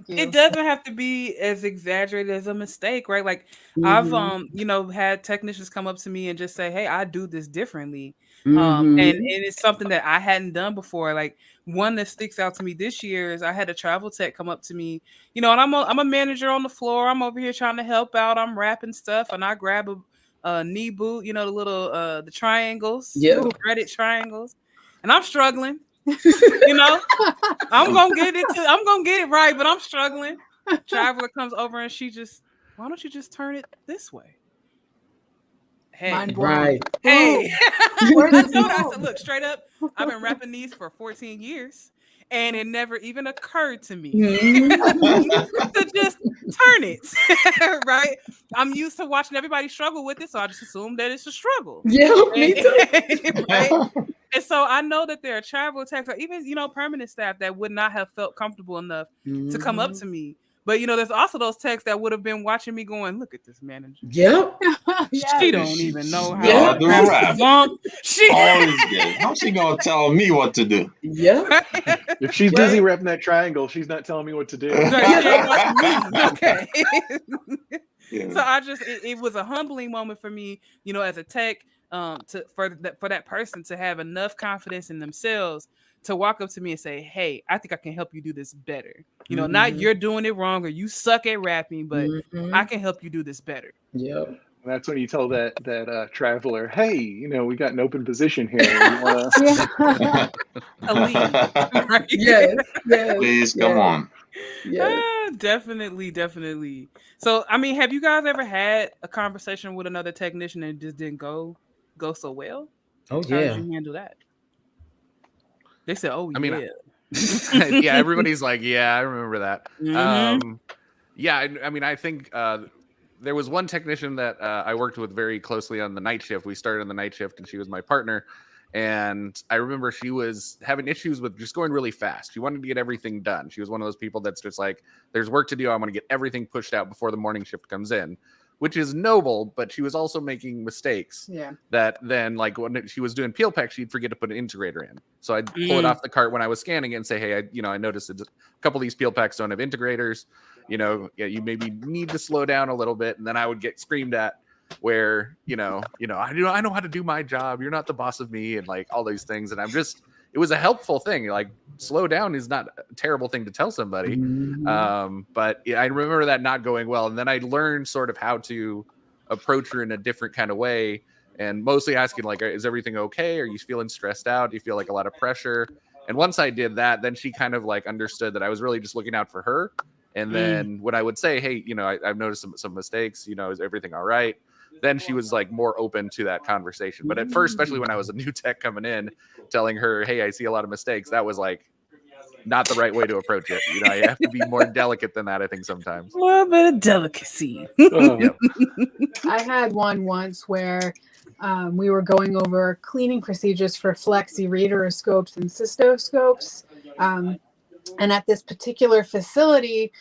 it doesn't have to be as exaggerated as a mistake, right? Like I've had technicians come up to me and just say, "Hey, I do this differently," and it's something that I hadn't done before. Like one that sticks out to me this year is I had a travel tech come up to me, and I'm a manager on the floor. I'm over here trying to help out. I'm wrapping stuff, and I grab a knee boot, the little the triangles, the threaded triangles, and I'm struggling. I'm gonna get it right, but I'm struggling. Traveler comes over and why don't you just turn it this way? Hey, right. Hey, I said, look, straight up, I've been wrapping these for 14 years, and it never even occurred to me to just turn it. Right? I'm used to watching everybody struggle with it, so I just assume that it's a struggle. Yeah, me too. Right? And so I know that there are travel techs or even, permanent staff that would not have felt comfortable enough to come up to me. But, there's also those techs that would have been watching me going, look at this manager. Yep. She don't even know how to wrap. How's she going to tell me what to do? Yeah. If she's busy wrapping that triangle, she's not telling me what to do. Okay. So it was a humbling moment for me, as a tech, for that person to have enough confidence in themselves to walk up to me and say, "Hey, I think I can help you do this better." Not you're doing it wrong or you suck at rapping, but I can help you do this better. Yep. And that's when you tell that traveler, "Hey, we got an open position here. You wanna... Right? Yes. Please come on." Yeah, definitely. So, have you guys ever had a conversation with another technician and it just didn't go so well? Oh, How did you handle that? They said, "Oh, yeah, everybody's like, yeah, I remember that." I think there was one technician that I worked with very closely on the night shift. We started on the night shift, and she was my partner. And I remember she was having issues with just going really fast. She wanted to get everything done. She was one of those people that's just like, there's work to do. I want to get everything pushed out before the morning shift comes in, which is noble, but she was also making mistakes. Yeah. That then, like when she was doing peel pack, she'd forget to put an integrator in. So I'd pull it off the cart when I was scanning it and say, "Hey, I noticed a couple of these peel packs don't have integrators. You maybe need to slow down a little bit." And then I would get screamed at, where I know how to do my job. You're not the boss of me, and like all these things. And it was a helpful thing. Like, slow down is not a terrible thing to tell somebody. But I remember that not going well. And then I learned sort of how to approach her in a different kind of way, and mostly asking like, "Is everything okay? Are you feeling stressed out? Do you feel like a lot of pressure?" And once I did that, then she kind of like understood that I was really just looking out for her. And then when I would say, "Hey, I've noticed some mistakes, is everything all right?" Then she was like more open to that conversation. But at first, especially when I was a new tech coming in, telling her, "Hey, I see a lot of mistakes," that was like not the right way to approach it. I have to be more delicate than that, I think, sometimes. A little bit of delicacy. Yep. I had one once where we were going over cleaning procedures for flexi readeroscopes and cystoscopes. And at this particular facility,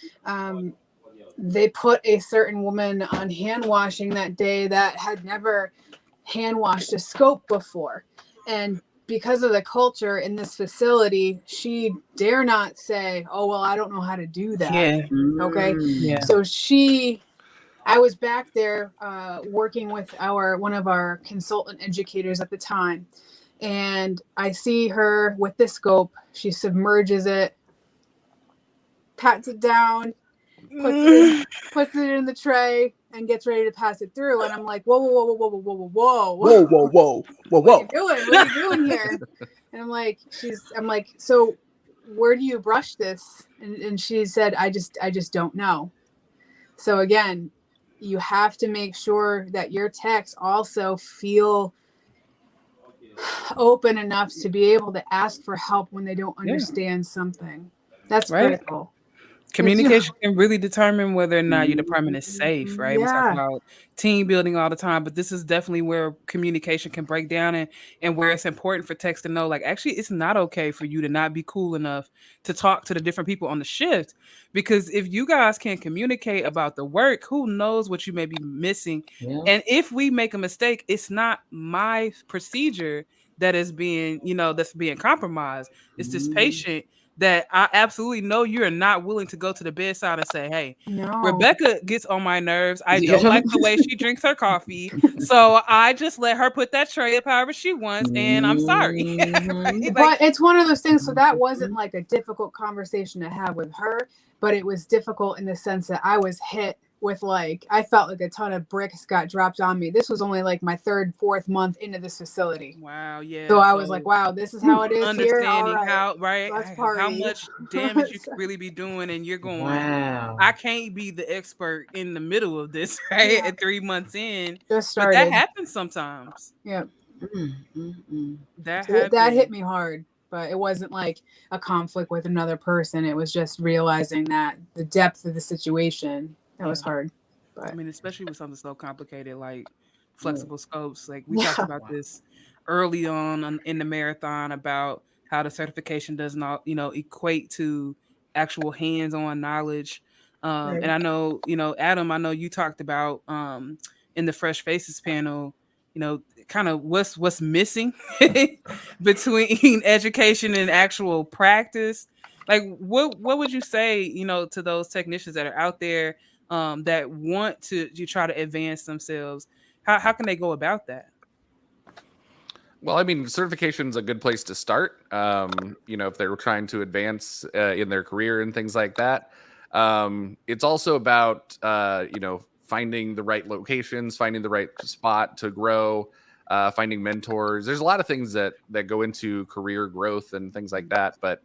they put a certain woman on hand washing that day that had never hand washed a scope before. And because of the culture in this facility, she dare not say, "Oh, well, I don't know how to do that." Yeah. Okay. Yeah. So I was back there working with one of our consultant educators at the time. And I see her with the scope. She submerges it, pats it down, puts it in the tray, and gets ready to pass it through. And I'm like, whoa. What are you doing here? And I'm like, so where do you brush this? And she said, I just don't know. So again, you have to make sure that your techs also feel open enough to be able to ask for help when they don't understand something. That's critical. Communication can really determine whether or not your department is safe, right? We talk about team building all the time, but this is definitely where communication can break down and where it's important for techs to know, like, actually, it's not okay for you to not be cool enough to talk to the different people on the shift. Because if you guys can't communicate about the work, who knows what you may be missing? Yeah. And if we make a mistake, it's not my procedure that is being, that's being compromised. It's this patient that I absolutely know you're not willing to go to the bedside and say, hey, Rebecca gets on my nerves. I don't like the way she drinks her coffee. So I just let her put that tray up however she wants. And I'm sorry. Right? But it's one of those things. So that wasn't like a difficult conversation to have with her, but it was difficult in the sense that I was hit with, like, I felt like a ton of bricks got dropped on me. This was only like my 3rd, 4th month into this facility. Wow, yeah. So I was like, wow, this is how it is here. Understanding All right. How much damage you could really be doing, and you're going, I can't be the expert in the middle of this, right? At 3 months in. Just but started. that happens sometimes. Yeah. That hit me hard. But it wasn't like a conflict with another person. It was just realizing that the depth of the situation. That was hard. But I mean, especially with something so complicated like flexible scopes. Like we talked about this early on in the marathon about how the certification does not, equate to actual hands-on knowledge. And I know, Adam, I know you talked about in the Fresh Faces panel, kind of what's missing between education and actual practice. Like what would you say, to those technicians that are out there that want to try to advance themselves? How can they go about that? Well, I mean, certification is a good place to start. If they're trying to advance in their career and things like that. It's also about, finding the right locations, finding the right spot to grow, finding mentors. There's a lot of things that go into career growth and things like that. But,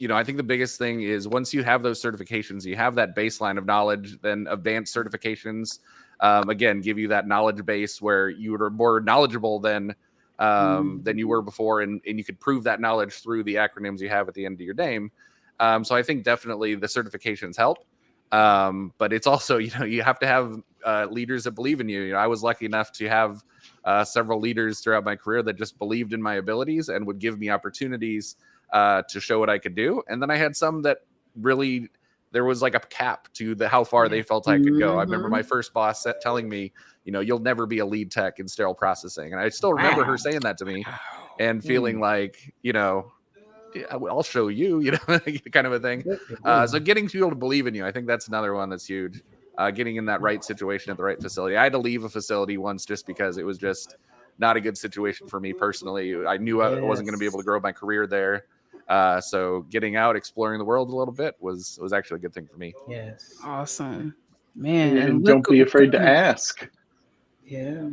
I think the biggest thing is once you have those certifications, you have that baseline of knowledge, then advanced certifications, again, give you that knowledge base where you are more knowledgeable than you were before. And you could prove that knowledge through the acronyms you have at the end of your name. So I think definitely the certifications help. But it's also, you have to have leaders that believe in you. I was lucky enough to have several leaders throughout my career that just believed in my abilities and would give me opportunities to show what I could do. And then I had some that really, there was like a cap to how far they felt I could go. I remember my first boss telling me, you'll never be a lead tech in sterile processing. And I still remember her saying that to me and feeling like, I'll show you, kind of a thing. So getting people to believe in you, I think that's another one that's huge. Getting in that right situation at the right facility. I had to leave a facility once just because it was just not a good situation for me personally. I knew I wasn't going to be able to grow my career there. So getting out, exploring the world a little bit was actually a good thing for me. Yes. Awesome, man. And don't be afraid to ask. Yeah,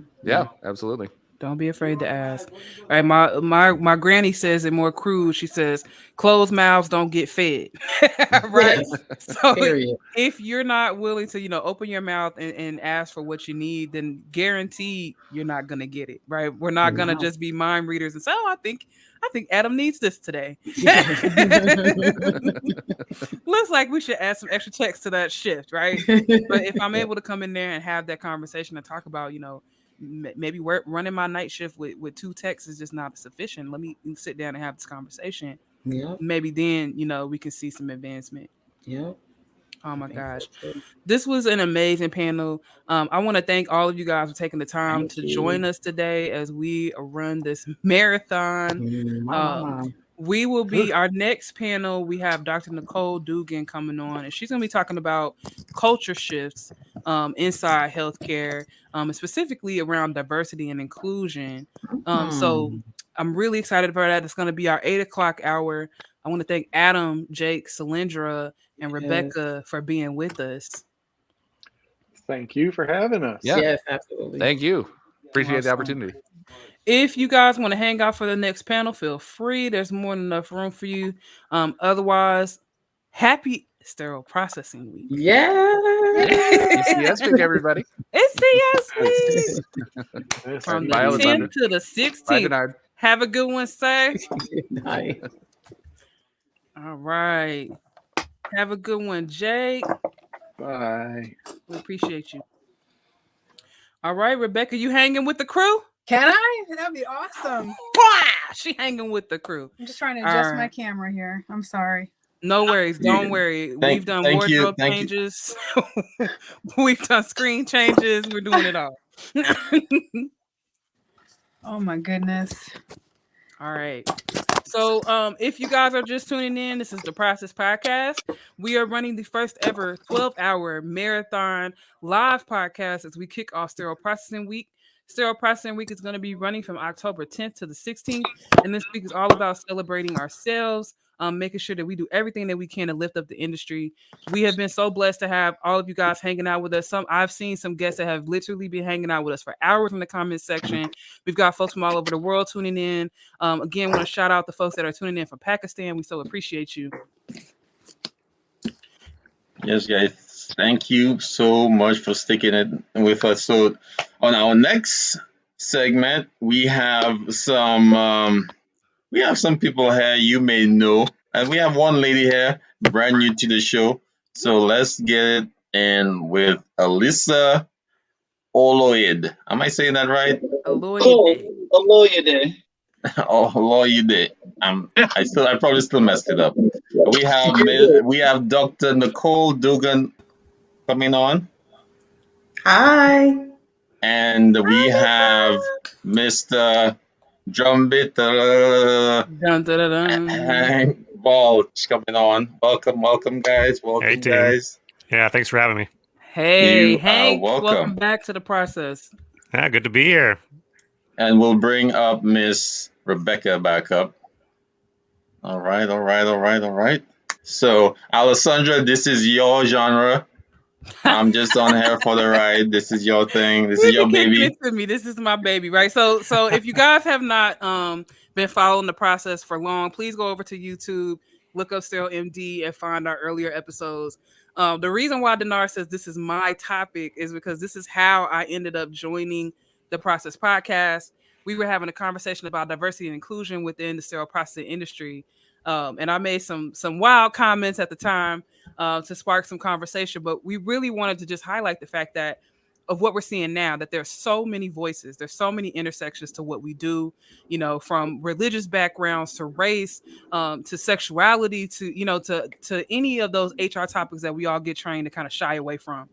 absolutely. Don't be afraid to ask. All right, my granny says it more crude. She says, closed mouths don't get fed. Right? Yes. So Period. if you're not willing to, open your mouth and ask for what you need, then guaranteed you're not gonna get it. Right? We're not gonna just be mind readers and say, oh, I think Adam needs this today. Looks like we should add some extra text to that shift, right? But if I'm able to come in there and have that conversation and talk about, maybe running my night shift with 2 techs is just not sufficient. Let me sit down and have this conversation. Yeah. Maybe then, we can see some advancement. Yeah. Oh my gosh. This was an amazing panel. I want to thank all of you guys for taking the time to join us today as we run this marathon. We will be our next panel. We have Dr. Nicole Dugan coming on, and she's going to be talking about culture shifts inside healthcare, and specifically around diversity and inclusion. So I'm really excited about that. It's going to be our 8:00 hour. I want to thank Adam, Jake, Selendra, and Rebecca for being with us. Thank you for having us. Yeah. Yes, absolutely. Thank you. Appreciate the opportunity. If you guys want to hang out for the next panel, feel free. There's more than enough room for you. Otherwise, happy sterile processing week. Yeah. CCS week, everybody. It's CS week. From the Bye, 10th Alessandra. to the 16th. Bye, Deannard. Have a good one, sir. Good night. All right. Have a good one, Jake. Bye. We appreciate you. All right, Rebecca, you hanging with the crew? Can I? That'd be awesome. She hanging with the crew. I'm just trying to adjust my camera here. I'm sorry. No worries. Don't worry. We've done wardrobe changes. We've done screen changes. We're doing it all. Oh my goodness. All right. So if you guys are just tuning in, this is the Process Podcast. We are running the first ever 12-hour marathon live podcast as we kick off Sterile Processing Week. Sterile Processing Week is going to be running from October 10th to the 16th. And this week is all about celebrating ourselves, making sure that we do everything that we can to lift up the industry. We have been so blessed to have all of you guys hanging out with us. I've seen some guests that have literally been hanging out with us for hours in the comments section. We've got folks from all over the world tuning in. Again, want to shout out the folks that are tuning in from Pakistan. We so appreciate you. Yes, guys. Thank you so much for sticking it with us. So on our next segment, we have some people here you may know. And we have one lady here, brand new to the show. So let's get it in with Allisa Lanier. Am I saying that right? Lanier. Lanier. I probably still messed it up. We have Dr. Nicole Dugan coming on. Hi. And we have Mr. Drumbit Balch coming on. Welcome, guys. Welcome, guys. Yeah, thanks for having me. Hey, Hank. Welcome back to the process. Yeah, good to be here. And we'll bring up Miss Rebecca back up. All right. So, Alessandra, this is your genre. I'm just on here for the ride. This is your thing. This is your baby. This is my baby, right? So if you guys have not been following the process for long, please go over to YouTube, look up Sterile MD, and find our earlier episodes. The reason why Deannard says this is my topic is because this is how I ended up joining the Process Podcast. We were having a conversation about diversity and inclusion within the sterile processing industry. And I made some wild comments at the time to spark some conversation, but we really wanted to just highlight the fact that of what we're seeing now, that there's so many voices, there's so many intersections to what we do, from religious backgrounds to race, to sexuality, to any of those HR topics that we all get trained to kind of shy away from.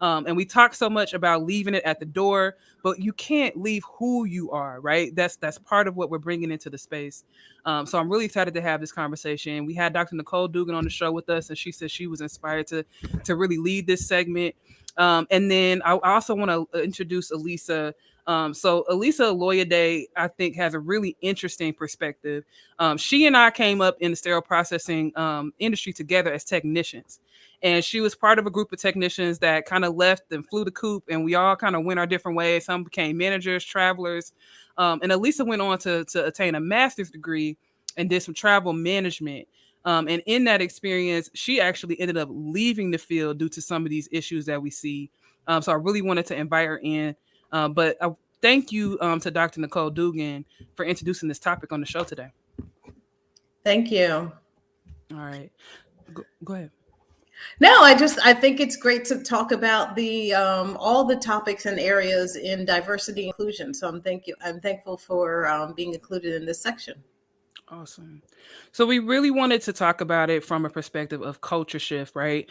And we talk so much about leaving it at the door, but you can't leave who you are, right? That's part of what we're bringing into the space. So I'm really excited to have this conversation. We had Dr. Nicole Dugan on the show with us, and she said she was inspired to really lead this segment. And then I also want to introduce Allisa. So Allisa Lanier, I think, has a really interesting perspective. She and I came up in the sterile processing industry together as technicians. And she was part of a group of technicians that kind of left and flew the coop, and we all kind of went our different ways. Some became managers, travelers. And Allisa went on to attain a master's degree and did some travel management. And in that experience, she actually ended up leaving the field due to some of these issues that we see. So I really wanted to invite her in. But thank you to Dr. Nicole Dugan for introducing this topic on the show today. Thank you. All right. Go ahead. No, I think it's great to talk about the all the topics and areas in diversity and inclusion. So I'm thankful for being included in this section. Awesome. So we really wanted to talk about it from a perspective of culture shift, right?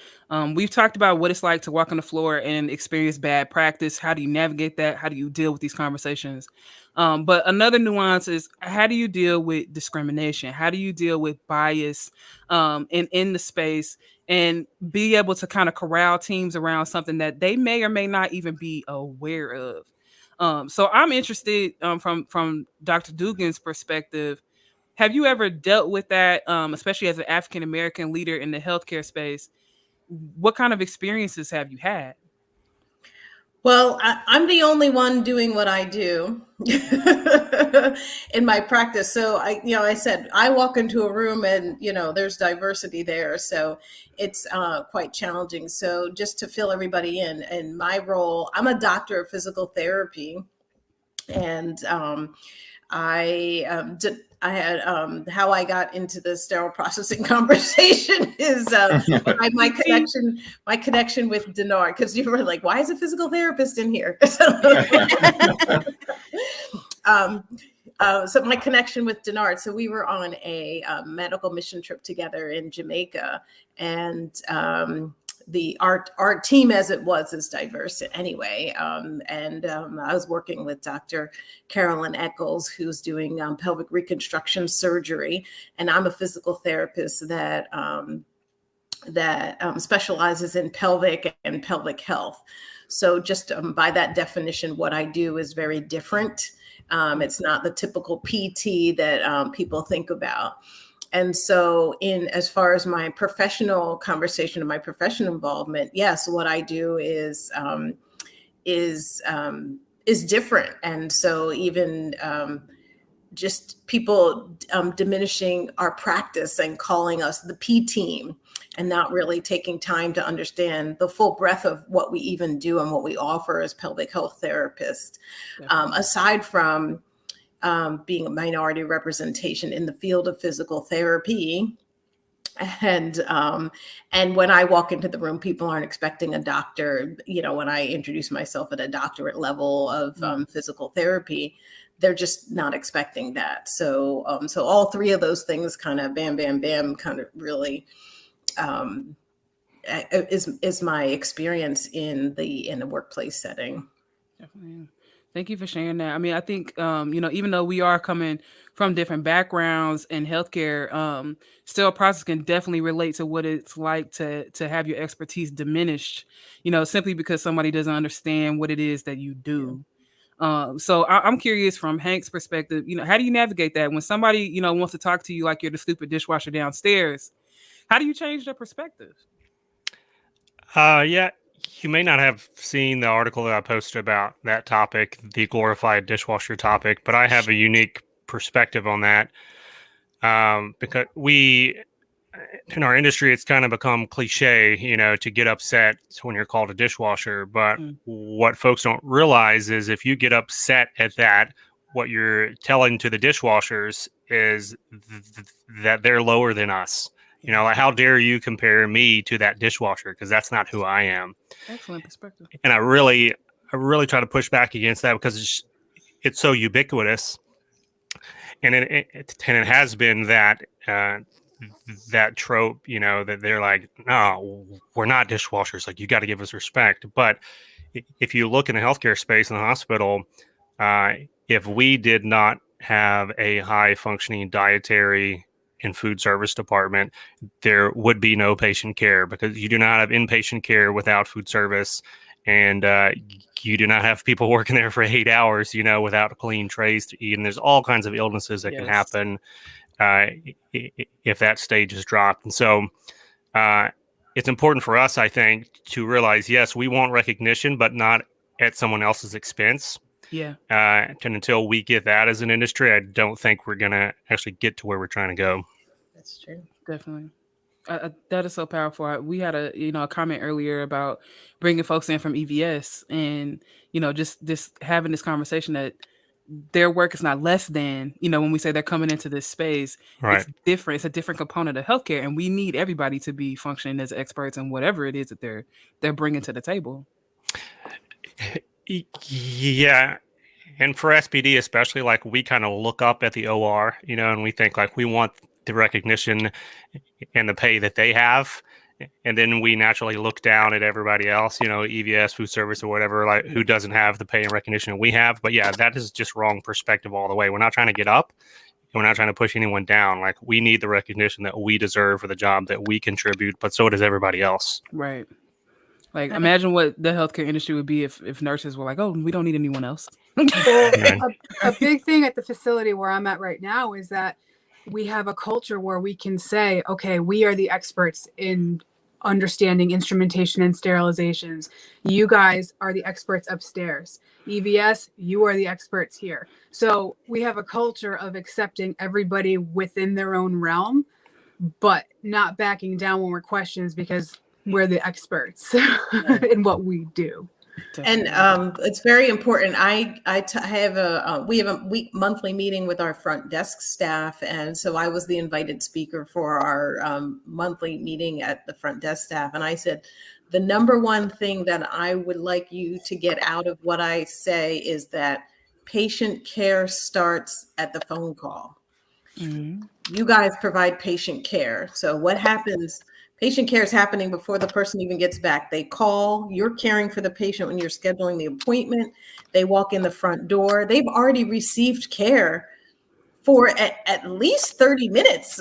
We've talked about what it's like to walk on the floor and experience bad practice. How do you navigate that? How do you deal with these conversations? But another nuance is, how do you deal with discrimination? How do you deal with bias in the space and be able to kind of corral teams around something that they may or may not even be aware of? So I'm interested from Dr. Dugan's perspective. Have you ever dealt with that, especially as an African-American leader in the healthcare space? What kind of experiences have you had? Well, I'm the only one doing what I do in my practice. So I said, I walk into a room and, there's diversity there. So it's quite challenging. So just to fill everybody in my role, I'm a doctor of physical therapy. And how I got into the sterile processing conversation is my connection with Deannard, because you were like, why is a physical therapist in here? So my connection with Deannard. So we were on a medical mission trip together in Jamaica, and our team as it was is diverse anyway. I was working with Dr. Carolyn Eccles, who's doing pelvic reconstruction surgery. And I'm a physical therapist that specializes in pelvic and pelvic health. So just by that definition, what I do is very different. It's not the typical PT that people think about. And so as far as my professional conversation and my professional involvement, yes, what I do is different. And so even just people diminishing our practice and calling us the P team and not really taking time to understand the full breadth of what we even do and what we offer as pelvic health therapists, aside from being a minority representation in the field of physical therapy. And when I walk into the room, people aren't expecting a doctor. When I introduce myself at a doctorate level of physical therapy, they're just not expecting that. So all three of those things kind of bam, bam, bam, kind of really is my experience in the workplace setting. Definitely. Thank you for sharing that. I mean, I think, even though we are coming from different backgrounds in healthcare, sterile process can definitely relate to what it's like to have your expertise diminished, simply because somebody doesn't understand what it is that you do. So I'm curious from Hank's perspective, how do you navigate that when somebody, wants to talk to you like you're the stupid dishwasher downstairs? How do you change their perspective? Yeah. You may not have seen the article that I posted about that topic, the glorified dishwasher topic, but I have a unique perspective on that because in our industry, it's kind of become cliche, to get upset when you're called a dishwasher. But what folks don't realize is if you get upset at that, what you're telling to the dishwashers is that they're lower than us. Like, how dare you compare me to that dishwasher? Because that's not who I am. Excellent perspective. And I really try to push back against that because it's so ubiquitous, and it has been that trope, that they're like, no, we're not dishwashers. Like, you got to give us respect. But if you look in the healthcare space in the hospital, if we did not have a high functioning dietary and food service department, there would be no patient care, because you do not have inpatient care without food service, and you do not have people working there for 8 hours, without clean trays to eat. And there's all kinds of illnesses that can happen if that stage is dropped. And so it's important for us, I think, to realize, yes, we want recognition, but not at someone else's expense. Yeah. And until we get that as an industry, I don't think we're going to actually get to where we're trying to go. That's true. Definitely. That is so powerful. We had a comment earlier about bringing folks in from EVS and, just having this conversation that their work is not less than, when we say they're coming into this space, right. It's different. It's a different component of healthcare, and we need everybody to be functioning as experts in whatever it is that they're bringing to the table. Yeah. And for SPD especially, like, we kind of look up at the OR, and we think like we want the recognition and the pay that they have. And then we naturally look down at everybody else, EVS, food service or whatever, like, who doesn't have the pay and recognition we have. But yeah, that is just wrong perspective all the way. We're not trying to get up. And we're not trying to push anyone down. Like, we need the recognition that we deserve for the job that we contribute, but so does everybody else. Right. Like, imagine what the healthcare industry would be if nurses were like, oh, we don't need anyone else. A big thing at the facility where I'm at right now is that we have a culture where we can say, okay, we are the experts in understanding instrumentation and sterilizations. You guys are the experts upstairs. EVS, you are the experts here. So we have a culture of accepting everybody within their own realm, but not backing down when we're questioned because we're the experts in what we do. And it's very important. We have a monthly meeting with our front desk staff, and so I was the invited speaker for our monthly meeting at the front desk staff. And I said, the number one thing that I would like you to get out of what I say is that patient care starts at the phone call. Mm-hmm. You guys provide patient care. So what happens? Patient care is happening before the person even gets back. They call, you're caring for the patient when you're scheduling the appointment. They walk in the front door. They've already received care for at least 30 minutes,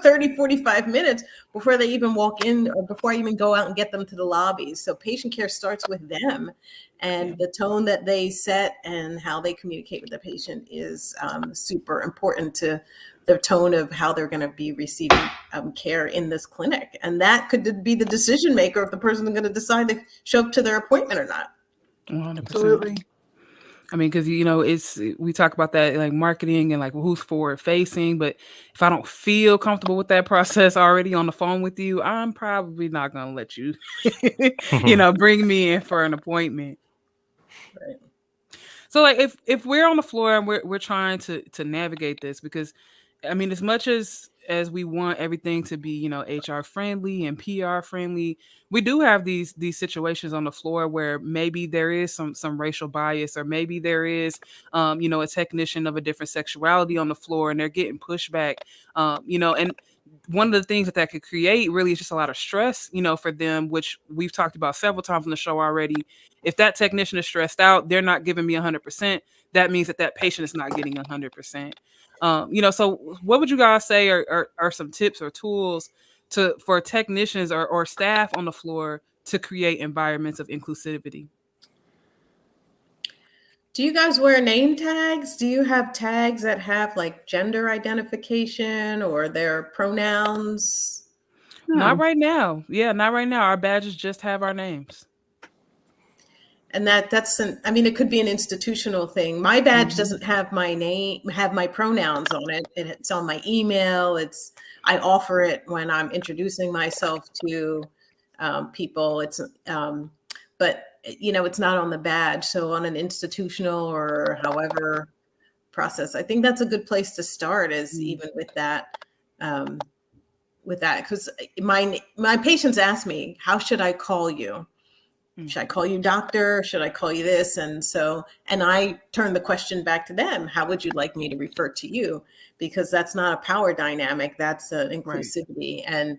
30, 45 minutes before they even walk in or before I even go out and get them to the lobbies. So patient care starts with them, and the tone that they set and how they communicate with the patient is super important to the tone of how they're going to be receiving care in this clinic. And that could be the decision maker if the person is going to decide to show up to their appointment or not. 100%. Absolutely. I mean, because, you know, we talk about that like marketing and like who's forward facing, but if I don't feel comfortable with that process already on the phone with you, I'm probably not going to let you, you know, bring me in for an appointment. Right. So like if we're on the floor and we're trying to navigate this, because I mean, as much as we want everything to be, you know, HR friendly and PR friendly, we do have these situations on the floor where maybe there is some racial bias, or maybe there is, you know, a technician of a different sexuality on the floor and they're getting pushback, you know, and one of the things that could create really is just a lot of stress, you know, for them, which we've talked about several times on the show already. If that technician is stressed out, they're not giving me 100%. That means that patient is not getting 100%. You know, so what would you guys say are some tips or tools for technicians or staff on the floor to create environments of inclusivity? Do you guys wear name tags? Do you have tags that have like gender identification or their pronouns? Not right now. Yeah, not right now. Our badges just have our names. And I mean, it could be an institutional thing. My badge doesn't have my name, have my pronouns on it. It's on my email. I offer it when I'm introducing myself to people. But you know, it's not on the badge. So on an institutional or however process, I think that's a good place to start, is even with that. Because my patients ask me, how should I call you? Should I call you doctor? Should I call you this? And I turn the question back to them. How would you like me to refer to you? Because that's not a power dynamic. That's an inclusivity. Right.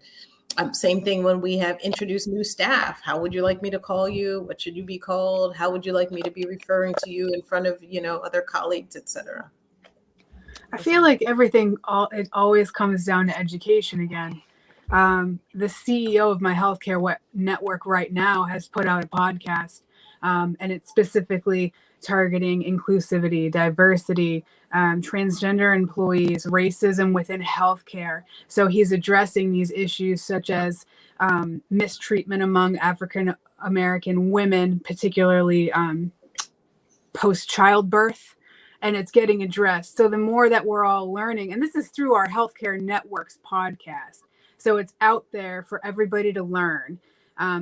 And same thing when we have introduced new staff. How would you like me to call you? What should you be called? How would you like me to be referring to you in front of, you know, other colleagues, et cetera? I feel like it always comes down to education again. The CEO of my healthcare network right now has put out a podcast, and it's specifically targeting inclusivity, diversity, transgender employees, racism within healthcare. So he's addressing these issues such as mistreatment among African American women, particularly post-childbirth, and it's getting addressed. So the more that we're all learning, and this is through our Healthcare Networks podcast, so it's out there for everybody to learn.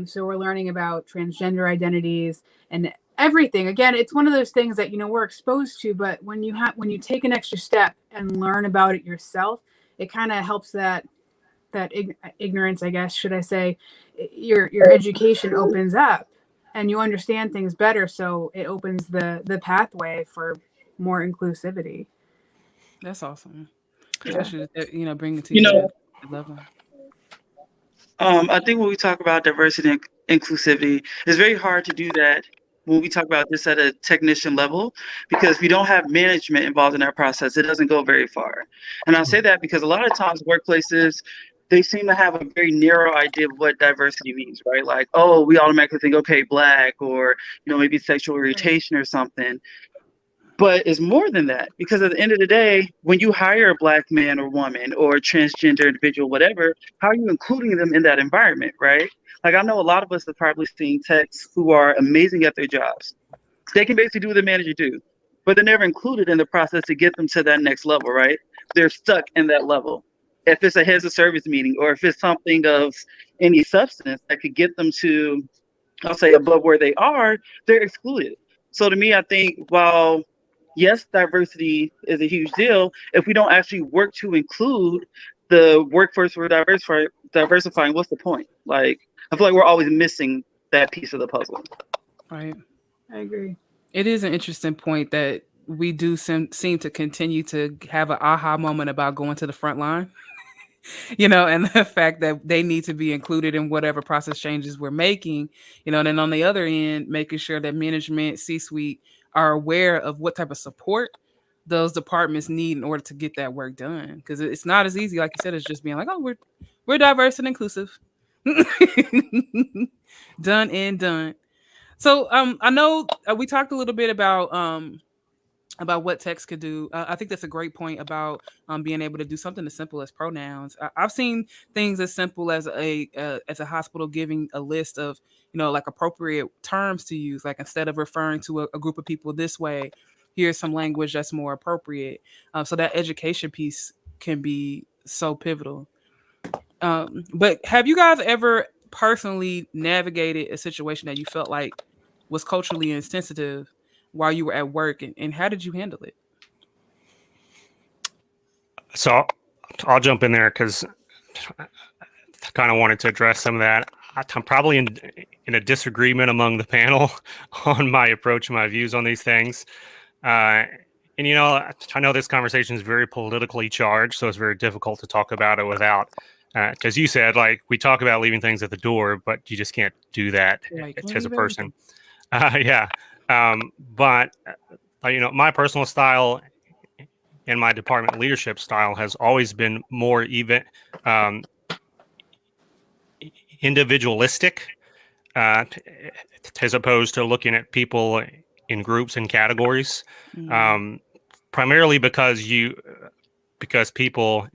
So we're learning about transgender identities and everything. Again, it's one of those things that, you know, we're exposed to, but when you take an extra step and learn about it yourself, it kind of helps that ignorance, I guess, should I say, your education opens up and you understand things better. So it opens the pathway for more inclusivity. That's awesome. Especially, you know, bring it to you know, level. I think when we talk about diversity and inclusivity, it's very hard to do that when we talk about this at a technician level, because we don't have management involved in that process. It doesn't go very far. And I say that because a lot of times workplaces, they seem to have a very narrow idea of what diversity means, right? Like, oh, we automatically think, okay, Black, or, you know, maybe sexual orientation or something. But it's more than that, because at the end of the day, when you hire a Black man or woman or a transgender individual, whatever, how are you including them in that environment, right? Like, I know a lot of us have probably seen techs who are amazing at their jobs. They can basically do what the manager do, but they're never included in the process to get them to that next level, right? They're stuck in that level. If it's a heads of service meeting, or if it's something of any substance that could get them to, I'll say, above where they are, they're excluded. So to me, I think while yes, diversity is a huge deal, if we don't actually work to include the workforce we're diversifying, what's the point? Like, I feel like we're always missing that piece of the puzzle. Right. I agree. It is an interesting point that we do seem to continue to have an aha moment about going to the front line. And the fact that they need to be included in whatever process changes we're making, and then on the other end, making sure that management, C-suite are aware of what type of support those departments need in order to get that work done. Because it's not as easy, like you said, as just being like, oh, we're diverse and inclusive. Done and done. So I know we talked a little bit about what text could do. I think that's a great point about being able to do something as simple as pronouns. I've seen things as simple as a hospital giving a list of, like appropriate terms to use. Like, instead of referring to a group of people this way, here's some language that's more appropriate. So that education piece can be so pivotal. But have you guys ever personally navigated a situation that you felt like was culturally insensitive while you were at work, and how did you handle it? So I'll jump in there because I kind of wanted to address some of that. I'm probably in a disagreement among the panel on my approach, my views on these things. And, I know this conversation is very politically charged, so it's very difficult to talk about it without, because you said, like, we talk about leaving things at the door, but you just can't do that as a person. Yeah. But my personal style and my department leadership style has always been more individualistic, as opposed to looking at people in groups and categories. Primarily because people,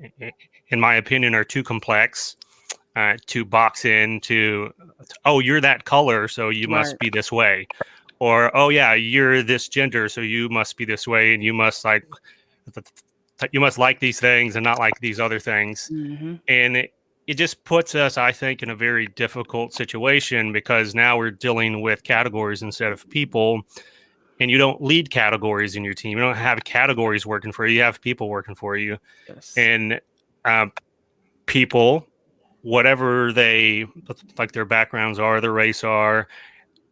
in my opinion, are too complex to box into. Oh, you're that color, so you must be this way. Or, oh yeah, you're this gender, so you must be this way, and you must like these things and not like these other things. Mm-hmm. And it just puts us, I think, in a very difficult situation, because now we're dealing with categories instead of people, and you don't lead categories in your team. You don't have categories working for you. You have people working for you. Yes. And people, whatever they like, their backgrounds are, their race are,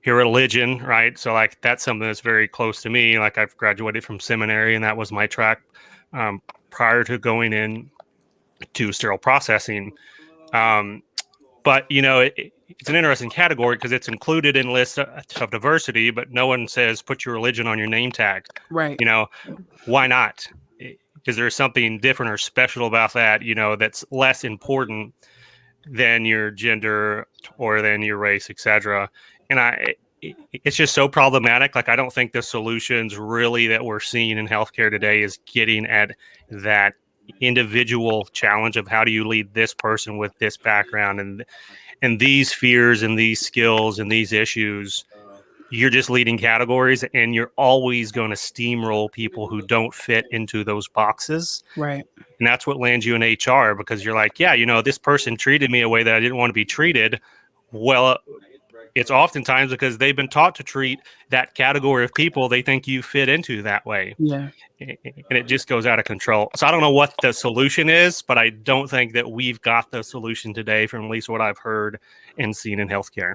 your religion, right? So like, that's something that's very close to me. Like, I've graduated from seminary, and that was my track prior to going in to sterile processing. But it's an interesting category because it's included in lists of diversity, but no one says put your religion on your name tag. Right. Why not? Is there something different or special about that, that's less important than your gender or than your race, etc.? And it's just so problematic. Like, I don't think the solutions really that we're seeing in healthcare today is getting at that individual challenge of how do you lead this person with this background and these fears and these skills and these issues. You're just leading categories, and you're always going to steamroll people who don't fit into those boxes. Right. And that's what lands you in HR, because you're like, yeah, this person treated me a way that I didn't want to be treated. Well, it's oftentimes because they've been taught to treat that category of people they think you fit into that way. Yeah. And it just goes out of control. So I don't know what the solution is, but I don't think that we've got the solution today, from at least what I've heard and seen in healthcare.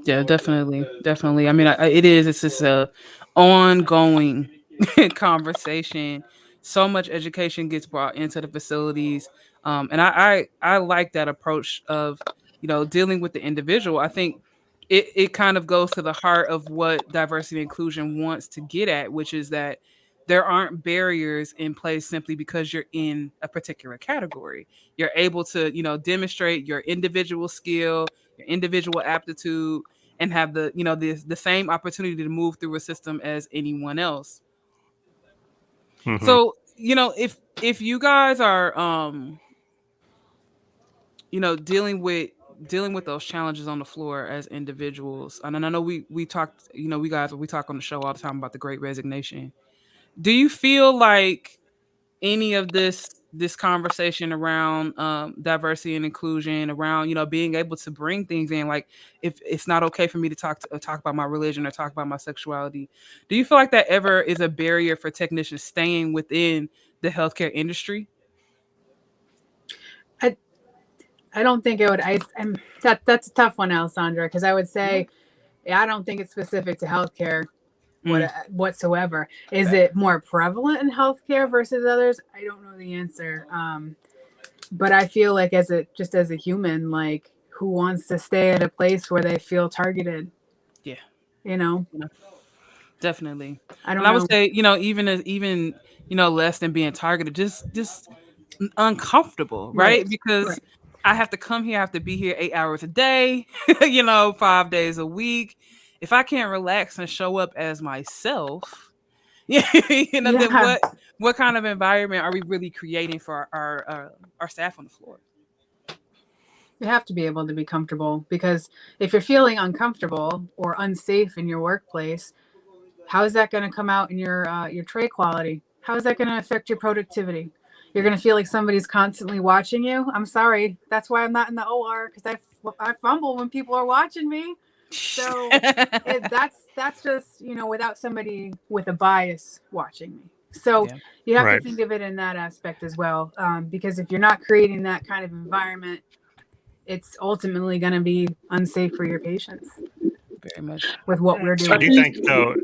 Yeah, definitely. I mean, it's just a ongoing conversation. So much education gets brought into the facilities. And I like that approach of, dealing with the individual. I think it kind of goes to the heart of what diversity and inclusion wants to get at, which is that there aren't barriers in place simply because you're in a particular category. You're able to, demonstrate your individual skill, your individual aptitude, and have the same opportunity to move through a system as anyone else. Mm-hmm. So, if you guys are dealing with those challenges on the floor as individuals, and I know we talked, we talk on the show all the time about the Great Resignation. Do you feel like any of this conversation around diversity and inclusion, around being able to bring things in, like if it's not okay for me to talk about my religion or talk about my sexuality, do you feel like that ever is a barrier for technicians staying within the healthcare industry? I don't think it would. That's a tough one, Alessandra, because I would say I don't think it's specific to healthcare whatsoever. Is it more prevalent in healthcare versus others? I don't know the answer. But I feel like as a human, like, who wants to stay at a place where they feel targeted? Yeah. Definitely. I would say, even less than being targeted, just uncomfortable, right? Because I have to come here, I have to be here 8 hours a day, 5 days a week. If I can't relax and show up as myself, then what kind of environment are we really creating for our staff on the floor? You have to be able to be comfortable, because if you're feeling uncomfortable or unsafe in your workplace, how is that going to come out in your tray quality? How is that going to affect your productivity? You're going to feel like somebody's constantly watching you. I'm sorry. That's why I'm not in the OR, because I fumble when people are watching me. So that's just, without somebody with a bias watching me. So you have to think of it in that aspect as well. Because if you're not creating that kind of environment, it's ultimately going to be unsafe for your patients. Very much. With what we're doing. I do think, though,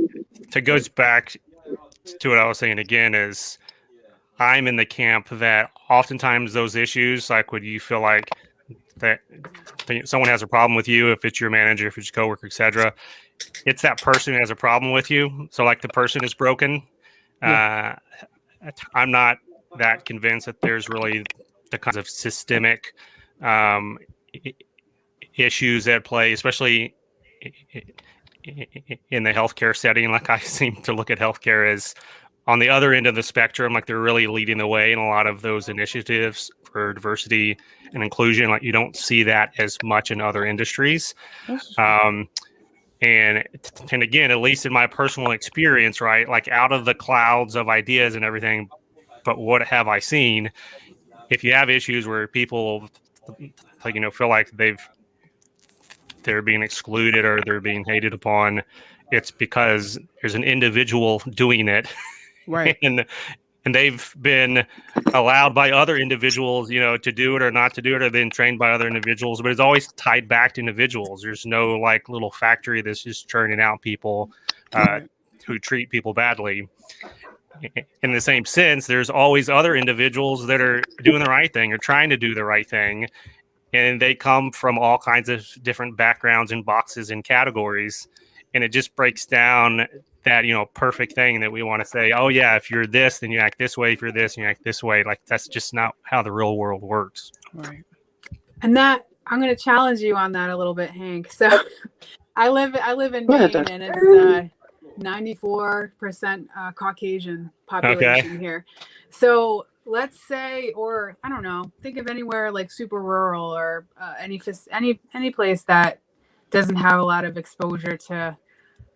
it goes back to what I was saying again, is I'm in the camp that oftentimes those issues, like when you feel like that someone has a problem with you, if it's your manager, if it's your coworker, etc., it's that person who has a problem with you. So like the person is broken. I'm not that convinced that there's really the kinds of systemic issues at play, especially in the healthcare setting. Like I seem to look at healthcare as on the other end of the spectrum, like they're really leading the way in a lot of those initiatives for diversity and inclusion. Like you don't see that as much in other industries. And again, at least in my personal experience, right, like out of the clouds of ideas and everything, but what have I seen? If you have issues where people, feel like they're being excluded or they're being hated upon, it's because there's an individual doing it. Right. and they've been allowed by other individuals, to do it or not to do it, or been trained by other individuals, but it's always tied back to individuals. There's no like little factory that's just churning out people who treat people badly. In the same sense, there's always other individuals that are doing the right thing or trying to do the right thing. And they come from all kinds of different backgrounds and boxes and categories. And it just breaks down that, perfect thing that we want to say, oh yeah, if you're this, then you act this way. If you're this, you act this way. Like that's just not how the real world works. Right. And that I'm going to challenge you on that a little bit, Hank. So I live in Maine, and it's 94% Caucasian population here. So let's say, or I don't know, think of anywhere like super rural or any place that doesn't have a lot of exposure to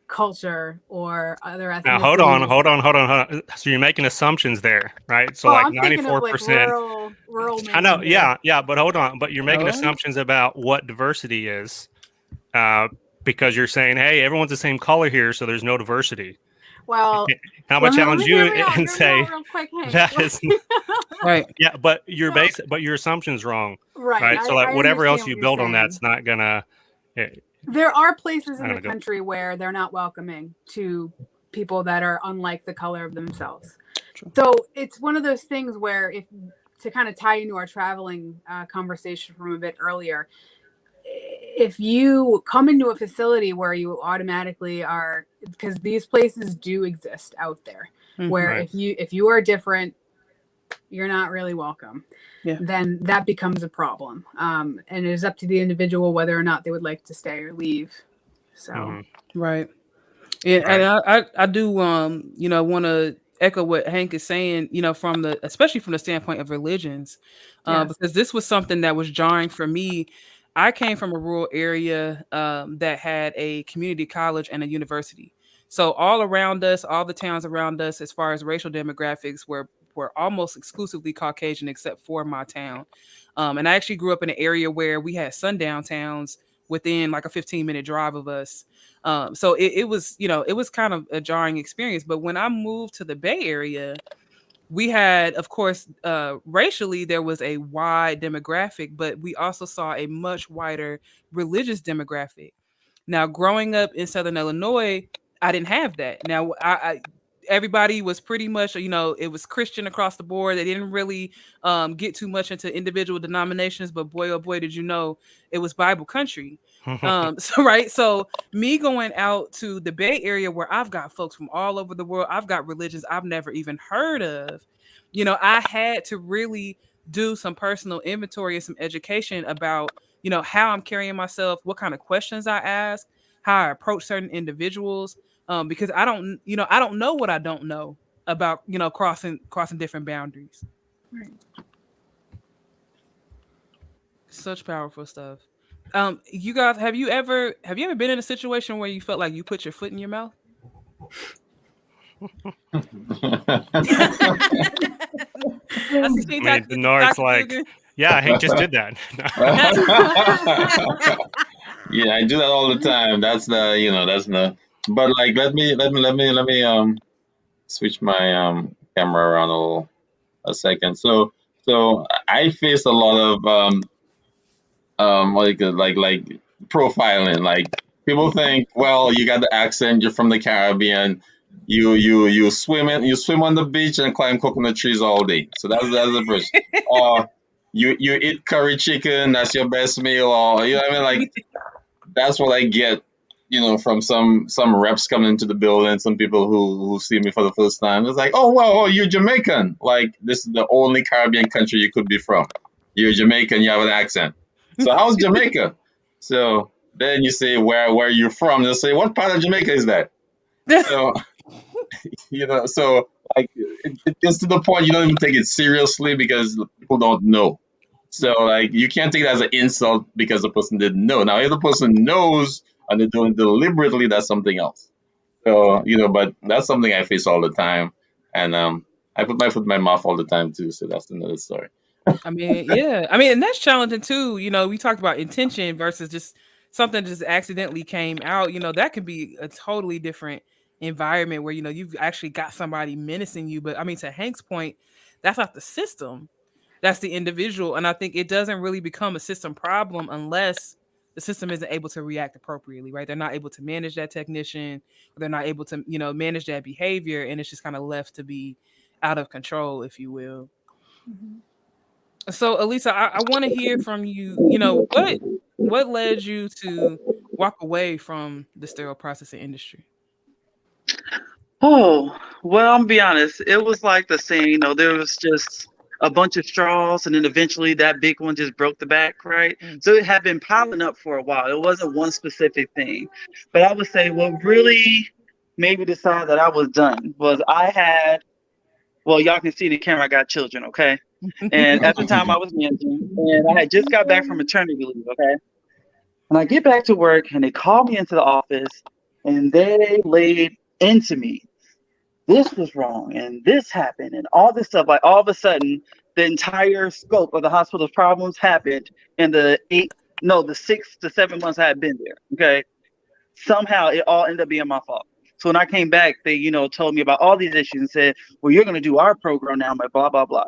culture or other ethnicities. Now hold on. So you're making assumptions there, right? So like 94%. Rural I know, yeah, but hold on. But you're making assumptions about what diversity is, because you're saying, hey, everyone's the same color here, so there's no diversity. Well, I'm gonna challenge you and say that is right. Yeah, but your but your assumption's wrong. Right. So like whatever else you build on that's not gonna. There are places in the country where they're not welcoming to people that are unlike the color of themselves. True. So it's one of those things where, if to kind of tie into our traveling conversation from a bit earlier, if you come into a facility where you automatically are, because these places do exist out there, where if you are different, you're not really welcome. Yeah. Then that becomes a problem. And it is up to the individual whether or not they would like to stay or leave. So right. Yeah, and I do want to echo what Hank is saying, especially from the standpoint of religions, Yes. because this was something that was jarring for me. I came from a rural area that had a community college and a university. So all around us, all the towns around us, as far as racial demographics, were almost exclusively Caucasian, except for my town. And I actually grew up in an area where we had sundown towns within like a 15-minute drive of us. So it was, it was kind of a jarring experience. But when I moved to the Bay Area, we had, of course, racially, there was a wide demographic, but we also saw a much wider religious demographic. Now, growing up in Southern Illinois, I didn't have that. Now, everybody was pretty much, it was Christian across the board. They didn't really get too much into individual denominations, but boy, oh boy, did you know it was Bible country. So me going out to the Bay Area where I've got folks from all over the world, I've got religions I've never even heard of. I had to really do some personal inventory and some education about, how I'm carrying myself, what kind of questions I ask, how I approach certain individuals. Because I don't know what I don't know about, crossing different boundaries. Right. Such powerful stuff. You guys, have you ever been in a situation where you felt like you put your foot in your mouth? Deannard's like, yeah, Hank just did that. Yeah, I do that all the time. That's the. But like, let me switch my camera around a second. So I face a lot of like profiling. Like, people think, well, you got the accent, you're from the Caribbean, you swim on the beach and climb coconut trees all day. So that's the person. Or you eat curry chicken, that's your best meal. Or like, that's what I get. From some reps coming into the building, some people who see me for the first time. It's like, oh, wow, you're Jamaican. Like, this is the only Caribbean country you could be from. You're Jamaican, you have an accent. So how's Jamaica? So then you say, where you're from. They'll say, what part of Jamaica is that? So, so like, it gets to the point you don't even take it seriously because people don't know. So like, you can't take it as an insult because the person didn't know. Now, if the person knows and they're doing it deliberately, that's something else. So, but that's something I face all the time. And I put my foot in my mouth all the time too. So that's another story. I mean, yeah. I mean, and that's challenging too. We talked about intention versus just something just accidentally came out. That could be a totally different environment where, you've actually got somebody menacing you. But I mean, to Hank's point, that's not the system. That's the individual. And I think it doesn't really become a system problem unless the system isn't able to react appropriately, right? They're not able to manage that technician, or they're not able to, manage that behavior, and it's just kind of left to be out of control, if you will. Mm-hmm. So, Allisa, I want to hear from you. What led you to walk away from the sterile processing industry? Oh, well, I'm gonna be honest. It was like the saying, there was just a bunch of straws, and then eventually that big one just broke the back, right? So it had been piling up for a while. It wasn't one specific thing. But I would say what really made me decide that I was done was y'all can see the camera, I got children, okay? And at the time I was managing, and I had just got back from maternity leave, okay? And I get back to work, and they called me into the office, and they laid into me. This was wrong, and this happened, and all this stuff. Like, all of a sudden, the entire scope of the hospital's problems happened in the 6 to 7 months I had been there. Okay, somehow it all ended up being my fault. So when I came back, they told me about all these issues and said, "Well, you're going to do our program now." I'm like, blah blah blah.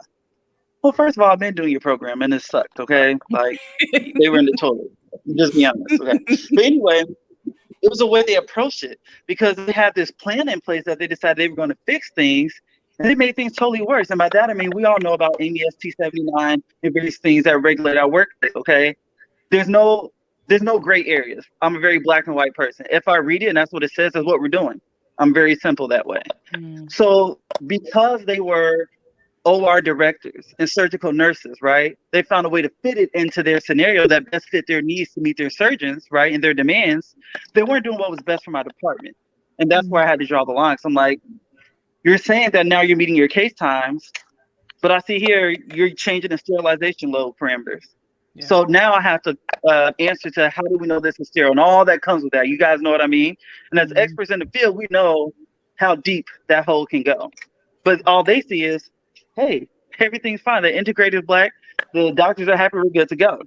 Well, first of all, I've been doing your program, and it sucked. Okay, like, they were in the toilet. Just be honest. Okay, but anyway. It was a way they approached it because they had this plan in place that they decided they were going to fix things, and they made things totally worse. And by that, I mean, we all know about MES T79 and various things that regulate our workplace, okay? There's no gray areas. I'm a very black and white person. If I read it and that's what it says, that's what we're doing. I'm very simple that way. So because they were OR directors and surgical nurses, right? They found a way to fit it into their scenario that best fit their needs to meet their surgeons, right? And their demands. They weren't doing what was best for my department. And that's where I had to draw the line. So I'm like, you're saying that now you're meeting your case times, but I see here you're changing the sterilization load parameters. Yeah. So now I have to answer to how do we know this is sterile and all that comes with that. You guys know what I mean? And as experts in the field, we know how deep that hole can go. But all they see is, hey, everything's fine. The integrated Black, the doctors are happy, we're good to go.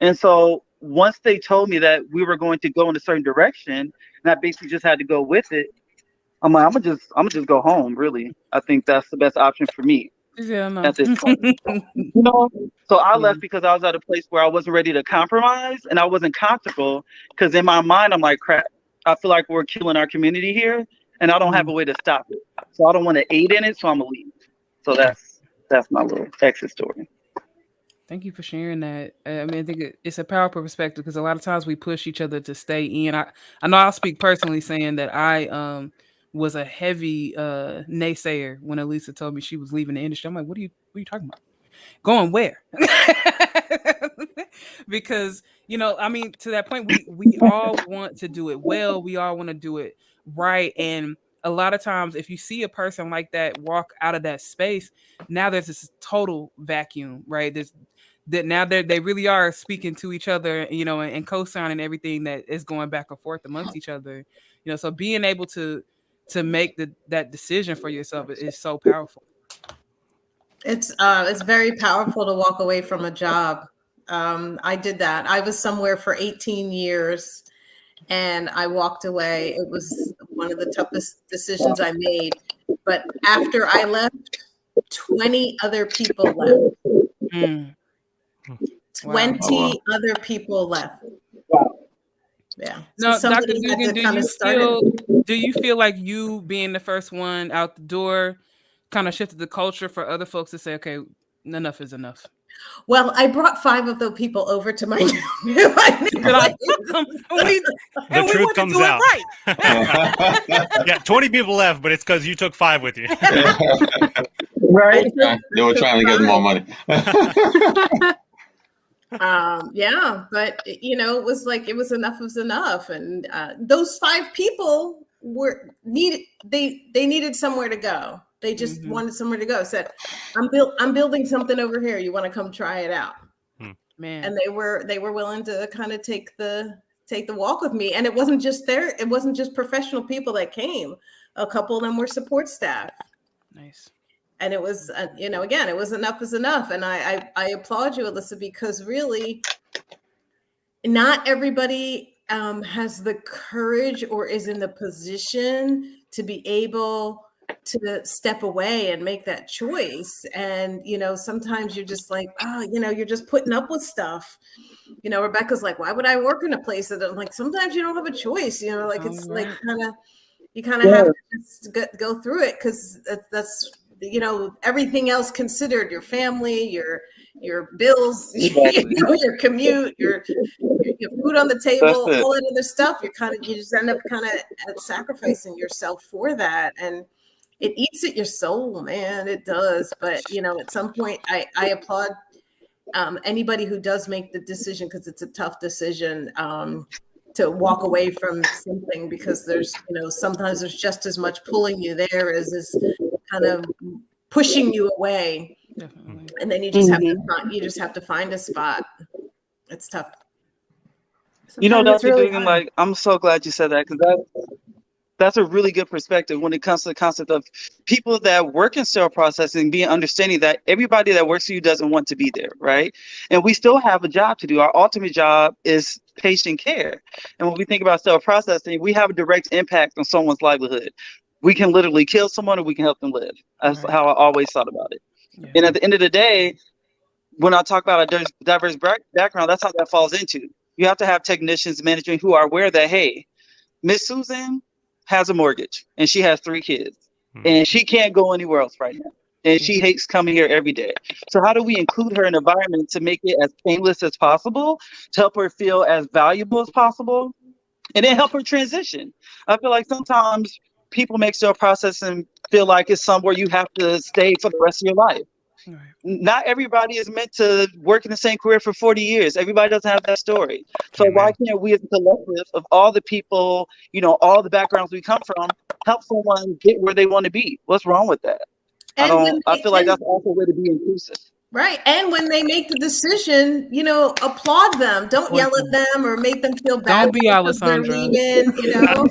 And so once they told me that we were going to go in a certain direction, and I basically just had to go with it, I'm like, I'm gonna just go home. Really, I think that's the best option for me at this point. You know, so I left because I was at a place where I wasn't ready to compromise, and I wasn't comfortable because in my mind I'm like, crap. I feel like we're killing our community here, and I don't have a way to stop it. So I don't want to aid in it, so I'm gonna leave. So that's my little exit story. Thank you for sharing that. I mean, I think it's a powerful perspective because a lot of times we push each other to stay in. I know I'll speak personally saying that I was a heavy naysayer when Allisa told me she was leaving the industry. I'm like, what are you talking about? Going where? Because, you know, I mean, to that point, we all want to do it well. We all want to do it right. And a lot of times, if you see a person like that walk out of that space, now there's this total vacuum, right? Now they really are speaking to each other, you know, and co-signing everything that is going back and forth amongst each other, you know. So being able to make that decision for yourself is so powerful. It's very powerful to walk away from a job. I did that. I was somewhere for 18 years and I walked away. It was one of the toughest decisions I made. But after I left, 20 other people left. 20 other people left. Yeah. No, so Dr. Dugan, do you feel like you being the first one out the door kind of shifted the culture for other folks to say, okay, enough is enough? Well, I brought 5 of those people over to my new The truth comes out. Right. Yeah, 20 people left, but it's because you took 5 with you. Right. They were trying to get more money. Yeah, but you know, it was enough was enough, and those 5 people they needed somewhere to go. They just wanted somewhere to go. Said, I'm building something over here. You want to come try it out? Man. And they were willing to kind of take the walk with me. And it wasn't just professional people that came. A couple of them were support staff. Nice. And it was, you know, again, it was enough is enough. And I applaud you, Allisa, because really not everybody has the courage or is in the position to be able to step away and make that choice. And, you know, sometimes you're just like, you know, you're just putting up with stuff. You know, Rebecca's like, why would I work in a place that I'm like, sometimes you don't have a choice, you know, like it's like you kind of have to just go through it. Cause that's, you know, everything else considered, your family, your bills, you know, your commute, your food on the table, all that other stuff. You just end up kind of sacrificing yourself for that. And it eats at your soul, man. It does. But, you know, at some point I applaud anybody who does make the decision, because it's a tough decision to walk away from something, because there's, you know, sometimes there's just as much pulling you there as is kind of pushing you away. Definitely. And then you just have to find a spot. It's tough. You know, Dr. Dugan, like, I'm so glad you said that, because that's a really good perspective when it comes to the concept of people that work in sterile processing, being understanding that everybody that works for you doesn't want to be there, right? And we still have a job to do. Our ultimate job is patient care. And when we think about sterile processing, we have a direct impact on someone's livelihood. We can literally kill someone or we can help them live. That's how I always thought about it. Yeah. And at the end of the day, when I talk about a diverse background, that's how that falls into. You have to have technicians, management who are aware that, hey, Miss Susan has a mortgage and she has 3 kids and she can't go anywhere else right now. And she hates coming here every day. So how do we include her in an environment to make it as painless as possible, to help her feel as valuable as possible, and then help her transition? I feel like sometimes people make sterile processing feel like it's somewhere you have to stay for the rest of your life. Right. Not everybody is meant to work in the same career for 40 years. Everybody doesn't have that story. So why can't we as a collective of all the people, you know, all the backgrounds we come from, help someone get where they want to be. What's wrong with that? I feel like that's also a way to be inclusive. Right. And when they make the decision, you know, applaud them. Don't yell at them or make them feel bad. Don't be Alessandra. Leaving, you know.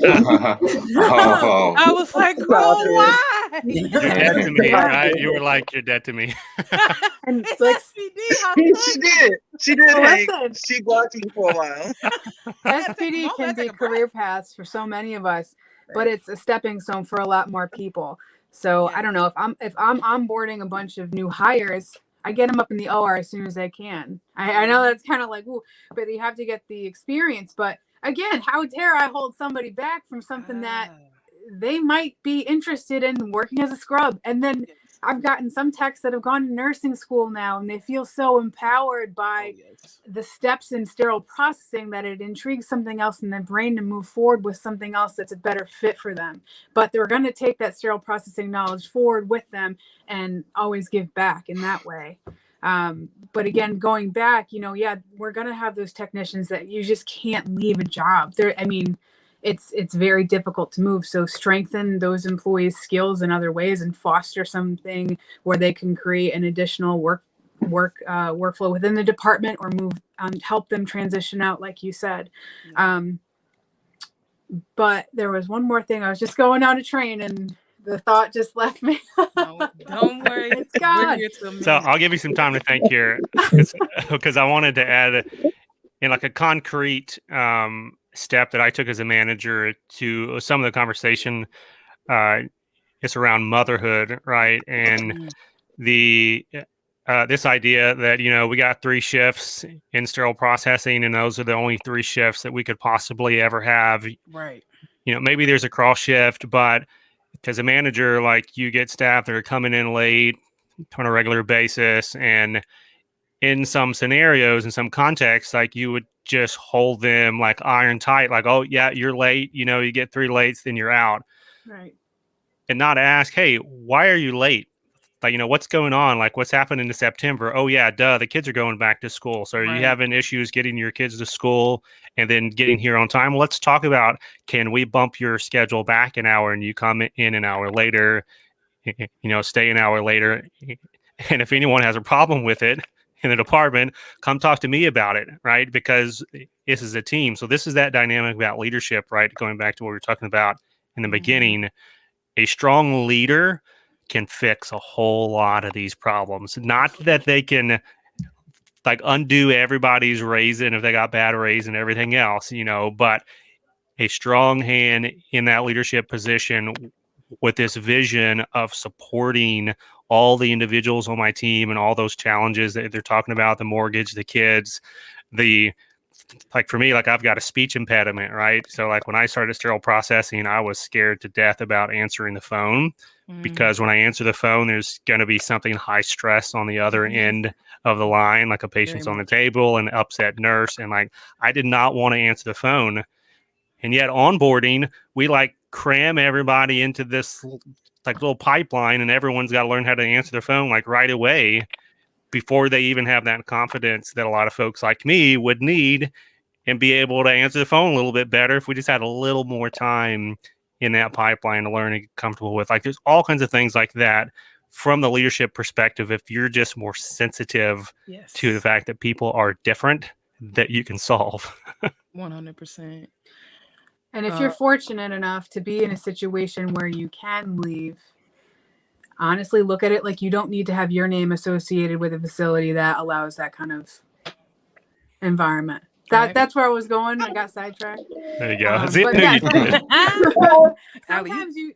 I was like, girl, why? You're dead to me, right? You were like, you're dead to me. And like, She did. She blocked me for a while. SPD can be career paths for so many of us, but it's a stepping stone for a lot more people. So I don't know, if I'm onboarding a bunch of new hires, I get them up in the OR as soon as I can. I know that's kind of like, ooh, but you have to get the experience. But again, how dare I hold somebody back from something that they might be interested in working as a scrub? And then I've gotten some techs that have gone to nursing school now, and they feel so empowered by the steps in sterile processing that it intrigues something else in their brain to move forward with something else that's a better fit for them. But they're going to take that sterile processing knowledge forward with them and always give back in that way. But again, going back, you know, yeah, we're going to have those technicians that you just can't leave a job. It's very difficult to move. So strengthen those employees' skills in other ways and foster something where they can create an additional workflow within the department or help them transition out, like you said. But there was one more thing. I was just going on a train and the thought just left me. No, don't worry. It's gone. So I'll give you some time to think here because I wanted to add in like a concrete step that I took as a manager to some of the conversation. It's around motherhood, right? And this idea that, you know, we got 3 shifts in sterile processing and those are the only 3 shifts that we could possibly ever have. Right. You know, maybe there's a cross shift, but as a manager, like you get staff that are coming in late on a regular basis. And in some scenarios, in some contexts, like you would just hold them like iron tight, like, oh yeah, you're late. You know, you get 3 lates, then you're out. Right. And not ask, hey, why are you late? Like, you know, what's going on? Like, what's happening in September? Oh yeah, duh, the kids are going back to school. So are you having issues getting your kids to school and then getting here on time? Let's talk about, can we bump your schedule back an hour and you come in an hour later, you know, stay an hour later. And if anyone has a problem with it in the department, come talk to me about it, right? Because this is a team. So this is that dynamic about leadership, right? Going back to what we were talking about in the beginning, a strong leader can fix a whole lot of these problems. Not that they can like undo everybody's raising if they got bad raise and everything else, you know, but a strong hand in that leadership position with this vision of supporting all the individuals on my team and all those challenges that they're talking about, the mortgage, the kids, like for me, like I've got a speech impediment, right? So like when I started sterile processing, I was scared to death about answering the phone because when I answer the phone, there's going to be something high stress on the other end of the line, like a patient's on the table, an upset nurse. And like, I did not want to answer the phone. And yet onboarding, we like cram everybody into this like little pipeline and everyone's got to learn how to answer their phone like right away before they even have that confidence that a lot of folks like me would need and be able to answer the phone a little bit better if we just had a little more time in that pipeline to learn and get comfortable with. Like there's all kinds of things like that from the leadership perspective. If you're just more sensitive to the fact that people are different, that you can solve. 100%. And if you're fortunate enough to be in a situation where you can leave, honestly, look at it like you don't need to have your name associated with a facility that allows that kind of environment. That's where I was going. I got sidetracked. There you go. Sometimes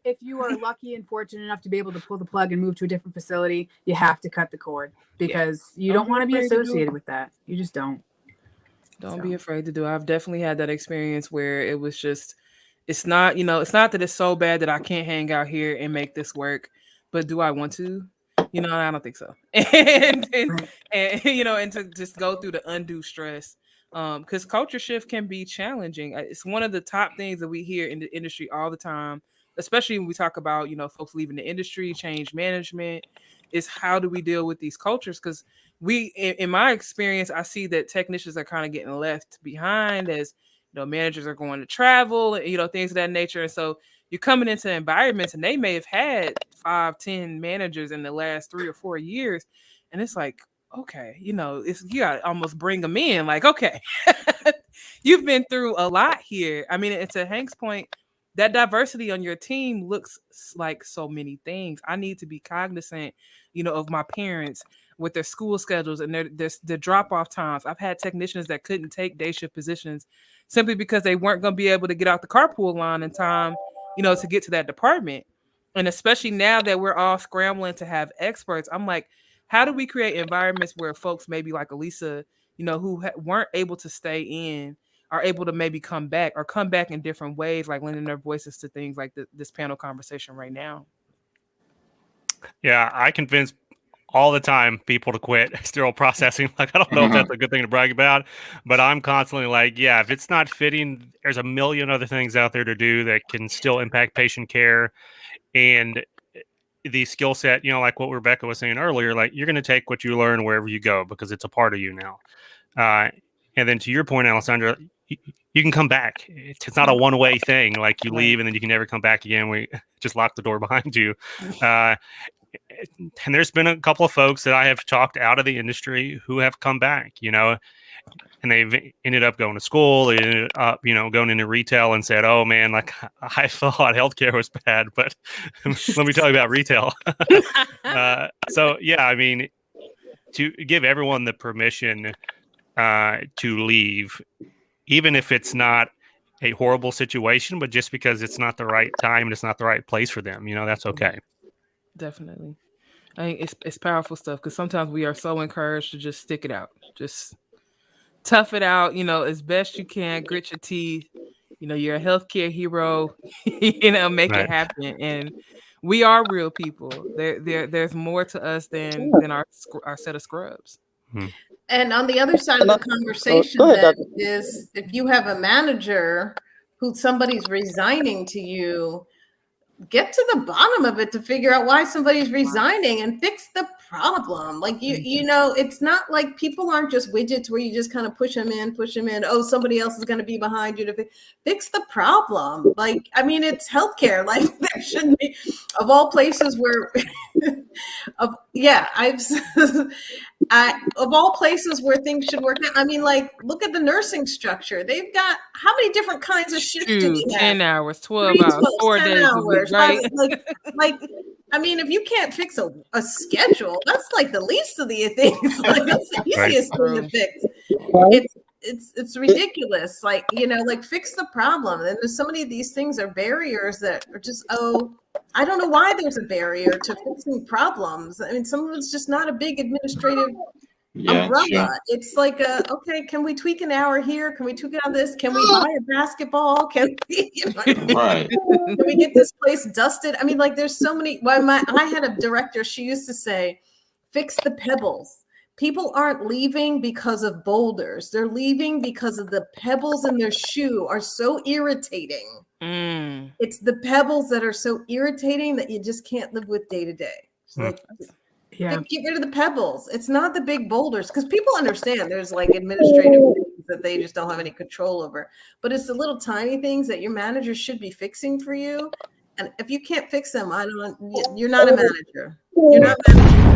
if you are lucky and fortunate enough to be able to pull the plug and move to a different facility, you have to cut the cord because you don't want to be associated with that. You just don't. Don't be afraid to do it. I've definitely had that experience where it was just, it's not that it's so bad that I can't hang out here and make this work, but do I want to? You know, I don't think so. and you know, and to just go through the undue stress, because culture shift can be challenging. It's one of the top things that we hear in the industry all the time, especially when we talk about, you know, folks leaving the industry, change management, is how do we deal with these cultures? Because in my experience, I see that technicians are kind of getting left behind as, you know, managers are going to travel, you know, things of that nature. And so you're coming into environments and they may have had 5-10 managers in the last 3 or 4 years. And it's like, okay, you gotta almost bring them in. Like, okay, you've been through a lot here. I mean, it's to Hank's point, that diversity on your team looks like so many things. I need to be cognizant, of my parents with their school schedules and their drop-off times. I've had technicians that couldn't take day shift positions simply because they weren't going to be able to get out the carpool line in time, to get to that department. And especially now that we're all scrambling to have experts, I'm like, how do we create environments where folks maybe like Allisa, who weren't able to stay in, are able to maybe come back in different ways, like lending their voices to things like this panel conversation right now? Yeah, I convince all the time people to quit sterile processing. Like, I don't know if that's a good thing to brag about, but I'm constantly like, yeah, if it's not fitting, there's a million other things out there to do that can still impact patient care. And the skill set, like what Rebecca was saying earlier, like you're going to take what you learn wherever you go because it's a part of you now. And then to your point, Alessandra, you can come back. It's not a one-way thing. Like you leave and then you can never come back again. We just lock the door behind you. And there's been a couple of folks that I have talked out of the industry who have come back, and they've ended up going to school. They ended up, going into retail and said, oh man, like I thought healthcare was bad, but let me tell you about retail. So yeah, I mean, to give everyone the permission to leave, even if it's not a horrible situation, but just because it's not the right time and it's not the right place for them, that's okay. Definitely. I think it's powerful stuff because sometimes we are so encouraged to just stick it out, just tough it out, as best you can, grit your teeth. You're a healthcare hero, make it happen. And we are real people. There's more to us than our set of scrubs. And on the other side of the conversation, is if you have a manager who somebody's resigning to you, get to the bottom of it to figure out why somebody's resigning and fix the problem. Like it's not like people aren't just widgets where you just kind of push them in. Oh, somebody else is going to be behind you to fix the problem. Like, I mean, it's healthcare. Like there shouldn't be, of all places where, of all places where things should work out. I mean, like, look at the nursing structure. They've got how many different kinds of shifts do we have? 10 hours, 12 hours, 4 days a week, right? Like, I mean, if you can't fix a schedule, that's like the least of the things. Like, that's the easiest thing to fix. It's ridiculous. Like, like fix the problem. And there's so many of these things are barriers that are just, I don't know why there's a barrier to fixing problems. I mean, some of it's just not a big administrative umbrella. Sure. It's like, okay, can we tweak an hour here? Can we tweak it on this? Can we buy a basketball? Can we, right. Can we get this place dusted? I mean, like there's so many, I had a director, she used to say, fix the pebbles. People aren't leaving because of boulders. They're leaving because of the pebbles in their shoe are so irritating. It's the pebbles that are so irritating that you just can't live with day to day. Like, get rid of the pebbles. It's not the big boulders because people understand there's like administrative things that they just don't have any control over. But it's the little tiny things that your manager should be fixing for you. And if you can't fix them, you're not a manager. You're not a manager.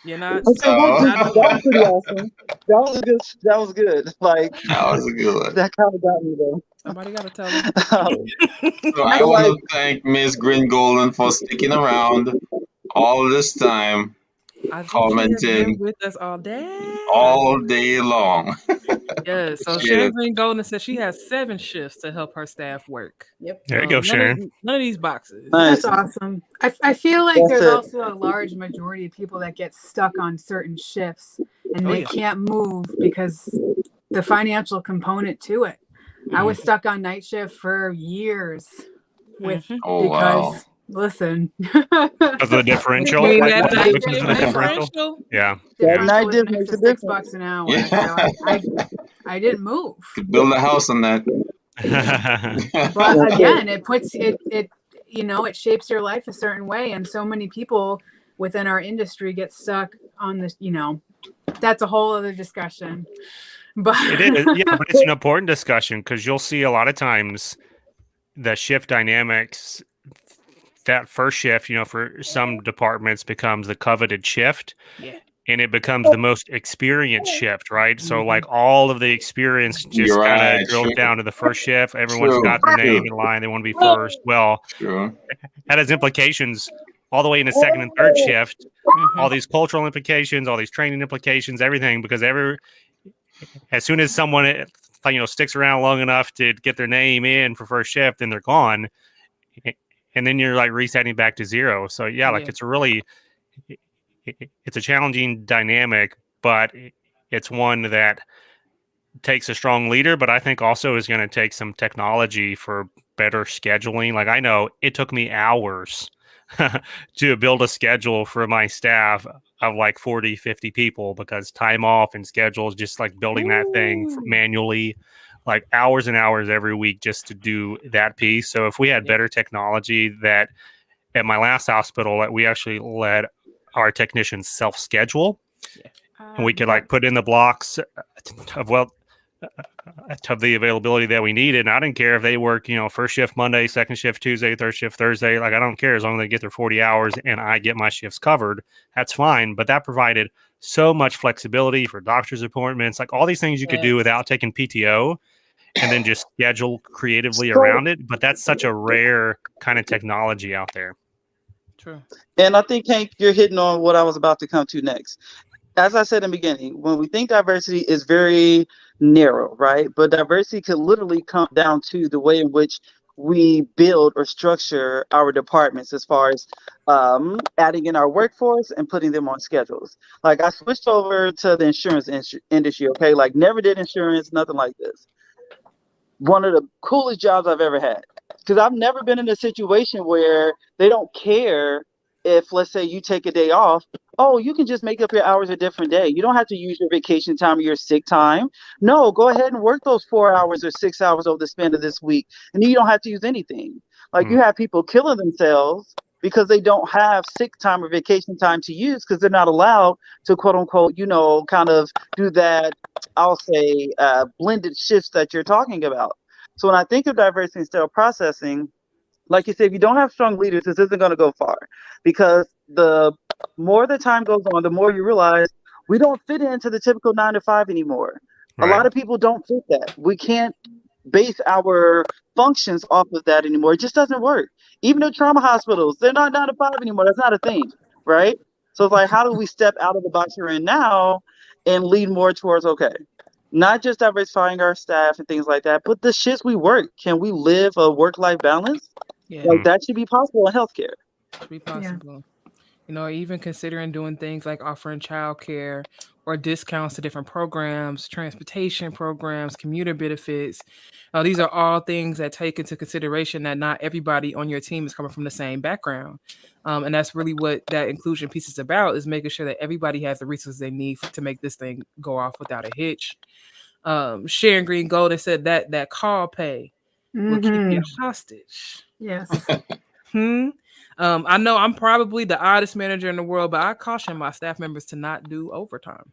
You're not. That was pretty awesome. That was good. That was good. Like that was a good one. That kind of got me though. Somebody got to tell them. So I want to thank Miss Green Golden for sticking around all this time, commenting with us all day long. Yes. So Sharyn Green Golden says she has 7 shifts to help her staff work. Yep. There you go, Sharon. None of these boxes. That's awesome. I feel like there's also a large majority of people that get stuck on certain shifts and they can't move because the financial component to it. I was stuck on night shift for years listen. Of the differential? differential? Yeah. That night differential makes a difference. $6 an hour. Yeah. So I didn't move. Could build a house on that. But again, it puts it it shapes your life a certain way. And so many people within our industry get stuck on this, that's a whole other discussion. But It is, yeah, but it's an important discussion because you'll see a lot of times the shift dynamics. That first shift, for some departments becomes the coveted shift. Yeah. And it becomes the most experienced shift, right? So like all of the experience just You're kind right. of drills True. down to the first shift. Everyone's True. got their name True. in line. They want to be first. Well, True. that has implications all the way into second and third shift. All these cultural implications, all these training implications, everything. Because as soon as someone sticks around long enough to get their name in for first shift, then they're gone, and then you're like resetting back to zero. So it's really. It's a challenging dynamic, but it's one that takes a strong leader, but I think also is going to take some technology for better scheduling. Like I know it took me hours to build a schedule for my staff of like 40, 50 people because time off and schedules, just like building that thing manually, like hours and hours every week just to do that piece. So if we had better technology that at my last hospital that we actually let our technicians self-schedule, and we could like put in the blocks of the availability that we needed. And I didn't care if they work, first shift Monday, second shift Tuesday, third shift Thursday. Like I don't care as long as they get their 40 hours and I get my shifts covered. That's fine. But that provided so much flexibility for doctor's appointments, like all these things you could do without taking PTO and then just schedule creatively around it. But that's such a rare kind of technology out there. True. And I think, Hank, you're hitting on what I was about to come to next. As I said in the beginning, when we think diversity is very narrow, right? But diversity could literally come down to the way in which we build or structure our departments as far as adding in our workforce and putting them on schedules. Like I switched over to the insurance industry, okay? Like never did insurance, nothing like this. One of the coolest jobs I've ever had. Because I've never been in a situation where they don't care if, let's say, you take a day off. Oh, you can just make up your hours a different day. You don't have to use your vacation time or your sick time. No, go ahead and work those 4 hours or 6 hours over the span of this week. And you don't have to use anything. Like you have people killing themselves because they don't have sick time or vacation time to use because they're not allowed to, quote unquote, kind of do that, I'll say, blended shifts that you're talking about. So when I think of diversity in sterile processing, like you said, if you don't have strong leaders, this isn't going to go far because the more the time goes on, the more you realize we don't fit into the typical 9 to 5 anymore. Right. A lot of people don't fit that. We can't base our functions off of that anymore. It just doesn't work. Even the trauma hospitals, they're not 9 to 5 anymore. That's not a thing, right? So it's like, how do we step out of the box we're in now and lead more towards, okay, not just diversifying our staff and things like that, but the shifts we work. Can we live a work-life balance? Yeah. Like that should be possible in healthcare. Should be possible. Yeah. Even considering doing things like offering childcare or discounts to different programs, transportation programs, commuter benefits. These are all things that take into consideration that not everybody on your team is coming from the same background. And that's really what that inclusion piece is about, is making sure that everybody has the resources they need to make this thing go off without a hitch. Sharon Green Golden said that call pay will keep you hostage. Yes. I know I'm probably the oddest manager in the world, but I caution my staff members to not do overtime.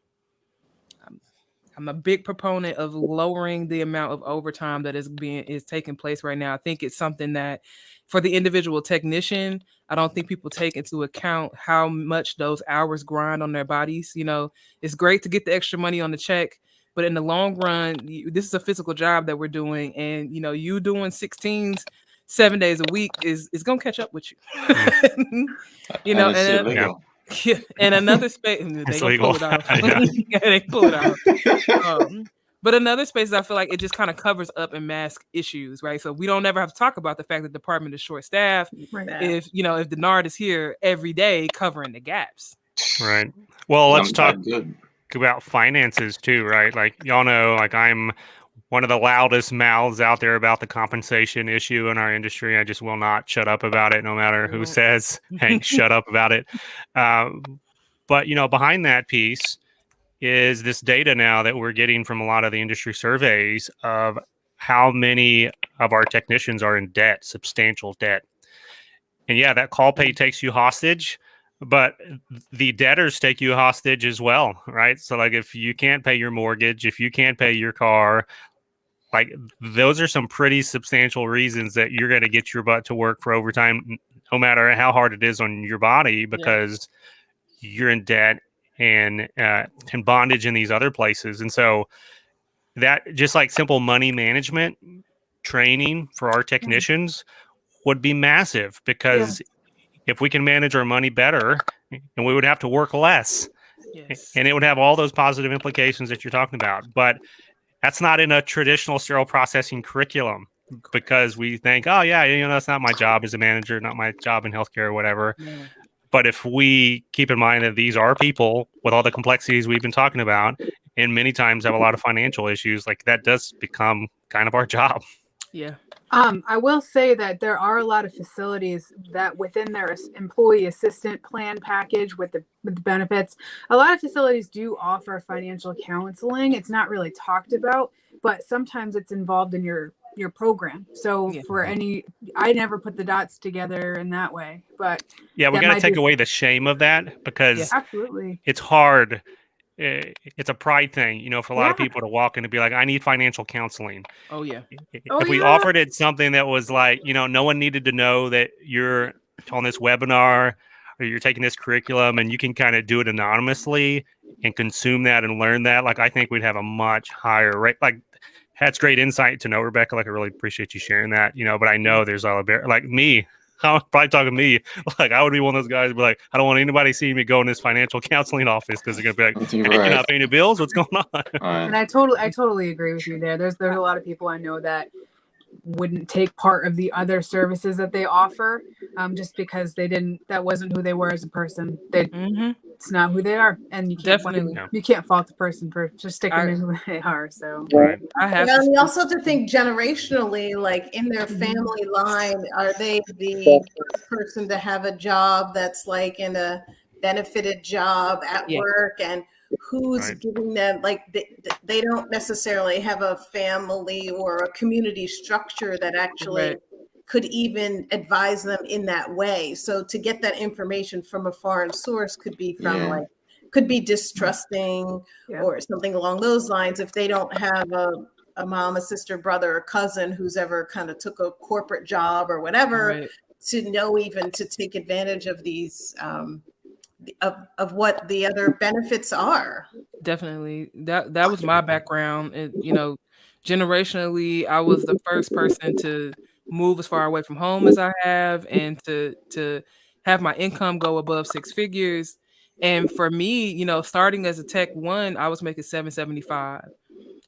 I'm a big proponent of lowering the amount of overtime that is taking place right now. I think it's something that for the individual technician, I don't think people take into account how much those hours grind on their bodies. It's great to get the extra money on the check, but in the long run, this is a physical job that we're doing. And, you doing 16s 7 days a week is going to catch up with you. And another space, they gonna pull it off. They pull it off. But another space, I feel like it just kind of covers up and masks issues, right? So we don't ever have to talk about the fact that the department is short staffed. Right. If Deannard is here every day covering the gaps. Right. Well, let's talk about finances too, right? Like y'all know, like I'm one of the loudest mouths out there about the compensation issue in our industry. I just will not shut up about it, no matter who says, "Hey, shut up about it." But behind that piece is this data now that we're getting from a lot of the industry surveys of how many of our technicians are in debt, substantial debt. And yeah, that call pay takes you hostage. but the debtors take you hostage as well, right? So like if you can't pay your mortgage, if you can't pay your car, like those are some pretty substantial reasons that you're going to get your butt to work for overtime, no matter how hard it is on your body, because you're in debt and bondage in these other places. And so that just like simple money management training for our technicians would be massive, because if we can manage our money better, and we would have to work less, and it would have all those positive implications that you're talking about. But that's not in a traditional sterile processing curriculum, because we think, oh yeah, that's not my job as a manager, not my job in healthcare or whatever. But if we keep in mind that these are people with all the complexities we've been talking about, and many times have a lot of financial issues, like that does become kind of our job. Yeah. I will say that there are a lot of facilities that within their employee assistant plan package with the benefits, a lot of facilities do offer financial counseling. It's not really talked about, but sometimes it's involved in your program. So I never put the dots together in that way, but we got to take away the shame of that, because absolutely it's hard. It's a pride thing, for a lot of people to walk in and be like, I need financial counseling. Oh yeah. If we offered it something that was like, no one needed to know that you're on this webinar or you're taking this curriculum, and you can kind of do it anonymously and consume that and learn that, like I think we'd have a much higher rate. Like that's great insight to know, Rebecca. Like I really appreciate you sharing that, but I know there's all a like me. I'm probably talking to me. Like I would be one of those guys who be like, I don't want anybody seeing me go in this financial counseling office, because they're gonna be like, hey, you're not paying your bills. What's going on? And I totally agree with you there. There's a lot of people I know that wouldn't take part of the other services that they offer, just because that wasn't who they were as a person. It's not who they are, and you can't you can't fault the person for just sticking in who they are. So and we also have to think generationally, like in their family line, are they the person to have a job that's like in a benefited job at work, and who's giving them, like they don't necessarily have a family or a community structure that actually could even advise them in that way. So to get that information from a foreign source could be from could be distrusting or something along those lines, if they don't have a mom, a sister, brother, or cousin who's ever kind of took a corporate job or whatever to know even to take advantage of these of what the other benefits are. Definitely. That was my background. And, generationally, I was the first person to move as far away from home as I have, and to have my income go above six figures. And for me, starting as a Tech 1, I was making $775.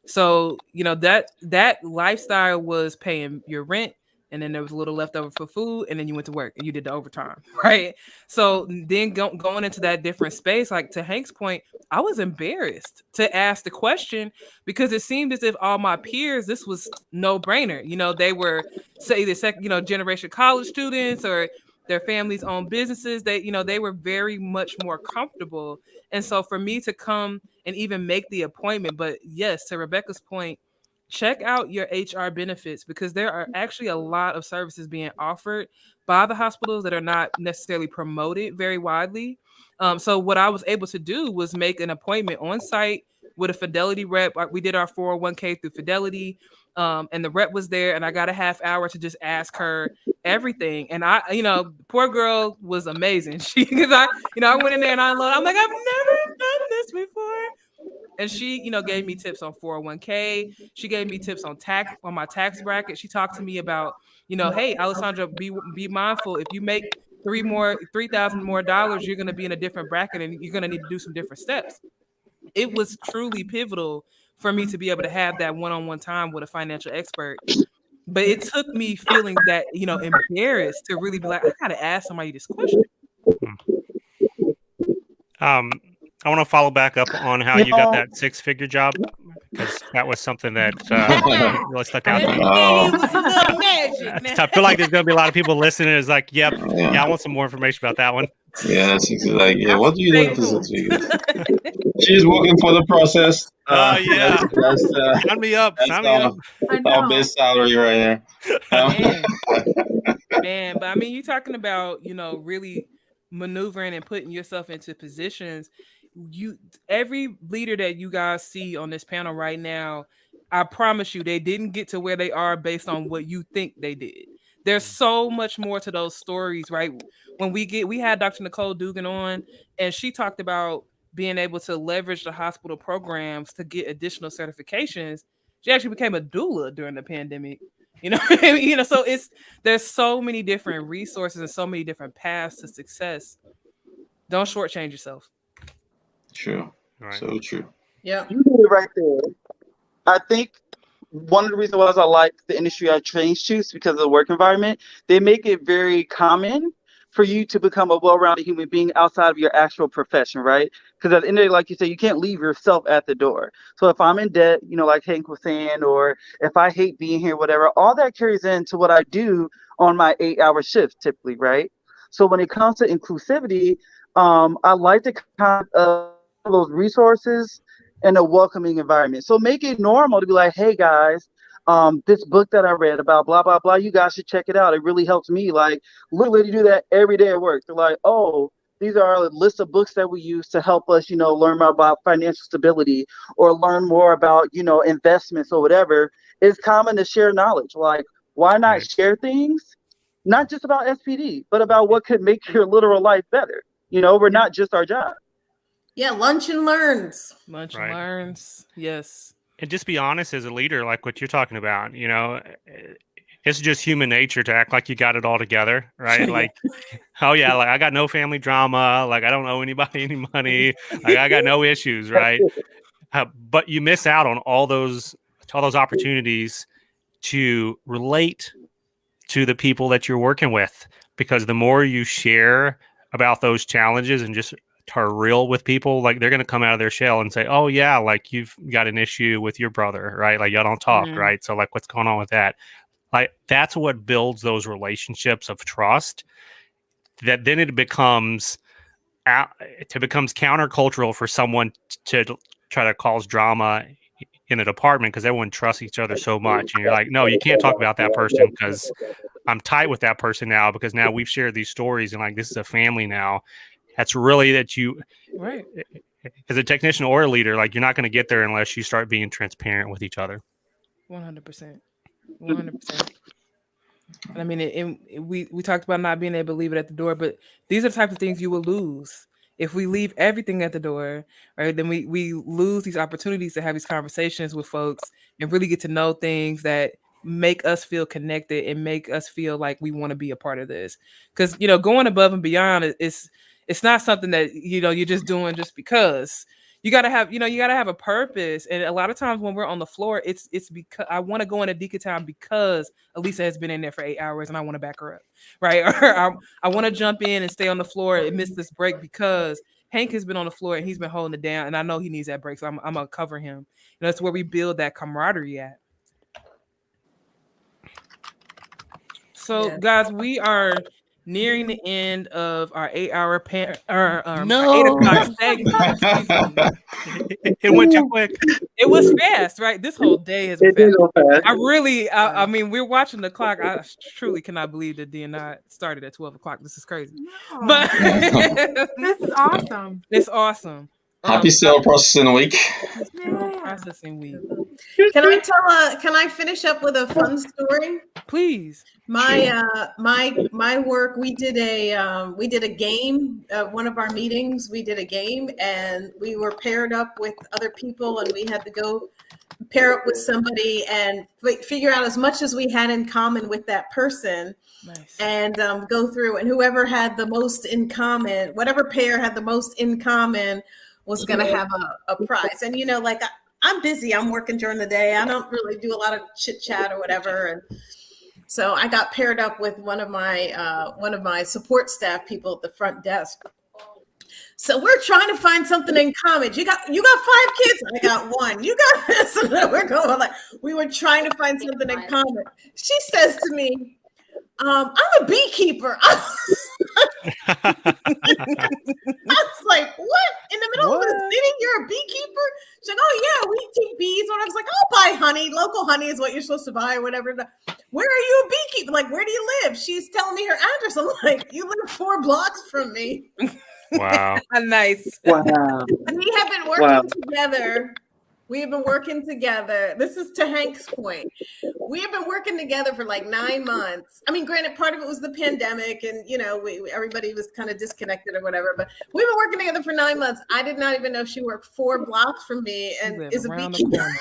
So, that lifestyle was paying your rent, and then there was a little left over for food, and then you went to work and you did the overtime, right? So then going into that different space, like to Hank's point, I was embarrassed to ask the question, because it seemed as if all my peers, this was no brainer. They were say the second, generation college students, or their families own businesses. They were very much more comfortable. And so for me to come and even make the appointment, but yes, to Rebecca's point, check out your HR benefits, because there are actually a lot of services being offered by the hospitals that are not necessarily promoted very widely. So what I was able to do was make an appointment on site with a Fidelity rep. We did our 401k through Fidelity, and the rep was there, and I got a half hour to just ask her everything. And I, poor girl was amazing. Because I went in there and I'm like, I've never done this before. And she, gave me tips on 401k. She gave me tips on my tax bracket. She talked to me about, hey, Alessandra, be mindful. If you make $3,000 more, you're going to be in a different bracket, and you're going to need to do some different steps. It was truly pivotal for me to be able to have that one-on-one time with a financial expert. But it took me feeling that, embarrassed to really be like, I got to ask somebody this question. I want to follow back up on how you got that six-figure job, because that was something that really stuck out to me. I feel like there's going to be a lot of people listening. Is like, yep, I want some more information about that one. Yeah, she's like, what do you do for 6 figures? She's working for the process. Yeah. That's sign me up. Our base salary right there. Man, but I mean, you're talking about, really maneuvering and putting yourself into positions. Every leader that you guys see on this panel right now, I promise you, they didn't get to where they are based on what you think they did. There's so much more to those stories, right? When we had Dr. Nicole Dugan on, and she talked about being able to leverage the hospital programs to get additional certifications. She actually became a doula during the pandemic. So there's so many different resources and so many different paths to success. Don't shortchange yourself. True. Right. So true. Yeah. You did it right there. I think one of the reasons why I like the industry I changed to is because of the work environment. They make it very common for you to become a well-rounded human being outside of your actual profession, right? Because at the end of the day, like you say, you can't leave yourself at the door. So if I'm in debt, like Hank was saying, or if I hate being here, whatever, all that carries into what I do on my 8-hour shift typically, right? So when it comes to inclusivity, I like to kind of those resources in a welcoming environment. So make it normal to be like, hey guys, this book that I read about blah, blah, blah, you guys should check it out. It really helps me. Like literally do that every day at work. They're like, oh, these are a list of books that we use to help us, learn more about financial stability or learn more about, investments or whatever. It's common to share knowledge. Like, why not share things? Not just about SPD, but about what could make your literal life better. We're not just our job. Yeah, lunch and learns. Lunch and learns. Yes. And just be honest as a leader, like what you're talking about. It's just human nature to act like you got it all together, right? Like, oh yeah, like I got no family drama, like I don't owe anybody any money, like I got no issues, right? But you miss out on all those opportunities to relate to the people that you're working with, because the more you share about those challenges and just are real with people, like they're going to come out of their shell and say, oh yeah, like you've got an issue with your brother, right? Like y'all don't talk, right? So like what's going on with that? Like that's what builds those relationships of trust, that then it becomes countercultural for someone to try to cause drama in a department because everyone trusts each other so much. And you're like, no, you can't talk about that person because I'm tight with that person now, because now we've shared these stories and like this is a family now. That's really that you, right, as a technician or a leader, like you're not going to get there unless you start being transparent with each other. 100%. 100%. And I mean, we talked about not being able to leave it at the door, but these are the types of things you will lose. If we leave everything at the door, right, then we lose these opportunities to have these conversations with folks and really get to know things that make us feel connected and make us feel like we want to be a part of this. Because, going above and beyond it's not something that, you're just doing just because. You gotta have a purpose. And a lot of times when we're on the floor, it's because I want to go into decon time because Allisa has been in there for 8 hours and I want to back her up, right? Or I want to jump in and stay on the floor and miss this break because Hank has been on the floor and he's been holding it down and I know he needs that break, so I'm gonna cover him. That's where we build that camaraderie at. So guys, we are nearing the end of our 8-hour 8 o'clock segment. It went too quick. It was fast, right? This whole day has been fast. I mean, we're watching the clock. I truly cannot believe that Deannard started at 12 o'clock. This is crazy. No. But this is awesome. It's awesome. Happy cell processing week. Processing week. Can I finish up with a fun story? Please. My work, we did a game, one of our meetings, we did a game and we were paired up with other people and we had to go pair up with somebody and figure out as much as we had in common with that person. Nice. And go through, and whoever had the most in common, whatever pair had the most in common was going to have a prize. And, I'm busy. I'm working during the day. I don't really do a lot of chit chat or whatever. And so I got paired up with one of my support staff people at the front desk. So we're trying to find something in common. You got 5 kids. I got 1. You got this. And then we're going like, we were trying to find something in common. She says to me, I'm a beekeeper. I was like, what? In the middle of the city, you're a beekeeper? She's like, oh yeah, we keep bees. And I was like, I'll buy honey. Local honey is what you're supposed to buy or whatever. Where are you a beekeeper? Like, where do you live? She's telling me her address. I'm like, you live 4 blocks from me. Wow. Nice. Wow. We have been working together. We have been working together. This is to Hank's point. We have been working together for like 9 months. I mean, granted, part of it was the pandemic and, you know, everybody was kind of disconnected or whatever, but we've been working together for 9 months. I did not even know she worked 4 blocks from me and is a beekeeper.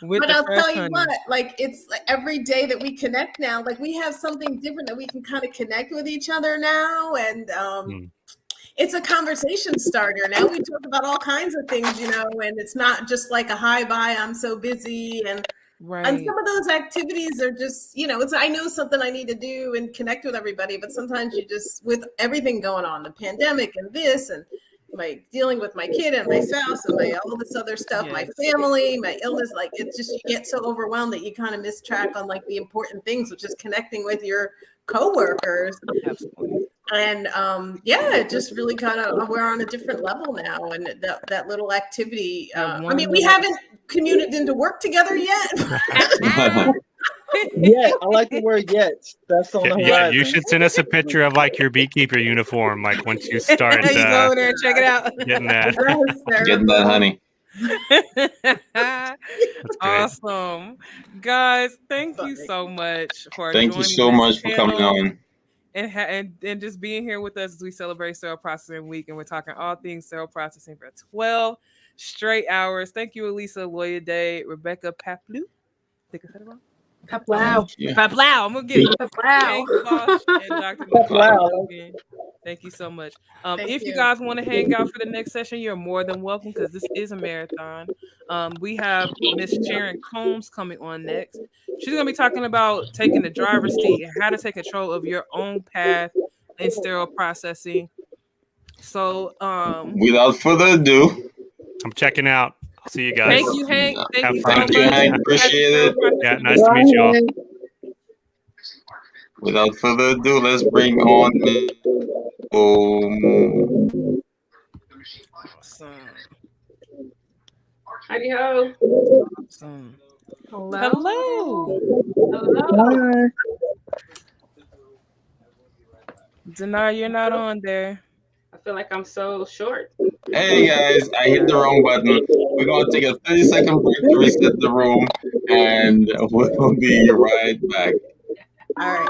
But I'll tell you what, like, it's like every day that we connect now, like we have something different that we can kind of connect with each other now. And, it's a conversation starter. Now we talk about all kinds of things, you know, and it's not just like a hi, bye, I'm so busy. And some of those activities are just, you know, it's, I know something I need to do and connect with everybody, but sometimes you just, with everything going on, the pandemic and this, and my dealing with my kid and my spouse and all this other stuff, my family, my illness, like it's just, you get so overwhelmed that you kind of miss track on like the important things, which is connecting with your coworkers. And it just really kind of, we're on a different level now. And that little activity, I mean, we haven't commuted into work together yet. Yet, I like the word yet. That's on the horizon. Yeah, you should send us a picture of like your beekeeper uniform, like once you start. You go over there and check it out. Getting that. Getting that honey. Awesome, guys. Thank you so much for thank you so much for coming on and just being here with us as we celebrate Sterile Processing Week, and we're talking all things sterile processing for 12 straight hours. Thank you, Allisa, Lawyer Day, Rebecca Paplou. Think I said it wrong. Paplau. Paplau. I'm gonna get it. Paplau. Balch and Dr. Nicole. Thank you so much. If you guys want to hang out for the next session, you're more than welcome because this is a marathon. We have Miss Sharyn Combs coming on next. She's gonna be talking about taking the driver's seat and how to take control of your own path in sterile processing. So, without further ado, I'm checking out. I'll see you guys. Thank you, Hank. Thank you, Hank. Appreciate it. Yeah, nice to meet you all. Without further ado, let's bring on Howdy ho. Awesome. Hello. Hello. Deannard, you're not on there. I feel like I'm so short. Hey guys, I hit the wrong button. We're gonna take a 30-second break to reset the room, and we'll be right back. All right.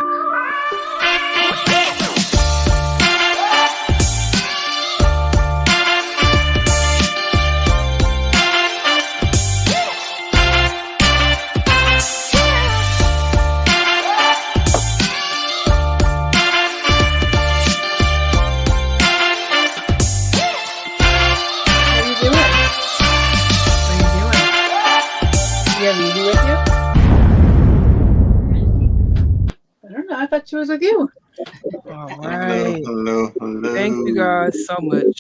I thought she was with you. All right. Hello. Thank you guys so much.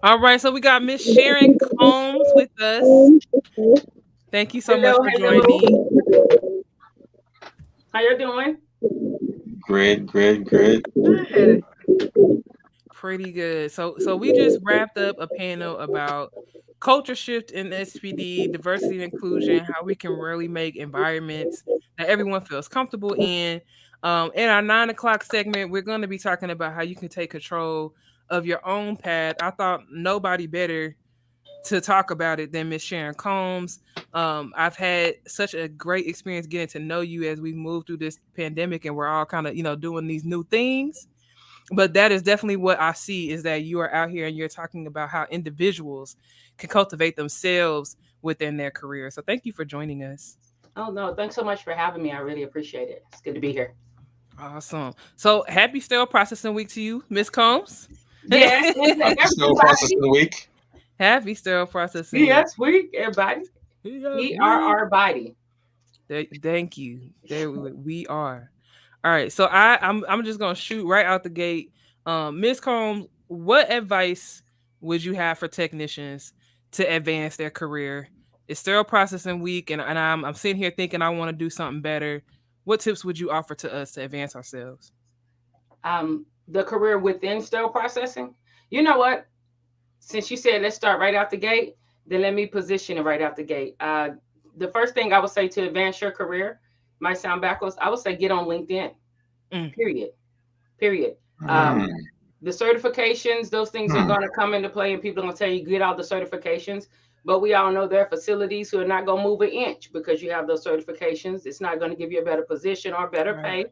All right, so we got Miss Sharyn Combs with us. Thank you so much for joining. How you doing? Great. Pretty good. So we just wrapped up a panel about culture shift in SPD, diversity and inclusion, how we can really make environments that everyone feels comfortable in. In our 9 o'clock segment, we're going to be talking about how you can take control of your own path. I thought nobody better to talk about it than Miss Sharyn Combs. I've had such a great experience getting to know you as we move through this pandemic, and we're all kind of, doing these new things. But that is definitely what I see, is that you are out here and you're talking about how individuals can cultivate themselves within their career. So thank you for joining us. Oh, no. Thanks so much for having me. I really appreciate it. It's good to be here. Awesome. So happy Sterile Processing Week to you, Miss Combs. Yes. Happy Sterile Processing Week. Happy Sterile Processing Yes, week, everybody. We are our body. Thank you. There we are. All right. So I'm just going to shoot right out the gate. Miss Combs, what advice would you have for technicians to advance their career It's sterile processing week, and I'm sitting here thinking I want to do something better. What tips would you offer to us to advance ourselves? The career within sterile processing. You know what? Since you said let's start right out the gate, then let me position it right out the gate. The first thing I would say to advance your career might sound backwards. I would say get on LinkedIn. Period. The certifications, those things are going to come into play, and people are going to tell you get all the certifications. But we all know there are facilities who are not going to move an inch because you have those certifications. It's not going to give you a better position or better pay,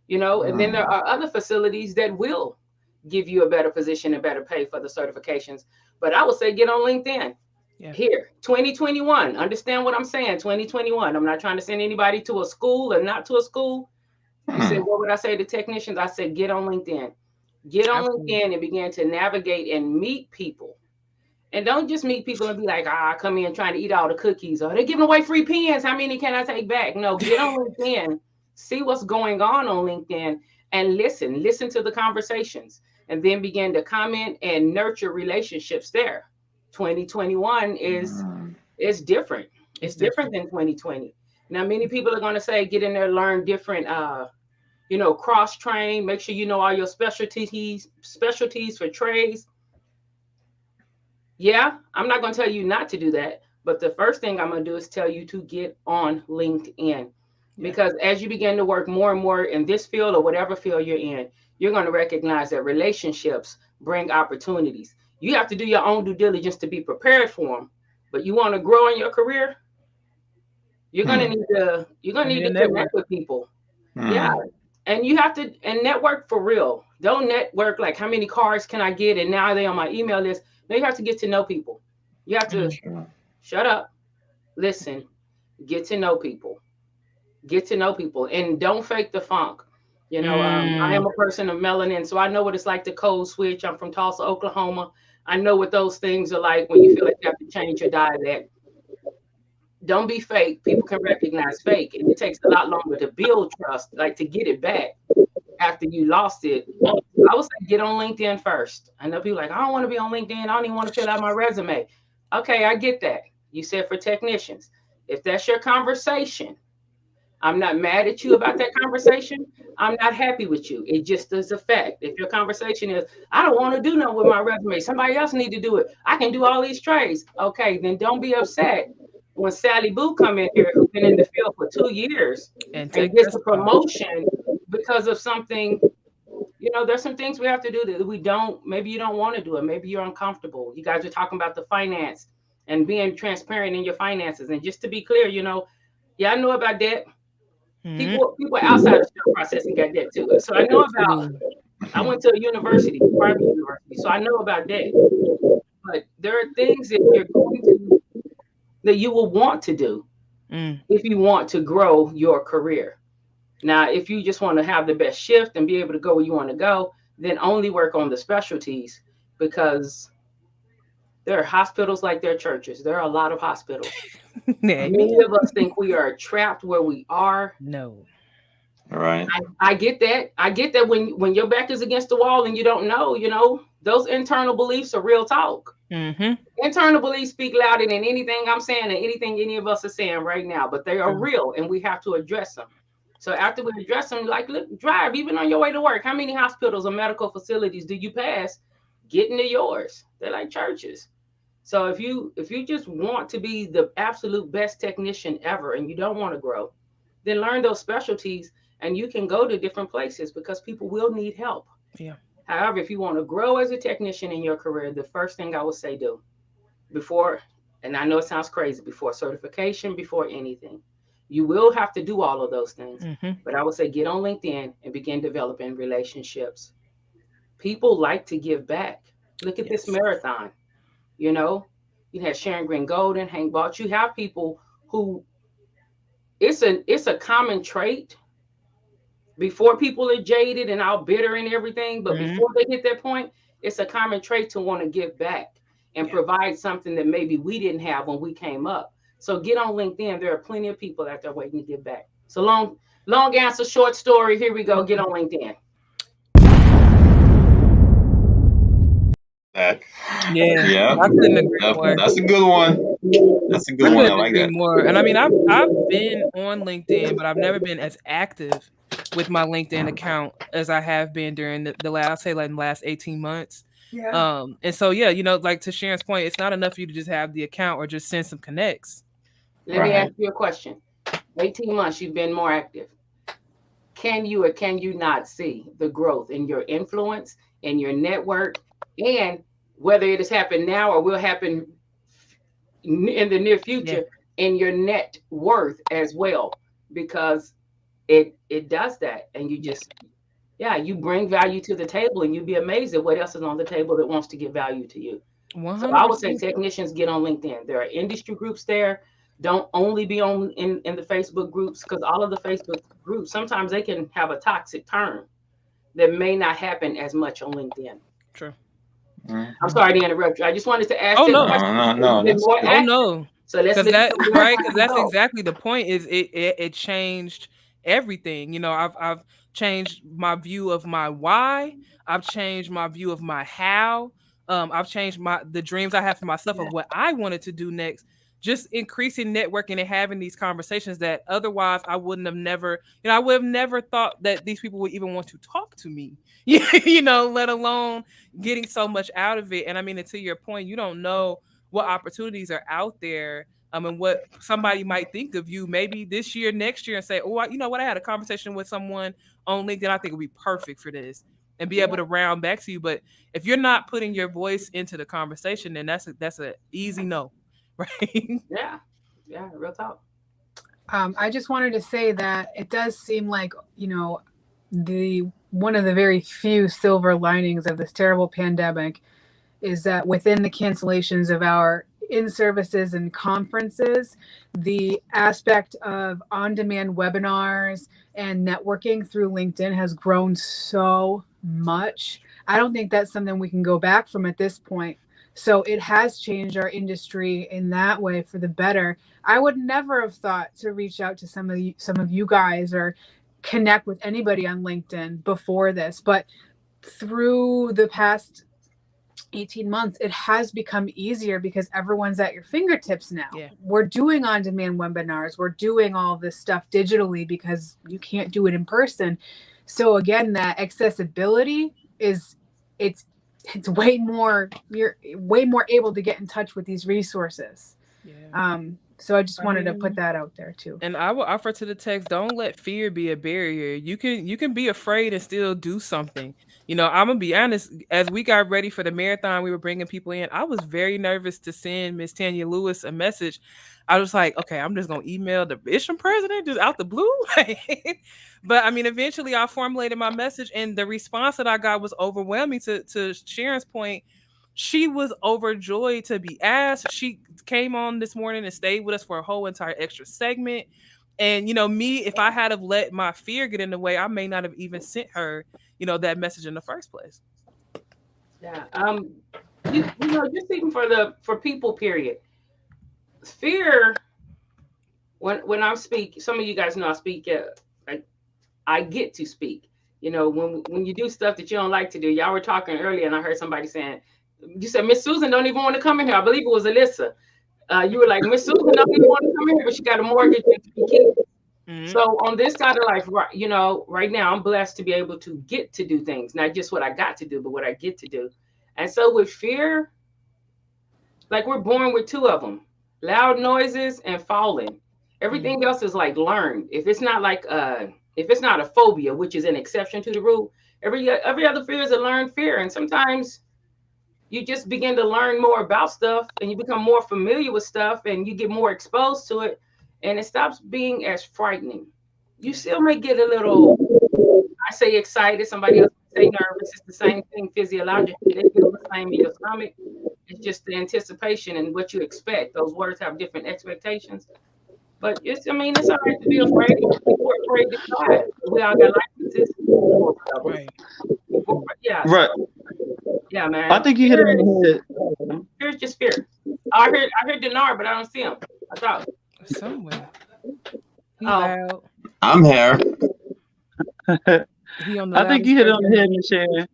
you know. And then there are other facilities that will give you a better position and better pay for the certifications. But I would say get on LinkedIn. Here, 2021. Understand what I'm saying? 2021. I'm not trying to send anybody to a school or not to a school. You said, what would I say to technicians? I said, get on LinkedIn. Get on LinkedIn and begin to navigate and meet people. And don't just meet people and be like, I come in trying to eat all the cookies, or they're giving away free pens. How many can I take back? No, get on LinkedIn, see what's going on LinkedIn, and listen to the conversations, and then begin to comment and nurture relationships there. 2021 is different. It's different than 2020. Now, many people are going to say, get in there, learn different, cross train, make sure you know all your specialties for trades. Yeah, I'm not going to tell you not to do that. But the first thing I'm going to do is tell you to get on LinkedIn. Because as you begin to work more and more in this field or whatever field you're in, you're going to recognize that relationships bring opportunities. You have to do your own due diligence to be prepared for them. But you want to grow in your career, you're going to need to connect with people. Yeah. And you have to network for real. Don't network like how many cars can I get and now they're on my email list. No, you have to get to know people. You have to shut up, listen, get to know people. Get to know people, and don't fake the funk. You know, I am a person of melanin, so I know what it's like to code switch. I'm from Tulsa, Oklahoma. I know what those things are like when you feel like you have to change your dialect. Don't be fake. People can recognize fake, and it takes a lot longer to build trust, like to get it back after you lost it. I would say get on LinkedIn first. I know people like, I don't want to be on LinkedIn. I don't even want to fill out my resume. Okay, I get that. You said for technicians. If that's your conversation, I'm not mad at you about that conversation. I'm not happy with you. It just is a fact. If your conversation is, I don't want to do nothing with my resume. Somebody else need to do it. I can do all these trades. Okay, then don't be upset when Sally Boo come in here, who's been in the field for 2 years and gets a promotion because of something. You know, there's some things we have to do that we don't, maybe you don't want to do it. Maybe you're uncomfortable. You guys are talking about the finance and being transparent in your finances. And just to be clear, you know, I know about debt. People outside of sterile processing got debt too. So I know about, I went to a university, private university, so I know about debt. But there are things that you're going to, that you will want to do if you want to grow your career. Now, if you just want to have the best shift and be able to go where you want to go, then only work on the specialties, because there are hospitals like there are churches. There are a lot of hospitals. Many of us think we are trapped where we are. No. All right. I get that. I get that when your back is against the wall and you don't know, you know, those internal beliefs are real talk. Internal beliefs speak louder than anything I'm saying and anything any of us are saying right now, but they are real and we have to address them. So after we address them, like, look, drive, even on your way to work. How many hospitals or medical facilities do you pass? Get into yours. They're like churches. So if you just want to be the absolute best technician ever and you don't want to grow, then learn those specialties and you can go to different places because people will need help. Yeah. However, if you want to grow as a technician in your career, the first thing I would say do before, and I know it sounds crazy, before certification, before anything, you will have to do all of those things. But I would say get on LinkedIn and begin developing relationships. People like to give back. Look at this marathon. You know, you have Sharon Green Golden, Hank Balch. You have people who it's a common trait. Before people are jaded and all bitter and everything, but before they hit that point, it's a common trait to want to give back and provide something that maybe we didn't have when we came up. So get on LinkedIn. There are plenty of people out there waiting to give back. So long answer, short story. Here we go. Get on LinkedIn. Yeah, that's a good one. That's a good one. I like that. More. And I mean, I've been on LinkedIn, but I've never been as active with my LinkedIn account as I have been during the last, say, like the last 18 months. Yeah. And so, yeah, you know, like to Sharon's point, it's not enough for you to just have the account or just send some connects. Let me ask you a question. 18 months, you've been more active. Can you or can you not see the growth in your influence, in your network, and whether it has happened now or will happen in the near future, in your net worth as well? Because it does that. And you just, you bring value to the table, and you'd be amazed at what else is on the table that wants to give value to you. 100%. So I would say technicians, get on LinkedIn. There are industry groups there. Don't only be on in the Facebook groups, because all of the Facebook groups, sometimes they can have a toxic turn that may not happen as much on LinkedIn. True. I'm sorry to interrupt you. I just wanted to ask. Oh, that no. question. No. So let's because that's exactly the point. Is it changed everything? You know, I've changed my view of my why. I've changed my view of my how. I've changed the dreams I have for myself of what I wanted to do next. Just increasing networking and having these conversations that otherwise I wouldn't have never, I would have never thought that these people would even want to talk to me, let alone getting so much out of it. And I mean, and to your point, you don't know what opportunities are out there. And what somebody might think of you maybe this year, next year, and say, oh, you know what? I had a conversation with someone on LinkedIn. I think it would be perfect for this, and be able to round back to you. But if you're not putting your voice into the conversation, then that's an easy no. Right. Yeah, real talk. I just wanted to say that it does seem like, one of the very few silver linings of this terrible pandemic is that within the cancellations of our in-services and conferences, the aspect of on-demand webinars and networking through LinkedIn has grown so much. I don't think that's something we can go back from at this point. So it has changed our industry in that way for the better. I would never have thought to reach out to some of you guys or connect with anybody on LinkedIn before this, but through the past 18 months, it has become easier because everyone's at your fingertips now. We're doing on-demand webinars. We're doing all this stuff digitally because you can't do it in person. So again, that accessibility it's way more, you're way more able to get in touch with these resources. So I just wanted to put that out there too. And I will offer to the text, don't let fear be a barrier. You can be afraid and still do something. I'm gonna be honest, as we got ready for the marathon, we were bringing people in. I was very nervous to send Miss Tanya Lewis a message. I was like, okay, I'm just gonna email the Bishop president just out the blue. But I mean, eventually I formulated my message, and the response that I got was overwhelming. To Sharon's point, she was overjoyed to be asked. She came on this morning and stayed with us for a whole entire extra segment. And, me, if I had have let my fear get in the way, I may not have even sent her, that message in the first place. Yeah. Just even for people, period. Fear, when I speak, some of you guys know I speak, I get to speak. When you do stuff that you don't like to do. Y'all were talking earlier, and I heard somebody saying, you said Miss Susan don't even want to come in here. I believe it was Alisa. You were like, Miss Susan don't even want to come in here, but she got a mortgage and 3 kids. So on this side of life, right now, I'm blessed to be able to get to do things, not just what I got to do, but what I get to do. And so with fear, like we're born with 2 of them, loud noises and falling. Everything else is like learned. If it's not a phobia, which is an exception to the rule, every other fear is a learned fear. And sometimes you just begin to learn more about stuff, and you become more familiar with stuff, and you get more exposed to it, and it stops being as frightening. You still may get a little, I say excited, somebody else say nervous. It's the same thing physiologically. They feel the same in your stomach. It's just the anticipation and what you expect. Those words have different expectations. But it's all right to be afraid. People are afraid to try. We all got licenses. Right. Yeah. Right. Yeah, man. I think you hit it on the head. Fear's just fear. I heard Deannard, but I don't see him. I thought somewhere. I'm here. I think you hit it on the head, Miss Sharon.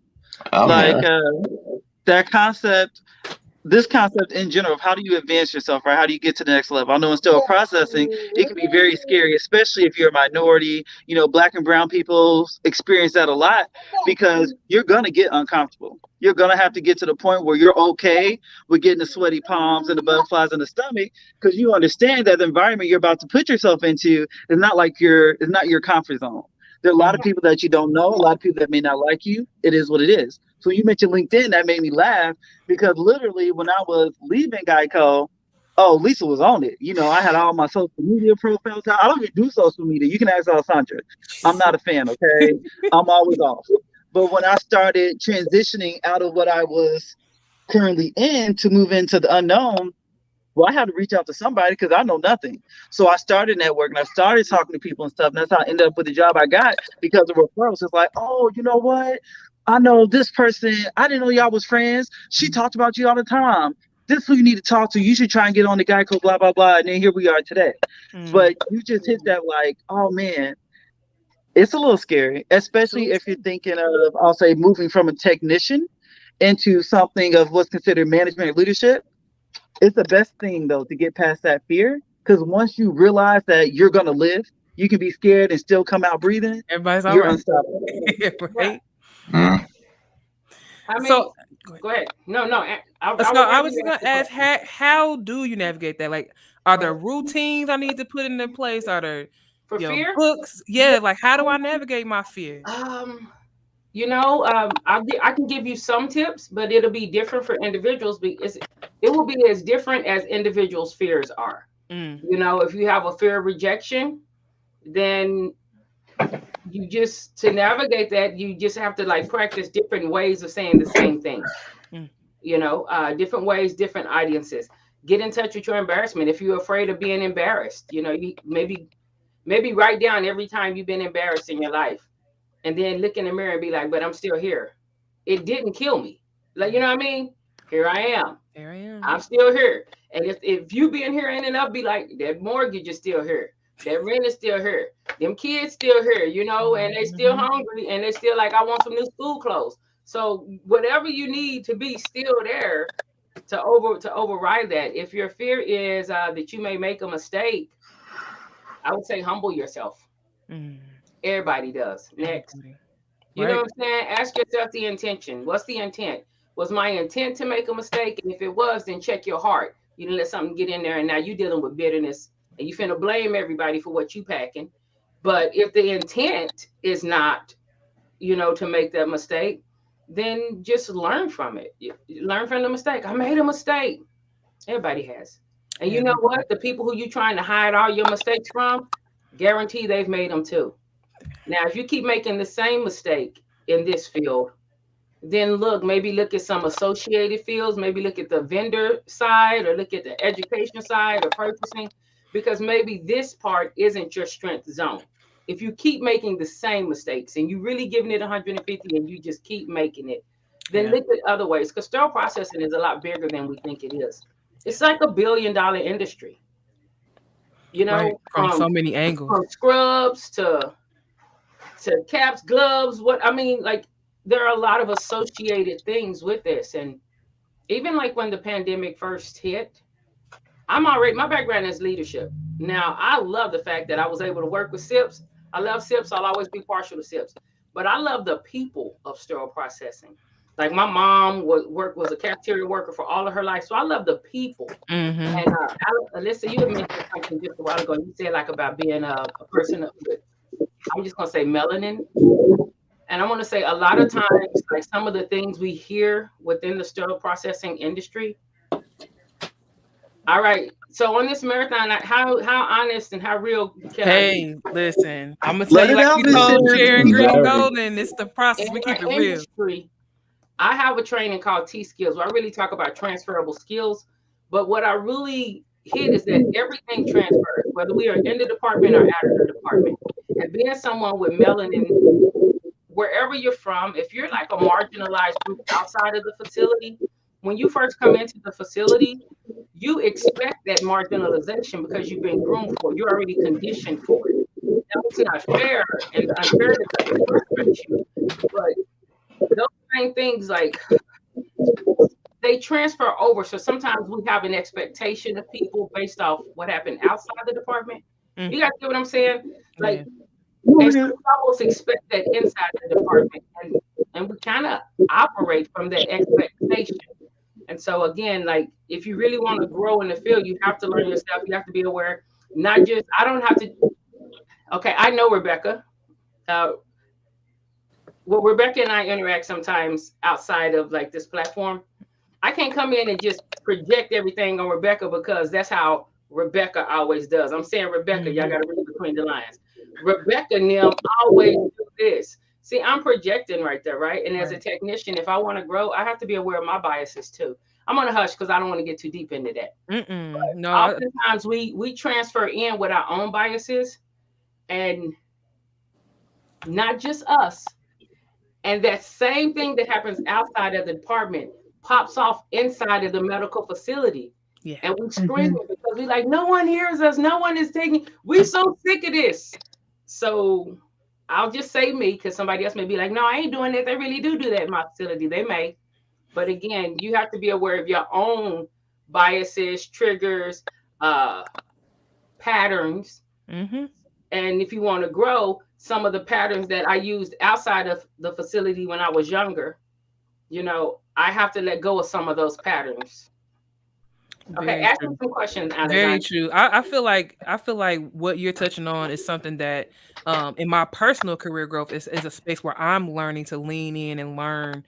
Like that concept this concept in general of how do you advance yourself, right? How do you get to the next level? I know in sterile processing, it can be very scary, especially if you're a minority. You know, Black and brown people experience that a lot because you're going to get uncomfortable. You're going to have to get to the point where you're okay with getting the sweaty palms and the butterflies in the stomach because you understand that the environment you're about to put yourself into is not like it's not your comfort zone. There are a lot of people that you don't know, a lot of people that may not like you. It is what it is. So you mentioned LinkedIn, that made me laugh because literally when I was leaving Geico, Lisa was on it. You know, I had all my social media profiles. I don't even do social media. You can ask Alessandra. I'm not a fan, okay? I'm always off. But when I started transitioning out of what I was currently in to move into the unknown, well, I had to reach out to somebody because I know nothing. So I started networking. I started talking to people and stuff. And that's how I ended up with the job I got because of referrals. It's like, oh, you know what? I know this person. I didn't know y'all was friends. She talked about you all the time. This is who you need to talk to. You should try and get on the Geico, blah, blah, blah. And then here we are today. But you just hit that like, oh, man, it's a little scary, especially if you're thinking of, I'll say, moving from a technician into something of what's considered management and leadership. It's the best thing, though, to get past that fear. Because once you realize that you're going to live, you can be scared and still come out breathing. Everybody's all you're right. unstoppable. Right? I mean, So- go ahead. No. I was just going to ask, how do you navigate that? Like, are there routines I need to put into place? Are there For fear? books? Yeah, like how do I navigate my fear? I can give you some tips, but it'll be different for individuals because it will be as different as individuals' fears are. You know, if you have a fear of rejection, then to navigate that, you just have to like practice different ways of saying the same thing. You know, different ways, different audiences. Get in touch with your embarrassment. If you're afraid of being embarrassed, you know, you maybe write down every time you've been embarrassed in your life. And then look in the mirror and be like, but I'm still here. It didn't kill me. Like, you know what I mean? Here I am. Here I am. I'm still here. And if you being here ending up be like, that mortgage is still here. That rent is still here. Them kids still here, you know, and they still hungry and they still like, I want some new school clothes. So whatever you need to be still there to override that. If your fear is that you may make a mistake, I would say humble yourself. Everybody does. Next. You know what I'm saying? Ask yourself the intention. What's the intent? Was my intent to make a mistake? And if it was, then check your heart. You didn't let something get in there and now you're dealing with bitterness and you finna blame everybody for what you packing. But if the intent is not, you know, to make that mistake, then just learn from it. Learn from the mistake. I made a mistake. Everybody has. And you know what? The people who you're trying to hide all your mistakes from, guarantee they've made them too. Now, if you keep making the same mistake in this field, then maybe look at some associated fields, maybe look at the vendor side or look at the education side or purchasing, because maybe this part isn't your strength zone. If you keep making the same mistakes and you really giving it 150 and you just keep making it, then look at other ways, because sterile processing is a lot bigger than we think it is. It's like $1 billion industry, you know, from so many angles, from scrubs to caps, gloves. There are a lot of associated things with this. And even like when the pandemic first hit, my background is leadership. Now, I love the fact that I was able to work with SIPs. I love SIPs. I'll always be partial to SIPs. But I love the people of sterile processing. Like my mom was a cafeteria worker for all of her life. So I love the people. And Alissa, you had mentioned something just a while ago. You said like about being a person with, I'm just going to say melanin. And I want to say a lot of times, like some of the things we hear within the sterile processing industry. All right. So on this marathon, how honest and how real can I be? Listen, I'm going to tell you like we told Sharon Green Golden, it's the process. We keep it real. Industry, I have a training called T-Skills where I really talk about transferable skills. But what I really hit is that everything transfers, whether we are in the department or out of the department. And being someone with melanin, wherever you're from, if you're like a marginalized group outside of the facility, when you first come into the facility, you expect that marginalization because you've been groomed for it. You're already conditioned for it. Now, it's not fair and unfair to frustrate you, but those same things, like they transfer over. So sometimes we have an expectation of people based off what happened outside the department. You guys get what I'm saying? Like, and so we almost expect that inside the department, and we kind of operate from that expectation. And so again, like, if you really want to grow in the field, you have to learn yourself. You have to be aware. Not just, I don't have to. Okay, I know Rebecca. Well, Rebecca and I interact sometimes outside of like this platform. I can't come in and just project everything on Rebecca because that's how Rebecca always does. I'm saying Rebecca, y'all got to read between the lines. Rebecca and them always do this. See, I'm projecting right there, right? And as a technician, if I want to grow, I have to be aware of my biases too. I'm gonna hush because I don't want to get too deep into that. No, oftentimes we transfer in with our own biases, and not just us. And that same thing that happens outside of the department pops off inside of the medical facility. Yeah. And we scream it because we like, no one hears us, no one is taking. We're so sick of this. So I'll just say me, because somebody else may be like, no, I ain't doing that. They really do that in my facility. They may. But again, you have to be aware of your own biases, triggers, patterns. And if you want to grow, some of the patterns that I used outside of the facility when I was younger, you know, I have to let go of some of those patterns. Okay, ask me some questions. Very true. I feel like what you're touching on is something that in my personal career growth is a space where I'm learning to lean in and learn.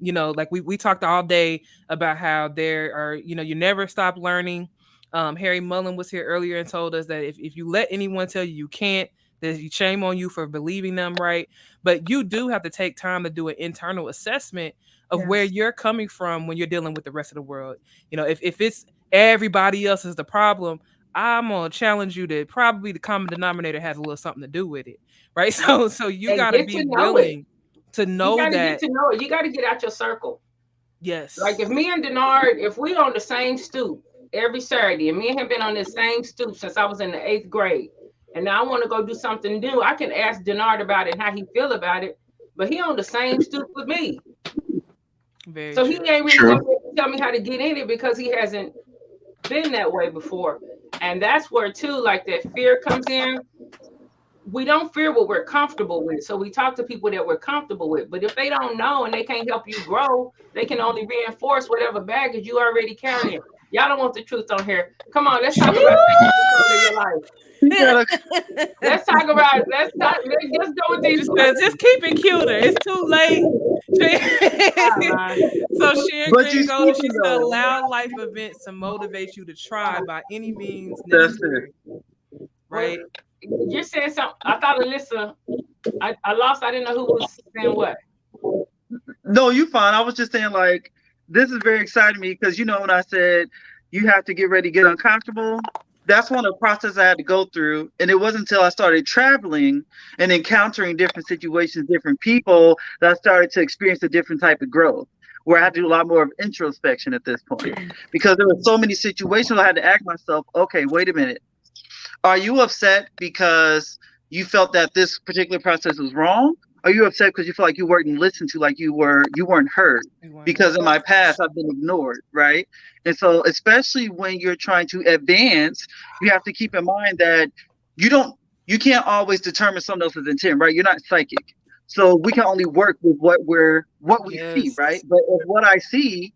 You know, like we talked all day about how there are, you know, you never stop learning. Harry Mullen was here earlier and told us that if you let anyone tell you you can't, there's shame on you for believing them, right? But you do have to take time to do an internal assessment of where you're coming from when you're dealing with the rest of the world. You know, if it's everybody else is the problem, I'm gonna challenge you that probably the common denominator has a little something to do with it, right? So you gotta be willing to know that. Get to know it. You gotta get out your circle. Yes. Like if me and Deannard, if we on the same stoop every Saturday, and me and him been on the same stoop since I was in the 8th grade, and now I want to go do something new, I can ask Deannard about it and how he feel about it, but he on the same stoop with me. So he ain't really going to tell me how to get in it because he hasn't been that way before. And that's where too, like that fear comes in. We don't fear what we're comfortable with. So we talk to people that we're comfortable with. But if they don't know and they can't help you grow, they can only reinforce whatever baggage you already carrying. Y'all don't want the truth on here. Come on, let's talk about your life. Let's talk about. Let's go with these. Just keep it cuter. It's too late. So Sharon Golden, she said, allow life events to motivate you to try by any means necessary. Right? You're saying something. I thought Allisa. I lost. I didn't know who was saying what. No, you fine. I was just saying like this is very exciting to me because you know when I said you have to get ready to get uncomfortable. That's one of the processes I had to go through. And it wasn't until I started traveling and encountering different situations, different people, that I started to experience a different type of growth, where I had to do a lot more of introspection at this point. Because there were so many situations I had to ask myself, okay, wait a minute. Are you upset because you felt that this particular process was wrong? Are you upset because you feel like you weren't listened to, like you weren't heard? Because in my past, I've been ignored, right? And so, especially when you're trying to advance, you have to keep in mind that you can't always determine someone else's intent, right? You're not psychic, so we can only work with what we see, right? But if what I see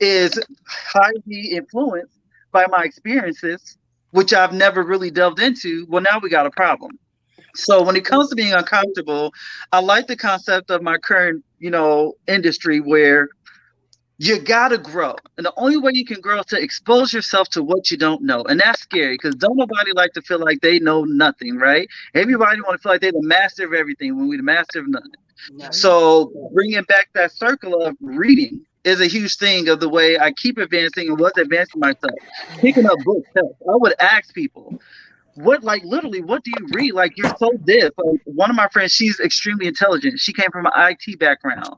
is highly influenced by my experiences, which I've never really delved into, well, now we got a problem. So when it comes to being uncomfortable, I like the concept of my current, industry where you gotta grow. And the only way you can grow is to expose yourself to what you don't know. And that's scary because don't nobody like to feel like they know nothing, right? Everybody want to feel like they're the master of everything when we're the master of nothing. No. So bringing back that circle of reading is a huge thing of the way I keep advancing and was advancing myself. Picking up books helps. I would ask people, what do you read? Like, you're so this. Like, one of my friends, she's extremely intelligent. She came from an IT background,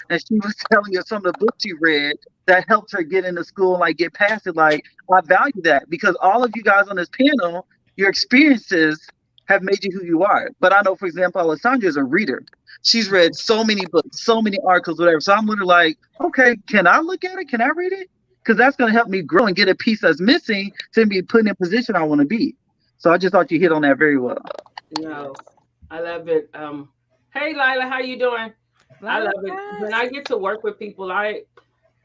and she was telling us some of the books she read that helped her get into school and like get past it. Like, I value that because all of you guys on this panel, your experiences have made you who you are. But I know, for example, Alessandra is a reader. She's read so many books, so many articles, whatever. So I'm literally like, okay, can I look at it? Can I read it? Because that's going to help me grow and get a piece that's missing to be put in a position I want to be. So I just thought you hit on that very well. No, I love it. Hey, Lila, how you doing? I love it. When I get to work with people, I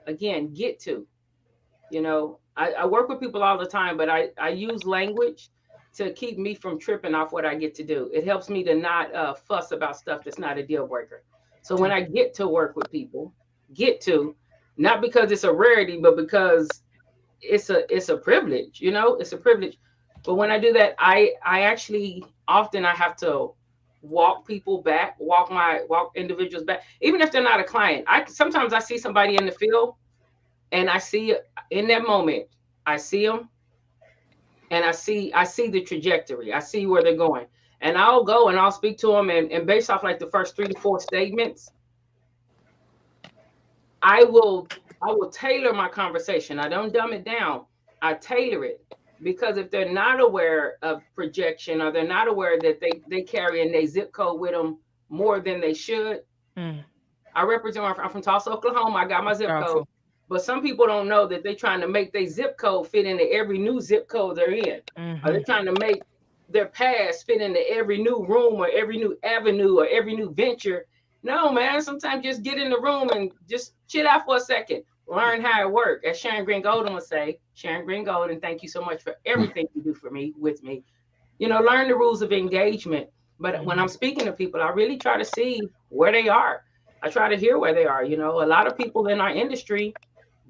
work with people all the time, but I use language to keep me from tripping off what I get to do. It helps me to not fuss about stuff that's not a deal breaker. So when I get to work with people, not because it's a rarity, but because it's a privilege, it's a privilege. But when I do that, I actually often I have to walk people back, walk individuals back, even if they're not a client. Sometimes I see somebody in the field and I see in that moment, I see them and I see the trajectory. I see where they're going. And I'll go and I'll speak to them and based off like the first 3 to 4 statements, I will tailor my conversation. I don't dumb it down. I tailor it. Because if they're not aware of projection or they're not aware that they carry in their zip code with them more than they should. I represent, I'm from Tulsa, Oklahoma. I got my zip code. But some people don't know that they're trying to make their zip code fit into every new zip code they're in. Or they're trying to make their past fit into every new room or every new avenue or every new venture. No, man, sometimes just get in the room and just chill out for a second. Learn how it works. As Sharon Green Golden would say, Sharon Green Golden, thank you so much for everything you do for me, with me. Learn the rules of engagement. But when I'm speaking to people, I really try to see where they are. I try to hear where they are. A lot of people in our industry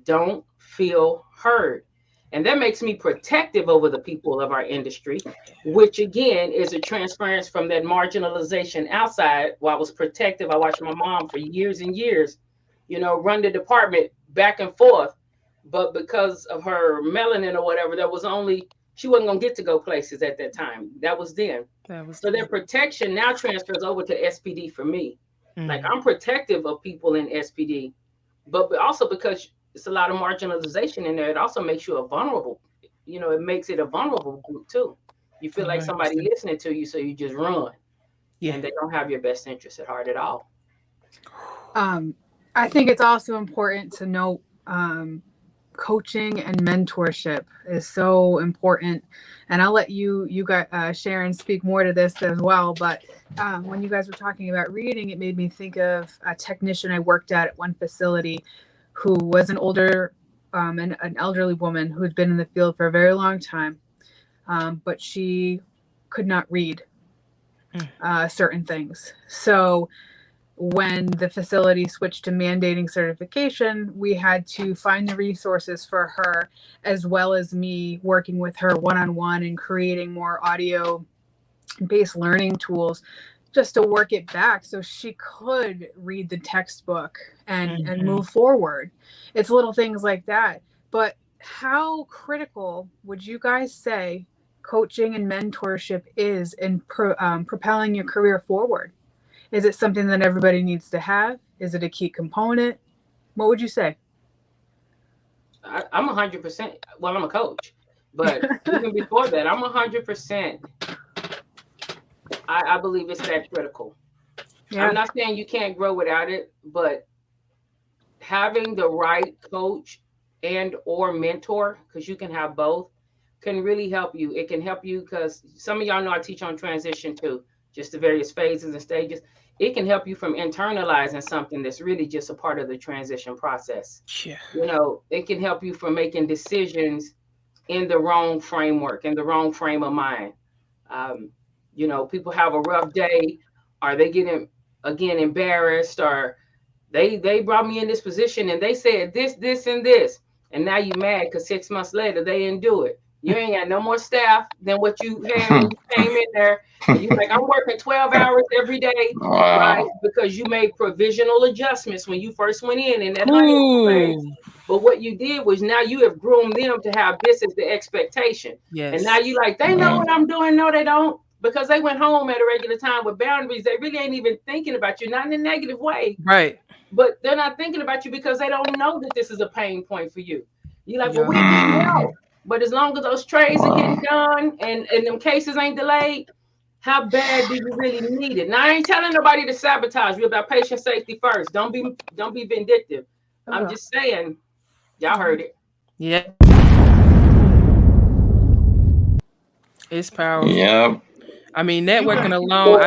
don't feel heard. And that makes me protective over the people of our industry, which again is a transference from that marginalization outside. While I was protective, I watched my mom for years and years, run the department back and forth. But because of her melanin or whatever, she wasn't going to get to go places at that time. That was then. So their protection now transfers over to SPD for me. Like I'm protective of people in SPD, but also because it's a lot of marginalization in there, it also makes you a vulnerable, it makes it a vulnerable group too. You feel like somebody listening to you, so you just run. And they don't have your best interest at heart at all. I think it's also important to note coaching and mentorship is so important. And I'll let you guys, Sharon, speak more to this as well. But when you guys were talking about reading, it made me think of a technician I worked at one facility who was an older, an elderly woman who had been in the field for a very long time, but she could not read certain things. So when the facility switched to mandating certification, we had to find the resources for her, as well as me working with her one-on-one and creating more audio-based learning tools just to work it back so she could read the textbook and move forward. It's little things like that. But how critical would you guys say coaching and mentorship is in propelling your career forward? Is it something that everybody needs to have? Is it a key component? What would you say? I'm 100%. Well, I'm a coach, but even before that, I'm 100%. I believe it's that critical. Yeah. I'm not saying you can't grow without it, but having the right coach and or mentor, because you can have both, can really help you. It can help you because some of y'all know I teach on transition too, just the various phases and stages. It can help you from internalizing something that's really just a part of the transition process. Yeah. It can help you from making decisions in the wrong framework, in the wrong frame of mind. People have a rough day, or they get embarrassed, or they brought me in this position and they said this, and this, and now you mad because 6 months later they didn't do it. You ain't got no more staff than what you had when you came in there. And you're like, I'm working 12 hours every day, right? Because you made provisional adjustments when you first went in that honeymoon phase. But what you did was now you have groomed them to have this as the expectation. Yes. And now you like, they know what I'm doing. No, they don't. Because they went home at a regular time with boundaries. They really ain't even thinking about you, not in a negative way. Right. But they're not thinking about you because they don't know that this is a pain point for you. You're like, well, we didn't know. But as long as those trays are getting done and them cases ain't delayed, How bad do you really need it? Now, I ain't telling nobody to sabotage. We're about patient safety first. Don't be vindictive. I'm just saying, y'all heard it. Yeah. It's powerful. Yeah. I mean, networking alone,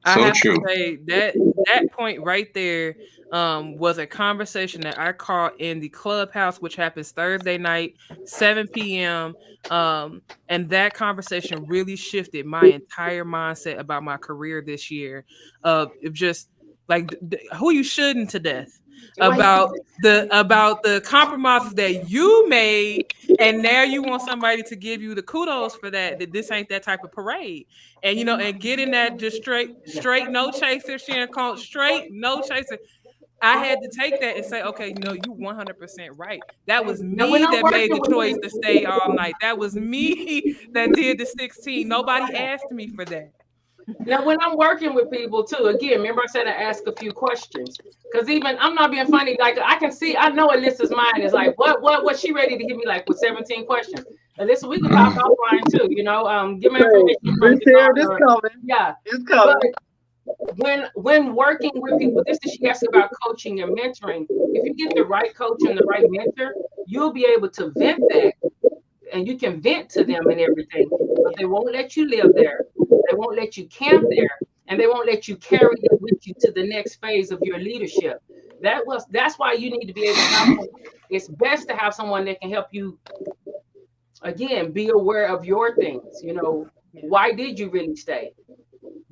I have true. to say that point right there was a conversation that I caught in the clubhouse, which happens Thursday night, 7 p.m. And that conversation really shifted my entire mindset about my career this year. Just like who you shouldn't to death. About the compromises that you made, and now you want somebody to give you the kudos for that this ain't that type of parade. And and getting that just straight no chaser, Sharyn Combs, straight no chaser. I had to take that and say, okay, you 100% right. That was me that made the choice to stay all night. That was me that did the 16. Nobody asked me for that. Now, when I'm working with people too, again, remember I said I ask a few questions, because even I'm not being funny. Like I know Alyssa's mind is like, what she ready to hit me like with 17 questions. Alyssa, we can talk offline too. Give me information. Yeah, it's coming. But when working with people, she asked about coaching and mentoring. If you get the right coach and the right mentor, you'll be able to vent that. And you can vent to them and everything, but they won't let you live there. They won't let you camp there, and they won't let you carry them with you to the next phase of your leadership. That's why you need to be able to have. It's best to have someone that can help you. Again, be aware of your things. Why did you really stay?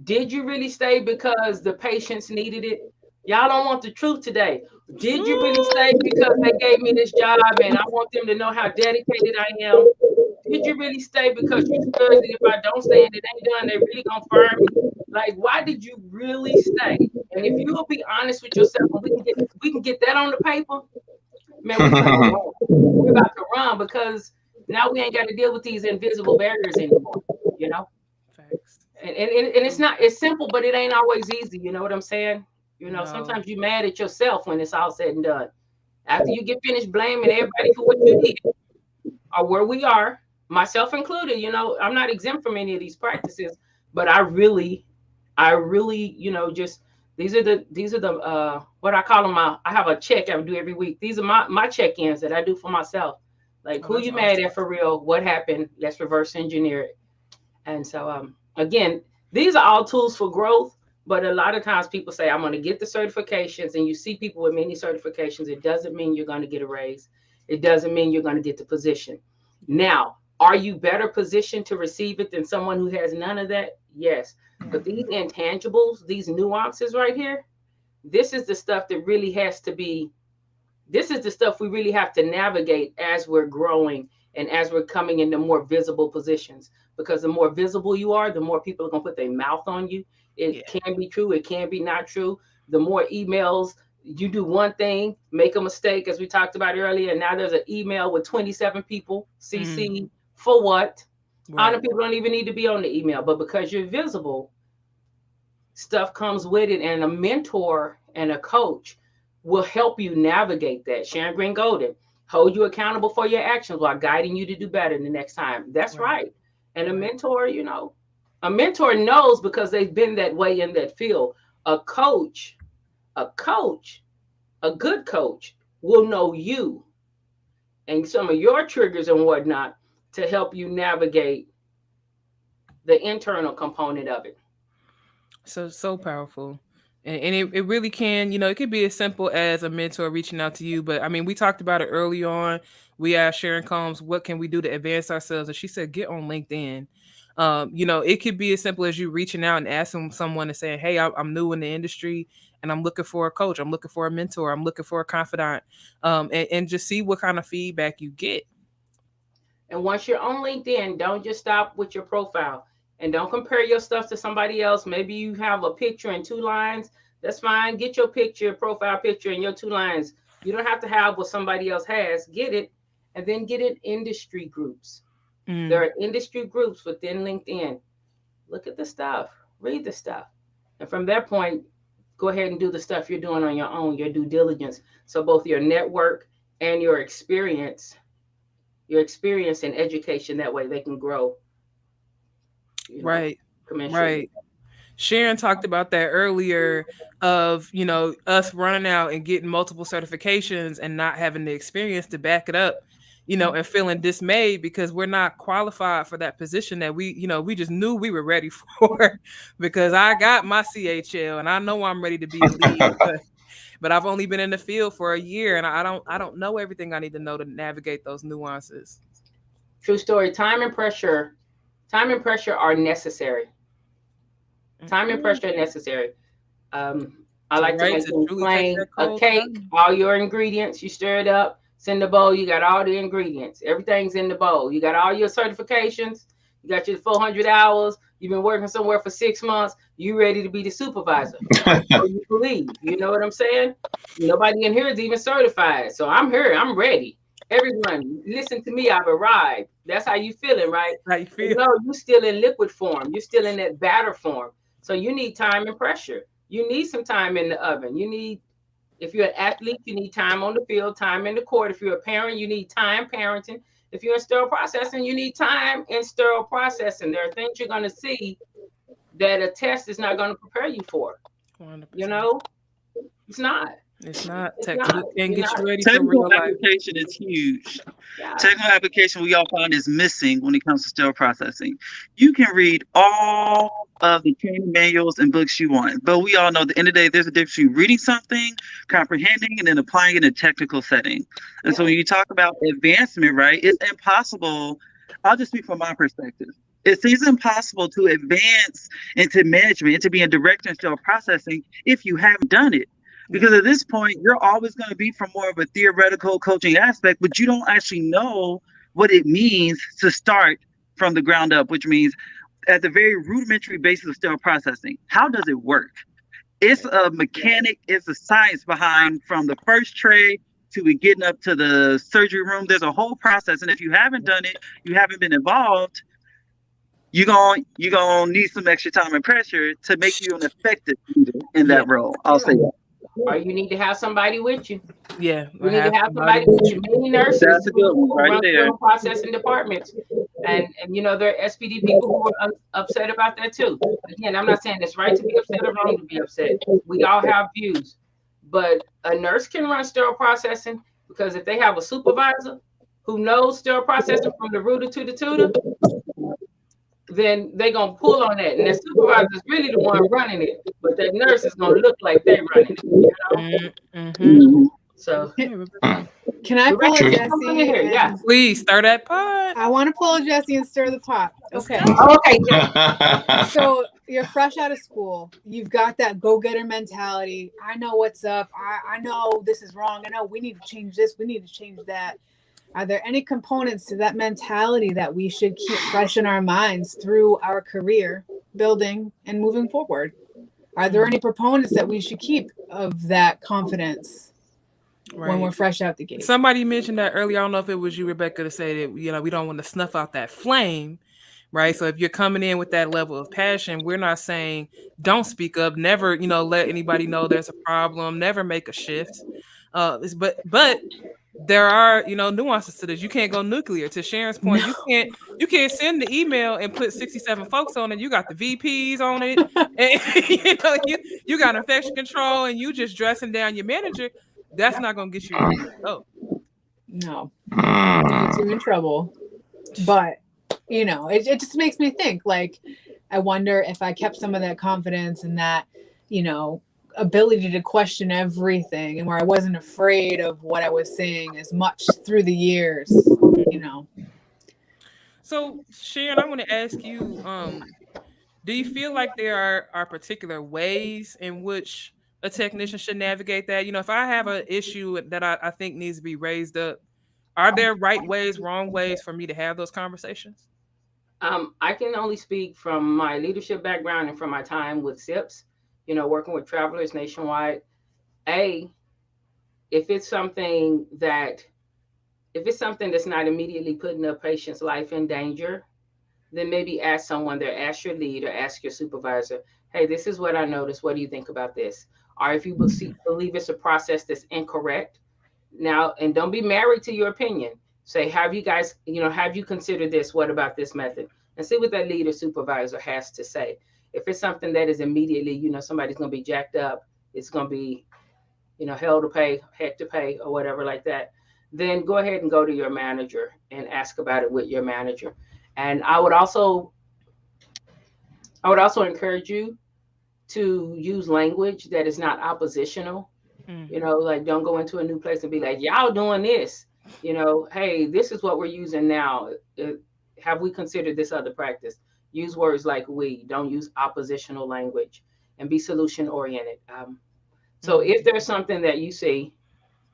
Did you really stay because the patients needed it? Y'all don't want the truth today. Did you really stay because they gave me this job and I want them to know how dedicated I am? Did you really stay because you stood that if I don't stay and it ain't done, they really gonna fire me? Like, why did you really stay? And if you'll be honest with yourself, and we can get that on the paper, man, we're about to run, because now we ain't got to deal with these invisible barriers anymore. Facts. And it's simple, but it ain't always easy. You know what I'm saying? Sometimes you're mad at yourself when it's all said and done. After you get finished blaming everybody for what you did or where we are, myself included, I'm not exempt from any of these practices, but I really, just these are the what I call them. I have a check I do every week. These are my check-ins that I do for myself. Like, who you mad at for real? What happened? Let's reverse engineer it. And so, again, these are all tools for growth. But a lot of times people say, I'm going to get the certifications, and you see people with many certifications. It doesn't mean you're going to get a raise. It doesn't mean you're going to get the position. Now, are you better positioned to receive it than someone who has none of that? Yes. But these intangibles, these nuances right here, this is the stuff that really has to be, this is the stuff we really have to navigate as we're growing and as we're coming into more visible positions. Because the more visible you are, the more people are going to put their mouth on you. It can be true. It can be not true. The more emails, you do one thing, make a mistake, as we talked about earlier, and now there's an email with 27 people CC for what? Right. Other people don't even need to be on the email, but because you're visible, stuff comes with it, and a mentor and a coach will help you navigate that. Sharon Green Golden, hold you accountable for your actions while guiding you to do better the next time. That's right. And a mentor, a mentor knows because they've been that way in that field. A good coach will know you and some of your triggers and whatnot to help you navigate the internal component of it. So powerful. And it really can, it could be as simple as a mentor reaching out to you. But I mean, we talked about it early on. We asked Sharyn Combs, what can we do to advance ourselves? And she said, get on LinkedIn. It could be as simple as you reaching out and asking someone and saying, hey, I'm new in the industry and I'm looking for a coach. I'm looking for a mentor. I'm looking for a confidant, and just see what kind of feedback you get. And once you're on LinkedIn, don't just stop with your profile and don't compare your stuff to somebody else. Maybe you have a picture and 2 lines. That's fine. Get your picture, profile picture, and your 2 lines. You don't have to have what somebody else has. Get it, and then get it industry groups. There are industry groups within LinkedIn. Look at the stuff, read the stuff. And from that point, go ahead and do the stuff you're doing on your own, your due diligence. So both your network and your experience and education, that way they can grow. Right. Right. Sharon talked about that earlier of, you know, us running out and getting multiple certifications and not having the experience to back it up, you know, and feeling dismayed because we're not qualified for that position that we, you know, we just knew we were ready for because I got my CHL and I know I'm ready to be a lead, but I've only been in the field for a year and I don't know everything I need to know to navigate those nuances. True story. Time and pressure are necessary. Time and pressure are necessary. I like to make things plain. A cake, all your ingredients, you stir it up, it's in the bowl, you got all the ingredients. Everything's in the bowl. You got all your certifications, you got your 400 hours, you've been working somewhere for 6 months, you ready to be the supervisor. So you believe, you know what I'm saying? Nobody in here is even certified. So I'm here, I'm ready. Everyone, listen to me, I've arrived. That's how you feeling, right? How you feel? No, you're still in liquid form. You're still in that batter form. So you need time and pressure. You need some time in the oven. You need, if you're an athlete, you need time on the field, time in the court. If you're a parent, you need time parenting. If you're in sterile processing, you need time in sterile processing. There are things you're going to see that a test is not going to prepare you for. 100%. You know, it's not. It's not. Technical can't get you ready for Technical real life. application is huge. Technical application we all find is missing when it comes to sterile processing. You can read all of the training manuals and books you want, but we all know at the end of the day, there's a difference between reading something, comprehending, and then applying it in a technical setting. And so when you talk about advancement, right, it's impossible. I'll just speak from my perspective. It seems impossible to advance into management, into being director in sterile processing if you haven't done it. Because at this point, you're always going to be from more of a theoretical coaching aspect, but you don't actually know what it means to start from the ground up, which means at the very rudimentary basis of sterile processing. How does it work? It's a mechanic, it's a science behind from the first tray to it getting up to the surgery room. There's a whole process. And if you haven't done it, you haven't been involved, you're gonna need some extra time and pressure to make you an effective leader in that role. I'll say that. Or you need to have somebody with you. Yeah. You need to have somebody with you. Many nurses That's a good one right run there. sterile processing departments. And you know, there are SPD people who are upset about that too. Again, I'm not saying it's right to be upset or wrong to be upset. We all have views. But a nurse can run sterile processing because if they have a supervisor who knows sterile processing from the rooter to the tutor, then they're going to pull on that. And the supervisor is really the one running it. But that nurse is going to look like they're running it. You know? Mm-hmm. So, can I pull a Jessie? Yeah. Please stir that pot. I want to pull a Jessie and stir the pot. Okay. Okay. So you're fresh out of school. You've got that go-getter mentality. I know what's up. I know this is wrong. I know we need to change this. We need to change that. Are there any components to that mentality that we should keep fresh in our minds through our career building and moving forward? Are there any proponents that we should keep of that confidence when we're fresh out the gate? Somebody mentioned that earlier. I don't know if it was you, Rebecca, to say that, you know, we don't want to snuff out that flame, right? So if you're coming in with that level of passion, we're not saying don't speak up, never, you know, let anybody know there's a problem, never make a shift. But there are, you know, nuances to this. You can't go nuclear. To Sharon's point, you can't send the email and put 67 folks on it. You got the VPs on it, and you know, you got infection control, and you just dressing down your manager. That's not gonna get you where you go. No, it gets you in trouble. But you know, it just makes me think. Like, I wonder if I kept some of that confidence and that, you know, ability to question everything, and where I wasn't afraid of what I was saying as much through the years, you know. So Sharon, I want to ask you, do you feel like there are particular ways in which a technician should navigate that? You know, if I have an issue that I think needs to be raised up, are there right ways, wrong ways for me to have those conversations? I can only speak from my leadership background and from my time with SIPS, you know, working with travelers nationwide. If it's something that's not immediately putting a patient's life in danger, then maybe ask someone there, ask your lead or ask your supervisor, hey, this is what I noticed. What do you think about this? Or if you believe it's a process that's incorrect, now, and don't be married to your opinion. Say, have you guys, you know, have you considered this? What about this method? and see what that leader supervisor has to say. If it's something that is immediately, you know, somebody's going to be jacked up, it's going to be, you know, hell to pay, heck to pay, or whatever like that, then go ahead and go to your manager and ask about it with your manager. And I would also encourage you to use language that is not oppositional. You know, like don't go into a new place and be like, y'all doing this, you know, hey, this is what we're using now. Have we considered this other practice? Use words like we, don't use oppositional language, and be solution oriented. So if there's something that you see,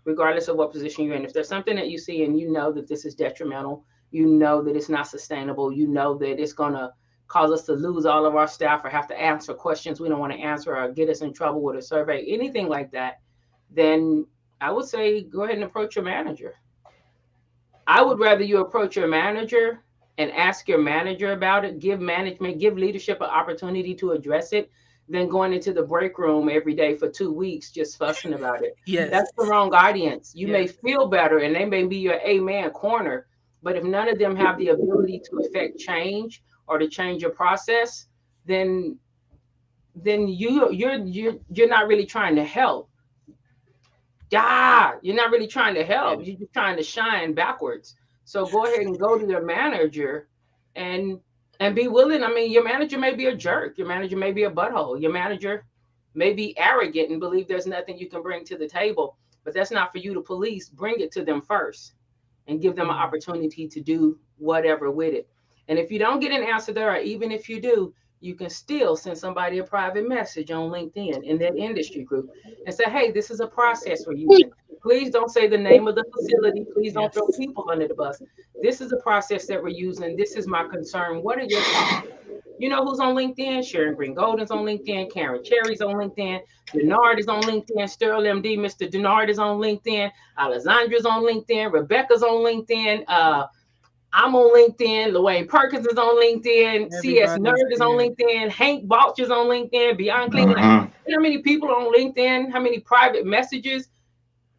regardless of what position you're in, if there's something that you see and you know that this is detrimental, you know that it's not sustainable, you know that it's going to cause us to lose all of our staff or have to answer questions we don't want to answer or get us in trouble with a survey, anything like that, then I would say go ahead and approach your manager. I would rather you approach your manager and ask your manager about it, give leadership an opportunity to address it, than going into the break room every day for 2 weeks just fussing about it. Yes. That's the wrong audience. You may feel better and they may be your amen corner, but if none of them have the ability to affect change or to change your process, then you're not really trying to help. You're not really trying to help. You're just trying to shine backwards. So go ahead and go to your manager and be willing. I mean, your manager may be a jerk. Your manager may be a butthole. Your manager may be arrogant and believe there's nothing you can bring to the table, but that's not for you to police. Bring it to them first and give them an opportunity to do whatever with it. And if you don't get an answer there, or even if you do, you can still send somebody a private message on LinkedIn in that industry group and say, hey, this is a process we're using. Please don't say the name of the facility. Please don't throw people under the bus. This is a process that we're using. This is my concern. What are your thoughts? You know who's on LinkedIn? Sharon Green Golden's on LinkedIn. Karen Cherry's on LinkedIn. Deannard is on LinkedIn. Sterile MD, Mr. Deannard is on LinkedIn. Alessandra's on LinkedIn. Rebecca's on LinkedIn. I'm on LinkedIn. Lawayne Perkins is on LinkedIn. Esnard is on LinkedIn. Hank Balch is on LinkedIn. Beyond Clean. How many people on LinkedIn? How many private messages?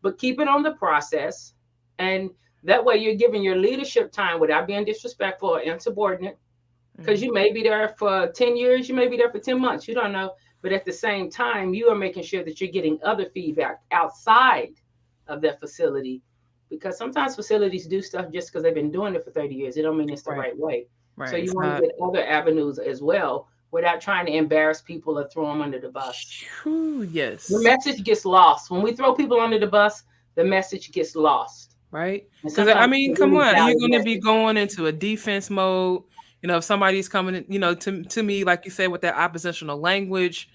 But keep it on the process. And that way you're giving your leadership time without being disrespectful or insubordinate. Because you may be there for 10 years. You may be there for 10 months. You don't know. But at the same time, you are making sure that you're getting other feedback outside of that facility. Because sometimes facilities do stuff just because they've been doing it for 30 years. It don't mean it's the right way. So you want to get other avenues as well without trying to embarrass people or throw them under the bus. Yes. The message gets lost. When we throw people under the bus, the message gets lost. Right? Because, I mean, come on. You're going to be going into a defense mode. You know, if somebody's coming, you know, to me, like you said, with that oppositional language,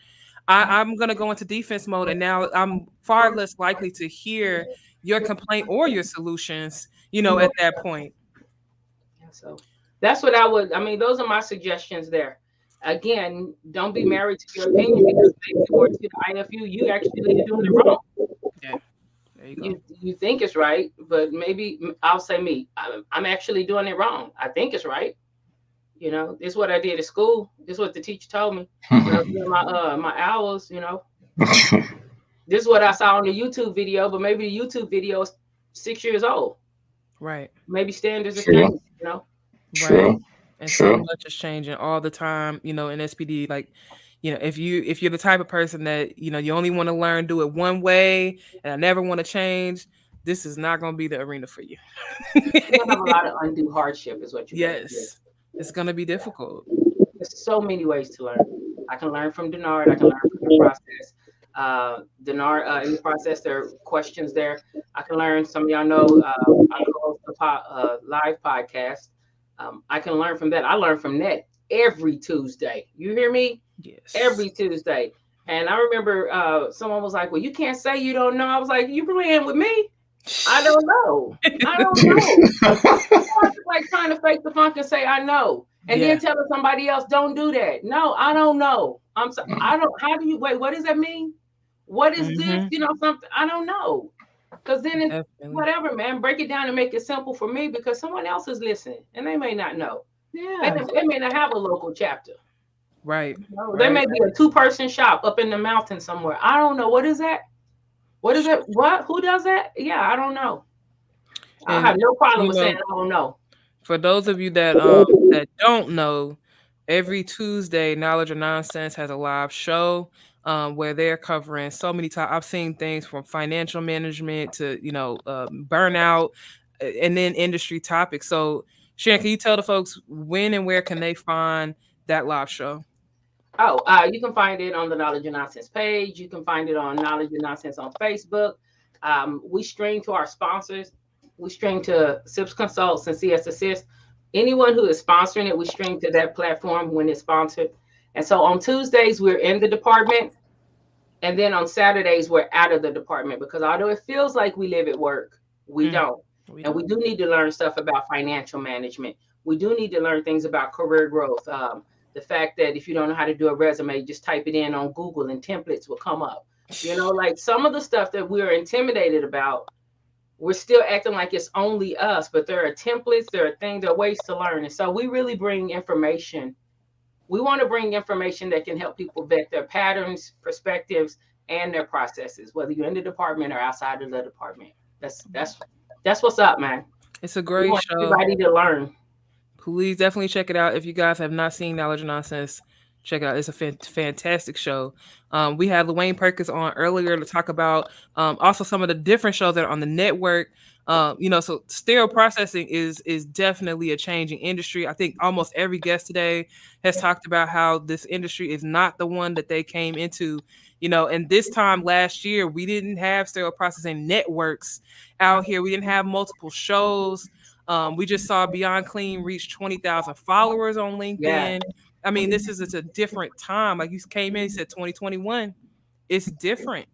I'm going to go into defense mode. And now I'm far less likely to hear your complaint or your solutions, you know, at that point. So that's what I mean, those are my suggestions there. Again, don't be married to your opinion, because maybe according to the IFU, you actually are doing it wrong. Yeah, there you go. You think it's right, but maybe I'll say me. I'm actually doing it wrong. I think it's right. You know, this is what I did at school. This is what the teacher told me. When I was doing my hours, you know. This is what I saw on the YouTube video, but maybe the YouTube video is 6 years old. Right. Maybe standards are changing, you know. Right. And so much is changing all the time, you know, in SPD. Like, you know, if you're the type of person that, you know, you only want to learn, do it one way, and I never want to change, this is not going to be the arena for you. You're going to have a lot of undue hardship is what you're going to do. It's going to be difficult. There's so many ways to learn. I can learn from Deannard. I can learn from the process. Deannard, in the process, there are questions there. I can learn. Some of y'all know I host a live podcast. I can learn from that. I learn from that every Tuesday. You hear me? Yes. Every Tuesday. And I remember someone was like, well, you can't say you don't know. I was like, you playing with me? I don't know. I don't know. It's like trying to fake the funk and say I know, and then telling somebody else don't do that. No, I don't know. I'm sorry. I don't. How do you wait? What does that mean? What is this? You know, something I don't know. Because then it's whatever, man. Break it down and make it simple for me, because someone else is listening and they may not know. Yeah, they may not have a local chapter. Right. You know, there may be a 2-person shop up in the mountain somewhere. I don't know. What is that? What is it? What? Who does that? Yeah, I don't know. I have no problem with saying I don't know. For those of you that that don't know, every Tuesday, Knowledge or Nonsense has a live show where they're covering so many topics. I've seen things from financial management to burnout, and then industry topics. So, Sharon, can you tell the folks when and where can they find that live show? Oh, you can find it on the Knowledge and Nonsense page. You can find it on Knowledge and Nonsense on Facebook. We stream to our sponsors. We stream to SIPS Consults and CS Assist. Anyone who is sponsoring it, we stream to that platform when it's sponsored. And so on Tuesdays, we're in the department. And then on Saturdays, we're out of the department, because although it feels like we live at work, we don't. And we do need to learn stuff about financial management. We do need to learn things about career growth. The fact that if you don't know how to do a resume, just type it in on Google and templates will come up. You know, like some of the stuff that we're intimidated about, we're still acting like it's only us, but there are templates, there are things, there are ways to learn. And so we really bring information. We want to bring information that can help people vet their patterns, perspectives, and their processes, whether you're in the department or outside of the department. That's what's up, man. It's a great show. Everybody to learn. Please definitely check it out. If you guys have not seen Knowledge and Nonsense, check it out. It's a fantastic show. We had Lawayne Perkins on earlier to talk about also some of the different shows that are on the network. So sterile processing is definitely a changing industry. I think almost every guest today has talked about how this industry is not the one that they came into. And this time last year, we didn't have sterile processing networks out here. We didn't have multiple shows. We just saw Beyond Clean reach 20,000 followers on LinkedIn. Yeah. I mean, it's a different time. Like you came in, you said 2021. It's different.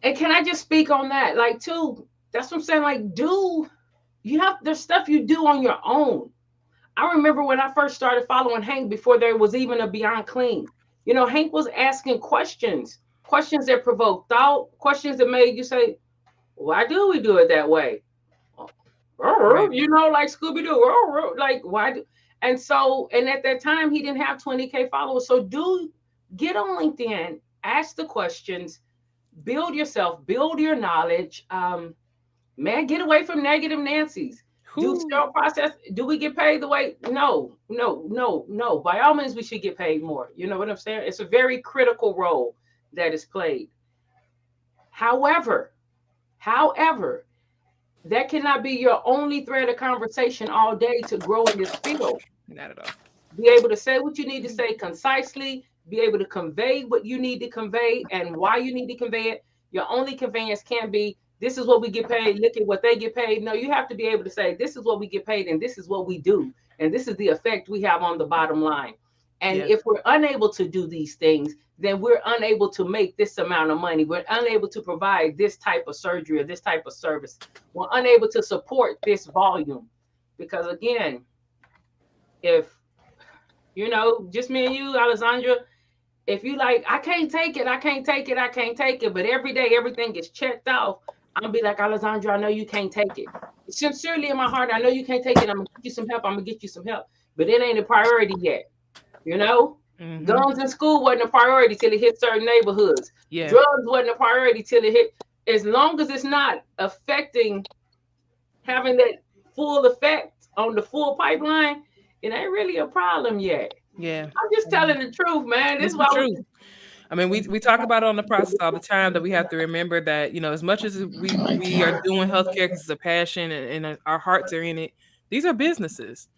And can I just speak on that? Like, too, that's what I'm saying. Like, there's stuff you do on your own. I remember when I first started following Hank before there was even a Beyond Clean. Hank was asking questions that provoked thought, questions that made you say, why do we do it that way? Right. Like Scooby-Doo, like why? And at that time, he didn't have 20K followers. So get on LinkedIn, ask the questions, build yourself, build your knowledge. Man, get away from negative Nancy's. Do sterile process. Do we get paid the way? No. By all means, we should get paid more. You know what I'm saying? It's a very critical role that is played. However, that cannot be your only thread of conversation all day to grow in this field. Not at all. Be able to say what you need to say concisely, be able to convey what you need to convey and why you need to convey it. Your only conveyance can't be, this is what we get paid, look at what they get paid. No, you have to be able to say, this is what we get paid and this is what we do. And this is the effect we have on the bottom line. And if we're unable to do these things, then we're unable to make this amount of money. We're unable to provide this type of surgery or this type of service. We're unable to support this volume. Because again, if, just me and you, Alessandra, if you like, I can't take it. But every day, everything gets checked off. I'll be like, Alessandra, I know you can't take it. Sincerely in my heart, I know you can't take it. I'm going to get you some help. But it ain't a priority yet. Guns in school wasn't a priority till it hit certain neighborhoods. Yeah. Drugs wasn't a priority till it hit. As long as it's not having that full effect on the full pipeline, it ain't really a problem yet. Yeah. I'm just telling the truth, man. This is why truth. I mean, we talk about it on the process all the time, that we have to remember that, as much as we are doing healthcare because it's a passion and our hearts are in it, these are businesses.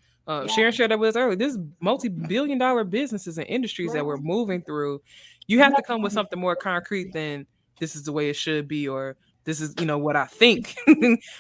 Sharon shared that with us earlier. This is multi-billion-dollar businesses and industries that we're moving through. You have to come with something more concrete than this is the way it should be, or this is, what I think.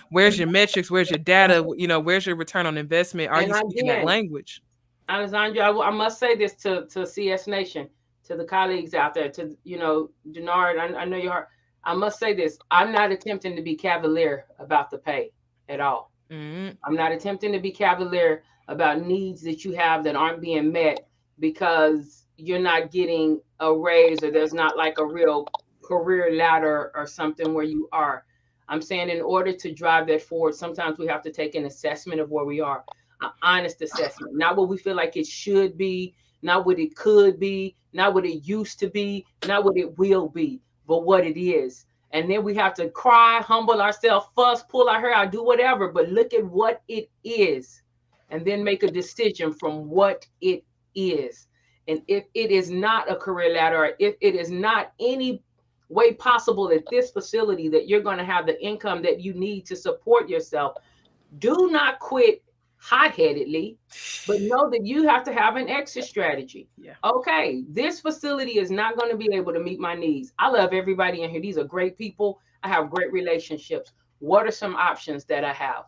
Where's your metrics? Where's your data? Where's your return on investment? Are you speaking that language? Alessandra, I must say this to CS Nation, to the colleagues out there, to, Deannard, I know your heart. I must say this. I'm not attempting to be cavalier about the pay at all. Mm-hmm. I'm not attempting to be cavalier about needs that you have that aren't being met because you're not getting a raise or there's not like a real career ladder or something where you are. I'm saying in order to drive that forward, sometimes we have to take an assessment of where we are, an honest assessment, not what we feel like it should be, not what it could be, not what it used to be, not what it will be, but what it is. And then we have to cry, humble ourselves, fuss, pull our hair out, do whatever, but look at what it is. and then make a decision from what it is. And if it is not a career ladder, or if it is not any way possible at this facility that you're going to have the income that you need to support yourself, do not quit hot-headedly, but know that you have to have an exit strategy. Yeah. Okay, this facility is not going to be able to meet my needs. I love everybody in here. These are great people. I have great relationships. What are some options that I have?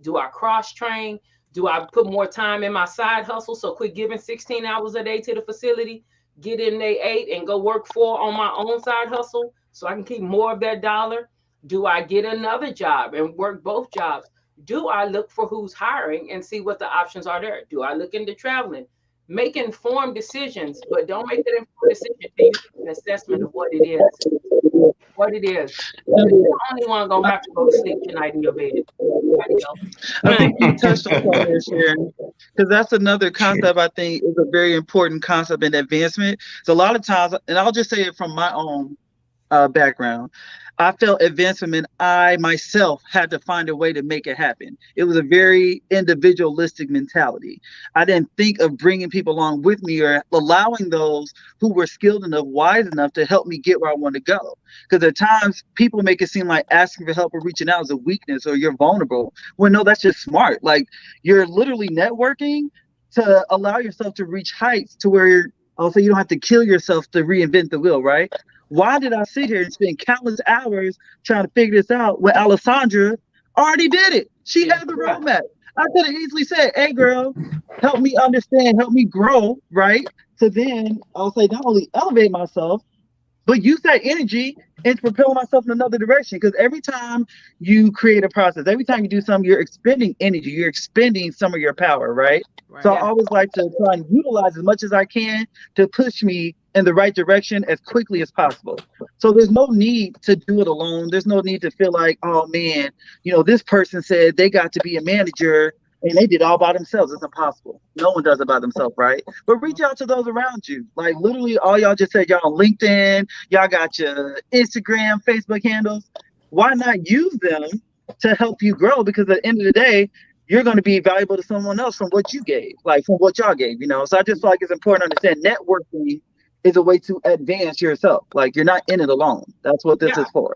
Do I cross-train? Do I put more time in my side hustle? So quit giving 16 hours a day to the facility, get in there 8 and go work 4 on my own side hustle so I can keep more of that dollar? Do I get another job and work both jobs? Do I look for who's hiring and see what the options are there? Do I look into traveling? Make informed decisions, but don't make that informed decision until you get an assessment of what it is. What it is. You're the only one gonna have to go to sleep tonight in your bed. I think you touched on that, Sharon, because that's another concept I think is a very important concept in advancement. So a lot of times, and I'll just say it from my own background, I felt advancement, I myself had to find a way to make it happen. It was a very individualistic mentality. I didn't think of bringing people along with me or allowing those who were skilled enough, wise enough to help me get where I want to go. Because at times people make it seem like asking for help or reaching out is a weakness or you're vulnerable. Well, no, that's just smart. Like, you're literally networking to allow yourself to reach heights to where I'll say you don't have to kill yourself to reinvent the wheel, right? Why did I sit here and spend countless hours trying to figure this out when Alessandra already did it? She had the roadmap. I could have easily said, hey, girl, help me understand, help me grow, right? So then I'll say not only elevate myself, but use that energy and propel myself in another direction. Because every time you create a process, every time you do something, you're expending energy, you're expending some of your power, right? So I always like to try and utilize as much as I can to push me in the right direction as quickly as possible. So there's no need to do it alone. There's no need to feel like, oh man, you know, this person said they got to be a manager and they did all by themselves. It's impossible. No one does it by themselves, right? But reach out to those around you. Like literally all y'all just said, y'all on LinkedIn, y'all got your Instagram, Facebook handles. Why not use them to help you grow? Because at the end of the day, you're going to be valuable to someone else from what you gave, like from what y'all gave, you know? So I just feel like it's important to understand networking is a way to advance yourself. Like you're not in it alone. That's what this is for.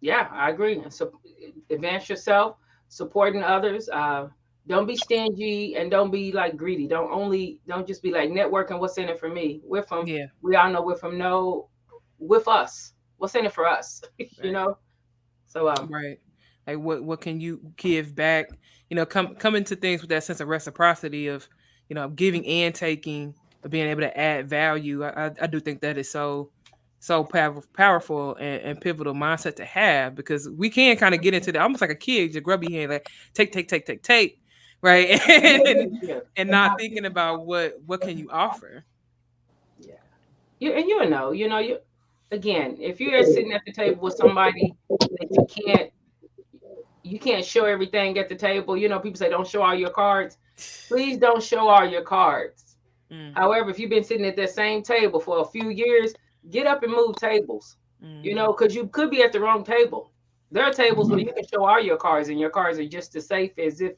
Yeah, I agree. So advance yourself, supporting others. Don't be stingy and don't be like greedy. Don't just be like networking. What's in it for me? We're from, we all know we're from with us. What's in it for us? You know? So, right. Like what can you give back? You know, come into things with that sense of reciprocity of, you know, giving and taking, but being able to add value. I do think that is so powerful and pivotal mindset to have, because we can kind of get into that almost like a kid, your grubby hand, like take, right? and not thinking about what can you offer. Yeah, you again, if you're sitting at the table with somebody that you can't show everything at the table. You know, people say don't show all your cards. Please don't show all your cards. However, if you've been sitting at that same table for a few years, get up and move tables. You know, because you could be at the wrong table. There are tables where you can show all your cards and your cards are just as safe as if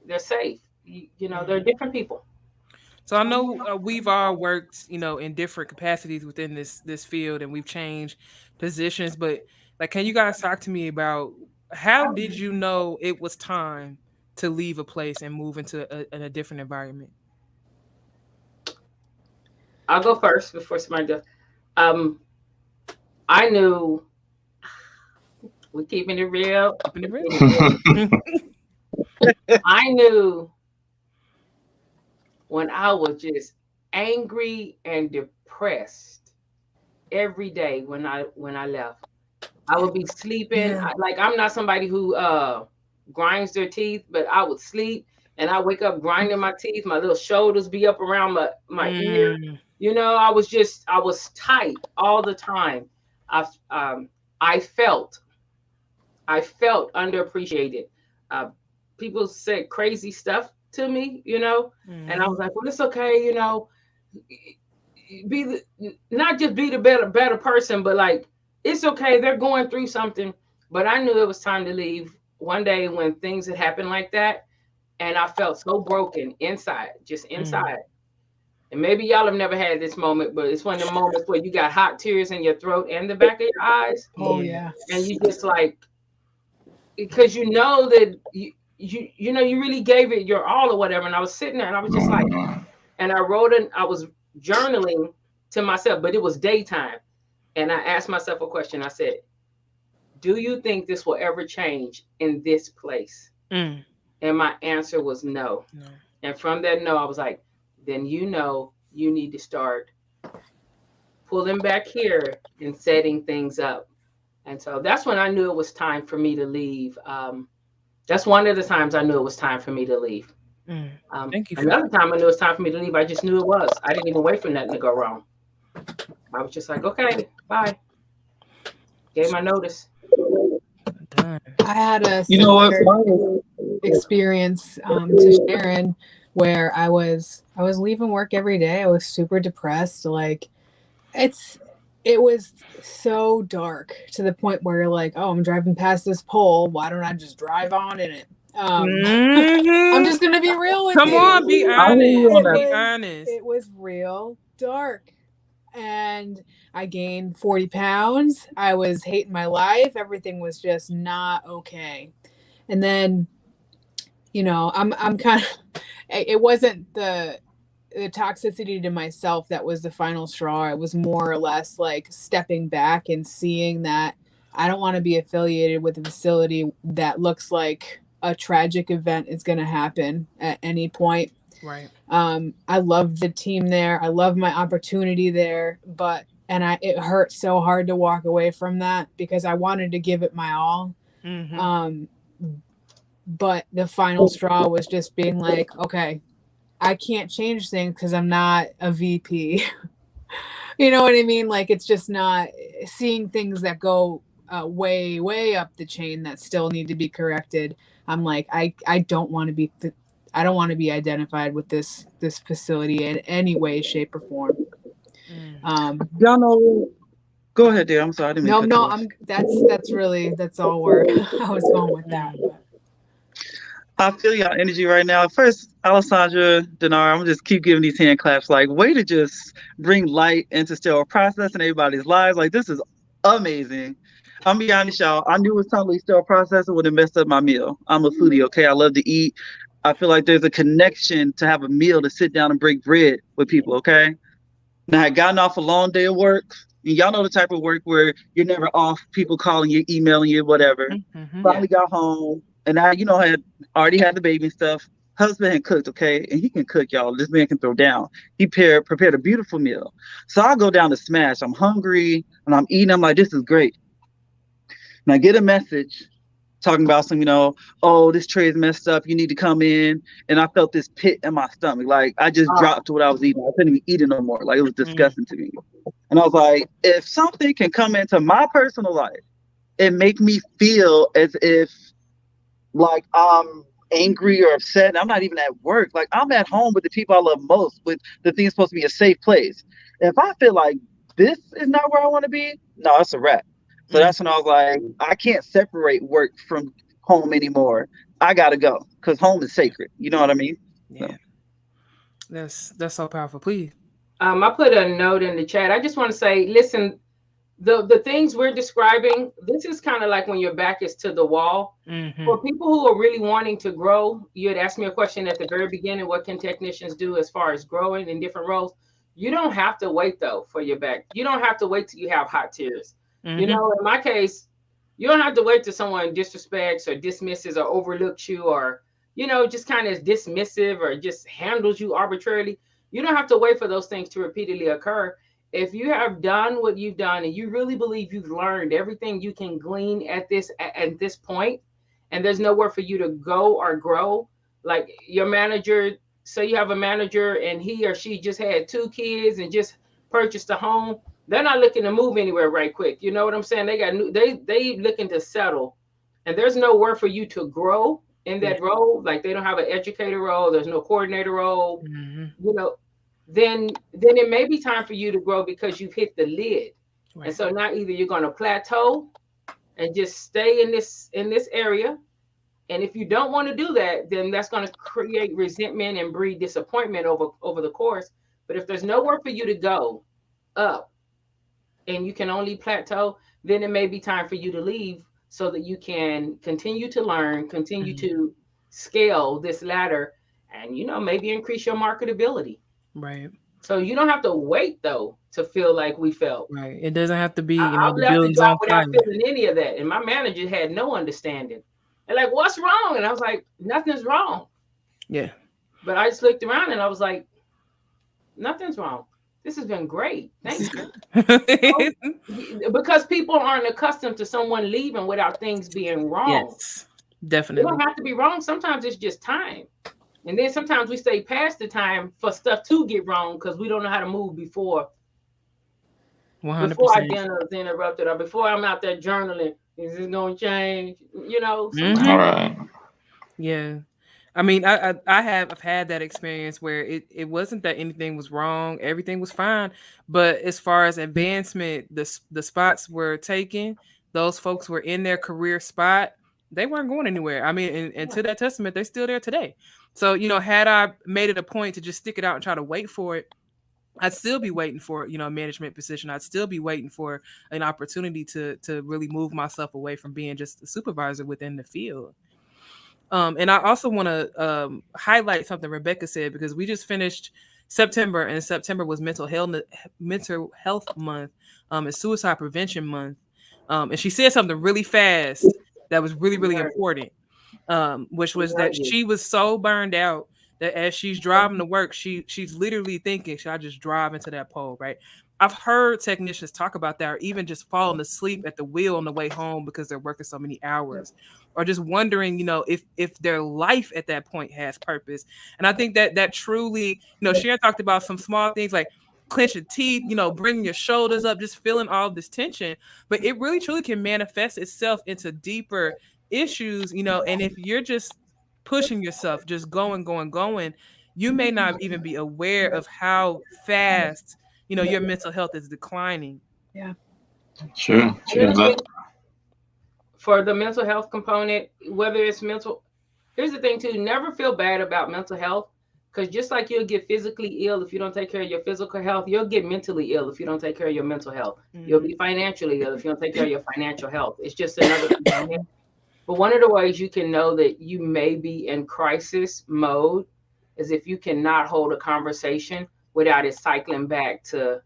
they're safe. You know, they're different people. So I know we've all worked, you know, in different capacities within this field, and we've changed positions. But like, can you guys talk to me about how did you know it was time to leave a place and move into a different environment? I'll go first before somebody does. I knew. We're keeping it real. I knew when I was just angry and depressed every day when I left. I would be sleeping. I'm not somebody who grinds their teeth, but I would sleep and I wake up grinding my teeth. My little shoulders be up around my ear. You know, I was tight all the time. I felt underappreciated. People said crazy stuff to me, you know, and I was like, well, it's okay, you know, not just be the better person, but like, it's okay. They're going through something, but I knew it was time to leave. One day when things had happened like that, And I felt so broken inside, just inside. And maybe y'all have never had this moment, but it's one of the moments where you got hot tears in your throat and the back of your eyes. Oh yeah. And you just like, because you know that you know you really gave it your all or whatever. And I was sitting there and I was just like, and I was journaling to myself, but it was daytime. And I asked myself a question. I said, do you think this will ever change in this place? And my answer was no. And from that no, I was like, then you need to start pulling back here and setting things up. And so that's when I knew it was time for me to leave. That's one of the times I knew it was time for me to leave. Thank you. Another time I knew it was time for me to leave, I just knew it was. I didn't even wait for nothing to go wrong. I was just like, okay, bye. Gave my notice. I had a what? experience to Sharon where I was leaving work every day. I was super depressed. Like it was so dark to the point where you're like, oh, I'm driving past this pole. Why don't I just drive on in it? I'm just gonna be real with you. Come on, be honest. It was real dark. And I gained 40 pounds. I was hating my life. Everything was just not okay. And then, you know, I'm kind of, it wasn't the toxicity to myself that was the final straw. It was more or less like stepping back and seeing that I don't want to be affiliated with a facility that looks like a tragic event is going to happen at any point. Right. I love the team there. I love my opportunity there, it hurt so hard to walk away from that because I wanted to give it my all. But the final straw was just being like, okay, I can't change things because I'm not a VP. You know what I mean? Like, it's just not seeing things that go way, way up the chain that still need to be corrected. I'm like, I don't want to be identified with this facility in any way, shape, or form. Y'all know. Go ahead, dear. I'm sorry. I didn't mean to cut you off. That's all where I was going with that. I feel y'all energy right now. First, Alessandra, Deannard, I'm gonna just keep giving these hand claps. Like, way to just bring light into sterile process in everybody's lives. Like, this is amazing. I'm gonna be honest, y'all. I knew it was totally sterile processing would have messed up my meal. I'm a foodie, okay? I love to eat. I feel like there's a connection to have a meal to sit down and break bread with people, okay? Now, I had gotten off a long day of work. And y'all know the type of work where you're never off, people calling you, emailing you, whatever. Finally got home, and I, had already had the baby and stuff. Husband had cooked, okay? And he can cook, y'all. This man can throw down. He prepared a beautiful meal. So I go down to smash. I'm hungry, and I'm eating. I'm like, this is great. And I get a message talking about some, oh, this tray is messed up. You need to come in. And I felt this pit in my stomach. Like, I just dropped to what I was eating. I couldn't even eat it no more. Like, it was disgusting to me. And I was like, if something can come into my personal life and make me feel as if, like, I'm angry or upset, and I'm not even at work. Like, I'm at home with the people I love most, with the thing's supposed to be a safe place. If I feel like this is not where I want to be, no, it's a wrap. So that's when I was like, I can't separate work from home anymore. I got to go because home is sacred. You know what I mean? Yeah. So. That's so powerful. Please. I put a note in the chat. I just want to say, listen, the things we're describing, this is kind of like when your back is to the wall. For people who are really wanting to grow, you had asked me a question at the very beginning, what can technicians do as far as growing in different roles? You don't have to wait, though, for your back. You don't have to wait till you have hot tears. In my case, you don't have to wait till someone disrespects or dismisses or overlooks you or, just kind of dismissive or just handles you arbitrarily. You don't have to wait for those things to repeatedly occur. If you have done what you've done and you really believe you've learned everything you can glean at this point, and there's nowhere for you to go or grow, like your manager, say you have a manager and he or she just had 2 kids and just purchased a home. They're not looking to move anywhere right quick. You know what I'm saying? They looking to settle, and there's nowhere for you to grow in that role. Like, they don't have an educator role. There's no coordinator role. Then it may be time for you to grow because you've hit the lid. Right. And so now either you're going to plateau and just stay in this area And if you don't want to do that, then that's going to create resentment and breed disappointment over the course. But if there's nowhere for you to go up and you can only plateau, then it may be time for you to leave so that you can continue to learn, continue to scale this ladder, and, you know, maybe increase your marketability. Right. So you don't have to wait, though, to feel like we felt. Right. It doesn't have to be, you I know, the left the building's job on without fire. feeling any of that. And my manager had no understanding. And like, what's wrong? And I was like, nothing's wrong. Yeah. But I just looked around and I was like, nothing's wrong. This has been great. Thank you. Because people aren't accustomed to someone leaving without things being wrong. Yes, It definitely. don't have to be wrong. Sometimes it's just time. And then sometimes we stay past the time for stuff to get wrong because we don't know how to move before 100%. our dinner is interrupted or before I'm out there journaling. Is this going to change? You know? All right. Yeah. I mean, I have had that experience where it wasn't that anything was wrong. Everything was fine. But as far as advancement, the spots were taken. Those folks were in their career spot. They weren't going anywhere. I mean, and to that testament, they're still there today. So, you know, had I made it a point to just stick it out and try to wait for it, I'd still be waiting for, you know, a management position. I'd still be waiting for an opportunity to really move myself away from being just a supervisor within the field. And I also want to highlight something Rebecca said, because we just finished September, and September was mental health month, and suicide prevention month. And she said something really fast that was really, really important, which was that she was so burned out that as she's driving to work, she's literally thinking, should I just drive into that pole, right? I've heard technicians talk about that, or even just falling asleep at the wheel on the way home because they're working so many hours, or just wondering, you know, if their life at that point has purpose. And I think that truly, you know, Sharon talked about some small things like clenching teeth, you know, bringing your shoulders up, just feeling all this tension, but it really truly can manifest itself into deeper issues, you know. And if you're just pushing yourself, just going, you may not even be aware of how fast, you know, your mental health is declining. Yeah. Sure. For the mental health component, whether it's mental, here's the thing too, never feel bad about mental health, because just like you'll get physically ill if you don't take care of your physical health, you'll get mentally ill if you don't take care of your mental health. You'll be financially ill if you don't take care of your financial health. It's just another component. But one of the ways you can know that you may be in crisis mode is if you cannot hold a conversation without it cycling back to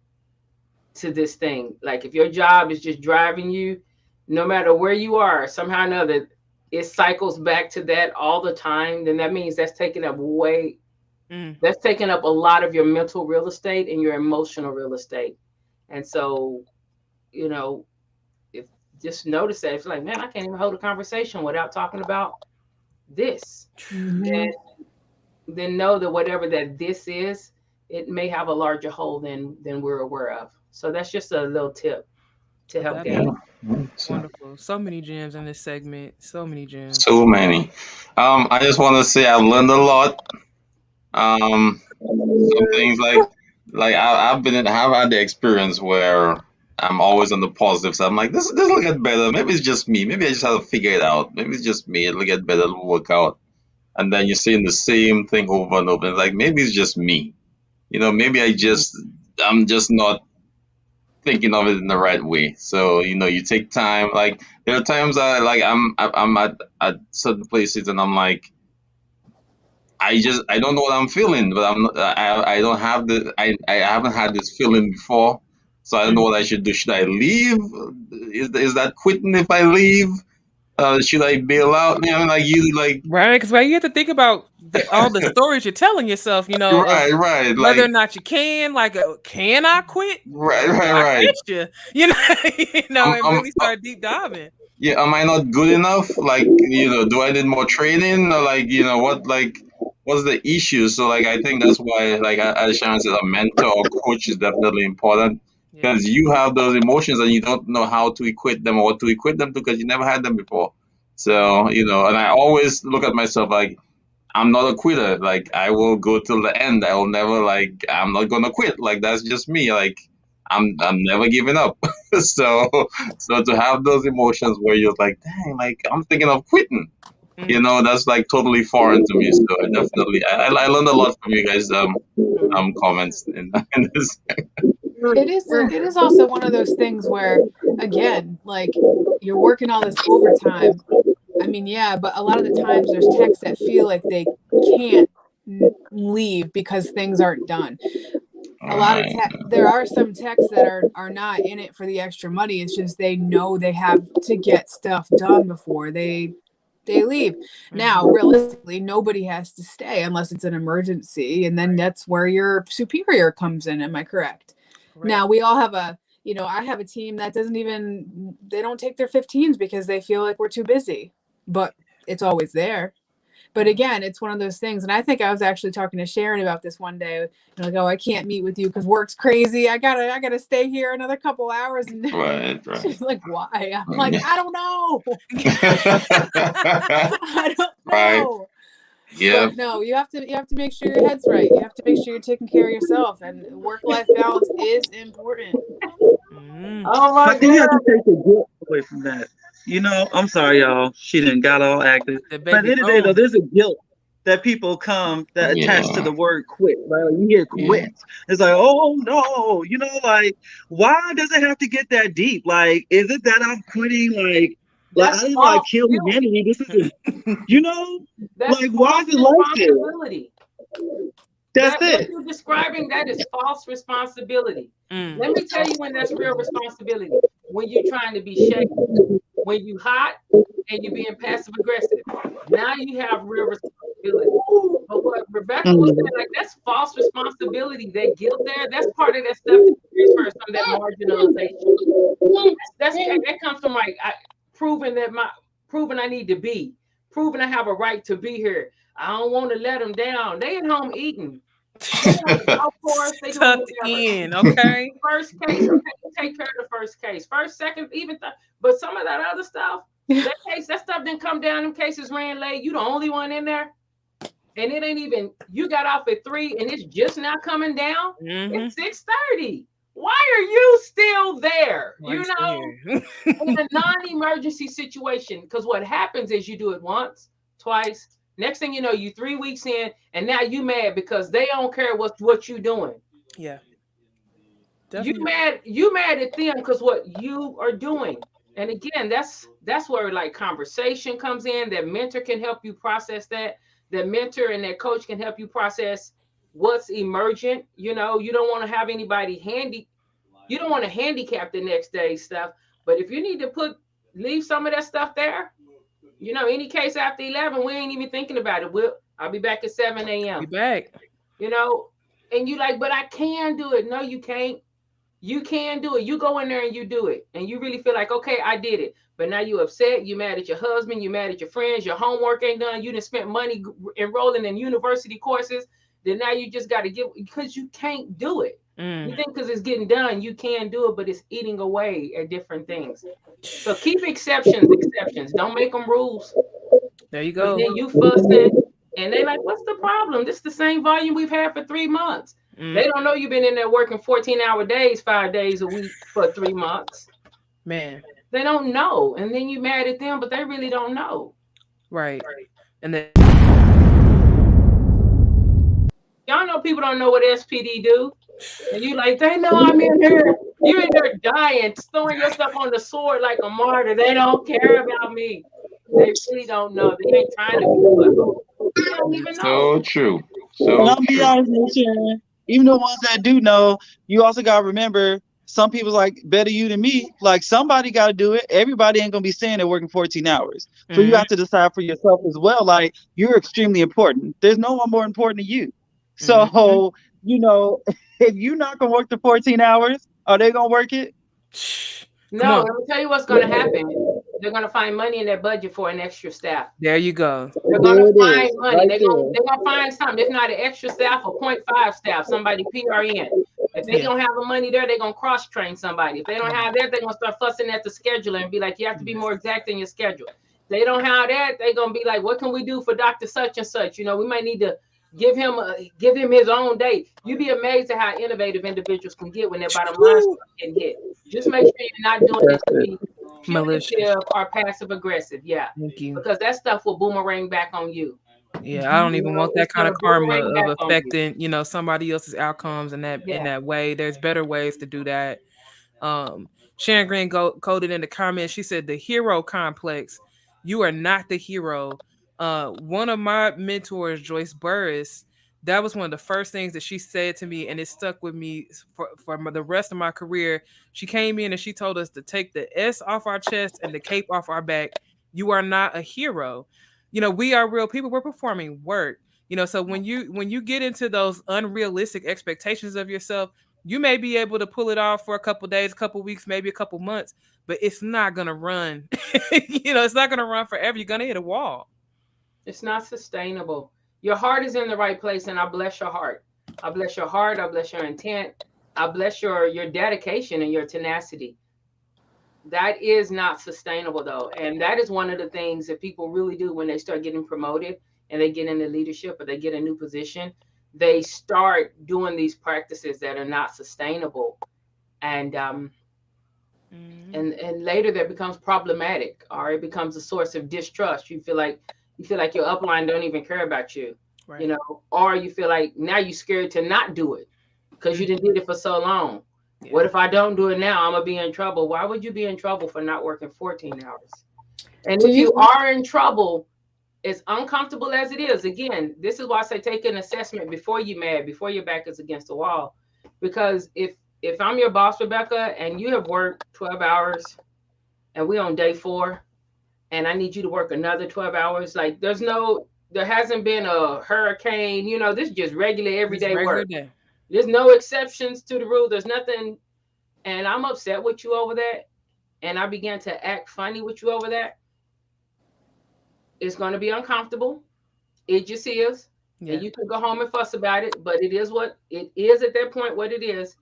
this thing. Like if your job is just driving you, no matter where you are, somehow or another, it cycles back to that all the time, then that means that's taking up that's taking up a lot of your mental real estate and your emotional real estate. And so, you know, if just notice that it's like, man, I can't even hold a conversation without talking about this. And then know that whatever that this is, it may have a larger hole than we're aware of. So that's just a little tip to help them. Wonderful. So many gems in this segment. So many gems. So many. I just want to say I've learned a lot. Some things like I've had the experience where I'm always on the positive side. I'm like, this will get better. Maybe it's just me. Maybe I just have to figure it out. Maybe it's just me. It'll get better. It'll work out. And then you're saying the same thing over and over. It's like, maybe it's just me. You know, maybe I'm just not thinking of it in the right way. So, you know, you take time. Like there are times I'm at certain places and I'm like, I don't know what I'm feeling, but I haven't had this feeling before. So I don't know what I should do. Should I leave? Is that quitting if I leave? Should I bail out? You know, right? Because you have to think about all the stories you're telling yourself. You know, right. Whether or not you can, can I quit? Right. I quit you. You know, and really start deep diving. Yeah, am I not good enough? Like, you know, do I need more training? Or what's the issue? So I think that's why, as Sharon said, a mentor or coach is definitely important. Because you have those emotions and you don't know how to equate them or what to equate them to because you never had them before. So, you know, and I always look at myself like, I'm not a quitter. Like, I will go till the end. I will never, I'm not going to quit. Like, that's just me. Like, I'm never giving up. So to have those emotions where you're like, dang, I'm thinking of quitting. You know, that's like totally foreign to me. So I learned a lot from you guys comments in this. It is also one of those things where, again, like you're working all this overtime. I mean, yeah, but a lot of the times there's techs that feel like they can't leave because things aren't done. A lot of there are some techs that are not in it for the extra money. It's just they know they have to get stuff done before they leave. Now, realistically, nobody has to stay unless it's an emergency, and then that's where your superior comes in. Am I correct? Right. Now, we all have I have a team that they don't take their 15s because they feel like we're too busy, but it's always there. But again, it's one of those things. And I think I was actually talking to Sharon about this one day. Like, oh, I can't meet with you because work's crazy. I gotta stay here another couple hours. And right. She's like, why? I'm like, I don't know. I don't know. Right. Yeah. But no, you have to make sure your head's right. You have to make sure you're taking care of yourself, and work-life balance is important. Oh my God. You have to take the guilt away from that. You know, I'm sorry, y'all. She didn't got all active. But at the end of the day, though, there's a guilt that people come that attach to the word quit, right? Like you hear quit. It's like, oh no, you know, like, why does it have to get that deep? Like, is it that I'm quitting? Like I didn't like kill humanity. This is, you know, like, why is it like this? That's it. What you're describing, that is false responsibility. Let me tell you when that's real responsibility. When you're trying to be shady, when you hot and you're being passive aggressive. Now you have real responsibility. But what Rebecca was saying, like, that's false responsibility. That guilt there, that's part of that stuff that transfers from that marginalization. That comes from like proving I need to be, proving I have a right to be here. I don't want to let them down. They at home eating. Of course, they tucked in. Okay. First case, take care of the first case. First, second, even but some of that other stuff, that stuff didn't come down. Them cases ran late. You the only one in there, and it ain't even. You got off at 3, and it's just now coming down. It's 6:30. Why are you still there? You know, in a non-emergency situation, because what happens is you do it once, twice. Next thing you know, you 3 weeks in, and now you mad because they don't care what you doing. Yeah. Definitely. You mad at them because what you are doing. And again, that's where like conversation comes in. That mentor can help you process that. That mentor and that coach can help you process what's emergent. You know, you don't want to have anybody you don't want to handicap the next day's stuff. But if you need to leave some of that stuff there, you know, any case after 11, we ain't even thinking about it. I'll be back at 7 a.m. Be back. You know, and you like, but I can do it. No, you can't. You can do it. You go in there and you do it. And you really feel like, okay, I did it. But now you upset. You mad at your husband. You mad at your friends. Your homework ain't done. You done spent money enrolling in university courses. Then now you just got to because you can't do it. You think because it's getting done, you can do it, but it's eating away at different things. So keep exceptions. Don't make them rules. There you go. And then you fussing, and they like, what's the problem? This is the same volume we've had for 3 months. They don't know you've been in there working 14-hour days, 5 days a week for 3 months. Man. They don't know. And then you mad at them, but they really don't know. Right. And then y'all know people don't know what SPD do. And you like, they know I'm in here. You're in there dying, throwing yourself on the sword like a martyr. They don't care about me. They really don't know. They ain't trying to be. They don't even know. So true. And I'll be honest with you, Sharon, even the ones that do know, you also got to remember, some people's like, better you than me. Like, somebody got to do it. Everybody ain't going to be saying they're working 14 hours. So you have to decide for yourself as well. Like, you're extremely important. There's no one more important than you. So, you know, if you're not going to work the 14 hours, are they going to work it? No, let me tell you what's going to happen. They're going to find money in their budget for an extra staff. There you go. They're going to find money. Right, they're going to find something. If not an extra staff, a 0.5 staff, somebody PRN. If they don't have the money there, they're going to cross-train somebody. If they don't have that, they're going to start fussing at the scheduler and be like, you have to be more exact in your schedule. If they don't have that, they're going to be like, what can we do for Dr. Such and Such? You know, we might need to give him his own date. You'd be amazed at how innovative individuals can get when their bottom line is getting hit. Just make sure you're not doing it to be punitive or passive aggressive. Yeah. Thank you. Because that stuff will boomerang back on you. Yeah, I don't even want that It's kind of gonna karma boomerang back of on you. affecting, you know, somebody else's outcomes in that way. There's better ways to do that. Sharon Greene coded in the comments. She said the hero complex. You are not the hero. One of my mentors, Joyce Burris, that was one of the first things that she said to me, and it stuck with me for the rest of my career. She came in and she told us to take the S off our chest and the cape off our back. You are not a hero. You know, we are real people. We're performing work. You know, so when you get into those unrealistic expectations of yourself, you may be able to pull it off for a couple days, a couple weeks, maybe a couple months, but it's not gonna run. You know, it's not gonna run forever. You're gonna hit a wall. It's not sustainable. Your heart is in the right place, and I bless your heart. I bless your heart. I bless your intent. I bless your dedication and your tenacity. That is not sustainable, though. And that is one of the things that people really do when they start getting promoted and they get into leadership or they get a new position. They start doing these practices that are not sustainable. And and later that becomes problematic, or it becomes a source of distrust. You feel like your upline don't even care about you, right. You know, or you feel like now you're scared to not do it because you didn't do it for so long. Yeah. What if I don't do it now? I'm gonna be in trouble. Why would you be in trouble for not working 14 hours? And if you are in trouble, as uncomfortable as it is, again, this is why I say take an assessment before you're mad, before your back is against the wall. Because if I'm your boss, Rebecca, and you have worked 12 hours and we're on day 4, and I need you to work another 12 hours, like there hasn't been a hurricane, you know, this is just regular everyday work. There's no exceptions to the rule. There's nothing. And I'm upset with you over that. And I began to act funny with you over that. It's going to be uncomfortable. It just is. Yeah. And you can go home and fuss about it, but it is what it is at that point, what it is.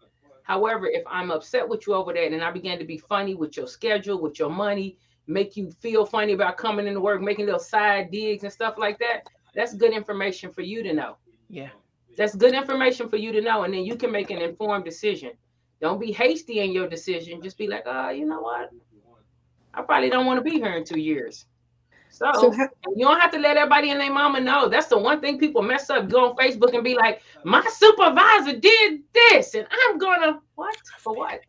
However, if I'm upset with you over that and I began to be funny with your schedule, with your money, make you feel funny about coming into work, making little side digs and stuff like that, that's good information for you to know. Yeah. That's good information for you to know. And then you can make an informed decision. Don't be hasty in your decision. Just be like, you know what? I probably don't want to be here in 2 years. So you don't have to let everybody and their mama know. That's the one thing people mess up. Go on Facebook and be like, my supervisor did this and I'm gonna, what? For what?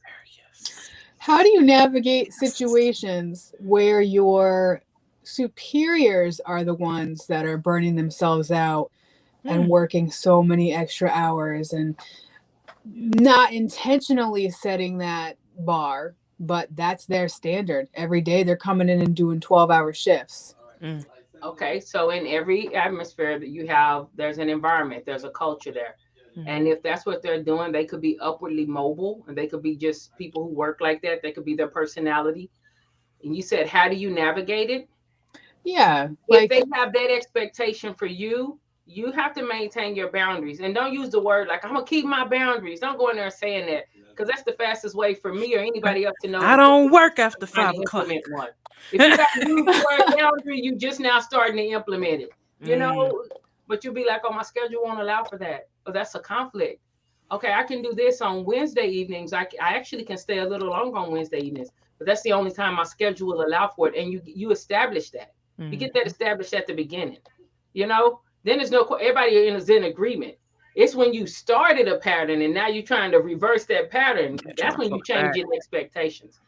How do you navigate situations where your superiors are the ones that are burning themselves out and working so many extra hours and not intentionally setting that bar, but that's their standard? Every day they're coming in and doing 12-hour shifts. Okay, so in every atmosphere that you have, there's an environment, there's a culture there. And if that's what they're doing, they could be upwardly mobile, and they could be just people who work like that. They could be their personality. And you said, how do you navigate it? Yeah. If they have that expectation for you, you have to maintain your boundaries. And don't use the word like, I'm going to keep my boundaries. Don't go in there saying that, because that's the fastest way for me or anybody else to know. I don't work after 5 o'clock. One. If you got to use the word boundary, you just now starting to implement it. You know, but you'll be like, oh, my schedule won't allow for that. But that's a conflict. Okay, I can do this on Wednesday evenings. I actually can stay a little longer on Wednesday evenings, but that's the only time my schedule will allow for it. And you establish that. You get that established at the beginning. You know, then there's no, everybody is in agreement. It's when you started a pattern and now you're trying to reverse that pattern. That's when you change your expectations.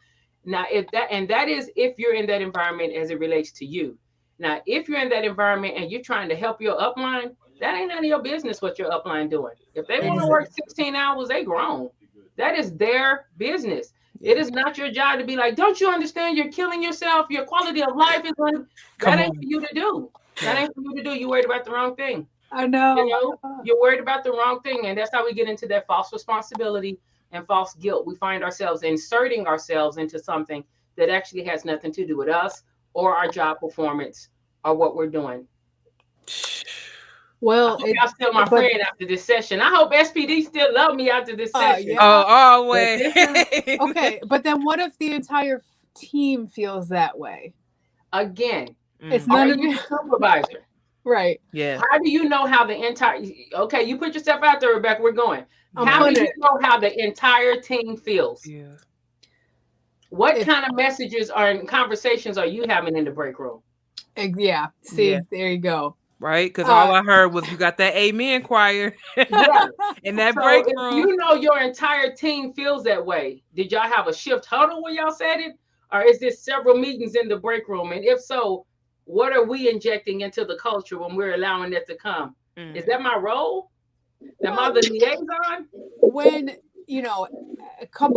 Now, that is if you're in that environment as it relates to you. Now, if you're in that environment and you're trying to help your upline, that ain't none of your business what your upline doing. If they want to work 16 hours, they grown. That is their business. It is not your job to be like, don't you understand? You're killing yourself. Your quality of life is on. That ain't for you to do. That ain't for you to do. You're worried about the wrong thing. I know. You know, you're worried about the wrong thing. And that's how we get into that false responsibility and false guilt. We find ourselves inserting ourselves into something that actually has nothing to do with us or our job performance or what we're doing. Well, y'all still my friend after this session. I hope SPD still love me after this session. Yeah. Oh, always. Okay, but then what if the entire team feels that way? Again, it's none of you supervisor. Right. Yeah. How do you know how the entire? Okay, you put yourself out there, Rebecca. We're going. How do you know how the entire team feels? Yeah. What kind of messages and conversations are you having in the break room? Yeah. See, there you go. Right, because all I heard was you got that amen choir in that break if room. you know your entire team feels that way, did y'all have a shift huddle where y'all said it? Or is this several meetings in the break room? And if so, what are we injecting into the culture when we're allowing that to come? Is that my role? Am I the liaison? When, you know,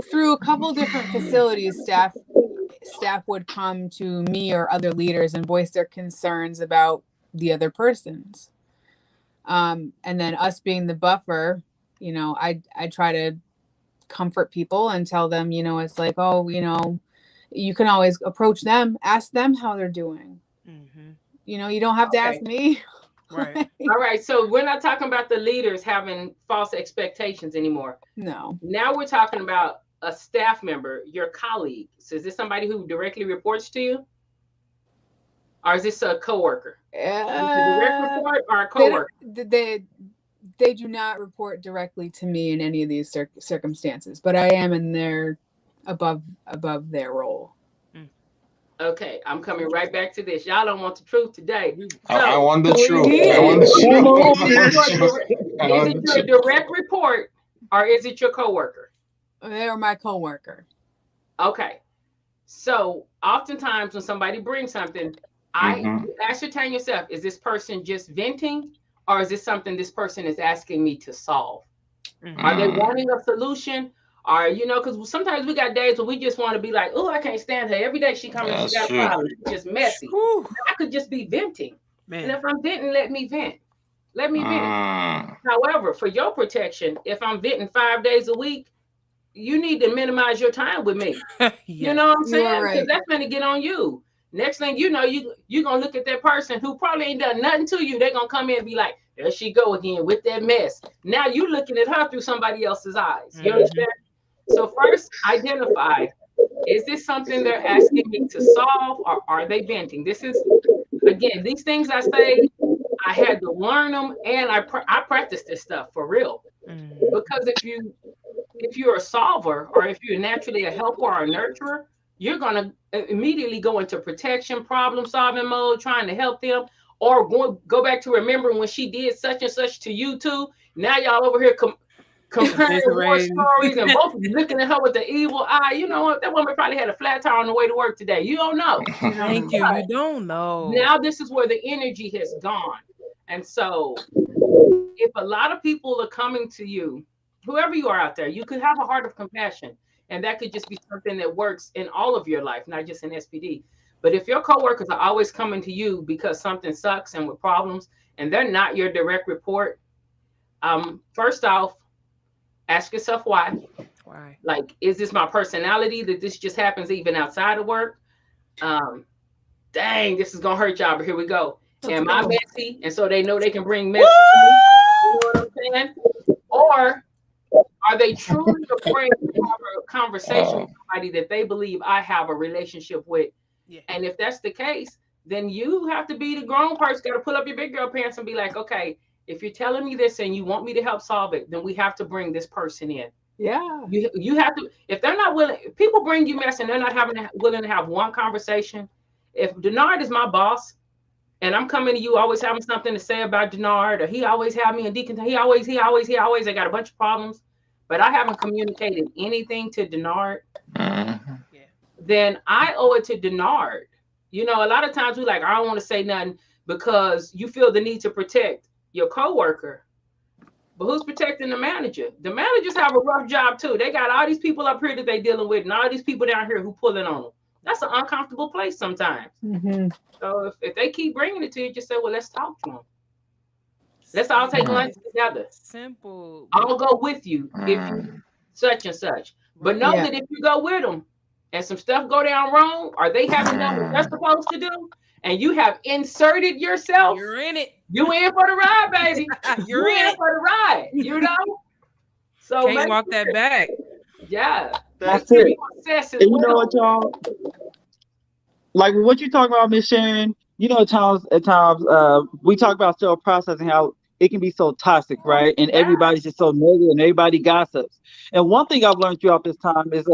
through a couple different facilities, staff would come to me or other leaders and voice their concerns about the other persons. And then us being the buffer, you know, I try to comfort people and tell them, you know, it's like, oh, you know, you can always approach them, ask them how they're doing. You know, you don't have to ask me. Right. All right. So we're not talking about the leaders having false expectations anymore. No. Now we're talking about a staff member, your colleague. So is this somebody who directly reports to you? Or is this a coworker? A direct report or a coworker? They do not report directly to me in any of these circumstances, but I am in their above their role. Okay, I'm coming right back to this. Y'all don't want the truth today. So, I want the truth. I want the Is it your direct report or is it your coworker? They are my coworker. Okay. So oftentimes when somebody brings something, you ascertain yourself, is this person just venting or is this something this person is asking me to solve? Are they wanting a solution? Or, you know, because sometimes we got days where we just want to be like, oh, I can't stand her. Every day she comes and she got a problem. It's just messy. I could just be venting. And if I'm venting, let me vent. Let me vent. However, for your protection, if I'm venting 5 days a week, you need to minimize your time with me. You know what I'm saying? Because that's going to get on you. Next thing you know, you're going to look at that person who probably ain't done nothing to you. They're going to come in and be like, there she go again with that mess. Now you looking at her through somebody else's eyes. You understand? So first, identify, is this something they're asking me to solve or are they venting? This is, again, these things I say, I had to learn them and I practice this stuff for real. Because if you're a solver or if you're naturally a helper or a nurturer, you're going to immediately go into protection, problem solving mode, trying to help them, or go back to remembering when she did such and such to you too. Now y'all over here comparing war stories and both looking at her with the evil eye. You know what? That woman probably had a flat tire on the way to work today. You don't know. Thank you. You don't know. Now this is where the energy has gone. And so if a lot of people are coming to you, whoever you are out there, you could have a heart of compassion. And that could just be something that works in all of your life, not just in SPD. But if your coworkers are always coming to you because something sucks and with problems, and they're not your direct report, first off, ask yourself why. Why? Like, is this my personality that this just happens even outside of work? Dang, this is gonna hurt y'all, but here we go. Am I messy? And so they know they can bring mess. You know what I'm saying? Or are they truly afraid to have a conversation with somebody that they believe I have a relationship with? Yeah. And if that's the case, then you have to be the grown person, got to pull up your big girl pants and be like, okay, if you're telling me this and you want me to help solve it, then we have to bring this person in. Yeah. You have to, if they're not willing, if people bring you mess and they're not willing to have one conversation. If Deannard is my boss and I'm coming to you always having something to say about Deannard, or he always have me in Deacon, he always, I got a bunch of problems, but I haven't communicated anything to Deannard, then I owe it to Deannard. You know, a lot of times we like, I don't want to say nothing because you feel the need to protect your coworker. But who's protecting the manager? The managers have a rough job too. They got all these people up here that they dealing with and all these people down here who pulling on them. That's an uncomfortable place sometimes. So if they keep bringing it to you, just say, well, let's talk to them. Let's all take lunch together. Simple. I'll go with you if you such and such. But know that if you go with them and some stuff go down wrong, or they haven't done what they're supposed to do, and you have inserted yourself, you're in it. You in for the ride, baby. You're in for the ride. You know. So can't walk that back. Yeah, that's it. And you know what, y'all? Like what you talking about, Miss Sharon. You know, at times, we talk about sterile processing, how it can be so toxic, right? And everybody's just so negative, and everybody gossips. And one thing I've learned throughout this time is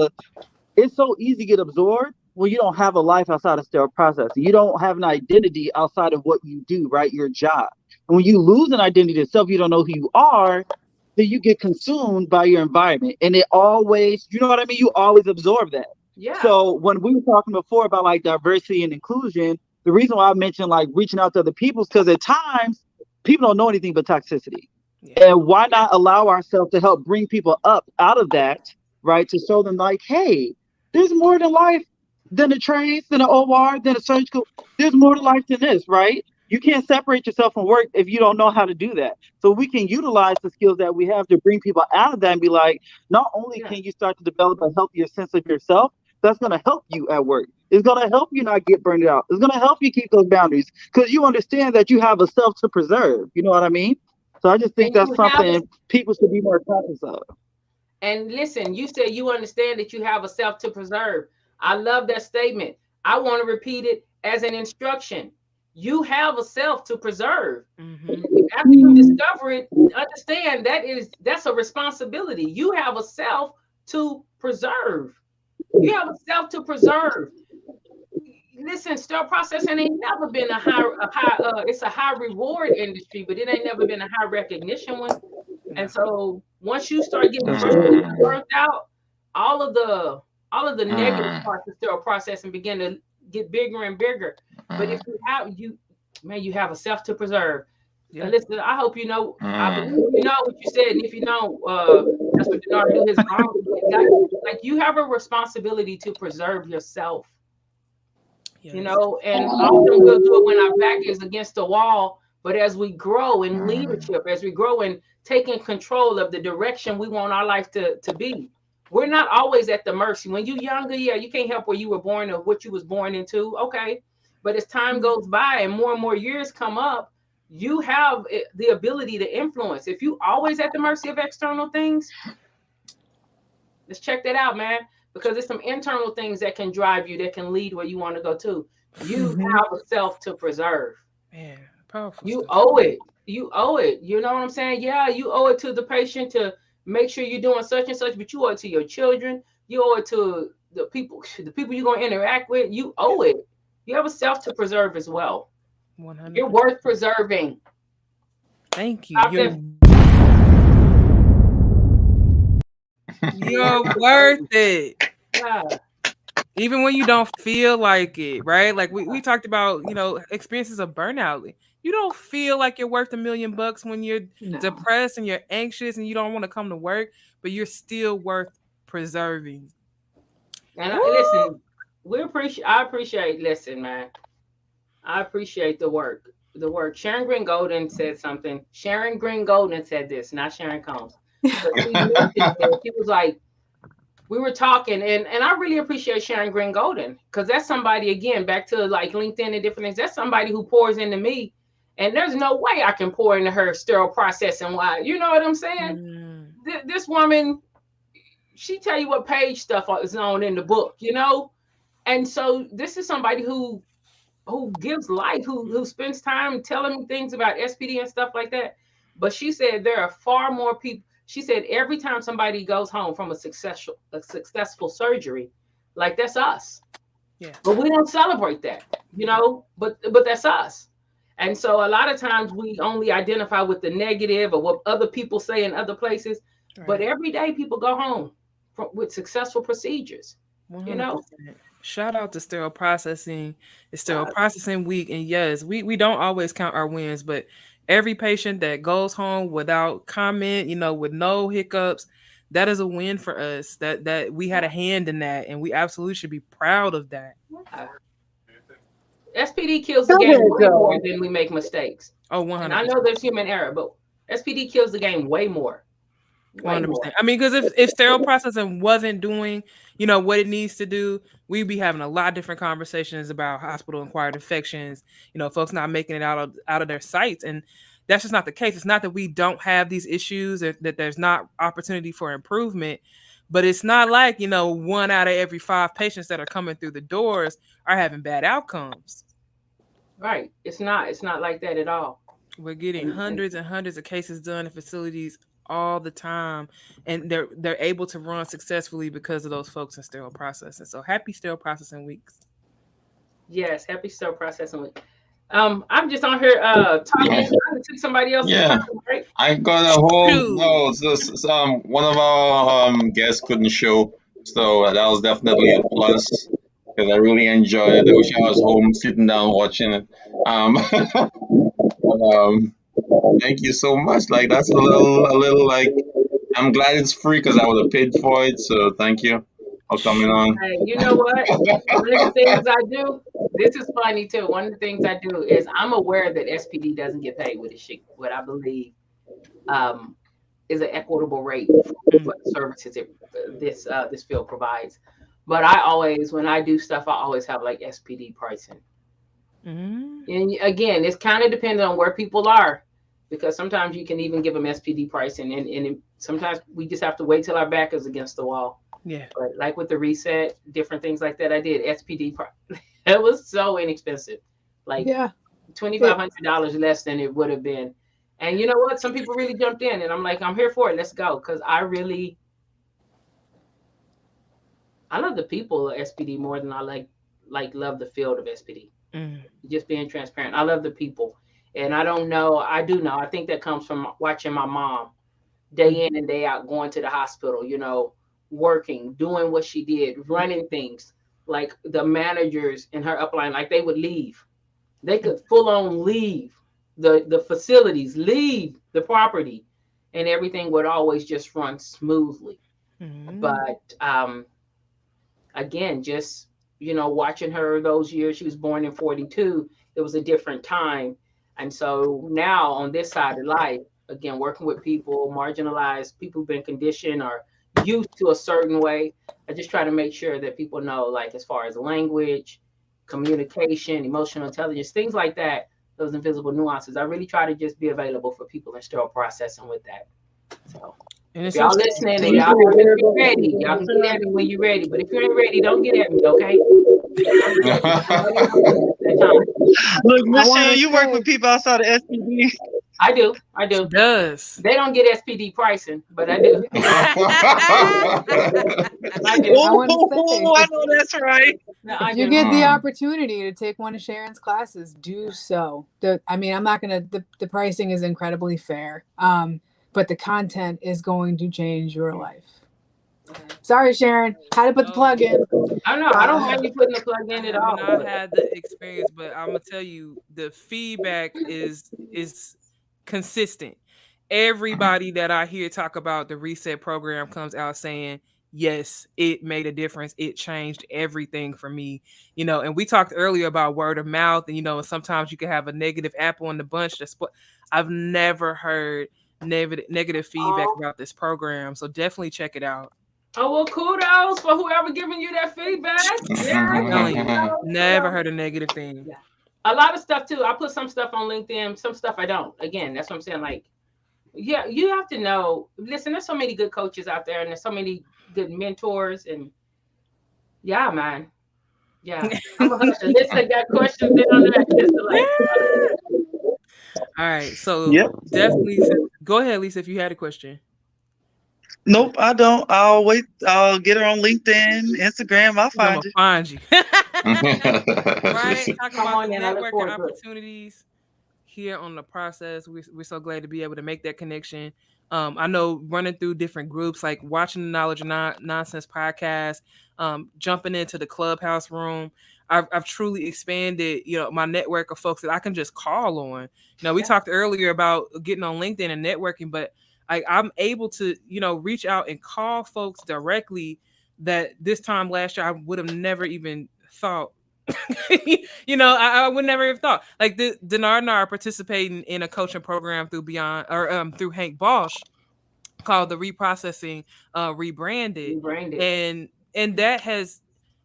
it's so easy to get absorbed when you don't have a life outside of sterile processing. You don't have an identity outside of what you do, right? Your job. And when you lose an identity itself, you don't know who you are, then you get consumed by your environment. And it always, you know what I mean? You always absorb that. Yeah. So when we were talking before about like diversity and inclusion, the reason why I mentioned like reaching out to other people is because at times people don't know anything but toxicity. Yeah. And why not allow ourselves to help bring people up out of that, right? To show them like, hey, there's more to life than a trace, than an OR, than a surgical. There's more to life than this, right? You can't separate yourself from work if you don't know how to do that. So we can utilize the skills that we have to bring people out of that and be like, not only can you start to develop a healthier sense of yourself, that's going to help you at work. It's going to help you not get burned out. It's going to help you keep those boundaries because you understand that you have a self to preserve. You know what I mean? So I just think that's something people should be more conscious of. And listen, you said you understand that you have a self to preserve. I love that statement. I want to repeat it as an instruction. You have a self to preserve. After you discover it, understand that's a responsibility. You have a self to preserve. You have a self to preserve. Listen, sterile processing ain't never been it's a high reward industry, but it ain't never been a high recognition one. And so once you start getting burnt out, all of the negative parts of sterile processing begin to get bigger and bigger. But if you have a self to preserve. Yeah. Listen, I hope you know. I believe you know what you said, and if you don't, that's what Deannard do his own. Like you have a responsibility to preserve yourself. Yes. You know, and often we'll do it when our back is against the wall. But as we grow in leadership, as we grow in taking control of the direction we want our life to be, we're not always at the mercy. When you're younger, yeah, you can't help where you were born or what you was born into. Okay. But as time goes by and more years come up, you have the ability to influence. If you always at the mercy of external things, let's check that out, man, because there's some internal things that can drive you, that can lead where you want to go to. You have a self to preserve. Man, powerful. You owe it. You owe it. You know what I'm saying? Yeah, you owe it to the patient to make sure you're doing such and such, but you owe it to your children. You owe it to the people you're going to interact with. You owe it. You have a self to preserve as well. 100%. You're worth preserving. Thank you. You're worth it. Yeah. Even when you don't feel like it, right? Like we talked about, experiences of burnout. You don't feel like you're worth $1 million when you're depressed and you're anxious and you don't want to come to work, but you're still worth preserving. And listen, I appreciate, listen, man. I appreciate the work. Sharon Green Golden said something. Sharon Green Golden said this, not Sharyn Combs. She was like, we were talking, and I really appreciate Sharon Green Golden because that's somebody, again, back to like LinkedIn and different things. That's somebody who pours into me, and there's no way I can pour into her sterile processing. Why? You know what I'm saying? This woman, she tell you what page stuff is on in the book, and so this is somebody who gives life, who spends time telling me things about SPD and stuff like that. But she said there are far more people. She said every time somebody goes home from a successful surgery, like that's us. Yeah. But we don't celebrate that, but that's us. And so a lot of times we only identify with the negative or what other people say in other places. Right. But every day people go home with successful procedures, 100%. Shout out to sterile processing. It's sterile processing week. And yes, we don't always count our wins, but every patient that goes home without comment, with no hiccups, that is a win for us. That we had a hand in that, and we absolutely should be proud of that. SPD kills the game way more than we make mistakes. Oh, 100%. And I know there's human error, but SPD kills the game way more. 100%. I mean, because if sterile processing wasn't doing, what it needs to do, we'd be having a lot of different conversations about hospital-acquired infections, folks not making it out of their sites. And that's just not the case. It's not that we don't have these issues, or that there's not opportunity for improvement, but it's not like, 1 out of every 5 patients that are coming through the doors are having bad outcomes. Right. It's not like that at all. We're getting hundreds and hundreds of cases done in facilities all the time, and they're able to run successfully because of those folks in sterile processing. So happy sterile processing weeks. Yes, happy sterile processing week. I'm just on here talking to somebody else's Yeah. time, right? I got a whole one of our guests couldn't show, so that was definitely a plus because I really enjoyed it. I wish I was home sitting down watching it. Thank you so much. Like that's a little like I'm glad it's free because I would have paid for it. So thank you for coming on. Hey, you know what? One of the things I do, this is funny too. One of the things I do is I'm aware that SPD doesn't get paid what I believe is an equitable rate for what services this field provides. But I always, when I do stuff, I always have like SPD pricing. And again, it's kind of dependent on where people are, because sometimes you can even give them SPD pricing, and sometimes we just have to wait till our back is against the wall. Yeah. But like with the reset, different things like that, I did SPD. It was so inexpensive, like $2,500 less than it would have been. And you know what? Some people really jumped in, and I'm like, I'm here for it. Let's go, because I love the people of SPD more than I love the field of SPD. Just being transparent. I love the people. And I don't know, I do know. I think that comes from watching my mom day in and day out, going to the hospital, you know, working, doing what she did, running things. Like the managers in her upline, like they would leave. They could full on leave the facilities, leave the property, and everything would always just run smoothly. But again, just, you know, watching her those years, she was born in 42, it was a different time. And so now on this side of life, again, working with people, marginalized, people who've been conditioned or used to a certain way, I just try to make sure that people know, like, as far as language, communication, emotional intelligence, things like that, those invisible nuances, I really try to just be available for people in sterile processing with that. So and if y'all listening and y'all be ready, y'all can get at me when you're ready. But if you ain't ready, don't get at me, okay? Look, Miss Sharon, you work with people outside of SPD. I do. Does they don't get SPD pricing, but I do. I do. I know that's right. If you get the opportunity to take one of Sharon's classes, do so. I'm not gonna. The pricing is incredibly fair, but the content is going to change your life. Sorry, Sharon, had to put the plug in. I know. I don't mind you putting the plug in at all. I've had the experience, but I'm gonna tell you, the feedback is consistent. Everybody that I hear talk about the reset program comes out saying, yes, it made a difference. It changed everything for me. You know, and we talked earlier about word of mouth, and you know, sometimes you can have a negative apple in the bunch. I've never heard negative feedback about this program, so definitely check it out. Oh, well, kudos for whoever giving you that feedback. Yeah. Never heard a negative thing. Yeah. A lot of stuff too. I put some stuff on LinkedIn, some stuff I don't. Again, that's what I'm saying. Like, yeah, you have to know. Listen, there's so many good coaches out there, and there's so many good mentors. And yeah, man. Yeah. I'm a hustle. Listen, got questions down there. All right. So definitely go ahead, Lisa, if you had a question. Nope, I don't. I'll wait. I'll get her on LinkedIn, Instagram. I'll find you. Find you. Right. Talking about the networking opportunities here on the process. We're so glad to be able to make that connection. I know running through different groups, like watching the Knowledge Nonsense podcast, jumping into the Clubhouse room. I've truly expanded, you know, my network of folks that I can just call on. You know, we talked earlier about getting on LinkedIn and networking, but I'm able to, you know, reach out and call folks directly that this time last year I would have never even thought. You know, I would never have thought. Like Deannard and I are participating in a coaching program through through Hank Balch called the Reprocessing Rebranded. And that has,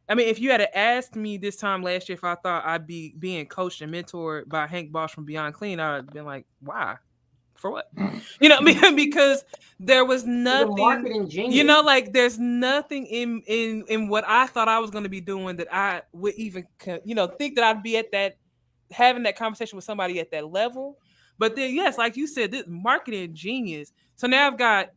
I mean, if you had asked me this time last year if I thought I'd be being coached and mentored by Hank Balch from Beyond Clean, I'd have been like, why? For what? You know, because there was nothing, you know, like there's nothing in what I thought I was going to be doing that I would even, you know, think that I'd be at that, having that conversation with somebody at that level. But then, yes, like you said, this marketing genius. So now I've got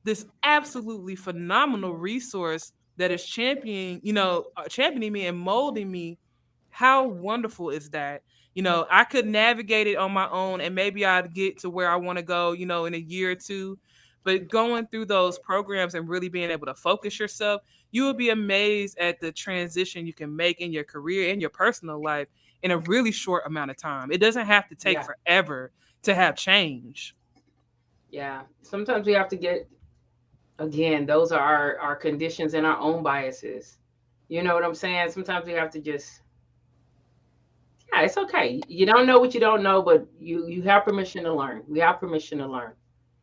this absolutely phenomenal resource that is championing me and molding me. How wonderful is that? I could navigate it on my own and maybe I'd get to where I want to go, in a year or two. But going through those programs and really being able to focus yourself, you will be amazed at the transition you can make in your career and your personal life in a really short amount of time. It doesn't have to take forever to have change. Yeah. Sometimes we have to get, again, those are our conditions and our own biases. You know what I'm saying? Sometimes we have to just, it's okay. You don't know what you don't know, but you have permission to learn. We have permission to learn.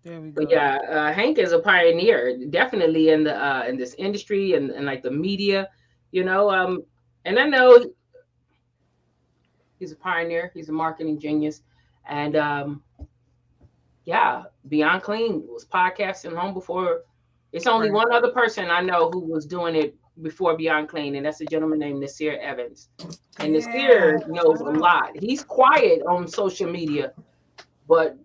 There we go. But Hank is a pioneer, definitely in the in this industry and like the media, and I know he's a pioneer. He's a marketing genius, and Beyond Clean was podcasting long before. It's only one other person I know who was doing it before Beyond Clean, and that's a gentleman named Nasir Evans. And Nasir knows a lot. He's quiet on social media, but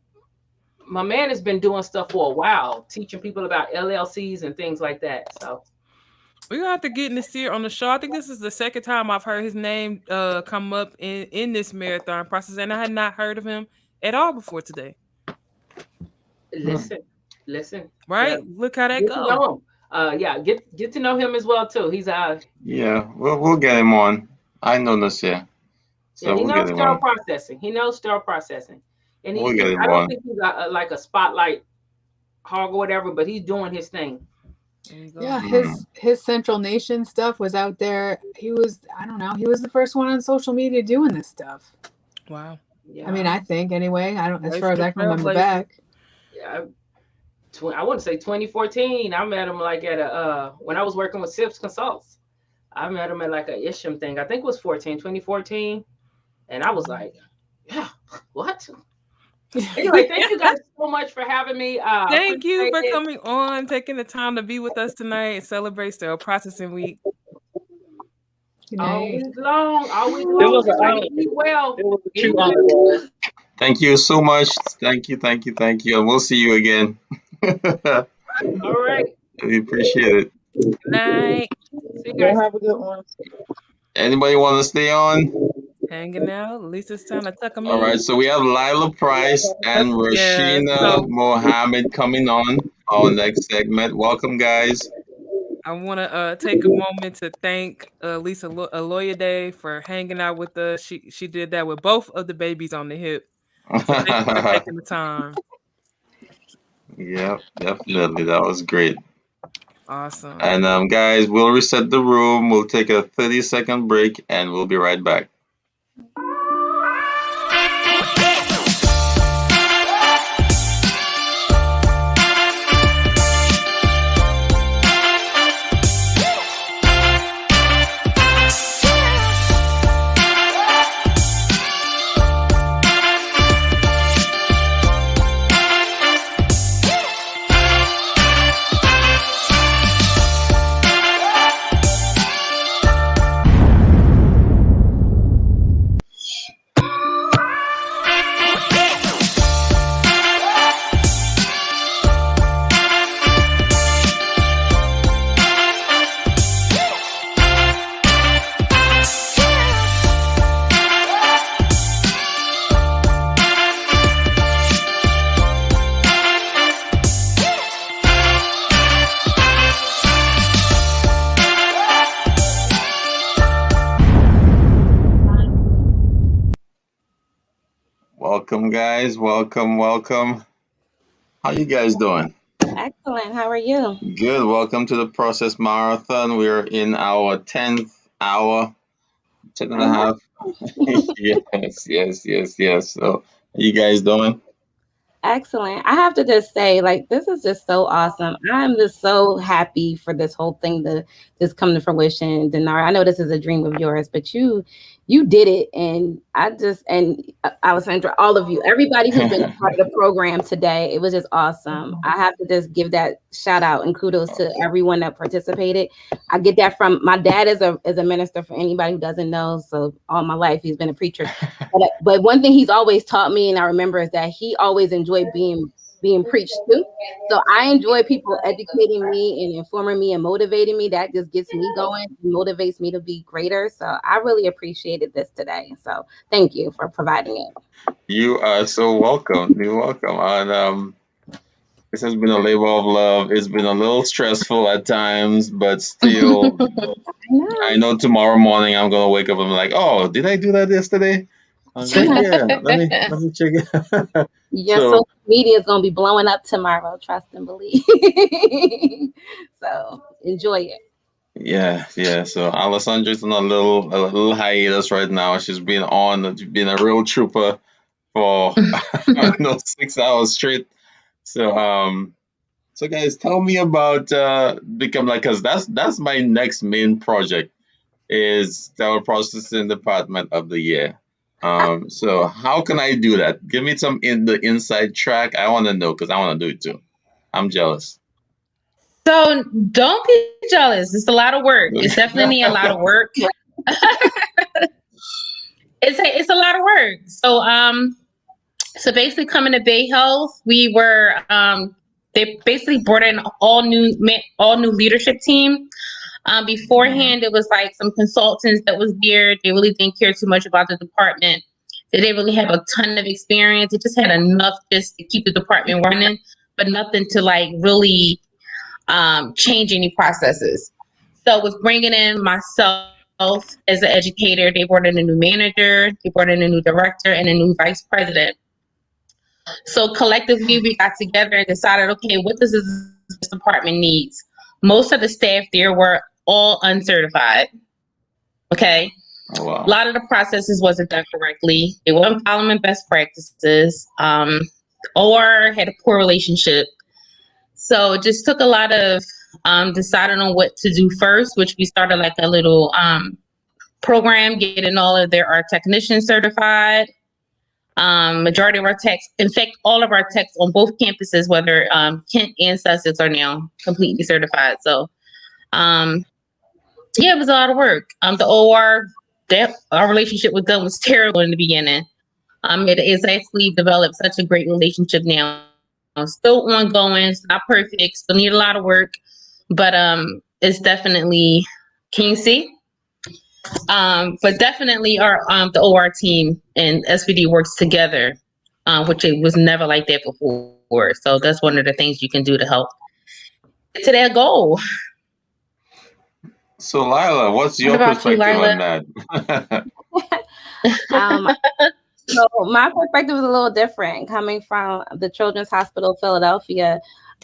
my man has been doing stuff for a while, teaching people about LLCs and things like that. So we're gonna have to get Nasir on the show. I think this is the second time I've heard his name come up in this marathon process, and I had not heard of him at all before today. Listen. Right? Yeah. Look how that goes. Get to know him as well too. He's we'll get him on. I know Nasir. So he knows sterile processing. And I don't think he's like a spotlight hog or whatever, but he's doing his thing. Yeah, his Central Nation stuff was out there. He was the first one on social media doing this stuff. Wow. Yeah. I mean, I think anyway. As far as I can remember back. Yeah. I want to say 2014. I met him like at when I was working with SIPS Consults. I met him at like a Isham thing. I think it was 2014. And I was like, yeah, what? Anyway, thank you guys so much for having me. Thank you for coming on, taking the time to be with us tonight and celebrate Sterile Processing Week. All week long. It was an honor. Well, it was a true honor. Thank you so much. Thank you. And we'll see you again. All right. We appreciate it. Good night. See you guys. Have a good one. Anybody want to stay on? Hanging out. At least it's time to tuck them in. All right. So we have Lila Price and Rashina Mohammed coming on our next segment. Welcome, guys. I want to take a moment to thank Lisa Aloyede for hanging out with us. She did that with both of the babies on the hip. So thank you for taking the time. Yeah, definitely. That was great. Awesome. And guys, we'll reset the room. We'll take a 30-second break and we'll be right back. Welcome, guys. Welcome. How you guys doing? Excellent. How are you? Good. Welcome to the Process Marathon. We're in our 10th hour, 10 and a half. Yes. So, how you guys doing? Excellent. I have to just say, like, this is just so awesome. I'm just so happy for this whole thing to just come to fruition. Deannard, I know this is a dream of yours, but you did it. And Alessandra, all of you, everybody who's been a part of the program today, it was just awesome. I have to just give that shout out and kudos to everyone that participated. I get that from my dad is a minister, for anybody who doesn't know. So all my life he's been a preacher. But one thing he's always taught me, and I remember, is that he always enjoyed being preached to. So I enjoy people educating me and informing me and motivating me. That just gets me going and motivates me to be greater. So I really appreciated this today. So thank you for providing it. You are so welcome. You're welcome. And this has been a labor of love. It's been a little stressful at times, but still, I know tomorrow morning I'm gonna wake up and be like, oh, did I do that yesterday? I was like, yeah, let me check it. Your So social media is going to be blowing up tomorrow. Trust and believe. So enjoy it. yeah. So Alessandra's on a little hiatus right now. She's been a real trooper for 6 hours straight. So so guys, tell me about because that's my next main project is Sterile Processing Department of the Year. So how can I do that? Give me some the inside track. I want to know because I want to do it too. I'm jealous. So don't be jealous. It's a lot of work. It's definitely a lot of work. It's a lot of work. So basically coming to Bay Health, we were they basically brought in all new leadership team. Beforehand, it was like some consultants that was there. They really didn't care too much about the department. They didn't really have a ton of experience. It just had enough just to keep the department running, but nothing to like really change any processes. So with bringing in myself as an educator, they brought in a new manager, they brought in a new director, and a new vice president. So collectively, we got together and decided, okay, what does this department needs? Most of the staff there were all uncertified. Okay. Oh, wow. A lot of the processes wasn't done correctly. They weren't following best practices, or had a poor relationship. So it just took a lot of deciding on what to do first, which we started like a little program, getting all of our technicians certified. Majority of our techs, in fact, all of our techs on both campuses, whether Kent and Sussex, are now completely certified. So, yeah, it was a lot of work. The OR, our relationship with them was terrible in the beginning. It is actually developed such a great relationship now. Still ongoing, it's not perfect, still need a lot of work, but it's definitely, can you see? But definitely the OR team and SPD works together, which it was never like that before. So that's one of the things you can do to help get to that goal. So Lila, what's your perspective on that? So my perspective is a little different coming from the Children's Hospital of Philadelphia.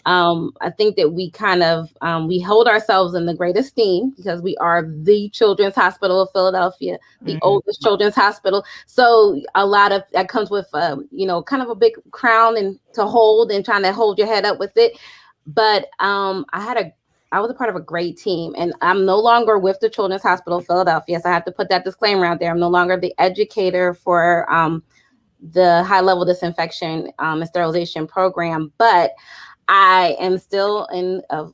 I think that we kind of we hold ourselves in the great esteem because we are the Children's Hospital of Philadelphia, the oldest children's hospital. So a lot of that comes with kind of a big crown and to hold and trying to hold your head up with it. But I was a part of a great team, and I'm no longer with the Children's Hospital of Philadelphia. So I have to put that disclaimer out there. I'm no longer the educator for the high-level disinfection and sterilization program, but I am still in a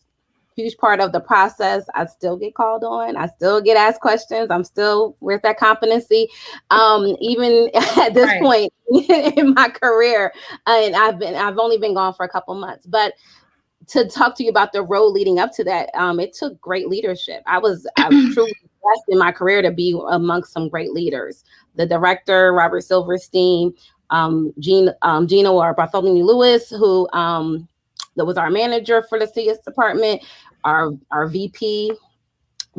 huge part of the process. I still get called on. I still get asked questions. I'm still with that competency, even at this point in my career. And I've only been gone for a couple months, but to talk to you about the road leading up to that, it took great leadership. I was truly blessed in my career to be amongst some great leaders. The director, Robert Silverstein, Gina or Bartholomew Lewis, who that was our manager for the CS department, our VP,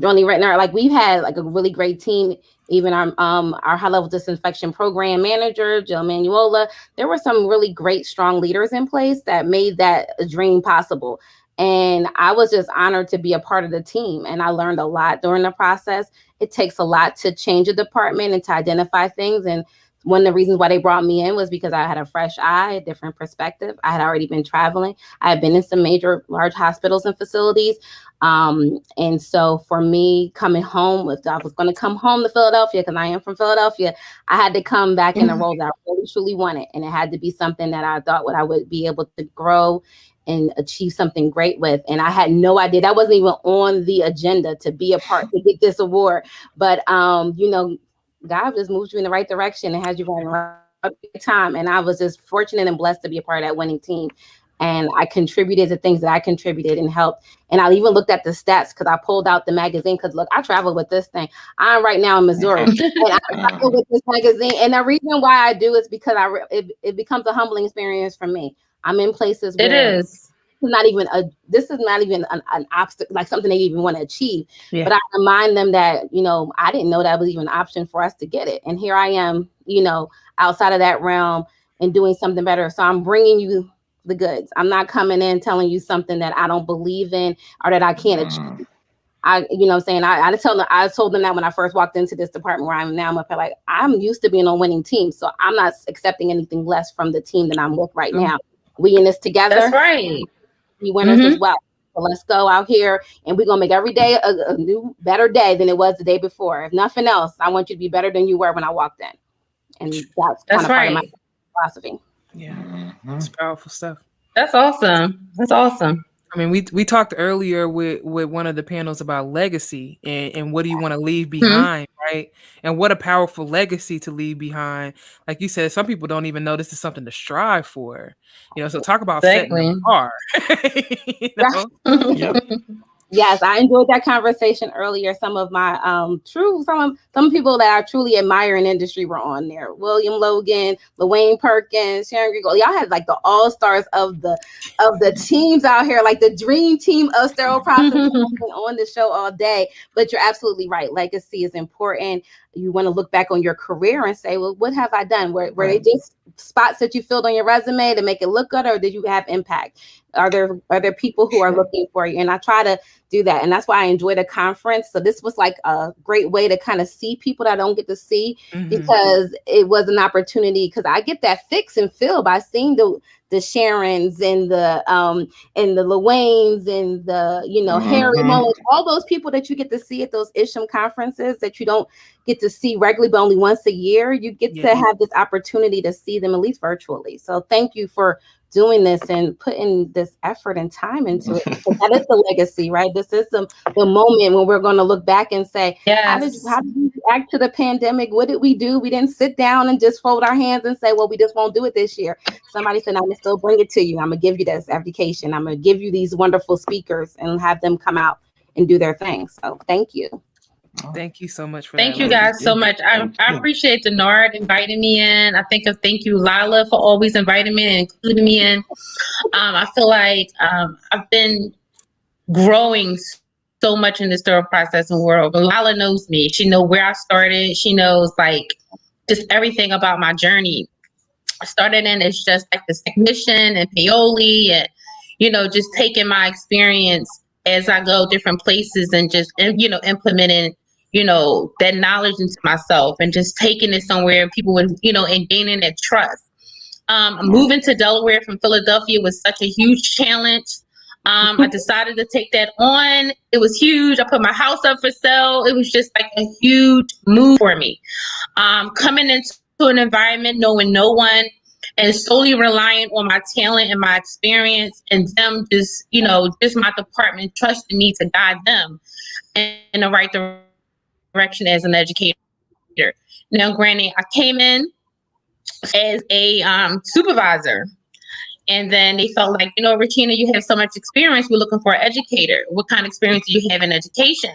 Johnny Retner. Like we've had like a really great team. Even our high-level disinfection program manager, Jill Manuola. There were some really great, strong leaders in place that made that a dream possible. And I was just honored to be a part of the team. And I learned a lot during the process. It takes a lot to change a department and to identify things. And one of the reasons why they brought me in was because I had a fresh eye, a different perspective. I had already been traveling. I had been in some major, large hospitals and facilities. And so for me coming home, if I was going to come home to Philadelphia, because I am from Philadelphia, I had to come back in a role that I really truly wanted. And it had to be something that I thought I would be able to grow and achieve something great with. And I had no idea. That wasn't even on the agenda to be a part, to get this award. But, you know, God just moves you in the right direction and has you running right time. And I was just fortunate and blessed to be a part of that winning team. And I contributed to things that I contributed and helped. And I even looked at the stats because I pulled out the magazine because, look, I travel with this thing. I'm right now in Missouri. And I travel with this magazine. And the reason why I do is because it becomes a humbling experience for me. I'm in places where this is not even an obstacle, like something they even want to achieve. Yeah. But I remind them that, you know, I didn't know that was even an option for us to get it. And here I am, you know, outside of that realm and doing something better. So I'm bringing you the goods. I'm not coming in telling you something that I don't believe in or that I can't achieve. You know what I'm saying? I told them that when I first walked into this department where I am now. I'm up there like, I'm used to being on winning teams. So I'm not accepting anything less from the team that I'm with right now. We in this together. That's right. We winners as well. So let's go out here and we're gonna make every day a new, better day than it was the day before. If nothing else, I want you to be better than you were when I walked in. And that's kind of part of my philosophy. Yeah, it's powerful stuff. That's awesome. That's awesome. I mean, we talked earlier with one of the panels about legacy and what do you want to leave behind, right? And what a powerful legacy to leave behind. Like you said, some people don't even know this is something to strive for. You know, so talk about setting the bar. You know? Yep. Yes, I enjoyed that conversation earlier. Some of my some people that I truly admire in industry were on there. William Logan, Lawayne Perkins, Sharyn Combs. Y'all had like the all-stars of the teams out here, like the dream team of sterile processing on the show all day. But you're absolutely right. Legacy is important. You want to look back on your career and say, well, what have I done? Were they just spots that you filled on your resume to make it look good, or did you have impact? Are there people who are looking for you? And I try to do that. And that's why I enjoy the conference. So this was like a great way to kind of see people that I don't get to see because it was an opportunity, because I get that fix and feel by seeing the Sharons and the Lawaynes and the, you know, Harry Mullins, all those people that you get to see at those Isham conferences that you don't get to see regularly, but only once a year. You get to have this opportunity to see them at least virtually. So thank you for doing this and putting this effort and time into it. That is the legacy, right? This is the moment when we're going to look back and say, how did we react to the pandemic? What did we do? We didn't sit down and just fold our hands and say, well, we just won't do it this year. Somebody said, I'm going to still bring it to you. I'm going to give you this application. I'm going to give you these wonderful speakers and have them come out and do their thing. So thank you. Thank you so much for Thank you guys so much. I appreciate Deannard inviting me in. Thank you, Lila, for always inviting me and including me in. I feel like I've been growing so much in the sterile processing world. But Lila knows me. She knows where I started. She knows like just everything about my journey. I started in as just like this technician and paoli and, you know, just taking my experience as I go different places and just, you know, implementing, you know, that knowledge into myself and just taking it somewhere and people would, you know, and gaining that trust. Moving to Delaware from Philadelphia was such a huge challenge. I decided to take that on. It was huge. I put my house up for sale. It was just like a huge move for me. Coming into an environment, knowing no one, and solely relying on my talent and my experience and them just, you know, just my department trusting me to guide them in the right direction as an educator. Now, granted, I came in as a supervisor, and then they felt like, you know, Regina, you have so much experience. We're looking for an educator. What kind of experience do you have in education?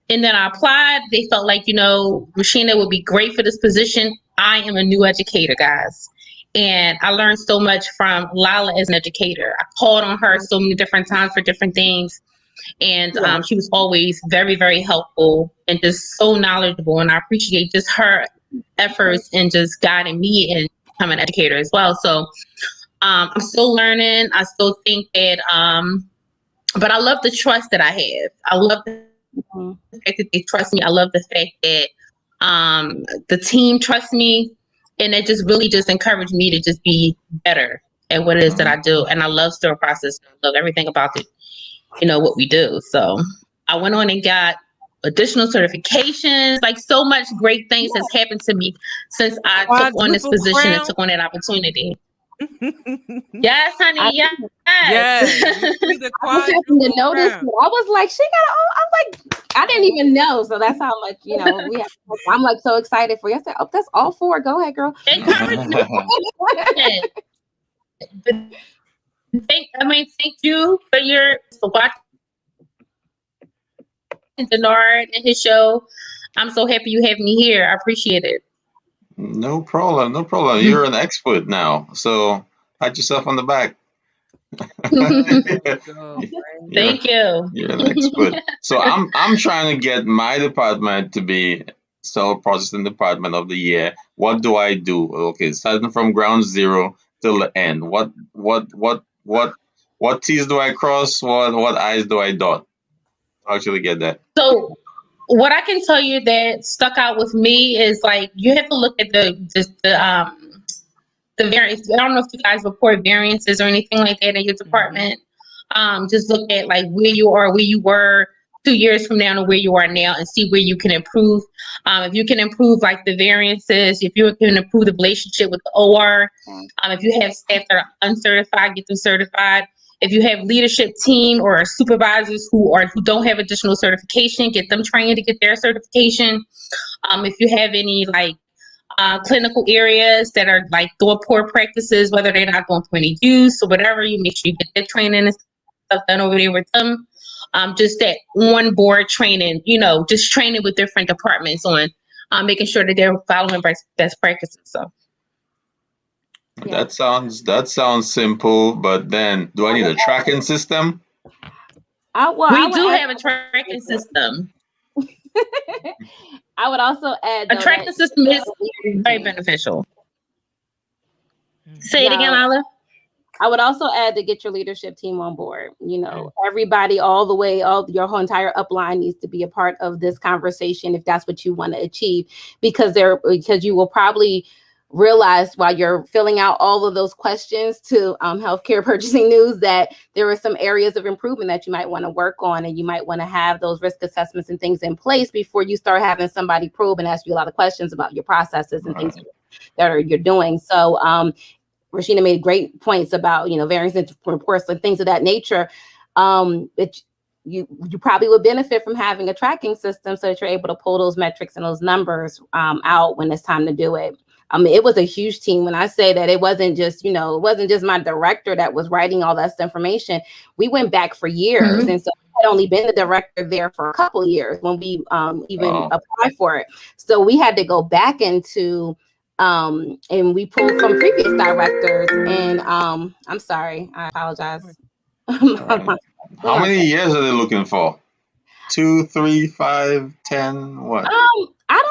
And then I applied. They felt like, you know, Regina would be great for this position. I am a new educator, guys. And I learned so much from Lila as an educator. I called on her so many different times for different things. And she was always very, very helpful and just so knowledgeable. And I appreciate just her efforts and just guiding me and becoming an educator as well. So I'm still learning. I still think that, but I love the trust that I have. I love the fact that they trust me. I love the fact that The team trusts me, and it just really just encouraged me to just be better at what it is that I do. And I love sterile process. I love everything about it, what we do. So I went on and got additional certifications. Like, so much great things has happened to me since I took on this position and took on that opportunity. Yes, honey. Yes. I was having to notice. I was like, she got. I'm like, I didn't even know. So that's how much we have. I'm like so excited for you. I said, oh, that's all 4. Go ahead, girl. Thank you for watching Deannard and his show. I'm so happy you have me here. I appreciate it. No problem. No problem. You're an expert now. So pat yourself on the back. Thank you. You're an expert. So I'm trying to get my department to be sterile processing department of the year. What do I do? Okay, starting from ground zero till the end. What T's do I cross? What I's do I dot? I'll actually get that. So what I can tell you that stuck out with me is, like, you have to look at the variance. I don't know if you guys report variances or anything like that in your department. Just look at, like, where you are, where you were 2 years from now to where you are now, and see where you can improve. If you can improve, like, the variances, if you can improve the relationship with the OR, if you have staff that are uncertified, get them certified. If you have leadership team or supervisors who don't have additional certification, get them trained to get their certification. If you have any, like, clinical areas that are like poor practices, whether they're not going through any use or whatever, you make sure you get that training and stuff done over there with them. Just that on-board training, just training with different departments on making sure that they're following best practices. So. That sounds simple, but then do I need a tracking system? We do have a tracking system. I would also add a tracking system is very beneficial. Say it again, Lila. I would also add to get your leadership team on board. Everybody, all the way, your whole entire upline needs to be a part of this conversation if that's what you want to achieve, because you will probably realize while you're filling out all of those questions to healthcare purchasing news that there are some areas of improvement that you might want to work on, and you might want to have those risk assessments and things in place before you start having somebody probe and ask you a lot of questions about your processes and things that you're doing. So Rashina made great points about variance reports and things of that nature. You probably would benefit from having a tracking system so that you're able to pull those metrics and those numbers out when it's time to do it. It was a huge team. When I say that, it wasn't just, it wasn't just my director that was writing all that information. We went back for years. And so I had only been the director there for a couple of years when we applied for it. So we had to go back into, and we pulled from previous directors. And I'm sorry, I apologize. How many years are they looking for? 2, 3, 5, 10, what? I'm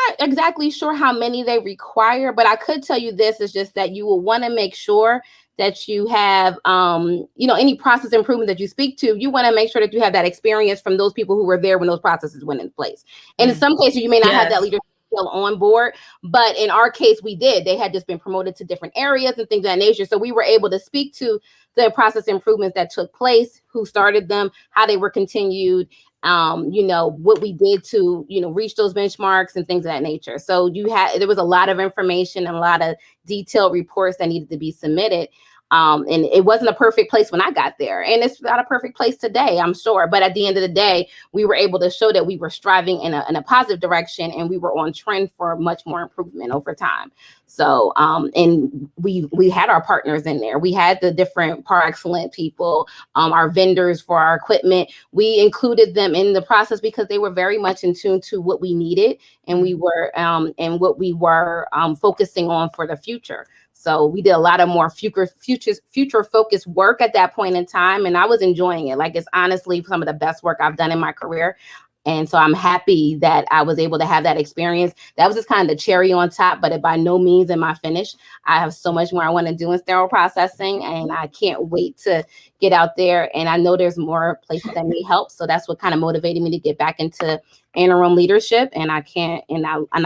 not exactly sure how many they require, but I could tell you this is just that you will want to make sure that you have, any process improvement that you speak to, you want to make sure that you have that experience from those people who were there when those processes went in place. And in some cases, you may not have that leadership still on board, but in our case, we did. They had just been promoted to different areas and things of that nature. So we were able to speak to the process improvements that took place, who started them, how they were continued, what we did to, reach those benchmarks and things of that nature. So there was a lot of information and a lot of detailed reports that needed to be submitted. And it wasn't a perfect place when I got there, and it's not a perfect place today, I'm sure. But at the end of the day, we were able to show that we were striving in a positive direction, and we were on trend for much more improvement over time. So, and we had our partners in there. We had the different Par Excellent people, our vendors for our equipment. We included them in the process because they were very much in tune to what we needed, and we were and what we were focusing on for the future. So we did a lot of more future focused work at that point in time, and I was enjoying it. Like, it's honestly some of the best work I've done in my career. And so I'm happy that I was able to have that experience. That was just kind of the cherry on top, but it by no means am I finished. I have so much more I want to do in sterile processing, and I can't wait to get out there. And I know there's more places that need help. So that's what kind of motivated me to get back into interim leadership. And I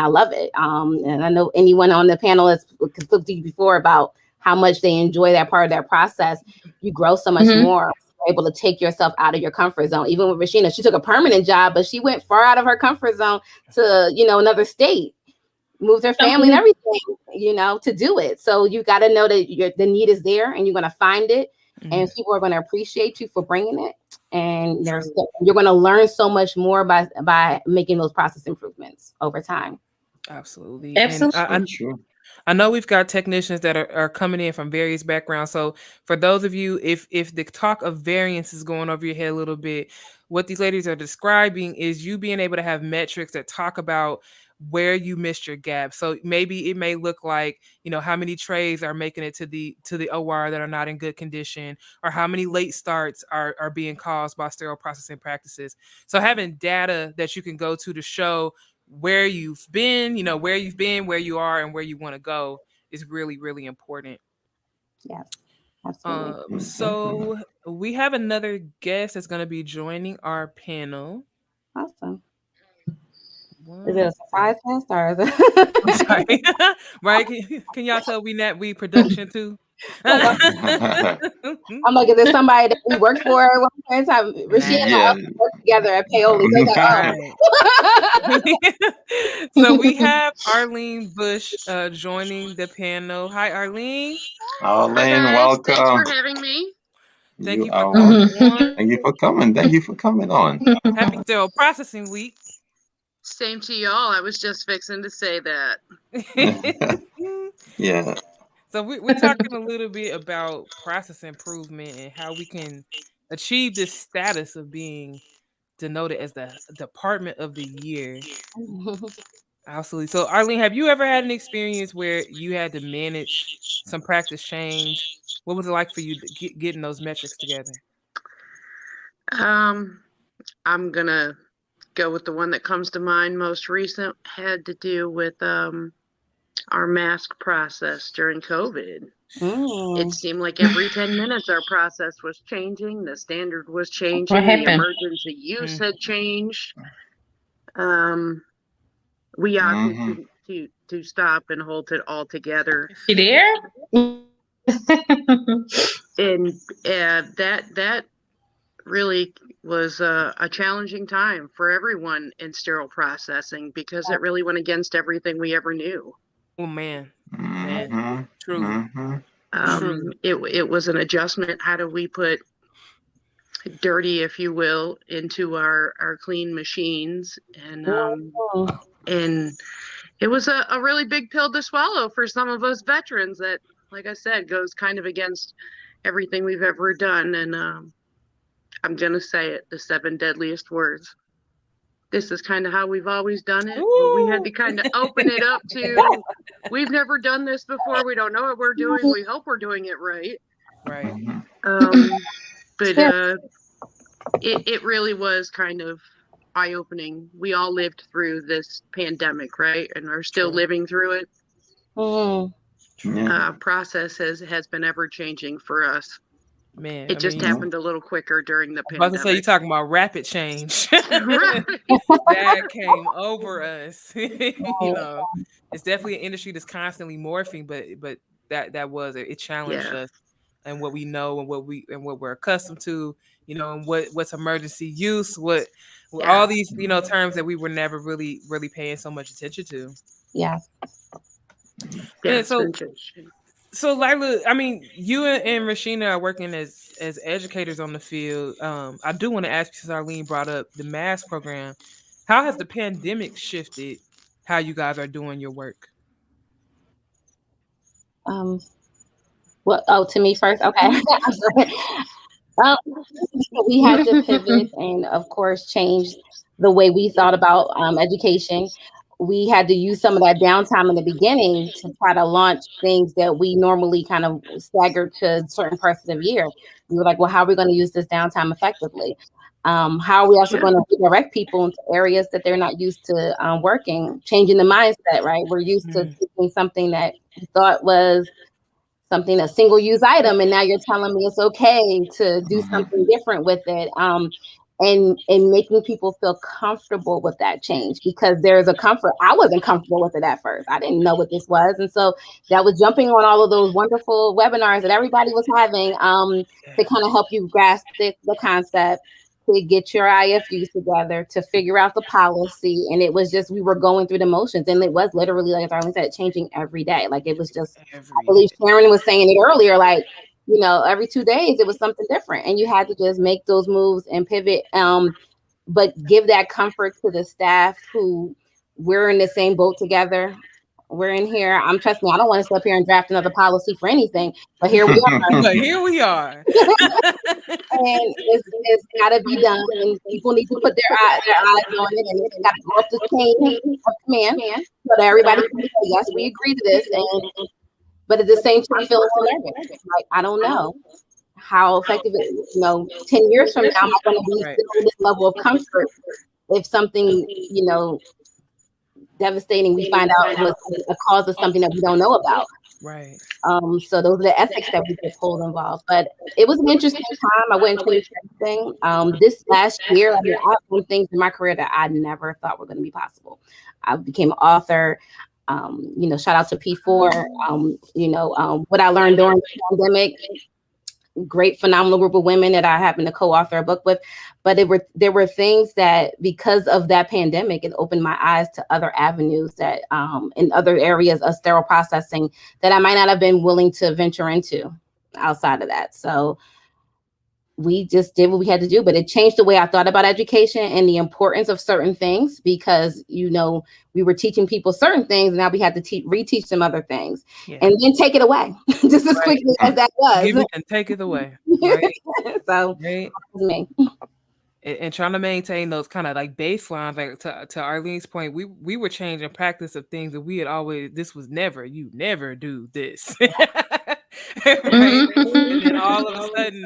love it. And I know anyone on the panel has spoke to you before about how much they enjoy that part of their process. You grow so much more. Able to take yourself out of your comfort zone. Even with Rashina, she took a permanent job, but she went far out of her comfort zone to, another state, moved her family and everything, to do it. So you got to know that the need is there, and you're going to find it, and people are going to appreciate you for bringing it. And you're going to learn so much more by making those process improvements over time. Absolutely. I know we've got technicians that are coming in from various backgrounds. So for those of you, if the talk of variance is going over your head a little bit, what these ladies are describing is you being able to have metrics that talk about where you missed your gap. So maybe it may look like, how many trays are making it to the OR that are not in good condition, or how many late starts are being caused by sterile processing practices. So having data that you can go to show where you've been, where you are, and where you want to go is really, really important. Yeah, absolutely. So we have another guest that's going to be joining our panel. Awesome. Is it a surprise guest or is it? I'm sorry. Right? Can y'all tell we production too? I'm like, is there somebody that we work for at one point in time? Rashida and I work together at Paoli. So we have Arlene Bush joining the panel. Hi, Arlene. Arlene, welcome. Thanks for having me. Thank you for coming on. Thank you for coming. Thank you for coming on. Happy Sterile Processing Week. Same to y'all. I was just fixing to say that. Yeah. So we're talking a little bit about process improvement and how we can achieve this status of being denoted as the Department of the Year. Absolutely. So Arlene, have you ever had an experience where you had to manage some practice change? What was it like for you getting those metrics together? I'm going to go with the one that comes to mind most recent. Had to do with our mask process during COVID. It seemed like every 10 minutes our process was changing. The standard was changing. What happened? The emergency use had changed. We opted to stop and halt it altogether. You there? And that really was a challenging time for everyone in sterile processing because it really went against everything we ever knew. Oh man, true. It was an adjustment. How do we put dirty, if you will, into our clean machines? And it was a really big pill to swallow for some of us veterans that, like I said, goes kind of against everything we've ever done. And I'm going to say it, the 7 deadliest words. This is kind of how we've always done it. But we had to kind of open it up to, we've never done this before. We don't know what we're doing. We hope we're doing it right. Right. But it really was kind of eye-opening. We all lived through this pandemic, right? And are still living through it. Process has been ever-changing for us. Man, it just happened a little quicker during the pandemic. I was gonna say, you're talking about rapid change. That came over us. It's definitely an industry that's constantly morphing, but that was it challenged us and what we know and what we're accustomed to, and what's emergency use, all these terms that we were never really paying so much attention to. Yeah. Yeah. So Lila, I mean, you and Rashina are working as educators on the field. I do want to ask you, since Arlene brought up the mask program, how has the pandemic shifted how you guys are doing your work? To me first? Okay. We had to pivot and, of course, change the way we thought about education. We had to use some of that downtime in the beginning to try to launch things that we normally kind of staggered to certain parts of the year. We were like, well, how are we going to use this downtime effectively? How are we also going to redirect people into areas that they're not used to working, changing the mindset, right? We're used to taking something that we thought was something, a single-use item, and now you're telling me it's okay to do something different with it. And making people feel comfortable with that change, because there's a comfort. I wasn't comfortable with it at first. I didn't know what this was. And so that was jumping on all of those wonderful webinars that everybody was having to kind of help you grasp the concept, to get your IFUs together, to figure out the policy. And it was just, we were going through the motions, and it was literally, like Arlene said, changing every day. Like it was just, I believe Sharon was saying it earlier, like, you know, every 2 days it was something different, and you had to just make those moves and pivot, but give that comfort to the staff who, we're in the same boat together. We're in here. Trust me, I don't want to sit up here and draft another policy for anything, but here we are. But here we are. And it's got to be done, and people need to put their eyes on it, and it's got to go up the chain of command so that everybody can say, yes, we agree to this. But at the same time, feeling nervous. Like, I don't know how effective it is. You know, 10 years from now, am I going to be still this level of comfort if something, you know, devastating we find out was a cause of something that we don't know about. Right. So those are the ethics that we get pulled involved. But it was an interesting time. I wouldn't change anything. This last year, I mean, I've done things in my career that I never thought were going to be possible. I became an author. You know, shout out to P4. You know, what I learned during the pandemic, great, phenomenal group of women that I happened to co-author a book with. But there were things that, because of that pandemic, it opened my eyes to other avenues that in other areas of sterile processing that I might not have been willing to venture into outside of that. So we just did what we had to do, but it changed the way I thought about education and the importance of certain things, because, you know, we were teaching people certain things, and now we had to reteach them other things, and then take it away just as quickly as that was. Give it and take it away. Right? So right. That was me. And trying to maintain those kind of like baselines, like to Arlene's point, we were changing practice of things that we had always, this was never, you never do this. Right? And then all of a sudden,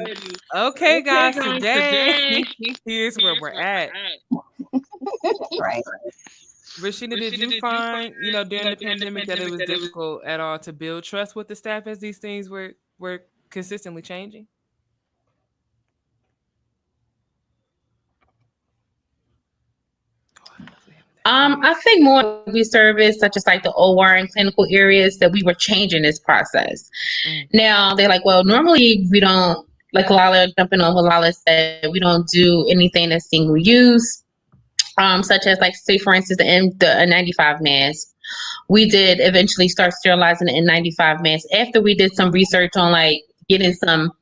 okay guys, today here's where we're at. Right. Rashida, did you find, you know, during the pandemic that it was difficult at all to build trust with the staff as these things were consistently changing? I think more we service, such as like the OR and clinical areas, that we were changing this process. Now they're like, well, normally we don't, like Lila, jumping on what Lila said, we don't do anything that's single use, such as like, say for instance, the N95 mask. We did eventually start sterilizing the N95 mask after we did some research on like getting some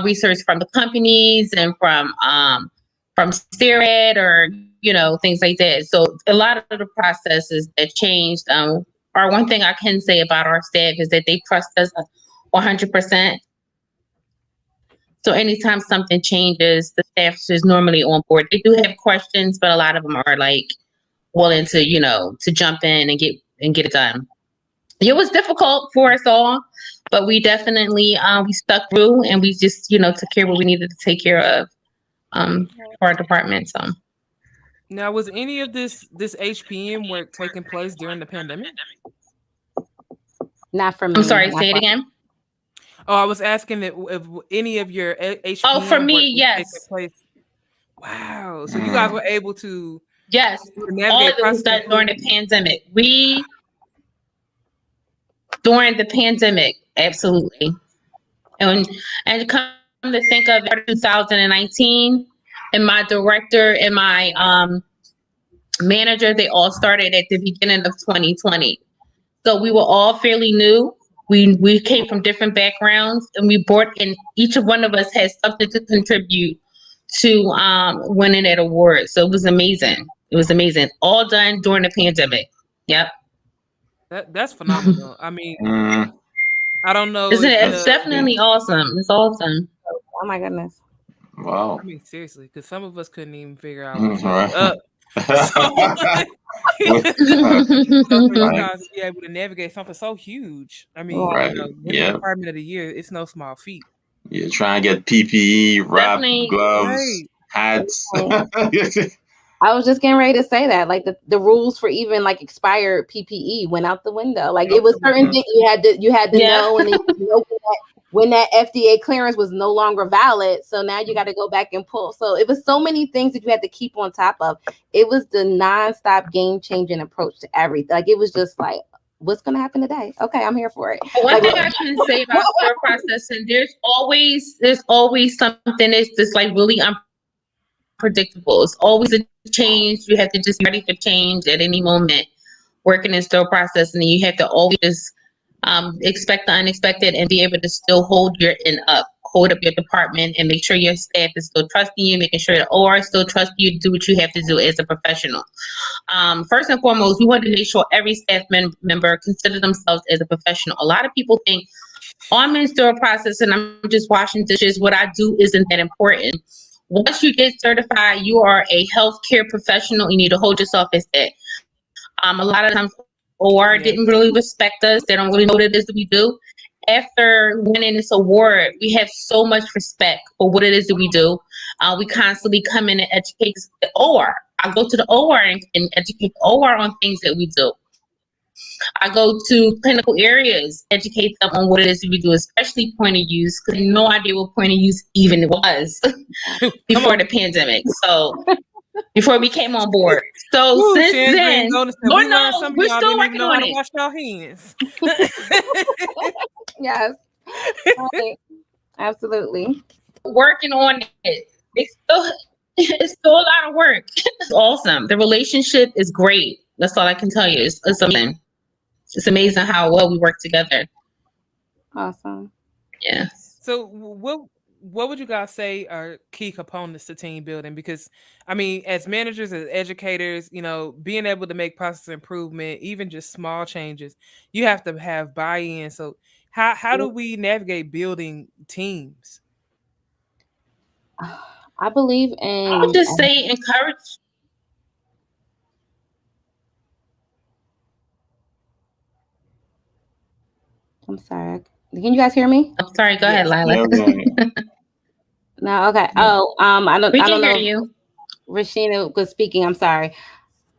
research from the companies and from Sterid, or, you know, things like that. So a lot of the processes that changed are, one thing I can say about our staff is that they trust us 100%. So anytime something changes, the staff is normally on board. They do have questions, but a lot of them are like willing to, you know, to jump in and get it done. It was difficult for us all, but we definitely we stuck through, and we just, you know, took care of what we needed to take care of for our department. So now, was any of this HPM work taking place during the pandemic? Not for me. I'm sorry, say it again. Oh, I was asking if any of your HPM Oh, for me, yes. Place. Wow. So you guys were able to all of it was done during the pandemic. During the pandemic, absolutely. And come to think of it, 2019, and my director and my manager, they all started at the beginning of 2020. So we were all fairly new. We came from different backgrounds, and we brought in, each of one of us has something to contribute to winning that award. So it was amazing. It was amazing. All done during the pandemic. Yep. That's phenomenal. I mean, I don't know. It's definitely awesome. It's awesome. Oh my goodness. Wow. I mean, seriously, because some of us couldn't even figure out what's up. So for you guys to be able to navigate something so huge. I mean, right. You know, the Department of the Year, it's no small feat. Yeah, trying to get PPE, wrap, gloves. Right. hats. I was just getting ready to say that, like the rules for even like expired PPE went out the window. Like it was certain things you had to know, and then you know when that FDA clearance was no longer valid. So now you got to go back and pull. So it was so many things that you had to keep on top of. It was the nonstop game changing approach to everything. Like it was just like, what's going to happen today? Okay, I'm here for it. One thing I can say about store processing, there's always something that's just like really unpredictable. It's always a change. You have to just be ready for change at any moment. Working in store processing, you have to always just expect the unexpected and be able to still hold up your department and make sure your staff is still trusting you, making sure the OR still trusts you to do what you have to do as a professional. First and foremost, we want to make sure every staff member consider themselves as a professional. A lot of people think, I'm in store processing, I'm just washing dishes, what I do isn't that important. Once you get certified, you are a healthcare professional. You need to hold yourself as that. A lot of times, OR didn't really respect us. They don't really know what it is that we do. After winning this award, we have so much respect for what it is that we do. We constantly come in and educate the OR. I go to the OR and educate the OR on things that we do. I go to clinical areas, educate them on what it is that we do, especially point of use, because no idea what point of use even was before the pandemic. So before we came on board. So since then, we're still working on it. Wash your hands. Yes. Right. Absolutely. Working on it. It's still a lot of work. It's awesome. The relationship is great. That's all I can tell you. It's amazing. It's amazing how well we work together. Awesome. Yeah. So what would you guys say are key components to team building? Because I mean, as managers, as educators, you know, being able to make process improvement, even just small changes, you have to have buy-in. So how do we navigate building teams? I believe in. I would just say encourage. I'm sorry. Can you guys hear me? I'm sorry. Go ahead, Lila. No. Okay. Oh, We I can don't hear know. you. Rashina was speaking. I'm sorry.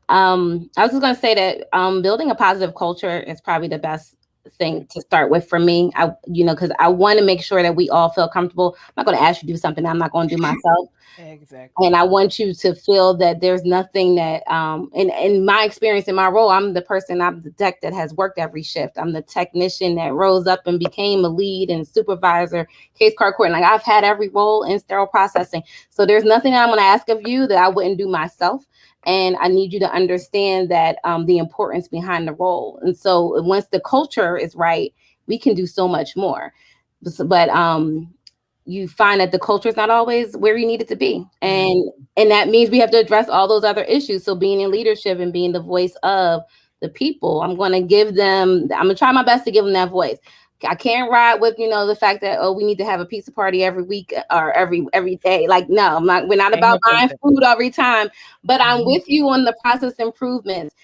I was just going to say that building a positive culture is probably the best thing to start with for me. Because I want to make sure that we all feel comfortable. I'm not going to ask you to do something I'm not going to do myself. Exactly. And I want you to feel that there's nothing that, in my experience, in my role, I'm the tech that has worked every shift. I'm the technician that rose up and became a lead and supervisor, case card coordinator. Like I've had every role in sterile processing. So there's nothing that I'm going to ask of you that I wouldn't do myself. And I need you to understand that the importance behind the role. And so once the culture is right, we can do so much more. But you find that the culture is not always where you need it to be. And that means we have to address all those other issues. So being in leadership and being the voice of the people, I'm going to try my best to give them that voice. I can't ride with, the fact that, we need to have a pizza party every week or every day. Like, no, we're not about buying food every time, but I'm with you on the process improvements.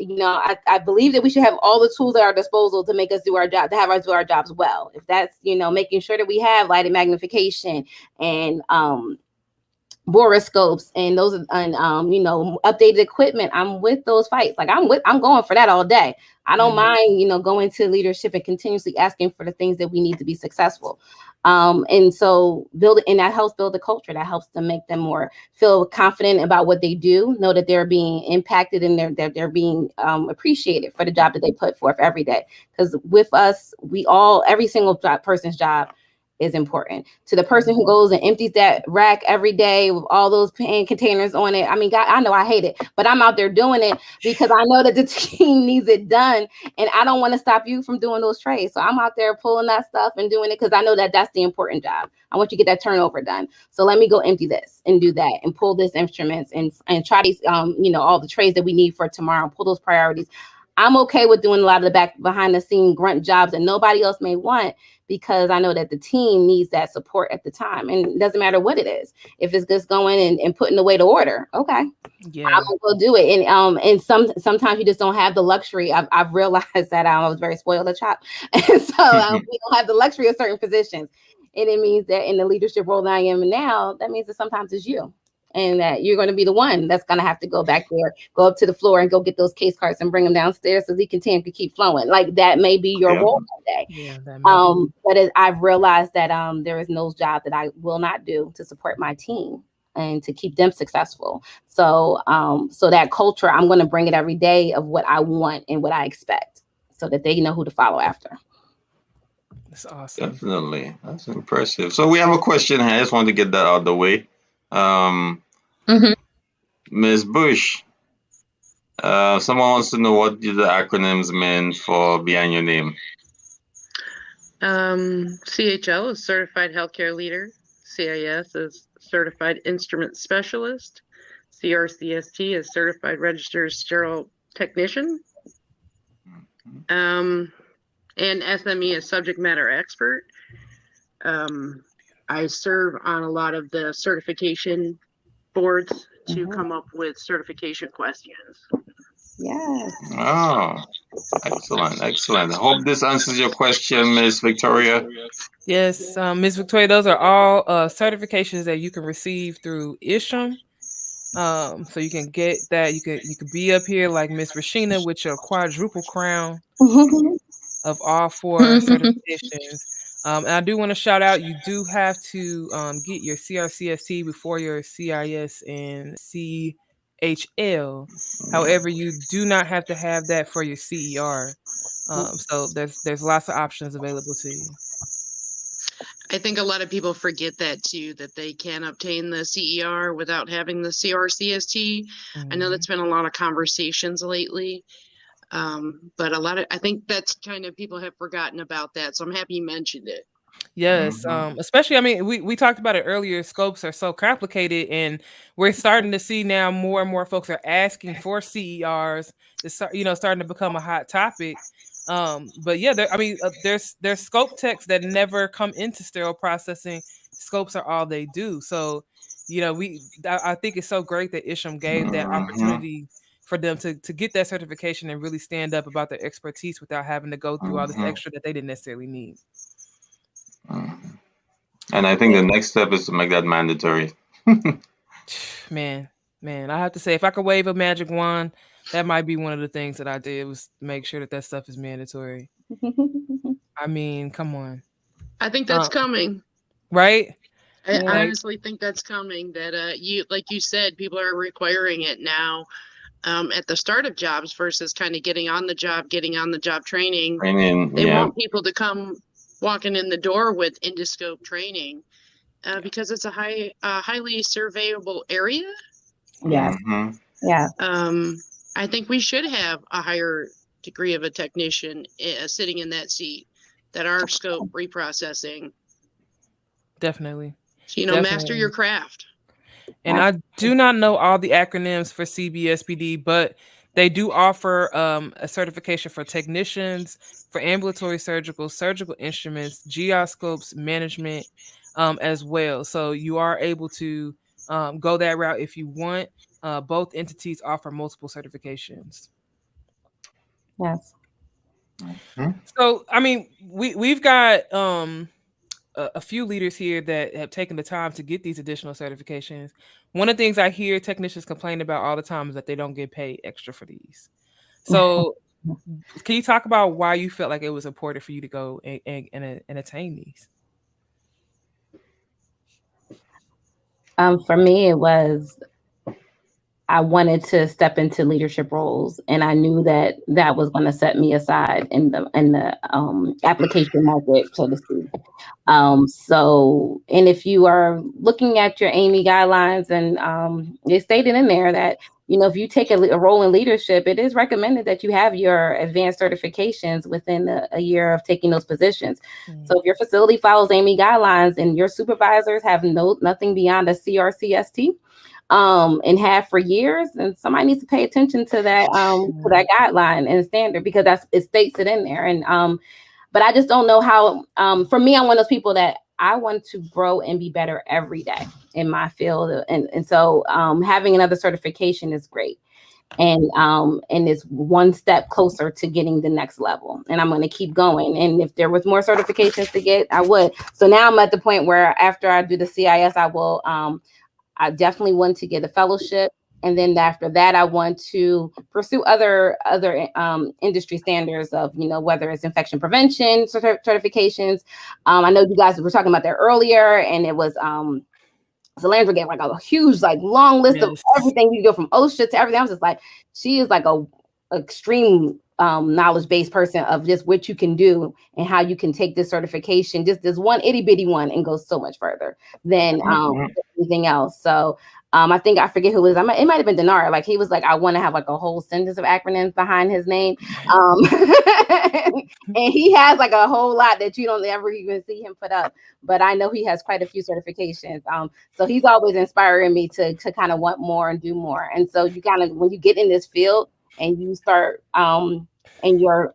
I believe that we should have all the tools at our disposal to make us do our job, to have us do our jobs well. If that's, making sure that we have lighted magnification and boroscopes and those updated equipment, I'm with those fights. Like I'm going for that all day. I don't mind, going to leadership and continuously asking for the things that we need to be successful. And so that helps build a culture that helps them make them feel confident about what they do, know that they're being impacted and they're being appreciated for the job that they put forth every day. Because with us, every single person's job is important. To the person who goes and empties that rack every day with all those pan containers on it. I mean, God, I know I hate it, but I'm out there doing it because I know that the team needs it done. And I don't want to stop you from doing those trays. So I'm out there pulling that stuff and doing it because I know that that's the important job. I want you to get that turnover done. So let me go empty this and do that and pull this instruments and try these, all the trays that we need for tomorrow, pull those priorities. I'm okay with doing a lot of the behind the scene grunt jobs that nobody else may want, because I know that the team needs that support at the time. And it doesn't matter what it is. If it's just going and putting away the order, okay, yeah, I'm gonna go do it. And sometimes you just don't have the luxury. I've realized that I was very spoiled a child, and so we don't have the luxury of certain positions. And it means that in the leadership role that I am in now, that means that sometimes it's you. and that you're going to be the one that's going to have to go back there, go up to the floor and go get those case cards and bring them downstairs so the content can keep flowing. Like that may be your role that day. Yeah, But I've realized that there is no job that I will not do to support my team and to keep them successful. So so that culture, I'm going to bring it every day of what I want and what I expect so that they know who to follow after. That's awesome. Definitely. That's impressive. So we have a question here. I just want to get that out of the way. Ms. Bush, someone wants to know what do the acronyms mean for behind your name. CHL is Certified Healthcare Leader. CIS is Certified Instrument Specialist. CRCST is Certified Registered Sterile Technician. And SME is Subject Matter Expert. I serve on a lot of the certification boards to come up with certification questions. Yes. Oh, excellent, excellent. I hope this answers your question, Ms. Victoria. Yes, Ms. Victoria, those are all certifications that you can receive through ISHM. So you can get that. You could be up here like Miss Rashina with your quadruple crown of all 4 certifications. And I do want to shout out, you do have to get your CRCST before your CIS and CHL. However, you do not have to have that for your CER. So there's lots of options available to you. I think a lot of people forget that too, that they can obtain the CER without having the CRCST. I know that's been a lot of conversations lately. But I think that's kind of, people have forgotten about that. So I'm happy you mentioned it. Yes. Especially, I mean, we talked about it earlier. Scopes are so complicated, and we're starting to see now more and more folks are asking for CERs. It's, starting to become a hot topic. But yeah, there's scope techs that never come into sterile processing. Scopes are all they do. So, I think it's so great that ISHM gave that opportunity for them to get that certification and really stand up about their expertise without having to go through all this extra that they didn't necessarily need. And I think the next step is to make that mandatory. Man, I have to say, if I could wave a magic wand, that might be one of the things that I did, was make sure that stuff is mandatory. I mean, come on. I think that's coming. Right? I honestly think that's coming, that like you said, people are requiring it now. At the start of jobs versus kind of getting on the job training. They want people to come walking in the door with endoscope training because it's a highly surveyable area. Yes. Yeah. I think we should have a higher degree of a technician sitting in that seat that are scope reprocessing. Definitely. So, master your craft. And I do not know all the acronyms for CBSPD, but they do offer a certification for technicians, for ambulatory surgical instruments, GI-scopes management as well. So you are able to go that route if you want. Both entities offer multiple certifications. Yes. So, I mean, we've got a few leaders here that have taken the time to get these additional certifications. One of the things I hear technicians complain about all the time is that they don't get paid extra for these. So can you talk about why you felt like it was important for you to go and attain these? For me, it was, I wanted to step into leadership roles, and I knew that that was going to set me aside in the application market, so to speak. And if you are looking at your AMI guidelines, and it stated in there that, if you take a role in leadership, it is recommended that you have your advanced certifications within a year of taking those positions. So if your facility follows AMI guidelines and your supervisors have nothing beyond a CRCST, and have for years, and somebody needs to pay attention to that guideline and standard, because it states it in there. And but I just don't know how. For me, I'm one of those people that I want to grow and be better every day in my field, and so having another certification is great, and it's one step closer to getting the next level. And I'm going to keep going. And if there was more certifications to get, I would. So now I'm at the point where after I do the CIS, I will I definitely want to get a fellowship. And then after that, I want to pursue other industry standards of, whether it's infection prevention certifications. I know you guys were talking about that earlier, and it was Selendra gave like a huge, like long list of everything. You go from OSHA to everything. I was just like, she is like a extreme knowledge-based person of just what you can do and how you can take this certification, just this one itty bitty one, and go so much further than anything else. So I think, I forget who it was. It might have been Deannard. Like, he was like, I want to have like a whole sentence of acronyms behind his name. And he has like a whole lot that you don't ever even see him put up. But I know he has quite a few certifications. So he's always inspiring me to kind of want more and do more. And so you kind of, when you get in this field and you start, and your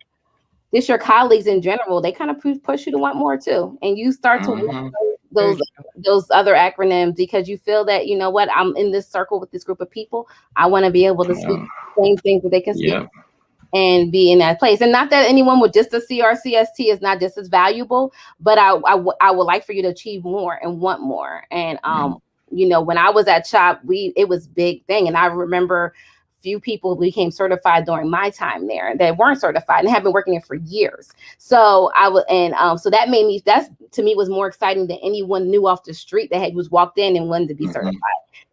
colleagues in general, they kind of push you to want more too. And you start to want those other acronyms, because you feel that, you know what, I'm in this circle with this group of people. I want to be able to speak the same things that they can speak and be in that place. And not that anyone with just a CRCST is not just as valuable, but I would like for you to achieve more and want more. And when I was at CHOP, it was a big thing. And I remember few people became certified during my time there that weren't certified and have been working there for years. So so that made me, that's to me was more exciting than anyone knew off the street that was walked in and wanted to be certified.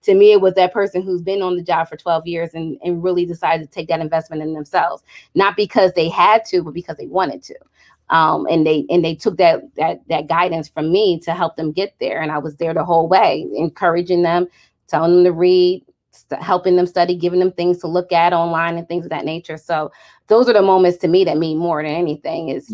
To me, it was that person who's been on the job for 12 years and really decided to take that investment in themselves, not because they had to, but because they wanted to. And they took that guidance from me to help them get there. And I was there the whole way, encouraging them, telling them to read, helping them study, giving them things to look at online and things of that nature. So those are the moments to me that mean more than anything is,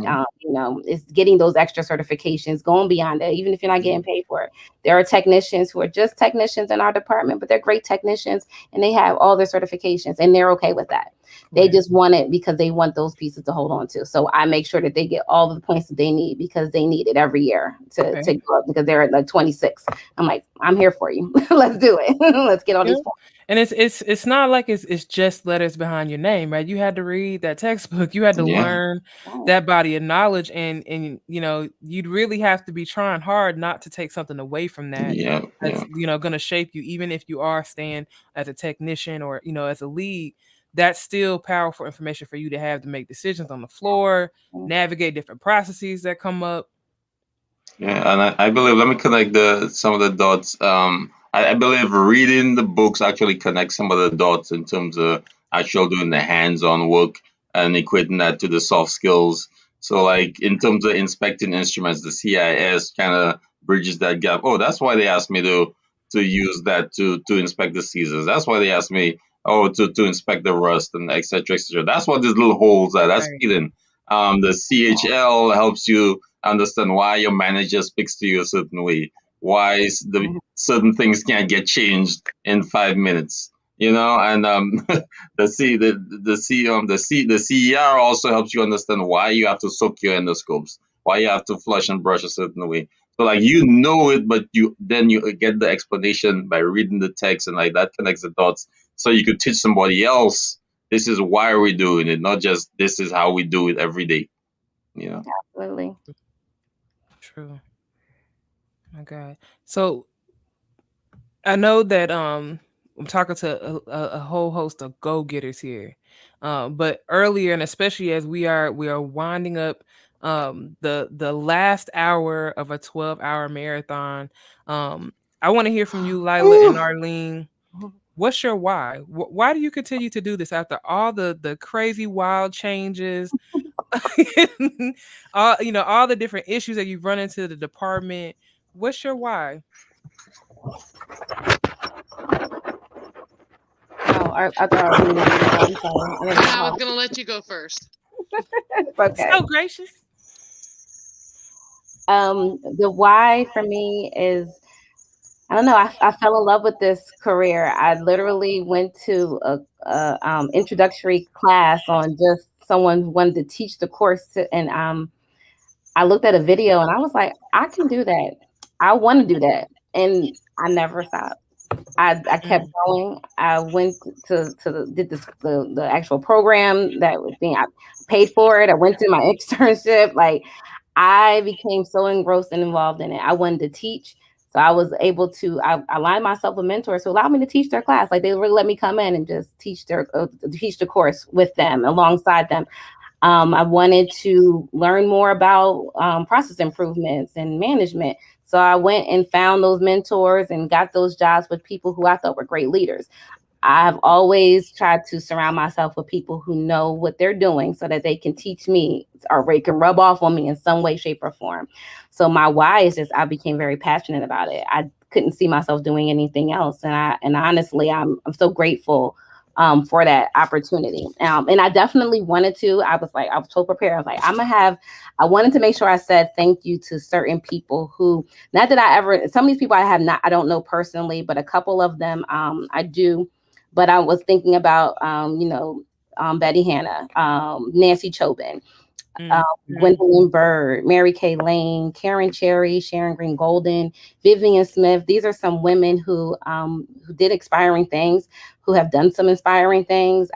is getting those extra certifications, going beyond it, even if you're not getting paid for it. There are technicians who are just technicians in our department, but they're great technicians and they have all their certifications and they're okay with that. They just want it because they want those pieces to hold on to. So I make sure that they get all the points that they need, because they need it every year to go up, because they're at like 26. I'm like, I'm here for you. Let's do it. Let's get all these points. And it's not like it's just letters behind your name, right? You had to read that textbook. You had to learn that body of knowledge, and you'd really have to be trying hard not to take something away from that. That's going to shape you, even if you are staying as a technician or as a lead. That's still powerful information for you to have to make decisions on the floor, navigate different processes that come up. Yeah, and I believe, let me connect some of the dots. I believe reading the books actually connects some of the dots in terms of actually doing the hands-on work and equating that to the soft skills. So like in terms of inspecting instruments, the CIS kind of bridges that gap. Oh, that's why they asked me to use that to inspect the seizures. That's why they asked me, to inspect the rust and et cetera, et cetera. That's what these little holes are. That's hidden. The CHL helps you understand why your manager speaks to you a certain way. Why certain things can't get changed in 5 minutes, and the CER also helps you understand why you have to soak your endoscopes, why you have to flush and brush a certain way. So like it, but you get the explanation by reading the text, and like that connects the dots. So you could teach somebody else, this is why we're doing it, not just this is how we do it every day. Absolutely. True. My God. So I know that I'm talking to a whole host of go-getters here. But earlier, and especially as we are winding up the last hour of a 12-hour marathon, I want to hear from you, Lila and Arlene. What's your why? Why do you continue to do this after all the crazy wild changes, all the different issues that you've run into the department? What's your why? I was gonna let you go first. Okay. So gracious. The why for me is, I don't know. I fell in love with this career. I literally went to a introductory class on just someone who wanted to teach the course, and I looked at a video and I was like, I can do that. I want to do that, and I never stopped. I kept going. I went did the actual program that was I paid for it. I went to my externship. Like, I became so engrossed and involved in it. I wanted to teach. So I was able to, I aligned myself with mentors who allowed me to teach their class. Like they really let me come in and just teach the course with them, alongside them. I wanted to learn more about process improvements and management. So I went and found those mentors and got those jobs with people who I thought were great leaders. I've always tried to surround myself with people who know what they're doing so that they can teach me or they can rub off on me in some way, shape, or form. So my why is just, I became very passionate about it. I couldn't see myself doing anything else. And honestly, I'm so grateful for that opportunity. And I definitely wanted to, I was so prepared. I was like, I wanted to make sure I said thank you to certain people who, not that some of these people I don't know personally, but a couple of them I do. But I was thinking about, Betty Hanna, Nancy Chobin, Gwendolyn Bird, Mary Kay Lane, Karen Cherry, Sharon Green Golden, Vivian Smith. These are some women who did inspiring things, who have done some inspiring things.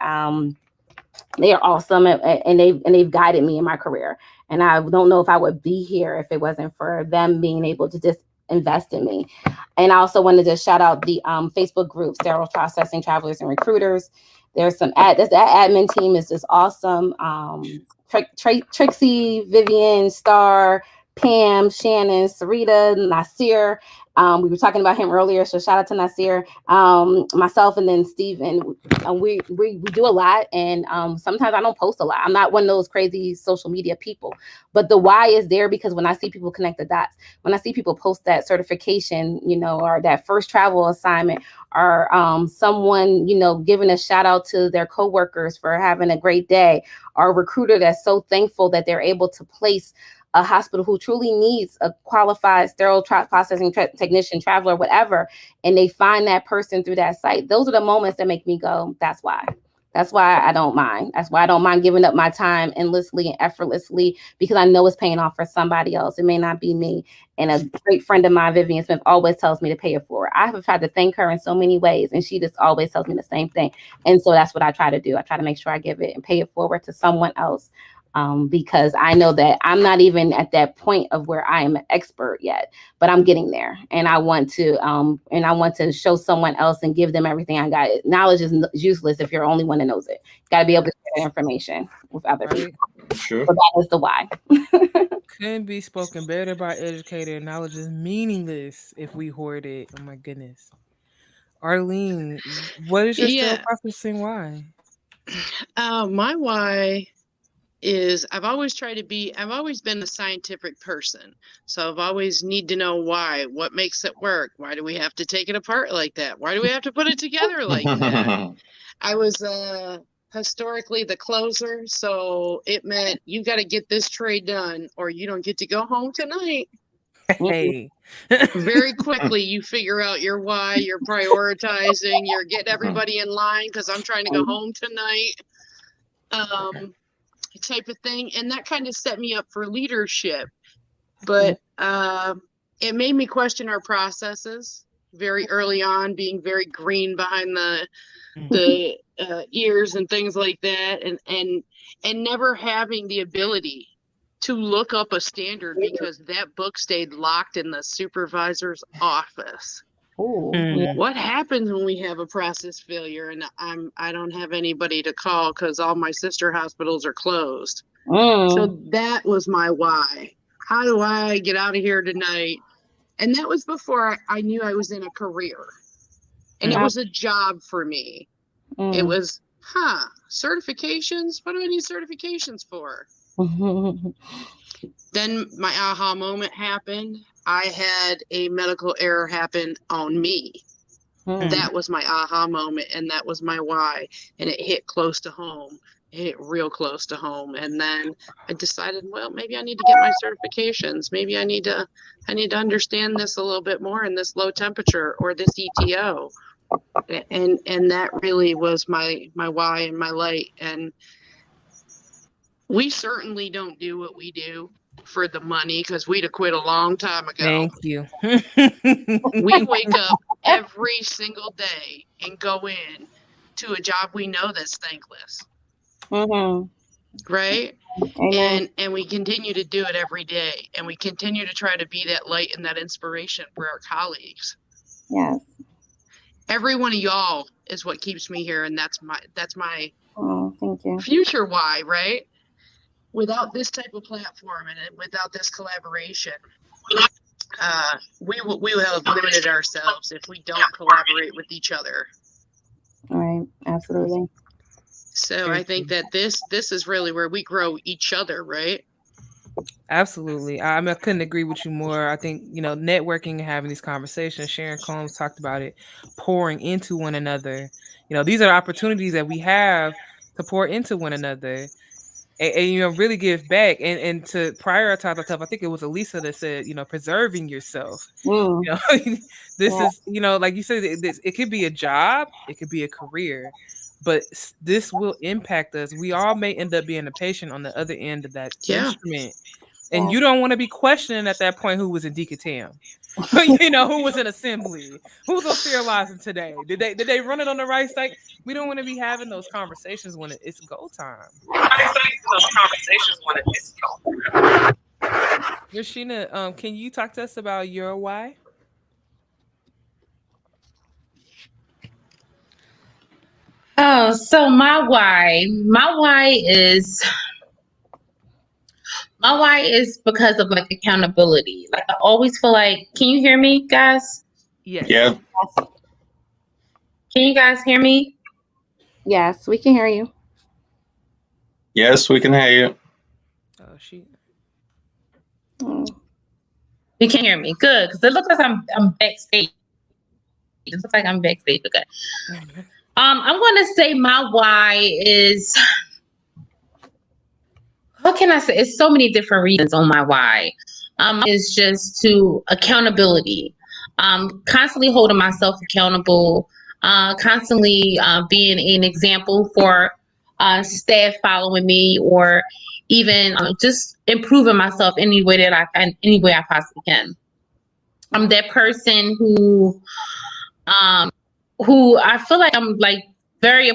They are awesome, and they've guided me in my career. And I don't know if I would be here if it wasn't for them being able to just invest in me. And I also wanted to shout out the Facebook group, Sterile Processing Travelers and Recruiters. There's that admin team is just awesome. Trixie, Vivian, Star, Pam, Shannon, Sarita, Nasir. We were talking about him earlier, so shout out to Nasir, myself, and then Steven. We do a lot, and sometimes I don't post a lot. I'm not one of those crazy social media people, but the why is there because when I see people connect the dots, when I see people post that certification, or that first travel assignment, or someone, giving a shout out to their coworkers for having a great day, or a recruiter that's so thankful that they're able to place a hospital who truly needs a qualified sterile processing technician, traveler, whatever, and they find that person through that site. Those are the moments that make me go, that's why. That's why I don't mind. That's why I don't mind giving up my time endlessly and effortlessly, because I know it's paying off for somebody else. It may not be me. And a great friend of mine, Vivian Smith, always tells me to pay it forward. I have tried to thank her in so many ways, and she just always tells me the same thing. And so that's what I try to do. I try to make sure I give it and pay it forward to someone else. Because I know that I'm not even at that point of where I am an expert yet, but I'm getting there, and I want to show someone else and give them everything I got. Knowledge is useless if you're the only one that knows it. Got to be able to share that information with other people. Sure. So that is the why. Couldn't be spoken better by educator. Knowledge is meaningless if we hoard it. Oh my goodness. Arlene, what is your sterile processing why? My why is I've always been a scientific person. So I've always need to know why, what makes it work? Why do we have to take it apart like that? Why do we have to put it together like that? I was historically the closer. So it meant you got to get this trade done or you don't get to go home tonight. Hey. Very quickly you figure out your why, you're prioritizing, you're getting everybody in line because I'm trying to go home tonight. Type of thing, and that kind of set me up for leadership, but it made me question our processes very early on, being very green behind the ears and things like that, and never having the ability to look up a standard because that book stayed locked in the supervisor's office. What happens when we have a process failure and I don't have anybody to call because all my sister hospitals are closed? So that was my why. How do I get out of here tonight? And that was before I knew I was in a career, and it was a job for me. It was, certifications? What do I need certifications for? Then my aha moment happened. I had a medical error happen on me. That was my aha moment, and that was my why. And it hit close to home. It hit real close to home. And then I decided, well, maybe I need to get my certifications. Maybe I need to understand this a little bit more in this low temperature or this ETO. And that really was my why and my light. And we certainly don't do what we do for the money, because we'd have quit a long time ago. Thank you. We wake up every single day and go in to a job we know that's thankless. right? Amen. And we continue to do it every day, and we continue to try to be that light and that inspiration for our colleagues. Yes. Every one of y'all is what keeps me here, and that's my thank you. future why, right? Without this type of platform and without this collaboration, we will have limited ourselves if we don't collaborate with each other. All right. Absolutely. So I think that this is really where we grow each other, right? Absolutely. I couldn't agree with you more. I think, networking and having these conversations, Sharyn Combs talked about it, pouring into one another. These are opportunities that we have to pour into one another and really give back and to prioritize ourselves. I think it was Allisa that said, preserving yourself. This is, like you said, it could be a job, it could be a career, but this will impact us. We all may end up being a patient on the other end of that instrument. And you don't want to be questioning at that point who was in decontam, who was in assembly, who's on sterilizing today. Did they run it on the right site? We don't want to be having those conversations when it's go time. Rashina, can you talk to us about your why? Oh, so my why is because of like accountability. Like I always feel like, can you hear me, guys? Yes. Yeah. Can you guys hear me? Yes, we can hear you. Yes, we can hear you. Oh, she. You can hear me. Good, because it looks like I'm backstage. It looks like I'm backstage. Okay. I'm going to say my why is. What can I say? It's so many different reasons on my why. It's just to accountability. Constantly holding myself accountable. Constantly being an example for staff following me, or even just improving myself any way I possibly can. I'm that person who I feel like I'm like very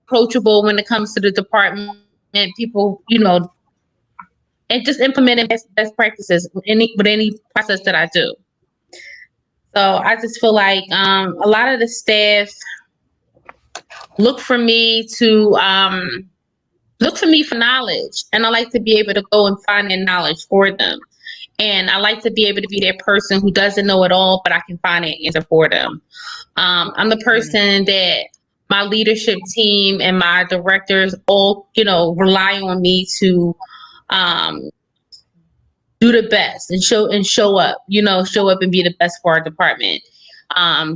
approachable when it comes to the department. People, and just implementing best practices with any process that I do. So I just feel like a lot of the staff look for me for knowledge, and I like to be able to go and find that knowledge for them. And I like to be able to be that person who doesn't know it all, but I can find an answer for them. I'm the person that my leadership team and my directors all, rely on me to do the best and show up, show up and be the best for our department.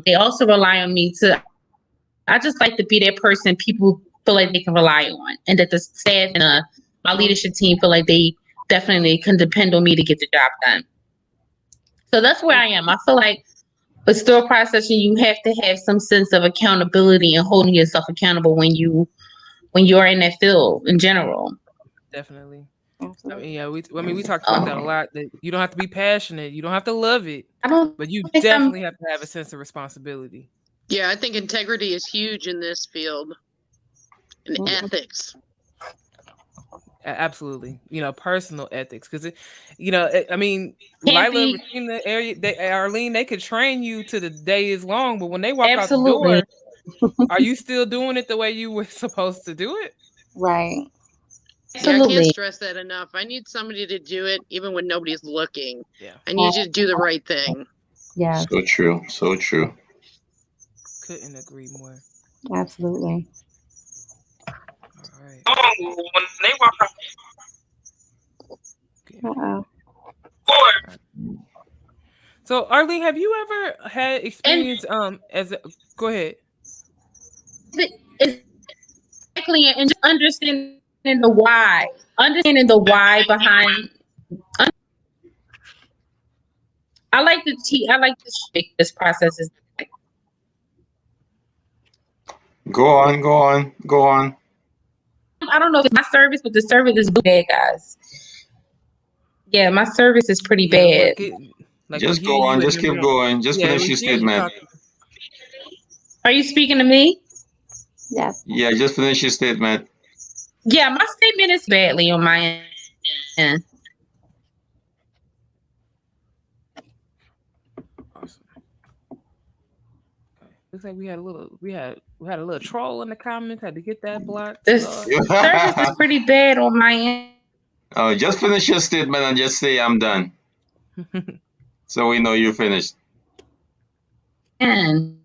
They also rely on me I just like to be that person people feel like they can rely on, and that the staff and my leadership team feel like they definitely can depend on me to get the job done. So that's where I am. I feel like with sterile processing, you have to have some sense of accountability and holding yourself accountable when you're in that field in general. Definitely. I mean, we talked about that a lot. That you don't have to be passionate, you don't have to love it, but you definitely have to have a sense of responsibility. Yeah, I think integrity is huge in this field, and ethics. Absolutely, personal ethics, because I mean, Lila, Regina, Arlene, they could train you to the day is long, but when they walk out the door, are you still doing it the way you were supposed to do it? Right. Yeah, I can't stress that enough. I need somebody to do it even when nobody's looking. Yeah, I need you to do the right thing. Yeah. So true. So true. Couldn't agree more. Absolutely. All right. Oh, when they walk out. So, Arlene, have you ever had experience go ahead. Exactly, and just understanding the why behind. I like to shape this process. Go on. I don't know if it's my service, but the service is bad, guys. Yeah, my service is pretty bad. Just go on. Just keep going. Just finish your statement. Are you speaking to me? Yes. Yeah, just finish your statement. Yeah, my statement is badly on my end. Looks like we had a little troll in the comments. Had to get that blocked. The service is pretty bad on my end. Oh, just finish your statement and just say I'm done. So we know you finished. And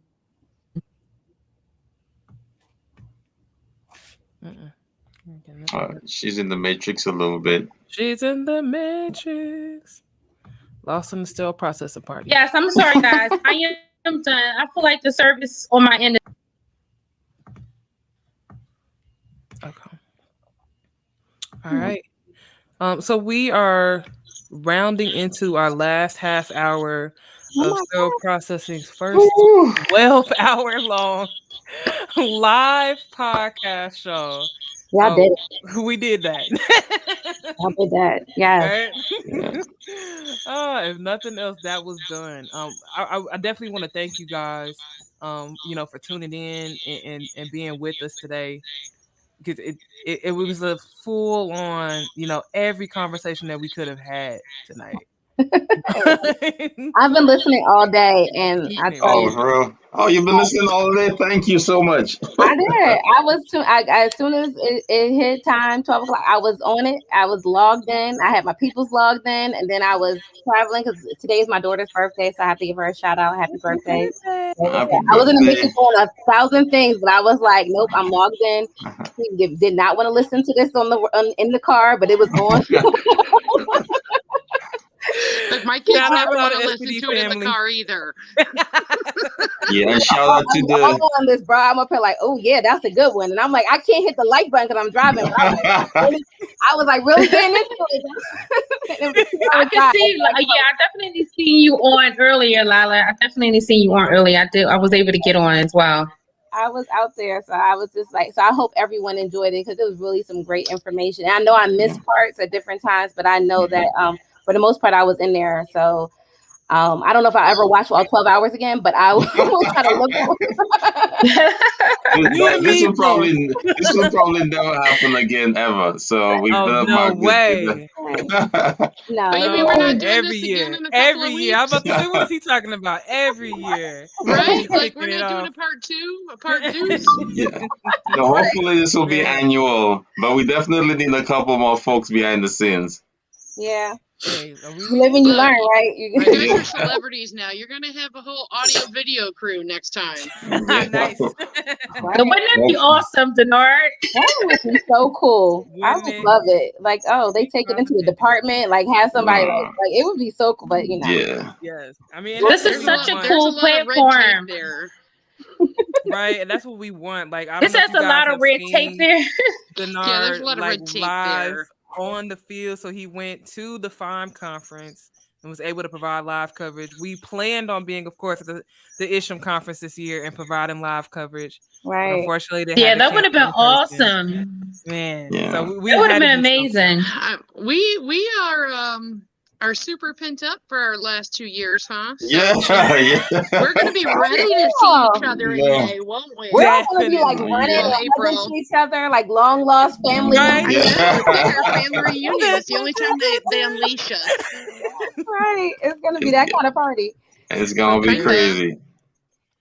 She's in the matrix a little bit. She's in the matrix. Lost in the still processing party. Yes, I'm sorry, guys. I am done. I feel like the service on my end. Okay. All right. So we are rounding into our last half hour of sterile processing's first 12-hour long live podcast show. Yeah, I did it. We did that. I did that. Yeah. Right? If nothing else, that was done. I definitely want to thank you guys, for tuning in and being with us today. Because it was a full on, every conversation that we could have had tonight. I've been listening all day, and I tell you, you've been listening all day. Thank you so much. I did. I was as soon as it hit time, 12 o'clock, I was on it. I was logged in. I had my peoples logged in, and then I was traveling because today is my daughter's birthday, so I have to give her a shout out. Happy birthday! I was in the mix of doing 1,000 things, but I was like, nope, I'm logged in. Did not want to listen to this in the car, but it was on. Like my kids never want to listen to it in the car either. Yeah, and shout out to the. I'm on this, bro. I'm up here like, oh yeah, that's a good one, and I'm like, I can't hit the like button because I'm driving. I was like, really getting into it. I can see, I definitely seen you on earlier, Lila. I definitely seen you on earlier. I was able to get on as well. I was out there, so I was just like, so I hope everyone enjoyed it because it was really some great information. And I know I missed parts at different times, but I know that for the most part, I was in there. So I don't know if I'll ever watch all 12 hours again, but I will try to look for it. This will probably never happen again ever. So we've done no way. No, maybe we're not doing every this year. again in a couple Every of year. I'm weeks. about to say, what is he talking about? Every year. Right? Like we're not doing a part two. Yeah. So hopefully this will be annual, but we definitely need a couple more folks behind the scenes. Yeah. You live and you learn, right? You guys are celebrities now. You're gonna have a whole audio video crew next time. Nice. Wouldn't that be awesome, Deannard? That would be so cool. I would love it. Like, they take it into the department, like have somebody like it would be so cool. But Yeah. Yes. I mean, this is such a cool platform. Right, and that's what we want. Like, This has a lot of red tape there. Deannard, Yeah, there's a lot of red tape there. On the field, so he went to the FIME conference and was able to provide live coverage. We planned on being, of course, the Isham conference this year and providing live coverage. Right. But unfortunately, That would have been awesome, man. Yeah. So that would have been amazing. We are super pent up for our last 2 years, huh? So Yeah. we're gonna be ready to see each other in May, won't we? We're all gonna be like running to each other, like long lost family. Right? Our family reunion. It's the only time they unleash us. Right. It's gonna be that kind of party. It's gonna be crazy.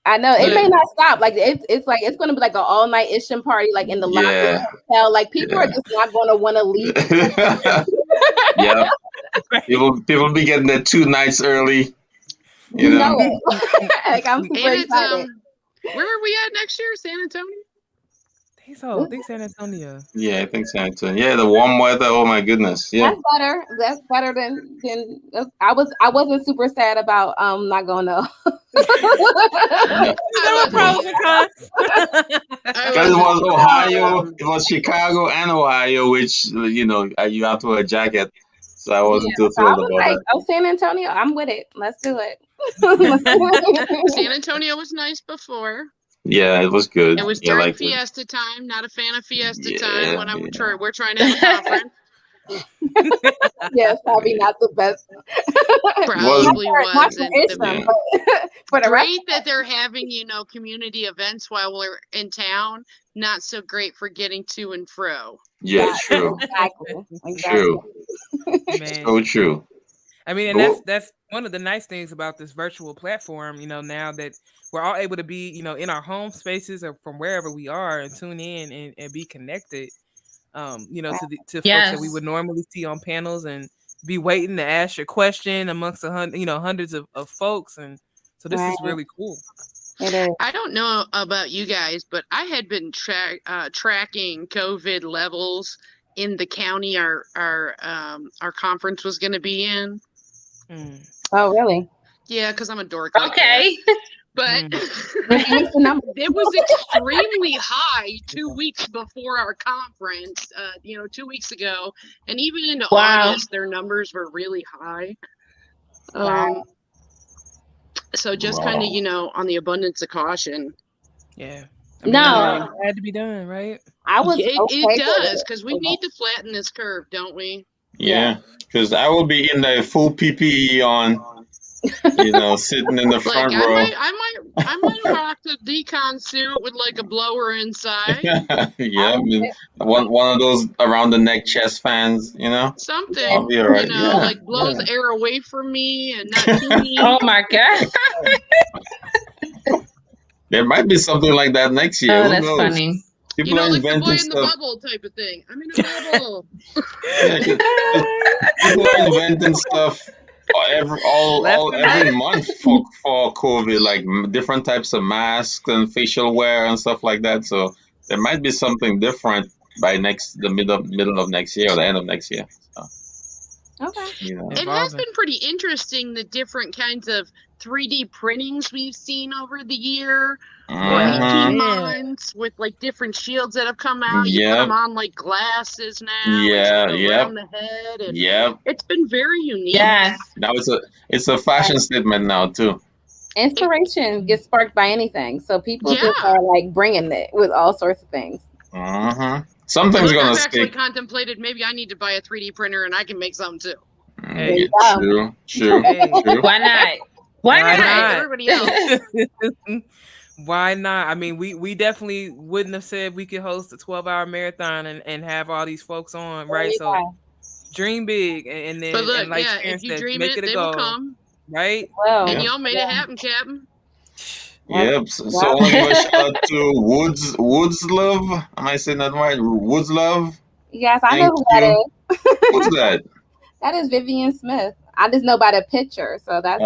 I know it may not stop. Like it's gonna be like an all night Isham party, like in the lobby hotel. Like people are just not gonna want to leave. Yeah. People be getting there 2 nights early. You know it. Like I'm super excited. Where are we at next year? San Antonio? I think San Antonio. Yeah, I think San Antonio. Yeah, the warm weather. Oh my goodness. Yeah. That's better than I wasn't super sad about not going to. Pros and cons. Because it was Ohio, it was Chicago and Ohio, which you have to wear a jacket. So I wasn't too thrilled about that. Oh, San Antonio, I'm with it. Let's do it. San Antonio was nice before. Yeah, it was good. It was during Fiesta time. Not a fan of Fiesta time when we're trying to have a conference. Yes, probably not the best. Probably Not for wasn't. Isham, but for the rest. Great that they're having, community events while we're in town. Not so great for getting to and fro. Yeah, true. Exactly. True. Man. So true. I mean, and that's one of the nice things about this virtual platform, now that we're all able to be, in our home spaces or from wherever we are and tune in and be connected, to folks that we would normally see on panels and be waiting to ask your question amongst hundreds of folks. And so this is really cool. It is. I don't know about you guys, but I had been tracking COVID levels in the county our conference was going to be in. Oh, really? Yeah, because I'm a dork. Okay. But it was extremely high 2 weeks before our conference, 2 weeks ago. And even into August, their numbers were really high. So just kind of, on the abundance of caution. Yeah. It had to be done, right? It does, because we need to flatten this curve, don't we? Yeah, because I will be in the full PPE on, sitting in the front row. I might rock the decon suit with like a blower inside. Yeah, I mean, one of those around the neck chest fans, Something, I'll be all right. like blows air away from me and not to me. Oh my God. There might be something like that next year. Oh, Who that's knows? funny. People are like the boy inventing in the stuff. bubble type of thing. I'm in a bubble. People are inventing stuff every month for COVID, like different types of masks and facial wear and stuff like that. So there might be something different by the middle of next year or the end of next year. So, okay. It has been pretty interesting, the different kinds of 3D printings we've seen over the year. Or 18 months with like different shields that have come out. You put them on like glasses now. Yeah, around the head. And it's been very unique. Yes. Now it's a fashion statement now too. Inspiration gets sparked by anything, so people just are like bringing it with all sorts of things. Something's gonna I've actually stick. contemplated maybe I need to buy a 3D printer and I can make something too. True. Why not? Why not? Everybody else. Why not? I mean, we definitely wouldn't have said we could host a 12-hour marathon and have all these folks on, right? So dream big and then But look, and like if you said, dream make it, a they goal, will come. right? And y'all made it happen, Captain. Yep. So I want to give a shout out to Woods Love. Am I saying that right? Woods Love. Yes, I know who that is. Who's that? That is Vivian Smith. I just know by the picture, so that's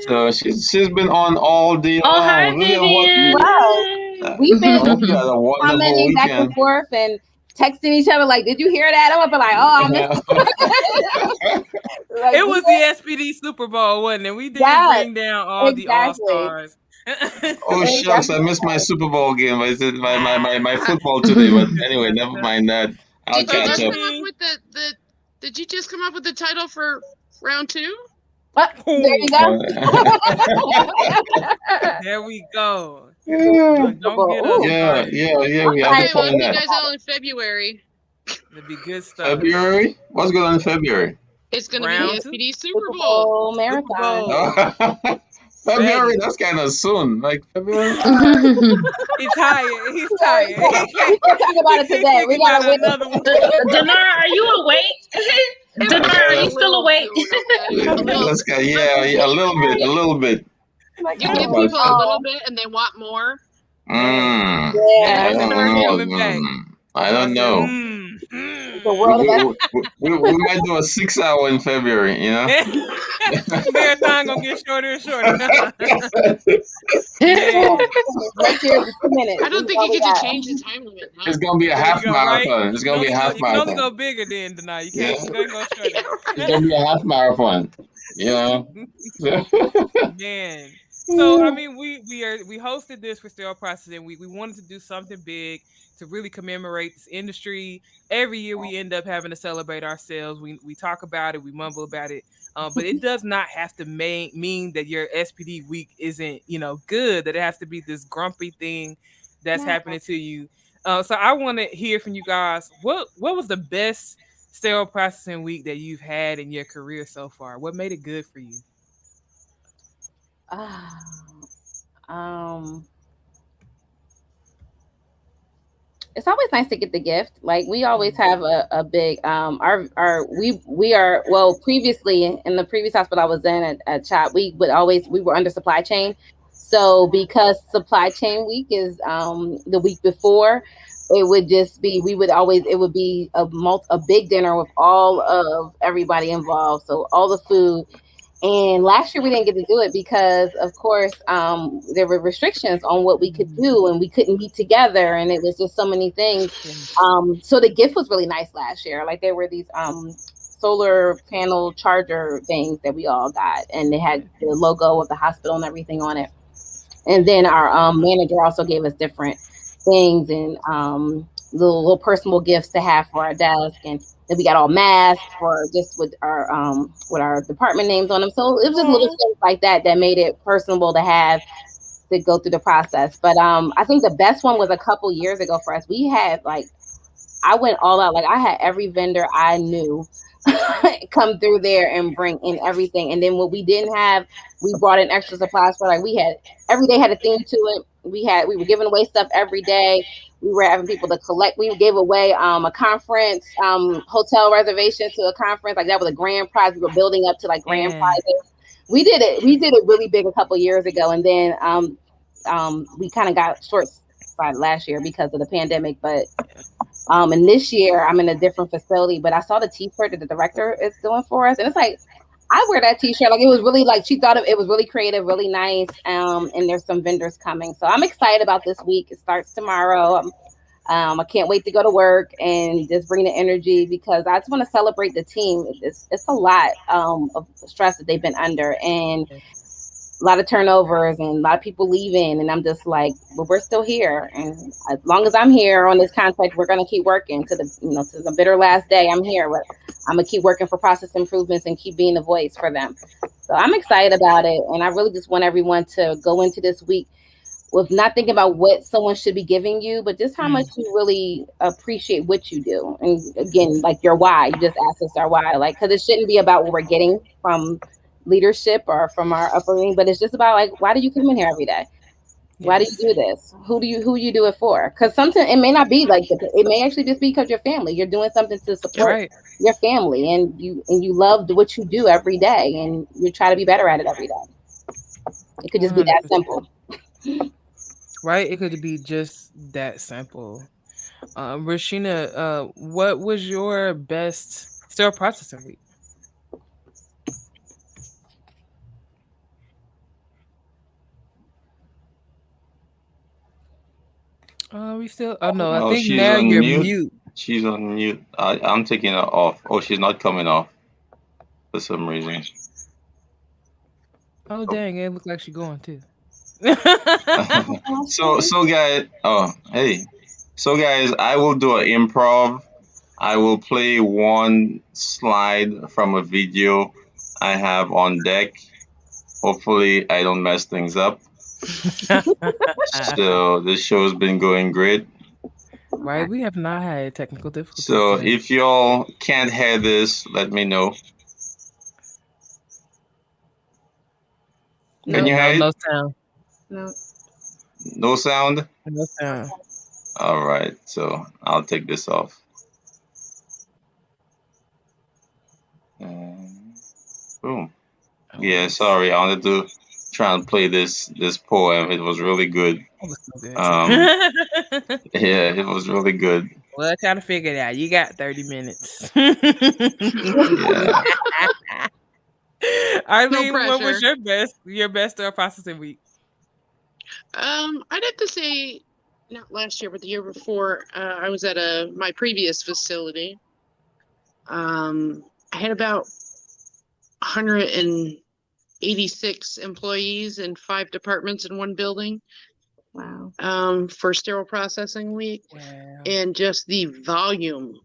So she's been on all day long. Hi, Vivian. Wow. We've been commenting back and weekend. forth and texting each other like, "Did you hear that?" I'm gonna be like, "Oh, I missed it." It was the SPD Super Bowl, wasn't it? We did bring down all the All-Stars. Oh shucks, I missed my Super Bowl game. I said my football today, but anyway, never mind that. I'll catch up. Did you just come up with the title for round 2? There you go. There we go. Yeah. Don't get us. Yeah. We have to Well, find you that. guys out in February. It'd be good stuff. February? What's going on in February? It's going to be Round the SPD Super Bowl marathon. February, that's kind of soon. Like February. He's tired. He's tired. We can't talk about it today. We gotta wait. Another one. Deannard, are you awake? Deannard, are you still awake? Let's go. Yeah, a little bit. You give people a little bit and they want more. I don't know. We might do a 6-hour in February, Marathon gonna get shorter and shorter. I don't think you get to change the time limit. Huh? It's gonna be a half marathon. Right? It's gonna be a half marathon. You can only go bigger then tonight. You can't go shorter. It's gonna be a half marathon. Man. So I mean, we hosted this for Sterile Processing. We wanted to do something big to really commemorate this industry. Every year we end up having to celebrate ourselves. We talk about it, we mumble about it, but it does not have to mean that your SPD week isn't good. That it has to be this grumpy thing that's happening to you. So I want to hear from you guys. What was the best sterile processing week that you've had in your career so far? What made it good for you? It's always nice to get the gift. Like we always have a big we are well previously in the previous hospital I was in at CHOP, we were under supply chain. So because supply chain week is the week before, it would just be it would be a big dinner with all of everybody involved. So all the food. And last year we didn't get to do it because, of course, there were restrictions on what we could do, and we couldn't meet together, and it was just so many things. So the gift was really nice last year. Like there were these solar panel charger things that we all got, and they had the logo of the hospital and everything on it. And then our manager also gave us different things and little personal gifts to have for our desk, and then we got all masks for just with our department names on them. So it was just little things like that made it personable to have to go through the process. But I think the best one was a couple years ago for us. We had I went all out. Like I had every vendor I knew come through there and bring in everything. And then what we didn't have, we brought in extra supplies for. Like we had every day had a theme to it. We were giving away stuff every day. We were having people to collect. We gave away a conference, hotel reservation to a conference. Like that was a grand prize. We were building up to like grand prizes. We did it really big a couple years ago. And then we kind of got short-sighted last year because of the pandemic. But and this year I'm in a different facility, but I saw the t-shirt that the director is doing for us. And it's like, I wear that t-shirt. Like it was really she thought it was really creative, really nice. And there's some vendors coming. So I'm excited about this week. It starts tomorrow. I can't wait to go to work and just bring the energy because I just want to celebrate the team. It's a lot of stress that they've been under and a lot of turnovers and a lot of people leaving. And I'm just like, but we're still here. And as long as I'm here on this contract, we're going to keep working to the bitter last day. I'm here, but I'm going to keep working for process improvements and keep being the voice for them. So I'm excited about it. And I really just want everyone to go into this week with not thinking about what someone should be giving you, but just how much you really appreciate what you do. And again, like your why, you just asked us our why, like, cause it shouldn't be about what we're getting from leadership or from our upbringing, but it's just about like, why do you come in here every day? Why do you do this? Who you do it for? Because sometimes it may not be like it may actually just be because your family. You're doing something to support your family, and you love what you do every day, and you try to be better at it every day. It could just be that simple. Right? It could be just that simple. Rashina, what was your best sterile processing week? We still. Oh no, I think now you're mute. She's on mute. I'm taking her off. Oh, she's not coming off for some reason. Oh dang! It looks like she's going too. So guys. Oh hey. So guys, I will do an improv. I will play one slide from a video I have on deck. Hopefully, I don't mess things up. So this show's been going great. Right, we have not had technical difficulties. So if y'all can't hear this, let me know. Can you hear it? No sound. No sound? No sound. All right, so I'll take this off. Boom. Yeah, sorry, I wanted to try and play this poem. It was really good. Yeah, it was really good. Well, I kind of figured it out. You got 30 minutes. Arlene, what was your best processing week? I'd have to say, not last year, but the year before. I was at my previous facility. I had about 186 employees in 5 departments in one building. Wow. For sterile processing week. Wow. And just the volume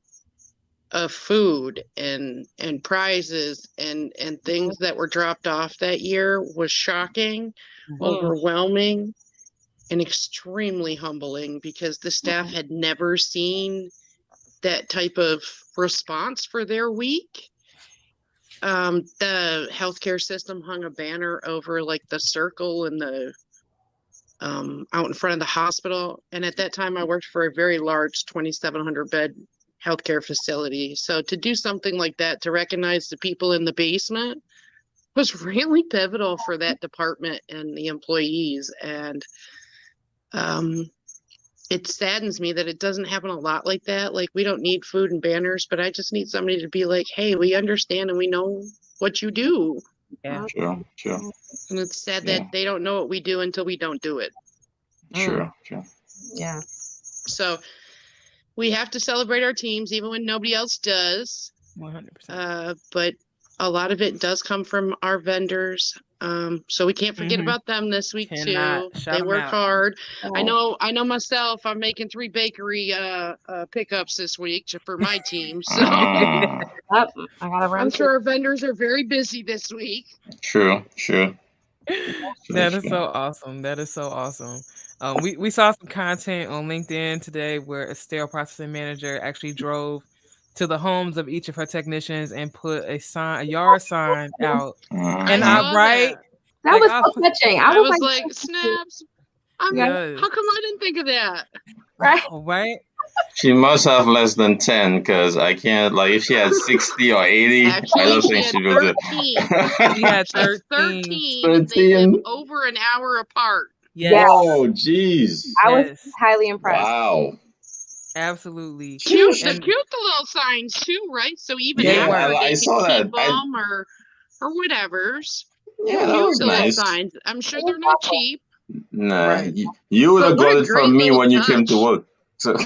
of food and prizes and things that were dropped off that year was shocking, overwhelming. and extremely humbling because the staff had never seen that type of response for their week. The healthcare system hung a banner over like the circle and the out in front of the hospital. And at that time I worked for a very large 2,700 bed healthcare facility. So to do something like that, to recognize the people in the basement was really pivotal for that department and the employees. And it saddens me that it doesn't happen a lot like that. Like, we don't need food and banners, but I just need somebody to be like, hey, we understand and we know what you do. Yeah. Sure. And it's sad that they don't know what we do until we don't do it. Sure. Yeah. So we have to celebrate our teams even when nobody else does. 100%. But a lot of it does come from our vendors. So we can't forget about them this week Cannot. too. Shout They 'em work out. hard. Oh. I know myself, I'm making 3 bakery pickups this week for my team. So I gotta run. I'm sure our vendors are very busy this week. True. That is so awesome. That is so awesome. We saw some content on LinkedIn today where a sterile processing manager actually drove to the homes of each of her technicians and put a yard sign out. And saw that was so touching. I was like, snaps. Yes. How come I didn't think of that? Right. She must have less than 10 because I can't, like, if she had 60 or 80, I don't think she was it. She had 13. 13. And they live over an hour apart. Yes. Oh, jeez. I was highly impressed. Wow. Absolutely. Cute, the little signs too, right? So even after I they saw can that. keep them or whatever's. Yeah, that was Cute little nice. signs. I'm sure they're not cheap. Nah, you would have But what got a it great from me little when you came touch. to work. So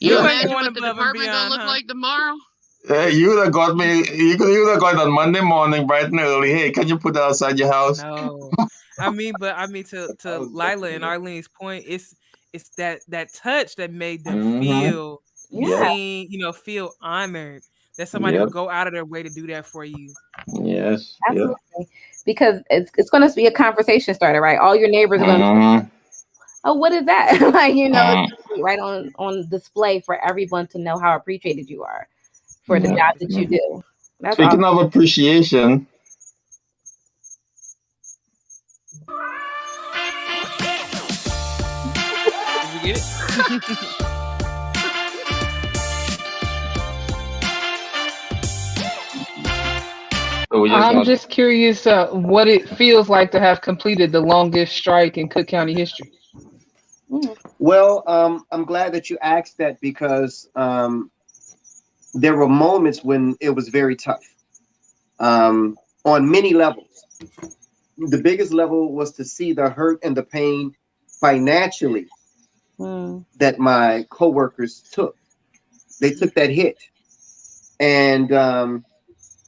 You ain't imagine going what the above and department gonna beyond, look huh? like tomorrow? you would have got me. You would have got it on Monday morning, bright and early. Hey, can you put that outside your house? No. I mean to Lila and Arlene's point, it's that touch that made them feel seen, feel honored. That somebody would go out of their way to do that for you. Yes. Absolutely. Because it's going to be a conversation starter, right? All your neighbors are going to oh, what is that? Like, it's right on display for everyone to know how appreciated you are for the job that you do. That's Speaking of appreciation, Did you get it? I'm just curious what it feels like to have completed the longest strike in Cook County history. Well, I'm glad that you asked that because there were moments when it was very tough on many levels. The biggest level was to see the hurt and the pain financially that my coworkers took. They took that hit. And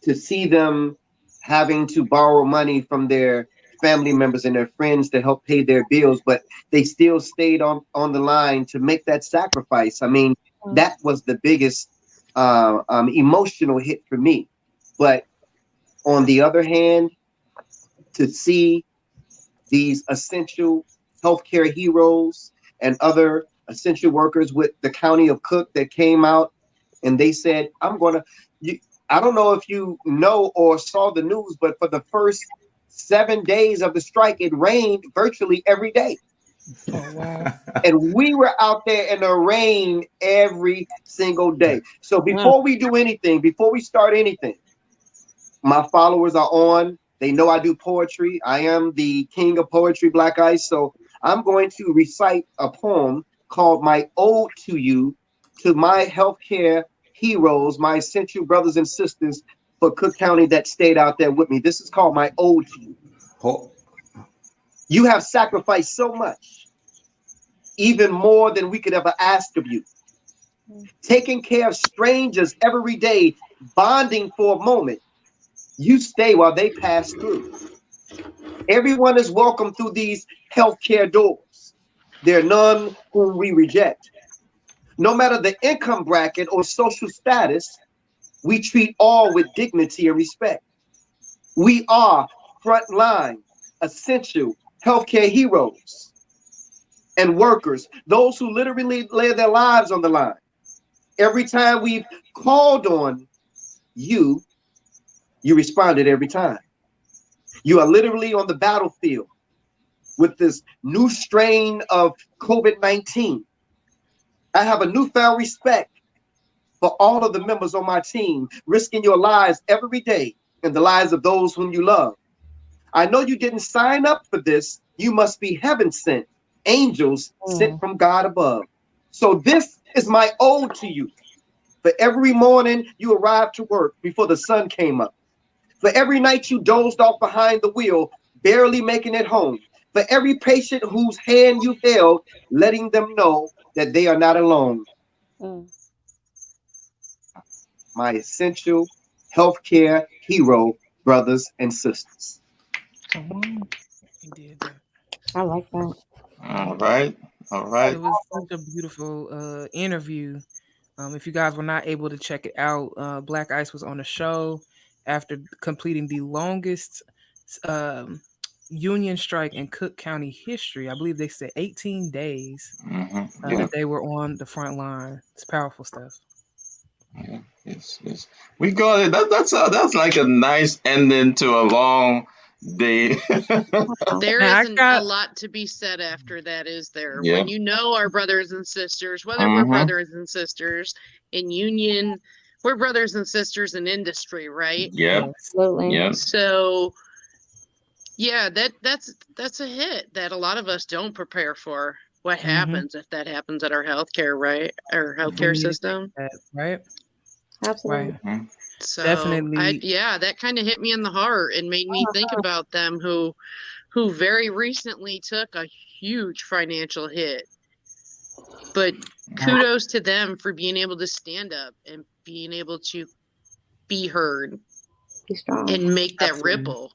to see them having to borrow money from their family members and their friends to help pay their bills, but they still stayed on the line to make that sacrifice. I mean, that was the biggest emotional hit for me. But on the other hand, to see these essential healthcare heroes and other essential workers with the county of Cook that came out and they said, I don't know if you know or saw the news, but for the first 7 days of the strike, it rained virtually every day. Oh, wow. And we were out there in the rain every single day. So before we do anything, before we start anything, my followers are on. They know I do poetry. I am the king of poetry, Black Ice. So I'm going to recite a poem called My Ode to You, to my healthcare heroes, my essential brothers and sisters for Cook County that stayed out there with me. This is called My Ode to You. You have sacrificed so much, even more than we could ever ask of you. Taking care of strangers every day, bonding for a moment. You stay while they pass through. Everyone is welcome through these healthcare doors. There are none whom we reject. No matter the income bracket or social status, we treat all with dignity and respect. We are frontline, essential healthcare heroes and workers, those who literally lay their lives on the line. Every time we've called on you, you responded every time. You are literally on the battlefield with this new strain of COVID-19. I have a newfound respect for all of the members on my team, risking your lives every day and the lives of those whom you love. I know you didn't sign up for this. You must be heaven sent, angels sent from God above. So this is my ode to you. For every morning you arrived to work before the sun came up. For every night you dozed off behind the wheel, barely making it home. For every patient whose hand you held, letting them know that they are not alone. My essential healthcare hero, brothers and sisters. I like that. All right. All right. It was such a beautiful interview. If you guys were not able to check it out, Black Ice was on the show after completing the longest union strike in Cook County history. I believe they said 18 days that they were on the front line. It's powerful stuff. Yeah, yes. We got it. That's like a nice ending to a long day. There isn't a lot to be said after that, is there? Yeah. When you know our brothers and sisters, whether we're brothers and sisters in union, we're brothers and sisters in industry, right? Yeah, absolutely. Yeah. So, yeah, that's a hit that a lot of us don't prepare for. What happens if that happens at our healthcare, right? Our healthcare system, right? Absolutely. Right. So Definitely. that kind of hit me in the heart and made me think about them who very recently took a huge financial hit. But kudos to them for being able to stand up and being able to be heard and make that ripple.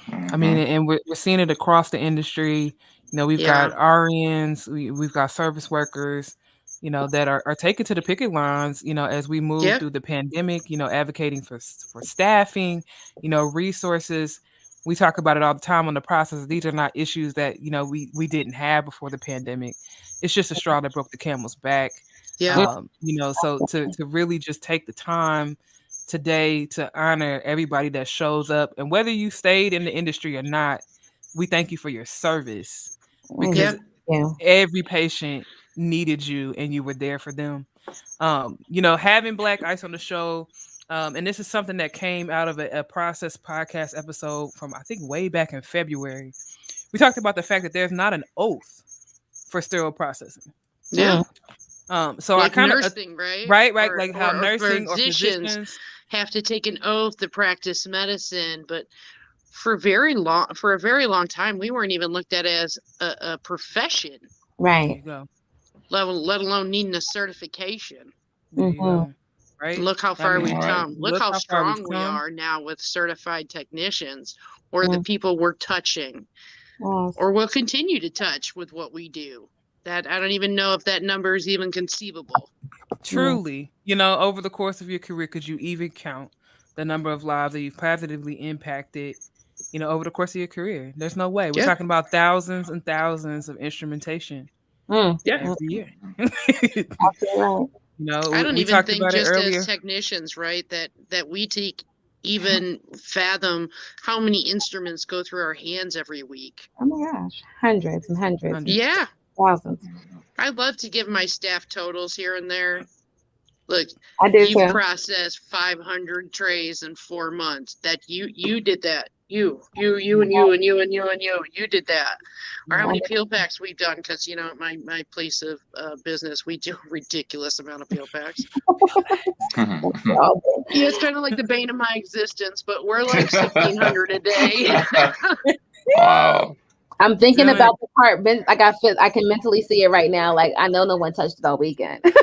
I mean, and we're seeing it across the industry. You know, we've got RNs, we've got service workers, you know, that are taken to the picket lines, you know, as we move through the pandemic, you know, advocating for staffing, you know, resources. We talk about it all the time on the process. These are not issues that, you know, we didn't have before the pandemic. It's just a straw that broke the camel's back. Yeah. You know, so to really just take the time today to honor everybody that shows up, and whether you stayed in the industry or not, we thank you for your service, because every patient needed you and you were there for them. You know, having Black Ice on the show, and this is something that came out of a Process podcast episode from, I think, way back in February. We talked about the fact that there's not an oath for sterile processing. Yeah. So like I kind of nursing, right? Right, Or, like how nursing or physicians physicians have to take an oath to practice medicine, but for a very long time, we weren't even looked at as a profession. Right. Let alone needing a certification. Right. Look how far we've come. Look how far strong we've we come. are now with certified technicians, or the people we're touching, or will continue to touch with what we do. That I don't even know if that number is even conceivable. Truly, you know, over the course of your career, could you even count the number of lives that you've positively impacted, you know, over the course of your career? There's no way. We're talking about thousands and thousands of instrumentation every year. You know, I don't we even talked think about just it earlier. as technicians, right, that we take even fathom how many instruments go through our hands every week. Oh my gosh, hundreds and hundreds. Yeah. Thousands. I'd love to give my staff totals here and there. Look, I do you too. processed 500 trays in 4 months. That you did that. You did that. Or how many peel packs we've done? Because you know, my place of business, we do a ridiculous amount of peel packs. Yeah, it's kind of like the bane of my existence, but we're like 1,600 a day. Wow. I'm thinking about the part. I can mentally see it right now. Like I know no one touched it all weekend. The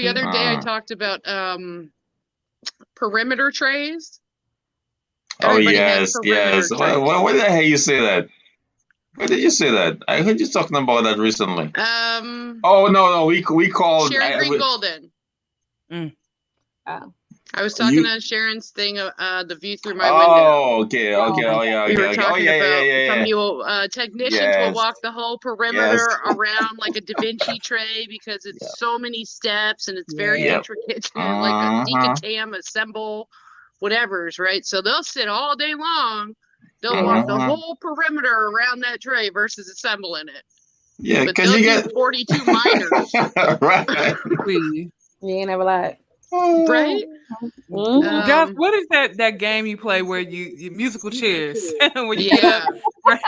other day I talked about perimeter trays. Everybody has yes. perimeter trays. Where the hell you say that? Where did you say that? I heard you talking about that recently. Oh no, we called Sharyn Green Golden. I was talking on Sharon's thing, the view through my window. Oh, okay. Oh, yeah. We were Okay. talking about Yeah. some people, technicians will walk the whole perimeter around like a Da Vinci tray because it's so many steps and it's very intricate to like a decacam, assemble, whatever's, right? So they'll sit all day long. They'll walk the whole perimeter around that tray versus assembling it. Yeah, because you get 42 minors. Right. You ain't never lied. Right? Guys, what is that game you play where you musical chairs? Where you right?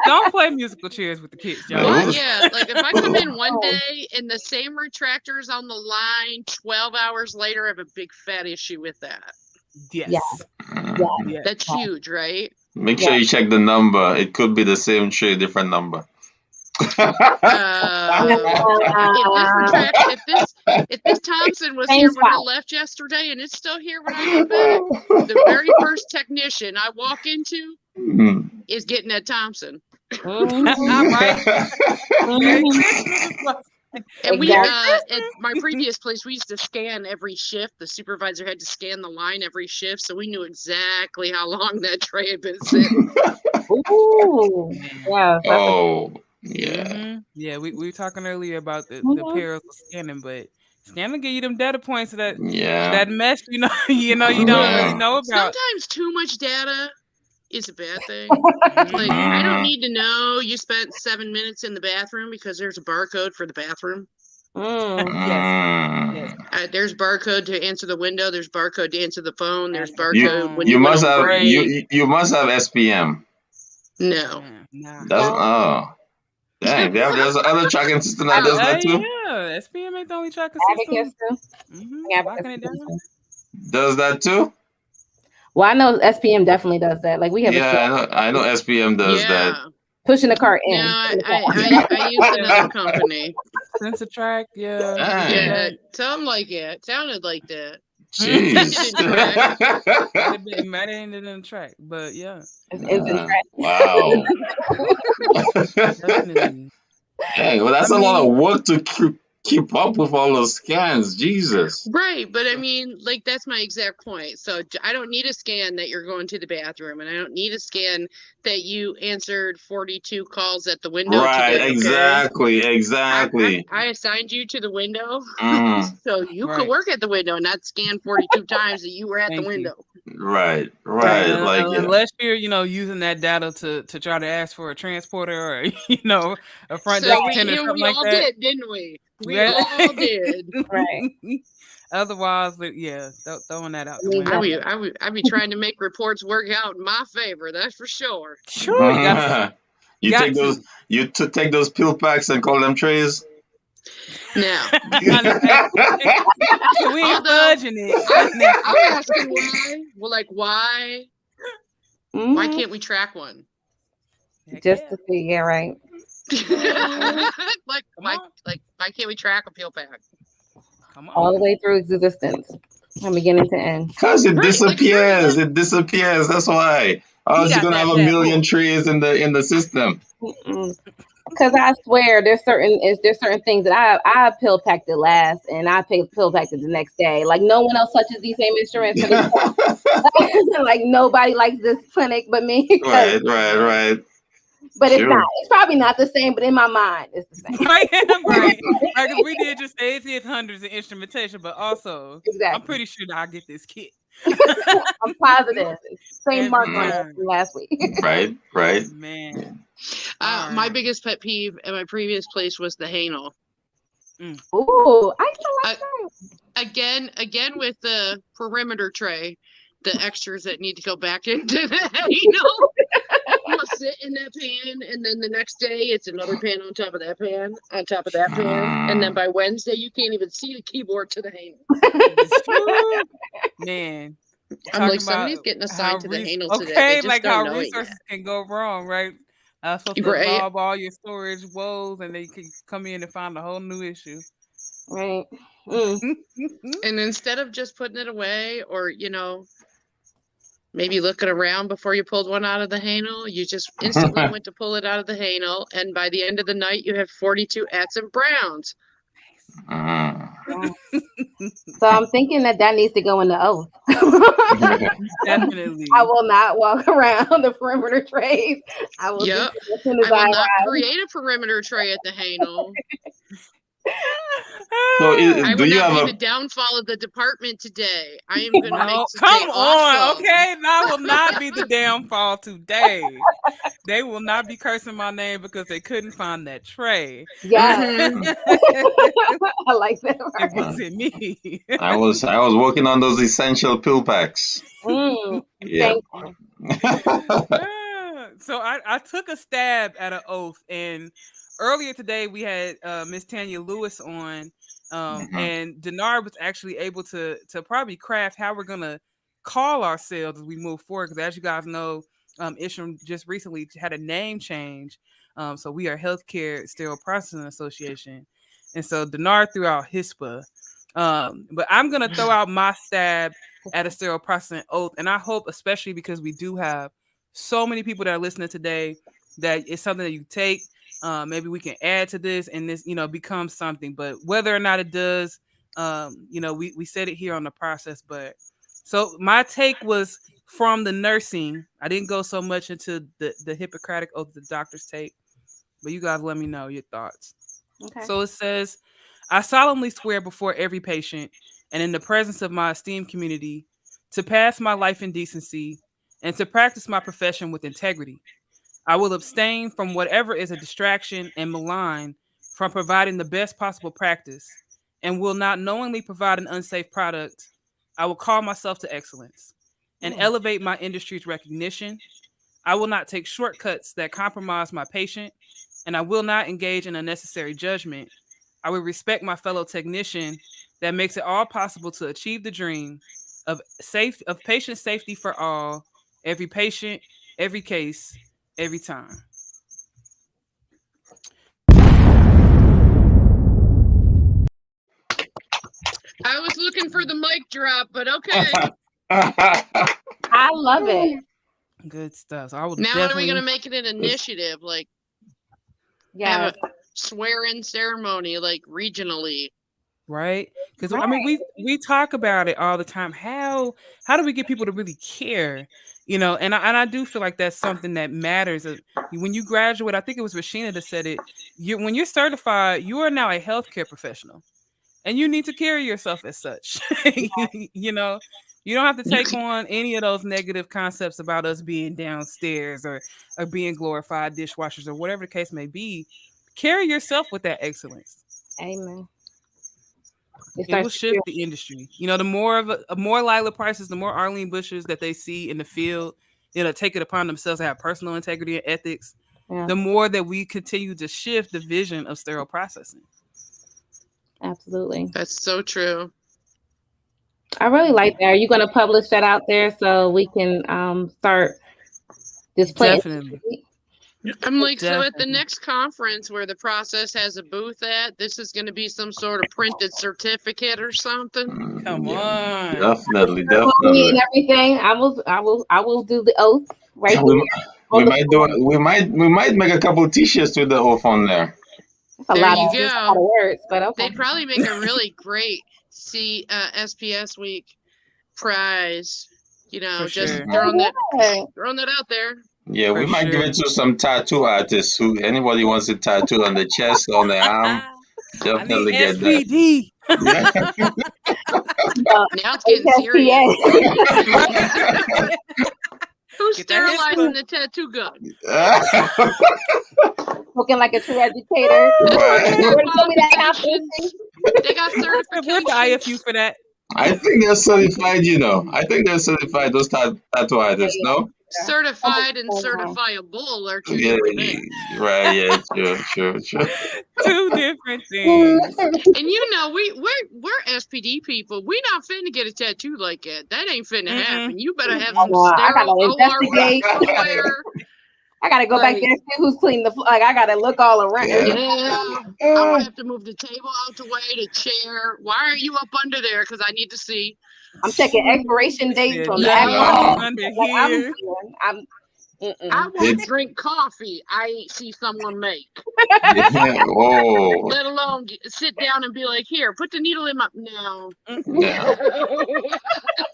Don't play musical chairs with the kids, y'all. Well, yeah, like if I come in one day and the same retractor's on the line, 12 hours later, I have a big fat issue with that. Yes. That's huge, right? Make sure you check the number. It could be the same tray, different number. If this Thompson was here when I left yesterday and it's still here when I get back, the very first technician I walk into is getting that Thompson. And we at my previous place, we used to scan every shift. The supervisor had to scan the line every shift, so we knew exactly how long that tray had been sitting. Ooh, yeah. Yeah, we were talking earlier about the perils of scanning, but scanning give you them data points that that mess you don't really know about. Sometimes too much data is a bad thing. Like I don't need to know you spent 7 minutes in the bathroom because there's a barcode for the bathroom. Yes. There's barcode to answer the window. There's barcode to answer the phone. There's barcode when you must have break. you must have SPM. No. Dang, there's other tracking system that does that too. Yeah, SPM ain't the only tracking system. Locking it down. Does that too? Well, I know SPM definitely does that. Like we have. I know SPM does that. Pushing the cart in. No, I used another company. Sensor track, yeah, something like that. It sounded like that. Jeez. It might have ended in the track, but yeah. Wow. Dang, well, that's a lot of work to keep up with all those scans. Jesus. Right, but I mean, like that's my exact point. So I don't need a scan that you're going to the bathroom, and I don't need a scan that you answered 42 calls at the window. Right, today, exactly. I assigned you to the window, so you could work at the window and not scan 42 times that you were at the window. Right. Like unless you're, using that data to try to ask for a transporter or a front desk attendant or something we like all that. did, didn't we? We all did. Right. Otherwise, throwing that out the window. I'd be trying to make reports work out in my favor. That's for sure. Sure. You take those pill packs and call them trays. No. So we ain't fudging it. I'm asking why. Well, like why? Why can't we track one? Just to see, right. why can't we track a pill pack? Come on. All the way through existence, from beginning to end. Because it disappears. It disappears. That's why. You're gonna have a million trays in the system. Because I swear there's certain things that I pill packed it last and I pill packed it the next day. Like no one else touches these same instruments. Like nobody likes this clinic but me. Right. But it's not. It's probably not the same, but in my mind, it's the same. Right. Because we did just 800s in instrumentation, but also I'm pretty sure that I get this kit. I'm positive. Same mark on it from last week. Right. Man. My biggest pet peeve at my previous place was the Hanel. Ooh, I like that. Again with the perimeter tray, the extras that need to go back into the Hanel. You'll sit in that pan, and then the next day it's another pan on top of that pan, on top of that pan, and then by Wednesday you can't even see the keyboard to the Hanel. Man, I'm like, somebody's getting assigned to the Hanel today. Okay, they just like don't how know resources can go wrong, right? I was supposed to resolve all your storage woes, and they can come in and find a whole new issue. Right. And instead of just putting it away, or maybe looking around before you pulled one out of the Hanel, you just instantly went to pull it out of the Hanel, and by the end of the night, you have 42 Ats and Browns. So I'm thinking that needs to go in the oath. Definitely. I will not walk around the perimeter trays. I will Yep. just as soon as I will I not arrive. create a perimeter tray at the Hanel. So I do will you not have be a the downfall of the department today. I am going to make today Come on, awesome. okay? That will not be the downfall today. They will not be cursing my name because they couldn't find that tray. Yeah. I like that. It wasn't me. I was working on those essential pill packs. Yeah. Thank you. So I took a stab at an oath, and earlier today we had Miss Tanya Lewis on, and Deannard was actually able to probably craft how we're gonna call ourselves as we move forward. Because as you guys know, Isham just recently had a name change, so we are Healthcare Sterile Processing Association, and so Deannard threw out HISPA, but I'm gonna throw out my stab at a sterile processing oath, and I hope, especially because we do have so many people that are listening today, that it's something that you take. Maybe we can add to this, and this, becomes something. But whether or not it does, we said it here on the process. But so my take was from the nursing. I didn't go so much into the Hippocratic oath the doctors take, but you guys let me know your thoughts. Okay. So it says, I solemnly swear before every patient and in the presence of my esteemed community to pass my life in decency and to practice my profession with integrity. I will abstain from whatever is a distraction and malign from providing the best possible practice and will not knowingly provide an unsafe product. I will call myself to excellence and elevate my industry's recognition. I will not take shortcuts that compromise my patient, and I will not engage in unnecessary judgment. I will respect my fellow technician that makes it all possible to achieve the dream of patient safety for all, every patient, every case, every time. I was looking for the mic drop, but okay. I love it. Good stuff. So I will Now definitely... are we going to make it an initiative? Like, have a swear-in ceremony, like regionally. Right? Because I mean, we talk about it all the time. How do we get people to really care? And I do feel like that's something that matters. When you graduate, I think it was Rashina that said it. When you're certified, you are now a healthcare professional, and you need to carry yourself as such. You don't have to take on any of those negative concepts about us being downstairs or being glorified dishwashers or whatever the case may be. Carry yourself with that excellence. Amen. It will shift the industry. The more Lila Prices, the more Arlene Bushes that they see in the field, take it upon themselves to have personal integrity and ethics, the more that we continue to shift the vision of sterile processing. Absolutely. That's so true. I really like that. Are you going to publish that out there so we can start displaying? Definitely. I'm like, so at the next conference where the process has a booth at, this is going to be some sort of printed certificate or something. Come on. Definitely. And everything. I will do the oath right here. We might make a couple of t-shirts with the oath on there. That's a lot of words, but okay. They'd probably make a really great SPS week prize. Just throwing that out there. Yeah, we might give it to some tattoo artists who anybody wants a tattoo on the chest, on the arm. Definitely get SPD. that. Now it's getting serious. Who's sterilizing the tattoo gun? Looking like a true educator. They got certification. Where's the IFU for that? I think they're certified, I think they're certified, those tattoo artists, no? Certified and certifiable are two different things. Right, yeah, sure. Two different things. And we're SPD people. We not finna get a tattoo like that. That ain't finna happen. You better have some sterile investigate. I gotta go back there and see who's cleaning the floor. Like, I gotta look all around. Yeah. I'm gonna have to move the table out the way, the chair. Why are you up under there? Because I need to see. I'm checking expiration dates on that. I won't drink coffee I see someone make. Whoa. Let alone sit down and be like, here, put the needle in my. No.